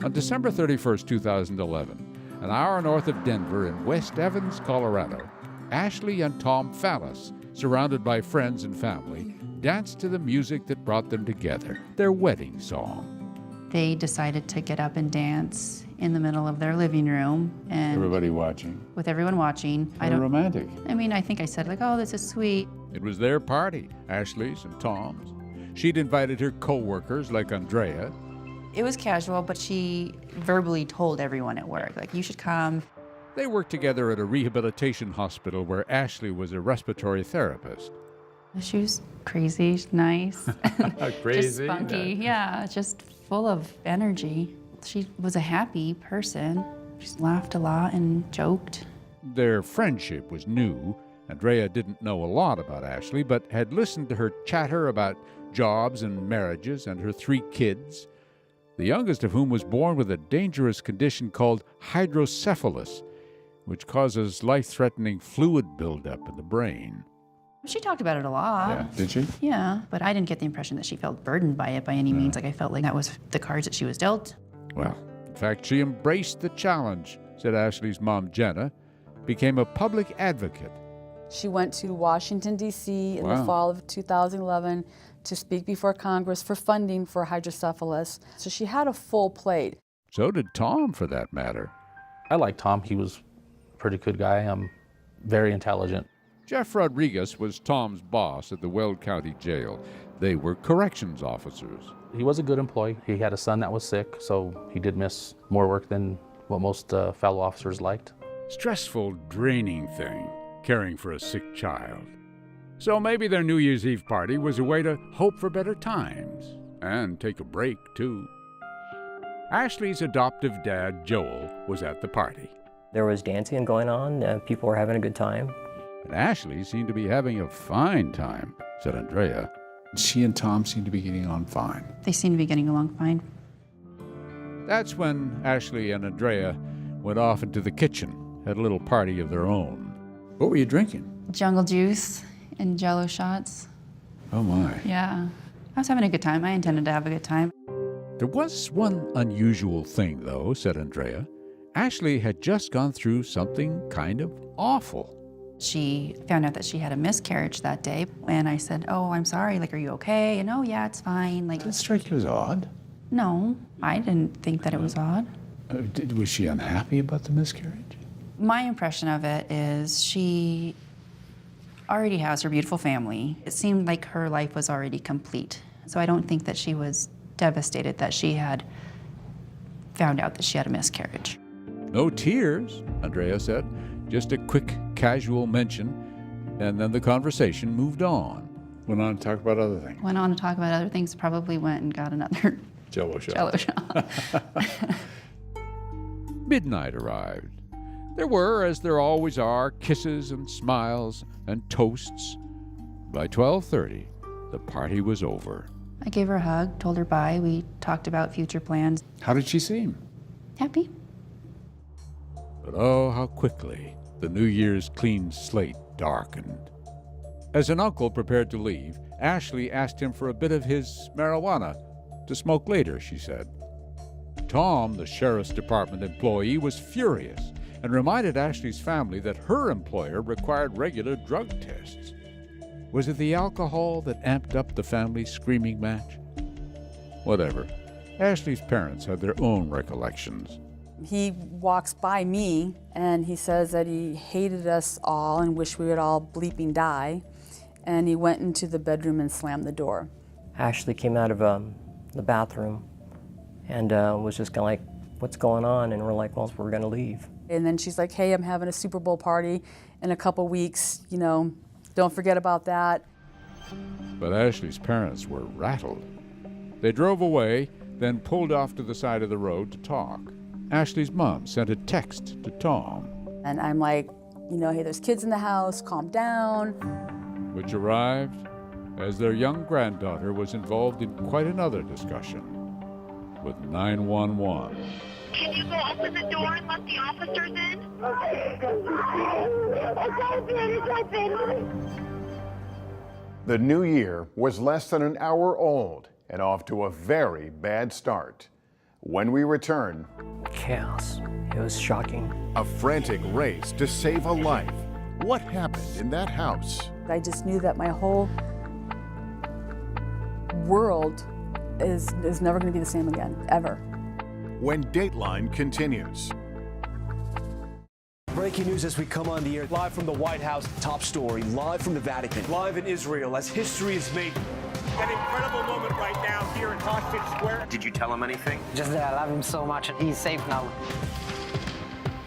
On December 31st, 2011, an hour north of Denver in West Evans, Colorado, Ashley and Tom Fallis, surrounded by friends and family, danced to the music that brought them together, their wedding song. They decided to get up and dance in the middle of their living room, and everybody watching. With everyone watching. Romantic. I mean, I think I said, like, oh, this is sweet. It was their party, Ashley's and Tom's. She'd invited her co-workers like Andrea. It was casual, but she verbally told everyone at work, like, you should come. They worked together at a rehabilitation hospital where Ashley was a respiratory therapist. She was crazy, nice. Crazy? Just spunky, yeah, just full of energy. She was a happy person. She laughed a lot and joked. Their friendship was new. Andrea didn't know a lot about Ashley, but had listened to her chatter about jobs and marriages and her 3 kids, the youngest of whom was born with a dangerous condition called hydrocephalus, which causes life-threatening fluid buildup in the brain. She talked about it a lot. Yeah, did she? Yeah, but I didn't get the impression that she felt burdened by it by any means. Like, I felt like that was the cards that she was dealt. Well, in fact, she embraced the challenge, said Ashley's mom, Jenna, became a public advocate. She went to Washington, D.C. in Wow. the fall of 2011 to speak before Congress for funding for hydrocephalus. So she had a full plate. So did Tom, for that matter. I like Tom. He was a pretty good guy. Very intelligent. Jeff Rodriguez was Tom's boss at the Weld County Jail. They were corrections officers. He was a good employee. He had a son that was sick, so he did miss more work than what most fellow officers liked. Stressful, draining thing, caring for a sick child. So maybe their New Year's Eve party was a way to hope for better times and take a break, too. Ashley's adoptive dad, Joel, was at the party. There was dancing going on. People were having a good time. And Ashley seemed to be having a fine time, said Andrea. She and Tom seem to be getting on fine. They seem to be getting along fine. That's when Ashley and Andrea went off into the kitchen, had a little party of their own. What were you drinking? Jungle juice and Jell-O shots. Oh my. Yeah, I was having a good time. I intended to have a good time. There was one unusual thing, though, said Andrea. Ashley had just gone through something kind of awful. She found out that she had a miscarriage that day, and I said, "Oh, I'm sorry, like, are you okay?" And, "Oh, yeah, it's fine." Like, Did that strike you as odd? no, I didn't think that it was odd. Was she unhappy about the miscarriage? My impression of it is she already has her beautiful family. It seemed like her life was already complete. So I don't think that she was devastated that she had found out that she had a miscarriage. No tears, Andrea said. Just a quick, casual mention, and then the conversation moved on. Went on to talk about other things. Went on to talk about other things, probably went and got another Jell-O shot. Jell-O shot. Midnight arrived. There were, as there always are, kisses and smiles and toasts. By 12:30, the party was over. I gave her a hug, told her bye. We talked about future plans. How did she seem? Happy. But oh, how quickly the New Year's clean slate darkened. As an uncle prepared to leave, Ashley asked him for a bit of his marijuana to smoke later, she said. Tom, the sheriff's department employee, was furious and reminded Ashley's family that her employer required regular drug tests. Was it the alcohol that amped up the family's screaming match? Whatever. Ashley's parents had their own recollections. He walks by me and he says that he hated us all and wished we would all bleeping die. And he went into the bedroom and slammed the door. Ashley came out of the bathroom and was just kind of like, "What's going on?" And we're like, "Well, we're going to leave." And then she's like, "Hey, I'm having a Super Bowl party in a couple weeks, don't forget about that." But Ashley's parents were rattled. They drove away, then pulled off to the side of the road to talk. Ashley's mom sent a text to Tom. And I'm like, hey, there's kids in the house, calm down. Which arrived as their young granddaughter was involved in quite another discussion with 911. Can you go open the door and let the officers in? The new year was less than an hour old and off to a very bad start. When we return, Chaos. It was shocking. a frantic race to save a life. What happened in that house? I just knew that my whole world is never going to be the same again, ever. When Dateline continues. Breaking news as we come on the air. Live from the White House, top story. Live from the Vatican. Live in Israel as history is made. An incredible moment right now here in Hostage Square. Did you tell him anything? Just that I love him so much and he's safe now.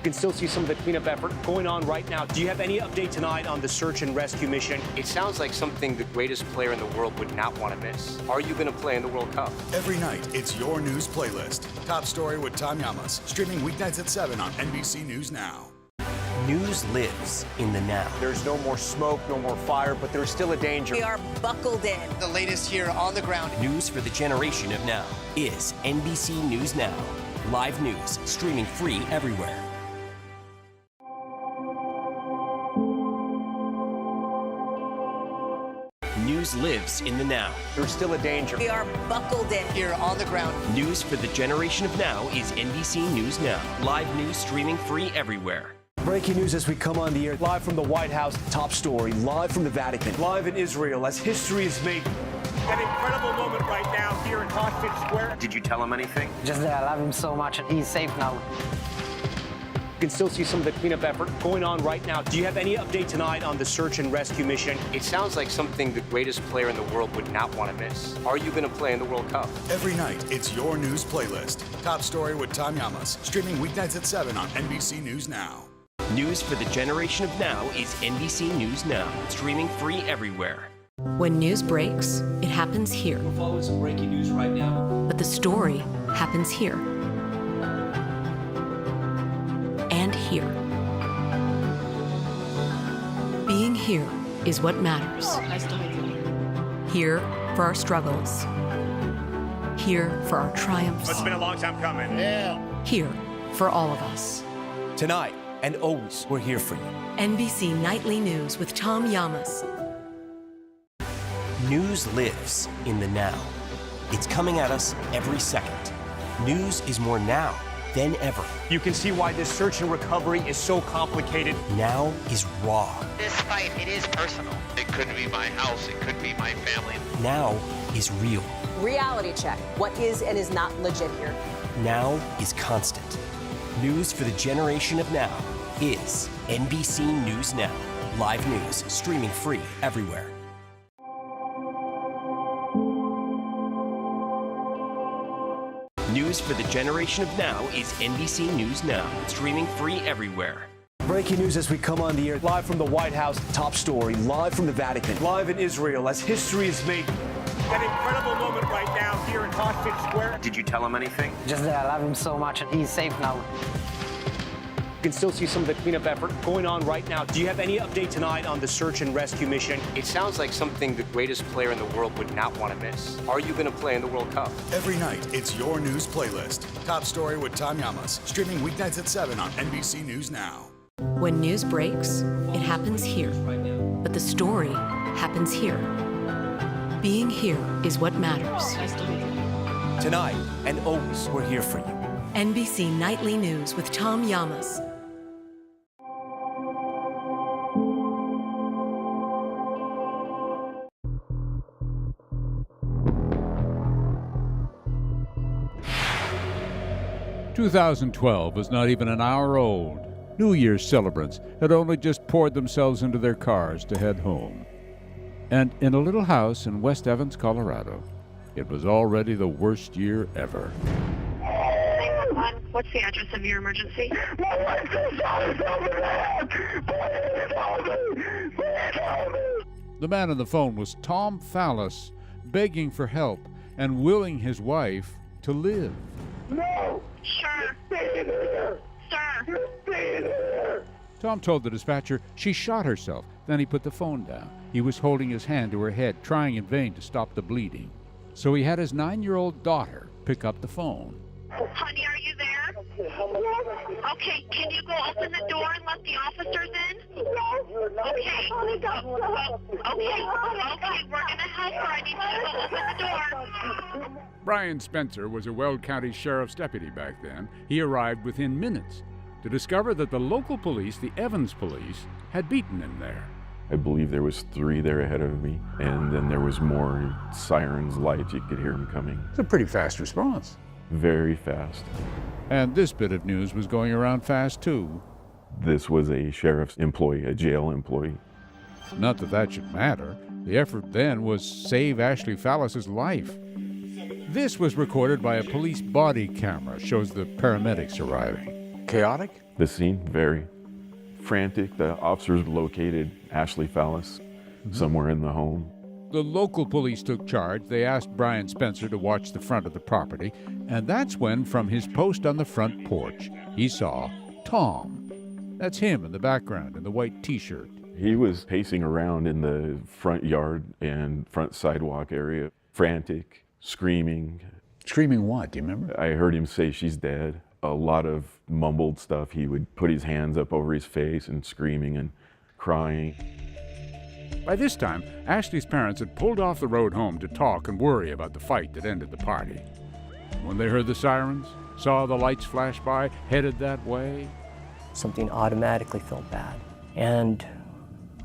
You can still see some of the cleanup effort going on right now. Do you have any update tonight on the search and rescue mission? It sounds like something the greatest player in the world would not want to miss. Are you going to play in the World Cup? Every night, it's your news playlist. Top Story with Tom Llamas, streaming weeknights at 7 on NBC News Now. News lives in the now. There's no more smoke, no more fire, but there's still a danger. We are buckled in. The latest here on the ground. News for the generation of now is NBC News Now. Live news, streaming free everywhere. News lives in the now. There's still a danger. We are buckled in. Here on the ground. News for the generation of now is NBC News Now. Live news streaming free everywhere. Breaking news as we come on the air. Live from the White House, top story. Live from the Vatican. Live in Israel as history is made. An incredible moment right now here in Hostage Square. Did you tell him anything? Just that I love him so much and he's safe now. You can still see some of the cleanup effort going on right now. Do you have any update tonight on the search and rescue mission? It sounds like something the greatest player in the world would not want to miss. Are you going to play in the World Cup? Every night, it's your news playlist. Top Story with Tom Llamas, streaming weeknights at 7 on NBC News Now. News for the generation of now is NBC News Now. Streaming free everywhere. When news breaks, it happens here. We're following some breaking news right now. But the story happens here. And here. Being here is what matters. Here for our struggles. Here for our triumphs. It's been a long time coming. Here for all of us. Tonight and always, we're here for you. NBC Nightly News with Tom Llamas. News lives in the now. It's coming at us every second. News is more now than ever. You can see why this search and recovery is so complicated. Now is raw. This fight, it is personal. It could be my house, it could be my family. Now is real. Reality check. What is and is not legit here? Now is constant. News for the generation of now is NBC News Now. Live news, streaming free everywhere. News for the generation of now is NBC News Now. Streaming free everywhere. Breaking news as we come on the air. Live from the White House, top story. Live from the Vatican. Live in Israel as history is made. An incredible moment right now here in Hostage Square. Did you tell him anything? Just that I love him so much and he's safe now. You can still see some of the cleanup effort going on right now. Do you have any update tonight on the search and rescue mission? It sounds like something the greatest player in the world would not want to miss. Are you going to play in the World Cup? Every night, it's your news playlist. Top Story with Tom Llamas, streaming weeknights at 7 on NBC News Now. When news breaks, it happens here. But the story happens here. Being here is what matters. Tonight and always, we're here for you. NBC Nightly News with Tom Llamas. "2012 was not even an hour old. New Year's celebrants had only just poured themselves into their cars to head home. And in a little house in West Evans, Colorado, it was already the worst year ever. What's the address of your emergency? My wife just shot herself in the head! Please help me! Please help me! The man on the phone was Tom Fallis, begging for help and willing his wife to live. No! Sure. Stay in here! Sir. Stay in here! Tom told the dispatcher she shot herself. Then he put the phone down. He was holding his hand to her head, trying in vain to stop the bleeding. So he had his 9-year-old daughter pick up the phone. Honey, are you there? Okay, can you go open the door and let the officers in? Okay. Okay, we're gonna help her. I need you to go open the door. Brian Spencer was a Weld County Sheriff's deputy back then. He arrived within minutes to discover that the local police, the Evans police, had beaten him there. I believe there was 3 there ahead of me, and then there was more sirens, lights. You could hear them coming. It's a pretty fast response. Very fast. And this bit of news was going around fast, too. This was a sheriff's employee, a jail employee. Not that that should matter. The effort then was save Ashley Fallis's life. This was recorded by a police body camera, shows the paramedics arriving. Chaotic? The scene, very frantic. The officers located Ashley Fallis somewhere in the home. The local police took charge. They asked Brian Spencer to watch the front of the property, and that's when, from his post on the front porch, he saw Tom. That's him in the background in the white T-shirt. He was pacing around in the front yard and front sidewalk area, frantic, screaming. Screaming what? Do you remember? I heard him say she's dead. A lot of mumbled stuff. He would put his hands up over his face and screaming and crying. By this time, Ashley's parents had pulled off the road home to talk and worry about the fight that ended the party. When they heard the sirens, saw the lights flash by, headed that way, something automatically felt bad. And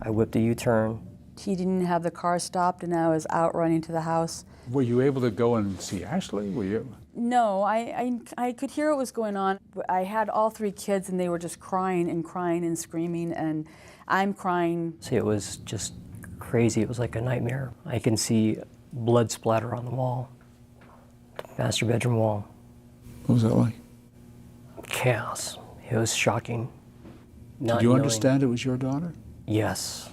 I whipped a U-turn. He didn't have the car stopped, and I was out running to the house. Were you able to go and see Ashley? Were you? No, I could hear what was going on. I had all 3 kids, and they were just crying and screaming, and I'm crying. See, it was just crazy. It was like a nightmare. I can see blood splatter on the wall, the master bedroom wall. What was that like? Chaos. It was shocking. Did you understand it was your daughter? Yes.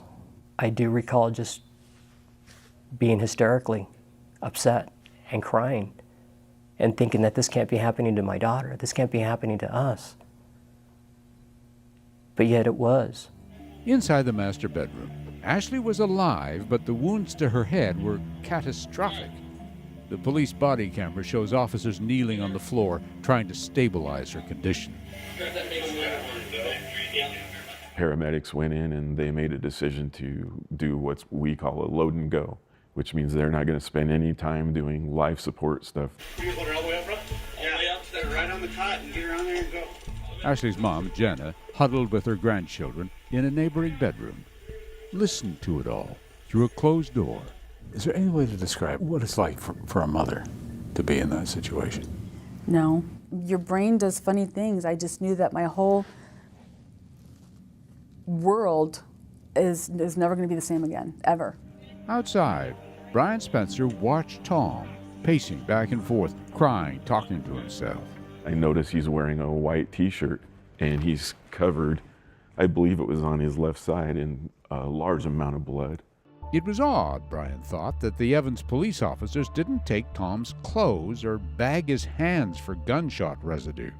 I do recall just being hysterically upset and crying and thinking that this can't be happening to my daughter. This can't be happening to us. But yet it was. Inside the master bedroom, Ashley was alive, but the wounds to her head were catastrophic. The police body camera shows officers kneeling on the floor, trying to stabilize her condition. Paramedics went in and they made a decision to do what we call a load and go, which means they're not going to spend any time doing life support stuff. You put her all the way up, bro? All the way up, set her right on the cot and get her on there and go. Ashley's mom, Jenna, huddled with her grandchildren in a neighboring bedroom, listened to it all through a closed door. Is there any way to describe what it's like for a mother to be in that situation? No. Your brain does funny things. I just knew that my whole world is never going to be the same again, ever. Outside, Brian Spencer watched Tom pacing back and forth, crying, talking to himself. I noticed he's wearing a white T-shirt and he's covered, I believe it was on his left side, in a large amount of blood. It was odd, Brian thought, that the Evans police officers didn't take Tom's clothes or bag his hands for gunshot residue.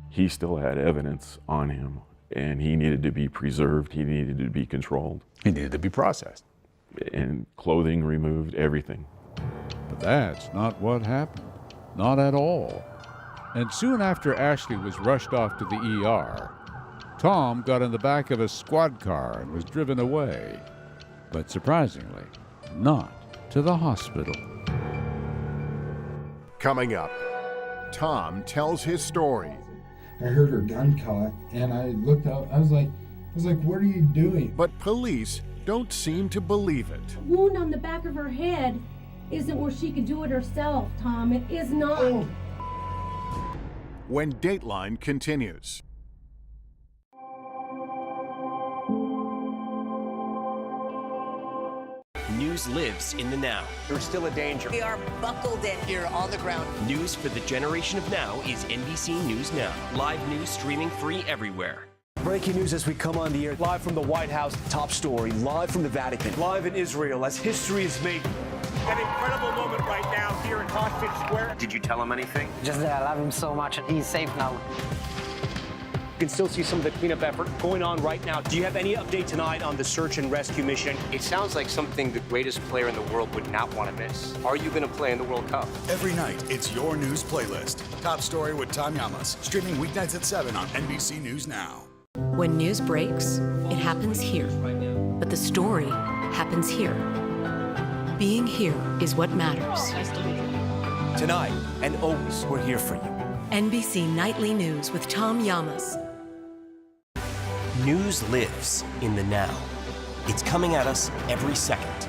He still had evidence on him, and he needed to be preserved. He needed to be controlled. He needed to be processed. And clothing removed, everything. But that's not what happened. Not at all. And soon after Ashley was rushed off to the ER, Tom got in the back of a squad car and was driven away. But surprisingly, not to the hospital. Coming up, Tom tells his story. I heard her gun cock, and I looked up. I was like, what are you doing? But police don't seem to believe it. The wound on the back of her head isn't where she could do it herself, Tom. It is not. Oh. When Dateline continues. News lives in the now. There's still a danger. We are buckled in here on the ground. News for the generation of now is NBC News Now. Live news streaming free everywhere. Breaking news as we come on the air, live from the White House, top story, live from the Vatican, live in Israel as history is made. An incredible moment right now here in Hostage Square. Did you tell him anything? Just that I love him so much and he's safe now. You can still see some of the cleanup effort going on right now. Do you have any update tonight on the search and rescue mission? It sounds like something the greatest player in the world would not want to miss. Are you going to play in the World Cup? Every night, it's your news playlist. Top Story with Tom Llamas, streaming weeknights at 7 on NBC News Now. When news breaks, it happens here. But the story happens here. Being here is what matters. Tonight, and always, we're here for you. NBC Nightly News with Tom Llamas. News lives in the now. It's coming at us every second.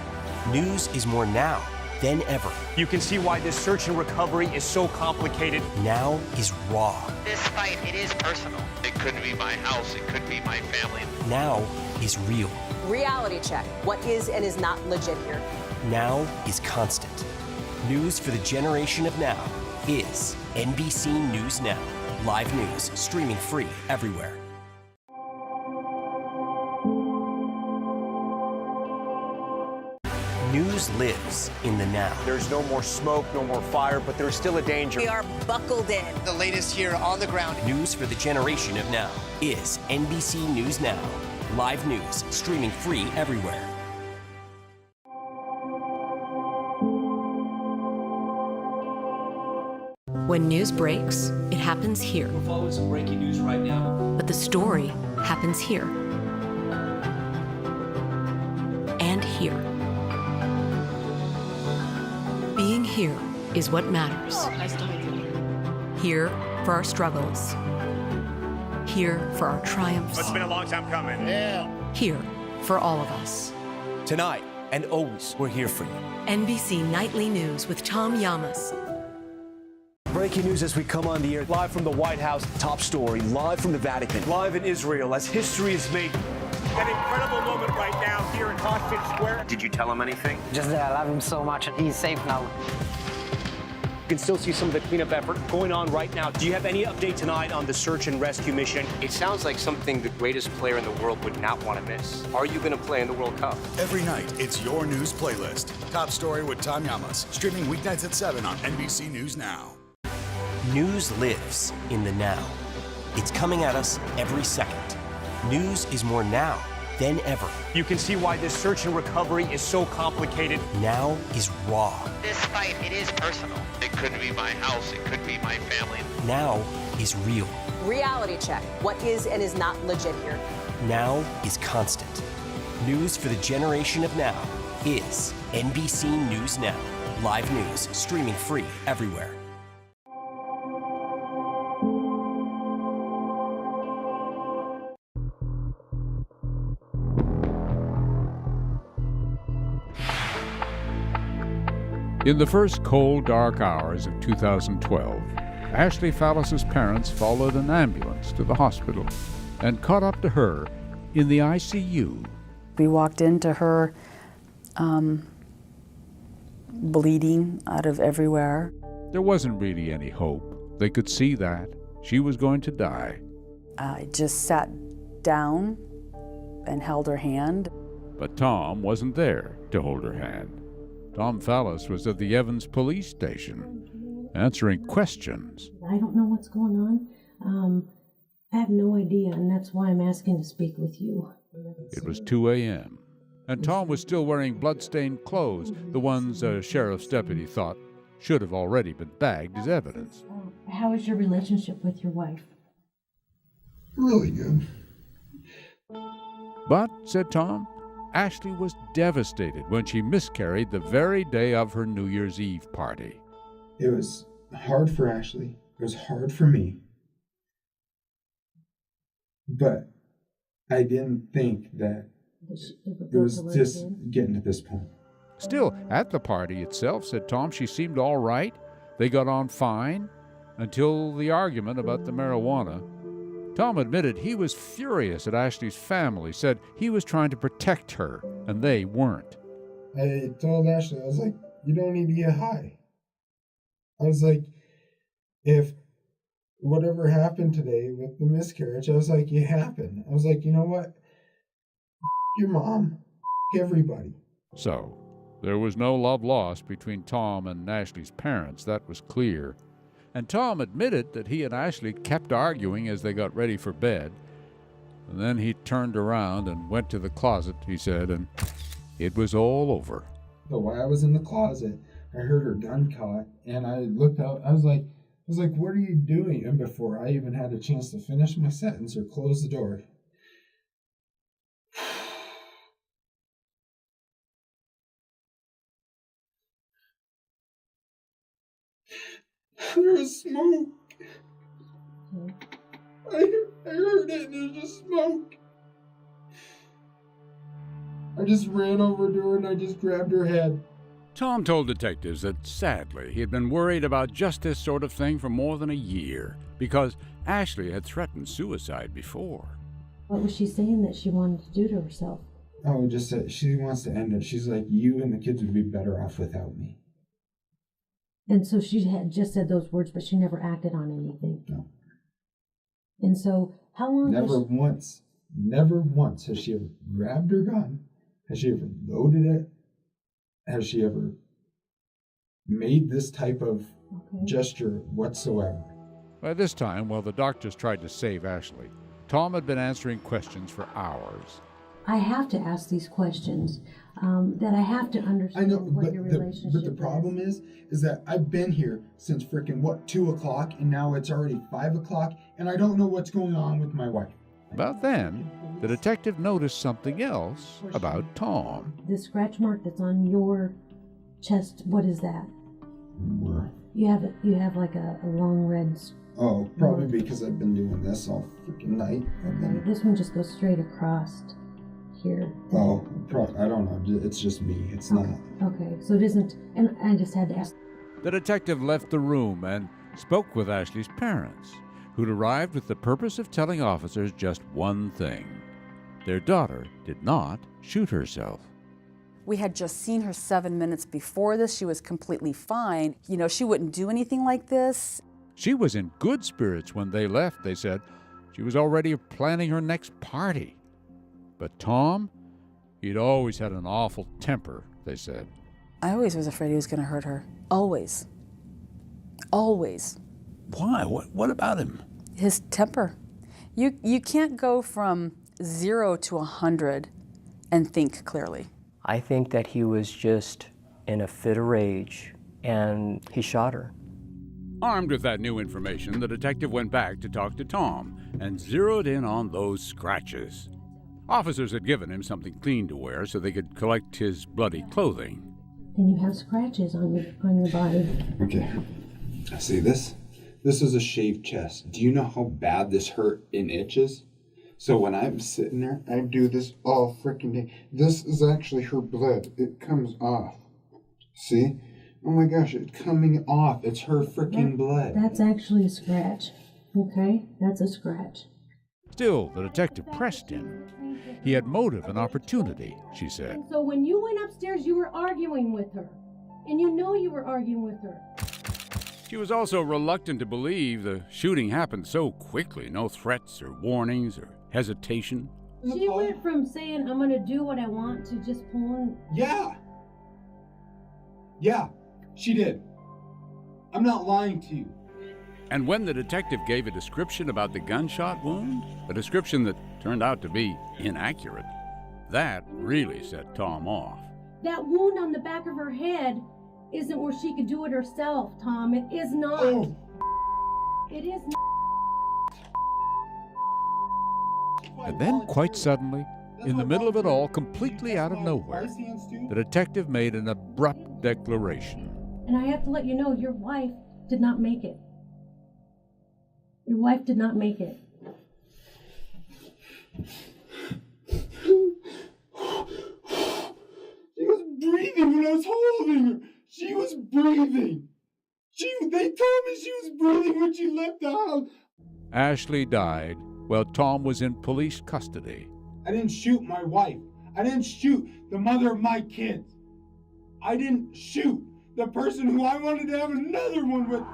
News is more now than ever. You can see why this search and recovery is so complicated. Now is raw. This fight, it is personal. It could be my house, it could be my family. Now is real. Reality check. What is and is not legit here? Now is constant. News for the generation of now is NBC News Now. Live news streaming free everywhere. News lives in the now. There's no more smoke, no more fire, but there's still a danger. We are buckled in. The latest here on the ground. News for the generation of now is NBC News Now. Live news streaming free everywhere. When news breaks, it happens here. We're following some breaking news right now. But the story happens here. And here. Being here is what matters. Nice to meet you. Here for our struggles. Here for our triumphs. It's been a long time coming. Yeah. Here for all of us. Tonight and always, we're here for you. NBC Nightly News with Tom Llamas. Breaking news as we come on the air, live from the White House, top story, live from the Vatican, live in Israel as history is made. An incredible moment right now here in Hostage Square. Did you tell him anything? Just that I love him so much and he's safe now. You can still see some of the cleanup effort going on right now. Do you have any update tonight on the search and rescue mission? It sounds like something the greatest player in the world would not want to miss. Are you going to play in the World Cup? Every night, it's your news playlist. Top Story with Tom Llamas, streaming weeknights at 7 on NBC News Now. News lives in the now. It's coming at us every second. News is more now than ever. You can see why this search and recovery is so complicated. Now is raw. This fight, it is personal. It could be my house, it could be my family. Now is real. Reality check. What is and is not legit here? Now is constant. News for the generation of now is NBC News Now. Live news streaming free everywhere. In the first cold, dark hours of 2012, Ashley Fallis's parents followed an ambulance to the hospital and caught up to her in the ICU. We walked into her bleeding out of everywhere. There wasn't really any hope. They could see that. She was going to die. I just sat down and held her hand. But Tom wasn't there to hold her hand. Tom Fallis was at the Evans police station, answering questions. I don't know what's going on. I have no idea, and that's why I'm asking to speak with you. It was 2 a.m., and Tom was still wearing blood-stained clothes, the ones a sheriff's deputy thought should have already been bagged as evidence. How is your relationship with your wife? Really good. But, said Tom, Ashley was devastated when she miscarried the very day of her New Year's Eve party. It was hard for Ashley. It was hard for me. But I didn't think that it was just getting to this point. Still, at the party itself, said Tom, she seemed all right. They got on fine until the argument about the marijuana. Tom admitted he was furious at Ashley's family, said he was trying to protect her, and they weren't. I told Ashley, I was like, you don't need to get high. I was like, if whatever happened today with the miscarriage, I was like, it happened. I was like, you know what? Your mom, everybody. So, there was no love lost between Tom and Ashley's parents, that was clear. And Tom admitted that he and Ashley kept arguing as they got ready for bed. And then he turned around and went to the closet, he said, and it was all over. So while I was in the closet, I heard her gun cock, and I looked out. I was like, what are you doing? And before I even had a chance to finish my sentence or close the door, there was smoke. I heard it, and there's just smoke. I just ran over to her and I just grabbed her head. Tom told detectives that, sadly, he had been worried about just this sort of thing for more than a year because Ashley had threatened suicide before. What was she saying that she wanted to do to herself? Oh, just that she wants to end it. She's like, you and the kids would be better off without me. And so she had just said those words, but she never acted on anything. No. And so, how long? Never once has she ever grabbed her gun. Has she ever loaded it? Has she ever made this type of gesture whatsoever? By this time, while the doctors tried to save Ashley, Tom had been answering questions for hours. I have to ask these questions. That I have to understand what your relationship is. But the problem is that I've been here since frickin' 2 o'clock, and now it's already 5 o'clock, and I don't know what's going on with my wife. About then, the detective noticed something else about Tom. The scratch mark that's on your chest, what is that? Where? You have like a long red. Oh, probably because I've been doing this all freaking night. Okay, this one just goes straight across here. Oh, I don't know. It's just me. It's not. Okay, so it isn't. And I just had to ask. The detective left the room and spoke with Ashley's parents, who'd arrived with the purpose of telling officers just one thing. Their daughter did not shoot herself. We had just seen her 7 minutes before this. She was completely fine. You know, she wouldn't do anything like this. She was in good spirits when they left, they said. She was already planning her next party. But Tom, he'd always had an awful temper, they said. I always was afraid he was going to hurt her. Always. Always. Why? What about him? His temper. You can't go from 0 to 100 and think clearly. I think that he was just in a fit of rage, and he shot her. Armed with that new information, the detective went back to talk to Tom and zeroed in on those scratches. Officers had given him something clean to wear so they could collect his bloody clothing. And you have scratches on your body. Okay. See this? This is a shaved chest. Do you know how bad this hurt and itches? So when I'm sitting there, I do this all freaking day. This is actually her blood. It comes off. See? Oh my gosh, it's coming off. It's her freaking blood. That's actually a scratch. Okay? That's a scratch. Still, the detective pressed him. He had motive and opportunity, she said. So when you went upstairs, you were arguing with her. And you know you were arguing with her. She was also reluctant to believe the shooting happened so quickly. No threats or warnings or hesitation. She went from saying, I'm going to do what I want, to just pulling. Yeah, she did. I'm not lying to you. And when the detective gave a description about the gunshot wound, a description that turned out to be inaccurate, that really set Tom off. That wound on the back of her head isn't where she could do it herself, Tom. It is not. Oh. It is not. And then, quite suddenly, in the middle of it all, completely out of nowhere, the detective made an abrupt declaration. And I have to let you know, your wife did not make it. Your wife did not make it. She was breathing when I was holding her. She was breathing. They told me she was breathing when she left the house. Ashley died while Tom was in police custody. I didn't shoot my wife. I didn't shoot the mother of my kids. I didn't shoot the person who I wanted to have another one with.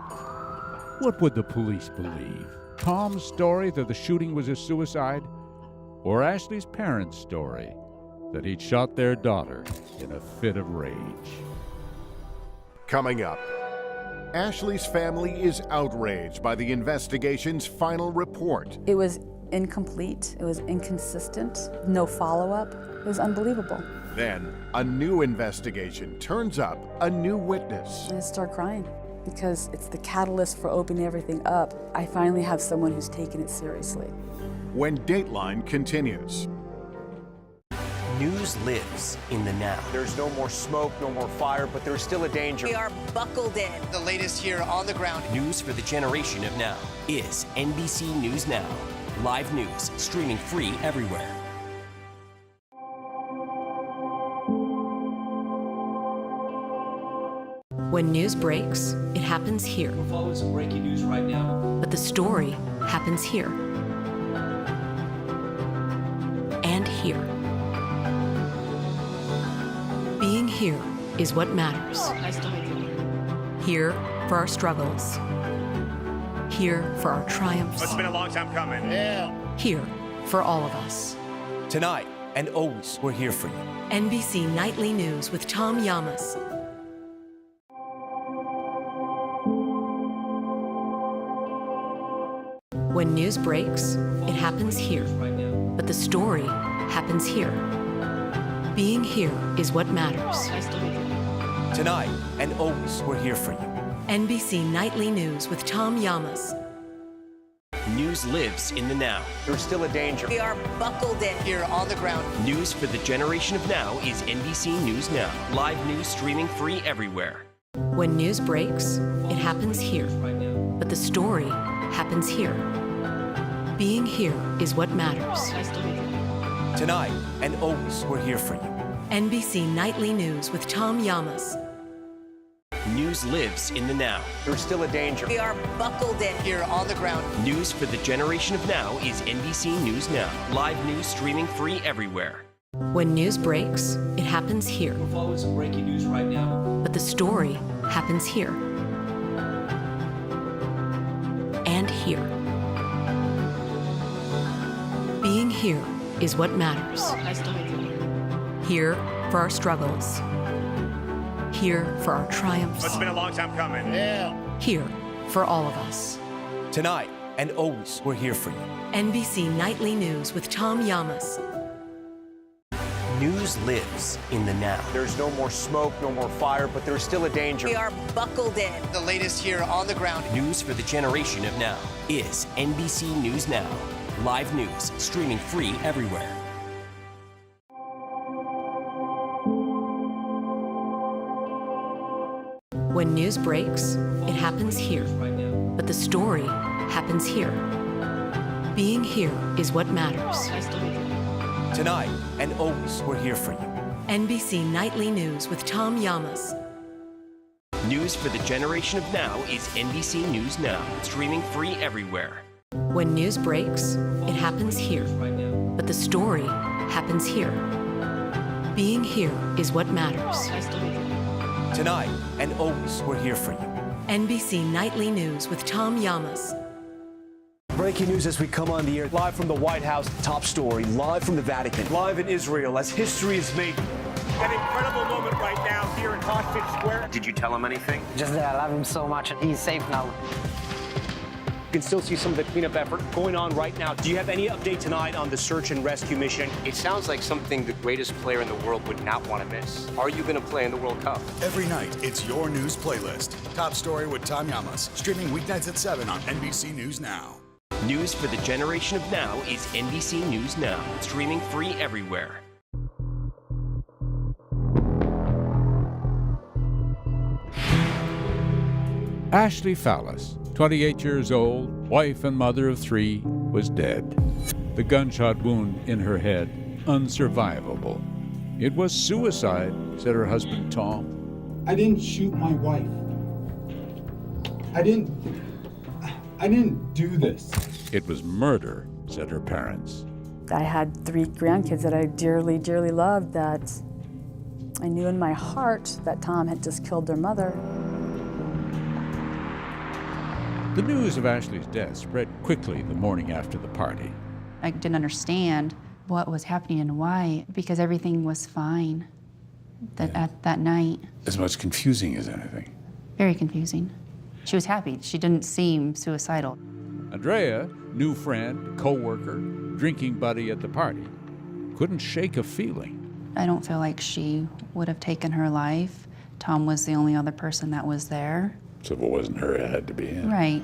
What would the police believe? Tom's story that the shooting was a suicide? Or Ashley's parents' story that he'd shot their daughter in a fit of rage? Coming up, Ashley's family is outraged by the investigation's final report. It was incomplete. It was inconsistent. No follow-up. It was unbelievable. Then, a new investigation turns up a new witness. And I start crying because it's the catalyst for opening everything up. I finally have someone who's taken it seriously. When Dateline continues. News lives in the now. There's no more smoke, no more fire, but there's still a danger. We are buckled in. The latest here on the ground. News for the generation of now is NBC News Now. Live news streaming free everywhere. When news breaks, it happens here. We're following some breaking news right now. But the story happens here. And here. Being here is what matters. Nice to meet you. Here for our struggles. Here for our triumphs. It's been a long time coming. Yeah. Here for all of us. Tonight and always, we're here for you. NBC Nightly News with Tom Llamas. When news breaks, it happens here. But the story happens here. Being here is what matters. Tonight and always, we're here for you. NBC Nightly News with Tom Llamas. News lives in the now. There's still a danger. We are buckled in. Here on the ground. News for the generation of now is NBC News Now. Live news streaming free everywhere. When news breaks, it happens here. But the story happens here. Being here is what matters. Tonight and always, we're here for you. NBC Nightly News with Tom Llamas. News lives in the now. There's still a danger. We are buckled in. Here on the ground. News for the generation of now is NBC News Now. Live news streaming free everywhere. When news breaks, it happens here. We're following some breaking news right now. But the story happens here. And here. Being here is what matters. Here for our struggles. Here for our triumphs. It's been a long time coming. Yeah. Here for all of us. Tonight and always, we're here for you. NBC Nightly News with Tom Llamas. News lives in the now. There's no more smoke, no more fire, but there's still a danger. We are buckled in. The latest here on the ground. News for the generation of now is NBC News Now. Live news streaming free everywhere. When news breaks, it happens here. But the story happens here. Being here is what matters. Tonight and always, we're here for you. NBC Nightly News with Tom Llamas. News for the generation of now is NBC News Now. Streaming free everywhere. When news breaks, it happens here. But the story happens here. Being here is what matters. Tonight and always, we're here for you. NBC Nightly News with Tom Llamas. Breaking news as we come on the air, live from the White House, top story, live from the Vatican, live in Israel as history is made. An incredible moment right now here in Hostage Square. Did you tell him anything? Just that I love him so much and he's safe now. You can still see some of the cleanup effort going on right now. Do you have any update tonight on the search and rescue mission? It sounds like something the greatest player in the world would not want to miss. Are you going to play in the World Cup? Every night, it's your news playlist. Top Story with Tom Llamas. Streaming weeknights at 7 on NBC News Now. News for the generation of now is NBC News Now. Streaming free everywhere. Ashley Fallis, 28 years old, wife and mother of 3, was dead. The gunshot wound in her head, unsurvivable. It was suicide, said her husband Tom. I didn't shoot my wife. I didn't do this. It was murder, said her parents. I had 3 grandkids that I dearly, dearly loved, that I knew in my heart that Tom had just killed their mother. The news of Ashley's death spread quickly the morning after the party. I didn't understand what was happening and why, because everything was fine at that night. As much confusing as anything. Very confusing. She was happy. She didn't seem suicidal. Andrea, new friend, co-worker, drinking buddy at the party, couldn't shake a feeling. I don't feel like she would have taken her life. Tom was the only other person that was there. So if it wasn't her, it had to be him. Right.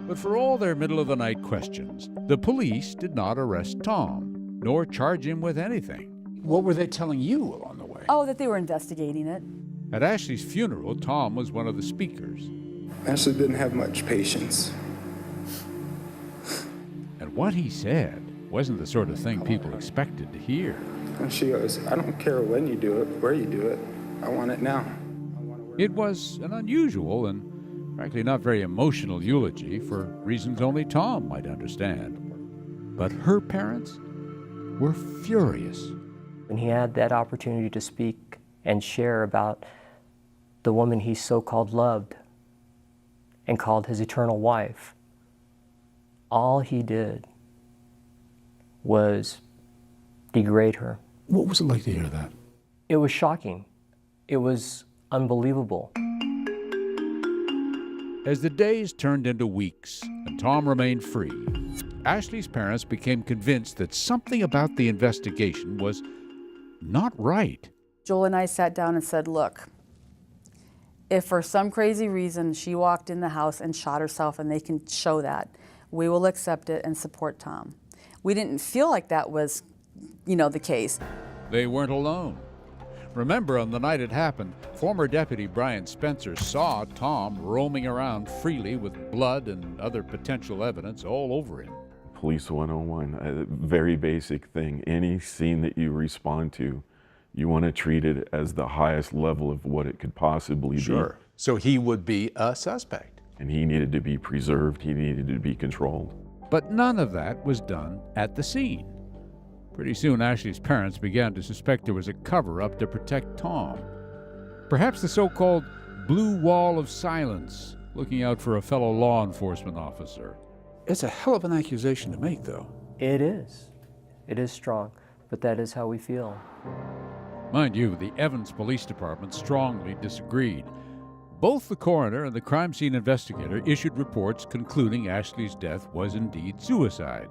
But for all their middle-of-the-night questions, the police did not arrest Tom, nor charge him with anything. What were they telling you along the way? Oh, that they were investigating it. At Ashley's funeral, Tom was one of the speakers. Ashley didn't have much patience. And what he said wasn't the sort of thing people expected to hear. And she goes, I don't care when you do it, where you do it. I want it now. It was an unusual and, frankly, not very emotional eulogy for reasons only Tom might understand. But her parents were furious. When he had that opportunity to speak and share about the woman he so-called loved and called his eternal wife, All he did was degrade her. What was it like to hear that? It was shocking. It was unbelievable. As the days turned into weeks and Tom remained free, Ashley's parents became convinced that something about the investigation was not right. Joel and I sat down and said, look, if for some crazy reason she walked in the house and shot herself and they can show that, we will accept it and support Tom. We didn't feel like that was, the case. They weren't alone. Remember, on the night it happened, former Deputy Brian Spencer saw Tom roaming around freely with blood and other potential evidence all over him. Police 101, a very basic thing. Any scene that you respond to, you want to treat it as the highest level of what it could possibly be. Sure. So he would be a suspect. And he needed to be preserved, he needed to be controlled. But none of that was done at the scene. Pretty soon, Ashley's parents began to suspect there was a cover-up to protect Tom. Perhaps the so-called blue wall of silence, looking out for a fellow law enforcement officer. It's a hell of an accusation to make, though. It is. It is strong, but that is how we feel. Mind you, the Evans Police Department strongly disagreed. Both the coroner and the crime scene investigator issued reports concluding Ashley's death was indeed suicide.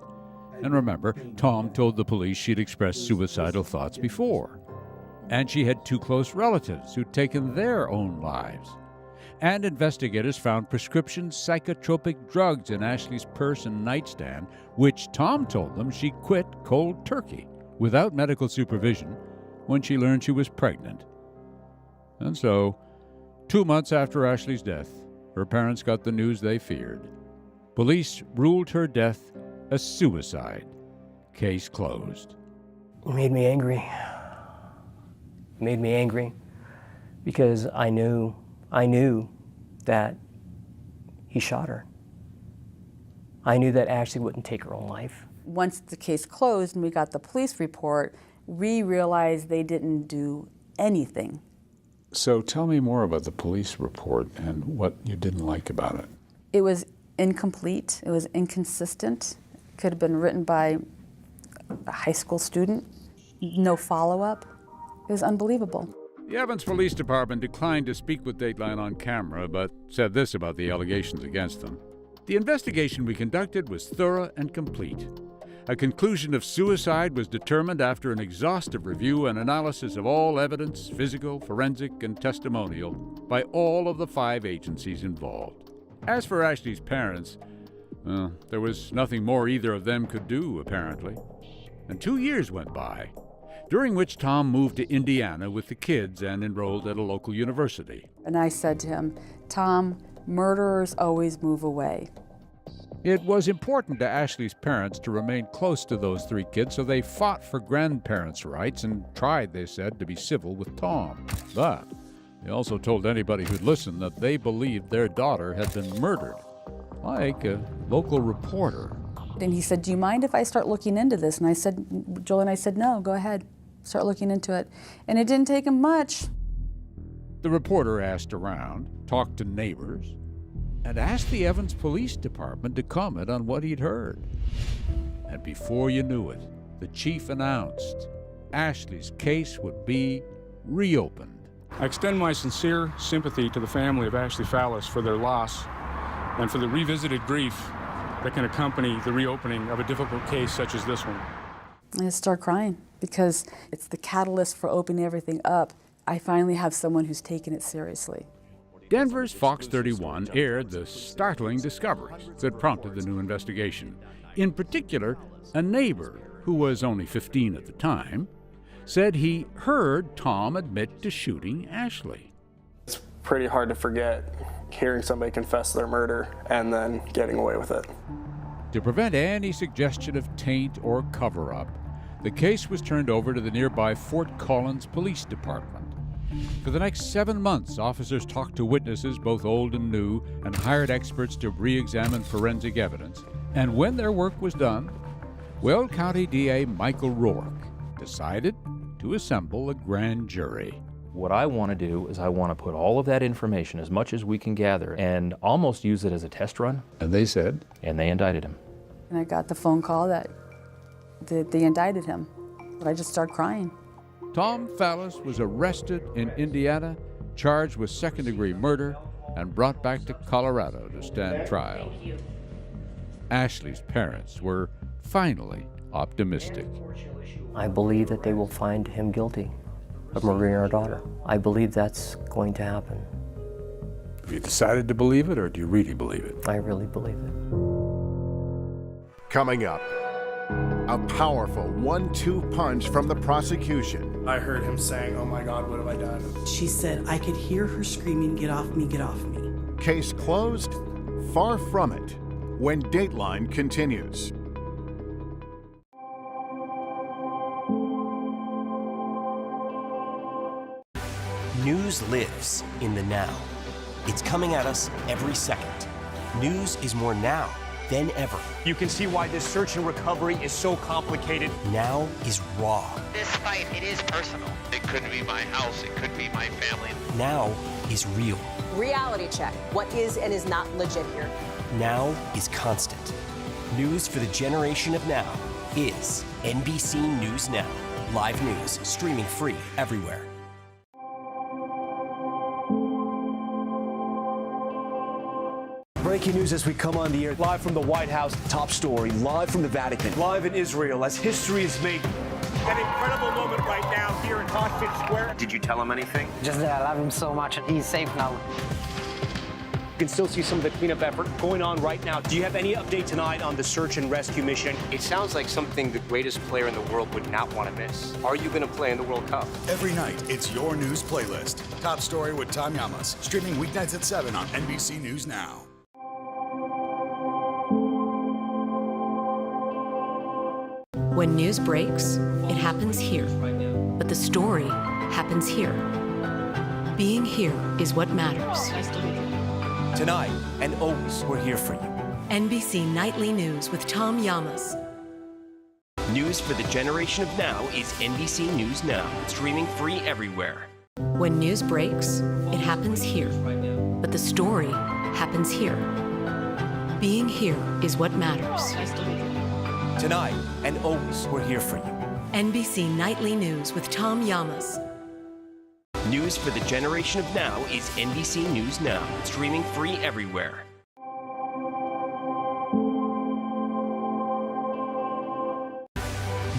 And remember, Tom told the police she'd expressed suicidal thoughts before. And she had 2 close relatives who'd taken their own lives. And investigators found prescription psychotropic drugs in Ashley's purse and nightstand, which Tom told them she quit cold turkey, without medical supervision, when she learned she was pregnant. And so, 2 months after Ashley's death, her parents got the news they feared. Police ruled her death a suicide. Case closed. It made me angry. It made me angry because I knew that he shot her. I knew that Ashley wouldn't take her own life. Once the case closed and we got the police report, we realized they didn't do anything. So tell me more about the police report and what you didn't like about it. It was incomplete. It was inconsistent. Could have been written by a high school student. No follow-up. It was unbelievable. The Evans Police Department declined to speak with Dateline on camera, but said this about the allegations against them. The investigation we conducted was thorough and complete. A conclusion of suicide was determined after an exhaustive review and analysis of all evidence, physical, forensic, and testimonial, by all of the 5 agencies involved. As for Ashley's parents, there was nothing more either of them could do, apparently. And 2 years went by, during which Tom moved to Indiana with the kids and enrolled at a local university. And I said to him, Tom, murderers always move away. It was important to Ashley's parents to remain close to those 3 kids, so they fought for grandparents' rights and tried, they said, to be civil with Tom. But they also told anybody who'd listen that they believed their daughter had been murdered, like a local reporter. And he said, do you mind if I start looking into this? And I said, Joel and I said, no, go ahead. Start looking into it. And it didn't take him much. The reporter asked around, talked to neighbors, and asked the Evans Police Department to comment on what he'd heard. And before you knew it, the chief announced Ashley's case would be reopened. I extend my sincere sympathy to the family of Ashley Fallis for their loss and for the revisited grief that can accompany the reopening of a difficult case such as this one. I just start crying because it's the catalyst for opening everything up. I finally have someone who's taken it seriously. Denver's Fox 31 aired the startling discoveries that prompted the new investigation. In particular, a neighbor, who was only 15 at the time, said he heard Tom admit to shooting Ashley. It's pretty hard to forget hearing somebody confess their murder and then getting away with it. To prevent any suggestion of taint or cover-up, the case was turned over to the nearby Fort Collins Police Department. For the next 7 months, officers talked to witnesses, both old and new, and hired experts to re-examine forensic evidence. And when their work was done, Weld County DA Michael Rourke decided to assemble a grand jury. What I want to do is I want to put all of that information, as much as we can gather, and almost use it as a test run. And they said? And they indicted him. And I got the phone call that they indicted him. But I just started crying. Tom Fallis was arrested in Indiana, charged with second-degree murder, and brought back to Colorado to stand trial. Ashley's parents were finally optimistic. I believe that they will find him guilty of murdering our daughter. I believe that's going to happen. Have you decided to believe it, or do you really believe it? I really believe it. Coming up, a powerful 1-2 punch from the prosecution. I heard him saying, "Oh my God, what have I done?" She said, I could hear her screaming, "Get off me, get off me." Case closed? Far from it. When Dateline continues. News lives in the now. It's coming at us every second. News is more now than ever. You can see why this search and recovery is so complicated. Now is raw. This fight, it is personal. It could be my house, it could be my family. Now is real. Reality check. What is and is not legit here? Now is constant. News for the generation of now is NBC News Now. Live news streaming free everywhere. Breaking news as we come on the air, live from the White House, top story, live from the Vatican, live in Israel as history is made. An incredible moment right now here in Hostage Square. Did you tell him anything? Just that I love him so much and he's safe now. You can still see some of the cleanup effort going on right now. Do you have any update tonight on the search and rescue mission? It sounds like something the greatest player in the world would not want to miss. Are you going to play in the World Cup? Every night, it's your news playlist. Top Story with Tom Llamas, streaming weeknights at 7 on NBC News Now. When news breaks, it happens here. But the story happens here. Being here is what matters. Tonight and always, we're here for you. NBC Nightly News with Tom Llamas. News for the generation of now is NBC News Now, streaming free everywhere. When news breaks, it happens here. But the story happens here. Being here is what matters. Tonight and always, we're here for you. NBC Nightly News with Tom Llamas. News for the generation of now is NBC News Now, streaming free everywhere.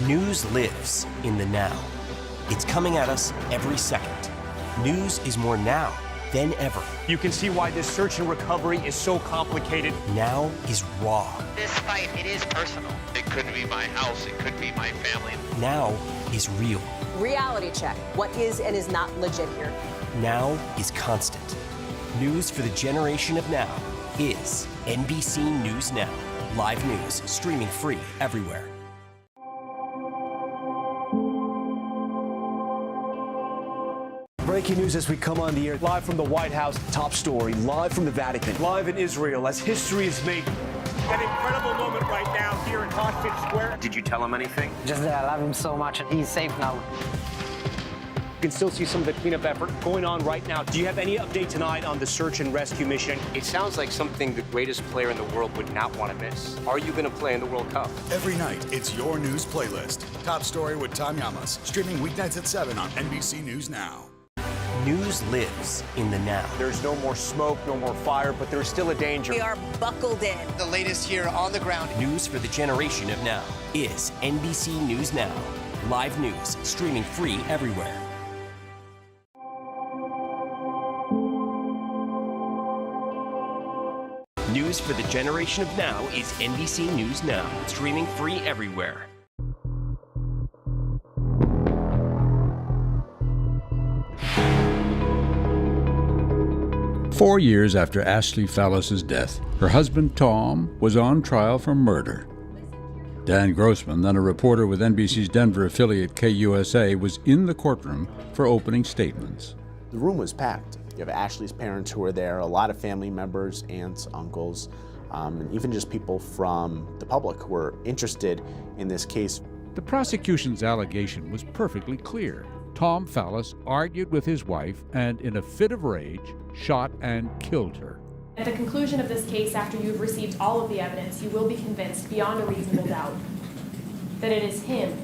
News lives in the now. It's coming at us every second. News is more now than ever. You can see why this search and recovery is so complicated. Now is raw. This fight, it is personal. It could be my house, it could be my family. Now is real. Reality check. What is and is not legit here? Now is constant. News for the generation of now is NBC News Now. Live news streaming free everywhere. Breaking news as we come on the air, live from the White House, top story, live from the Vatican, live in Israel as history is made. An incredible moment right now here in Hostage Square. Did you tell him anything? Just that I love him so much and he's safe now. You can still see some of the cleanup effort going on right now. Do you have any update tonight on the search and rescue mission? It sounds like something the greatest player in the world would not want to miss. Are you going to play in the World Cup? Every night, it's your news playlist. Top Story with Tom Llamas, streaming weeknights at 7 on NBC News Now. News lives in the now. There's no more smoke, no more fire, but there's still a danger. We are buckled in. The latest here on the ground. News for the generation of now is NBC News Now. Live news streaming free everywhere. News for the generation of now is NBC News Now, streaming free everywhere. Four years after Ashley Fallis's death, her husband Tom was on trial for murder. Dan Grossman, then a reporter with NBC's Denver affiliate KUSA, was in the courtroom for opening statements. The room was packed. You have Ashley's parents who were there, a lot of family members, aunts, uncles, and even just people from the public who were interested in this case. The prosecution's allegation was perfectly clear. Tom Fallis argued with his wife and, in a fit of rage, shot and killed her. At the conclusion of this case, after you have received all of the evidence, you will be convinced beyond a reasonable doubt that it is him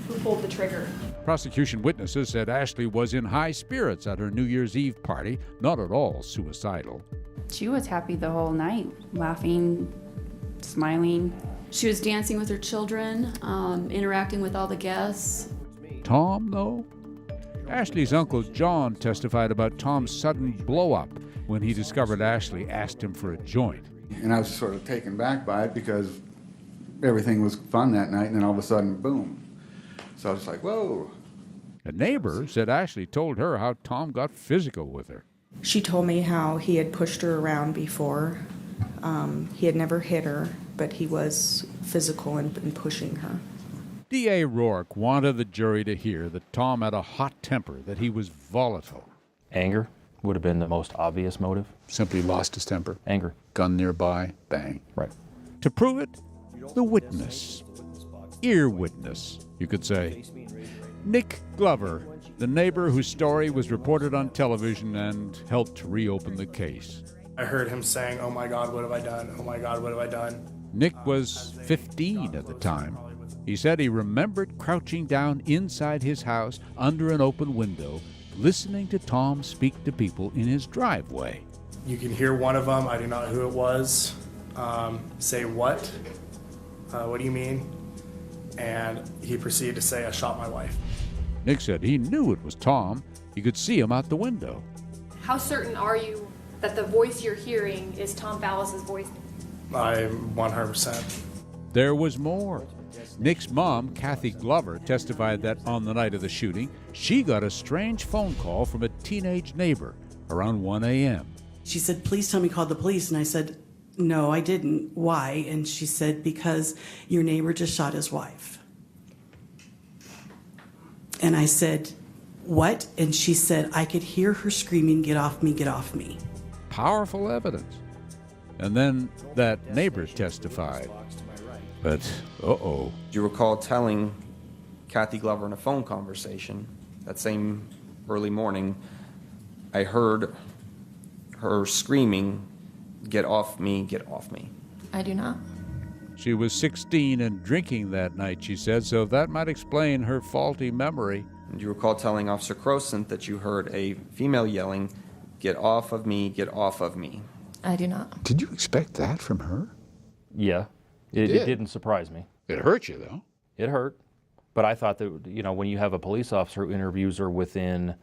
who pulled the trigger. Prosecution witnesses said Ashley was in high spirits at her New Year's Eve party, not at all suicidal. She was happy the whole night, laughing, smiling. She was dancing with her children, interacting with all the guests. Tom, though? Ashley's uncle John testified about Tom's sudden blow-up when he discovered Ashley asked him for a joint. And I was sort of taken back by it because everything was fun that night, and then all of a sudden, boom. So I was like, whoa. A neighbor said Ashley told her how Tom got physical with her. She told me how he had pushed her around before. He had never hit her, but he was physical in pushing her. D.A. Rourke wanted the jury to hear that Tom had a hot temper, that he was volatile. Anger would have been the most obvious motive. Simply lost his temper. Anger. Gun nearby, bang. Right. To prove it, the witness. Ear witness, you could say. Nick Glover, the neighbor whose story was reported on television and helped to reopen the case. I heard him saying, "Oh my God, what have I done? Oh my God, what have I done?" Nick was 15 at the time. He said he remembered crouching down inside his house under an open window, listening to Tom speak to people in his driveway. You can hear one of them, I do not know who it was, say, "What? What do you mean?" And he proceeded to say, "I shot my wife." Nick said he knew it was Tom. He could see him out the window. How certain are you that the voice you're hearing is Tom Fallis's voice? I'm 100%. There was more. Nick's mom, Kathy Glover, testified that on the night of the shooting, she got a strange phone call from a teenage neighbor around 1 a.m. She said, "Please tell me you called the police." And I said, "No, I didn't. Why?" And she said, "Because your neighbor just shot his wife." And I said, "What?" And she said, "I could hear her screaming, 'Get off me, get off me.'" Powerful evidence. And then that neighbor testified. But, Do you recall telling Kathy Glover in a phone conversation that same early morning, I heard her screaming, "Get off me, get off me"? I do not. She was 16 and drinking that night, she said, so that might explain her faulty memory. Do you recall telling Officer Crosant that you heard a female yelling, "Get off of me, get off of me"? I do not. Did you expect that from her? Yeah. It didn't surprise me. It hurt you, though. It hurt. But I thought that, when you have a police officer who interviews her within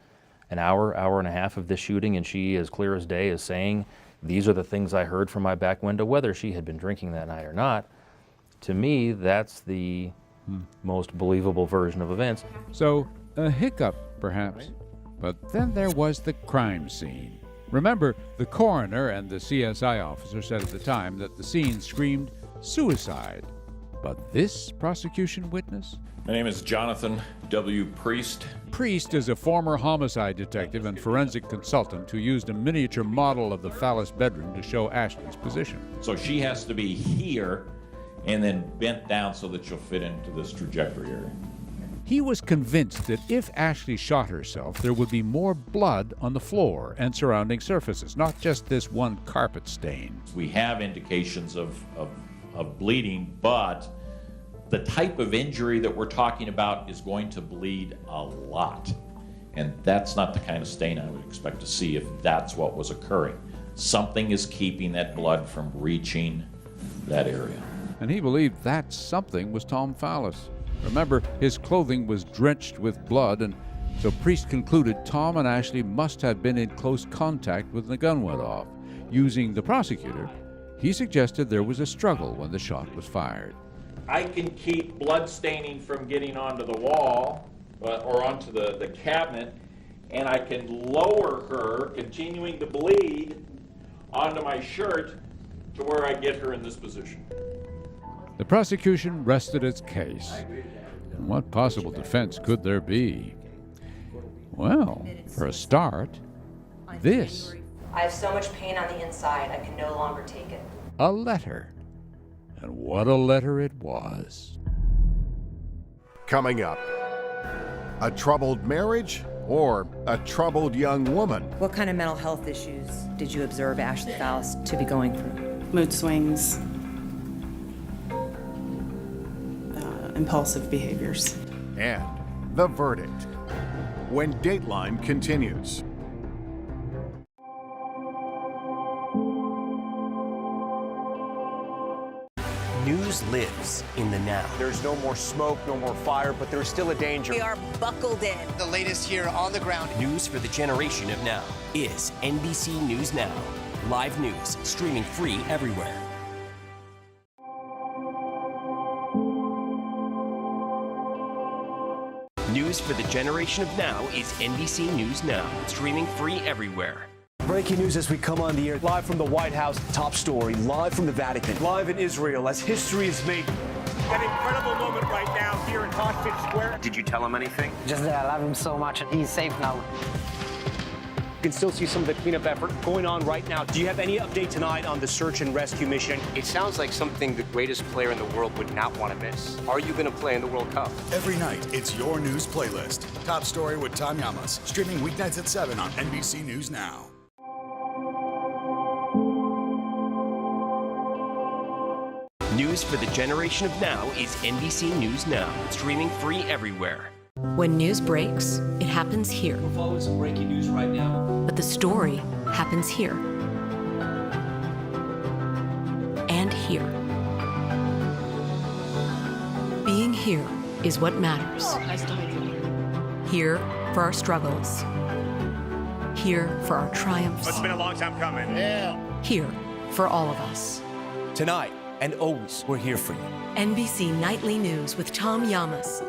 an hour, hour and a half of this shooting, and she, as clear as day, is saying, "These are the things I heard from my back window," whether she had been drinking that night or not, to me, that's the most believable version of events. So, a hiccup, perhaps. But then there was the crime scene. Remember, the coroner and the CSI officer said at the time that the scene screamed suicide. But this prosecution witness? My name is Jonathan W. Priest. Priest is a former homicide detective and forensic consultant who used a miniature model of the Fallis bedroom to show Ashley's position. So she has to be here and then bent down so that she'll fit into this trajectory area. He was convinced that if Ashley shot herself, there would be more blood on the floor and surrounding surfaces, not just this one carpet stain. We have indications of bleeding, but the type of injury that we're talking about is going to bleed a lot. And that's not the kind of stain I would expect to see if that's what was occurring. Something is keeping that blood from reaching that area. And he believed that something was Tom Fallis. Remember, his clothing was drenched with blood, and so Priest concluded Tom and Ashley must have been in close contact when the gun went off. Using the prosecutor, he suggested there was a struggle when the shot was fired. I can keep blood staining from getting onto the wall or onto the cabinet, and I can lower her, continuing to bleed, onto my shirt to where I get her in this position. The prosecution rested its case. And what possible defense could there be? Well, for a start, this. I have so much pain on the inside, I can no longer take it. A letter. And what a letter it was. Coming up, a troubled marriage or a troubled young woman. What kind of mental health issues did you observe Ashley Fallis to be going through? Mood swings, impulsive behaviors. And the verdict when Dateline continues. News lives in the now. There's no more smoke, no more fire, but there's still a danger. We are buckled in. The latest here on the ground. News for the generation of now is NBC News Now. Live news streaming free everywhere. News for the generation of now is NBC News Now, streaming free everywhere. Breaking news as we come on the air, live from the White House, top story, live from the Vatican, live in Israel as history is made. An incredible moment right now here in Hostage Square. Did you tell him anything? Just that I love him so much and he's safe now. You can still see some of the cleanup effort going on right now. Do you have any update tonight on the search and rescue mission? It sounds like something the greatest player in the world would not want to miss. Are you going to play in the World Cup? Every night, it's your news playlist. Top Story with Tom Llamas. Streaming weeknights at 7 on NBC News Now. News for the generation of now is NBC News Now, streaming free everywhere. When news breaks, it happens here. We're following some breaking news right now. But the story happens here. And here. Being here is what matters. Here for our struggles. Here for our triumphs. It's been a long time coming. Here for all of us. Tonight and always, we're here for you. NBC Nightly News with Tom Llamas.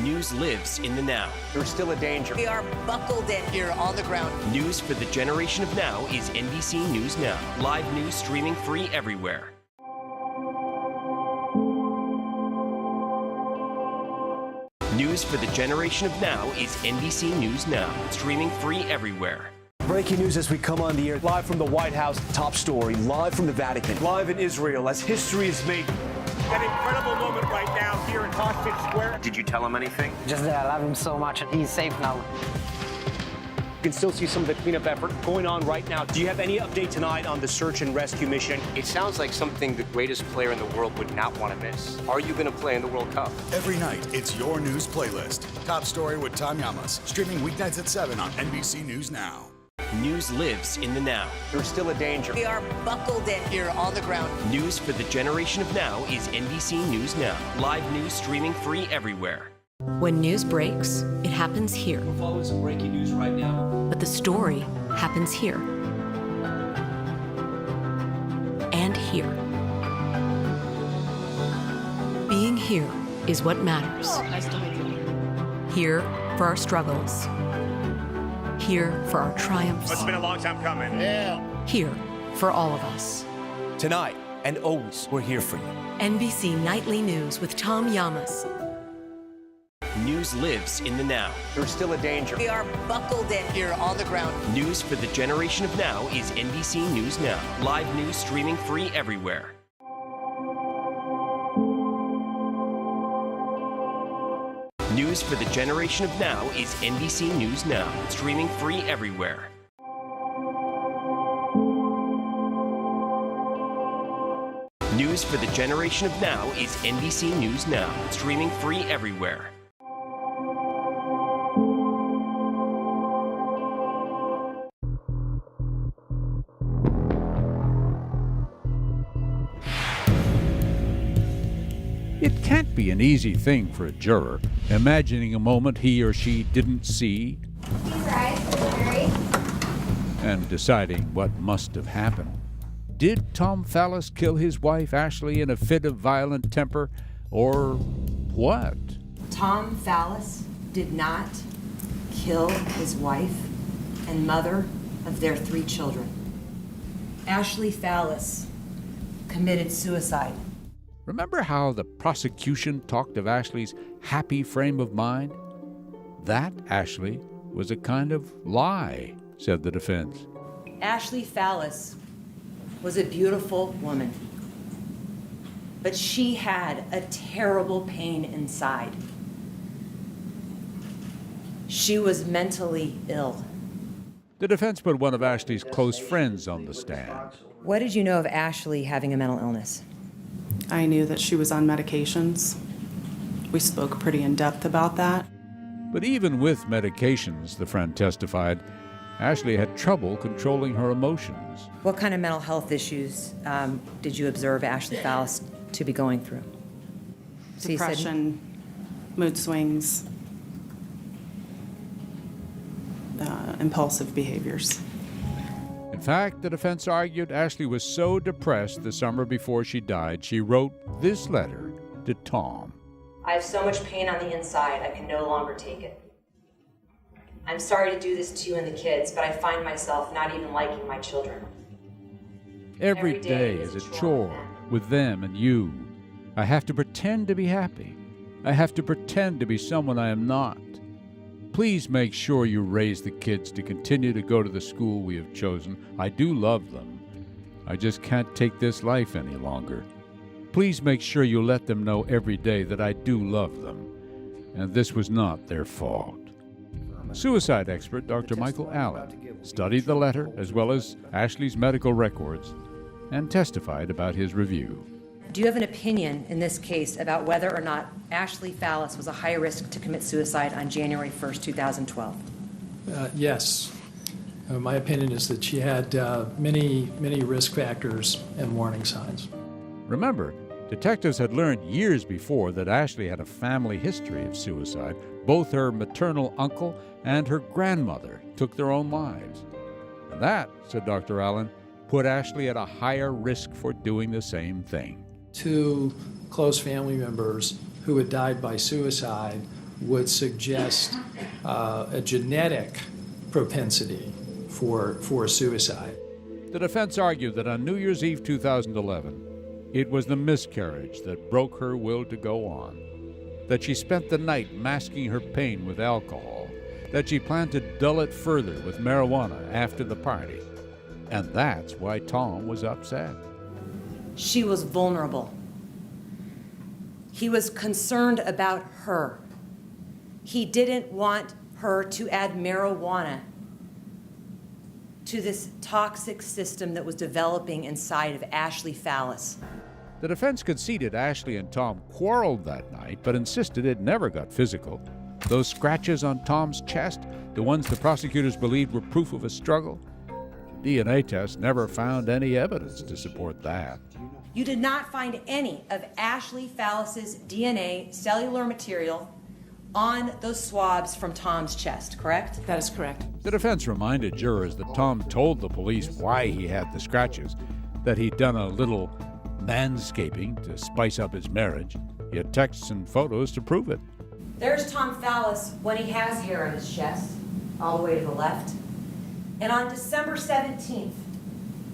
News lives in the now. There's still a danger. We are buckled in. Here on the ground. News for the generation of now is NBC News Now. Live news streaming free everywhere. News for the generation of now is NBC News Now, streaming free everywhere. Breaking news as we come on the air, live from the White House, top story, live from the Vatican, live in Israel as history is made. An incredible moment right now here in Hostage Square. Did you tell him anything? Just that I love him so much and he's safe now. You can still see some of the cleanup effort going on right now. Do you have any update tonight on the search and rescue mission? It sounds like something the greatest player in the world would not want to miss. Are you going to play in the World Cup? Every night, it's your news playlist. Top Story with Tom Llamas. Streaming weeknights at 7 on NBC News Now. News lives in the now. There's still a danger. We are buckled in. Here on the ground. News for the generation of now is NBC News Now. Live news streaming free everywhere. When news breaks, it happens here. We're following some breaking news right now. But the story happens here. And here. Being here is what matters. Here for our struggles. Here for our triumphs. It's been a long time coming. Here for all of us. Tonight and always, we're here for you. NBC Nightly News with Tom Llamas. News lives in the now. There's still a danger. We are buckled in. Here on the ground. News for the generation of now is NBC News Now. Live news streaming free everywhere. News for the generation of now is NBC News Now, streaming free everywhere. News for the generation of now is NBC News Now, streaming free everywhere. It can't be an easy thing for a juror, imagining a moment he or she didn't see and deciding what must have happened. Did Tom Fallis kill his wife Ashley in a fit of violent temper, or what? Tom Fallis did not kill his wife and mother of their 3 children. Ashley Fallis committed suicide. Remember how the prosecution talked of Ashley's happy frame of mind? That, Ashley, was a kind of lie, said the defense. Ashley Fallis was a beautiful woman, but she had a terrible pain inside. She was mentally ill. The defense put one of Ashley's close friends on the stand. What did you know of Ashley having a mental illness? I knew that she was on medications. We spoke pretty in depth about that. But even with medications, the friend testified, Ashley had trouble controlling her emotions. What kind of mental health issues did you observe Ashley Fallis to be going through? So Depression, mood swings, impulsive behaviors. In fact, the defense argued Ashley was so depressed the summer before she died, she wrote this letter to Tom. I have so much pain on the inside, I can no longer take it. I'm sorry to do this to you and the kids, but I find myself not even liking my children. Every day is a chore with them and you. I have to pretend to be happy. I have to pretend to be someone I am not. Please make sure you raise the kids to continue to go to the school we have chosen. I do love them. I just can't take this life any longer. Please make sure you let them know every day that I do love them, and this was not their fault. Suicide expert Dr. Michael Allen studied the letter as well as Ashley's medical records and testified about his review. Do you have an opinion in this case about whether or not Ashley Fallis was a high risk to commit suicide on January 1st, 2012? Yes. My opinion is that she had many risk factors and warning signs. Remember, detectives had learned years before that Ashley had a family history of suicide. Both her maternal uncle and her grandmother took their own lives. And that, said Dr. Allen, put Ashley at a higher risk for doing the same thing. 2 close family members who had died by suicide would suggest a genetic propensity for suicide. The defense argued that on New Year's Eve 2011, it was the miscarriage that broke her will to go on, that she spent the night masking her pain with alcohol, that she planned to dull it further with marijuana after the party. And that's why Tom was upset. She was vulnerable. He was concerned about her. He didn't want her to add marijuana to this toxic system that was developing inside of Ashley Fallis. The defense conceded Ashley and Tom quarreled that night, but insisted it never got physical. Those scratches on Tom's chest, the ones the prosecutors believed were proof of a struggle, DNA tests never found any evidence to support that. You did not find any of Ashley Fallis's DNA cellular material on those swabs from Tom's chest, correct? That is correct. The defense reminded jurors that Tom told the police why he had the scratches, that he'd done a little manscaping to spice up his marriage. He had texts and photos to prove it. There's Tom Fallis when he has hair on his chest, all the way to the left. And on December 17th,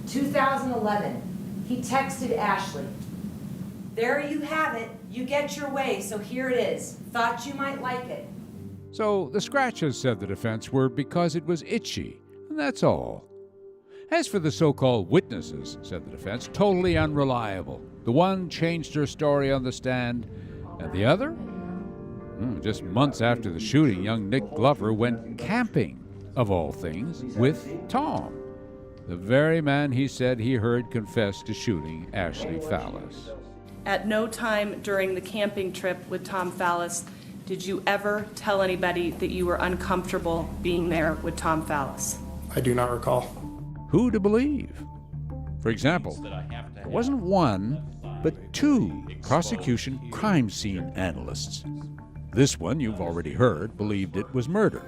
2011, he texted Ashley, "There you have it. You get your way, so here it is. Thought you might like it." So the scratches, said the defense, were because it was itchy, and that's all. As for the so-called witnesses, said the defense, totally unreliable. The one changed her story on the stand, and the other? Just months after the shooting, young Nick Glover went camping, of all things, with Tom, the very man he said he heard confess to shooting Ashley Fallis. At no time during the camping trip with Tom Fallis did you ever tell anybody that you were uncomfortable being there with Tom Fallis? I do not recall. Who to believe? For example, there wasn't one, but 2 prosecution crime scene analysts. This one, you've already heard, believed it was murder.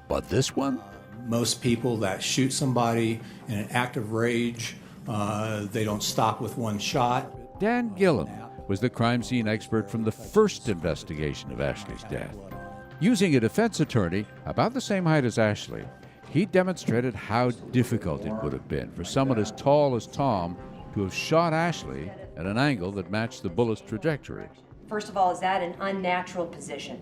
But this one? Most people that shoot somebody in an act of rage, they don't stop with one shot. Dan Gillum was the crime scene expert from the first investigation of Ashley's death. Using a defense attorney about the same height as Ashley, he demonstrated how difficult it would have been for someone as tall as Tom to have shot Ashley at an angle that matched the bullet's trajectory. First of all, is that an unnatural position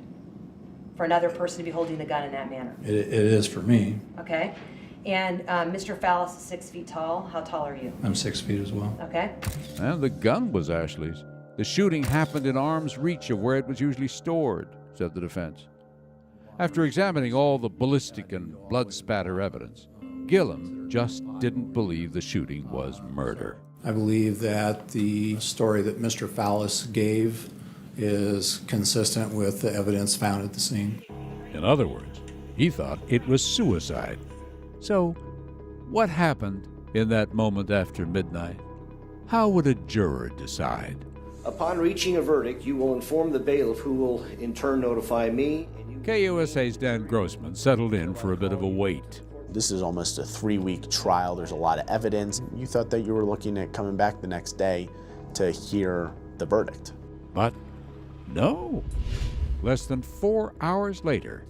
for another person to be holding the gun in that manner? It is for me. Okay. And Mr. Fallis is 6 feet tall. How tall are you? I'm 6 feet as well. Okay. And the gun was Ashley's. The shooting happened in arm's reach of where it was usually stored, said the defense. After examining all the ballistic and blood spatter evidence, Gillum just didn't believe the shooting was murder. I believe that the story that Mr. Fallis gave is consistent with the evidence found at the scene. In other words, he thought it was suicide. So, what happened in that moment after midnight? How would a juror decide? Upon reaching a verdict, you will inform the bailiff, who will in turn notify me. KUSA's Dan Grossman settled in for a bit of a wait. This is almost a 3-week trial. There's a lot of evidence. You thought that you were looking at coming back the next day to hear the verdict. But no. Less than 4 hours later,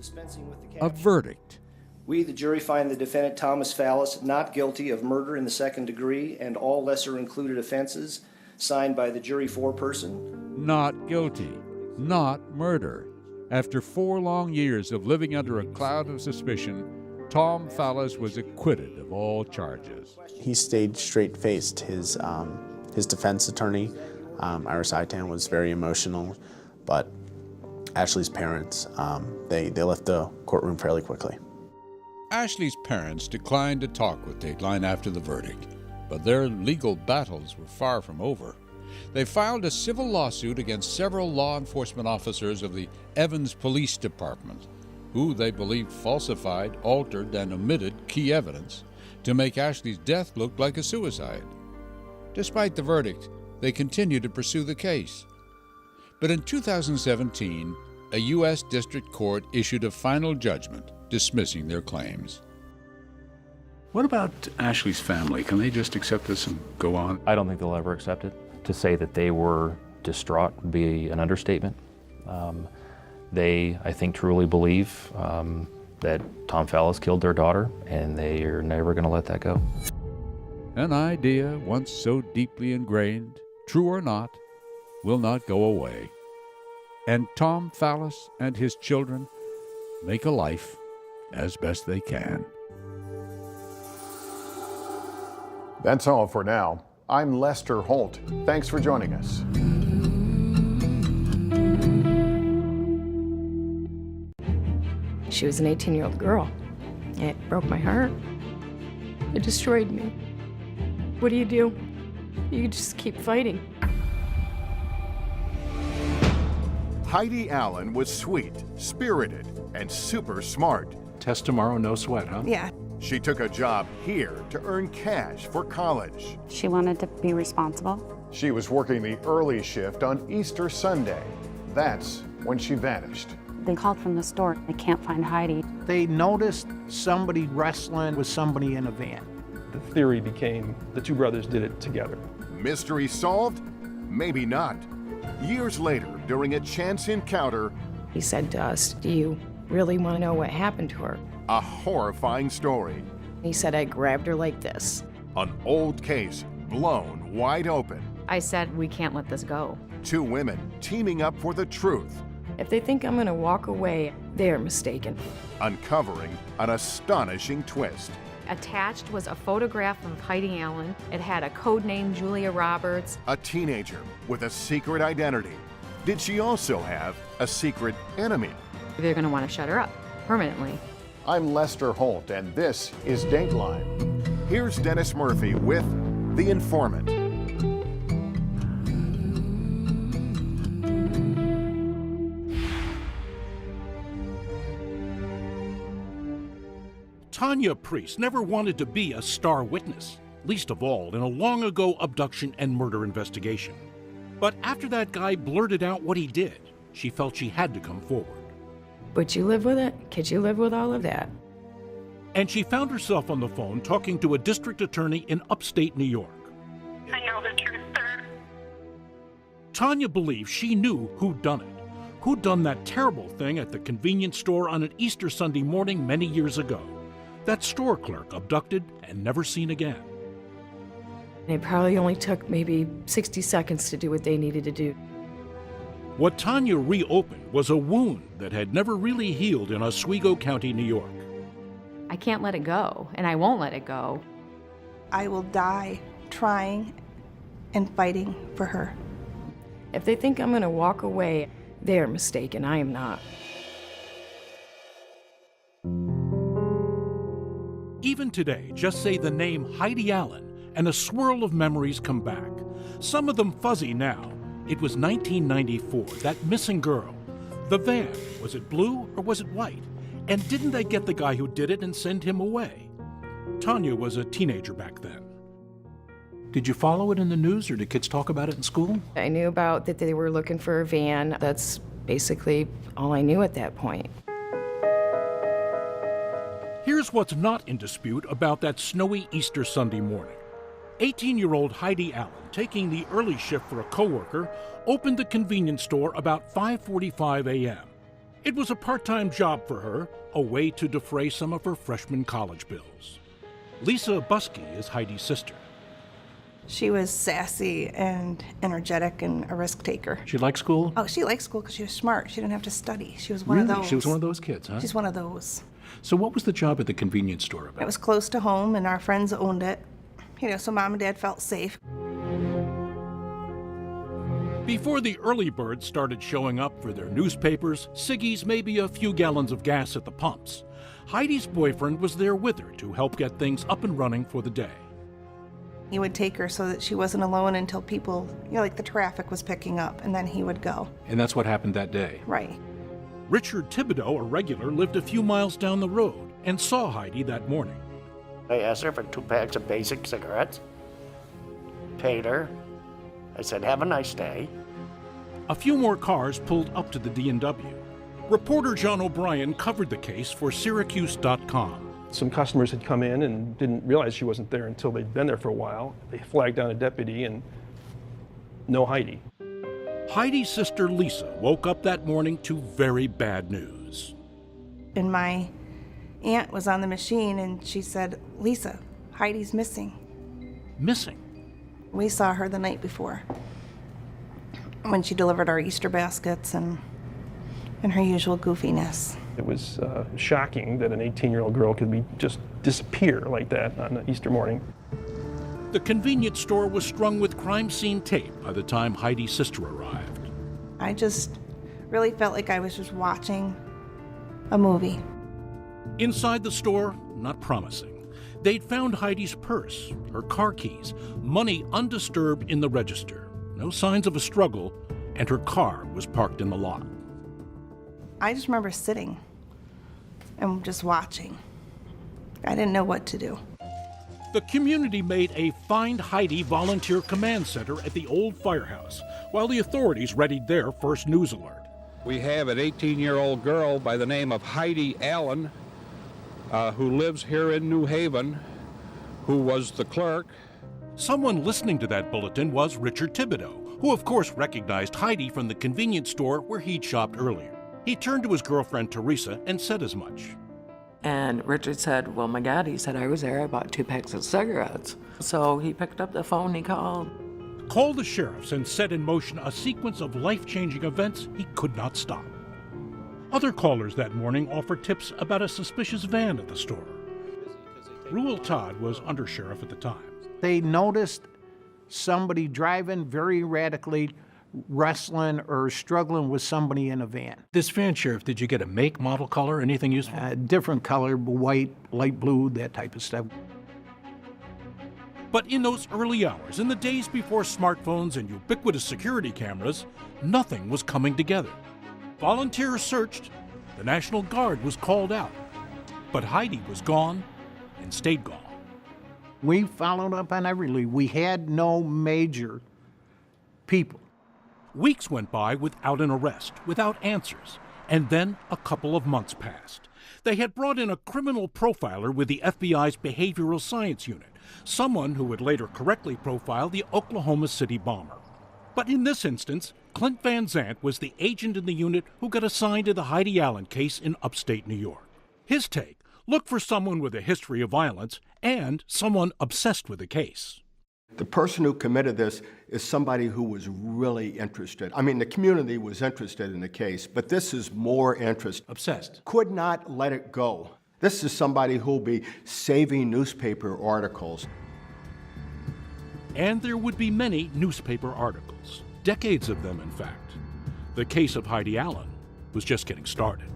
a verdict. We, the jury, find the defendant Thomas Fallis not guilty of murder in the second degree and all lesser included offenses, signed by the jury foreperson. Not guilty. Not murder. After 4 long years of living under a cloud of suspicion, Tom Fallis was acquitted of all charges. He stayed straight-faced. His defense attorney, Iris Aitan, was very emotional, but Ashley's parents, they left the courtroom fairly quickly. Ashley's parents declined to talk with Dateline after the verdict, but their legal battles were far from over. They filed a civil lawsuit against several law enforcement officers of the Evans Police Department, who they believed falsified, altered, and omitted key evidence to make Ashley's death look like a suicide. Despite the verdict, they continued to pursue the case. But in 2017, a U.S. District Court issued a final judgment dismissing their claims. What about Ashley's family? Can they just accept this and go on? I don't think they'll ever accept it. To say that they were distraught would be an understatement. They, I think, truly believe that Tom Fallis killed their daughter, and they are never going to let that go. An idea once so deeply ingrained, true or not, will not go away. And Tom Fallis and his children make a life as best they can. That's all for now. I'm Lester Holt. Thanks for joining us. She was an 18-year-old girl. It broke my heart. It destroyed me. What do? You just keep fighting. Heidi Allen was sweet, spirited, and super smart. Test tomorrow, no sweat, huh? Yeah. She took a job here to earn cash for college. She wanted to be responsible. She was working the early shift on Easter Sunday. That's when she vanished. They called from the store. They can't find Heidi. They noticed somebody wrestling with somebody in a van. The theory became the two brothers did it together. Mystery solved? Maybe not. Years later, during a chance encounter, He said to us, "Do you really want to know what happened to her?" a horrifying story. He said, "I grabbed her like this." An old case blown wide open. I said, we can't let this go. 2 women teaming up for the truth, If they think I'm going to walk away, they are mistaken. uncovering an astonishing twist. Attached was a photograph of Heidi Allen. It had a code name, Julia Roberts. A teenager with a secret identity. Did she also have a secret enemy? They're going to want to shut her up permanently. I'm Lester Holt, and this is Dateline. Here's Dennis Murphy with The Informant. Tanya Priest never wanted to be a star witness, least of all in a long-ago abduction and murder investigation. But after that guy blurted out what he did, she felt she had to come forward. But you live with it? Could you live with all of that? And she found herself on the phone talking to a district attorney in upstate New York. I know the truth, sir. Tanya believes she knew who'd done it, who'd done that terrible thing at the convenience store on an Easter Sunday morning many years ago. That store clerk abducted and never seen again. It probably only took maybe 60 seconds to do what they needed to do. What Tanya reopened was a wound that had never really healed in Oswego County, New York. I can't let it go, and I won't let it go. I will die trying and fighting for her. If they think I'm going to walk away, they are mistaken. I am not. Even today, just say the name Heidi Allen and a swirl of memories come back. Some of them fuzzy now. It was 1994, that missing girl. The van, was it blue or was it white? And didn't they get the guy who did it and send him away? Tanya was a teenager back then. Did you follow it in the news, or did kids talk about it in school? I knew about that they were looking for a van. That's basically all I knew at that point. Here's what's not in dispute about that snowy Easter Sunday morning. 18-year-old Heidi Allen, taking the early shift for a coworker, opened the convenience store about 5:45 a.m. It was a part-time job for her, a way to defray some of her freshman college bills. Lisa Buskey is Heidi's sister. She was sassy and energetic and a risk taker. She liked school? Oh, she liked school because she was smart. She didn't have to study. She was one of those. She was one of those kids, huh? She's one of those. So what was the job at the convenience store about? It was close to home, and our friends owned it. You know, so Mom and Dad felt safe. Before the early birds started showing up for their newspapers, ciggies, maybe a few gallons of gas at the pumps, Heidi's boyfriend was there with her to help get things up and running for the day. He would take her so that she wasn't alone until people, you know, like the traffic was picking up, and then he would go. And that's what happened that day? Right. Richard Thibodeau, a regular, lived a few miles down the road and saw Heidi that morning. I asked her for 2 packs of basic cigarettes, paid her. I said, have a nice day. A few more cars pulled up to the D&W. Reporter John O'Brien covered the case for Syracuse.com. Some customers had come in and didn't realize she wasn't there until they'd been there for a while. They flagged down a deputy and no Heidi. Heidi's sister Lisa woke up that morning to very bad news. And my aunt was on the machine, and she said, Lisa, Heidi's missing. Missing? We saw her the night before when she delivered our Easter baskets and her usual goofiness. It was shocking that an 18-year-old girl could just disappear like that on an Easter morning. The convenience store was strung with crime scene tape by the time Heidi's sister arrived. I just really felt like I was just watching a movie. Inside the store, not promising. They'd found Heidi's purse, her car keys, money undisturbed in the register. No signs of a struggle, and her car was parked in the lot. I just remember sitting and just watching. I didn't know what to do. The community made a Find Heidi volunteer command center at the old firehouse, while the authorities readied their first news alert. We have an 18-year-old girl by the name of Heidi Allen, who lives here in New Haven, who was the clerk. Someone listening to that bulletin was Richard Thibodeau, who of course recognized Heidi from the convenience store where he'd shopped earlier. He turned to his girlfriend Teresa and said as much. And Richard said, well, my God, he said, I was there, I bought 2 packs of cigarettes. So he picked up the phone, he called. Called the sheriffs and set in motion a sequence of life-changing events he could not stop. Other callers that morning offered tips about a suspicious van at the store. Ruel Todd was undersheriff at the time. They noticed somebody driving very erratically, wrestling or struggling with somebody in a van. This van, Sheriff, did you get a make, model, color, anything useful? Different color, white, light blue, that type of stuff. But in those early hours, in the days before smartphones and ubiquitous security cameras, nothing was coming together. Volunteers searched, the National Guard was called out, but Heidi was gone and stayed gone. We followed up on every lead. We had no major people. Weeks went by without an arrest, without answers, and then a couple of months passed. They had brought in a criminal profiler with the FBI's Behavioral Science Unit, someone who would later correctly profile the Oklahoma City bomber. But in this instance, Clint Van Zandt was the agent in the unit who got assigned to the Heidi Allen case in upstate New York. His take: look for someone with a history of violence and someone obsessed with the case. The person who committed this is somebody who was really interested. I mean, the community was interested in the case, but this is more interest. Obsessed. Could not let it go. This is somebody who'll be saving newspaper articles. And there would be many newspaper articles, decades of them, in fact. The case of Heidi Allen was just getting started.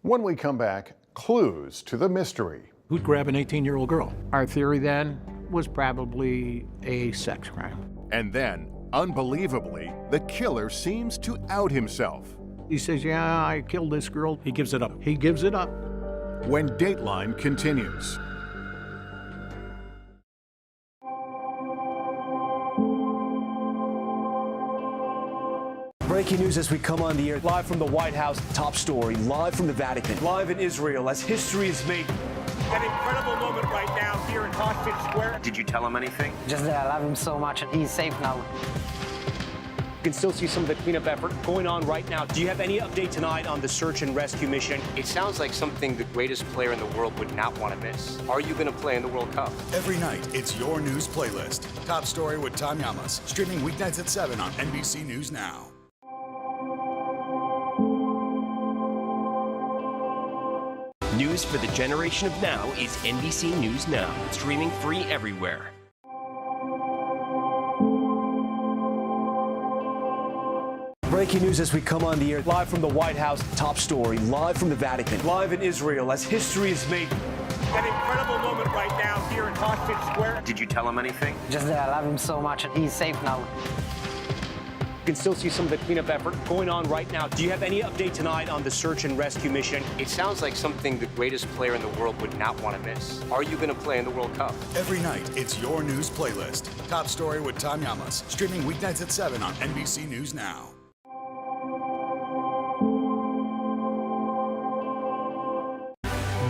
When we come back, clues to the mystery. Who'd grab an 18-year-old girl? Our theory then was probably a sex crime. And then, unbelievably, the killer seems to out himself. He says, yeah, I killed this girl. He gives it up. He gives it up. When Dateline continues. Breaking news as we come on the air, live from the White House, top story, live from the Vatican, live in Israel as history is made. An incredible moment right now here in Hostage Square. Did you tell him anything? Just that I love him so much and he's safe now. You can still see some of the cleanup effort going on right now. Do you have any update tonight on the search and rescue mission? It sounds like something the greatest player in the world would not want to miss. Are you going to play in the World Cup? Every night, it's your news playlist. Top Story with Tom Llamas, streaming weeknights at 7 on NBC News Now. News for the generation of now is NBC News Now, streaming free everywhere. Breaking news as we come on the air, live from the White House, top story, live from the Vatican, live in Israel as history is made. An incredible moment right now here in Hostage Square. Did you tell him anything? Just that I love him so much and he's safe now. You can still see some of the cleanup effort going on right now. Do you have any update tonight on the search and rescue mission? It sounds like something the greatest player in the world would not want to miss. Are you going to play in the World Cup? Every night, it's your news playlist. Top Story with Tom Llamas, streaming weeknights at 7 on NBC News Now.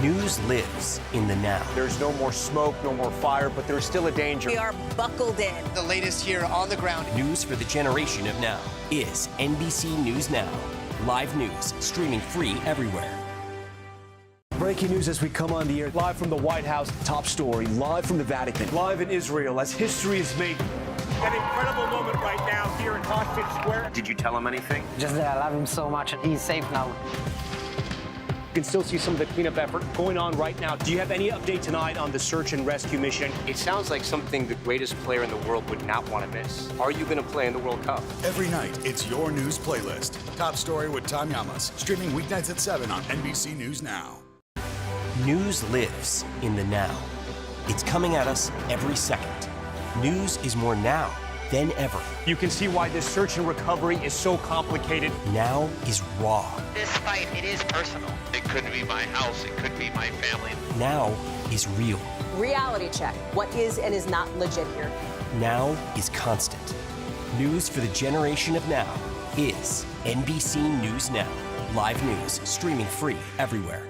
News lives in the now. There's no more smoke, no more fire, but there's still a danger. We are buckled in. The latest here on the ground. News for the generation of now is NBC News Now. Live news, streaming free everywhere. Breaking news as we come on the air, live from the White House, top story, live from the Vatican, live in Israel as history is made. An incredible moment right now here in Hostage Square. Did you tell him anything? Just that I love him so much and he's safe now. You can still see some of the cleanup effort going on right now. Do you have any update tonight on the search and rescue mission? It sounds like something the greatest player in the world would not want to miss. Are you going to play in the World Cup? Every night, it's your news playlist. Top Story with Tom Llamas, streaming weeknights at 7 on NBC News Now. News lives in the now. It's coming at us every second. News is more now than ever. You can see why this search and recovery is so complicated. Now is raw. This fight, it is personal. It could be my house, it could be my family. Now is real. Reality check. What is and is not legit here? Now is constant. News for the generation of now is NBC News Now. Live news, streaming free everywhere.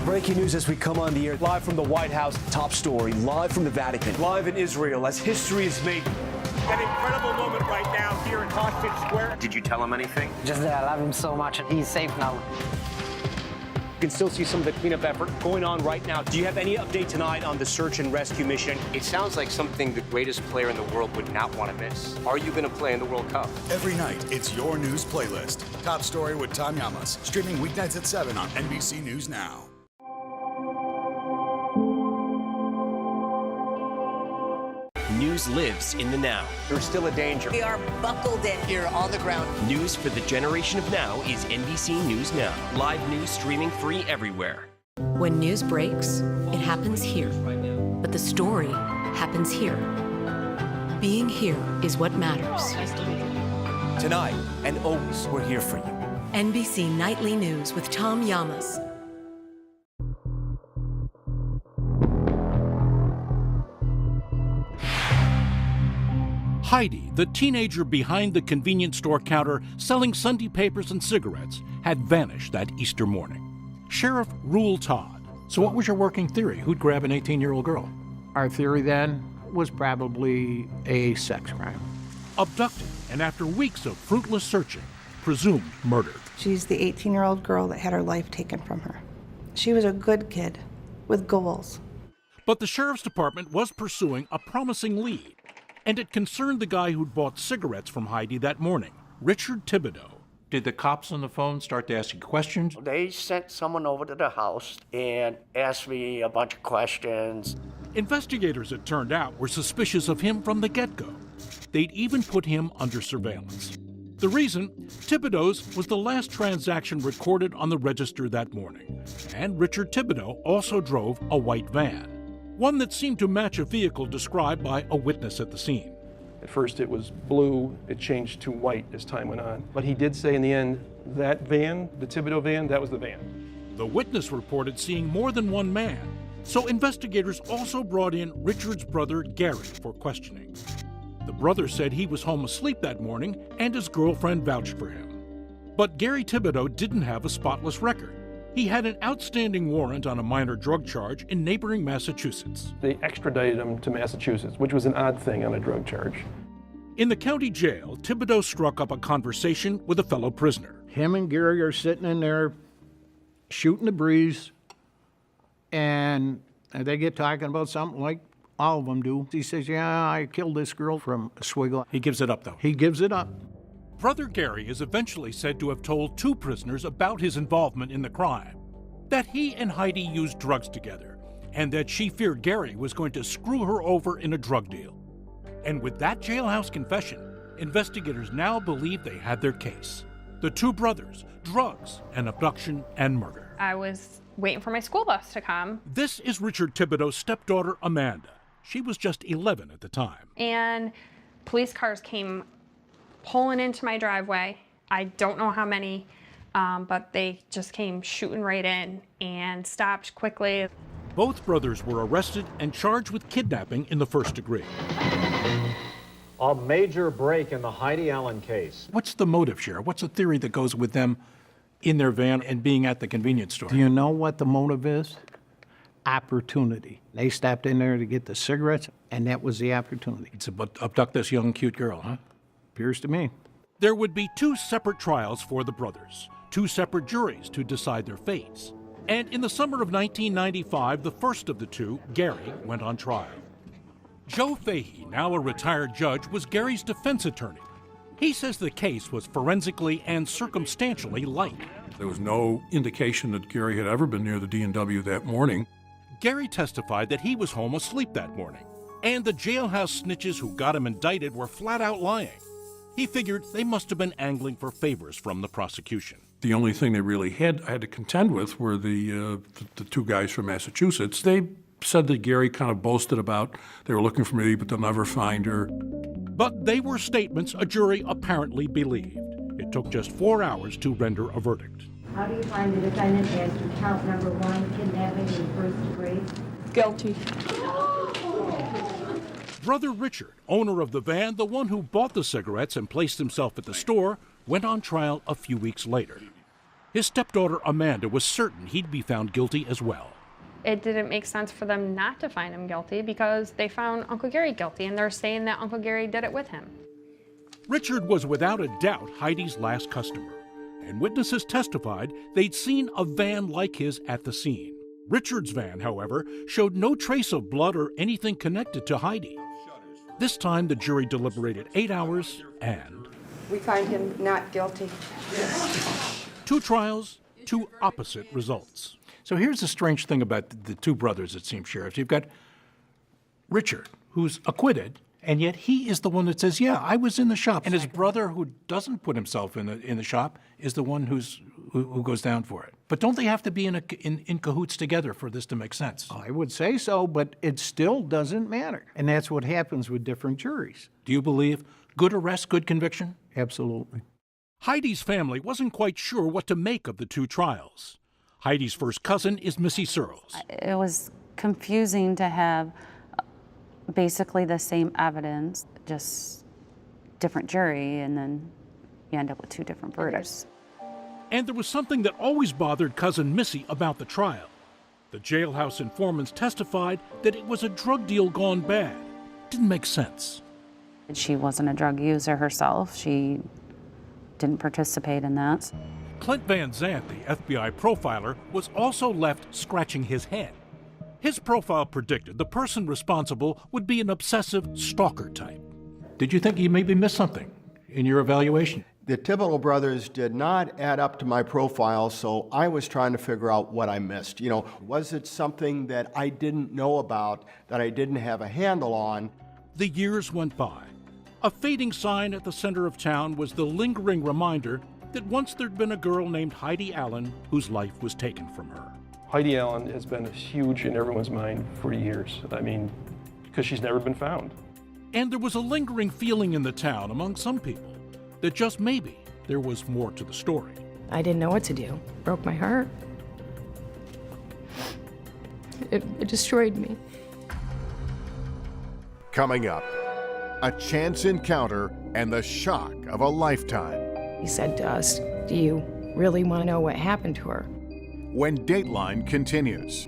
Breaking news as we come on the air, live from the White House, top story, live from the Vatican, live in Israel as history is made. An incredible moment right now here in Hostage Square. Did you tell him anything? Just that I love him so much and he's safe now. You can still see some of the cleanup effort going on right now. Do you have any update tonight on the search and rescue mission? It sounds like something the greatest player in the world would not want to miss. Are you going to play in the World Cup? Every night, it's your news playlist. Top Story with Tom Llamas, streaming weeknights at 7 on NBC News Now. News lives in the now. There's still a danger. We are buckled in. Here on the ground. News for the generation of now is NBC News Now. Live news streaming free everywhere. When news breaks, it happens here. But the story happens here. Being here is what matters. Tonight and always, we're here for you. NBC Nightly News with Tom Llamas. Heidi, the teenager behind the convenience store counter selling Sunday papers and cigarettes, had vanished that Easter morning. Sheriff Rule Todd. So what was your working theory? Who'd grab an 18-year-old girl? Our theory then was probably a sex crime. Abducted, and after weeks of fruitless searching, presumed murdered. She's the 18-year-old girl that had her life taken from her. She was a good kid with goals. But the sheriff's department was pursuing a promising lead, and it concerned the guy who'd bought cigarettes from Heidi that morning, Richard Thibodeau. Did the cops on the phone start to ask you questions? They sent someone over to the house and asked me a bunch of questions. Investigators, it turned out, were suspicious of him from the get-go. They'd even put him under surveillance. The reason? Thibodeau's was the last transaction recorded on the register that morning. And Richard Thibodeau also drove a white van, one that seemed to match a vehicle described by a witness at the scene. At first it was blue, it changed to white as time went on. But he did say in the end, that van, the Thibodeau van, that was the van. The witness reported seeing more than one man, so investigators also brought in Richard's brother, Gary, for questioning. The brother said he was home asleep that morning and his girlfriend vouched for him. But Gary Thibodeau didn't have a spotless record. He had an outstanding warrant on a minor drug charge in neighboring Massachusetts. They extradited him to Massachusetts, which was an odd thing on a drug charge. In the county jail, Thibodeau struck up a conversation with a fellow prisoner. Him and Gary are sitting in there shooting the breeze, and they get talking about something like all of them do. He says, yeah, I killed this girl from Oswego. He gives it up, though. He gives it up. Brother Gary is eventually said to have told two prisoners about his involvement in the crime, that he and Heidi used drugs together, and that she feared Gary was going to screw her over in a drug deal. And with that jailhouse confession, investigators now believe they had their case. The two brothers, drugs, and abduction and murder. I was waiting for my school bus to come. This is Richard Thibodeau's stepdaughter, Amanda. She was just 11 at the time. And police cars came pulling into my driveway. I don't know how many, but they just came shooting right in and stopped quickly. Both brothers were arrested and charged with kidnapping in the first degree. A major break in the Heidi Allen case. What's the motive, Sheriff? What's the theory that goes with them in their van and being at the convenience store? Do you know what the motive is? Opportunity. They stopped in there to get the cigarettes, and that was the opportunity. It's about abduct this young, cute girl, huh? Appears to me. There would be two separate trials for the brothers, two separate juries to decide their fates. And in the summer of 1995, the first of the two, Gary, went on trial. Joe Fahey, now a retired judge, was Gary's defense attorney. He says the case was forensically and circumstantially light. There was no indication that Gary had ever been near the D&W that morning. Gary testified that he was home asleep that morning, and the jailhouse snitches who got him indicted were flat out lying. He figured they must have been angling for favors from the prosecution. The only thing they really had to contend with were the two guys from Massachusetts. They said that Gary kind of boasted about they were looking for me, but they'll never find her. But they were statements a jury apparently believed. It took just 4 hours to render a verdict. How do you find the defendant as to count number 1, kidnapping in first degree? Guilty. Brother Richard, owner of the van, the one who bought the cigarettes and placed himself at the store, went on trial a few weeks later. His stepdaughter Amanda was certain he'd be found guilty as well. It didn't make sense for them not to find him guilty because they found Uncle Gary guilty, and they're saying that Uncle Gary did it with him. Richard was without a doubt Heidi's last customer, and witnesses testified they'd seen a van like his at the scene. Richard's van, however, showed no trace of blood or anything connected to Heidi. This time, the jury deliberated 8 hours and... We find him not guilty. Two trials, two opposite results. So here's the strange thing about the two brothers, it seems, Sheriff. You've got Richard, who's acquitted, and yet he is the one that says, yeah, I was in the shop. And his brother, who doesn't put himself in the shop, is the one who goes down for it. But don't they have to be in cahoots together for this to make sense? I would say so, but it still doesn't matter. And that's what happens with different juries. Do you believe good arrest, good conviction? Absolutely. Heidi's family wasn't quite sure what to make of the two trials. Heidi's first cousin is Missy Searles. It was confusing to have basically the same evidence, just different jury, and then you end up with two different verdicts. And there was something that always bothered cousin Missy about the trial. The jailhouse informants testified that it was a drug deal gone bad. Didn't make sense. She wasn't a drug user herself. She didn't participate in that. Clint Van Zandt, the FBI profiler, was also left scratching his head. His profile predicted the person responsible would be an obsessive stalker type. Did you think you maybe missed something in your evaluation? The Thibodeau brothers did not add up to my profile, so I was trying to figure out what I missed. You know, was it something that I didn't know about, that I didn't have a handle on? The years went by. A fading sign at the center of town was the lingering reminder that once there'd been a girl named Heidi Allen whose life was taken from her. Heidi Allen has been huge in everyone's mind for years. I mean, because she's never been found. And there was a lingering feeling in the town among some people that just maybe there was more to the story. I didn't know what to do. Broke my heart. It destroyed me. Coming up, a chance encounter and the shock of a lifetime. He said to us, "Do you really want to know what happened to her?" When Dateline continues.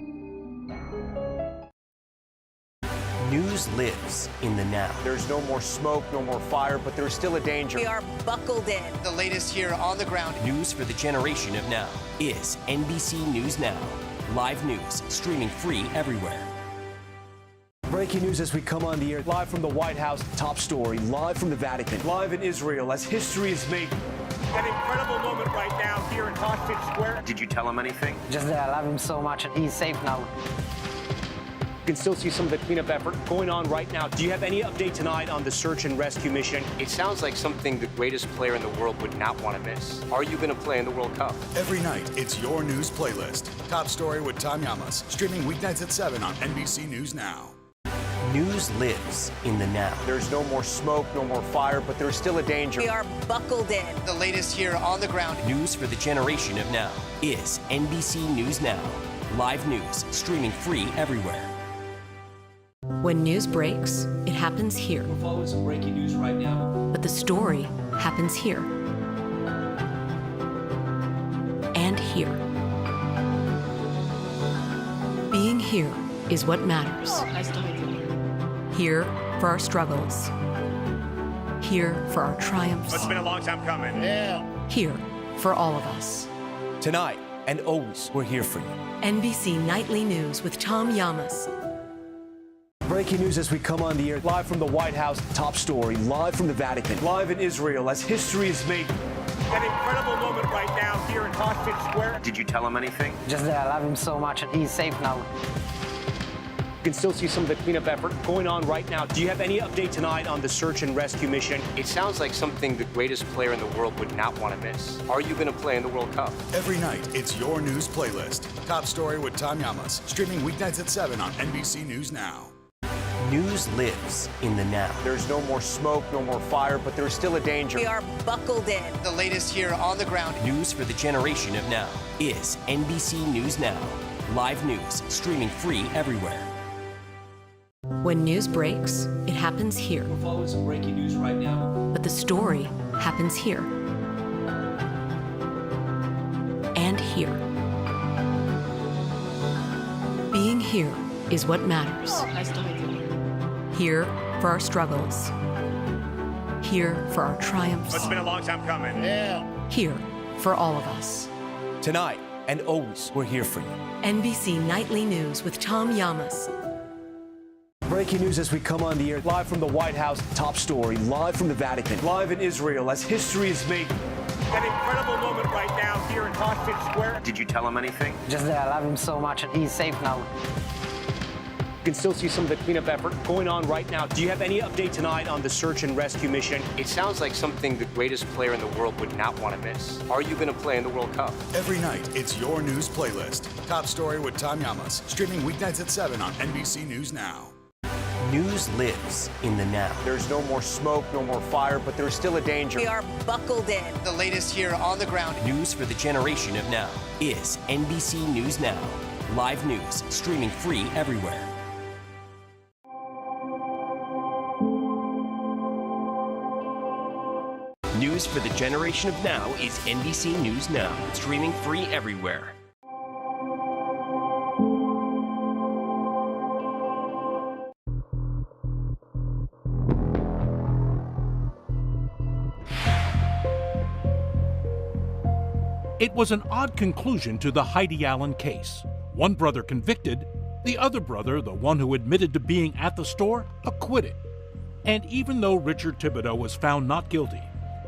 News lives in the now. There's no more smoke, no more fire, but there's still a danger. We are buckled in. The latest here on the ground. News for the generation of now is NBC News Now. Live news, streaming free everywhere. Breaking news as we come on the air. Live from the White House, top story. Live from the Vatican. Live in Israel as history is made. An incredible moment right now here in Hostage Square. Did you tell him anything? Just that I love him so much and he's safe now. You can still see some of the cleanup effort going on right now. Do you have any update tonight on the search and rescue mission? It sounds like something the greatest player in the world would not want to miss. Are you going to play in the World Cup? Every night, it's your news playlist. Top Story with Tom Llamas. Streaming weeknights at 7 on NBC News Now. News lives in the now. There's no more smoke, no more fire, but there's still a danger. We are buckled in. The latest here on the ground. News for the generation of now is NBC News Now. Live news, streaming free everywhere. When news breaks, it happens here. We're following some breaking news right now. But the story happens here. And here. Being here is what matters. Here for our struggles. Here for our triumphs. It's been a long time coming. Here for all of us. Tonight and always, we're here for you. NBC Nightly News with Tom Llamas. Breaking news as we come on the air. Live from the White House, top story. Live from the Vatican. Live in Israel as history is made. An incredible moment right now here in Hostage Square. Did you tell him anything? Just that I love him so much and he's safe now. You can still see some of the cleanup effort going on right now. Do you have any update tonight on the search and rescue mission? It sounds like something the greatest player in the world would not want to miss. Are you going to play in the World Cup? Every night, it's your news playlist. Top Story with Tom Llamas. Streaming weeknights at 7 on NBC News Now. News lives in the now. There's no more smoke, no more fire, but there's still a danger. We are buckled in. The latest here on the ground. News for the generation of now is NBC News Now. Live news, streaming free everywhere. When news breaks, it happens here. We're following some breaking news right now. But the story happens here. And here. Being here is what matters. Here for our struggles. Here for our triumphs. It's been a long time coming. Here for all of us. Tonight and always, we're here for you. NBC Nightly News with Tom Llamas. Breaking news as we come on the air. Live from the White House, top story. Live from the Vatican. Live in Israel as history is made. An incredible moment right now here in Hostage Square. Did you tell him anything? Just that I love him so much and he's safe now. You can still see some of the cleanup effort going on right now. Do you have any update tonight on the search and rescue mission? It sounds like something the greatest player in the world would not want to miss. Are you going to play in the World Cup? Every night, it's your news playlist. Top Story with Tom Llamas. Streaming weeknights at 7 on NBC News Now. News lives in the now. There's no more smoke, no more fire, but there's still a danger. We are buckled in. The latest here on the ground. News for the generation of now is NBC News Now. Live news, streaming free everywhere. News for the generation of now is NBC News Now, streaming free everywhere. It was an odd conclusion to the Heidi Allen case. One brother convicted, the other brother, the one who admitted to being at the store, acquitted. And even though Richard Thibodeau was found not guilty,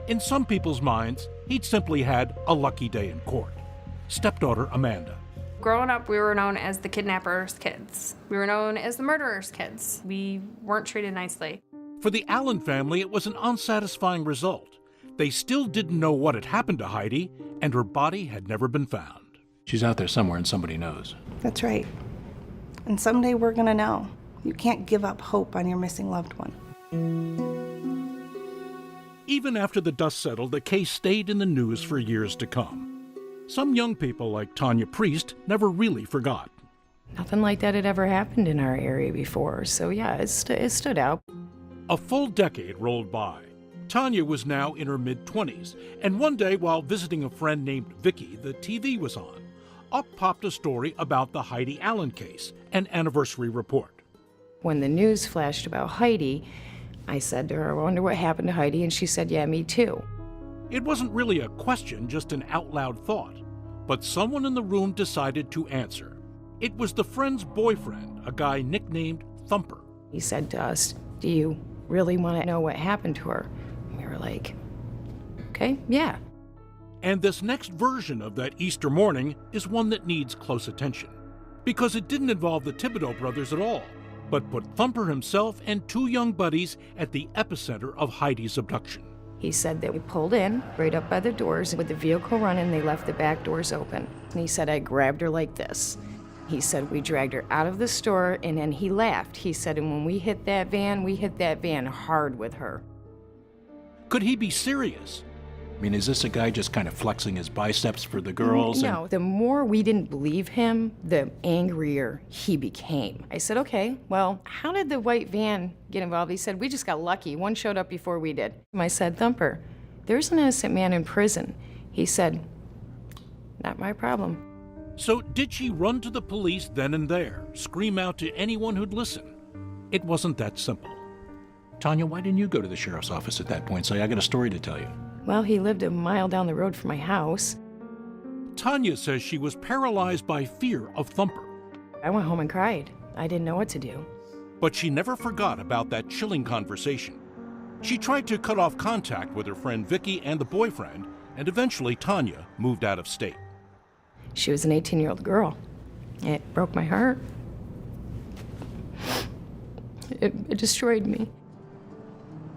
in some people's minds, he'd simply had a lucky day in court. Stepdaughter Amanda. Growing up, we were known as the kidnappers' kids. We were known as the murderers' kids. We weren't treated nicely. For the Allen family, it was an unsatisfying result. They still didn't know what had happened to Heidi, and her body had never been found. She's out there somewhere and somebody knows. That's right. And someday we're gonna know. You can't give up hope on your missing loved one. Even after the dust settled, the case stayed in the news for years to come. Some young people, like Tanya Priest, never really forgot. Nothing like that had ever happened in our area before, so yeah, it stood out. A full decade rolled by. Tanya was now in her mid-20s, and one day while visiting a friend named Vicky, the TV was on. Up popped a story about the Heidi Allen case, an anniversary report. When the news flashed about Heidi, I said to her, I wonder what happened to Heidi, and she said, yeah, me too. It wasn't really a question, just an out-loud thought. But someone in the room decided to answer. It was the friend's boyfriend, a guy nicknamed Thumper. He said to us, do you really want to know what happened to her? And we were like, okay, yeah. And this next version of that Easter morning is one that needs close attention. Because it didn't involve the Thibodeau brothers at all, but put Thumper himself and two young buddies at the epicenter of Heidi's abduction. He said that we pulled in right up by the doors. With the vehicle running, they left the back doors open. And he said I grabbed her like this. He said we dragged her out of the store, and then he laughed. He said, and when we hit that van hard with her. Could he be serious? I mean, is this a guy just kind of flexing his biceps for the girls? No, the more we didn't believe him, the angrier he became. I said, okay, well, how did the white van get involved? He said, we just got lucky. One showed up before we did. I said, Thumper, there's an innocent man in prison. He said, not my problem. So did she run to the police then and there, scream out to anyone who'd listen? It wasn't that simple. Tanya, why didn't you go to the sheriff's office at that point and say, I got a story to tell you? Well, he lived a mile down the road from my house. Tanya says she was paralyzed by fear of Thumper. I went home and cried. I didn't know what to do. But she never forgot about that chilling conversation. She tried to cut off contact with her friend Vicky and the boyfriend, and eventually Tanya moved out of state. She was an 18-year-old girl. It broke my heart. It destroyed me.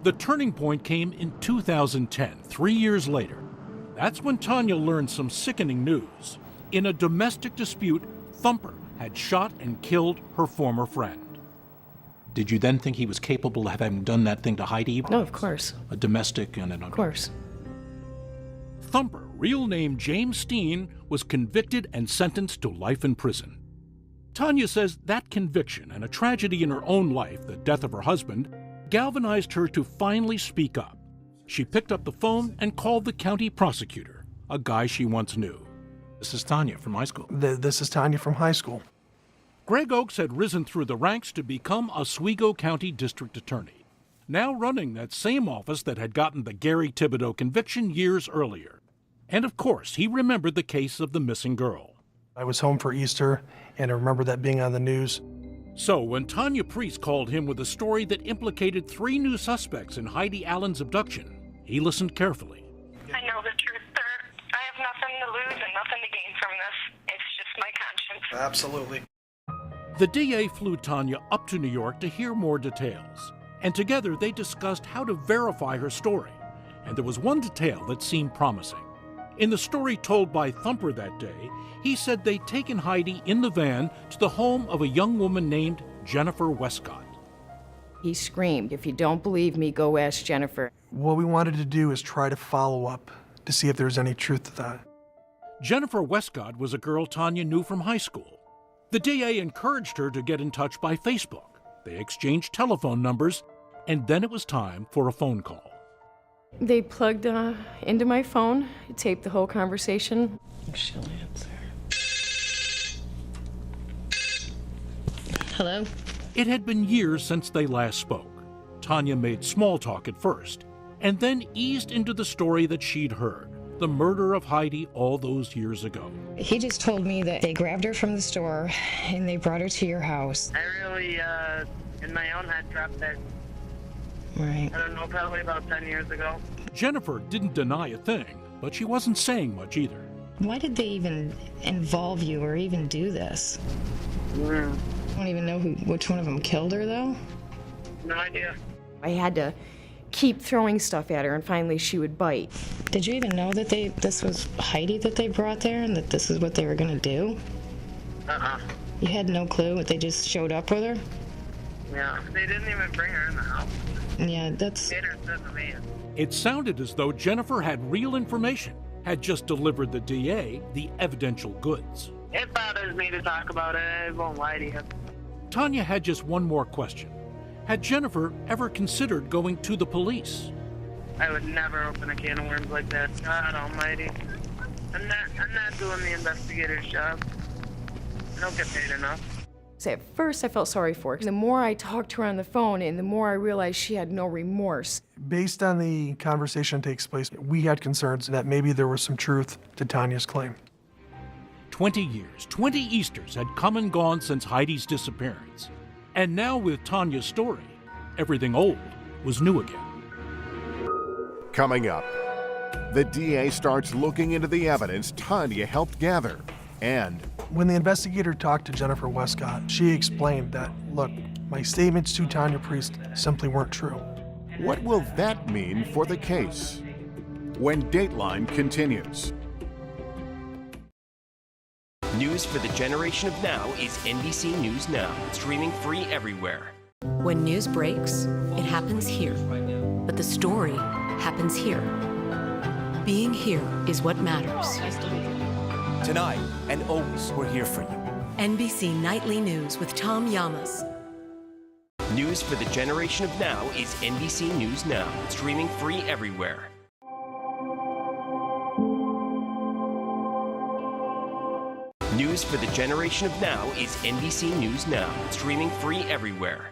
The turning point came in 2010, 3 years later. That's when Tanya learned some sickening news. In a domestic dispute, Thumper had shot and killed her former friend. Did you then think he was capable of having done that thing to Heidi? No, of course. A domestic and an... Of course. Thumper, real name James Steen, was convicted and sentenced to life in prison. Tanya says that conviction and a tragedy in her own life, the death of her husband, galvanized her to finally speak up. She picked up the phone and called the county prosecutor, a guy she once knew. This is Tanya from high school. This is Tanya from high school. Greg Oakes had risen through the ranks to become Oswego County District Attorney, now running that same office that had gotten the Gary Thibodeau conviction years earlier. And of course, he remembered the case of the missing girl. I was home for Easter, and I remember that being on the news. So when Tanya Priest called him with a story that implicated 3 new suspects in Heidi Allen's abduction, he listened carefully. I know the truth, sir. I have nothing to lose and nothing to gain from this. It's just my conscience. Absolutely. The DA flew Tanya up to New York to hear more details, and together they discussed how to verify her story. And there was one detail that seemed promising. In the story told by Thumper that day, he said they'd taken Heidi in the van to the home of a young woman named Jennifer Westcott. He screamed, if you don't believe me, go ask Jennifer. What we wanted to do is try to follow up to see if there's any truth to that. Jennifer Westcott was a girl Tanya knew from high school. The DA encouraged her to get in touch by Facebook. They exchanged telephone numbers, and then it was time for a phone call. They plugged into my phone, taped the whole conversation. She'll answer. Hello? It had been years since they last spoke. Tanya made small talk at first, and then eased into the story that she'd heard, the murder of Heidi all those years ago. He just told me that they grabbed her from the store and they brought her to your house. I really, in my own head, dropped it. Right. I don't know, probably about 10 years ago. Jennifer didn't deny a thing, but she wasn't saying much either. Why did they even involve you or even do this? I don't even know which one of them killed her, though. No idea. I had to keep throwing stuff at her, and finally she would bite. Did you even know that this was Heidi that they brought there and that this is what they were going to do? You had no clue? They just showed up with her? Yeah, they didn't even bring her in the house. Yeah, that's... It sounded as though Jennifer had real information, had just delivered the DA the evidential goods. It bothers me to talk about it. I won't lie to you. Tanya had just one more question. Had Jennifer ever considered going to the police? I would never open a can of worms like that. God almighty. I'm not doing the investigator's job. I don't get paid enough. So at first I felt sorry for her. The more I talked to her on the phone and the more I realized she had no remorse. Based on the conversation that takes place, we had concerns that maybe there was some truth to Tanya's claim. 20 years, 20 Easters had come and gone since Heidi's disappearance. And now with Tanya's story, everything old was new again. Coming up, the DA starts looking into the evidence Tanya helped gather. And when the investigator talked to Jennifer Westcott, she explained that, look, my statements to Tanya Priest simply weren't true. what will that mean for the case? When Dateline continues. News for the generation of now is NBC News Now, streaming free everywhere. When news breaks, it happens here. But the story happens here. Being here is what matters. Tonight and always, we're here for you. NBC Nightly News with Tom Llamas. News for the generation of now is NBC News Now, streaming free everywhere. News for the generation of now is NBC News Now, streaming free everywhere.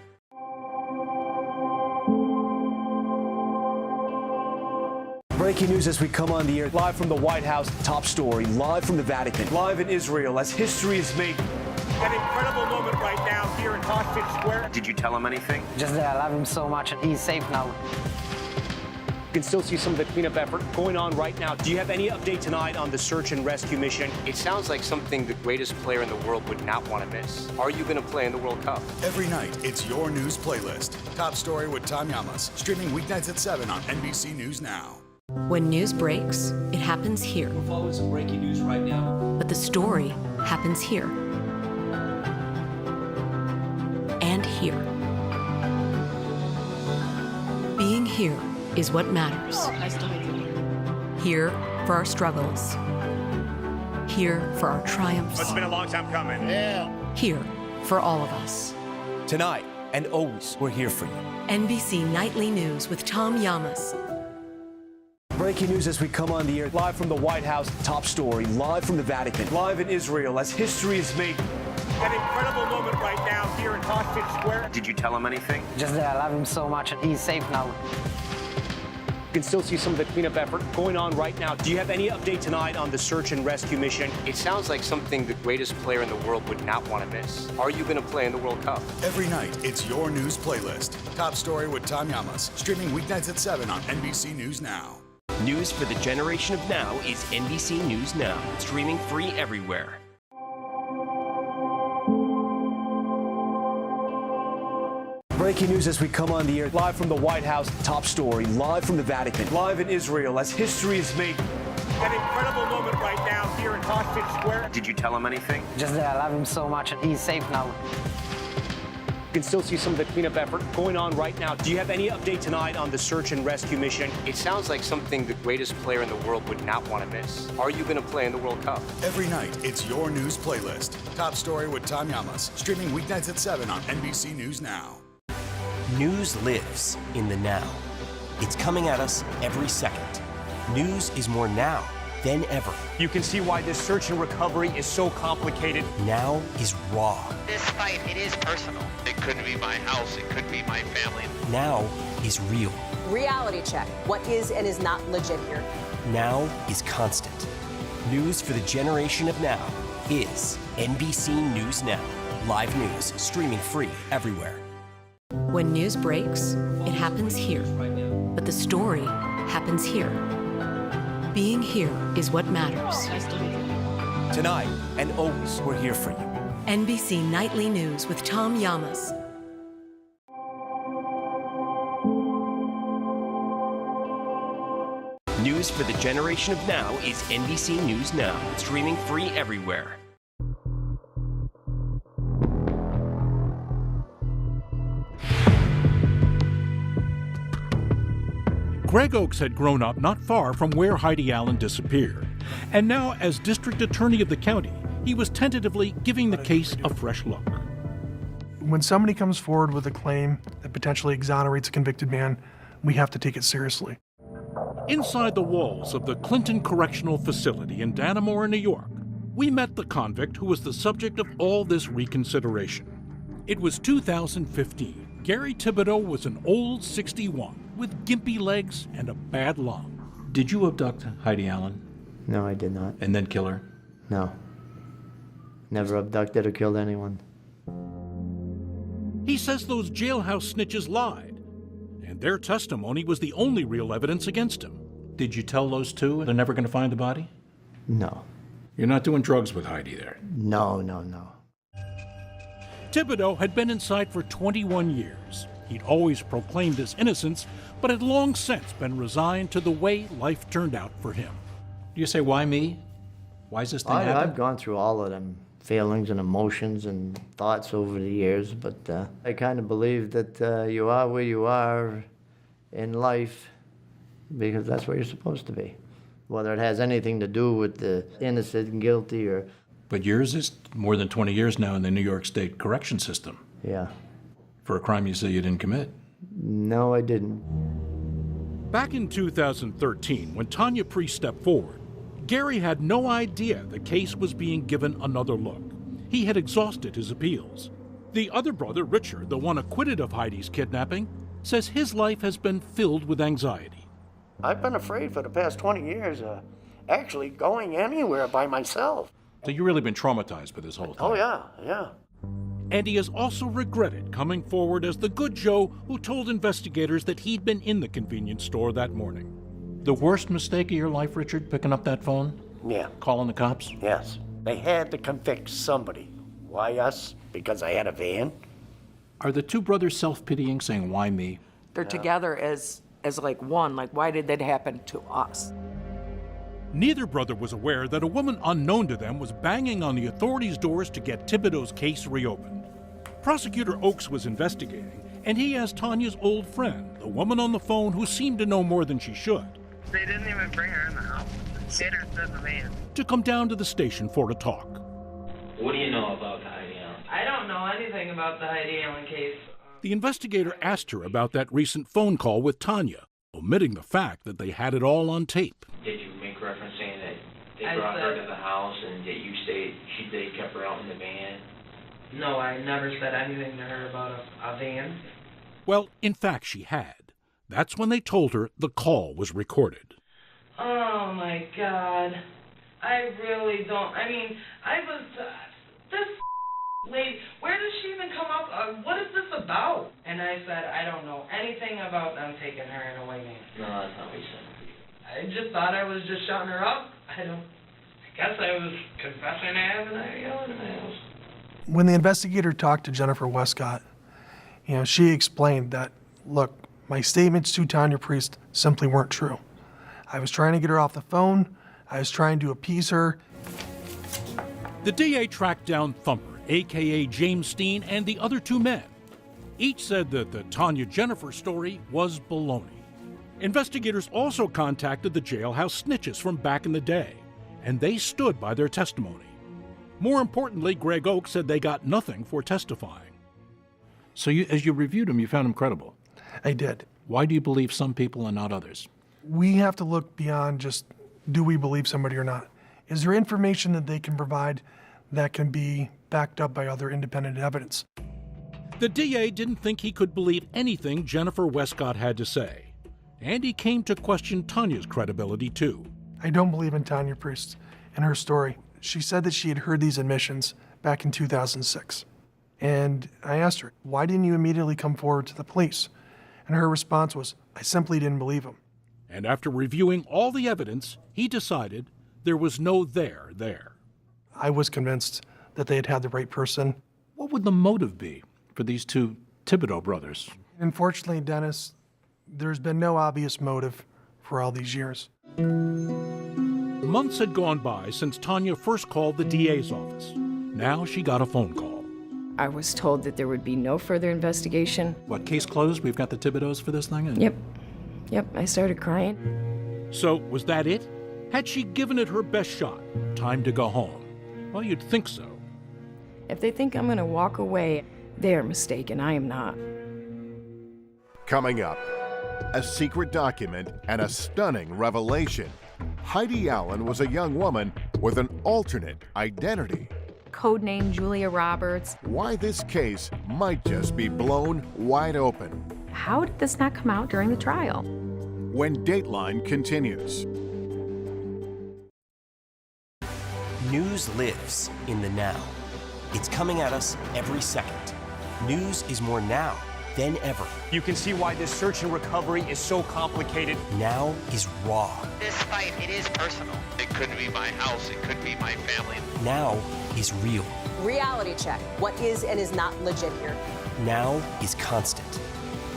Breaking news as we come on the air, live from the White House, top story, live from the Vatican, live in Israel as history is made. An incredible moment right now here in Hostage Square. Did you tell him anything? Just that I love him so much and he's safe now. You can still see some of the cleanup effort going on right now. Do you have any update tonight on the search and rescue mission? It sounds like something the greatest player in the world would not want to miss. Are you going to play in the World Cup? Every night, it's your news playlist. Top Story with Tom Llamas, streaming weeknights at 7 on NBC News Now. When news breaks, it happens here. We're following some breaking news right now. But the story happens here. And here. Being here is what matters. Here for our struggles. Here for our triumphs. It's been a long time coming. Here for all of us. Tonight and always, we're here for you. NBC Nightly News with Tom Llamas. Breaking news as we come on the air, live from the White House, top story, live from the Vatican, live in Israel as history is made. An incredible moment right now here in Hostage Square. Did you tell him anything? Just that I love him so much and he's safe now. You can still see some of the cleanup effort going on right now. Do you have any update tonight on the search and rescue mission? It sounds like something the greatest player in the world would not want to miss. Are you going to play in the World Cup? Every night, it's your news playlist. Top Story with Tom Llamas, streaming weeknights at 7 on NBC News Now. News for the generation of now is NBC News Now, streaming free everywhere. Breaking news as we come on the air, live from the White House, top story, live from the Vatican, live in Israel as history is made. An incredible moment right now here in Hostage Square. Did you tell him anything? Just that I love him so much and he's safe now. You can still see some of the cleanup effort going on right now. Do you have any update tonight on the search and rescue mission? It sounds like something the greatest player in the world would not want to miss. Are you going to play in the World Cup? Every night, it's your news playlist. Top Story with Tom Llamas, streaming weeknights at 7 on NBC News Now. News lives in the now. It's coming at us every second. News is more now than ever. You can see why this search and recovery is so complicated. Now is raw. This fight, it is personal. It couldn't be my house, it could be my family. Now is real. Reality check. What is and is not legit here? Now is constant. News for the generation of now is NBC News Now. Live news, streaming free everywhere. When news breaks, it happens here. But the story happens here. Being here is what matters. Tonight and always, we're here for you. NBC Nightly News with Tom Llamas. News for the generation of now is NBC News Now, streaming free everywhere. Greg Oakes had grown up not far from where Heidi Allen disappeared. And now, as district attorney of the county, he was tentatively giving the case a fresh look. When somebody comes forward with a claim that potentially exonerates a convicted man, we have to take it seriously. Inside the walls of the Clinton Correctional Facility in Dannemora, New York, we met the convict who was the subject of all this reconsideration. It was 2015. Gary Thibodeau was an old 61 with gimpy legs and a bad lung. Did you abduct Heidi Allen? No, I did not. And then kill her? No. Never abducted or killed anyone. He says those jailhouse snitches lied, and their testimony was the only real evidence against him. Did you tell those two they're never going to find the body? No. You're not doing drugs with Heidi there? No. Thibodeau had been inside for 21 years. He'd always proclaimed his innocence, but had long since been resigned to the way life turned out for him. Do you say, why me? Why is this thing happening? I've gone through all of them feelings and emotions and thoughts over the years, but I kind of believe that you are where you are in life because that's where you're supposed to be. Whether it has anything to do with the innocent and guilty or... But yours is more than 20 years now in the New York State correction system. Yeah. For a crime you say you didn't commit. No, I didn't. Back in 2013, when Tanya Priest stepped forward, Gary had no idea the case was being given another look. He had exhausted his appeals. The other brother, Richard, the one acquitted of Heidi's kidnapping, says his life has been filled with anxiety. I've been afraid for the past 20 years of actually going anywhere by myself. So you've really been traumatized by this whole thing? Oh, yeah. And he has also regretted coming forward as the good Joe who told investigators that he'd been in the convenience store that morning. The worst mistake of your life, Richard, picking up that phone? Yeah. Calling the cops? Yes. They had to convict somebody. Why us? Because I had a van? Are the two brothers self-pitying, saying, why me? They're together as like one. Like, why did that happen to us? Neither brother was aware that a woman unknown to them was banging on the authorities' doors to get Thibodeau's case reopened. Prosecutor Oakes was investigating, and he asked Tanya's old friend, the woman on the phone who seemed to know more than she should, They didn't even bring her in the house. They had her sit in the van. to come down to the station for a talk. What do you know about the Heidi Allen? I don't know anything about the Heidi Allen case. The investigator asked her about that recent phone call with Tanya, omitting the fact that they had it all on tape. Did you make reference saying that they brought her to the house and that they kept her out in the van? No, I never said anything to her about a van. Well, in fact, she had. That's when they told her the call was recorded. Oh my God. I really don't. I mean, I was. This lady, where does she even come up? What is this about? And I said, I don't know anything about them taking her in a white van. No, that's not what you said. I just thought I was just shutting her up. I guess I was confessing to having Heidi Allen in my house. When the investigator talked to Jennifer Westcott, she explained that, look, my statements to Tanya Priest simply weren't true. I was trying to get her off the phone. I was trying to appease her. The DA tracked down Thumper, a.k.a. James Steen, and the other two men. Each said that the Tanya Jennifer story was baloney. Investigators also contacted the jailhouse snitches from back in the day, and they stood by their testimony. More importantly, Greg Oakes said they got nothing for testifying. So as you reviewed him, you found him credible? I did. Why do you believe some people and not others? We have to look beyond just, do we believe somebody or not? Is there information that they can provide that can be backed up by other independent evidence? The DA didn't think he could believe anything Jennifer Westcott had to say, and he came to question Tanya's credibility too. I don't believe in Tanya Priest and her story. She said that she had heard these admissions back in 2006. And I asked her, why didn't you immediately come forward to the police? And her response was, I simply didn't believe him. And after reviewing all the evidence, he decided there was no there. I was convinced that they had had the right person. What would the motive be for these two Thibodeau brothers? Unfortunately, Dennis, there's been no obvious motive for all these years. Months had gone by since Tanya first called the DA's office. Now she got a phone call. I was told that there would be no further investigation. What, case closed? We've got the Thibodeaus for this thing? Yep, I started crying. So, was that it? Had she given it her best shot? Time to go home? Well, you'd think so. If they think I'm gonna walk away, they are mistaken. I am not. Coming up, a secret document and a stunning revelation. Heidi Allen was a young woman with an alternate identity. Codename Julia Roberts. Why this case might just be blown wide open. How did this not come out during the trial? When Dateline continues. News lives in the now. It's coming at us every second. News is more now than ever. You can see why this search and recovery is so complicated. Now is raw. This fight, it is personal. It could be my house, it could be my family. Now is real. Reality check. What is and is not legit here? Now is constant.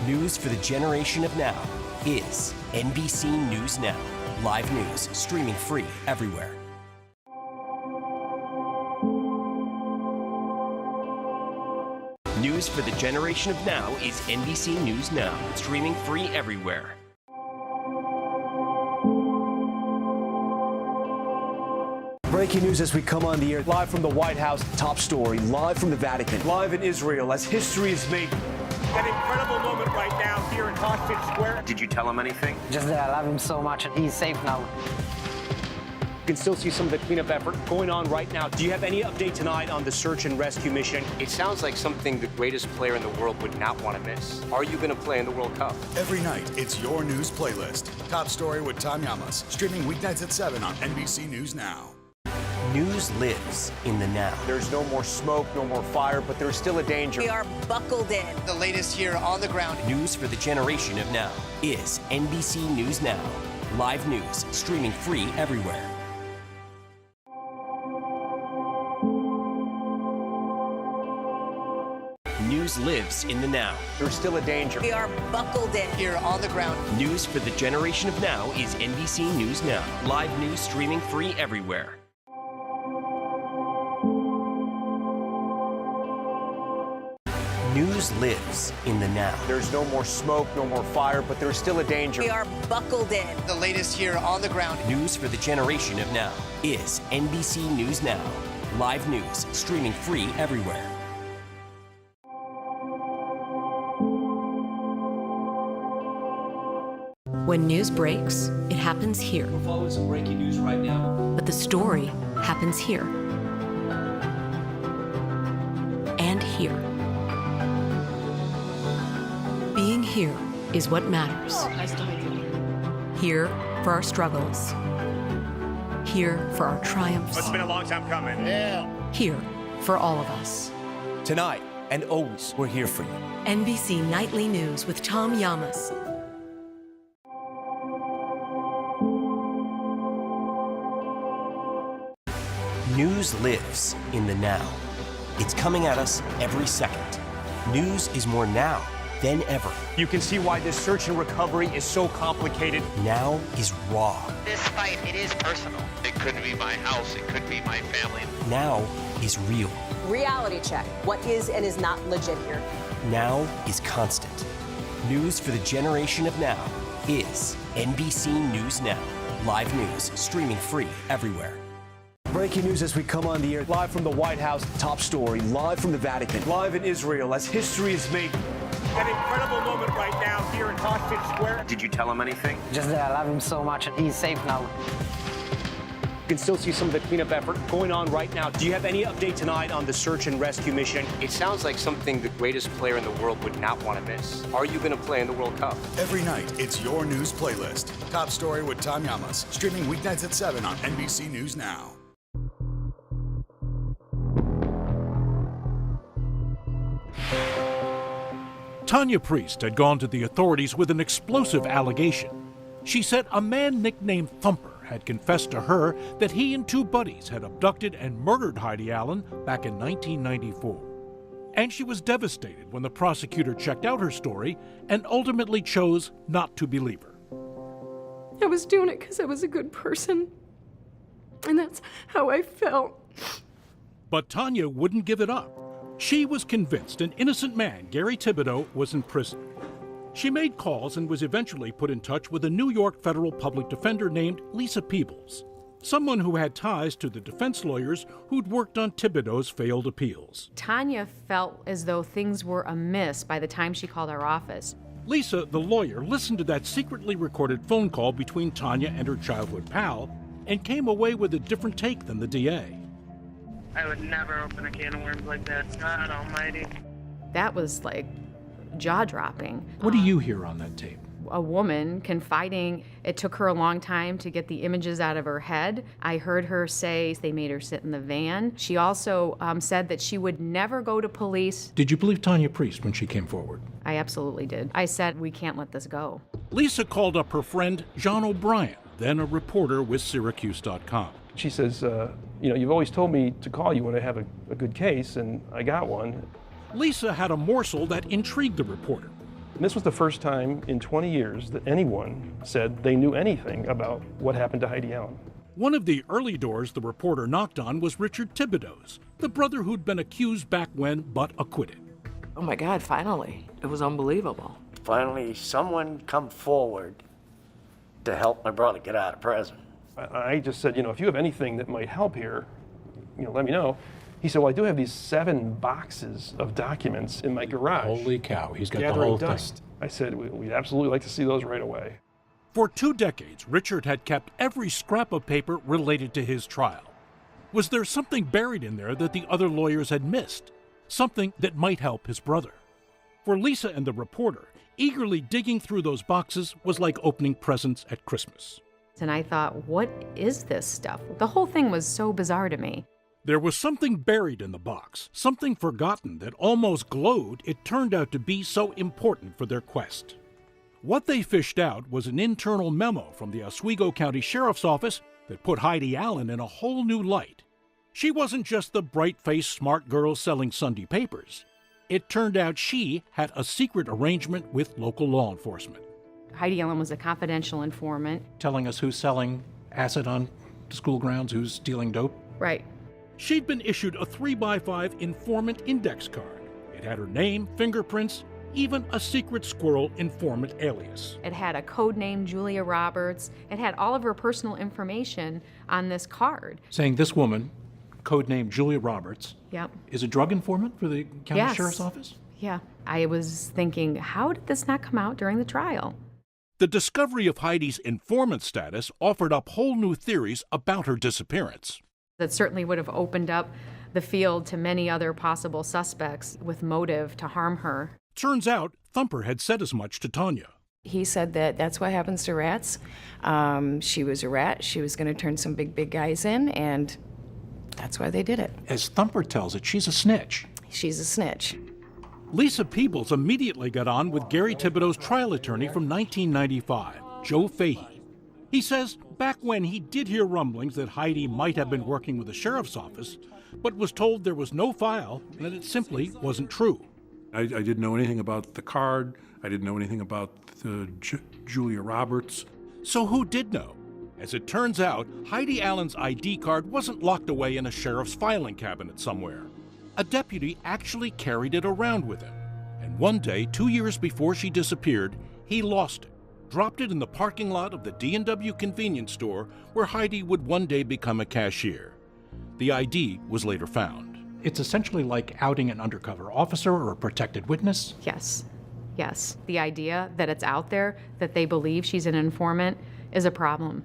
News for the generation of now is NBC News Now. Live news, streaming free everywhere. News for the generation of now is NBC News Now, streaming free everywhere. Breaking news as we come on the air, live from the White House, top story, live from the Vatican, live in Israel as history is made. An incredible moment right now here in Hostage Square. Did you tell him anything? Just that I love him so much and he's safe now. You can still see some of the cleanup effort going on right now. Do you have any update tonight on the search and rescue mission? It sounds like something the greatest player in the world would not want to miss. Are you going to play in the World Cup? Every night, it's your news playlist. Top Story with Tom Llamas. Streaming weeknights at 7 on NBC News Now. News lives in the now. There's no more smoke, no more fire, but there's still a danger. We are buckled in. The latest here on the ground. News for the generation of now is NBC News Now. Live news, streaming free everywhere. News lives in the now. There's still a danger. We are buckled in. Here on the ground. News for the generation of now is NBC News Now. Live news streaming free everywhere. News lives in the now. There's no more smoke, no more fire, but there's still a danger. We are buckled in. The latest here on the ground. News for the generation of now is NBC News Now. Live news streaming free everywhere. When news breaks, it happens here. We're following some breaking news right now. But the story happens here. And here. Being here is what matters. Nice to meet you. Here for our struggles. Here for our triumphs. It's been a long time coming. Here for all of us. Tonight and always, we're here for you. NBC Nightly News with Tom Llamas. News lives in the now. It's coming at us every second. News is more now than ever. You can see why this search and recovery is so complicated. Now is raw. This fight, it is personal. It could be my house, it could be my family. Now is real. Reality check. What is and is not legit here? Now is constant. News for the generation of now is NBC News Now. Live news, streaming free everywhere. Breaking news as we come on the air, live from the White House, top story, live from the Vatican, live in Israel as history is made. An incredible moment right now here in Hostage Square. Did you tell him anything? Just that I love him so much and he's safe now. You can still see some of the cleanup effort going on right now. Do you have any update tonight on the search and rescue mission? It sounds like something the greatest player in the world would not want to miss. Are you going to play in the World Cup? Every night, it's your news playlist. Top Story with Tom Llamas. Streaming weeknights at 7 on NBC News Now. Tanya Priest had gone to the authorities with an explosive allegation. She said a man nicknamed Thumper had confessed to her that he and two buddies had abducted and murdered Heidi Allen back in 1994. And she was devastated when the prosecutor checked out her story and ultimately chose not to believe her. I was doing it because I was a good person. And that's how I felt. But Tanya wouldn't give it up. She was convinced an innocent man, Gary Thibodeau, was in prison. She made calls and was eventually put in touch with a New York federal public defender named Lisa Peebles, someone who had ties to the defense lawyers who'd worked on Thibodeau's failed appeals. Tanya felt as though things were amiss by the time she called our office. Lisa, the lawyer, listened to that secretly recorded phone call between Tanya and her childhood pal and came away with a different take than the DA. I would never open a can of worms like that. God almighty. That was like jaw-dropping. What do you hear on that tape? A woman confiding it took her a long time to get the images out of her head. I heard her say they made her sit in the van. She also said that she would never go to police. Did you believe Tanya Priest when she came forward? I absolutely did. I said, we can't let this go. Lisa called up her friend John O'Brien, then a reporter with Syracuse.com. She says, you've always told me to call you when I have a good case, and I got one. Lisa had a morsel that intrigued the reporter. And this was the first time in 20 years that anyone said they knew anything about what happened to Heidi Allen. One of the early doors the reporter knocked on was Richard Thibodeau's, the brother who'd been accused back when, but acquitted. Oh my God, finally. It was unbelievable. Finally, someone come forward to help my brother get out of prison. I just said, if you have anything that might help here, let me know. He said, well, I do have these 7 boxes of documents in my garage. Holy cow, he's got the gathering whole dust. thing. I said, we'd absolutely like to see those right away. For 2 decades, Richard had kept every scrap of paper related to his trial. Was there something buried in there that the other lawyers had missed? Something that might help his brother? For Lisa and the reporter, eagerly digging through those boxes was like opening presents at Christmas. And I thought, what is this stuff? The whole thing was so bizarre to me. There was something buried in the box, something forgotten that almost glowed it turned out to be so important for their quest. What they fished out was an internal memo from the Oswego County Sheriff's Office that put Heidi Allen in a whole new light. She wasn't just the bright-faced smart girl selling Sunday papers. It turned out she had a secret arrangement with local law enforcement. Heidi Allen was a confidential informant. Telling us who's selling acid on school grounds, who's stealing dope? Right. She'd been issued a 3x5 informant index card. It had her name, fingerprints, even a secret squirrel informant alias. It had a code name, Julia Roberts. It had all of her personal information on this card. Saying this woman, codename Julia Roberts, Yep. is a drug informant for the county Yes. sheriff's office? Yeah. I was thinking, how did this not come out during the trial? The discovery of Heidi's informant status offered up whole new theories about her disappearance. That certainly would have opened up the field to many other possible suspects with motive to harm her. Turns out, Thumper had said as much to Tanya. He said that that's what happens to rats. She was a rat. She was going to turn some big guys in, and that's why they did it. As Thumper tells it, she's a snitch. She's a snitch. Lisa Peebles immediately got on with Gary Thibodeau's trial attorney from 1995, Joe Fahey. He says back when he did hear rumblings that Heidi might have been working with the sheriff's office, but was told there was no file and that it simply wasn't true. I didn't know anything about the card. I didn't know anything about Julia Roberts. So who did know? As it turns out, Heidi Allen's ID card wasn't locked away in a sheriff's filing cabinet somewhere. A deputy actually carried it around with him. And one day, 2 years before she disappeared, he lost it. Dropped it in the parking lot of the D&W convenience store where Heidi would one day become a cashier. The ID was later found. It's essentially like outing an undercover officer or a protected witness? Yes. Yes. The idea that it's out there, that they believe she's an informant, is a problem.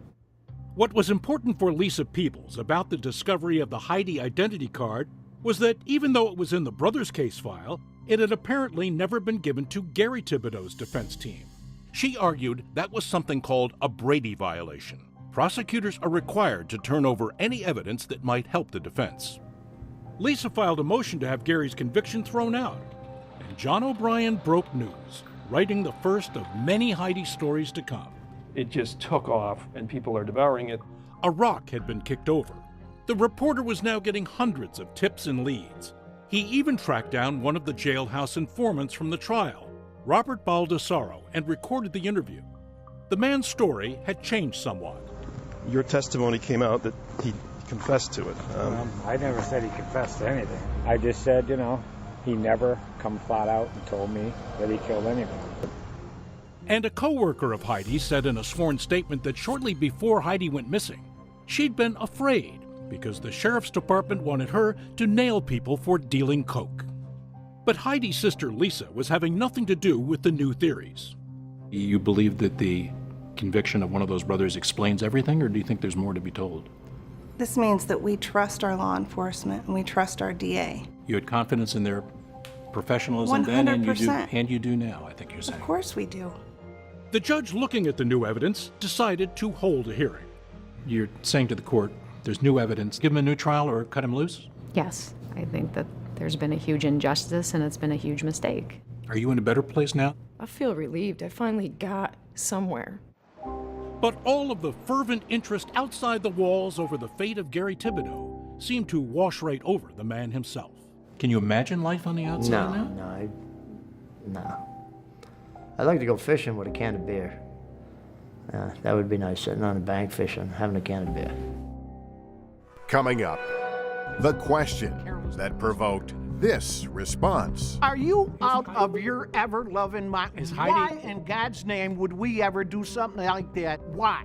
What was important for Lisa Peebles about the discovery of the Heidi identity card was that even though it was in the brothers' case file, it had apparently never been given to Gary Thibodeau's defense team. She argued that was something called a Brady violation. Prosecutors are required to turn over any evidence that might help the defense. Lisa filed a motion to have Gary's conviction thrown out, and John O'Brien broke news, writing the first of many Heidi stories to come. It just took off, and people are devouring it. A rock had been kicked over. The reporter was now getting hundreds of tips and leads. He even tracked down one of the jailhouse informants from the trial, Robert Baldessaro, and recorded the interview. the man's story had changed somewhat. Your testimony came out that he confessed to it. I never said he confessed to anything. I just said, he never come flat out and told me that he killed anyone. And a co-worker of Heidi said in a sworn statement that shortly before Heidi went missing, she'd been afraid because the sheriff's department wanted her to nail people for dealing coke. But Heidi's sister Lisa was having nothing to do with the new theories. You believe that the conviction of one of those brothers explains everything, or do you think there's more to be told? This means that we trust our law enforcement and we trust our DA. You had confidence in their professionalism 100%. then, and you do now, I think you're saying. Of course we do. The judge, looking at the new evidence, decided to hold a hearing. You're saying to the court, there's new evidence, give him a new trial or cut him loose? Yes, I think that there's been a huge injustice and it's been a huge mistake. Are you in a better place now? I feel relieved. I finally got somewhere. But all of the fervent interest outside the walls over the fate of Gary Thibodeau seemed to wash right over the man himself. Can you imagine life on the outside now? No. I'd like to go fishing with a can of beer. That would be nice, sitting on a bank fishing, having a can of beer. Coming up, the question that provoked this response. Are you out of your ever-loving mind? Why in God's name would we ever do something like that? Why?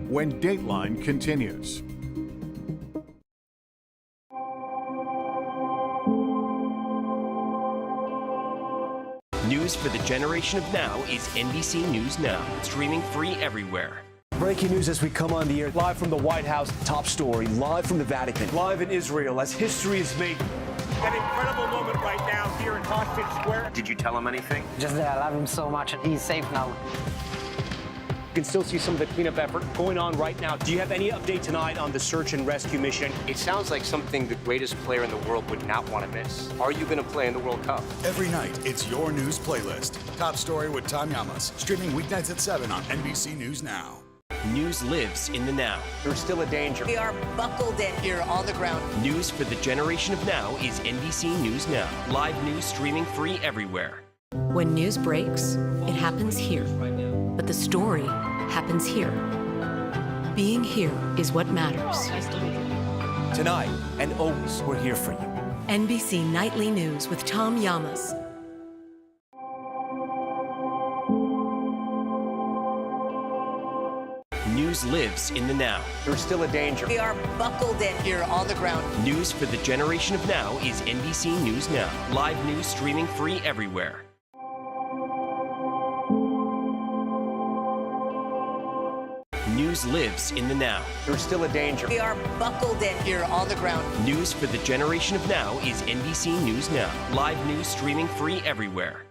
When Dateline continues. News for the generation of now is NBC News Now, streaming free everywhere. Breaking news as we come on the air, live from the White House, top story, live from the Vatican, live in Israel as history is made. An incredible moment right now here in Hostage Square. Did you tell him anything? Just that I love him so much and he's safe now. You can still see some of the cleanup effort going on right now. Do you have any update tonight on the search and rescue mission? It sounds like something the greatest player in the world would not want to miss. Are you going to play in the World Cup? Every night, it's your news playlist. Top Story with Tom Llamas, streaming weeknights at 7 on NBC News Now. News lives in the now. There's still a danger. We are buckled in here on the ground. News for the generation of now is NBC News Now. Live news streaming free everywhere. When news breaks, it happens here. But the story happens here. Being here is what matters. Tonight and always, we're here for you. NBC Nightly News with Tom Llamas. News lives in the now. There's still a danger. We are buckled in here on the ground. News for the generation of now is NBC News Now. Live news streaming free everywhere. News lives in the now. There's still a danger. We are buckled in here on the ground. News for the generation of now is NBC News Now. Live news streaming free everywhere.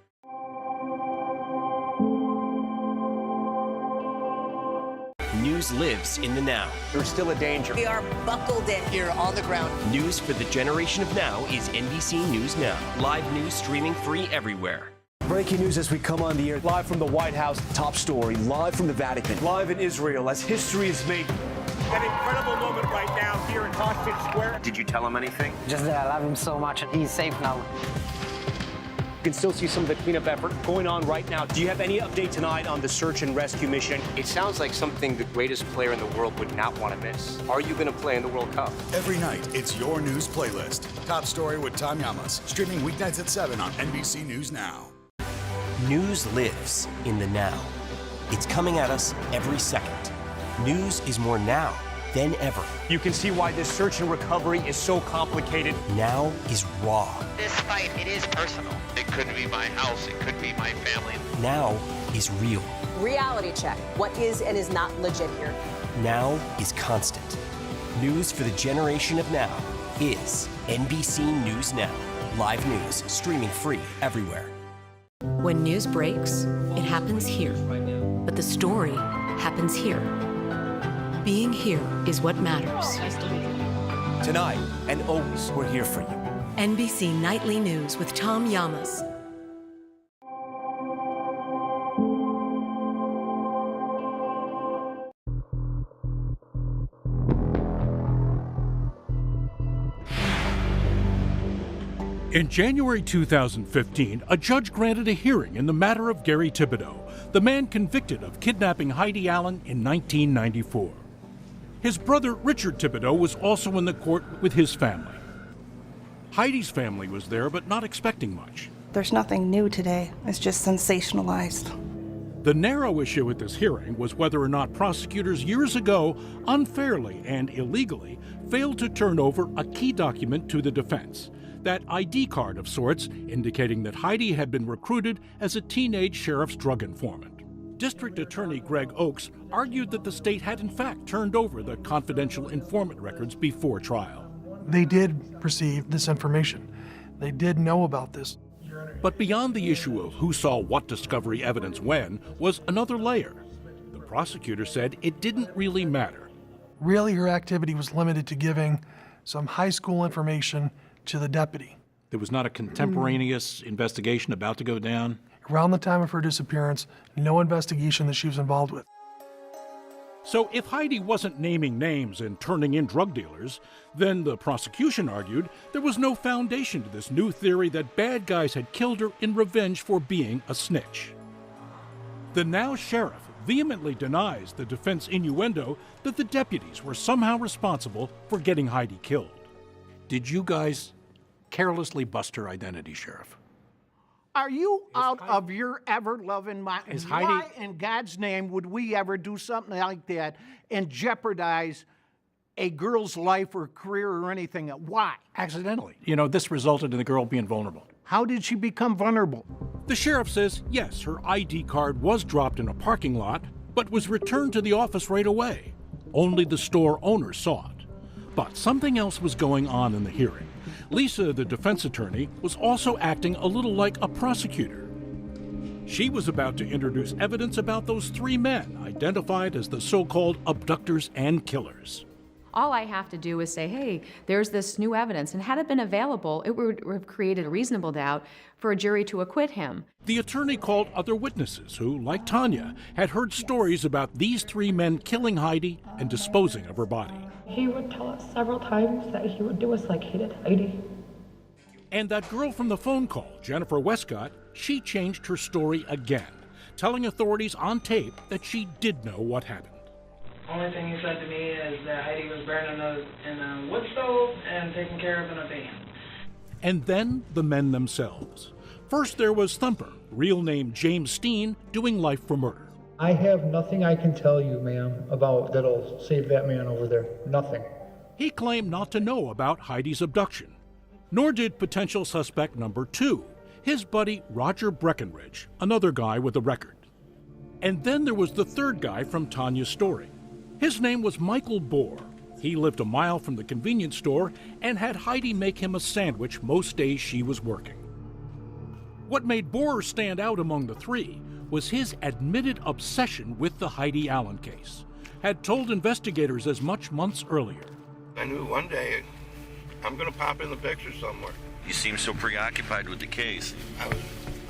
News lives in the now. There's still a danger. We are buckled in here on the ground. News for the generation of now is NBC News Now. Live news streaming free everywhere. Breaking news as we come on the air, live from the White House, top story, live from the Vatican, live in Israel as history is made. An incredible moment right now here in Hostage Square. Did you tell him anything? Just that I love him so much and he's safe now. You can still see some of the cleanup effort going on right now. Do you have any update tonight on the search and rescue mission? It sounds like something the greatest player in the world would not want to miss. Are you going to play in the World Cup? Every night, it's your news playlist. Top Story with Tom Llamas, streaming weeknights at 7 on NBC News Now. News lives in the now. It's coming at us every second. News is more now than ever. You can see why this search and recovery is so complicated. Now is raw. This fight, it is personal. It could be my house, it could be my family. Now is real. Reality check. What is and is not legit here? Now is constant. News for the generation of now is NBC News Now. Live news streaming free everywhere. When news breaks, it happens here. But the story happens here. Being here is what matters. Tonight and always, we're here for you. NBC Nightly News with Tom Llamas. In January 2015, a judge granted a hearing in the matter of Gary Thibodeau, the man convicted of kidnapping Heidi Allen in 1994. His brother, Richard Thibodeau, was also in the court with his family. Heidi's family was there, but not expecting much. There's nothing new today. It's just sensationalized. The narrow issue at this hearing was whether or not prosecutors years ago unfairly and illegally failed to turn over a key document to the defense, that ID card of sorts indicating that Heidi had been recruited as a teenage sheriff's drug informant. District Attorney Greg Oakes argued that the state had in fact turned over the confidential informant records before trial. They did receive this information. They did know about this. But beyond the issue of who saw what discovery evidence when was another layer. The prosecutor said it didn't really matter. Really, her activity was limited to giving some high school information to the deputy. There was not a contemporaneous investigation about to go down? Around the time of her disappearance, no investigation that she was involved with. So if Heidi wasn't naming names and turning in drug dealers, then the prosecution argued there was no foundation to this new theory that bad guys had killed her in revenge for being a snitch. The now sheriff vehemently denies the defense innuendo that the deputies were somehow responsible for getting Heidi killed. Did you guys carelessly bust her identity, Sheriff? Are you out of your ever-loving mind? Why in God's name would we ever do something like that and jeopardize a girl's life or career or anything? Why? Accidentally. You know, this resulted in the girl being vulnerable. How did she become vulnerable? The sheriff says, yes, her ID card was dropped in a parking lot, but was returned to the office right away. Only the store owner saw it. But something else was going on in the hearing. Lisa, the defense attorney, was also acting a little like a prosecutor. She was about to introduce evidence about those three men identified as the so-called abductors and killers. All I have to do is say, hey, there's this new evidence, and had it been available, it would have created a reasonable doubt for a jury to acquit him. The attorney called other witnesses who, like Tanya, had heard stories about these three men killing Heidi and disposing of her body. He would tell us several times that he would do us like he did Heidi. And that girl from the phone call, Jennifer Westcott, she changed her story again, telling authorities on tape that she did know what happened. Only thing he said to me is that Heidi was burning in a wood stove and taken care of in a van. And then the men themselves. First there was Thumper, real name James Steen, doing life for murder. I have nothing I can tell you, ma'am, about that'll save that man over there. Nothing. He claimed not to know about Heidi's abduction. Nor did potential suspect number 2, his buddy Roger Breckenridge, another guy with a record. And then there was the third guy from Tanya's story. His name was Michael Bohr. He lived a mile from the convenience store and had Heidi make him a sandwich most days she was working. What made Bohr stand out among the three was his admitted obsession with the Heidi Allen case. Had told investigators as much months earlier. I knew one day I'm going to pop in the picture somewhere. You seem so preoccupied with the case. I was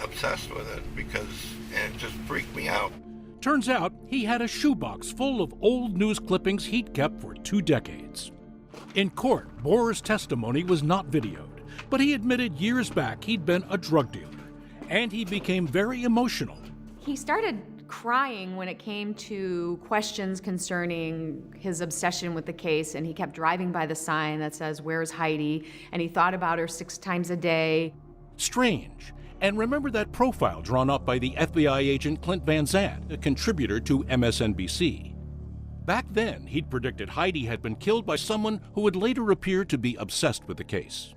obsessed with it because it just freaked me out. Turns out he had a shoebox full of old news clippings he'd kept for 2 decades. In court, Bohr's testimony was not videoed, but he admitted years back he'd been a drug dealer, and he became very emotional. He started crying when it came to questions concerning his obsession with the case, and he kept driving by the sign that says, "Where's Heidi?" And he thought about her 6 times a day. Strange. And remember that profile drawn up by the FBI agent Clint Van Zandt, a contributor to MSNBC. Back then, he'd predicted Heidi had been killed by someone who would later appear to be obsessed with the case.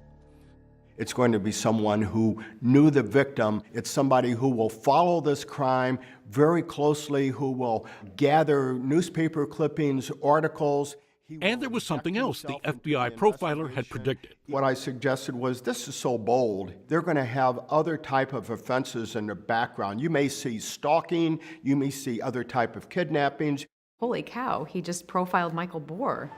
It's going to be someone who knew the victim. It's somebody who will follow this crime very closely, who will gather newspaper clippings, articles. And there was something else the FBI profiler had predicted. What I suggested was, this is so bold. They're going to have other type of offenses in the background. You may see stalking, you may see other type of kidnappings. Holy cow, he just profiled Michael Bohr.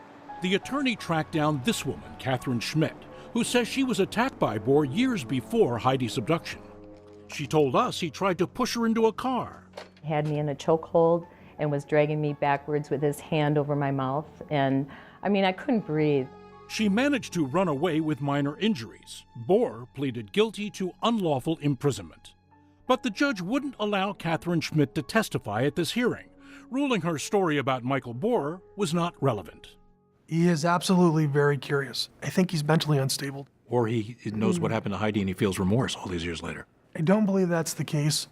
The attorney tracked down this woman, Catherine Schmidt, who says she was attacked by Bohr years before Heidi's abduction. She told us he tried to push her into a car. Had me in a chokehold and was dragging me backwards with his hand over my mouth. And I mean, I couldn't breathe. She managed to run away with minor injuries. Bohr pleaded guilty to unlawful imprisonment. But the judge wouldn't allow Catherine Schmidt to testify at this hearing, ruling her story about Michael Bohr was not relevant. He is absolutely very curious. I think he's mentally unstable. Or he knows what happened to Heidi and he feels remorse all these years later. I don't believe that's the case.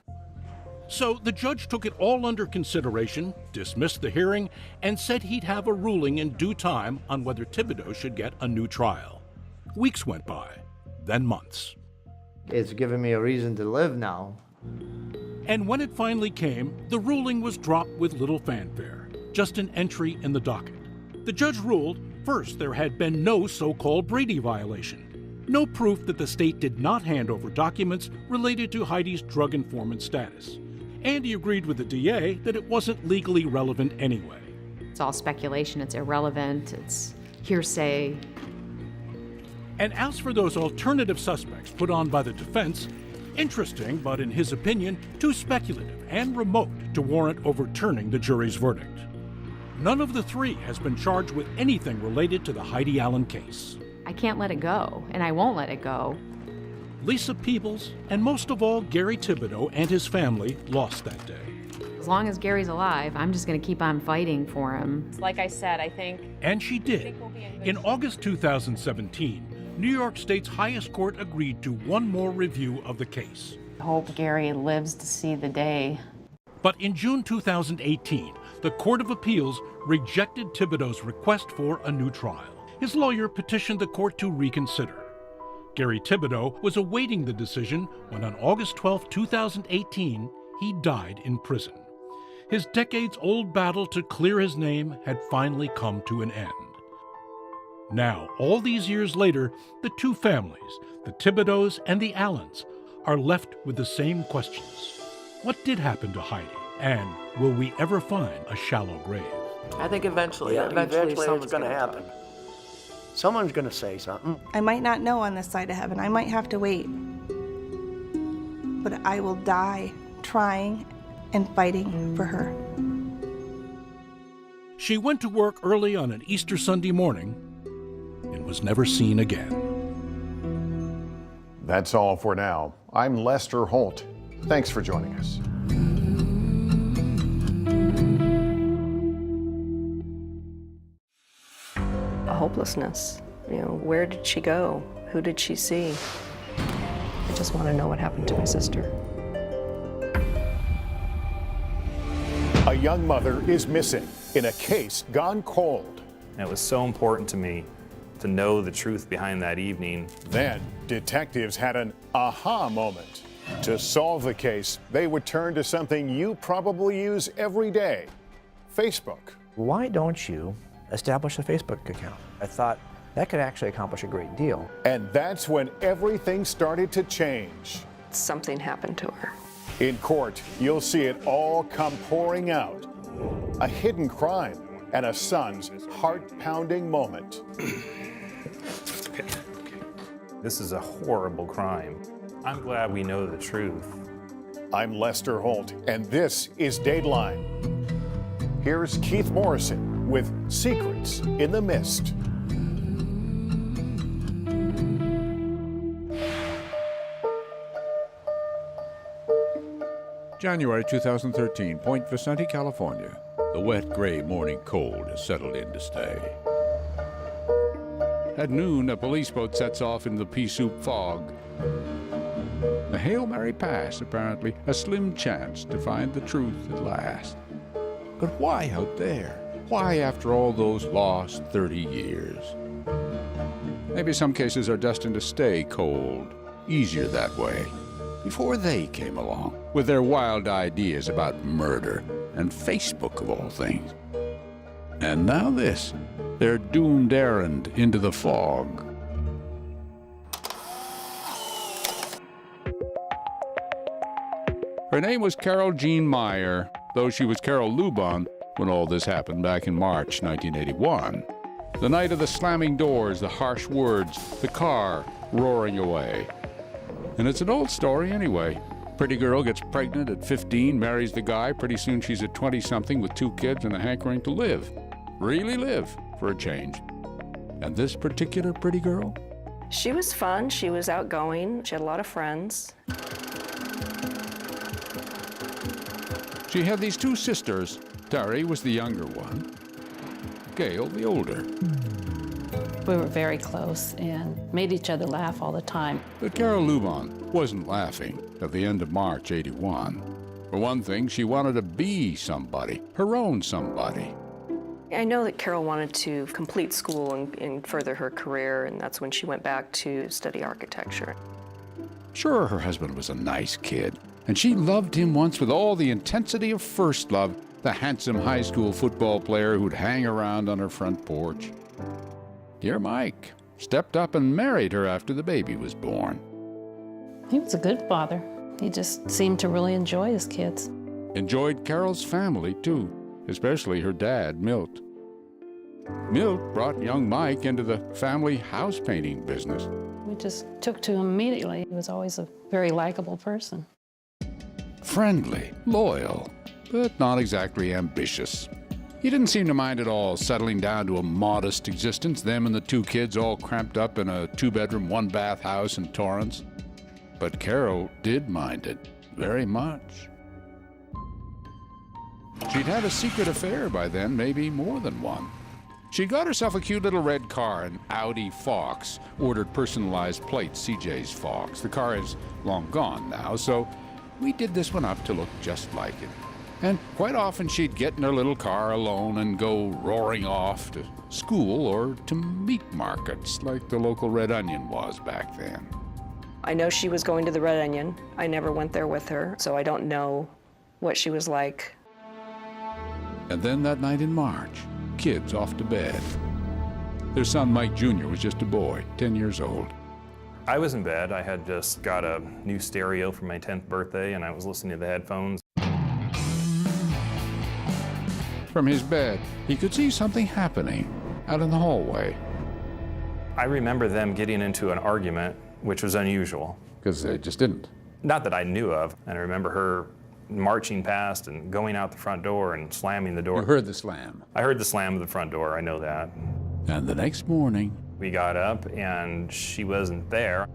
So the judge took it all under consideration, dismissed the hearing, and said he'd have a ruling in due time on whether Thibodeau should get a new trial. Weeks went by, then months. It's given me a reason to live now. And when it finally came, the ruling was dropped with little fanfare, just an entry in the docket. The judge ruled, first, there had been no so-called Brady violation, no proof that the state did not hand over documents related to Heidi's drug informant status. And he agreed with the DA that it wasn't legally relevant anyway. It's all speculation, it's irrelevant, it's hearsay. And as for those alternative suspects put on by the defense, interesting, but in his opinion, too speculative and remote to warrant overturning the jury's verdict. None of the three has been charged with anything related to the Heidi Allen case. I can't let it go, and I won't let it go. Lisa Peebles, and most of all, Gary Thibodeau and his family lost that day. As long as Gary's alive, I'm just going to keep on fighting for him. Like I said, I think... And she did. In August 2017, New York State's highest court agreed to one more review of the case. I hope Gary lives to see the day. But in June 2018, the Court of Appeals rejected Thibodeau's request for a new trial. His lawyer petitioned the court to reconsider. Gary Thibodeau was awaiting the decision when on August 12, 2018, he died in prison. His decades-old battle to clear his name had finally come to an end. Now, all these years later, the two families, the Thibodeaus and the Allens, are left with the same questions. What did happen to Heidi? And will we ever find a shallow grave? I think eventually it's going to happen. Someone's going to say something. I might not know on this side of heaven. I might have to wait. But I will die trying and fighting for her. She went to work early on an Easter Sunday morning and was never seen again. That's all for now. I'm Lester Holt. Thanks for joining us. Hopelessness. Where did she go? Who did she see? I just want to know what happened to my sister. A young mother is missing in a case gone cold. And it was so important to me to know the truth behind that evening. Then detectives had an aha moment. To solve the case, they would turn to something you probably use every day, Facebook. Why don't you establish a Facebook account? I thought that could actually accomplish a great deal. And that's when everything started to change. Something happened to her. In court, you'll see it all come pouring out. A hidden crime and a son's heart-pounding moment. This is a horrible crime. I'm glad we know the truth. I'm Lester Holt, and this is Dateline. Here's Keith Morrison with Secrets in the Mist. January 2013, Point Vicente, California. The wet, gray morning cold has settled in to stay. At noon, a police boat sets off into the pea-soup fog. The Hail Mary pass, apparently, a slim chance to find the truth at last. But why out there? Why after all those lost 30 years? Maybe some cases are destined to stay cold, easier that way. Before they came along with their wild ideas about murder and Facebook of all things. And now this, their doomed errand into the fog. Her name was Carol Jean Meyer, though she was Carol Lubon when all this happened back in March 1981. The night of the slamming doors, the harsh words, the car roaring away. And it's an old story anyway. Pretty girl gets pregnant at 15, marries the guy. Pretty soon she's at 20-something with 2 kids and a hankering to live. Really live, for a change. And this particular pretty girl? She was fun, she was outgoing, she had a lot of friends. She had these two sisters. Terry was the younger one, Gail the older. We were very close and made each other laugh all the time. But Carol Lubon wasn't laughing at the end of March '81. For one thing, she wanted to be somebody, her own somebody. I know that Carol wanted to complete school and further her career, and that's when she went back to study architecture. Sure, her husband was a nice kid, and she loved him once with all the intensity of first love, the handsome high school football player who'd hang around on her front porch. Dear Mike stepped up and married her after the baby was born. He was a good father. He just seemed to really enjoy his kids. Enjoyed Carol's family, too, especially her dad, Milt. Milt brought young Mike into the family house painting business. We just took to him immediately. He was always a very likable person. Friendly, loyal, but not exactly ambitious. He didn't seem to mind at all settling down to a modest existence, them and the two kids all cramped up in a 2-bedroom, 1-bath house in Torrance. But Carol did mind it very much. She'd had a secret affair by then, maybe more than one. She'd got herself a cute little red car, an Audi Fox, ordered personalized plates, CJ's Fox. The car is long gone now, so we did this one up to look just like it. And quite often she'd get in her little car alone and go roaring off to school or to meat markets like the local Red Onion was back then. I know she was going to the Red Onion. I never went there with her, so I don't know what she was like. And then that night in March, kids off to bed. Their son Mike Jr. was just a boy, 10 years old. I was in bed. I had just got a new stereo for my 10th birthday, and I was listening to the headphones. From his bed, he could see something happening out in the hallway. I remember them getting into an argument, which was unusual. Because they just didn't. Not that I knew of. And I remember her marching past and going out the front door and slamming the door. You heard the slam? I heard the slam of the front door, I know that. And the next morning, we got up and she wasn't there.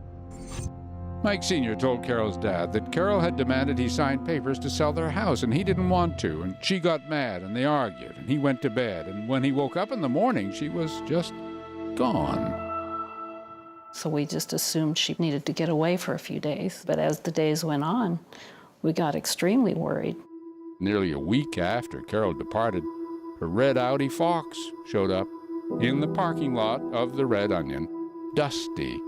Mike Sr. told Carol's dad that Carol had demanded he sign papers to sell their house, and he didn't want to, and she got mad, and they argued, and he went to bed, and when he woke up in the morning, she was just gone. So we just assumed she needed to get away for a few days. But as the days went on, we got extremely worried. Nearly a week after Carol departed, her red Audi Fox showed up in the parking lot of the Red Onion, dusty,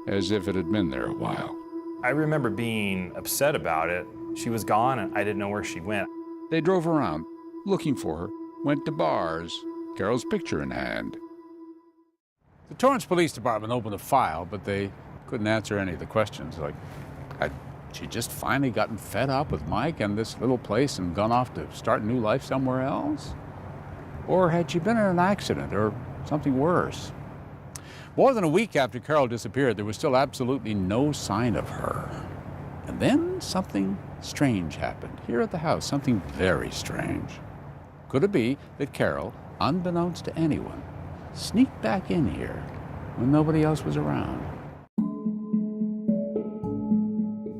as if it had been there a while. I remember being upset about it. She was gone and I didn't know where she went. They drove around looking for her, went to bars, Carol's picture in hand. The Torrance Police Department opened a file, but they couldn't answer any of the questions. Like, had she just finally gotten fed up with Mike and this little place and gone off to start a new life somewhere else? Or had she been in an accident or something worse? More than a week after Carol disappeared, there was still absolutely no sign of her. And then something strange happened here at the house, something very strange. Could it be that Carol, unbeknownst to anyone, sneaked back in here when nobody else was around?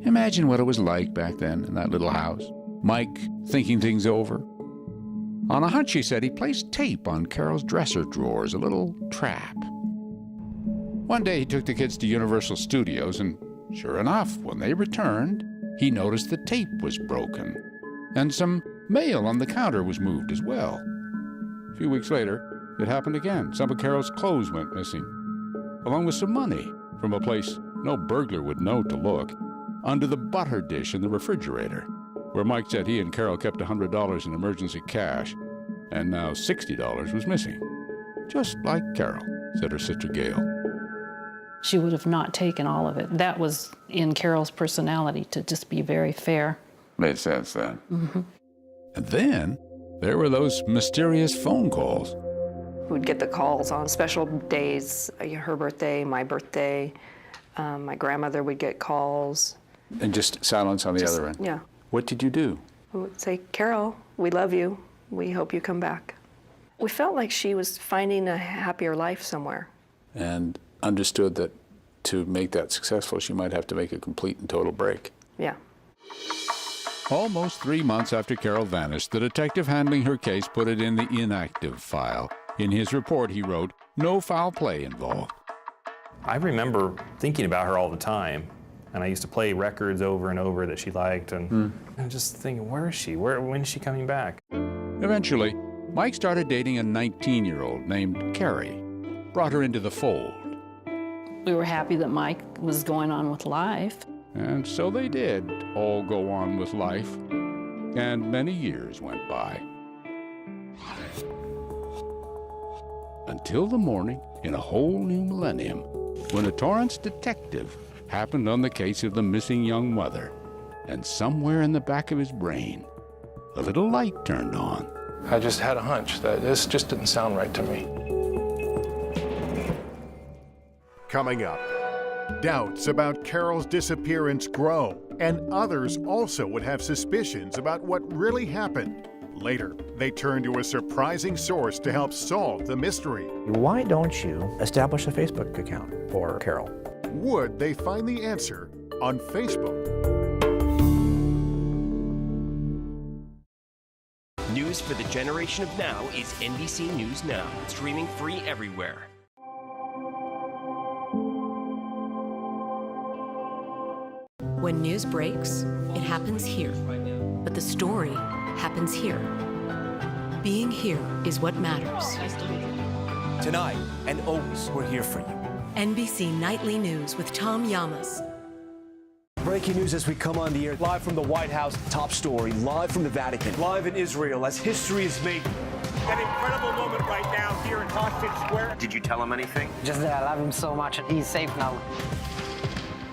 Imagine what it was like back then in that little house. Mike thinking things over. On a hunch, he said, he placed tape on Carol's dresser drawers, a little trap. One day he took the kids to Universal Studios, and sure enough, when they returned, he noticed the tape was broken, and some mail on the counter was moved as well. A few weeks later, it happened again. Some of Carol's clothes went missing, along with some money from a place no burglar would know to look, under the butter dish in the refrigerator, where Mike said he and Carol kept $100 in emergency cash, and now $60 was missing. Just like Carol, said her sister Gail. She would have not taken all of it. That was in Carol's personality, to just be very fair. Made sense then. Mm-hmm. And then there were those mysterious phone calls. We'd get the calls on special days, her birthday, my birthday. My grandmother would get calls. And just silence on the other end? Yeah. What did you do? We would say, Carol, we love you. We hope you come back. We felt like she was finding a happier life somewhere. and understood that to make that successful, she might have to make a complete and total break. Yeah. Almost 3 months after Carol vanished, the detective handling her case put it in the inactive file. In his report, he wrote, "No foul play involved." I remember thinking about her all the time, and I used to play records over and over that she liked, and I'm just thinking, where is she? When is she coming back? Eventually, Mike started dating a 19-year-old named Carrie, brought her into the fold. We were happy that Mike was going on with life. And so they did all go on with life, and many years went by. Until the morning in a whole new millennium, when a Torrance detective happened on the case of the missing young mother, and somewhere in the back of his brain, a little light turned on. I just had a hunch that this just didn't sound right to me. Coming up, doubts about Carol's disappearance grow, and others also would have suspicions about what really happened. Later, they turn to a surprising source to help solve the mystery. Why don't you establish a Facebook account for Carol? Would they find the answer on Facebook? News for the generation of now is NBC News Now, streaming free everywhere. When news breaks, it happens here. But the story happens here. Being here is what matters. Tonight and always, we're here for you. NBC Nightly News with Tom Llamas. Breaking news as we come on the air, live from the White House, top story, live from the Vatican, live in Israel as history is made. An incredible moment right now here in Hostage Square. Did you tell him anything? Just that I love him so much and he's safe now.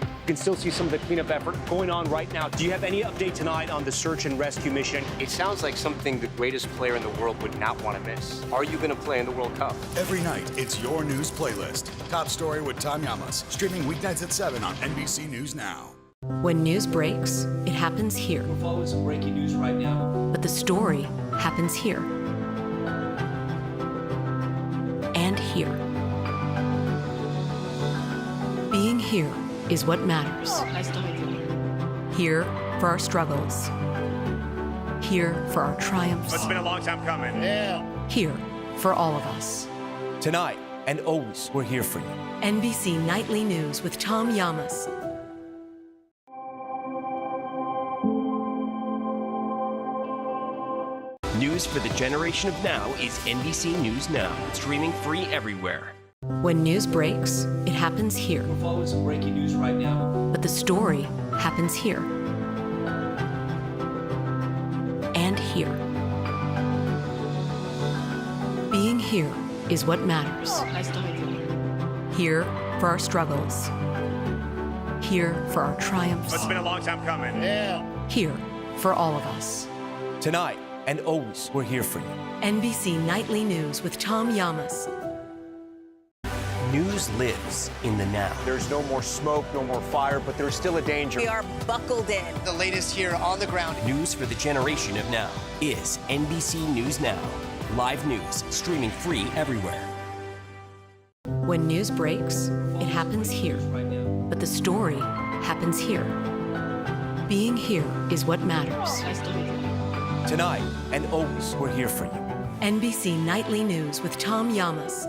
You can still see some of the cleanup effort going on right now. Do you have any update tonight on the search and rescue mission? It sounds like something the greatest player in the world would not want to miss. Are you going to play in the World Cup? Every night, it's your news playlist. Top Story with Tom Llamas, streaming weeknights at 7 on NBC News Now. When news breaks, it happens here. We're following some breaking news right now. But the story happens here. And here. Being here is what matters. Here for our struggles. Here for our triumphs. It's been a long time coming. Yeah. Here for all of us. Tonight and always, we're here for you. NBC Nightly News with Tom Llamas. News for the generation of now is NBC News Now, streaming free everywhere. When news breaks, it happens here. We're following some breaking news right now. But the story happens here. And here. Being here is what matters. Here for our struggles. Here for our triumphs. It's been a long time coming. Yeah. Here for all of us. Tonight and always, we're here for you. NBC Nightly News with Tom Llamas. News lives in the now. There's no more smoke, no more fire, but there's still a danger. We are buckled in. The latest here on the ground. News for the generation of now is NBC News Now. Live news, streaming free everywhere. When news breaks, it happens here. But the story happens here. Being here is what matters. Tonight and always, we're here for you. NBC Nightly News with Tom Llamas.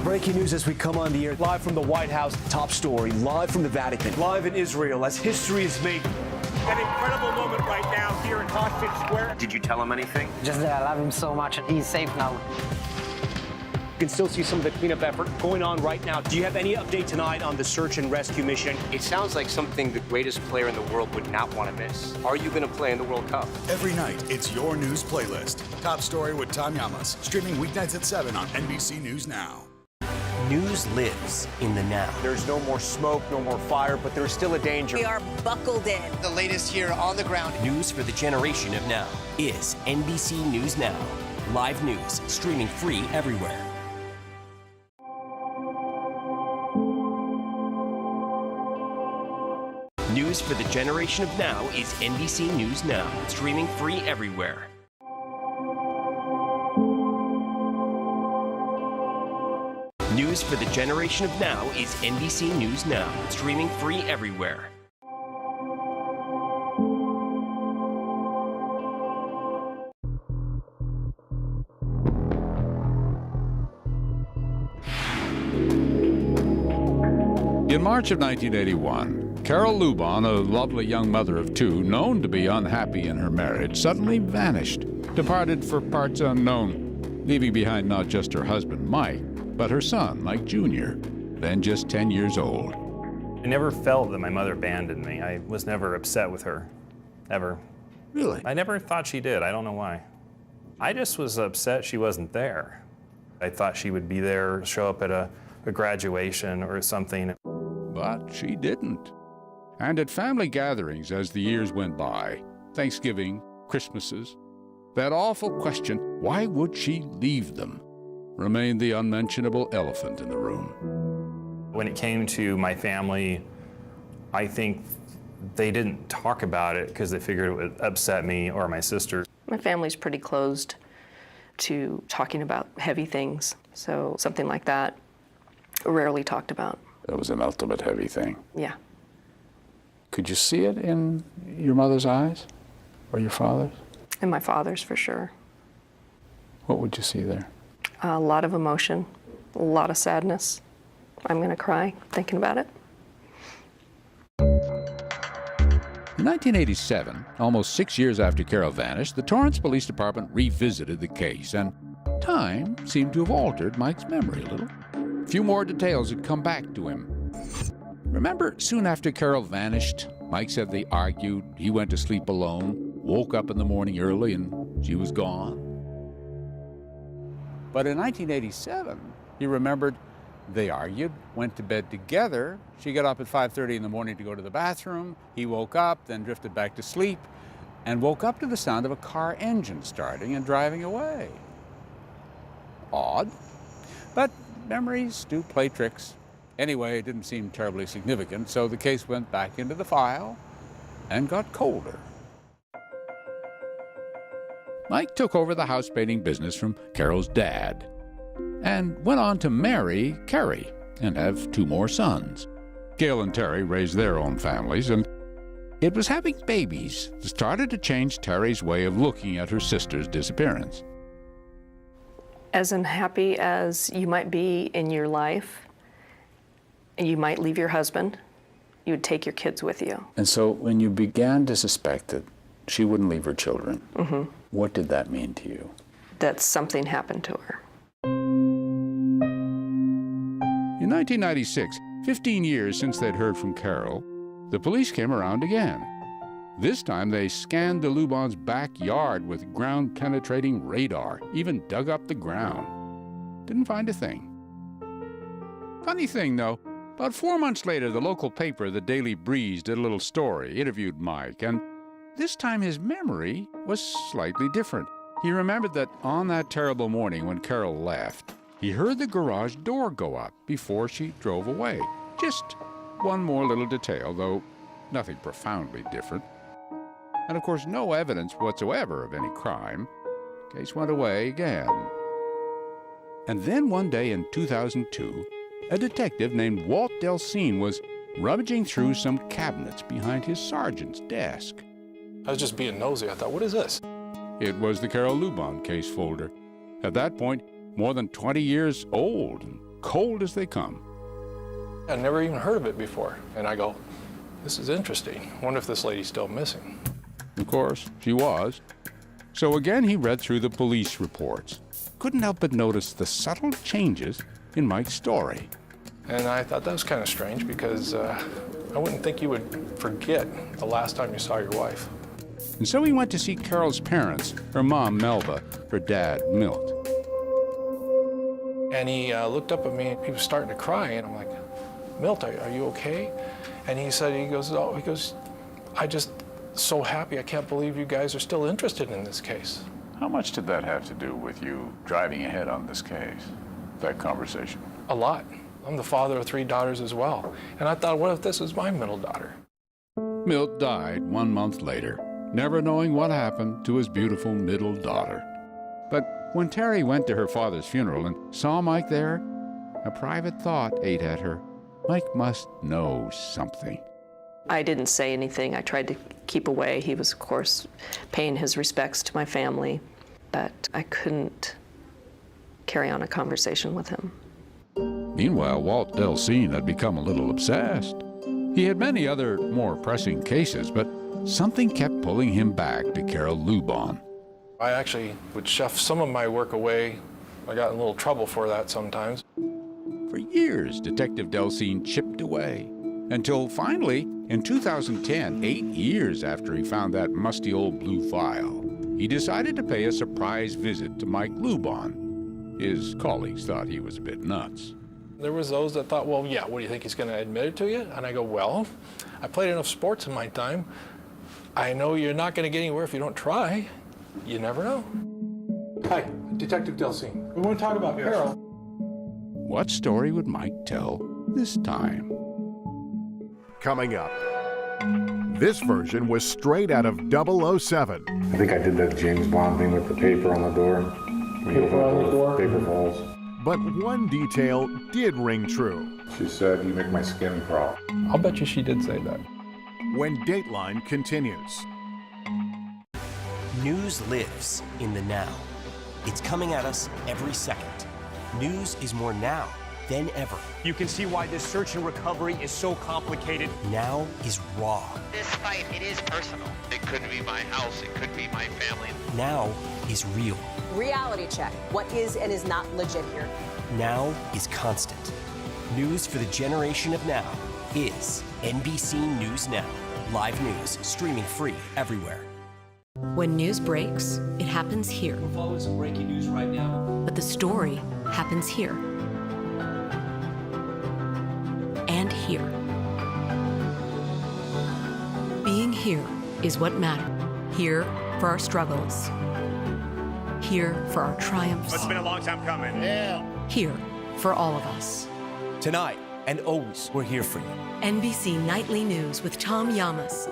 Breaking news as we come on the air, live from the White House, top story, live from the Vatican, live in Israel as history is made. An incredible moment right now here in Hostage Square. Did you tell him anything? Just that I love him so much and he's safe now. You can still see some of the cleanup effort going on right now. Do you have any update tonight on the search and rescue mission? It sounds like something the greatest player in the world would not want to miss. Are you going to play in the World Cup? Every night, it's your news playlist. Top Story with Tom Llamas, streaming weeknights at 7 on NBC News Now. News lives in the now. There's no more smoke, no more fire, but there's still a danger. We are buckled in. The latest here on the ground. News for the generation of now is NBC News Now. Live news, streaming free everywhere. News for the generation of now is NBC News Now, streaming free everywhere. News for the generation of now is NBC News Now, streaming free everywhere. In March of 1981, Carol Lubon, a lovely young mother of two, known to be unhappy in her marriage, suddenly vanished, departed for parts unknown, leaving behind not just her husband, Mike, but her son, Mike Jr., then just 10 years old. I never felt that my mother abandoned me. I was never upset with her, ever. Really? I never thought she did. I don't know why. I just was upset she wasn't there. I thought she would be there, show up at a graduation or something. But she didn't. And at family gatherings as the years went by, Thanksgiving, Christmases, that awful question, why would she leave them, remained the unmentionable elephant in the room. When it came to my family, I think they didn't talk about it because they figured it would upset me or my sister. My family's pretty closed to talking about heavy things, so something like that rarely talked about. It was an ultimate heavy thing. Yeah. Could you see it in your mother's eyes or your father's? And my father's, for sure. What would you see there? A lot of emotion, a lot of sadness. I'm going to cry thinking about it. In 1987, almost 6 years after Carol vanished, the Torrance Police Department revisited the case, and time seemed to have altered Mike's memory a little. A few more details had come back to him. Remember, soon after Carol vanished, Mike said they argued, he went to sleep alone, woke up in the morning early, and she was gone. But in 1987, he remembered they argued, went to bed together. She got up at 5:30 in the morning to go to the bathroom. He woke up, then drifted back to sleep, and woke up to the sound of a car engine starting and driving away. Odd, but memories do play tricks. Anyway, it didn't seem terribly significant, so the case went back into the file and got colder. Mike took over the house painting business from Carol's dad and went on to marry Carrie and have 2 more sons. Gail and Terry raised their own families, and it was having babies that started to change Terry's way of looking at her sister's disappearance. As unhappy as you might be in your life, you might leave your husband, you would take your kids with you. And so when you began to suspect that she wouldn't leave her children, what did that mean to you? That something happened to her. In 1996, 15 years since they'd heard from Carol, the police came around again. This time they scanned the Lubons' backyard with ground-penetrating radar, even dug up the ground. Didn't find a thing. Funny thing, though, about 4 months later, the local paper, the Daily Breeze, did a little story, interviewed Mike, and this time his memory was slightly different. He remembered that on that terrible morning when Carol left, he heard the garage door go up before she drove away. Just one more little detail, though nothing profoundly different. And of course, no evidence whatsoever of any crime. Case went away again. And then one day in 2002, a detective named Walt Delcine was rummaging through some cabinets behind his sergeant's desk. I was just being nosy. I thought, what is this? It was the Carol Lubon case folder. At that point, more than 20 years old and cold as they come. I'd never even heard of it before. And I go, this is interesting. Wonder if this lady's still missing. Of course, she was. So again, he read through the police reports. Couldn't help but notice the subtle changes in Mike's story. And I thought that was kind of strange because I wouldn't think you would forget the last time you saw your wife. And so he went to see Carol's parents, her mom, Melba, her dad, Milt. And he looked up at me, he was starting to cry, and I'm like, Milt, are you okay? And he goes, I just so happy, I can't believe you guys are still interested in this case. How much did that have to do with you driving ahead on this case, that conversation? A lot. I'm the father of 3 daughters as well. And I thought, what if this was my middle daughter? Milt died 1 month later, never knowing what happened to his beautiful middle daughter. But when Terry went to her father's funeral and saw Mike there, A private thought ate at her. Mike must know something. I didn't say anything. I tried to keep away. He was, of course, paying his respects to my family, but I couldn't carry on a conversation with him. Meanwhile, Walt Delcine had become a little obsessed. He had many other, more pressing cases, but something kept pulling him back to Carol Lubon. I actually would shove some of my work away. I got in a little trouble for that sometimes. For years, Detective Delcine chipped away, until finally, in 2010, 8 years after he found that musty old blue file, he decided to pay a surprise visit to Mike Lubon. His colleagues thought he was a bit nuts. There was those that thought, well, yeah, what do you think, he's going to admit it to you? And I go, well, I played enough sports in my time. I know you're not going to get anywhere if you don't try. You never know. Hi, Detective Delcine. We want to talk about Carol. What story would Mike tell this time? Coming up, this version was straight out of 007. I think I did that James Bond thing with the paper on the door. Paper on the door? Paper falls. But one detail did ring true. She said, "You make my skin crawl." I'll bet you she did say that. When Dateline continues. News lives in the now. It's coming at us every second. News is more now than ever. You can see why this search and recovery is so complicated. Now is raw. This fight, it is personal. It could be my house, it could be my family. Now is real. Reality check. What is and is not legit here? Now is constant. News for the generation of now is NBC News Now. Live news, streaming free everywhere. When news breaks, it happens here. We're following some breaking news right now. But the story happens here. And here. Being here is what matters. Here for our struggles. Here for our triumphs. It's been a long time coming. Yeah. Here for all of us. Tonight and always, we're here for you. NBC Nightly News with Tom Llamas.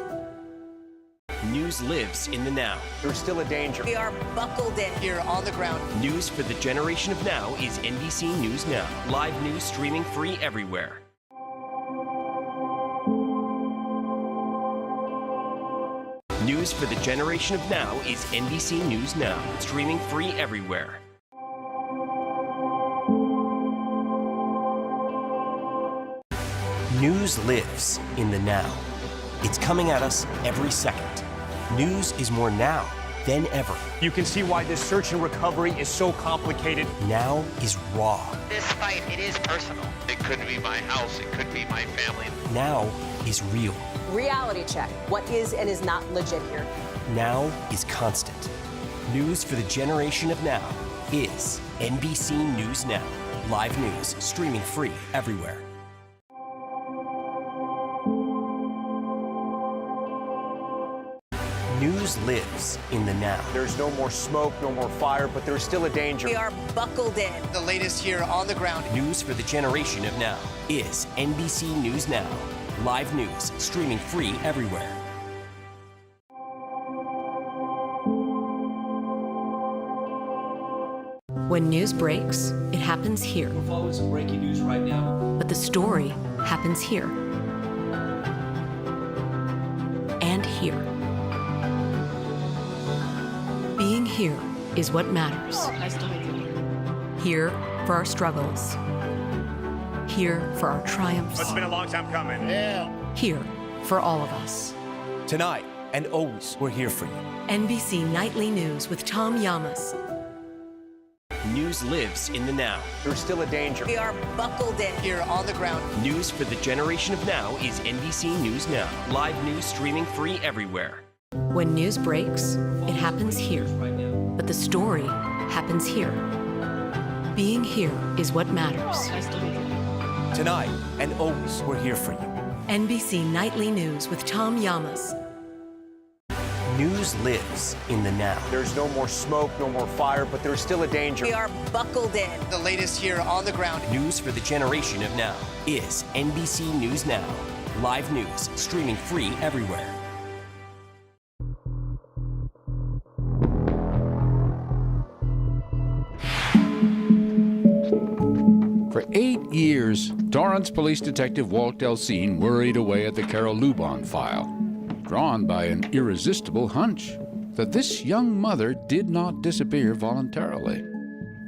News lives in the now. There's still a danger. We are buckled in. Here on the ground. News for the generation of now is NBC News Now. Live news streaming free everywhere. News for the generation of now is NBC News Now. Streaming free everywhere. News lives in the now. It's coming at us every second. News is more now than ever. You can see why this search and recovery is so complicated. Now is raw. This fight, it is personal. It could be my house, it could be my family. Now is real. Reality check. What is and is not legit here? Now is constant. News for the generation of now is NBC News Now. Live news, streaming free everywhere. News lives in the now. There's no more smoke, no more fire, but there's still a danger. We are buckled in. The latest here on the ground. News for the generation of now is NBC News Now. Live news, streaming free everywhere. When news breaks, it happens here. We're following some breaking news right now. But the story happens here. And here. Being here is what matters. Nice to meet you. Here for our struggles. Here for our triumphs. It's been a long time coming. Yeah. Here for all of us. Tonight and always, we're here for you. NBC Nightly News with Tom Llamas. News lives in the now. There's still a danger. We are buckled in. Here on the ground. News for the generation of now is NBC News Now. Live news streaming free everywhere. When news breaks, it happens here. Right now. But the story happens here. Being here is what matters. Nice to meet you. Tonight and always, we're here for you. NBC Nightly News with Tom Llamas. News lives in the now. There's no more smoke, no more fire, but there's still a danger. We are buckled in. The latest here on the ground. News for the generation of now is NBC News Now. Live news, streaming free everywhere. For 8 years, Torrance Police Detective Walt Delcine worried away at the Carol Lubon file, drawn by an irresistible hunch that this young mother did not disappear voluntarily.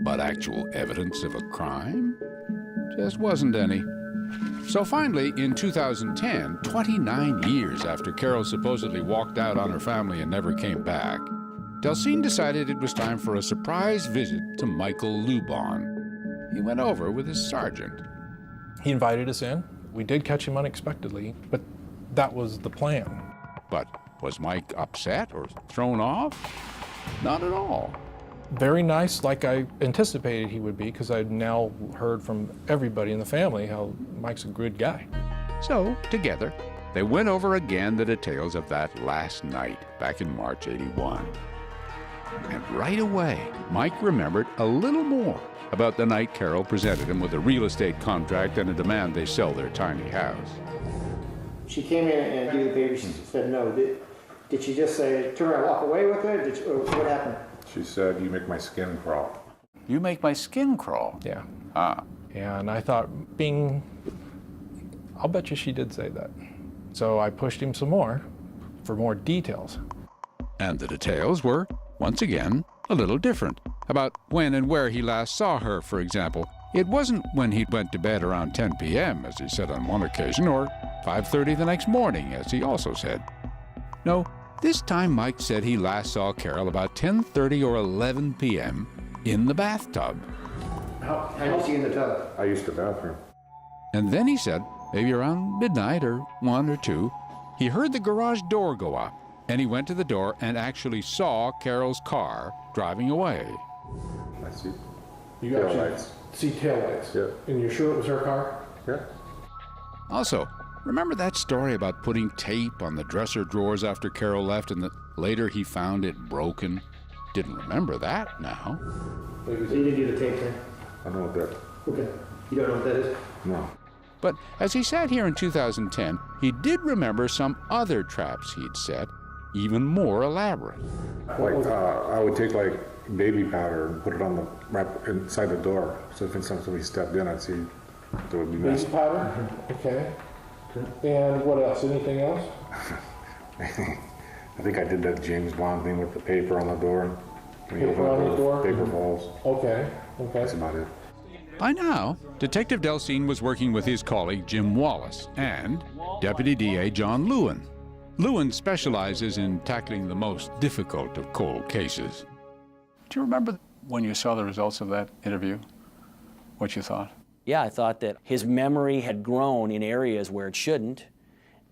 But actual evidence of a crime? Just wasn't any. So finally, in 2010, 29 years after Carol supposedly walked out on her family and never came back, Delcine decided it was time for a surprise visit to Michael Lubon. He went over with his sergeant. He invited us in. We did catch him unexpectedly, but that was the plan. But was Mike upset or thrown off? Not at all. Very nice, like I anticipated he would be, because I'd now heard from everybody in the family how Mike's a good guy. So, together, they went over again the details of that last night back in March '81. And right away, Mike remembered a little more about the night Carol presented him with a real estate contract and a demand they sell their tiny house. She came in and gave the baby. She said no. Did she just say, turn around and walk away with it? Or what happened? She said, you make my skin crawl. You make my skin crawl? Yeah. Ah. And I thought, I'll bet you she did say that. So I pushed him some more for more details. And the details were, once again, a little different. About when and where he last saw her, for example. It wasn't when he went to bed around 10 p.m., as he said on one occasion, or 5:30 the next morning, as he also said. No, this time Mike said he last saw Carol about 10:30 or 11 p.m. in the bathtub. How did you see in the tub? I used the bathroom. And then he said, maybe around midnight or 1 or 2, he heard the garage door go up, and he went to the door and actually saw Carol's car driving away. I see. You tail actually lights. see taillights? Yeah. And you're sure it was her car? Yeah. Also, remember that story about putting tape on the dresser drawers after Carol left and that later he found it broken? Didn't remember that now. So you didn't do the tape then? I know what that. Okay. You don't know what that is? No. But as he sat here in 2010, he did remember some other traps he'd set, even more elaborate. Like, I would take like baby powder and put it on the right inside the door. So if somebody stepped in, I'd see there would be mess. Baby powder? Okay. And what else? Anything else? I think I did that James Bond thing with the paper on the door. Paper on the door? Paper falls. Okay. That's about it. By now, Detective Delcine was working with his colleague Jim Wallace and Deputy DA John Lewin. Lewin specializes in tackling the most difficult of cold cases. Do you remember when you saw the results of that interview, what you thought? Yeah, I thought that his memory had grown in areas where it shouldn't,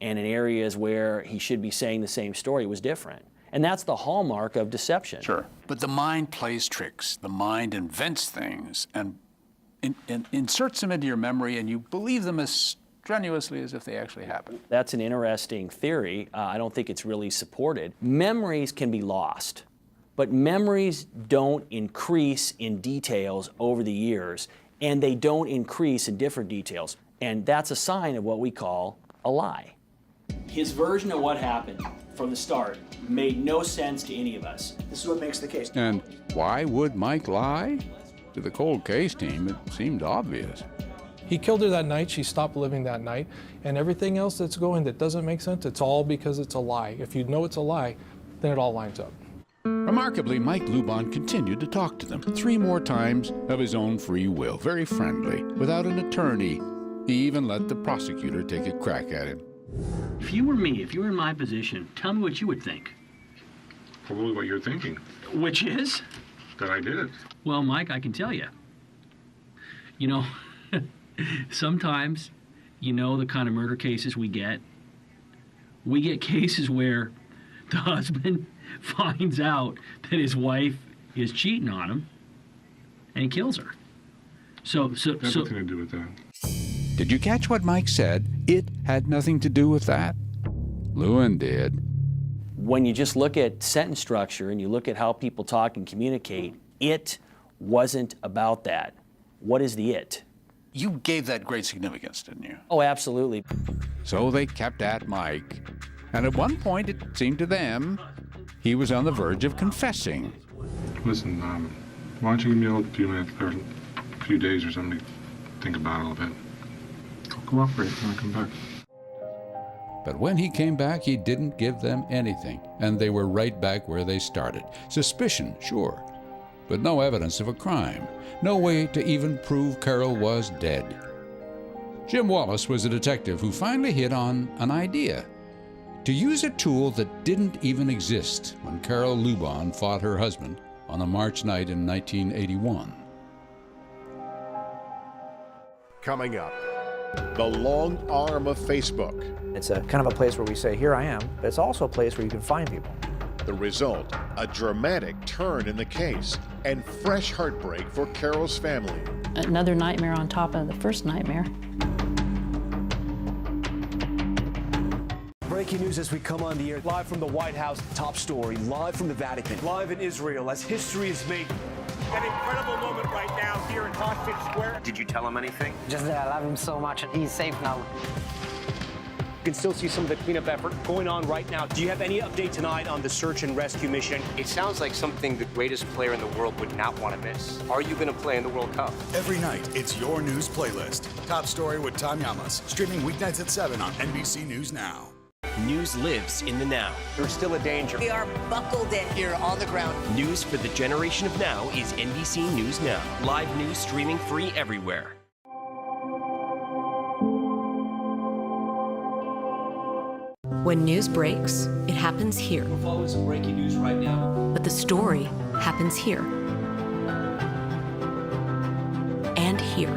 and in areas where he should be saying the same story was different. And that's the hallmark of deception. Sure. But the mind plays tricks. The mind invents things and inserts them into your memory, and you believe them as strenuously as if they actually happened. That's an interesting theory. I don't think it's really supported. Memories can be lost, but memories don't increase in details over the years, and they don't increase in different details. And that's a sign of what we call a lie. His version of what happened from the start made no sense to any of us. This is what makes the case. And why would Mike lie? To the cold case team, it seemed obvious. He killed her that night, she stopped living that night, and everything else that's going that doesn't make sense, it's all because it's a lie. If you know it's a lie, then it all lines up. Remarkably, Mike Lubon continued to talk to them 3 more times of his own free will, very friendly, without an attorney. He even let the prosecutor take a crack at him. If you were me, if you were in my position, tell me what you would think. Probably what you're thinking. Which is? That I did it. Well, Mike, I can tell you. You know, sometimes, you know, the kind of murder cases we get cases where the husband finds out that his wife is cheating on him and he kills her. So Nothing to do with that. Did you catch what Mike said? It had nothing to do with that. Lewin did. When you just look at sentence structure and you look at how people talk and communicate, it wasn't about that. What is the it? You gave that great significance, didn't you? Oh, absolutely. So they kept at Mike. And at one point, it seemed to them, he was on the verge of confessing. Listen, why don't you give me a few minutes or a few days or something think about it a little bit. I'll cooperate when I come back. But when he came back, he didn't give them anything, and they were right back where they started. Suspicion, sure, but no evidence of a crime. No way to even prove Carol was dead. Jim Wallace was a detective who finally hit on an idea: to use a tool that didn't even exist when Carol Lubon fought her husband on a March night in 1981. Coming up, the long arm of Facebook. It's a kind of a place where we say, here I am, but it's also a place where you can find people. The result, a dramatic turn in the case and fresh heartbreak for Carol's family. Another nightmare on top of the first nightmare. Breaking news as we come on the air, live from the White House, top story, live from the Vatican, live in Israel as history is made. An incredible moment right now here in Hostage Square. Did you tell him anything? Just that I love him so much and he's safe now. You can still see some of the cleanup effort going on right now. Do you have any update tonight on the search and rescue mission? It sounds like something the greatest player in the world would not want to miss. Are you going to play in the World Cup? Every night, it's your news playlist. Top Story with Tom Llamas, streaming weeknights at 7 on NBC News Now. News lives in the now. There's still a danger. We are buckled in here on the ground. News for the generation of now is NBC News Now. Live news streaming free everywhere. When news breaks, it happens here. We're following some breaking news right now. But the story happens here. And here.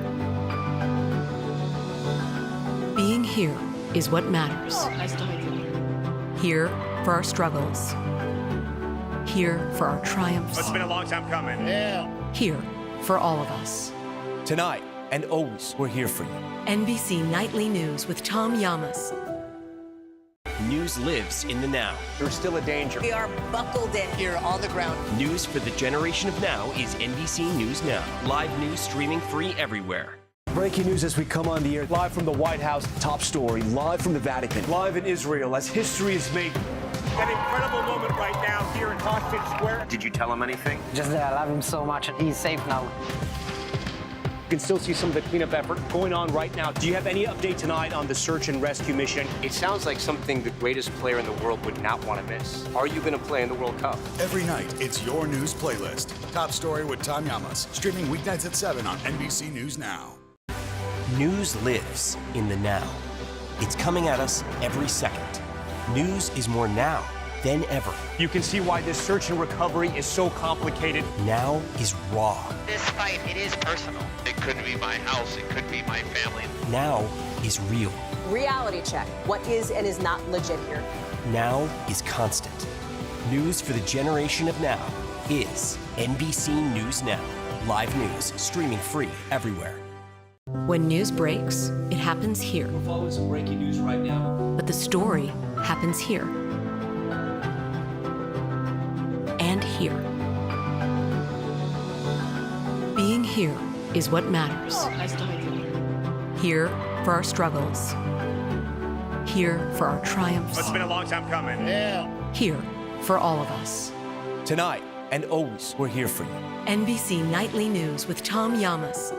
Being here is what matters. Here for our struggles. Here for our triumphs. It's been a long time coming. Here for all of us. Tonight and always, we're here for you. NBC Nightly News with Tom Llamas. News lives in the now. There's still a danger. We are buckled in here on the ground. News for the generation of now is NBC News Now. Live news streaming free everywhere. Breaking news as we come on the air, live from the White House, top story, live from the Vatican, live in Israel as history is made. An incredible moment right now here in Hostage Square. Did you tell him anything? Just that I love him so much and he's safe now. You can still see some of the cleanup effort going on right now. Do you have any update tonight on the search and rescue mission? It sounds like something the greatest player in the world would not want to miss. Are you going to play in the World Cup? Every night, it's your news playlist. Top Story with Tom Llamas, streaming weeknights at 7 on NBC News Now. News lives in the now. It's coming at us every second. News is more now than ever. You can see why this search and recovery is so complicated. Now is raw. This fight, it is personal. It could be my house, it could be my family. Now is real. Reality check. What is and is not legit here? Now is constant. News for the generation of now is NBC News Now. Live news streaming free everywhere. When news breaks, it happens here. We're following some breaking news right now. But the story happens here. And here. Being here is what matters. Here for our struggles. Here for our triumphs. It's been a long time coming. Here for all of us. Tonight and always, we're here for you. NBC Nightly News with Tom Llamas.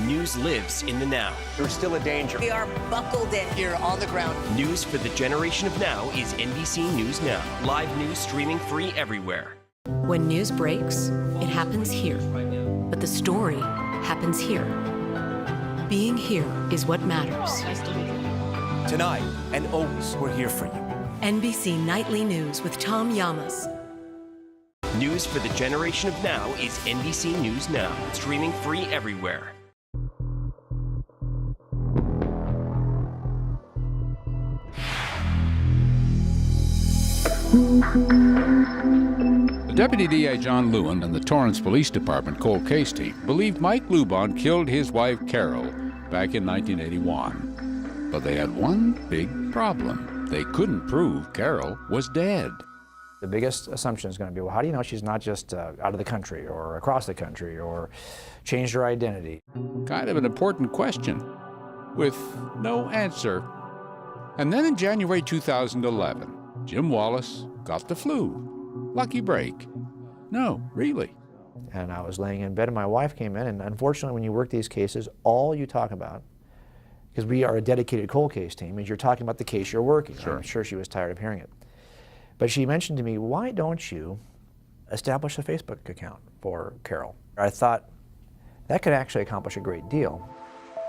News lives in the now. There's still a danger. We are buckled in here on the ground. News for the generation of now is NBC News Now. Live news streaming free everywhere. When news breaks, it happens here. But the story happens here. Being here is what matters. Tonight and always, we're here for you. NBC Nightly News with Tom Llamas. News for the generation of now is NBC News Now. Streaming free everywhere. The Deputy DA John Lewin and the Torrance Police Department cold case team believed Mike Lubon killed his wife Carol back in 1981. But they had one big problem. They couldn't prove Carol was dead. The biggest assumption is going to be, well, how do you know she's not just out of the country or across the country or changed her identity? Kind of an important question with no answer. And then in January 2011, Jim Wallace got the flu. Lucky break. No, really. And I was laying in bed and my wife came in, and unfortunately when you work these cases, all you talk about, because we are a dedicated cold case team, is you're talking about the case you're working. Sure. I'm sure she was tired of hearing it. But she mentioned to me, why don't you establish a Facebook account for Carol? I thought that could actually accomplish a great deal.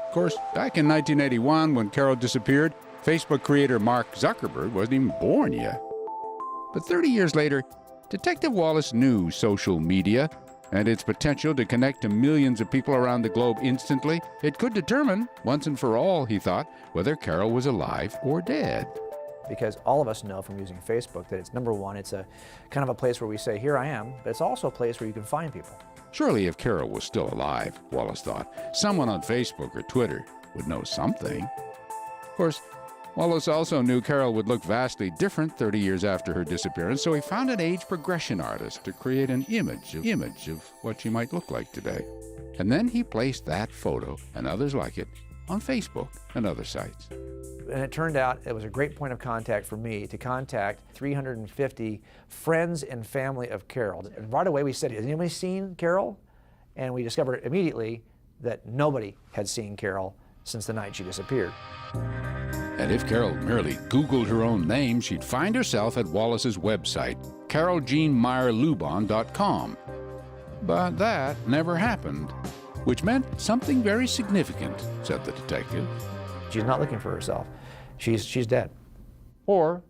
Of course, back in 1981, when Carol disappeared, Facebook creator Mark Zuckerberg wasn't even born yet. But 30 years later, Detective Wallace knew social media and its potential to connect to millions of people around the globe instantly. It could determine, once and for all, he thought, whether Carol was alive or dead. Because all of us know from using Facebook that it's, number one, it's a kind of a place where we say, here I am, but it's also a place where you can find people. Surely if Carol was still alive, Wallace thought, someone on Facebook or Twitter would know something. Of course, Wallace also knew Carol would look vastly different 30 years after her disappearance, so he found an age progression artist to create an image of what she might look like today. And then he placed that photo and others like it on Facebook and other sites. And it turned out it was a great point of contact for me to contact 350 friends and family of Carol. And right away we said, has anybody seen Carol? And we discovered immediately that nobody had seen Carol since the night she disappeared. And if Carol merely Googled her own name, she'd find herself at Wallace's website, caroljeanmeyerlubon.com. But that never happened, which meant something very significant, said the detective. She's not looking for herself. She's dead. Or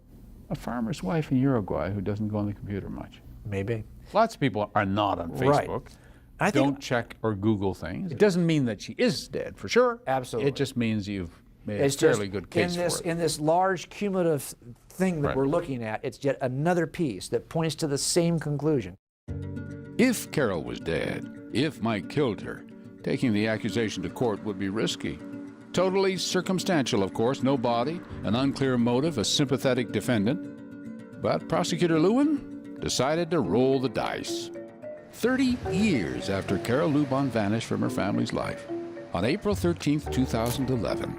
a farmer's wife in Uruguay who doesn't go on the computer much. Maybe. Lots of people are not on Facebook. Right. Don't check or Google things. It doesn't mean that she is dead, for sure. Absolutely. It just means you've made a fairly good case for it. In this large cumulative thing that we're looking at, it's yet another piece that points to the same conclusion. If Carol was dead, if Mike killed her, taking the accusation to court would be risky. Totally circumstantial, of course, no body, an unclear motive, a sympathetic defendant. But Prosecutor Lewin decided to roll the dice. 30 years after Carol Lubon vanished from her family's life, on April 13th, 2011,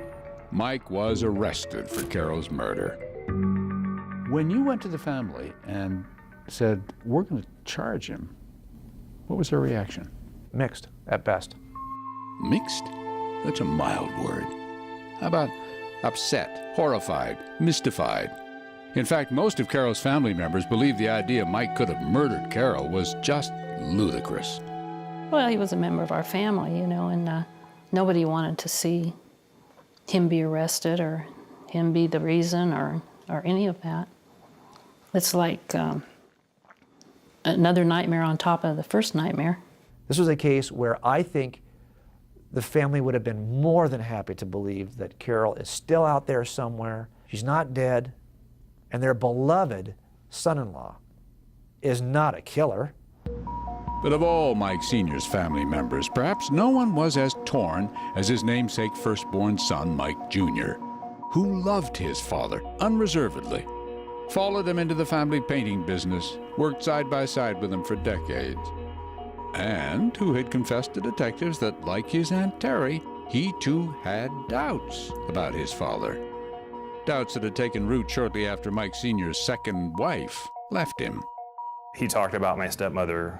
Mike was arrested for Carol's murder. When you went to the family and said, we're going to charge him, what was their reaction? Mixed, at best. Mixed? That's a mild word. How about upset, horrified, mystified? In fact, most of Carol's family members believed the idea Mike could have murdered Carol was just ludicrous. Well, he was a member of our family, you know, and nobody wanted to see him be arrested or him be the reason or any of that. It's like another nightmare on top of the first nightmare. This was a case where I think the family would have been more than happy to believe that Carol is still out there somewhere, she's not dead, and their beloved son-in-law is not a killer. But of all Mike Sr.'s family members, perhaps no one was as torn as his namesake firstborn son, Mike Jr., who loved his father unreservedly, followed him into the family painting business, worked side by side with him for decades, and who had confessed to detectives that, like his Aunt Terry, he too had doubts about his father. Doubts that had taken root shortly after Mike Sr.'s second wife left him. He talked about my stepmother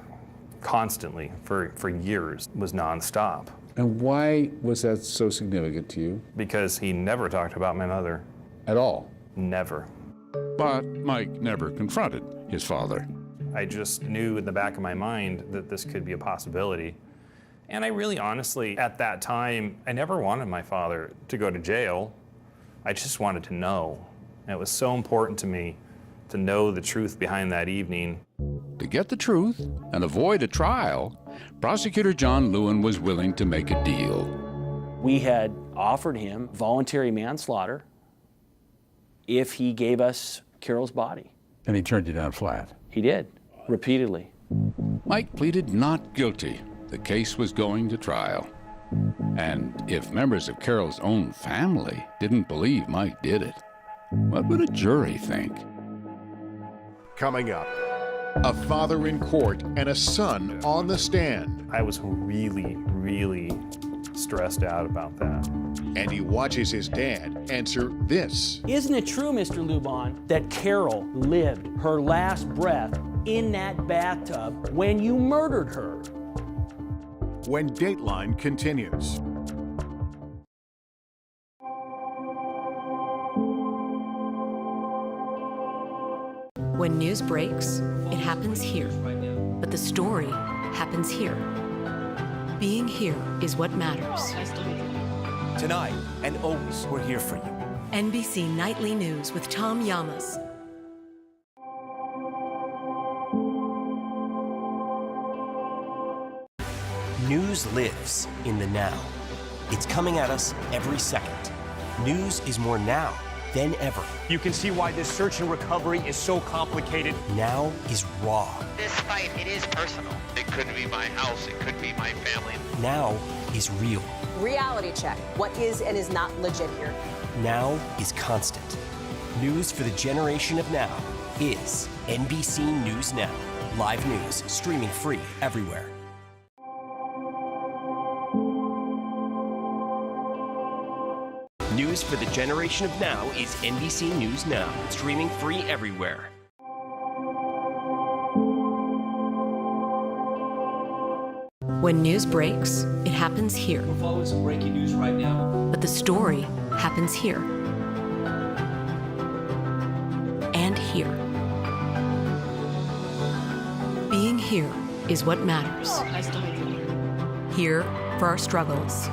constantly for years, was nonstop. And why was that so significant to you? Because he never talked about my mother. At all? Never. But Mike never confronted his father. I just knew in the back of my mind that this could be a possibility. And I really honestly, at that time, I never wanted my father to go to jail. I just wanted to know. And it was so important to me to know the truth behind that evening. To get the truth and avoid a trial, Prosecutor John Lewin was willing to make a deal. We had offered him voluntary manslaughter if he gave us Carol's body. And he turned you down flat. He did, repeatedly. Mike pleaded not guilty. The case was going to trial. And if members of Carol's own family didn't believe Mike did it, what would a jury think? Coming up, a father in court and a son on the stand. I was really, really stressed out about that. And he watches his dad answer this. Isn't it true, Mr. Lubon, that Carol lived her last breath in that bathtub when you murdered her. When Dateline continues. When news breaks, it happens here. But the story happens here. Being here is what matters. Tonight and always, we're here for you. NBC Nightly News with Tom Llamas. News lives in the now. It's coming at us every second. News is more now than ever. You can see why this search and recovery is so complicated. Now is raw. This fight, it is personal. It could be my house, it could be my family. Now is real. Reality check. What is and is not legit here? Now is constant. News for the generation of now is NBC News Now. Live news, streaming free everywhere. News for the generation of now is NBC News Now, streaming free everywhere. When news breaks, it happens here. We're following some breaking news right now. But the story happens here. And here. Being here is what matters. Here for our struggles.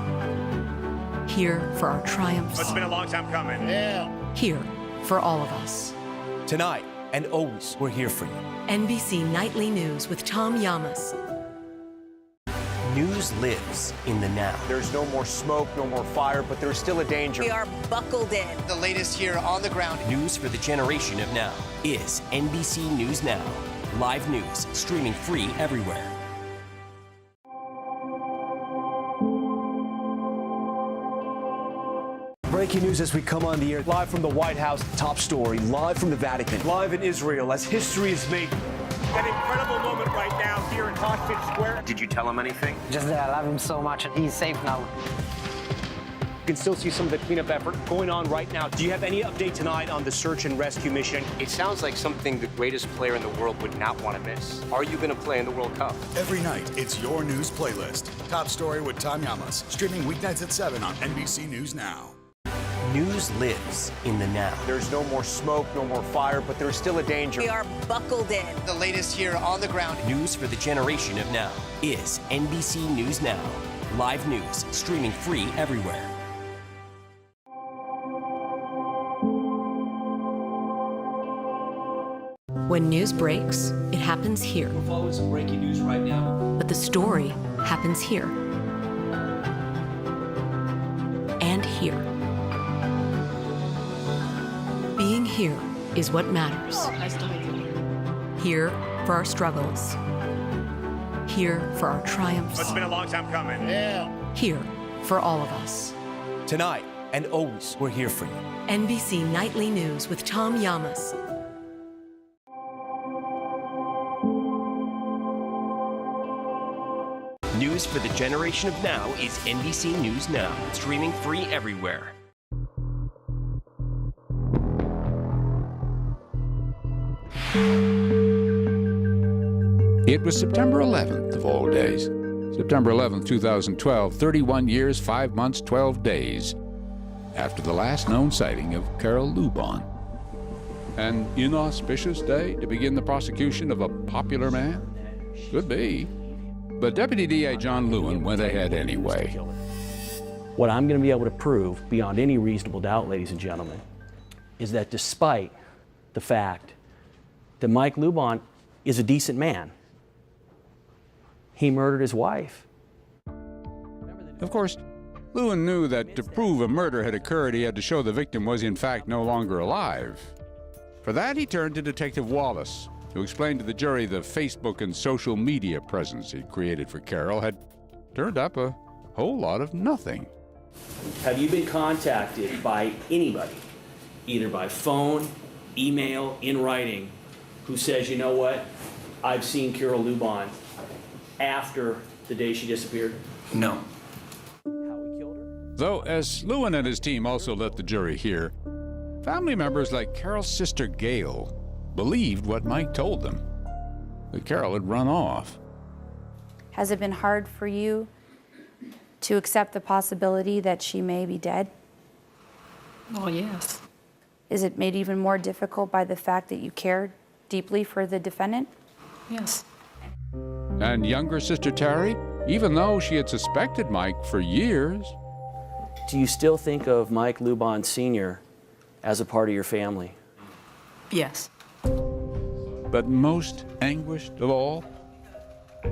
Here for our triumphs. It's been a long time coming. Here for all of us. Tonight and always, we're here for you. NBC Nightly News with Tom Llamas. News lives in the now. There's no more smoke, no more fire, but there's still a danger. We are buckled in. The latest here on the ground. News for the generation of now is NBC News Now. Live news, streaming free everywhere. Breaking news as we come on the air, live from the White House. Top story, live from the Vatican. Live in Israel as history is made. An incredible moment right now here in Hostage Square. Did you tell him anything? Just that I love him so much and he's safe now. You can still see some of the cleanup effort going on right now. Do you have any update tonight on the search and rescue mission? It sounds like something the greatest player in the world would not want to miss. Are you going to play in the World Cup? Every night, it's your news playlist. Top Story with Tom Llamas, streaming weeknights at 7 on NBC News Now. News lives in the now. There's no more smoke, no more fire, but there's still a danger. We are buckled in. The latest here on the ground. News for the generation of now is NBC News Now. Live news, streaming free everywhere. When news breaks, it happens here. We're following some breaking news right now. But the story happens here. And here. Being here is what matters. Here for our struggles. Here for our triumphs. It's been a long time coming. Here for all of us. Tonight and always, we're here for you. NBC Nightly News with Tom Llamas. News for the generation of now is NBC News Now, streaming free everywhere. It was September 11th of all days. September 11th, 2012, 31 years, 5 months, 12 days after the last known sighting of Carol Lubon. An inauspicious day to begin the prosecution of a popular man? Could be. But Deputy DA John Lewin went ahead anyway. What I'm going to be able to prove, beyond any reasonable doubt, ladies and gentlemen, is that despite the fact that Mike Lubon is a decent man, he murdered his wife. Of course, Lewin knew that to prove a murder had occurred, he had to show the victim was in fact no longer alive. For that, he turned to Detective Wallace, who explained to the jury the Facebook and social media presence he'd created for Carol had turned up a whole lot of nothing. Have you been contacted by anybody, either by phone, email, in writing, who says, you know what, I've seen Carol Lubon after the day she disappeared? No. Though, as Lewin and his team also let the jury hear, family members like Carol's sister Gail believed what Mike told them. that Carol had run off. Has it been hard for you to accept the possibility that she may be dead? Oh, yes. Is it made even more difficult by the fact that you cared deeply for the defendant? Yes. And younger sister Terry, even though she had suspected Mike for years. Do you still think of Mike Lubon Sr. as a part of your family? Yes. But most anguished of all,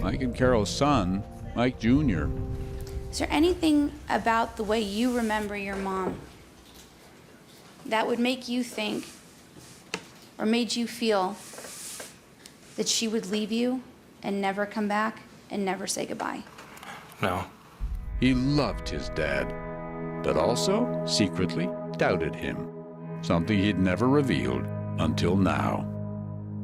Mike and Carol's son, Mike Jr. Is there anything about the way you remember your mom that would make you think or made you feel that she would leave you and never come back and never say goodbye? No. He loved his dad, but also secretly doubted him, something he'd never revealed until now.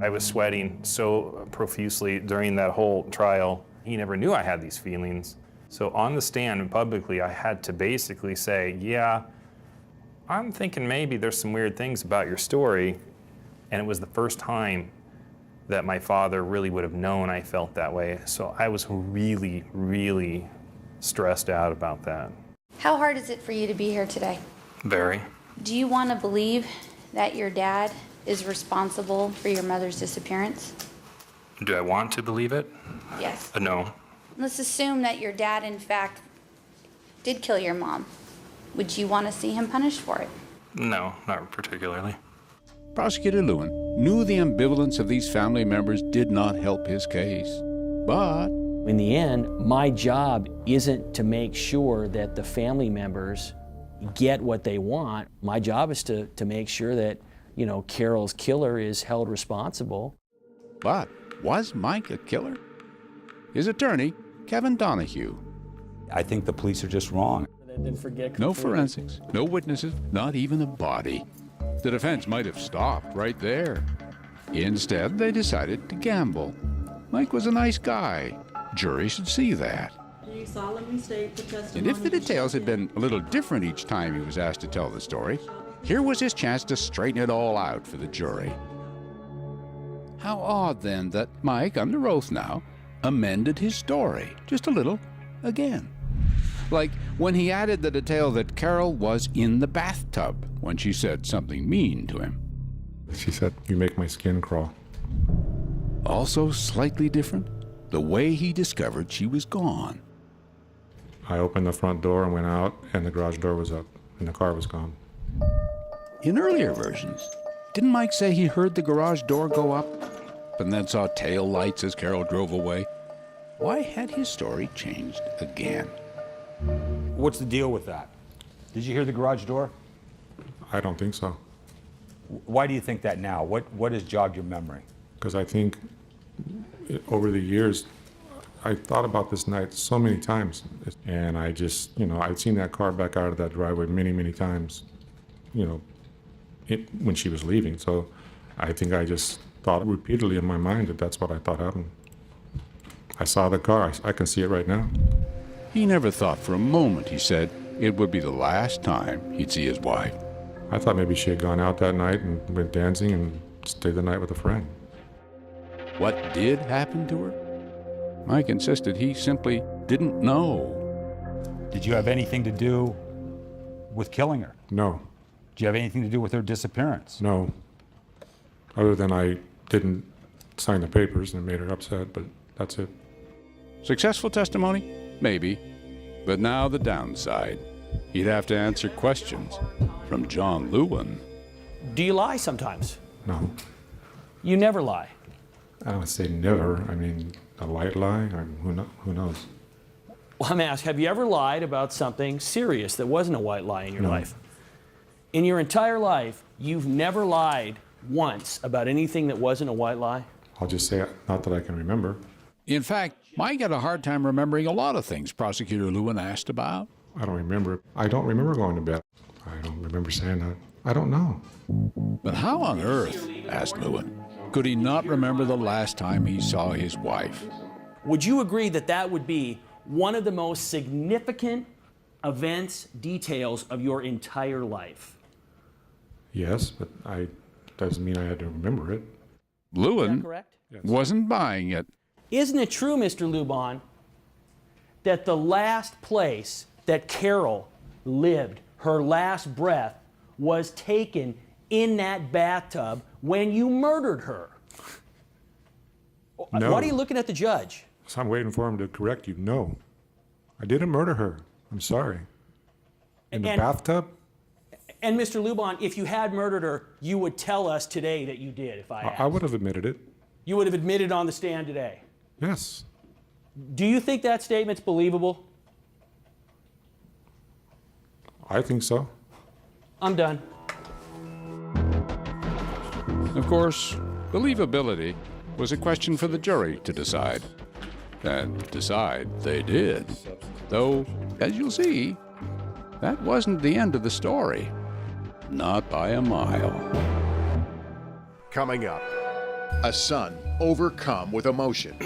I was sweating so profusely during that whole trial. He never knew I had these feelings. So on the stand and publicly, I had to basically say, yeah, I'm thinking maybe there's some weird things about your story. And it was the first time that my father really would have known I felt that way. So I was really, really stressed out about that. How hard is it for you to be here today? Very. Do you want to believe that your dad is responsible for your mother's disappearance? Do I want to believe it? Yes. No. Let's assume that your dad, in fact, did kill your mom. Would you want to see him punished for it? No, not particularly. Prosecutor Lewin knew the ambivalence of these family members did not help his case, but in the end, my job isn't to make sure that the family members get what they want. My job is to make sure that, you know, Carol's killer is held responsible. But was Mike a killer? His attorney, Kevin Donahue. I think the police are just wrong. No forensics, no witnesses, not even a body. The defense might have stopped right there. Instead, they decided to gamble. Mike was a nice guy. Jury should see that. Do you solemnly state the testimony? And if the details had been a little different each time he was asked to tell the story, here was his chance to straighten it all out for the jury. How odd, then, that Mike, under oath now, amended his story just a little again. Like when he added the detail that Carol was in the bathtub when she said something mean to him. She said, "You make my skin crawl." Also slightly different, the way he discovered she was gone. I opened the front door and went out, and the garage door was up, and the car was gone. In earlier versions, didn't Mike say he heard the garage door go up, and then saw tail lights as Carol drove away? Why had his story changed again? What's the deal with that? Did you hear the garage door? I don't think so. Why do you think that now? What has jogged your memory? Because I think over the years, I thought about this night so many times. And I just, I'd seen that car back out of that driveway many, many times, when she was leaving. So I think I just thought repeatedly in my mind that that's what I thought happened. I saw the car. I can see it right now. He never thought for a moment, he said, it would be the last time he'd see his wife. I thought maybe she had gone out that night and went dancing and stayed the night with a friend. What did happen to her? Mike insisted he simply didn't know. Did you have anything to do with killing her? No. Did you have anything to do with her disappearance? No. Other than I didn't sign the papers and it made her upset, but that's it. Successful testimony? Maybe. But now the downside. He'd have to answer questions from John Lewin. Do you lie sometimes? No. You never lie? I don't say never. I mean, a light lie? Who knows? Well, I'm asked, have you ever lied about something serious that wasn't a white lie in your life? In your entire life, you've never lied once about anything that wasn't a white lie? I'll just say, not that I can remember. In fact, Mike had a hard time remembering a lot of things Prosecutor Lewin asked about. I don't remember. I don't remember going to bed. I don't remember saying that. I don't know. But how on earth, asked Lewin, could he not remember the last time he saw his wife? Would you agree that that would be one of the most significant events, details of your entire life? Yes, but doesn't mean I had to remember it. Lewin correct? wasn't buying it. Isn't it true, Mr. Lubon, that the last place that Carol lived, her last breath, was taken in that bathtub when you murdered her? No. What are you looking at the judge? So I'm waiting for him to correct you. No, I didn't murder her. I'm sorry. In the bathtub? And Mr. Lubon, if you had murdered her, you would tell us today that you did, if I asked. I would have admitted it. You would have admitted on the stand today. Yes. Do you think that statement's believable? I think so. I'm done. Of course, believability was a question for the jury to decide. And decide they did. Though, as you'll see, that wasn't the end of the story. Not by a mile. Coming up, a son overcome with emotion.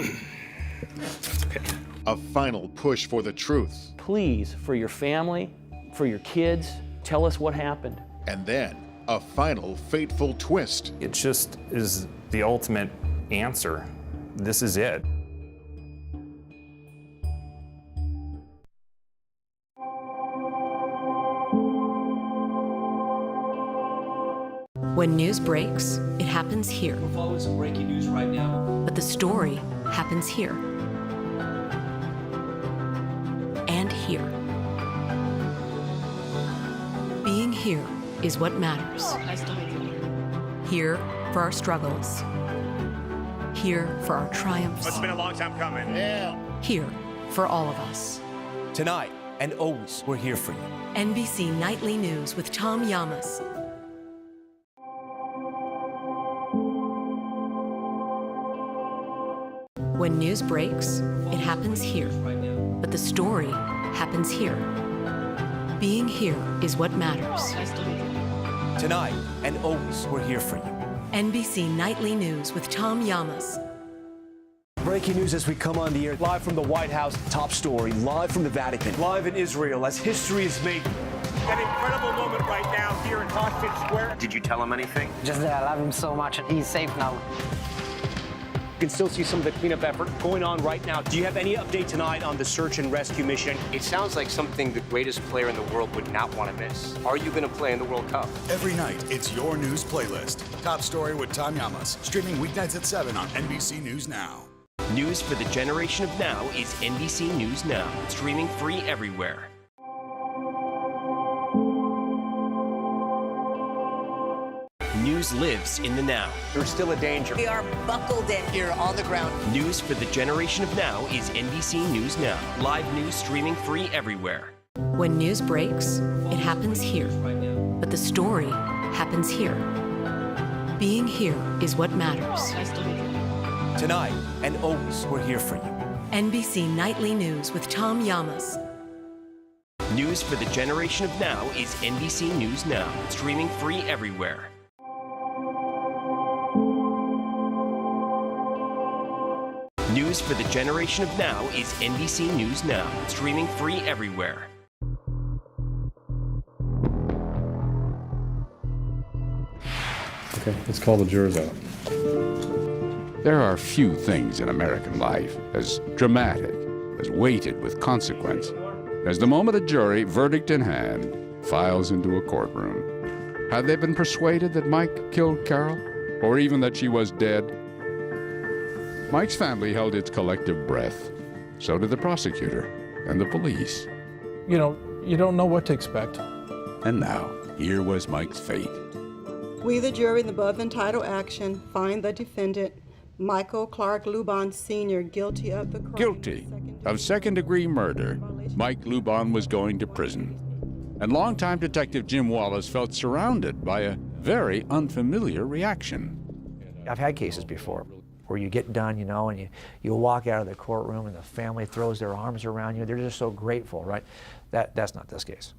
A final push for the truth. Please, for your family, for your kids, tell us what happened. And then a final fateful twist. It just is the ultimate answer. This is it. When news breaks, it happens here. We're following some breaking news right now. But the story happens here. And here. Being here is what matters. Here for our struggles. Here for our triumphs. It's been a long time coming. Yeah. Here for all of us. Tonight and always, we're here for you. NBC Nightly News with Tom Llamas. When news breaks, it happens here. But the story happens here. Being here is what matters. Tonight and always, we're here for you. NBC Nightly News with Tom Llamas. Breaking news as we come on the air, live from the White House, top story, live from the Vatican, live in Israel as history is made. An incredible moment right now here in Hostage Square. Did you tell him anything? Just that I love him so much and he's safe now. You can still see some of the cleanup effort going on right now. Do you have any update tonight on the search and rescue mission? It sounds like something the greatest player in the world would not want to miss. Are you going to play in the World Cup? Every night, it's your news playlist. Top Story with Tom Llamas. Streaming weeknights at 7 on NBC News Now. News for the generation of now is NBC News Now. Streaming free everywhere. News lives in the now. There's still a danger. We are buckled in here on the ground. News for the generation of now is NBC News Now. Live news streaming free everywhere. When news breaks, it happens here. But the story happens here. Being here is what matters. Tonight and always, we're here for you. NBC Nightly News with Tom Llamas. News for the generation of now is NBC News Now. Streaming free everywhere. News for the generation of now is NBC News Now. Streaming free everywhere. Okay, let's call the jurors out. There are few things in American life as dramatic, as weighted with consequence, as the moment a jury, verdict in hand, files into a courtroom. Had they been persuaded that Mike killed Carol, or even that she was dead? Mike's family held its collective breath. So did the prosecutor and the police. You know, you don't know what to expect. And now, here was Mike's fate. We, the jury in the above entitled action, find the defendant, Michael Clark Lubon Sr., guilty of the crime. Guilty of second-degree murder, Mike Lubon was going to prison. And longtime detective Jim Wallace felt surrounded by a very unfamiliar reaction. I've had cases before where you get done, you know, and you walk out of the courtroom and the family throws their arms around you. They're just so grateful, right? That's not this case.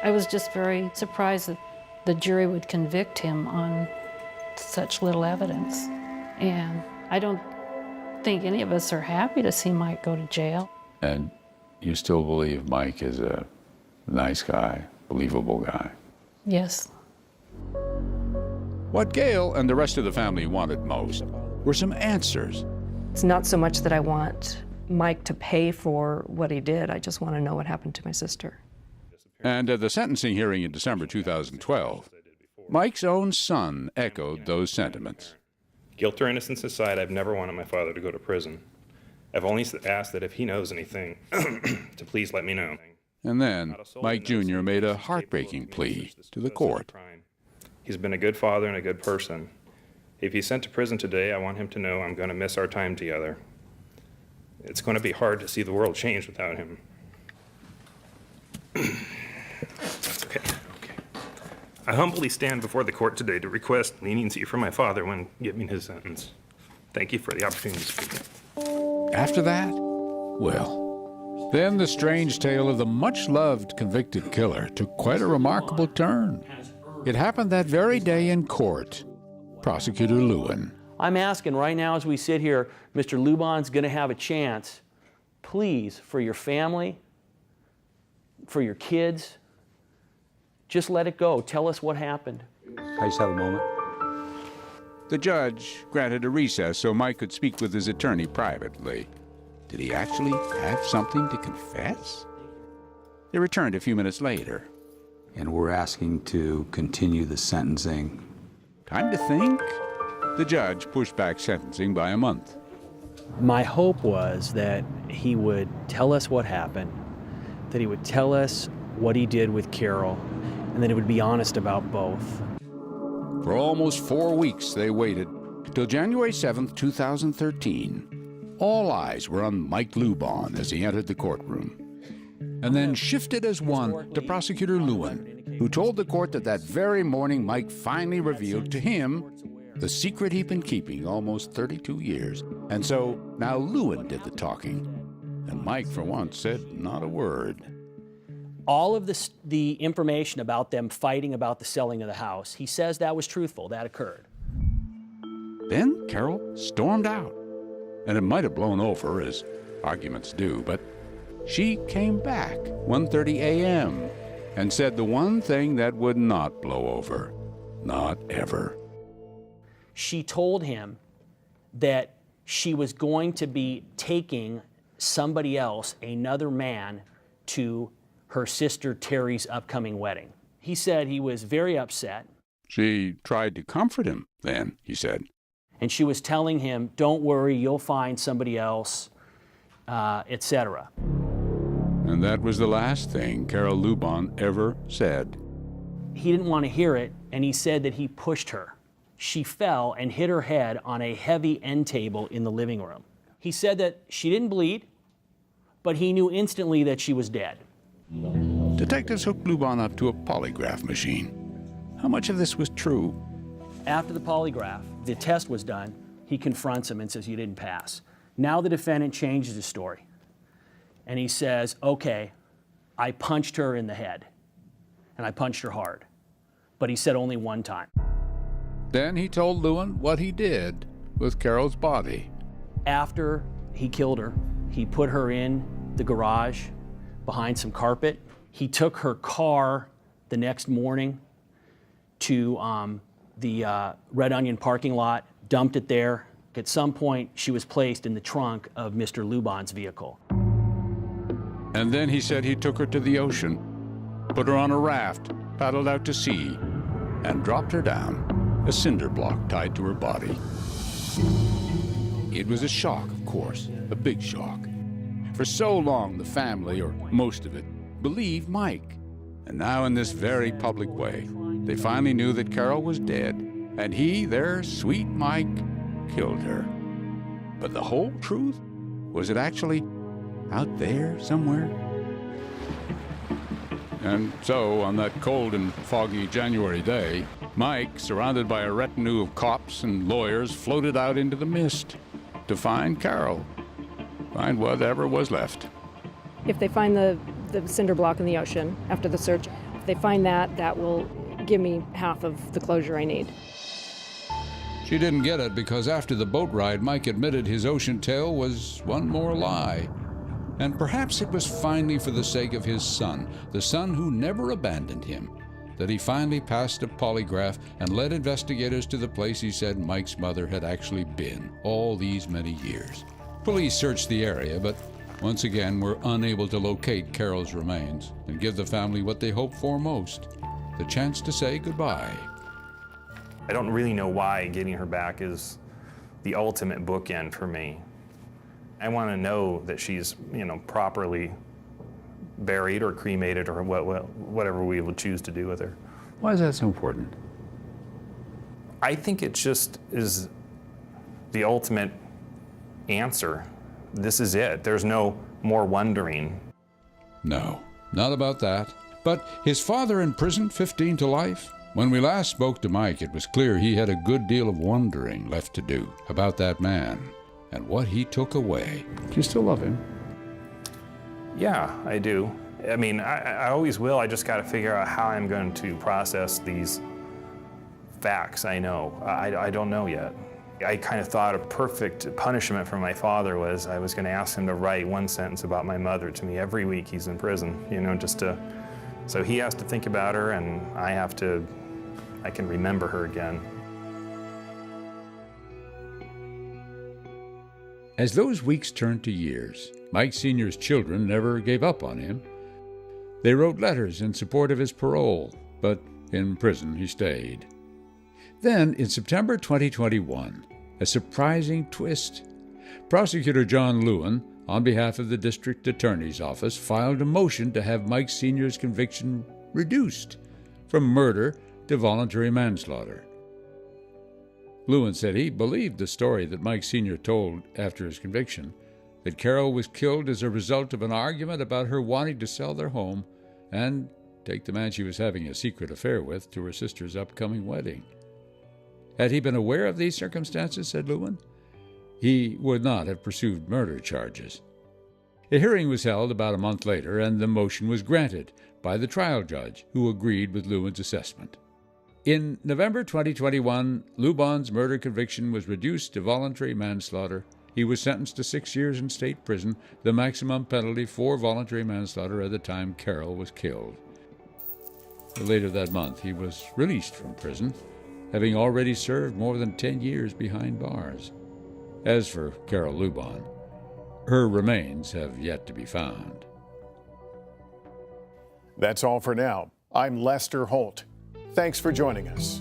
I was just very surprised that the jury would convict him on such little evidence. And I don't think any of us are happy to see Mike go to jail. And you still believe Mike is a nice guy, believable guy? Yes. What Gail and the rest of the family wanted most were some answers. It's not so much that I want Mike to pay for what he did. I just want to know what happened to my sister. And at the sentencing hearing in December 2012, Mike's own son echoed those sentiments. Guilt or innocence aside, I've never wanted my father to go to prison. I've only asked that if he knows anything, to please let me know. And then Mike Jr. made a heartbreaking plea to the court. He's been a good father and a good person. If he's sent to prison today, I want him to know I'm going to miss our time together. It's going to be hard to see the world change without him. Okay. I humbly stand before the court today to request leniency for my father when giving his sentence. Thank you for the opportunity to speak. After that, well, then the strange tale of the much-loved convicted killer took quite a remarkable turn. It happened that very day in court. Prosecutor Lewin. I'm asking right now as we sit here, Mr. Luban's going to have a chance, please, for your family, for your kids, just let it go. Tell us what happened. I just have a moment. The judge granted a recess so Mike could speak with his attorney privately. Did he actually have something to confess? They returned a few minutes later. And we're asking to continue the sentencing. Time to think? The judge pushed back sentencing by a month. My hope was that he would tell us what happened, that he would tell us what he did with Carol, and that he would be honest about both. For almost 4 weeks, they waited till January 7th, 2013. All eyes were on Mike Luban as he entered the courtroom, and then shifted as one to Prosecutor Lewin, who told the court that that very morning Mike finally revealed to him the secret he'd been keeping almost 32 years. And so now Lewin did the talking, and Mike, for once, said not a word. All of the information about them fighting about the selling of the house, he says that was truthful, that occurred. Then Carol stormed out, and it might have blown over, as arguments do, but she came back 1:30 a.m. and said the one thing that would not blow over, not ever. She told him that she was going to be taking somebody else, another man, to her sister Terry's upcoming wedding. He said he was very upset. She tried to comfort him then, he said. And she was telling him, don't worry, you'll find somebody else, etc. And that was the last thing Carol Luban ever said. He didn't want to hear it, and he said that he pushed her. She fell and hit her head on a heavy end table in the living room. He said that she didn't bleed, but he knew instantly that she was dead. Detectives hooked Luban up to a polygraph machine. How much of this was true? After the polygraph, the test was done, he confronts him and says, you didn't pass. Now the defendant changes his story. And he says, okay, I punched her in the head, and I punched her hard. But he said only one time. Then he told Lewin what he did with Carol's body. After he killed her, he put her in the garage behind some carpet. He took her car the next morning to the Red Onion parking lot, dumped it there. At some point, she was placed in the trunk of Mr. Luban's vehicle. And then he said he took her to the ocean, put her on a raft, paddled out to sea, and dropped her down, a cinder block tied to her body. It was a shock, of course, a big shock. For so long, the family, or most of it, believed Mike. And now in this very public way, they finally knew that Carol was dead, and he, their sweet Mike, killed her. But the whole truth? Was it actually out there somewhere? And so, on that cold and foggy January day, Mike, surrounded by a retinue of cops and lawyers, floated out into the mist to find Carol. Find whatever was left. If they find the cinder block in the ocean after the search, if they find that, that will give me half of the closure I need. She didn't get it because after the boat ride, Mike admitted his ocean tale was one more lie. And perhaps it was finally for the sake of his son, the son who never abandoned him, that he finally passed a polygraph and led investigators to the place he said Mike's mother had actually been all these many years. Police searched the area, but once again were unable to locate Carol's remains and give the family what they hoped for most, the chance to say goodbye. I don't really know why getting her back is the ultimate bookend for me. I want to know that she's, properly buried or cremated or whatever we will choose to do with her. Why is that so important? I think it just is the ultimate answer. This is it. There's no more wondering. No, not about that. But his father in prison, 15 to life? When we last spoke to Mike, it was clear he had a good deal of wondering left to do about that man and what he took away. Do you still love him? Yeah, I do. I mean, I always will. I just got to figure out how I'm going to process these facts I know. I don't know yet. I kind of thought a perfect punishment for my father was I was going to ask him to write one sentence about my mother to me every week he's in prison, so he has to think about her and I can remember her again. As those weeks turned to years, Mike Sr.'s children never gave up on him. They wrote letters in support of his parole, but in prison he stayed. Then, in September 2021, a surprising twist. Prosecutor John Lewin, on behalf of the District Attorney's Office, filed a motion to have Mike Sr.'s conviction reduced from murder to voluntary manslaughter. Lewin said he believed the story that Mike Sr. told after his conviction, that Carol was killed as a result of an argument about her wanting to sell their home and take the man she was having a secret affair with to her sister's upcoming wedding. Had he been aware of these circumstances, said Lewin, he would not have pursued murder charges. A hearing was held about a month later, and the motion was granted by the trial judge, who agreed with Lewin's assessment. In November 2021, Lubon's murder conviction was reduced to voluntary manslaughter. He was sentenced to 6 years in state prison, the maximum penalty for voluntary manslaughter at the time Carol was killed. Later that month, he was released from prison, having already served more than 10 years behind bars. As for Carol Lubon, her remains have yet to be found. That's all for now. I'm Lester Holt. Thanks for joining us.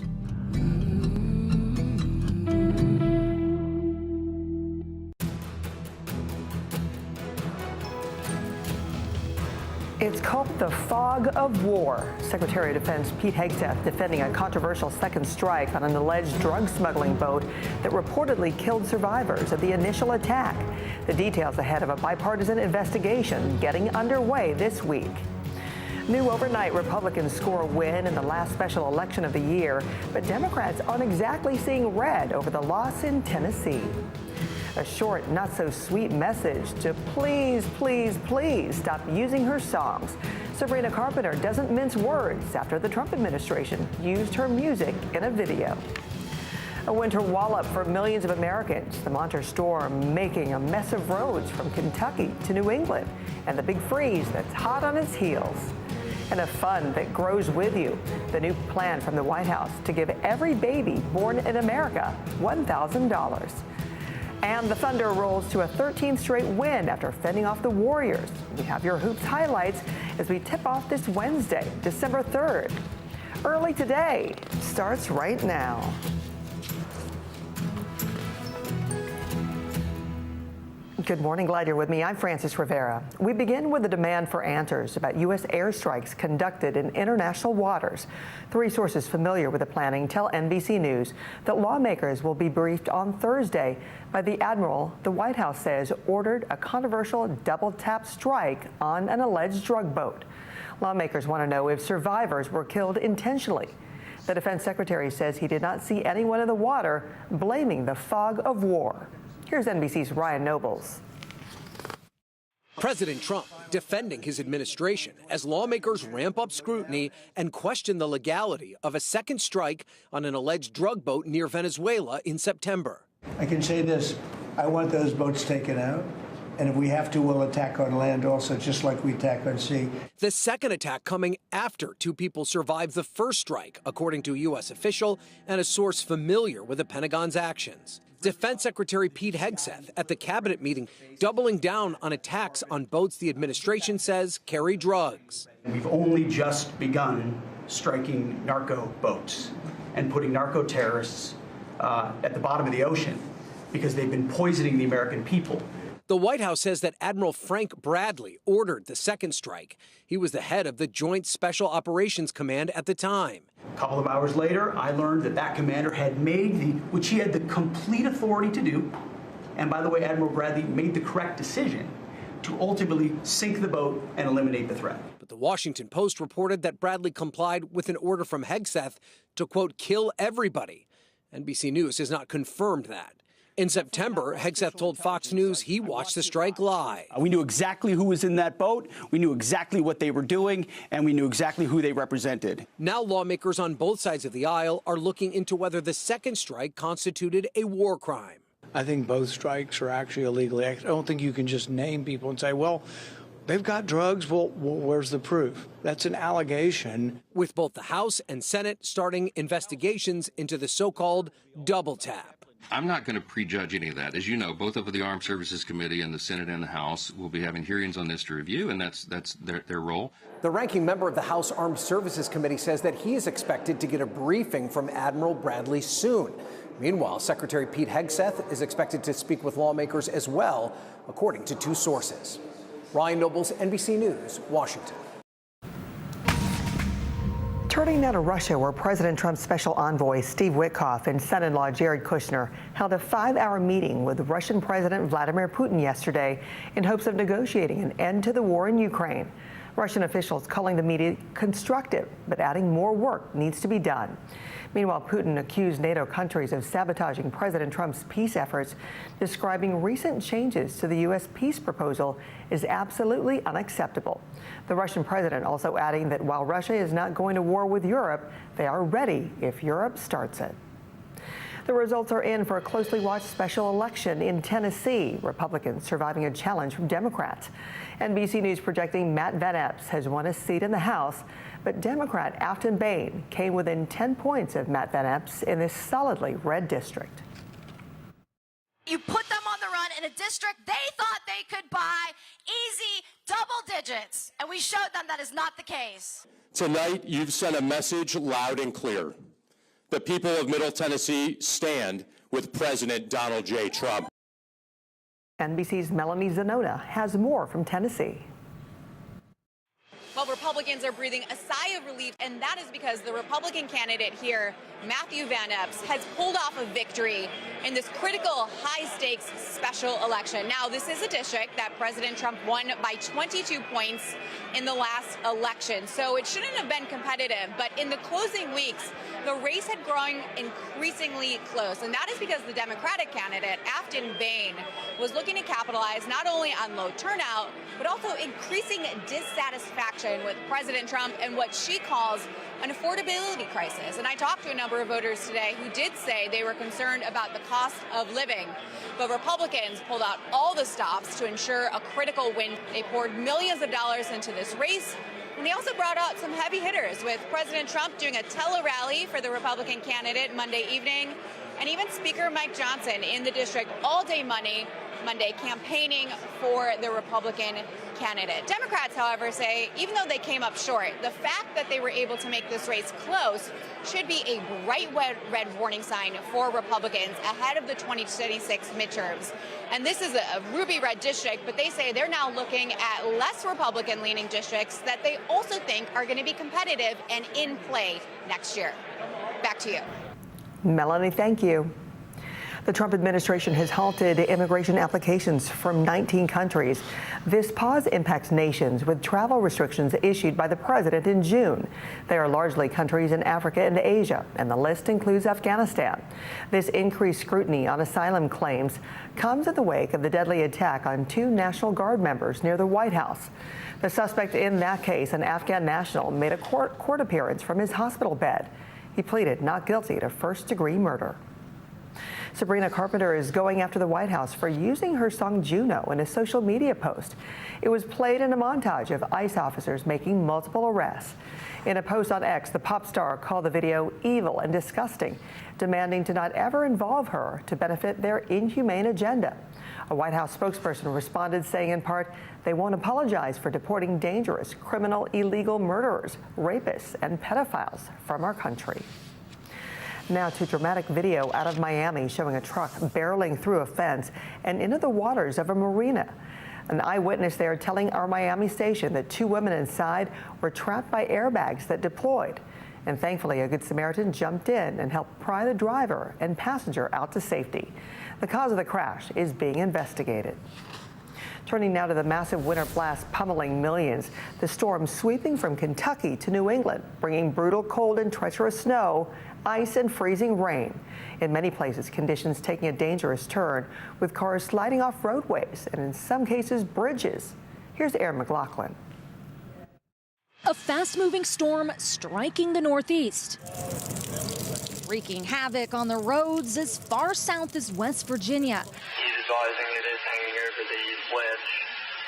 It's called the fog of war. Secretary of Defense Pete Hegseth defending a controversial second strike on an alleged drug smuggling boat that reportedly killed survivors of the initial attack. The details ahead of a bipartisan investigation getting underway this week. New overnight, Republicans score a win in the last special election of the year, but Democrats aren't exactly seeing red over the loss in Tennessee. A short, not-so-sweet message to please, please, please stop using her songs. Sabrina Carpenter doesn't mince words after the Trump administration used her music in a video. A winter wallop for millions of Americans. The winter storm making a mess of roads from Kentucky to New England, and the big freeze that's hot on its heels. And a fund that grows with you. The new plan from the White House to give every baby born in America $1,000. And the Thunder rolls to a 13th straight win after fending off the Warriors. We have your hoops highlights as we tip off this Wednesday, December 3rd. Early today starts right now. Good morning, glad you're with me. I'm Frances Rivera. We begin with a demand for answers about U.S. airstrikes conducted in international waters. 3 sources familiar with the planning tell NBC News that lawmakers will be briefed on Thursday by the admiral the White House says ordered a controversial double-tap strike on an alleged drug boat. Lawmakers want to know if survivors were killed intentionally. The defense secretary says he did not see anyone in the water, blaming the fog of war. Here's NBC's Ryan Nobles. President Trump defending his administration as lawmakers ramp up scrutiny and question the legality of a second strike on an alleged drug boat near Venezuela in September. I can say this, I want those boats taken out, And if we have to, we'll attack on land also, just like we attack on sea. The second attack coming after 2 people survived the first strike, according to a U.S. official and a source familiar with the Pentagon's actions. Defense Secretary Pete Hegseth at the cabinet meeting doubling down on attacks on boats the administration says carry drugs. We've only just begun striking narco boats and putting narco terrorists at the bottom of the ocean because they've been poisoning the American people. The White House says that Admiral Frank Bradley ordered the second strike. He was the head of the Joint Special Operations Command at the time. A couple of hours later, I learned that that commander had made which he had the complete authority to do, and by the way, Admiral Bradley made the correct decision to ultimately sink the boat and eliminate the threat. But the Washington Post reported that Bradley complied with an order from Hegseth to, quote, kill everybody. NBC News has not confirmed that. In September, Hegseth told Fox News he watched the strike live. We knew exactly who was in that boat, we knew exactly what they were doing, and we knew exactly who they represented. Now lawmakers on both sides of the aisle are looking into whether the second strike constituted a war crime. I think both strikes are actually illegal. I don't think you can just name people and say, well, they've got drugs. Well, where's the proof? That's an allegation. With both the House and Senate starting investigations into the so-called double tap. I'm not going to prejudge any of that. As you know, both of the Armed Services Committee and the Senate and the House will be having hearings on this to review, and that's their role. The ranking member of the House Armed Services Committee says that he is expected to get a briefing from Admiral Bradley soon. Meanwhile, Secretary Pete Hegseth is expected to speak with lawmakers as well, according to 2 sources. Ryan Nobles, NBC News, Washington. Turning now to Russia, where President Trump's special envoy Steve Witkoff and son-in-law Jared Kushner held a 5-hour meeting with Russian President Vladimir Putin yesterday in hopes of negotiating an end to the war in Ukraine. Russian officials calling the meeting constructive, but adding more work needs to be done. Meanwhile, Putin accused NATO countries of sabotaging President Trump's peace efforts, describing recent changes to the U.S. peace proposal as absolutely unacceptable. The Russian president also adding that while Russia is not going to war with Europe, they are ready if Europe starts it. The results are in for a closely watched special election in Tennessee, Republicans surviving a challenge from Democrats. NBC News projecting Matt Van Epps has won a seat in the House, but Democrat Afton Bain came within 10 points of Matt Van Epps in this solidly red district. You put them on the run in a district they thought they could buy easy double digits, and we showed them that is not the case. Tonight, you've sent a message loud and clear. The people of Middle Tennessee stand with President Donald J. Trump. NBC's Melanie Zanota has more from Tennessee. Well, Republicans are breathing a sigh of relief, and that is because the Republican candidate here, Matthew Van Epps, has pulled off a victory in this critical, high-stakes special election. Now, this is a district that President Trump won by 22 points in the last election, so it shouldn't have been competitive. But in the closing weeks, the race had grown increasingly close, and that is because the Democratic candidate, Afton Bain, was looking to capitalize not only on low turnout, but also increasing dissatisfaction with President Trump and what she calls an affordability crisis. And I talked to a number of voters today who did say they were concerned about the cost of living. But Republicans pulled out all the stops to ensure a critical win. They poured millions of dollars into this race. And they also brought out some heavy hitters, with President Trump doing a tele-rally for the Republican candidate Monday evening, and even Speaker Mike Johnson in the district all day Monday campaigning for the Republican candidate. Democrats, however, say even though they came up short, the fact that they were able to make this race close should be a bright red warning sign for Republicans ahead of the 2026 midterms. And this is a ruby red district, but they say they're now looking at less Republican-leaning districts that they also think are going to be competitive and in play next year. Back to you. Melanie, thank you. The Trump administration has halted immigration applications from 19 countries. This pause impacts nations with travel restrictions issued by the president in June. They are largely countries in Africa and Asia, and the list includes Afghanistan. This increased scrutiny on asylum claims comes in the wake of the deadly attack on 2 National Guard members near the White House. The suspect in that case, an Afghan national, made a court appearance from his hospital bed. He pleaded not guilty to first-degree murder. Sabrina Carpenter is going after the White House for using her song Juno in a social media post. It was played in a montage of ICE officers making multiple arrests. In a post on X, the pop star called the video evil and disgusting, demanding to not ever involve her to benefit their inhumane agenda. A White House spokesperson responded saying in part, they won't apologize for deporting dangerous, criminal, illegal murderers, rapists, and pedophiles from our country. Now to dramatic video out of Miami showing a truck barreling through a fence and into the waters of a marina. An eyewitness there telling our Miami station that 2 women inside were trapped by airbags that deployed. And thankfully, a Good Samaritan jumped in and helped pry the driver and passenger out to safety. The cause of the crash is being investigated. Turning now to the massive winter blast pummeling millions. The storm sweeping from Kentucky to New England, bringing brutal cold and treacherous snow, ice and freezing rain. In many places, conditions taking a dangerous turn, with cars sliding off roadways and in some cases bridges. Here's Erin McLaughlin. A fast-moving storm striking the Northeast, wreaking havoc on the roads as far south as West Virginia. He's advising it is hanging over the ledge.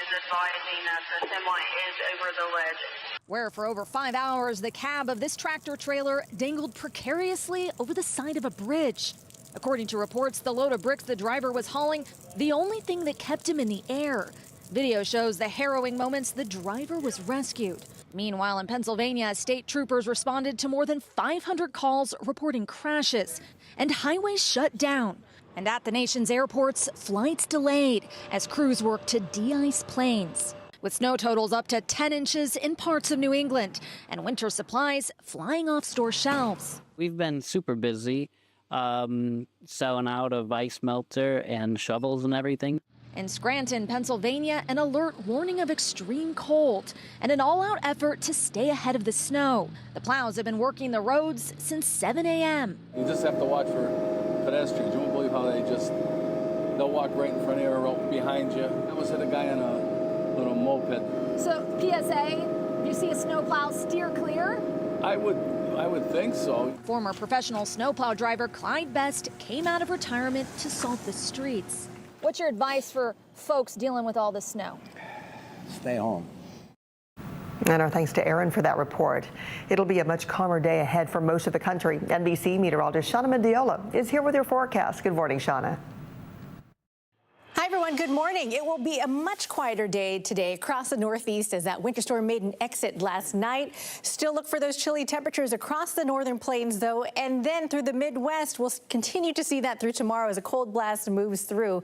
He's advising that the semi is over the ledge. Where for over 5 hours, the cab of this tractor trailer dangled precariously over the side of a bridge. According to reports, the load of bricks the driver was hauling, the only thing that kept him in the air. Video shows the harrowing moments the driver was rescued. Meanwhile, in Pennsylvania, state troopers responded to more than 500 calls reporting crashes and highways shut down. And at the nation's airports, flights delayed as crews work to de-ice planes. With snow totals up to 10 inches in parts of New England and winter supplies flying off store shelves. We've been super busy selling out of ice melter and shovels and everything. In Scranton, Pennsylvania, an alert warning of extreme cold and an all-out effort to stay ahead of the snow. The plows have been working the roads since 7 a.m. You just have to watch for pedestrians. You won't believe how they'll walk right in front of you or behind you. I almost hit a guy on a little moped. So, PSA, you see a snowplow steer clear? I would think so. Former professional snowplow driver Clyde Best came out of retirement to salt the streets. What's your advice for folks dealing with all this snow? Stay home. And our thanks to Erin for that report. It'll be a much calmer day ahead for most of the country. NBC meteorologist Shauna Mendiola is here with your forecast. Good morning, Shauna. Hi, everyone. Good morning. It will be a much quieter day today across the Northeast as that winter storm made an exit last night. Still look for those chilly temperatures across the northern plains, though, and then through the Midwest. We'll continue to see that through tomorrow as a cold blast moves through.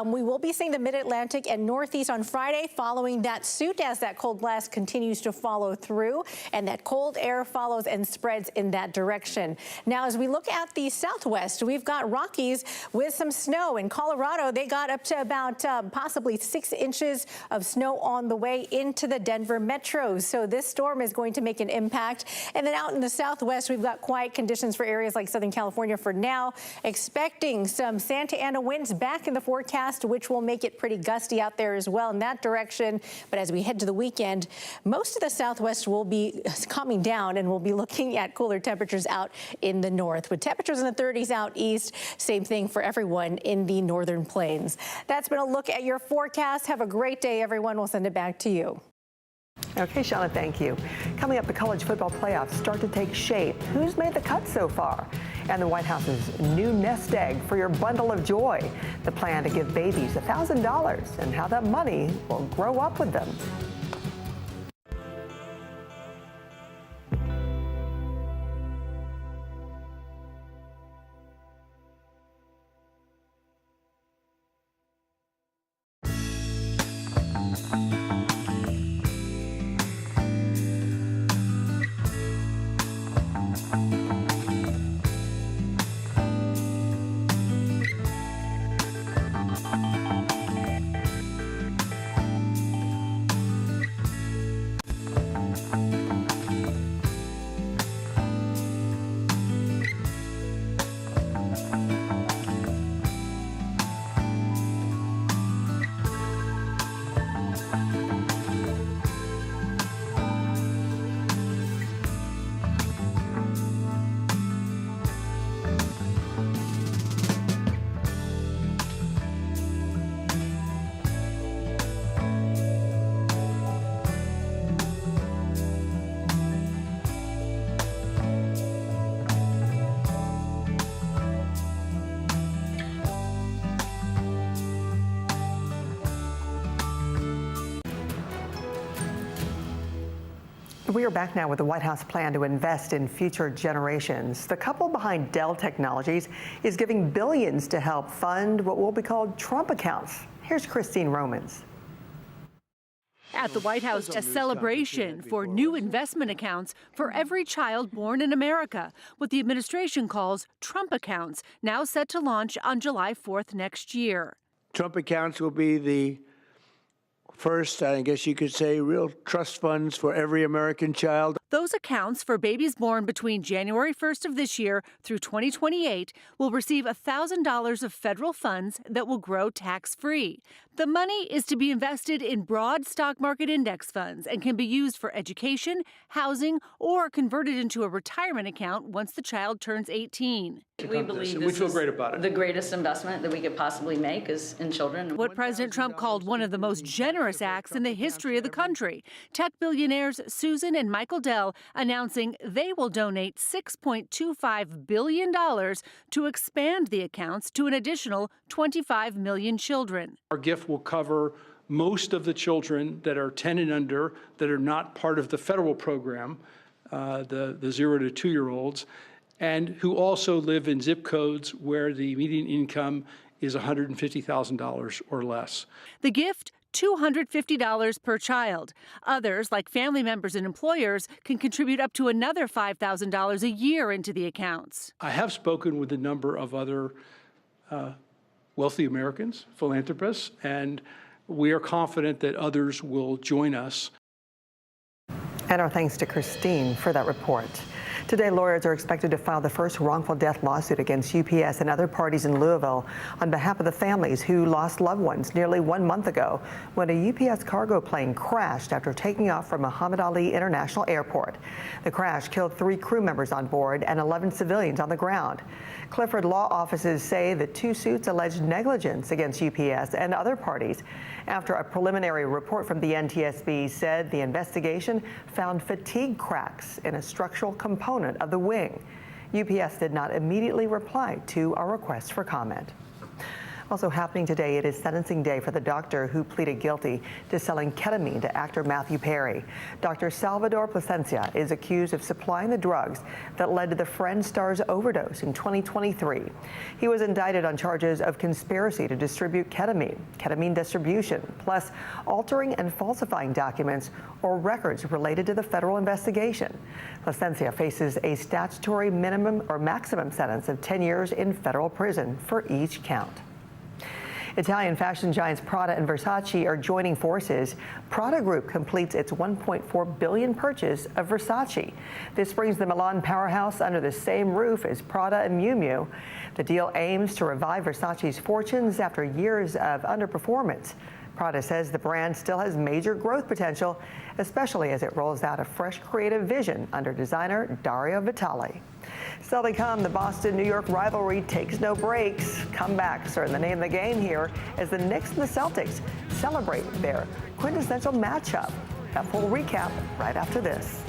We will be seeing the Mid-Atlantic and Northeast on Friday, following that suit as that cold blast continues to follow through and that cold air follows and spreads in that direction. Now, as we look at the Southwest, we've got Rockies with some snow. In Colorado, they got up to about possibly 6 inches of snow on the way into the Denver metro. So this storm is going to make an impact. And then out in the Southwest, we've got quiet conditions for areas like Southern California for now. Expecting some Santa Ana winds back in the forecast, which will make it pretty gusty out there as well in that direction. But as we head to the weekend, most of the Southwest will be calming down and we'll be looking at cooler temperatures out in the north. With temperatures in the 30s out east, same thing for everyone in the northern plains. That's been a look at your forecast. Have a great day, everyone. We'll send it back to you. Okay, Shauna, thank you. Coming up, the college football playoffs start to take shape. Who's made the cut so far? And the White House's new nest egg for your bundle of joy. The plan to give babies $1,000 and how that money will grow up with them. We are back now with the White House plan to invest in future generations. The couple behind Dell Technologies is giving billions to help fund what will be called Trump accounts. Here's Christine Romans. At the White House, a celebration for new investment accounts for every child born in America, what the administration calls Trump accounts, now set to launch on July 4th next year. Trump accounts will be the first, I guess you could say, real trust funds for every American child. Those accounts for babies born between January 1st of this year through 2028 will receive $1,000 of federal funds that will grow tax-free. The money is to be invested in broad stock market index funds and can be used for education, housing, or converted into a retirement account once the child turns 18. We believe this is the greatest investment that we could possibly make is in children. What President Trump called one of the most generous acts in the history of the country. Tech billionaires Susan and Michael Dell announcing they will donate $6.25 billion to expand the accounts to an additional 25 million children. Our gift will cover most of the children that are 10 and under that are not part of the federal program, the 0 to 2-year-olds, and who also live in zip codes where the median income is $150,000 or less. The gift, $250 per child. Others, like family members and employers, can contribute up to another $5,000 a year into the accounts. I have spoken with a number of other wealthy Americans, philanthropists, and we are confident that others will join us. And our thanks to Christine for that report. Today, lawyers are expected to file the first wrongful death lawsuit against UPS and other parties in Louisville on behalf of the families who lost loved ones nearly 1 month ago when a UPS cargo plane crashed after taking off from Muhammad Ali International Airport. The crash killed 3 crew members on board and 11 civilians on the ground. Clifford law offices say the 2 suits alleged negligence against UPS and other parties after a preliminary report from the NTSB said the investigation found fatigue cracks in a structural component of the wing. UPS did not immediately reply to our request for comment. Also happening today, it is sentencing day for the doctor who pleaded guilty to selling ketamine to actor Matthew Perry. Dr. Salvador Plasencia is accused of supplying the drugs that led to the Friend star's overdose in 2023. He was indicted on charges of conspiracy to distribute ketamine distribution, plus altering and falsifying documents or records related to the federal investigation. Plasencia faces a statutory minimum or maximum sentence of 10 years in federal prison for each count. Italian fashion giants Prada and Versace are joining forces. Prada Group completes its $1.4 billion purchase of Versace. This brings the Milan powerhouse under the same roof as Prada and Miu Miu. The deal aims to revive Versace's fortunes after years of underperformance. Prada says the brand still has major growth potential, especially as it rolls out a fresh creative vision under designer Dario Vitale. Still to come, the Boston-New York rivalry takes no breaks. Comebacks are in the name of the game here as the Knicks and the Celtics celebrate their quintessential matchup. A full recap right after this.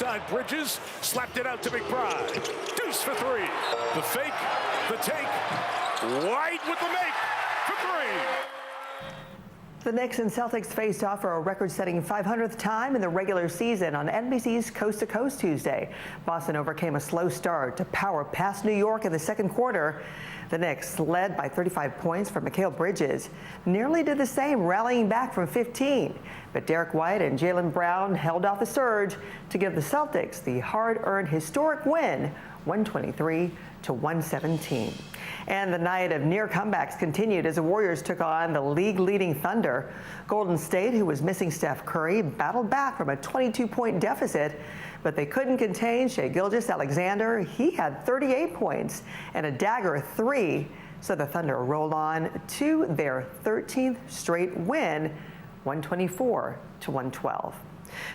Inside Bridges, slapped it out to McBride. Deuce for three. The fake, the take, White with the make for three. The Knicks and Celtics faced off for a record-setting 500th time in the regular season on NBC's Coast to Coast Tuesday. Boston overcame a slow start to power past New York in the second quarter. The Knicks, led by 35 points from Mikal Bridges, nearly did the same, rallying back from 15. But Derek White and Jaylen Brown held off the surge to give the Celtics the hard-earned historic win, 123-117. And the night of near comebacks continued as the Warriors took on the league-leading Thunder. Golden State, who was missing Steph Curry, battled back from a 22-point deficit, but they couldn't contain Shai Gilgeous-Alexander. He had 38 points and a dagger three, so the Thunder rolled on to their 13th straight win, 124-112.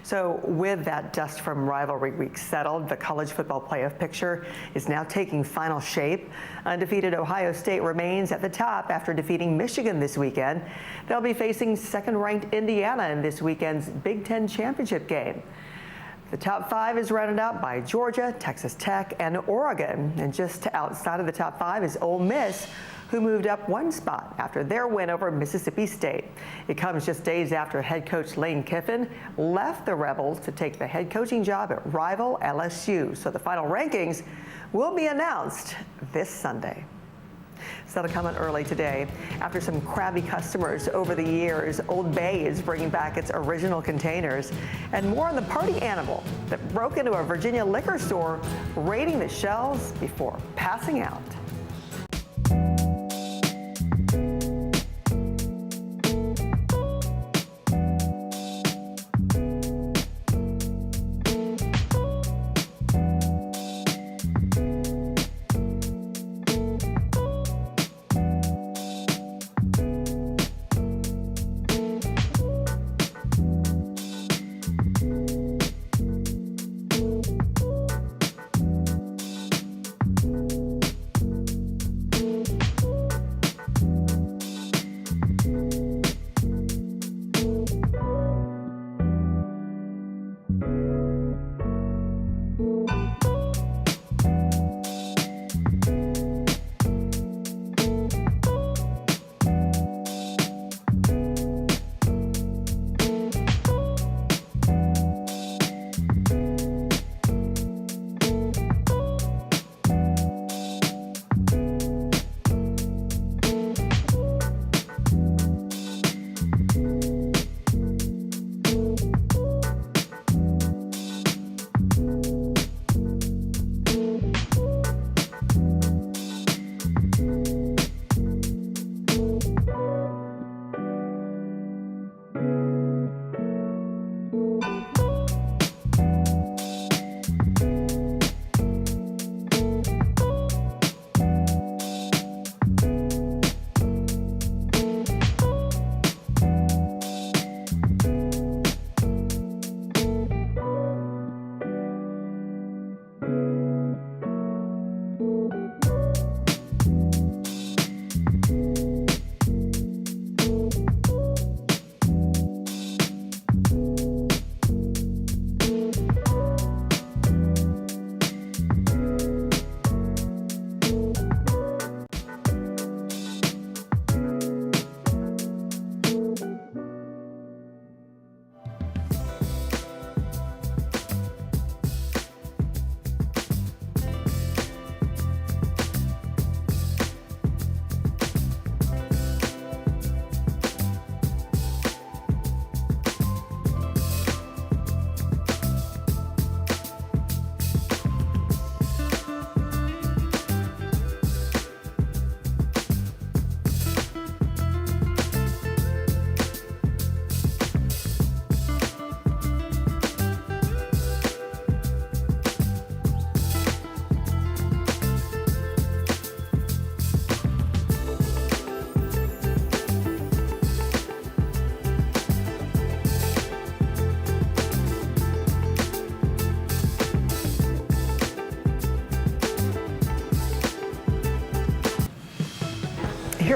So with that dust from rivalry week settled, the college football playoff picture is now taking final shape. Undefeated Ohio State remains at the top after defeating Michigan this weekend. They'll be facing second-ranked Indiana in this weekend's Big Ten championship game. The top five is rounded out by Georgia, Texas Tech, and Oregon. And just outside of the top five is Ole Miss, who moved up one spot after their win over Mississippi State. It comes just days after head coach Lane Kiffin left the Rebels to take the head coaching job at rival LSU. So the final rankings will be announced this Sunday. So that'll come in early today. After some crabby customers over the years, Old Bay is bringing back its original containers. And more on the party animal that broke into a Virginia liquor store, raiding the shelves before passing out.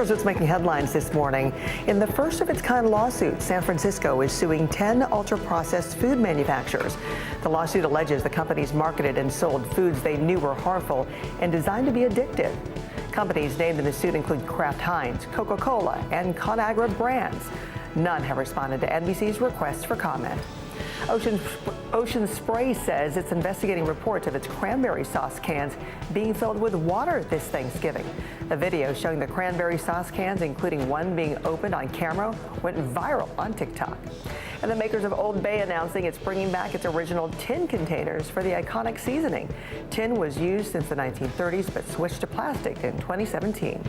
Here's what's making headlines this morning. In the first of its kind lawsuit, San Francisco is suing 10 ultra-processed food manufacturers. The lawsuit alleges the companies marketed and sold foods they knew were harmful and designed to be addictive. Companies named in the suit include Kraft Heinz, Coca-Cola, and ConAgra brands. None have responded to NBC's request for comment. Ocean Spray says it's investigating reports of its cranberry sauce cans being filled with water this Thanksgiving. A video showing the cranberry sauce cans, including one being opened on camera, went viral on TikTok. And the makers of Old Bay announcing it's bringing back its original tin containers for the iconic seasoning. Tin was used since the 1930s, but switched to plastic in 2017.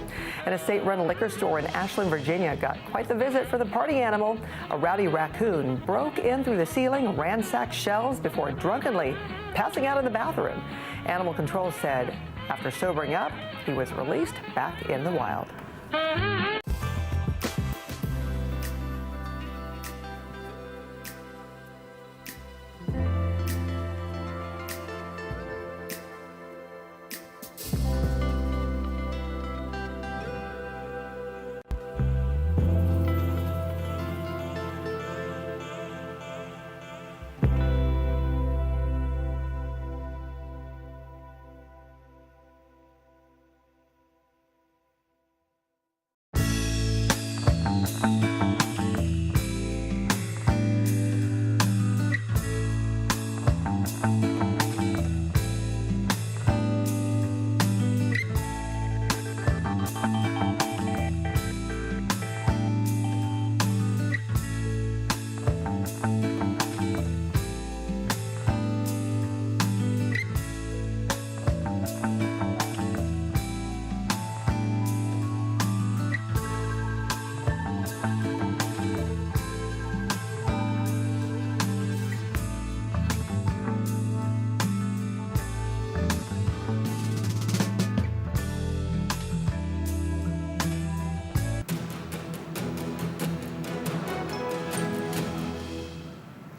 And a state-run liquor store in Ashland, Virginia got quite the visit for the party animal. A rowdy raccoon broke in through the ceiling, ransacked shelves before drunkenly passing out in the bathroom. Animal control said after sobering up, he was released back in the wild.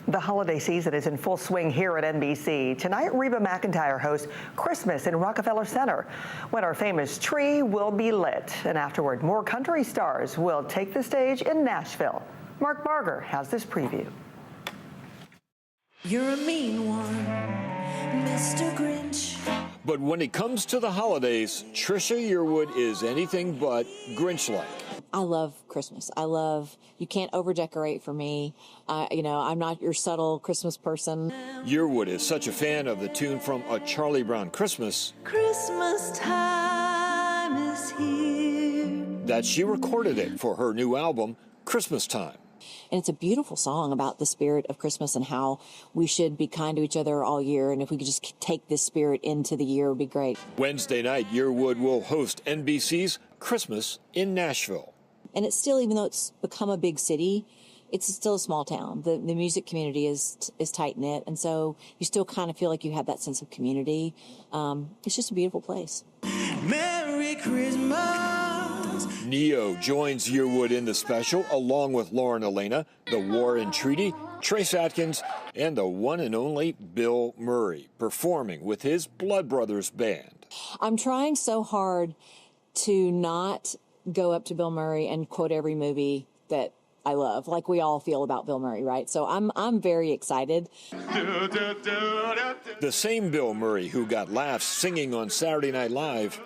The holiday season is in full swing here at NBC. Tonight, Reba McEntire hosts Christmas in Rockefeller Center, when our famous tree will be lit. And afterward, more country stars will take the stage in Nashville. Mark Barger has this preview. You're a mean one, Mr. Grinch. But when it comes to the holidays, Trisha Yearwood is anything but Grinch-like. I love Christmas. You can't over-decorate for me. I'm not your subtle Christmas person. Yearwood is such a fan of the tune from A Charlie Brown Christmas. Christmas time is here. That she recorded it for her new album, Christmas Time. And it's a beautiful song about the spirit of Christmas and how we should be kind to each other all year. And if we could just take this spirit into the year, it would be great. Wednesday night, Yearwood will host NBC's Christmas in Nashville. And it's still, even though it's become a big city, it's still a small town. The music community is tight-knit. And so you still kind of feel like you have that sense of community. It's just a beautiful place. Merry Christmas. Neo joins Yearwood in the special, along with Lauren Elena, the Warren Treaty, Trace Atkins, and the one and only Bill Murray, performing with his Blood Brothers band. I'm trying so hard to not go up to Bill Murray and quote every movie that I love, like we all feel about Bill Murray, right? So I'm very excited. The same Bill Murray who got laughs singing on Saturday Night Live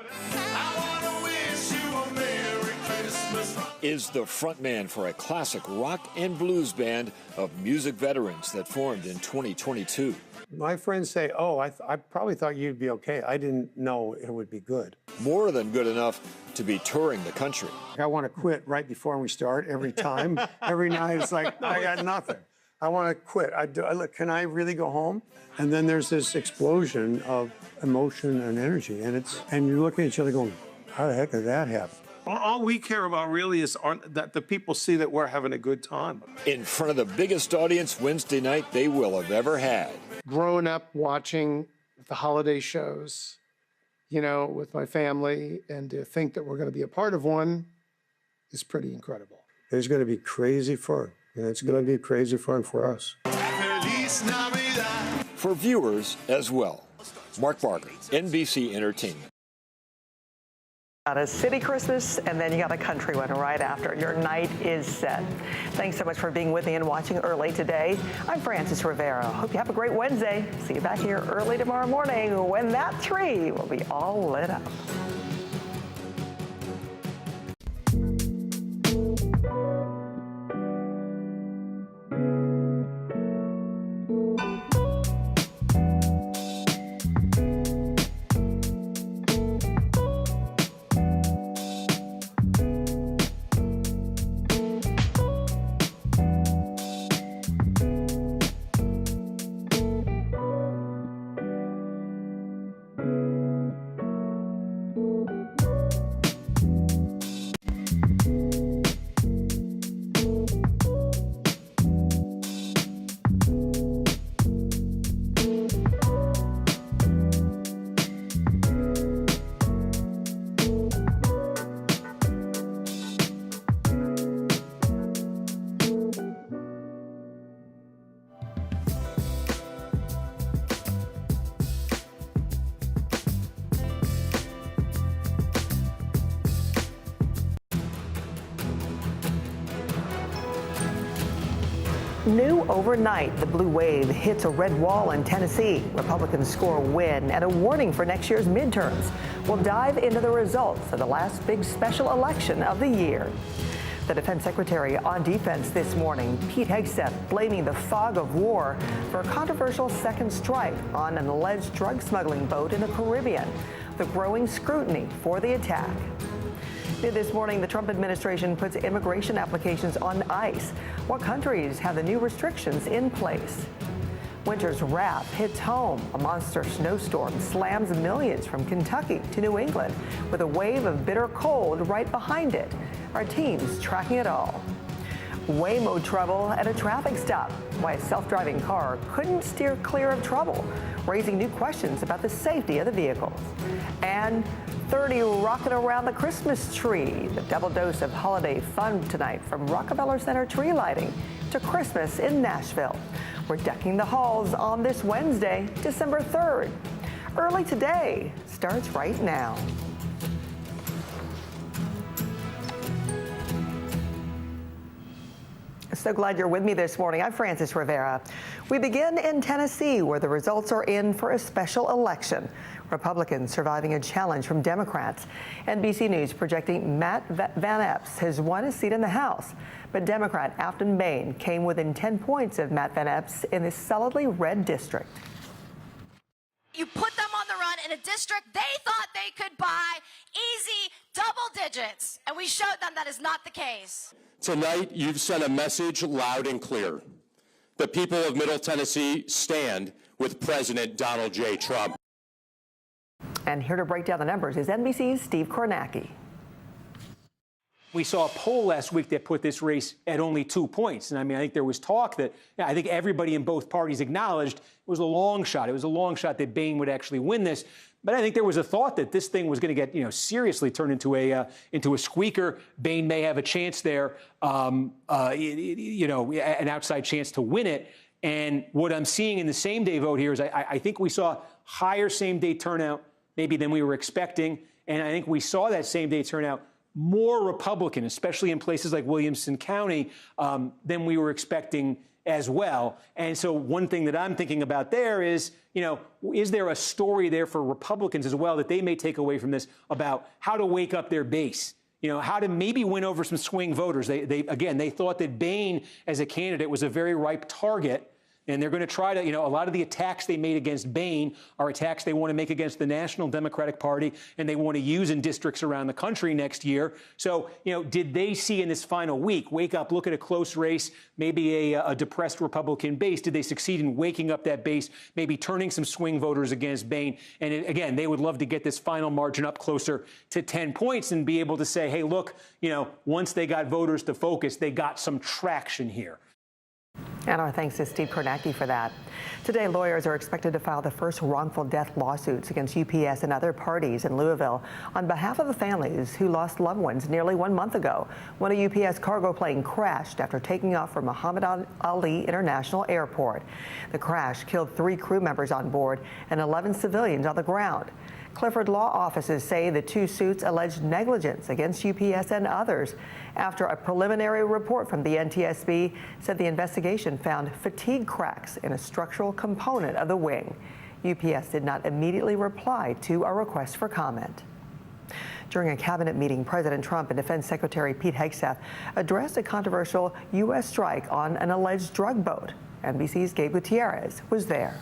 is the frontman for a classic rock and blues band of music veterans that formed in 2022. My friends say, I probably thought you'd be okay. I didn't know it would be good. More than good enough to be touring the country. I want to quit right before we start every time. Every night it's like, I got nothing. I want to quit. Look, can I really go home? And then there's this explosion of emotion and energy. And you're looking at each other going, how the heck did that happen? All we care about really is that the people see that we're having a good time. In front of the biggest audience Wednesday night they will have ever had. Growing up watching the holiday shows, with my family, and to think that we're going to be a part of one is pretty incredible. It's going to be crazy fun. And it's going to be crazy fun for us. For viewers as well. Mark Barger, NBC Entertainment. Got a city Christmas, and then you got a country one right after. Your night is set. Thanks so much for being with me and watching early today. I'm Frances Rivera. Hope you have a great Wednesday. See you back here early tomorrow morning when that tree will be all lit up. New overnight, the blue wave hits a red wall in Tennessee. Republicans score a win and a warning for next year's midterms. We'll dive into the results of the last big special election of the year. The defense secretary on defense this morning, Pete Hegseth, blaming the fog of war for a controversial second strike on an alleged drug smuggling boat in the Caribbean. The growing scrutiny for the attack. This morning, the Trump administration puts immigration applications on ice. What countries have the new restrictions in place? Winter's wrath hits home. A monster snowstorm slams millions from Kentucky to New England with a wave of bitter cold right behind it. Our team's tracking it all. Waymo trouble at a traffic stop. Why a self-driving car couldn't steer clear of trouble, raising new questions about the safety of the vehicles. And 30 rocking around the Christmas tree. The double dose of holiday fun tonight, from Rockefeller Center tree lighting to Christmas in Nashville. We're decking the halls on this Wednesday, December 3rd. Early today starts right now. So glad you're with me this morning. I'm Frances Rivera. We begin in Tennessee, where the results are in for a special election. Republicans surviving a challenge from Democrats. NBC News projecting Matt Van Epps has won a seat in the House. But Democrat Afton Bain came within 10 points of Matt Van Epps in this solidly red district. You put them on the run in a district they thought they could buy easy double digits. And we showed them that is not the case. Tonight, you've sent a message loud and clear. The people of Middle Tennessee stand with President Donald J. Trump. And here to break down the numbers is NBC's Steve Kornacki. We saw a poll last week that put this race at only 2 points. And I mean, I think there was talk that, I think everybody in both parties acknowledged it was a long shot. It was a long shot that Bain would actually win this. But I think there was a thought that this thing was going to get, seriously turned into a squeaker. Bain may have a chance there, an outside chance to win it. And what I'm seeing in the same day vote here is I think we saw higher same day turnout maybe than we were expecting. And I think we saw that same day turnout more Republican, especially in places like Williamson County, than we were expecting as well. And so one thing that I'm thinking about there is, is there a story there for Republicans as well that they may take away from this about how to wake up their base? How to maybe win over some swing voters. They thought that Bain as a candidate was a very ripe target. And they're going to try to, a lot of the attacks they made against Bain are attacks they want to make against the National Democratic Party, and they want to use in districts around the country next year. So, did they see in this final week, wake up, look at a close race, maybe a depressed Republican base? Did they succeed in waking up that base, maybe turning some swing voters against Bain? And again, they would love to get this final margin up closer to 10 points and be able to say, hey, look, once they got voters to focus, they got some traction here. And our thanks to Steve Kornacki for that. Today, lawyers are expected to file the first wrongful death lawsuits against UPS and other parties in Louisville on behalf of the families who lost loved ones nearly 1 month ago when a UPS cargo plane crashed after taking off from Muhammad Ali International Airport. The crash killed 3 crew members on board and 11 civilians on the ground. Clifford law offices say the two suits alleged negligence against UPS and others after a preliminary report from the NTSB said the investigation found fatigue cracks in a structural component of the wing. UPS did not immediately reply to a request for comment. During a cabinet meeting, President Trump and Defense Secretary Pete Hegseth addressed a controversial U.S. strike on an alleged drug boat. NBC's Gabe Gutierrez was there.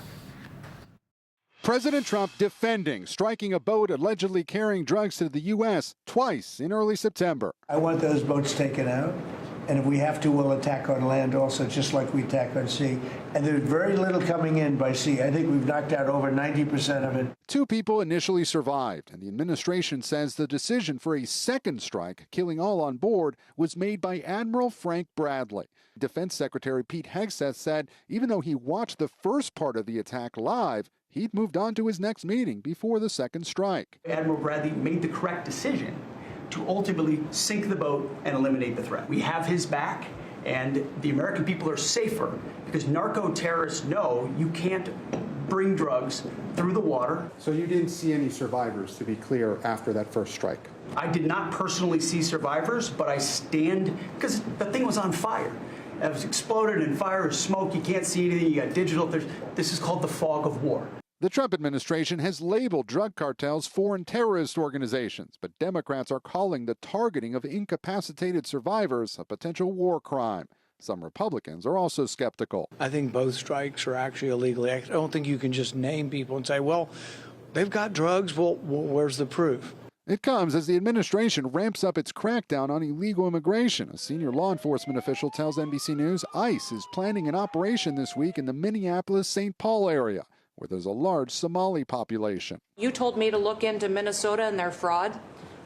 President Trump defending striking a boat allegedly carrying drugs to the U.S. twice in early September. I want those boats taken out, and if we have to, we'll attack on land also, just like we attack on sea. And there's very little coming in by sea. I think we've knocked out over 90% of it. 2 people initially survived, and the administration says the decision for a second strike, killing all on board, was made by Admiral Frank Bradley. Defense Secretary Pete Hegseth said even though he watched the first part of the attack live, he'd moved on to his next meeting before the second strike. Admiral Bradley made the correct decision to ultimately sink the boat and eliminate the threat. We have his back, and the American people are safer because narco-terrorists know you can't bring drugs through the water. So you didn't see any survivors, to be clear, after that first strike? I did not personally see survivors, but I stand, because the thing was on fire. It was exploded in fire, smoke, you can't see anything, you got digital. This is called the fog of war. The Trump administration has labeled drug cartels foreign terrorist organizations, but Democrats are calling the targeting of incapacitated survivors a potential war crime. Some Republicans are also skeptical. I think both strikes are actually illegal. I don't think you can just name people and say, well, they've got drugs. Well, where's the proof? It comes as the administration ramps up its crackdown on illegal immigration. A senior law enforcement official tells NBC News ICE is planning an operation this week in the Minneapolis-St. Paul area, where there's a large Somali population. You told me to look into Minnesota and their fraud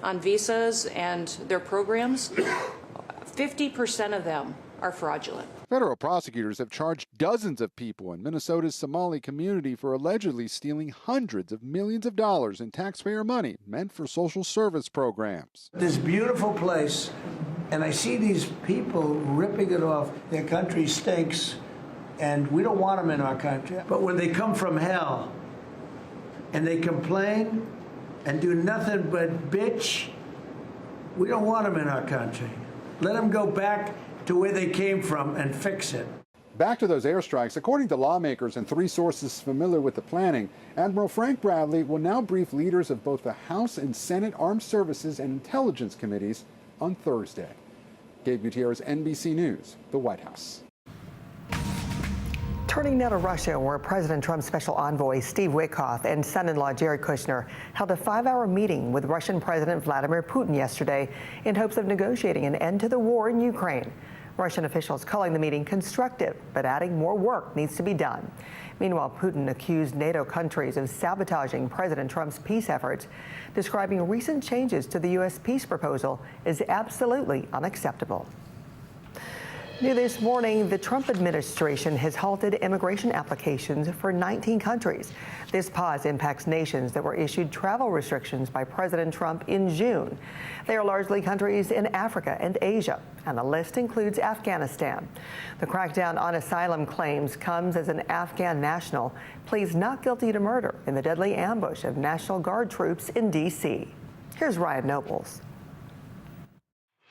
on visas and their programs. 50% of them are fraudulent. Federal prosecutors have charged dozens of people in Minnesota's Somali community for allegedly stealing hundreds of millions of dollars in taxpayer money meant for social service programs. This beautiful place, and I see these people ripping it off. Their country stinks, and we don't want them in our country. But when they come from hell and they complain and do nothing but bitch, we don't want them in our country. Let them go back to where they came from and fix it. Back to those airstrikes. According to lawmakers and 3 sources familiar with the planning, Admiral Frank Bradley will now brief leaders of both the House and Senate Armed Services and Intelligence Committees on Thursday. Gabe Gutierrez, NBC News, the White House. Turning now to Russia, where President Trump's special envoy Steve Witkoff and son-in-law Jared Kushner held a 5-hour meeting with Russian President Vladimir Putin yesterday in hopes of negotiating an end to the war in Ukraine. Russian officials calling the meeting constructive, but adding more work needs to be done. Meanwhile, Putin accused NATO countries of sabotaging President Trump's peace efforts, describing recent changes to the U.S. peace proposal as absolutely unacceptable. New this morning, the Trump administration has halted immigration applications for 19 countries. This pause impacts nations that were issued travel restrictions by President Trump in June. They are largely countries in Africa and Asia, and the list includes Afghanistan. The crackdown on asylum claims comes as an Afghan national pleads not guilty to murder in the deadly ambush of National Guard troops in D.C. Here's Ryan Nobles.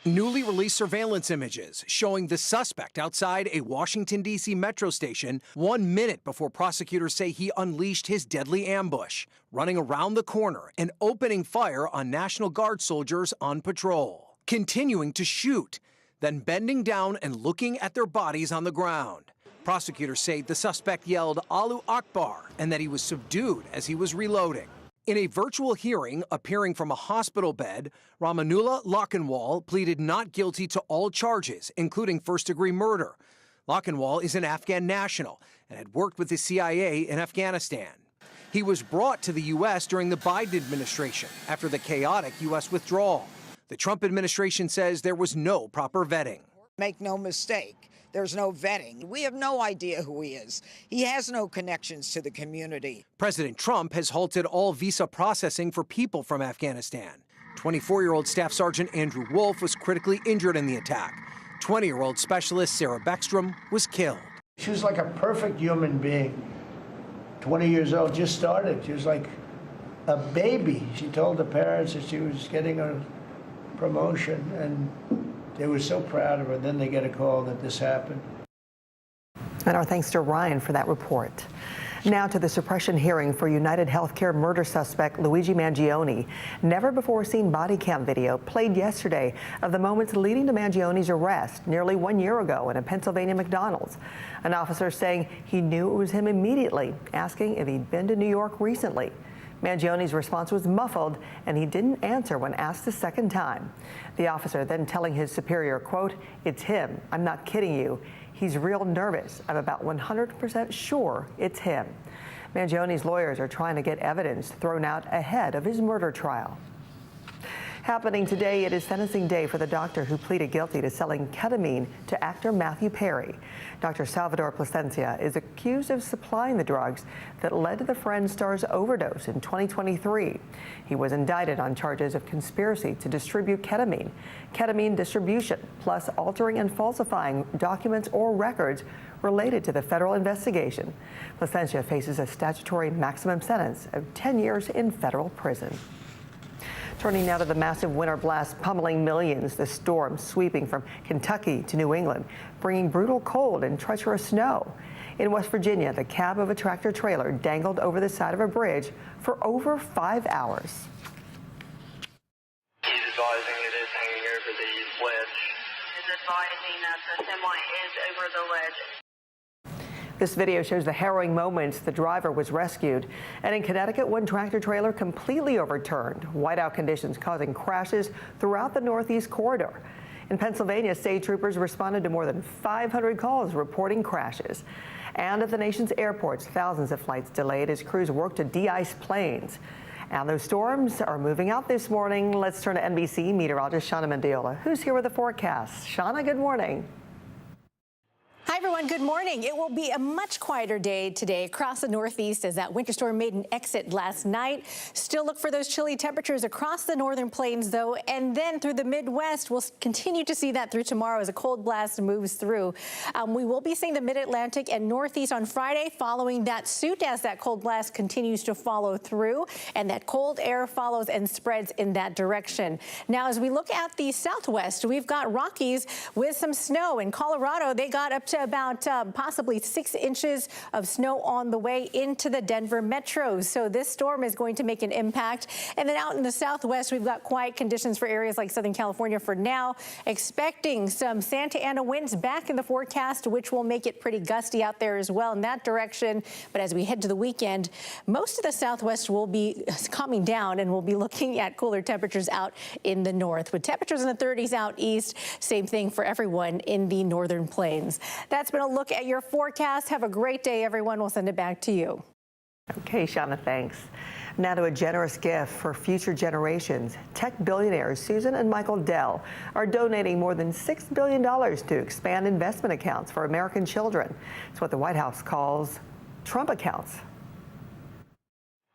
Newly released surveillance images showing the suspect outside a Washington, D.C. metro station 1 minute before prosecutors say he unleashed his deadly ambush, running around the corner and opening fire on National Guard soldiers on patrol, continuing to shoot, then bending down and looking at their bodies on the ground. Prosecutors say the suspect yelled Allahu Akbar and that he was subdued as he was reloading. In a virtual hearing appearing from a hospital bed, Ramanullah Lakhanwal pleaded not guilty to all charges, including first-degree murder. Lakhanwal is an Afghan national and had worked with the CIA in Afghanistan. He was brought to the U.S. during the Biden administration after the chaotic U.S. withdrawal. The Trump administration says there was no proper vetting. Make no mistake. There's no vetting. We have no idea who he is. He has no connections to the community. President Trump has halted all visa processing for people from Afghanistan. 24-year-old Staff Sergeant Andrew Wolf was critically injured in the attack. 20-year-old specialist Sarah Beckstrom was killed. She was like a perfect human being. 20 years old, just started. She was like a baby. She told the parents that she was getting a promotion, and they were so proud of her. Then they get a call that this happened. And our thanks to Ryan for that report. Now to the suppression hearing for United Healthcare murder suspect Luigi Mangione. Never before seen body cam video played yesterday of the moments leading to Mangione's arrest nearly 1 year ago in a Pennsylvania McDonald's. An officer saying he knew it was him immediately, asking if he'd been to New York recently. Mangione's response was muffled, and he didn't answer when asked a second time. The officer then telling his superior, quote, "It's him. I'm not kidding you. He's real nervous. I'm about 100% sure it's him." Mangione's lawyers are trying to get evidence thrown out ahead of his murder trial. Happening today, it is sentencing day for the doctor who pleaded guilty to selling ketamine to actor Matthew Perry. Dr. Salvador Plasencia is accused of supplying the drugs that led to the Friends star's overdose in 2023. He was indicted on charges of conspiracy to distribute ketamine, ketamine distribution, plus altering and falsifying documents or records related to the federal investigation. Plasencia faces a statutory maximum sentence of 10 years in federal prison. Turning now to the massive winter blast pummeling millions. The storm sweeping from Kentucky to New England, bringing brutal cold and treacherous snow. In West Virginia, the cab of a tractor trailer dangled over the side of a bridge for over 5 hours. He's advising it is hanging over the ledge. He's advising that the semi is over the ledge. This video shows the harrowing moments the driver was rescued. And in Connecticut, one tractor trailer completely overturned. Whiteout conditions causing crashes throughout the Northeast corridor. In Pennsylvania, state troopers responded to more than 500 calls reporting crashes. And at the nation's airports, thousands of flights delayed as crews work to de-ice planes. And those storms are moving out this morning. Let's turn to NBC meteorologist Shauna Mendiola, who's here with the forecast. Shauna, good morning. Hi, everyone. Good morning. It will be a much quieter day today across the Northeast as that winter storm made an exit last night. Still look for those chilly temperatures across the northern plains, though, and then through the Midwest. We'll continue to see that through tomorrow as a cold blast moves through. We will be seeing the Mid-Atlantic and Northeast on Friday following that suit as that cold blast continues to follow through and that cold air follows and spreads in that direction. Now, as we look at the Southwest, we've got Rockies with some snow. In Colorado, they got up to about possibly 6 inches of snow on the way into the Denver metro. So this storm is going to make an impact. And then out in the Southwest, we've got quiet conditions for areas like Southern California for now. Expecting some Santa Ana winds back in the forecast, which will make it pretty gusty out there as well in that direction. But as we head to the weekend, most of the Southwest will be calming down and we'll be looking at cooler temperatures out in the north. With temperatures in the 30s out east, same thing for everyone in the northern plains. That's been a look at your forecast. Have a great day, everyone. We'll send it back to you. Okay, Shauna, thanks. Now to a generous gift for future generations. Tech billionaires Susan and Michael Dell are donating more than $6 billion to expand investment accounts for American children. It's what the White House calls Trump accounts.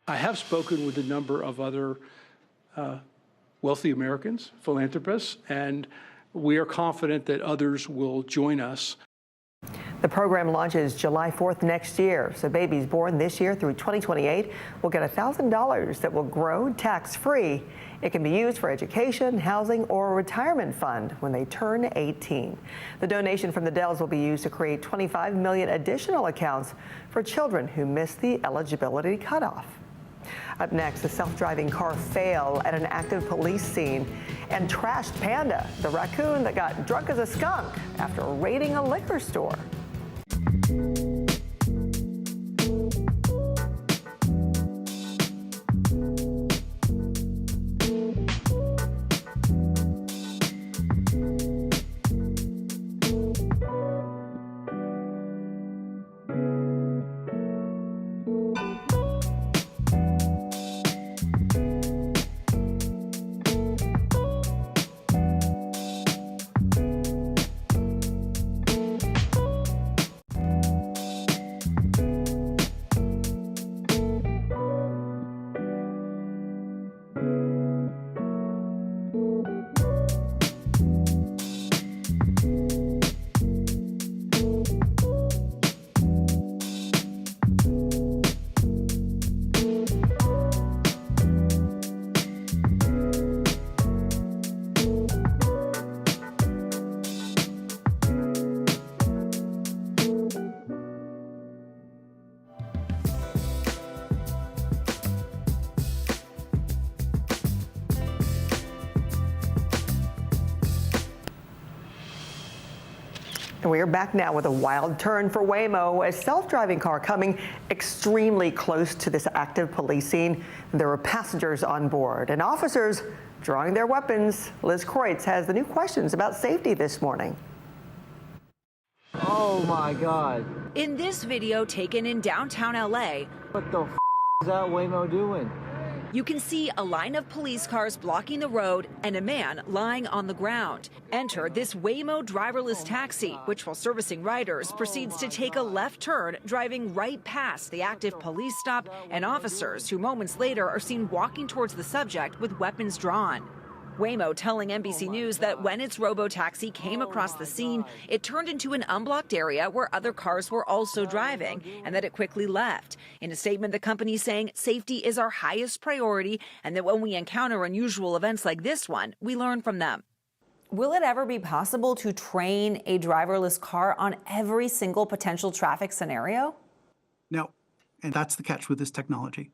I have spoken with a number of other wealthy Americans, philanthropists, and we are confident that others will join us. The program launches July 4th next year, so babies born this year through 2028 will get $1,000 that will grow tax-free. It can be used for education, housing, or a retirement fund when they turn 18. The donation from the Dells will be used to create 25 million additional accounts for children who miss the eligibility cutoff. Up next, a self-driving car fail at an active police scene and trashed Panda, the raccoon that got drunk as a skunk after raiding a liquor store. And we are back now with a wild turn for Waymo, a self-driving car coming extremely close to this active police scene. There were passengers on board and officers drawing their weapons. Liz Kreutz has the new questions about safety this morning. Oh my God. In this video taken in downtown LA, what the f is that Waymo doing? You can see a line of police cars blocking the road and a man lying on the ground. Enter this Waymo driverless taxi, which while servicing riders proceeds to take a left turn, driving right past the active police stop and officers who moments later are seen walking towards the subject with weapons drawn. Waymo telling NBC News that when its robo-taxi came across the scene, it turned into an unblocked area where other cars were also driving, and that it quickly left. In a statement, the company saying safety is our highest priority, and that when we encounter unusual events like this one, we learn from them. Will it ever be possible to train a driverless car on every single potential traffic scenario? No, and that's the catch with this technology.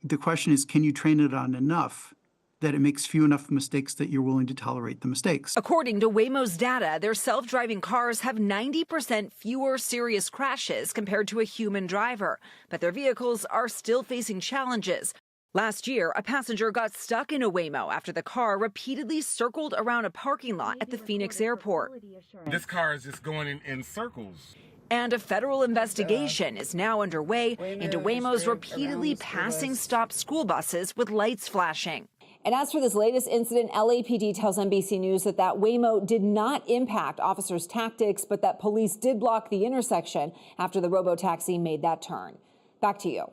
The question is, can you train it on enough that it makes few enough mistakes that you're willing to tolerate the mistakes? According to Waymo's data, their self-driving cars have 90% fewer serious crashes compared to a human driver, but their vehicles are still facing challenges. Last year, a passenger got stuck in a Waymo after the car repeatedly circled around a parking lot at the Phoenix airport. This car is just going in circles. And a federal investigation is now underway into Waymo's repeatedly passing stopped school buses with lights flashing. And as for this latest incident, LAPD tells NBC News that Waymo did not impact officers' tactics, but that police did block the intersection after the robo-taxi made that turn. Back to you.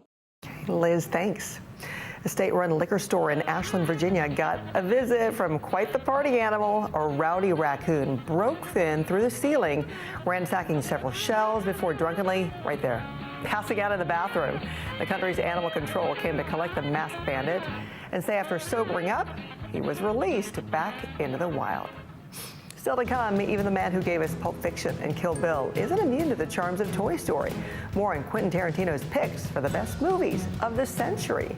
Liz, thanks. A state-run liquor store in Ashland, Virginia got a visit from quite the party animal. A rowdy raccoon broke in through the ceiling, ransacking several shelves before drunkenly, right there, passing out in the bathroom. The country's animal control came to collect the masked bandit and say after sobering up, he was released back into the wild. Still to come, even the man who gave us Pulp Fiction and Kill Bill isn't immune to the charms of Toy Story. More on Quentin Tarantino's picks for the best movies of the century.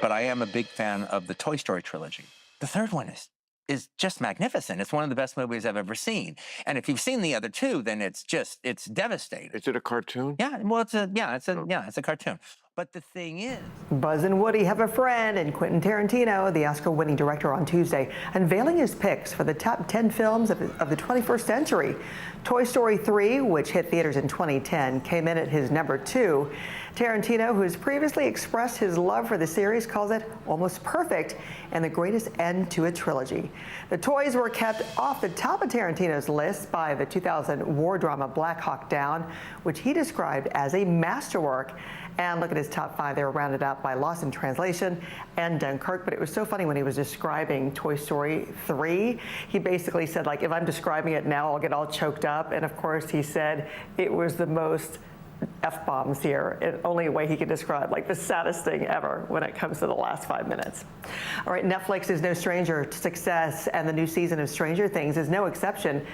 but I am a big fan of the Toy Story trilogy. The third one is just magnificent. It's one of the best movies I've ever seen. And if you've seen the other two, then it's devastating. Is it a cartoon? Yeah, well, it's a cartoon. But the thing is, Buzz and Woody have a friend, and Quentin Tarantino, the Oscar-winning director, on Tuesday, unveiling his picks for the top 10 films of the 21st century. Toy Story 3, which hit theaters in 2010, came in at his number 2. Tarantino, who has previously expressed his love for the series, calls it almost perfect and the greatest end to a trilogy. The toys were kept off the top of Tarantino's list by the 2000 war drama Black Hawk Down, which he described as a masterwork. And look at his top 5. They were rounded out by Lost in Translation and Dunkirk. But it was so funny when he was describing Toy Story 3. He basically said, like, if I'm describing it now, I'll get all choked up. And of course, he said it was the most F-bombs here. Only way he could describe, like, the saddest thing ever when it comes to the last 5 minutes. All right, Netflix is no stranger to success, and the new season of Stranger Things is no exception.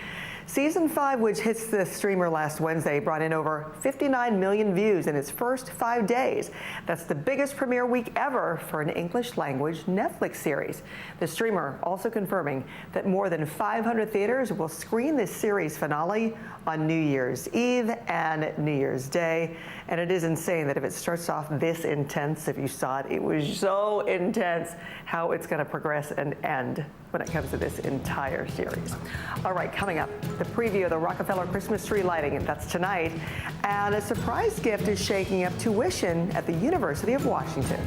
Season 5, which hits the streamer last Wednesday, brought in over 59 million views in its first 5 days. That's the biggest premiere week ever for an English-language Netflix series. The streamer also confirming that more than 500 theaters will screen this series finale on New Year's Eve and New Year's Day. And it is insane that if it starts off this intense, if you saw it, it was so intense how it's going to progress and end when it comes to this entire series. All right, coming up, the preview of the Rockefeller Christmas tree lighting, and that's tonight. And a surprise gift is shaking up tuition at the University of Washington.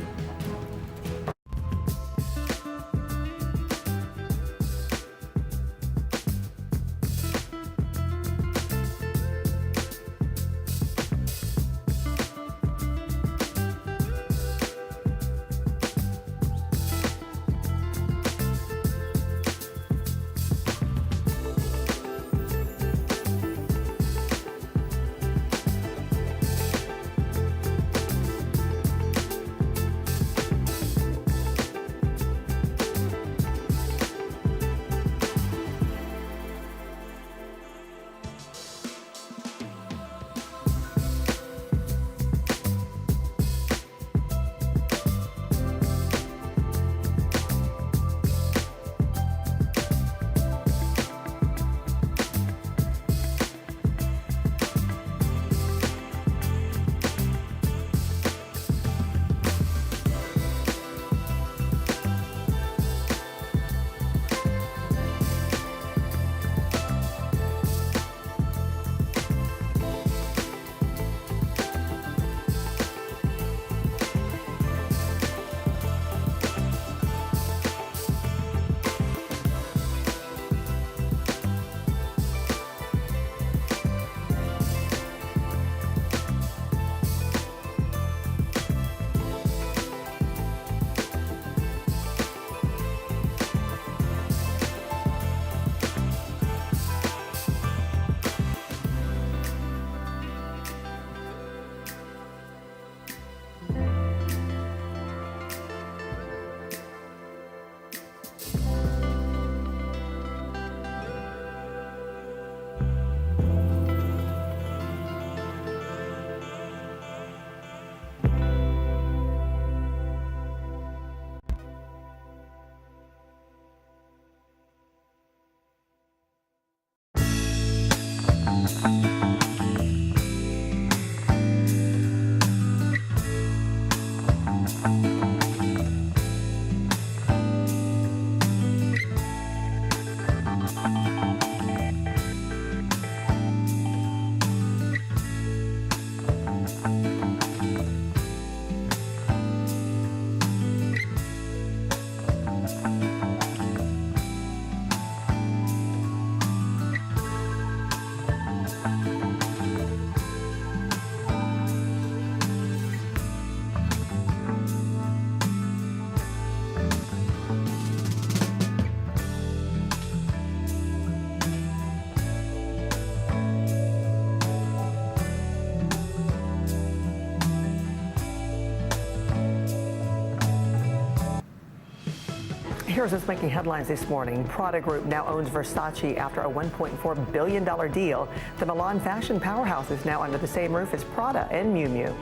Here's what's making headlines this morning. Prada Group now owns Versace after a $1.4 billion deal. The Milan fashion powerhouse is now under the same roof as Prada and Miu Miu.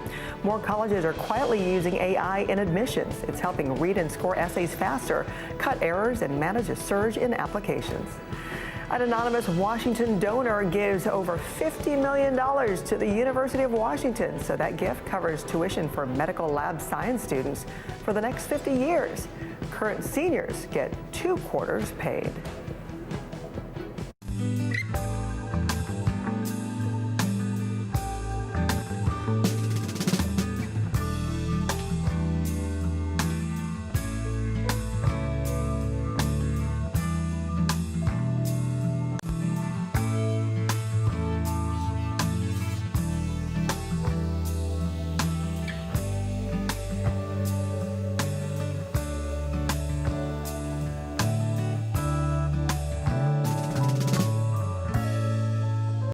More colleges are quietly using AI in admissions. It's helping read and score essays faster, cut errors, and manage a surge in applications. An anonymous Washington donor gives over $50 million to the University of Washington, so that gift covers tuition for medical lab science students for the next 50 years. Current seniors get 2 quarters paid.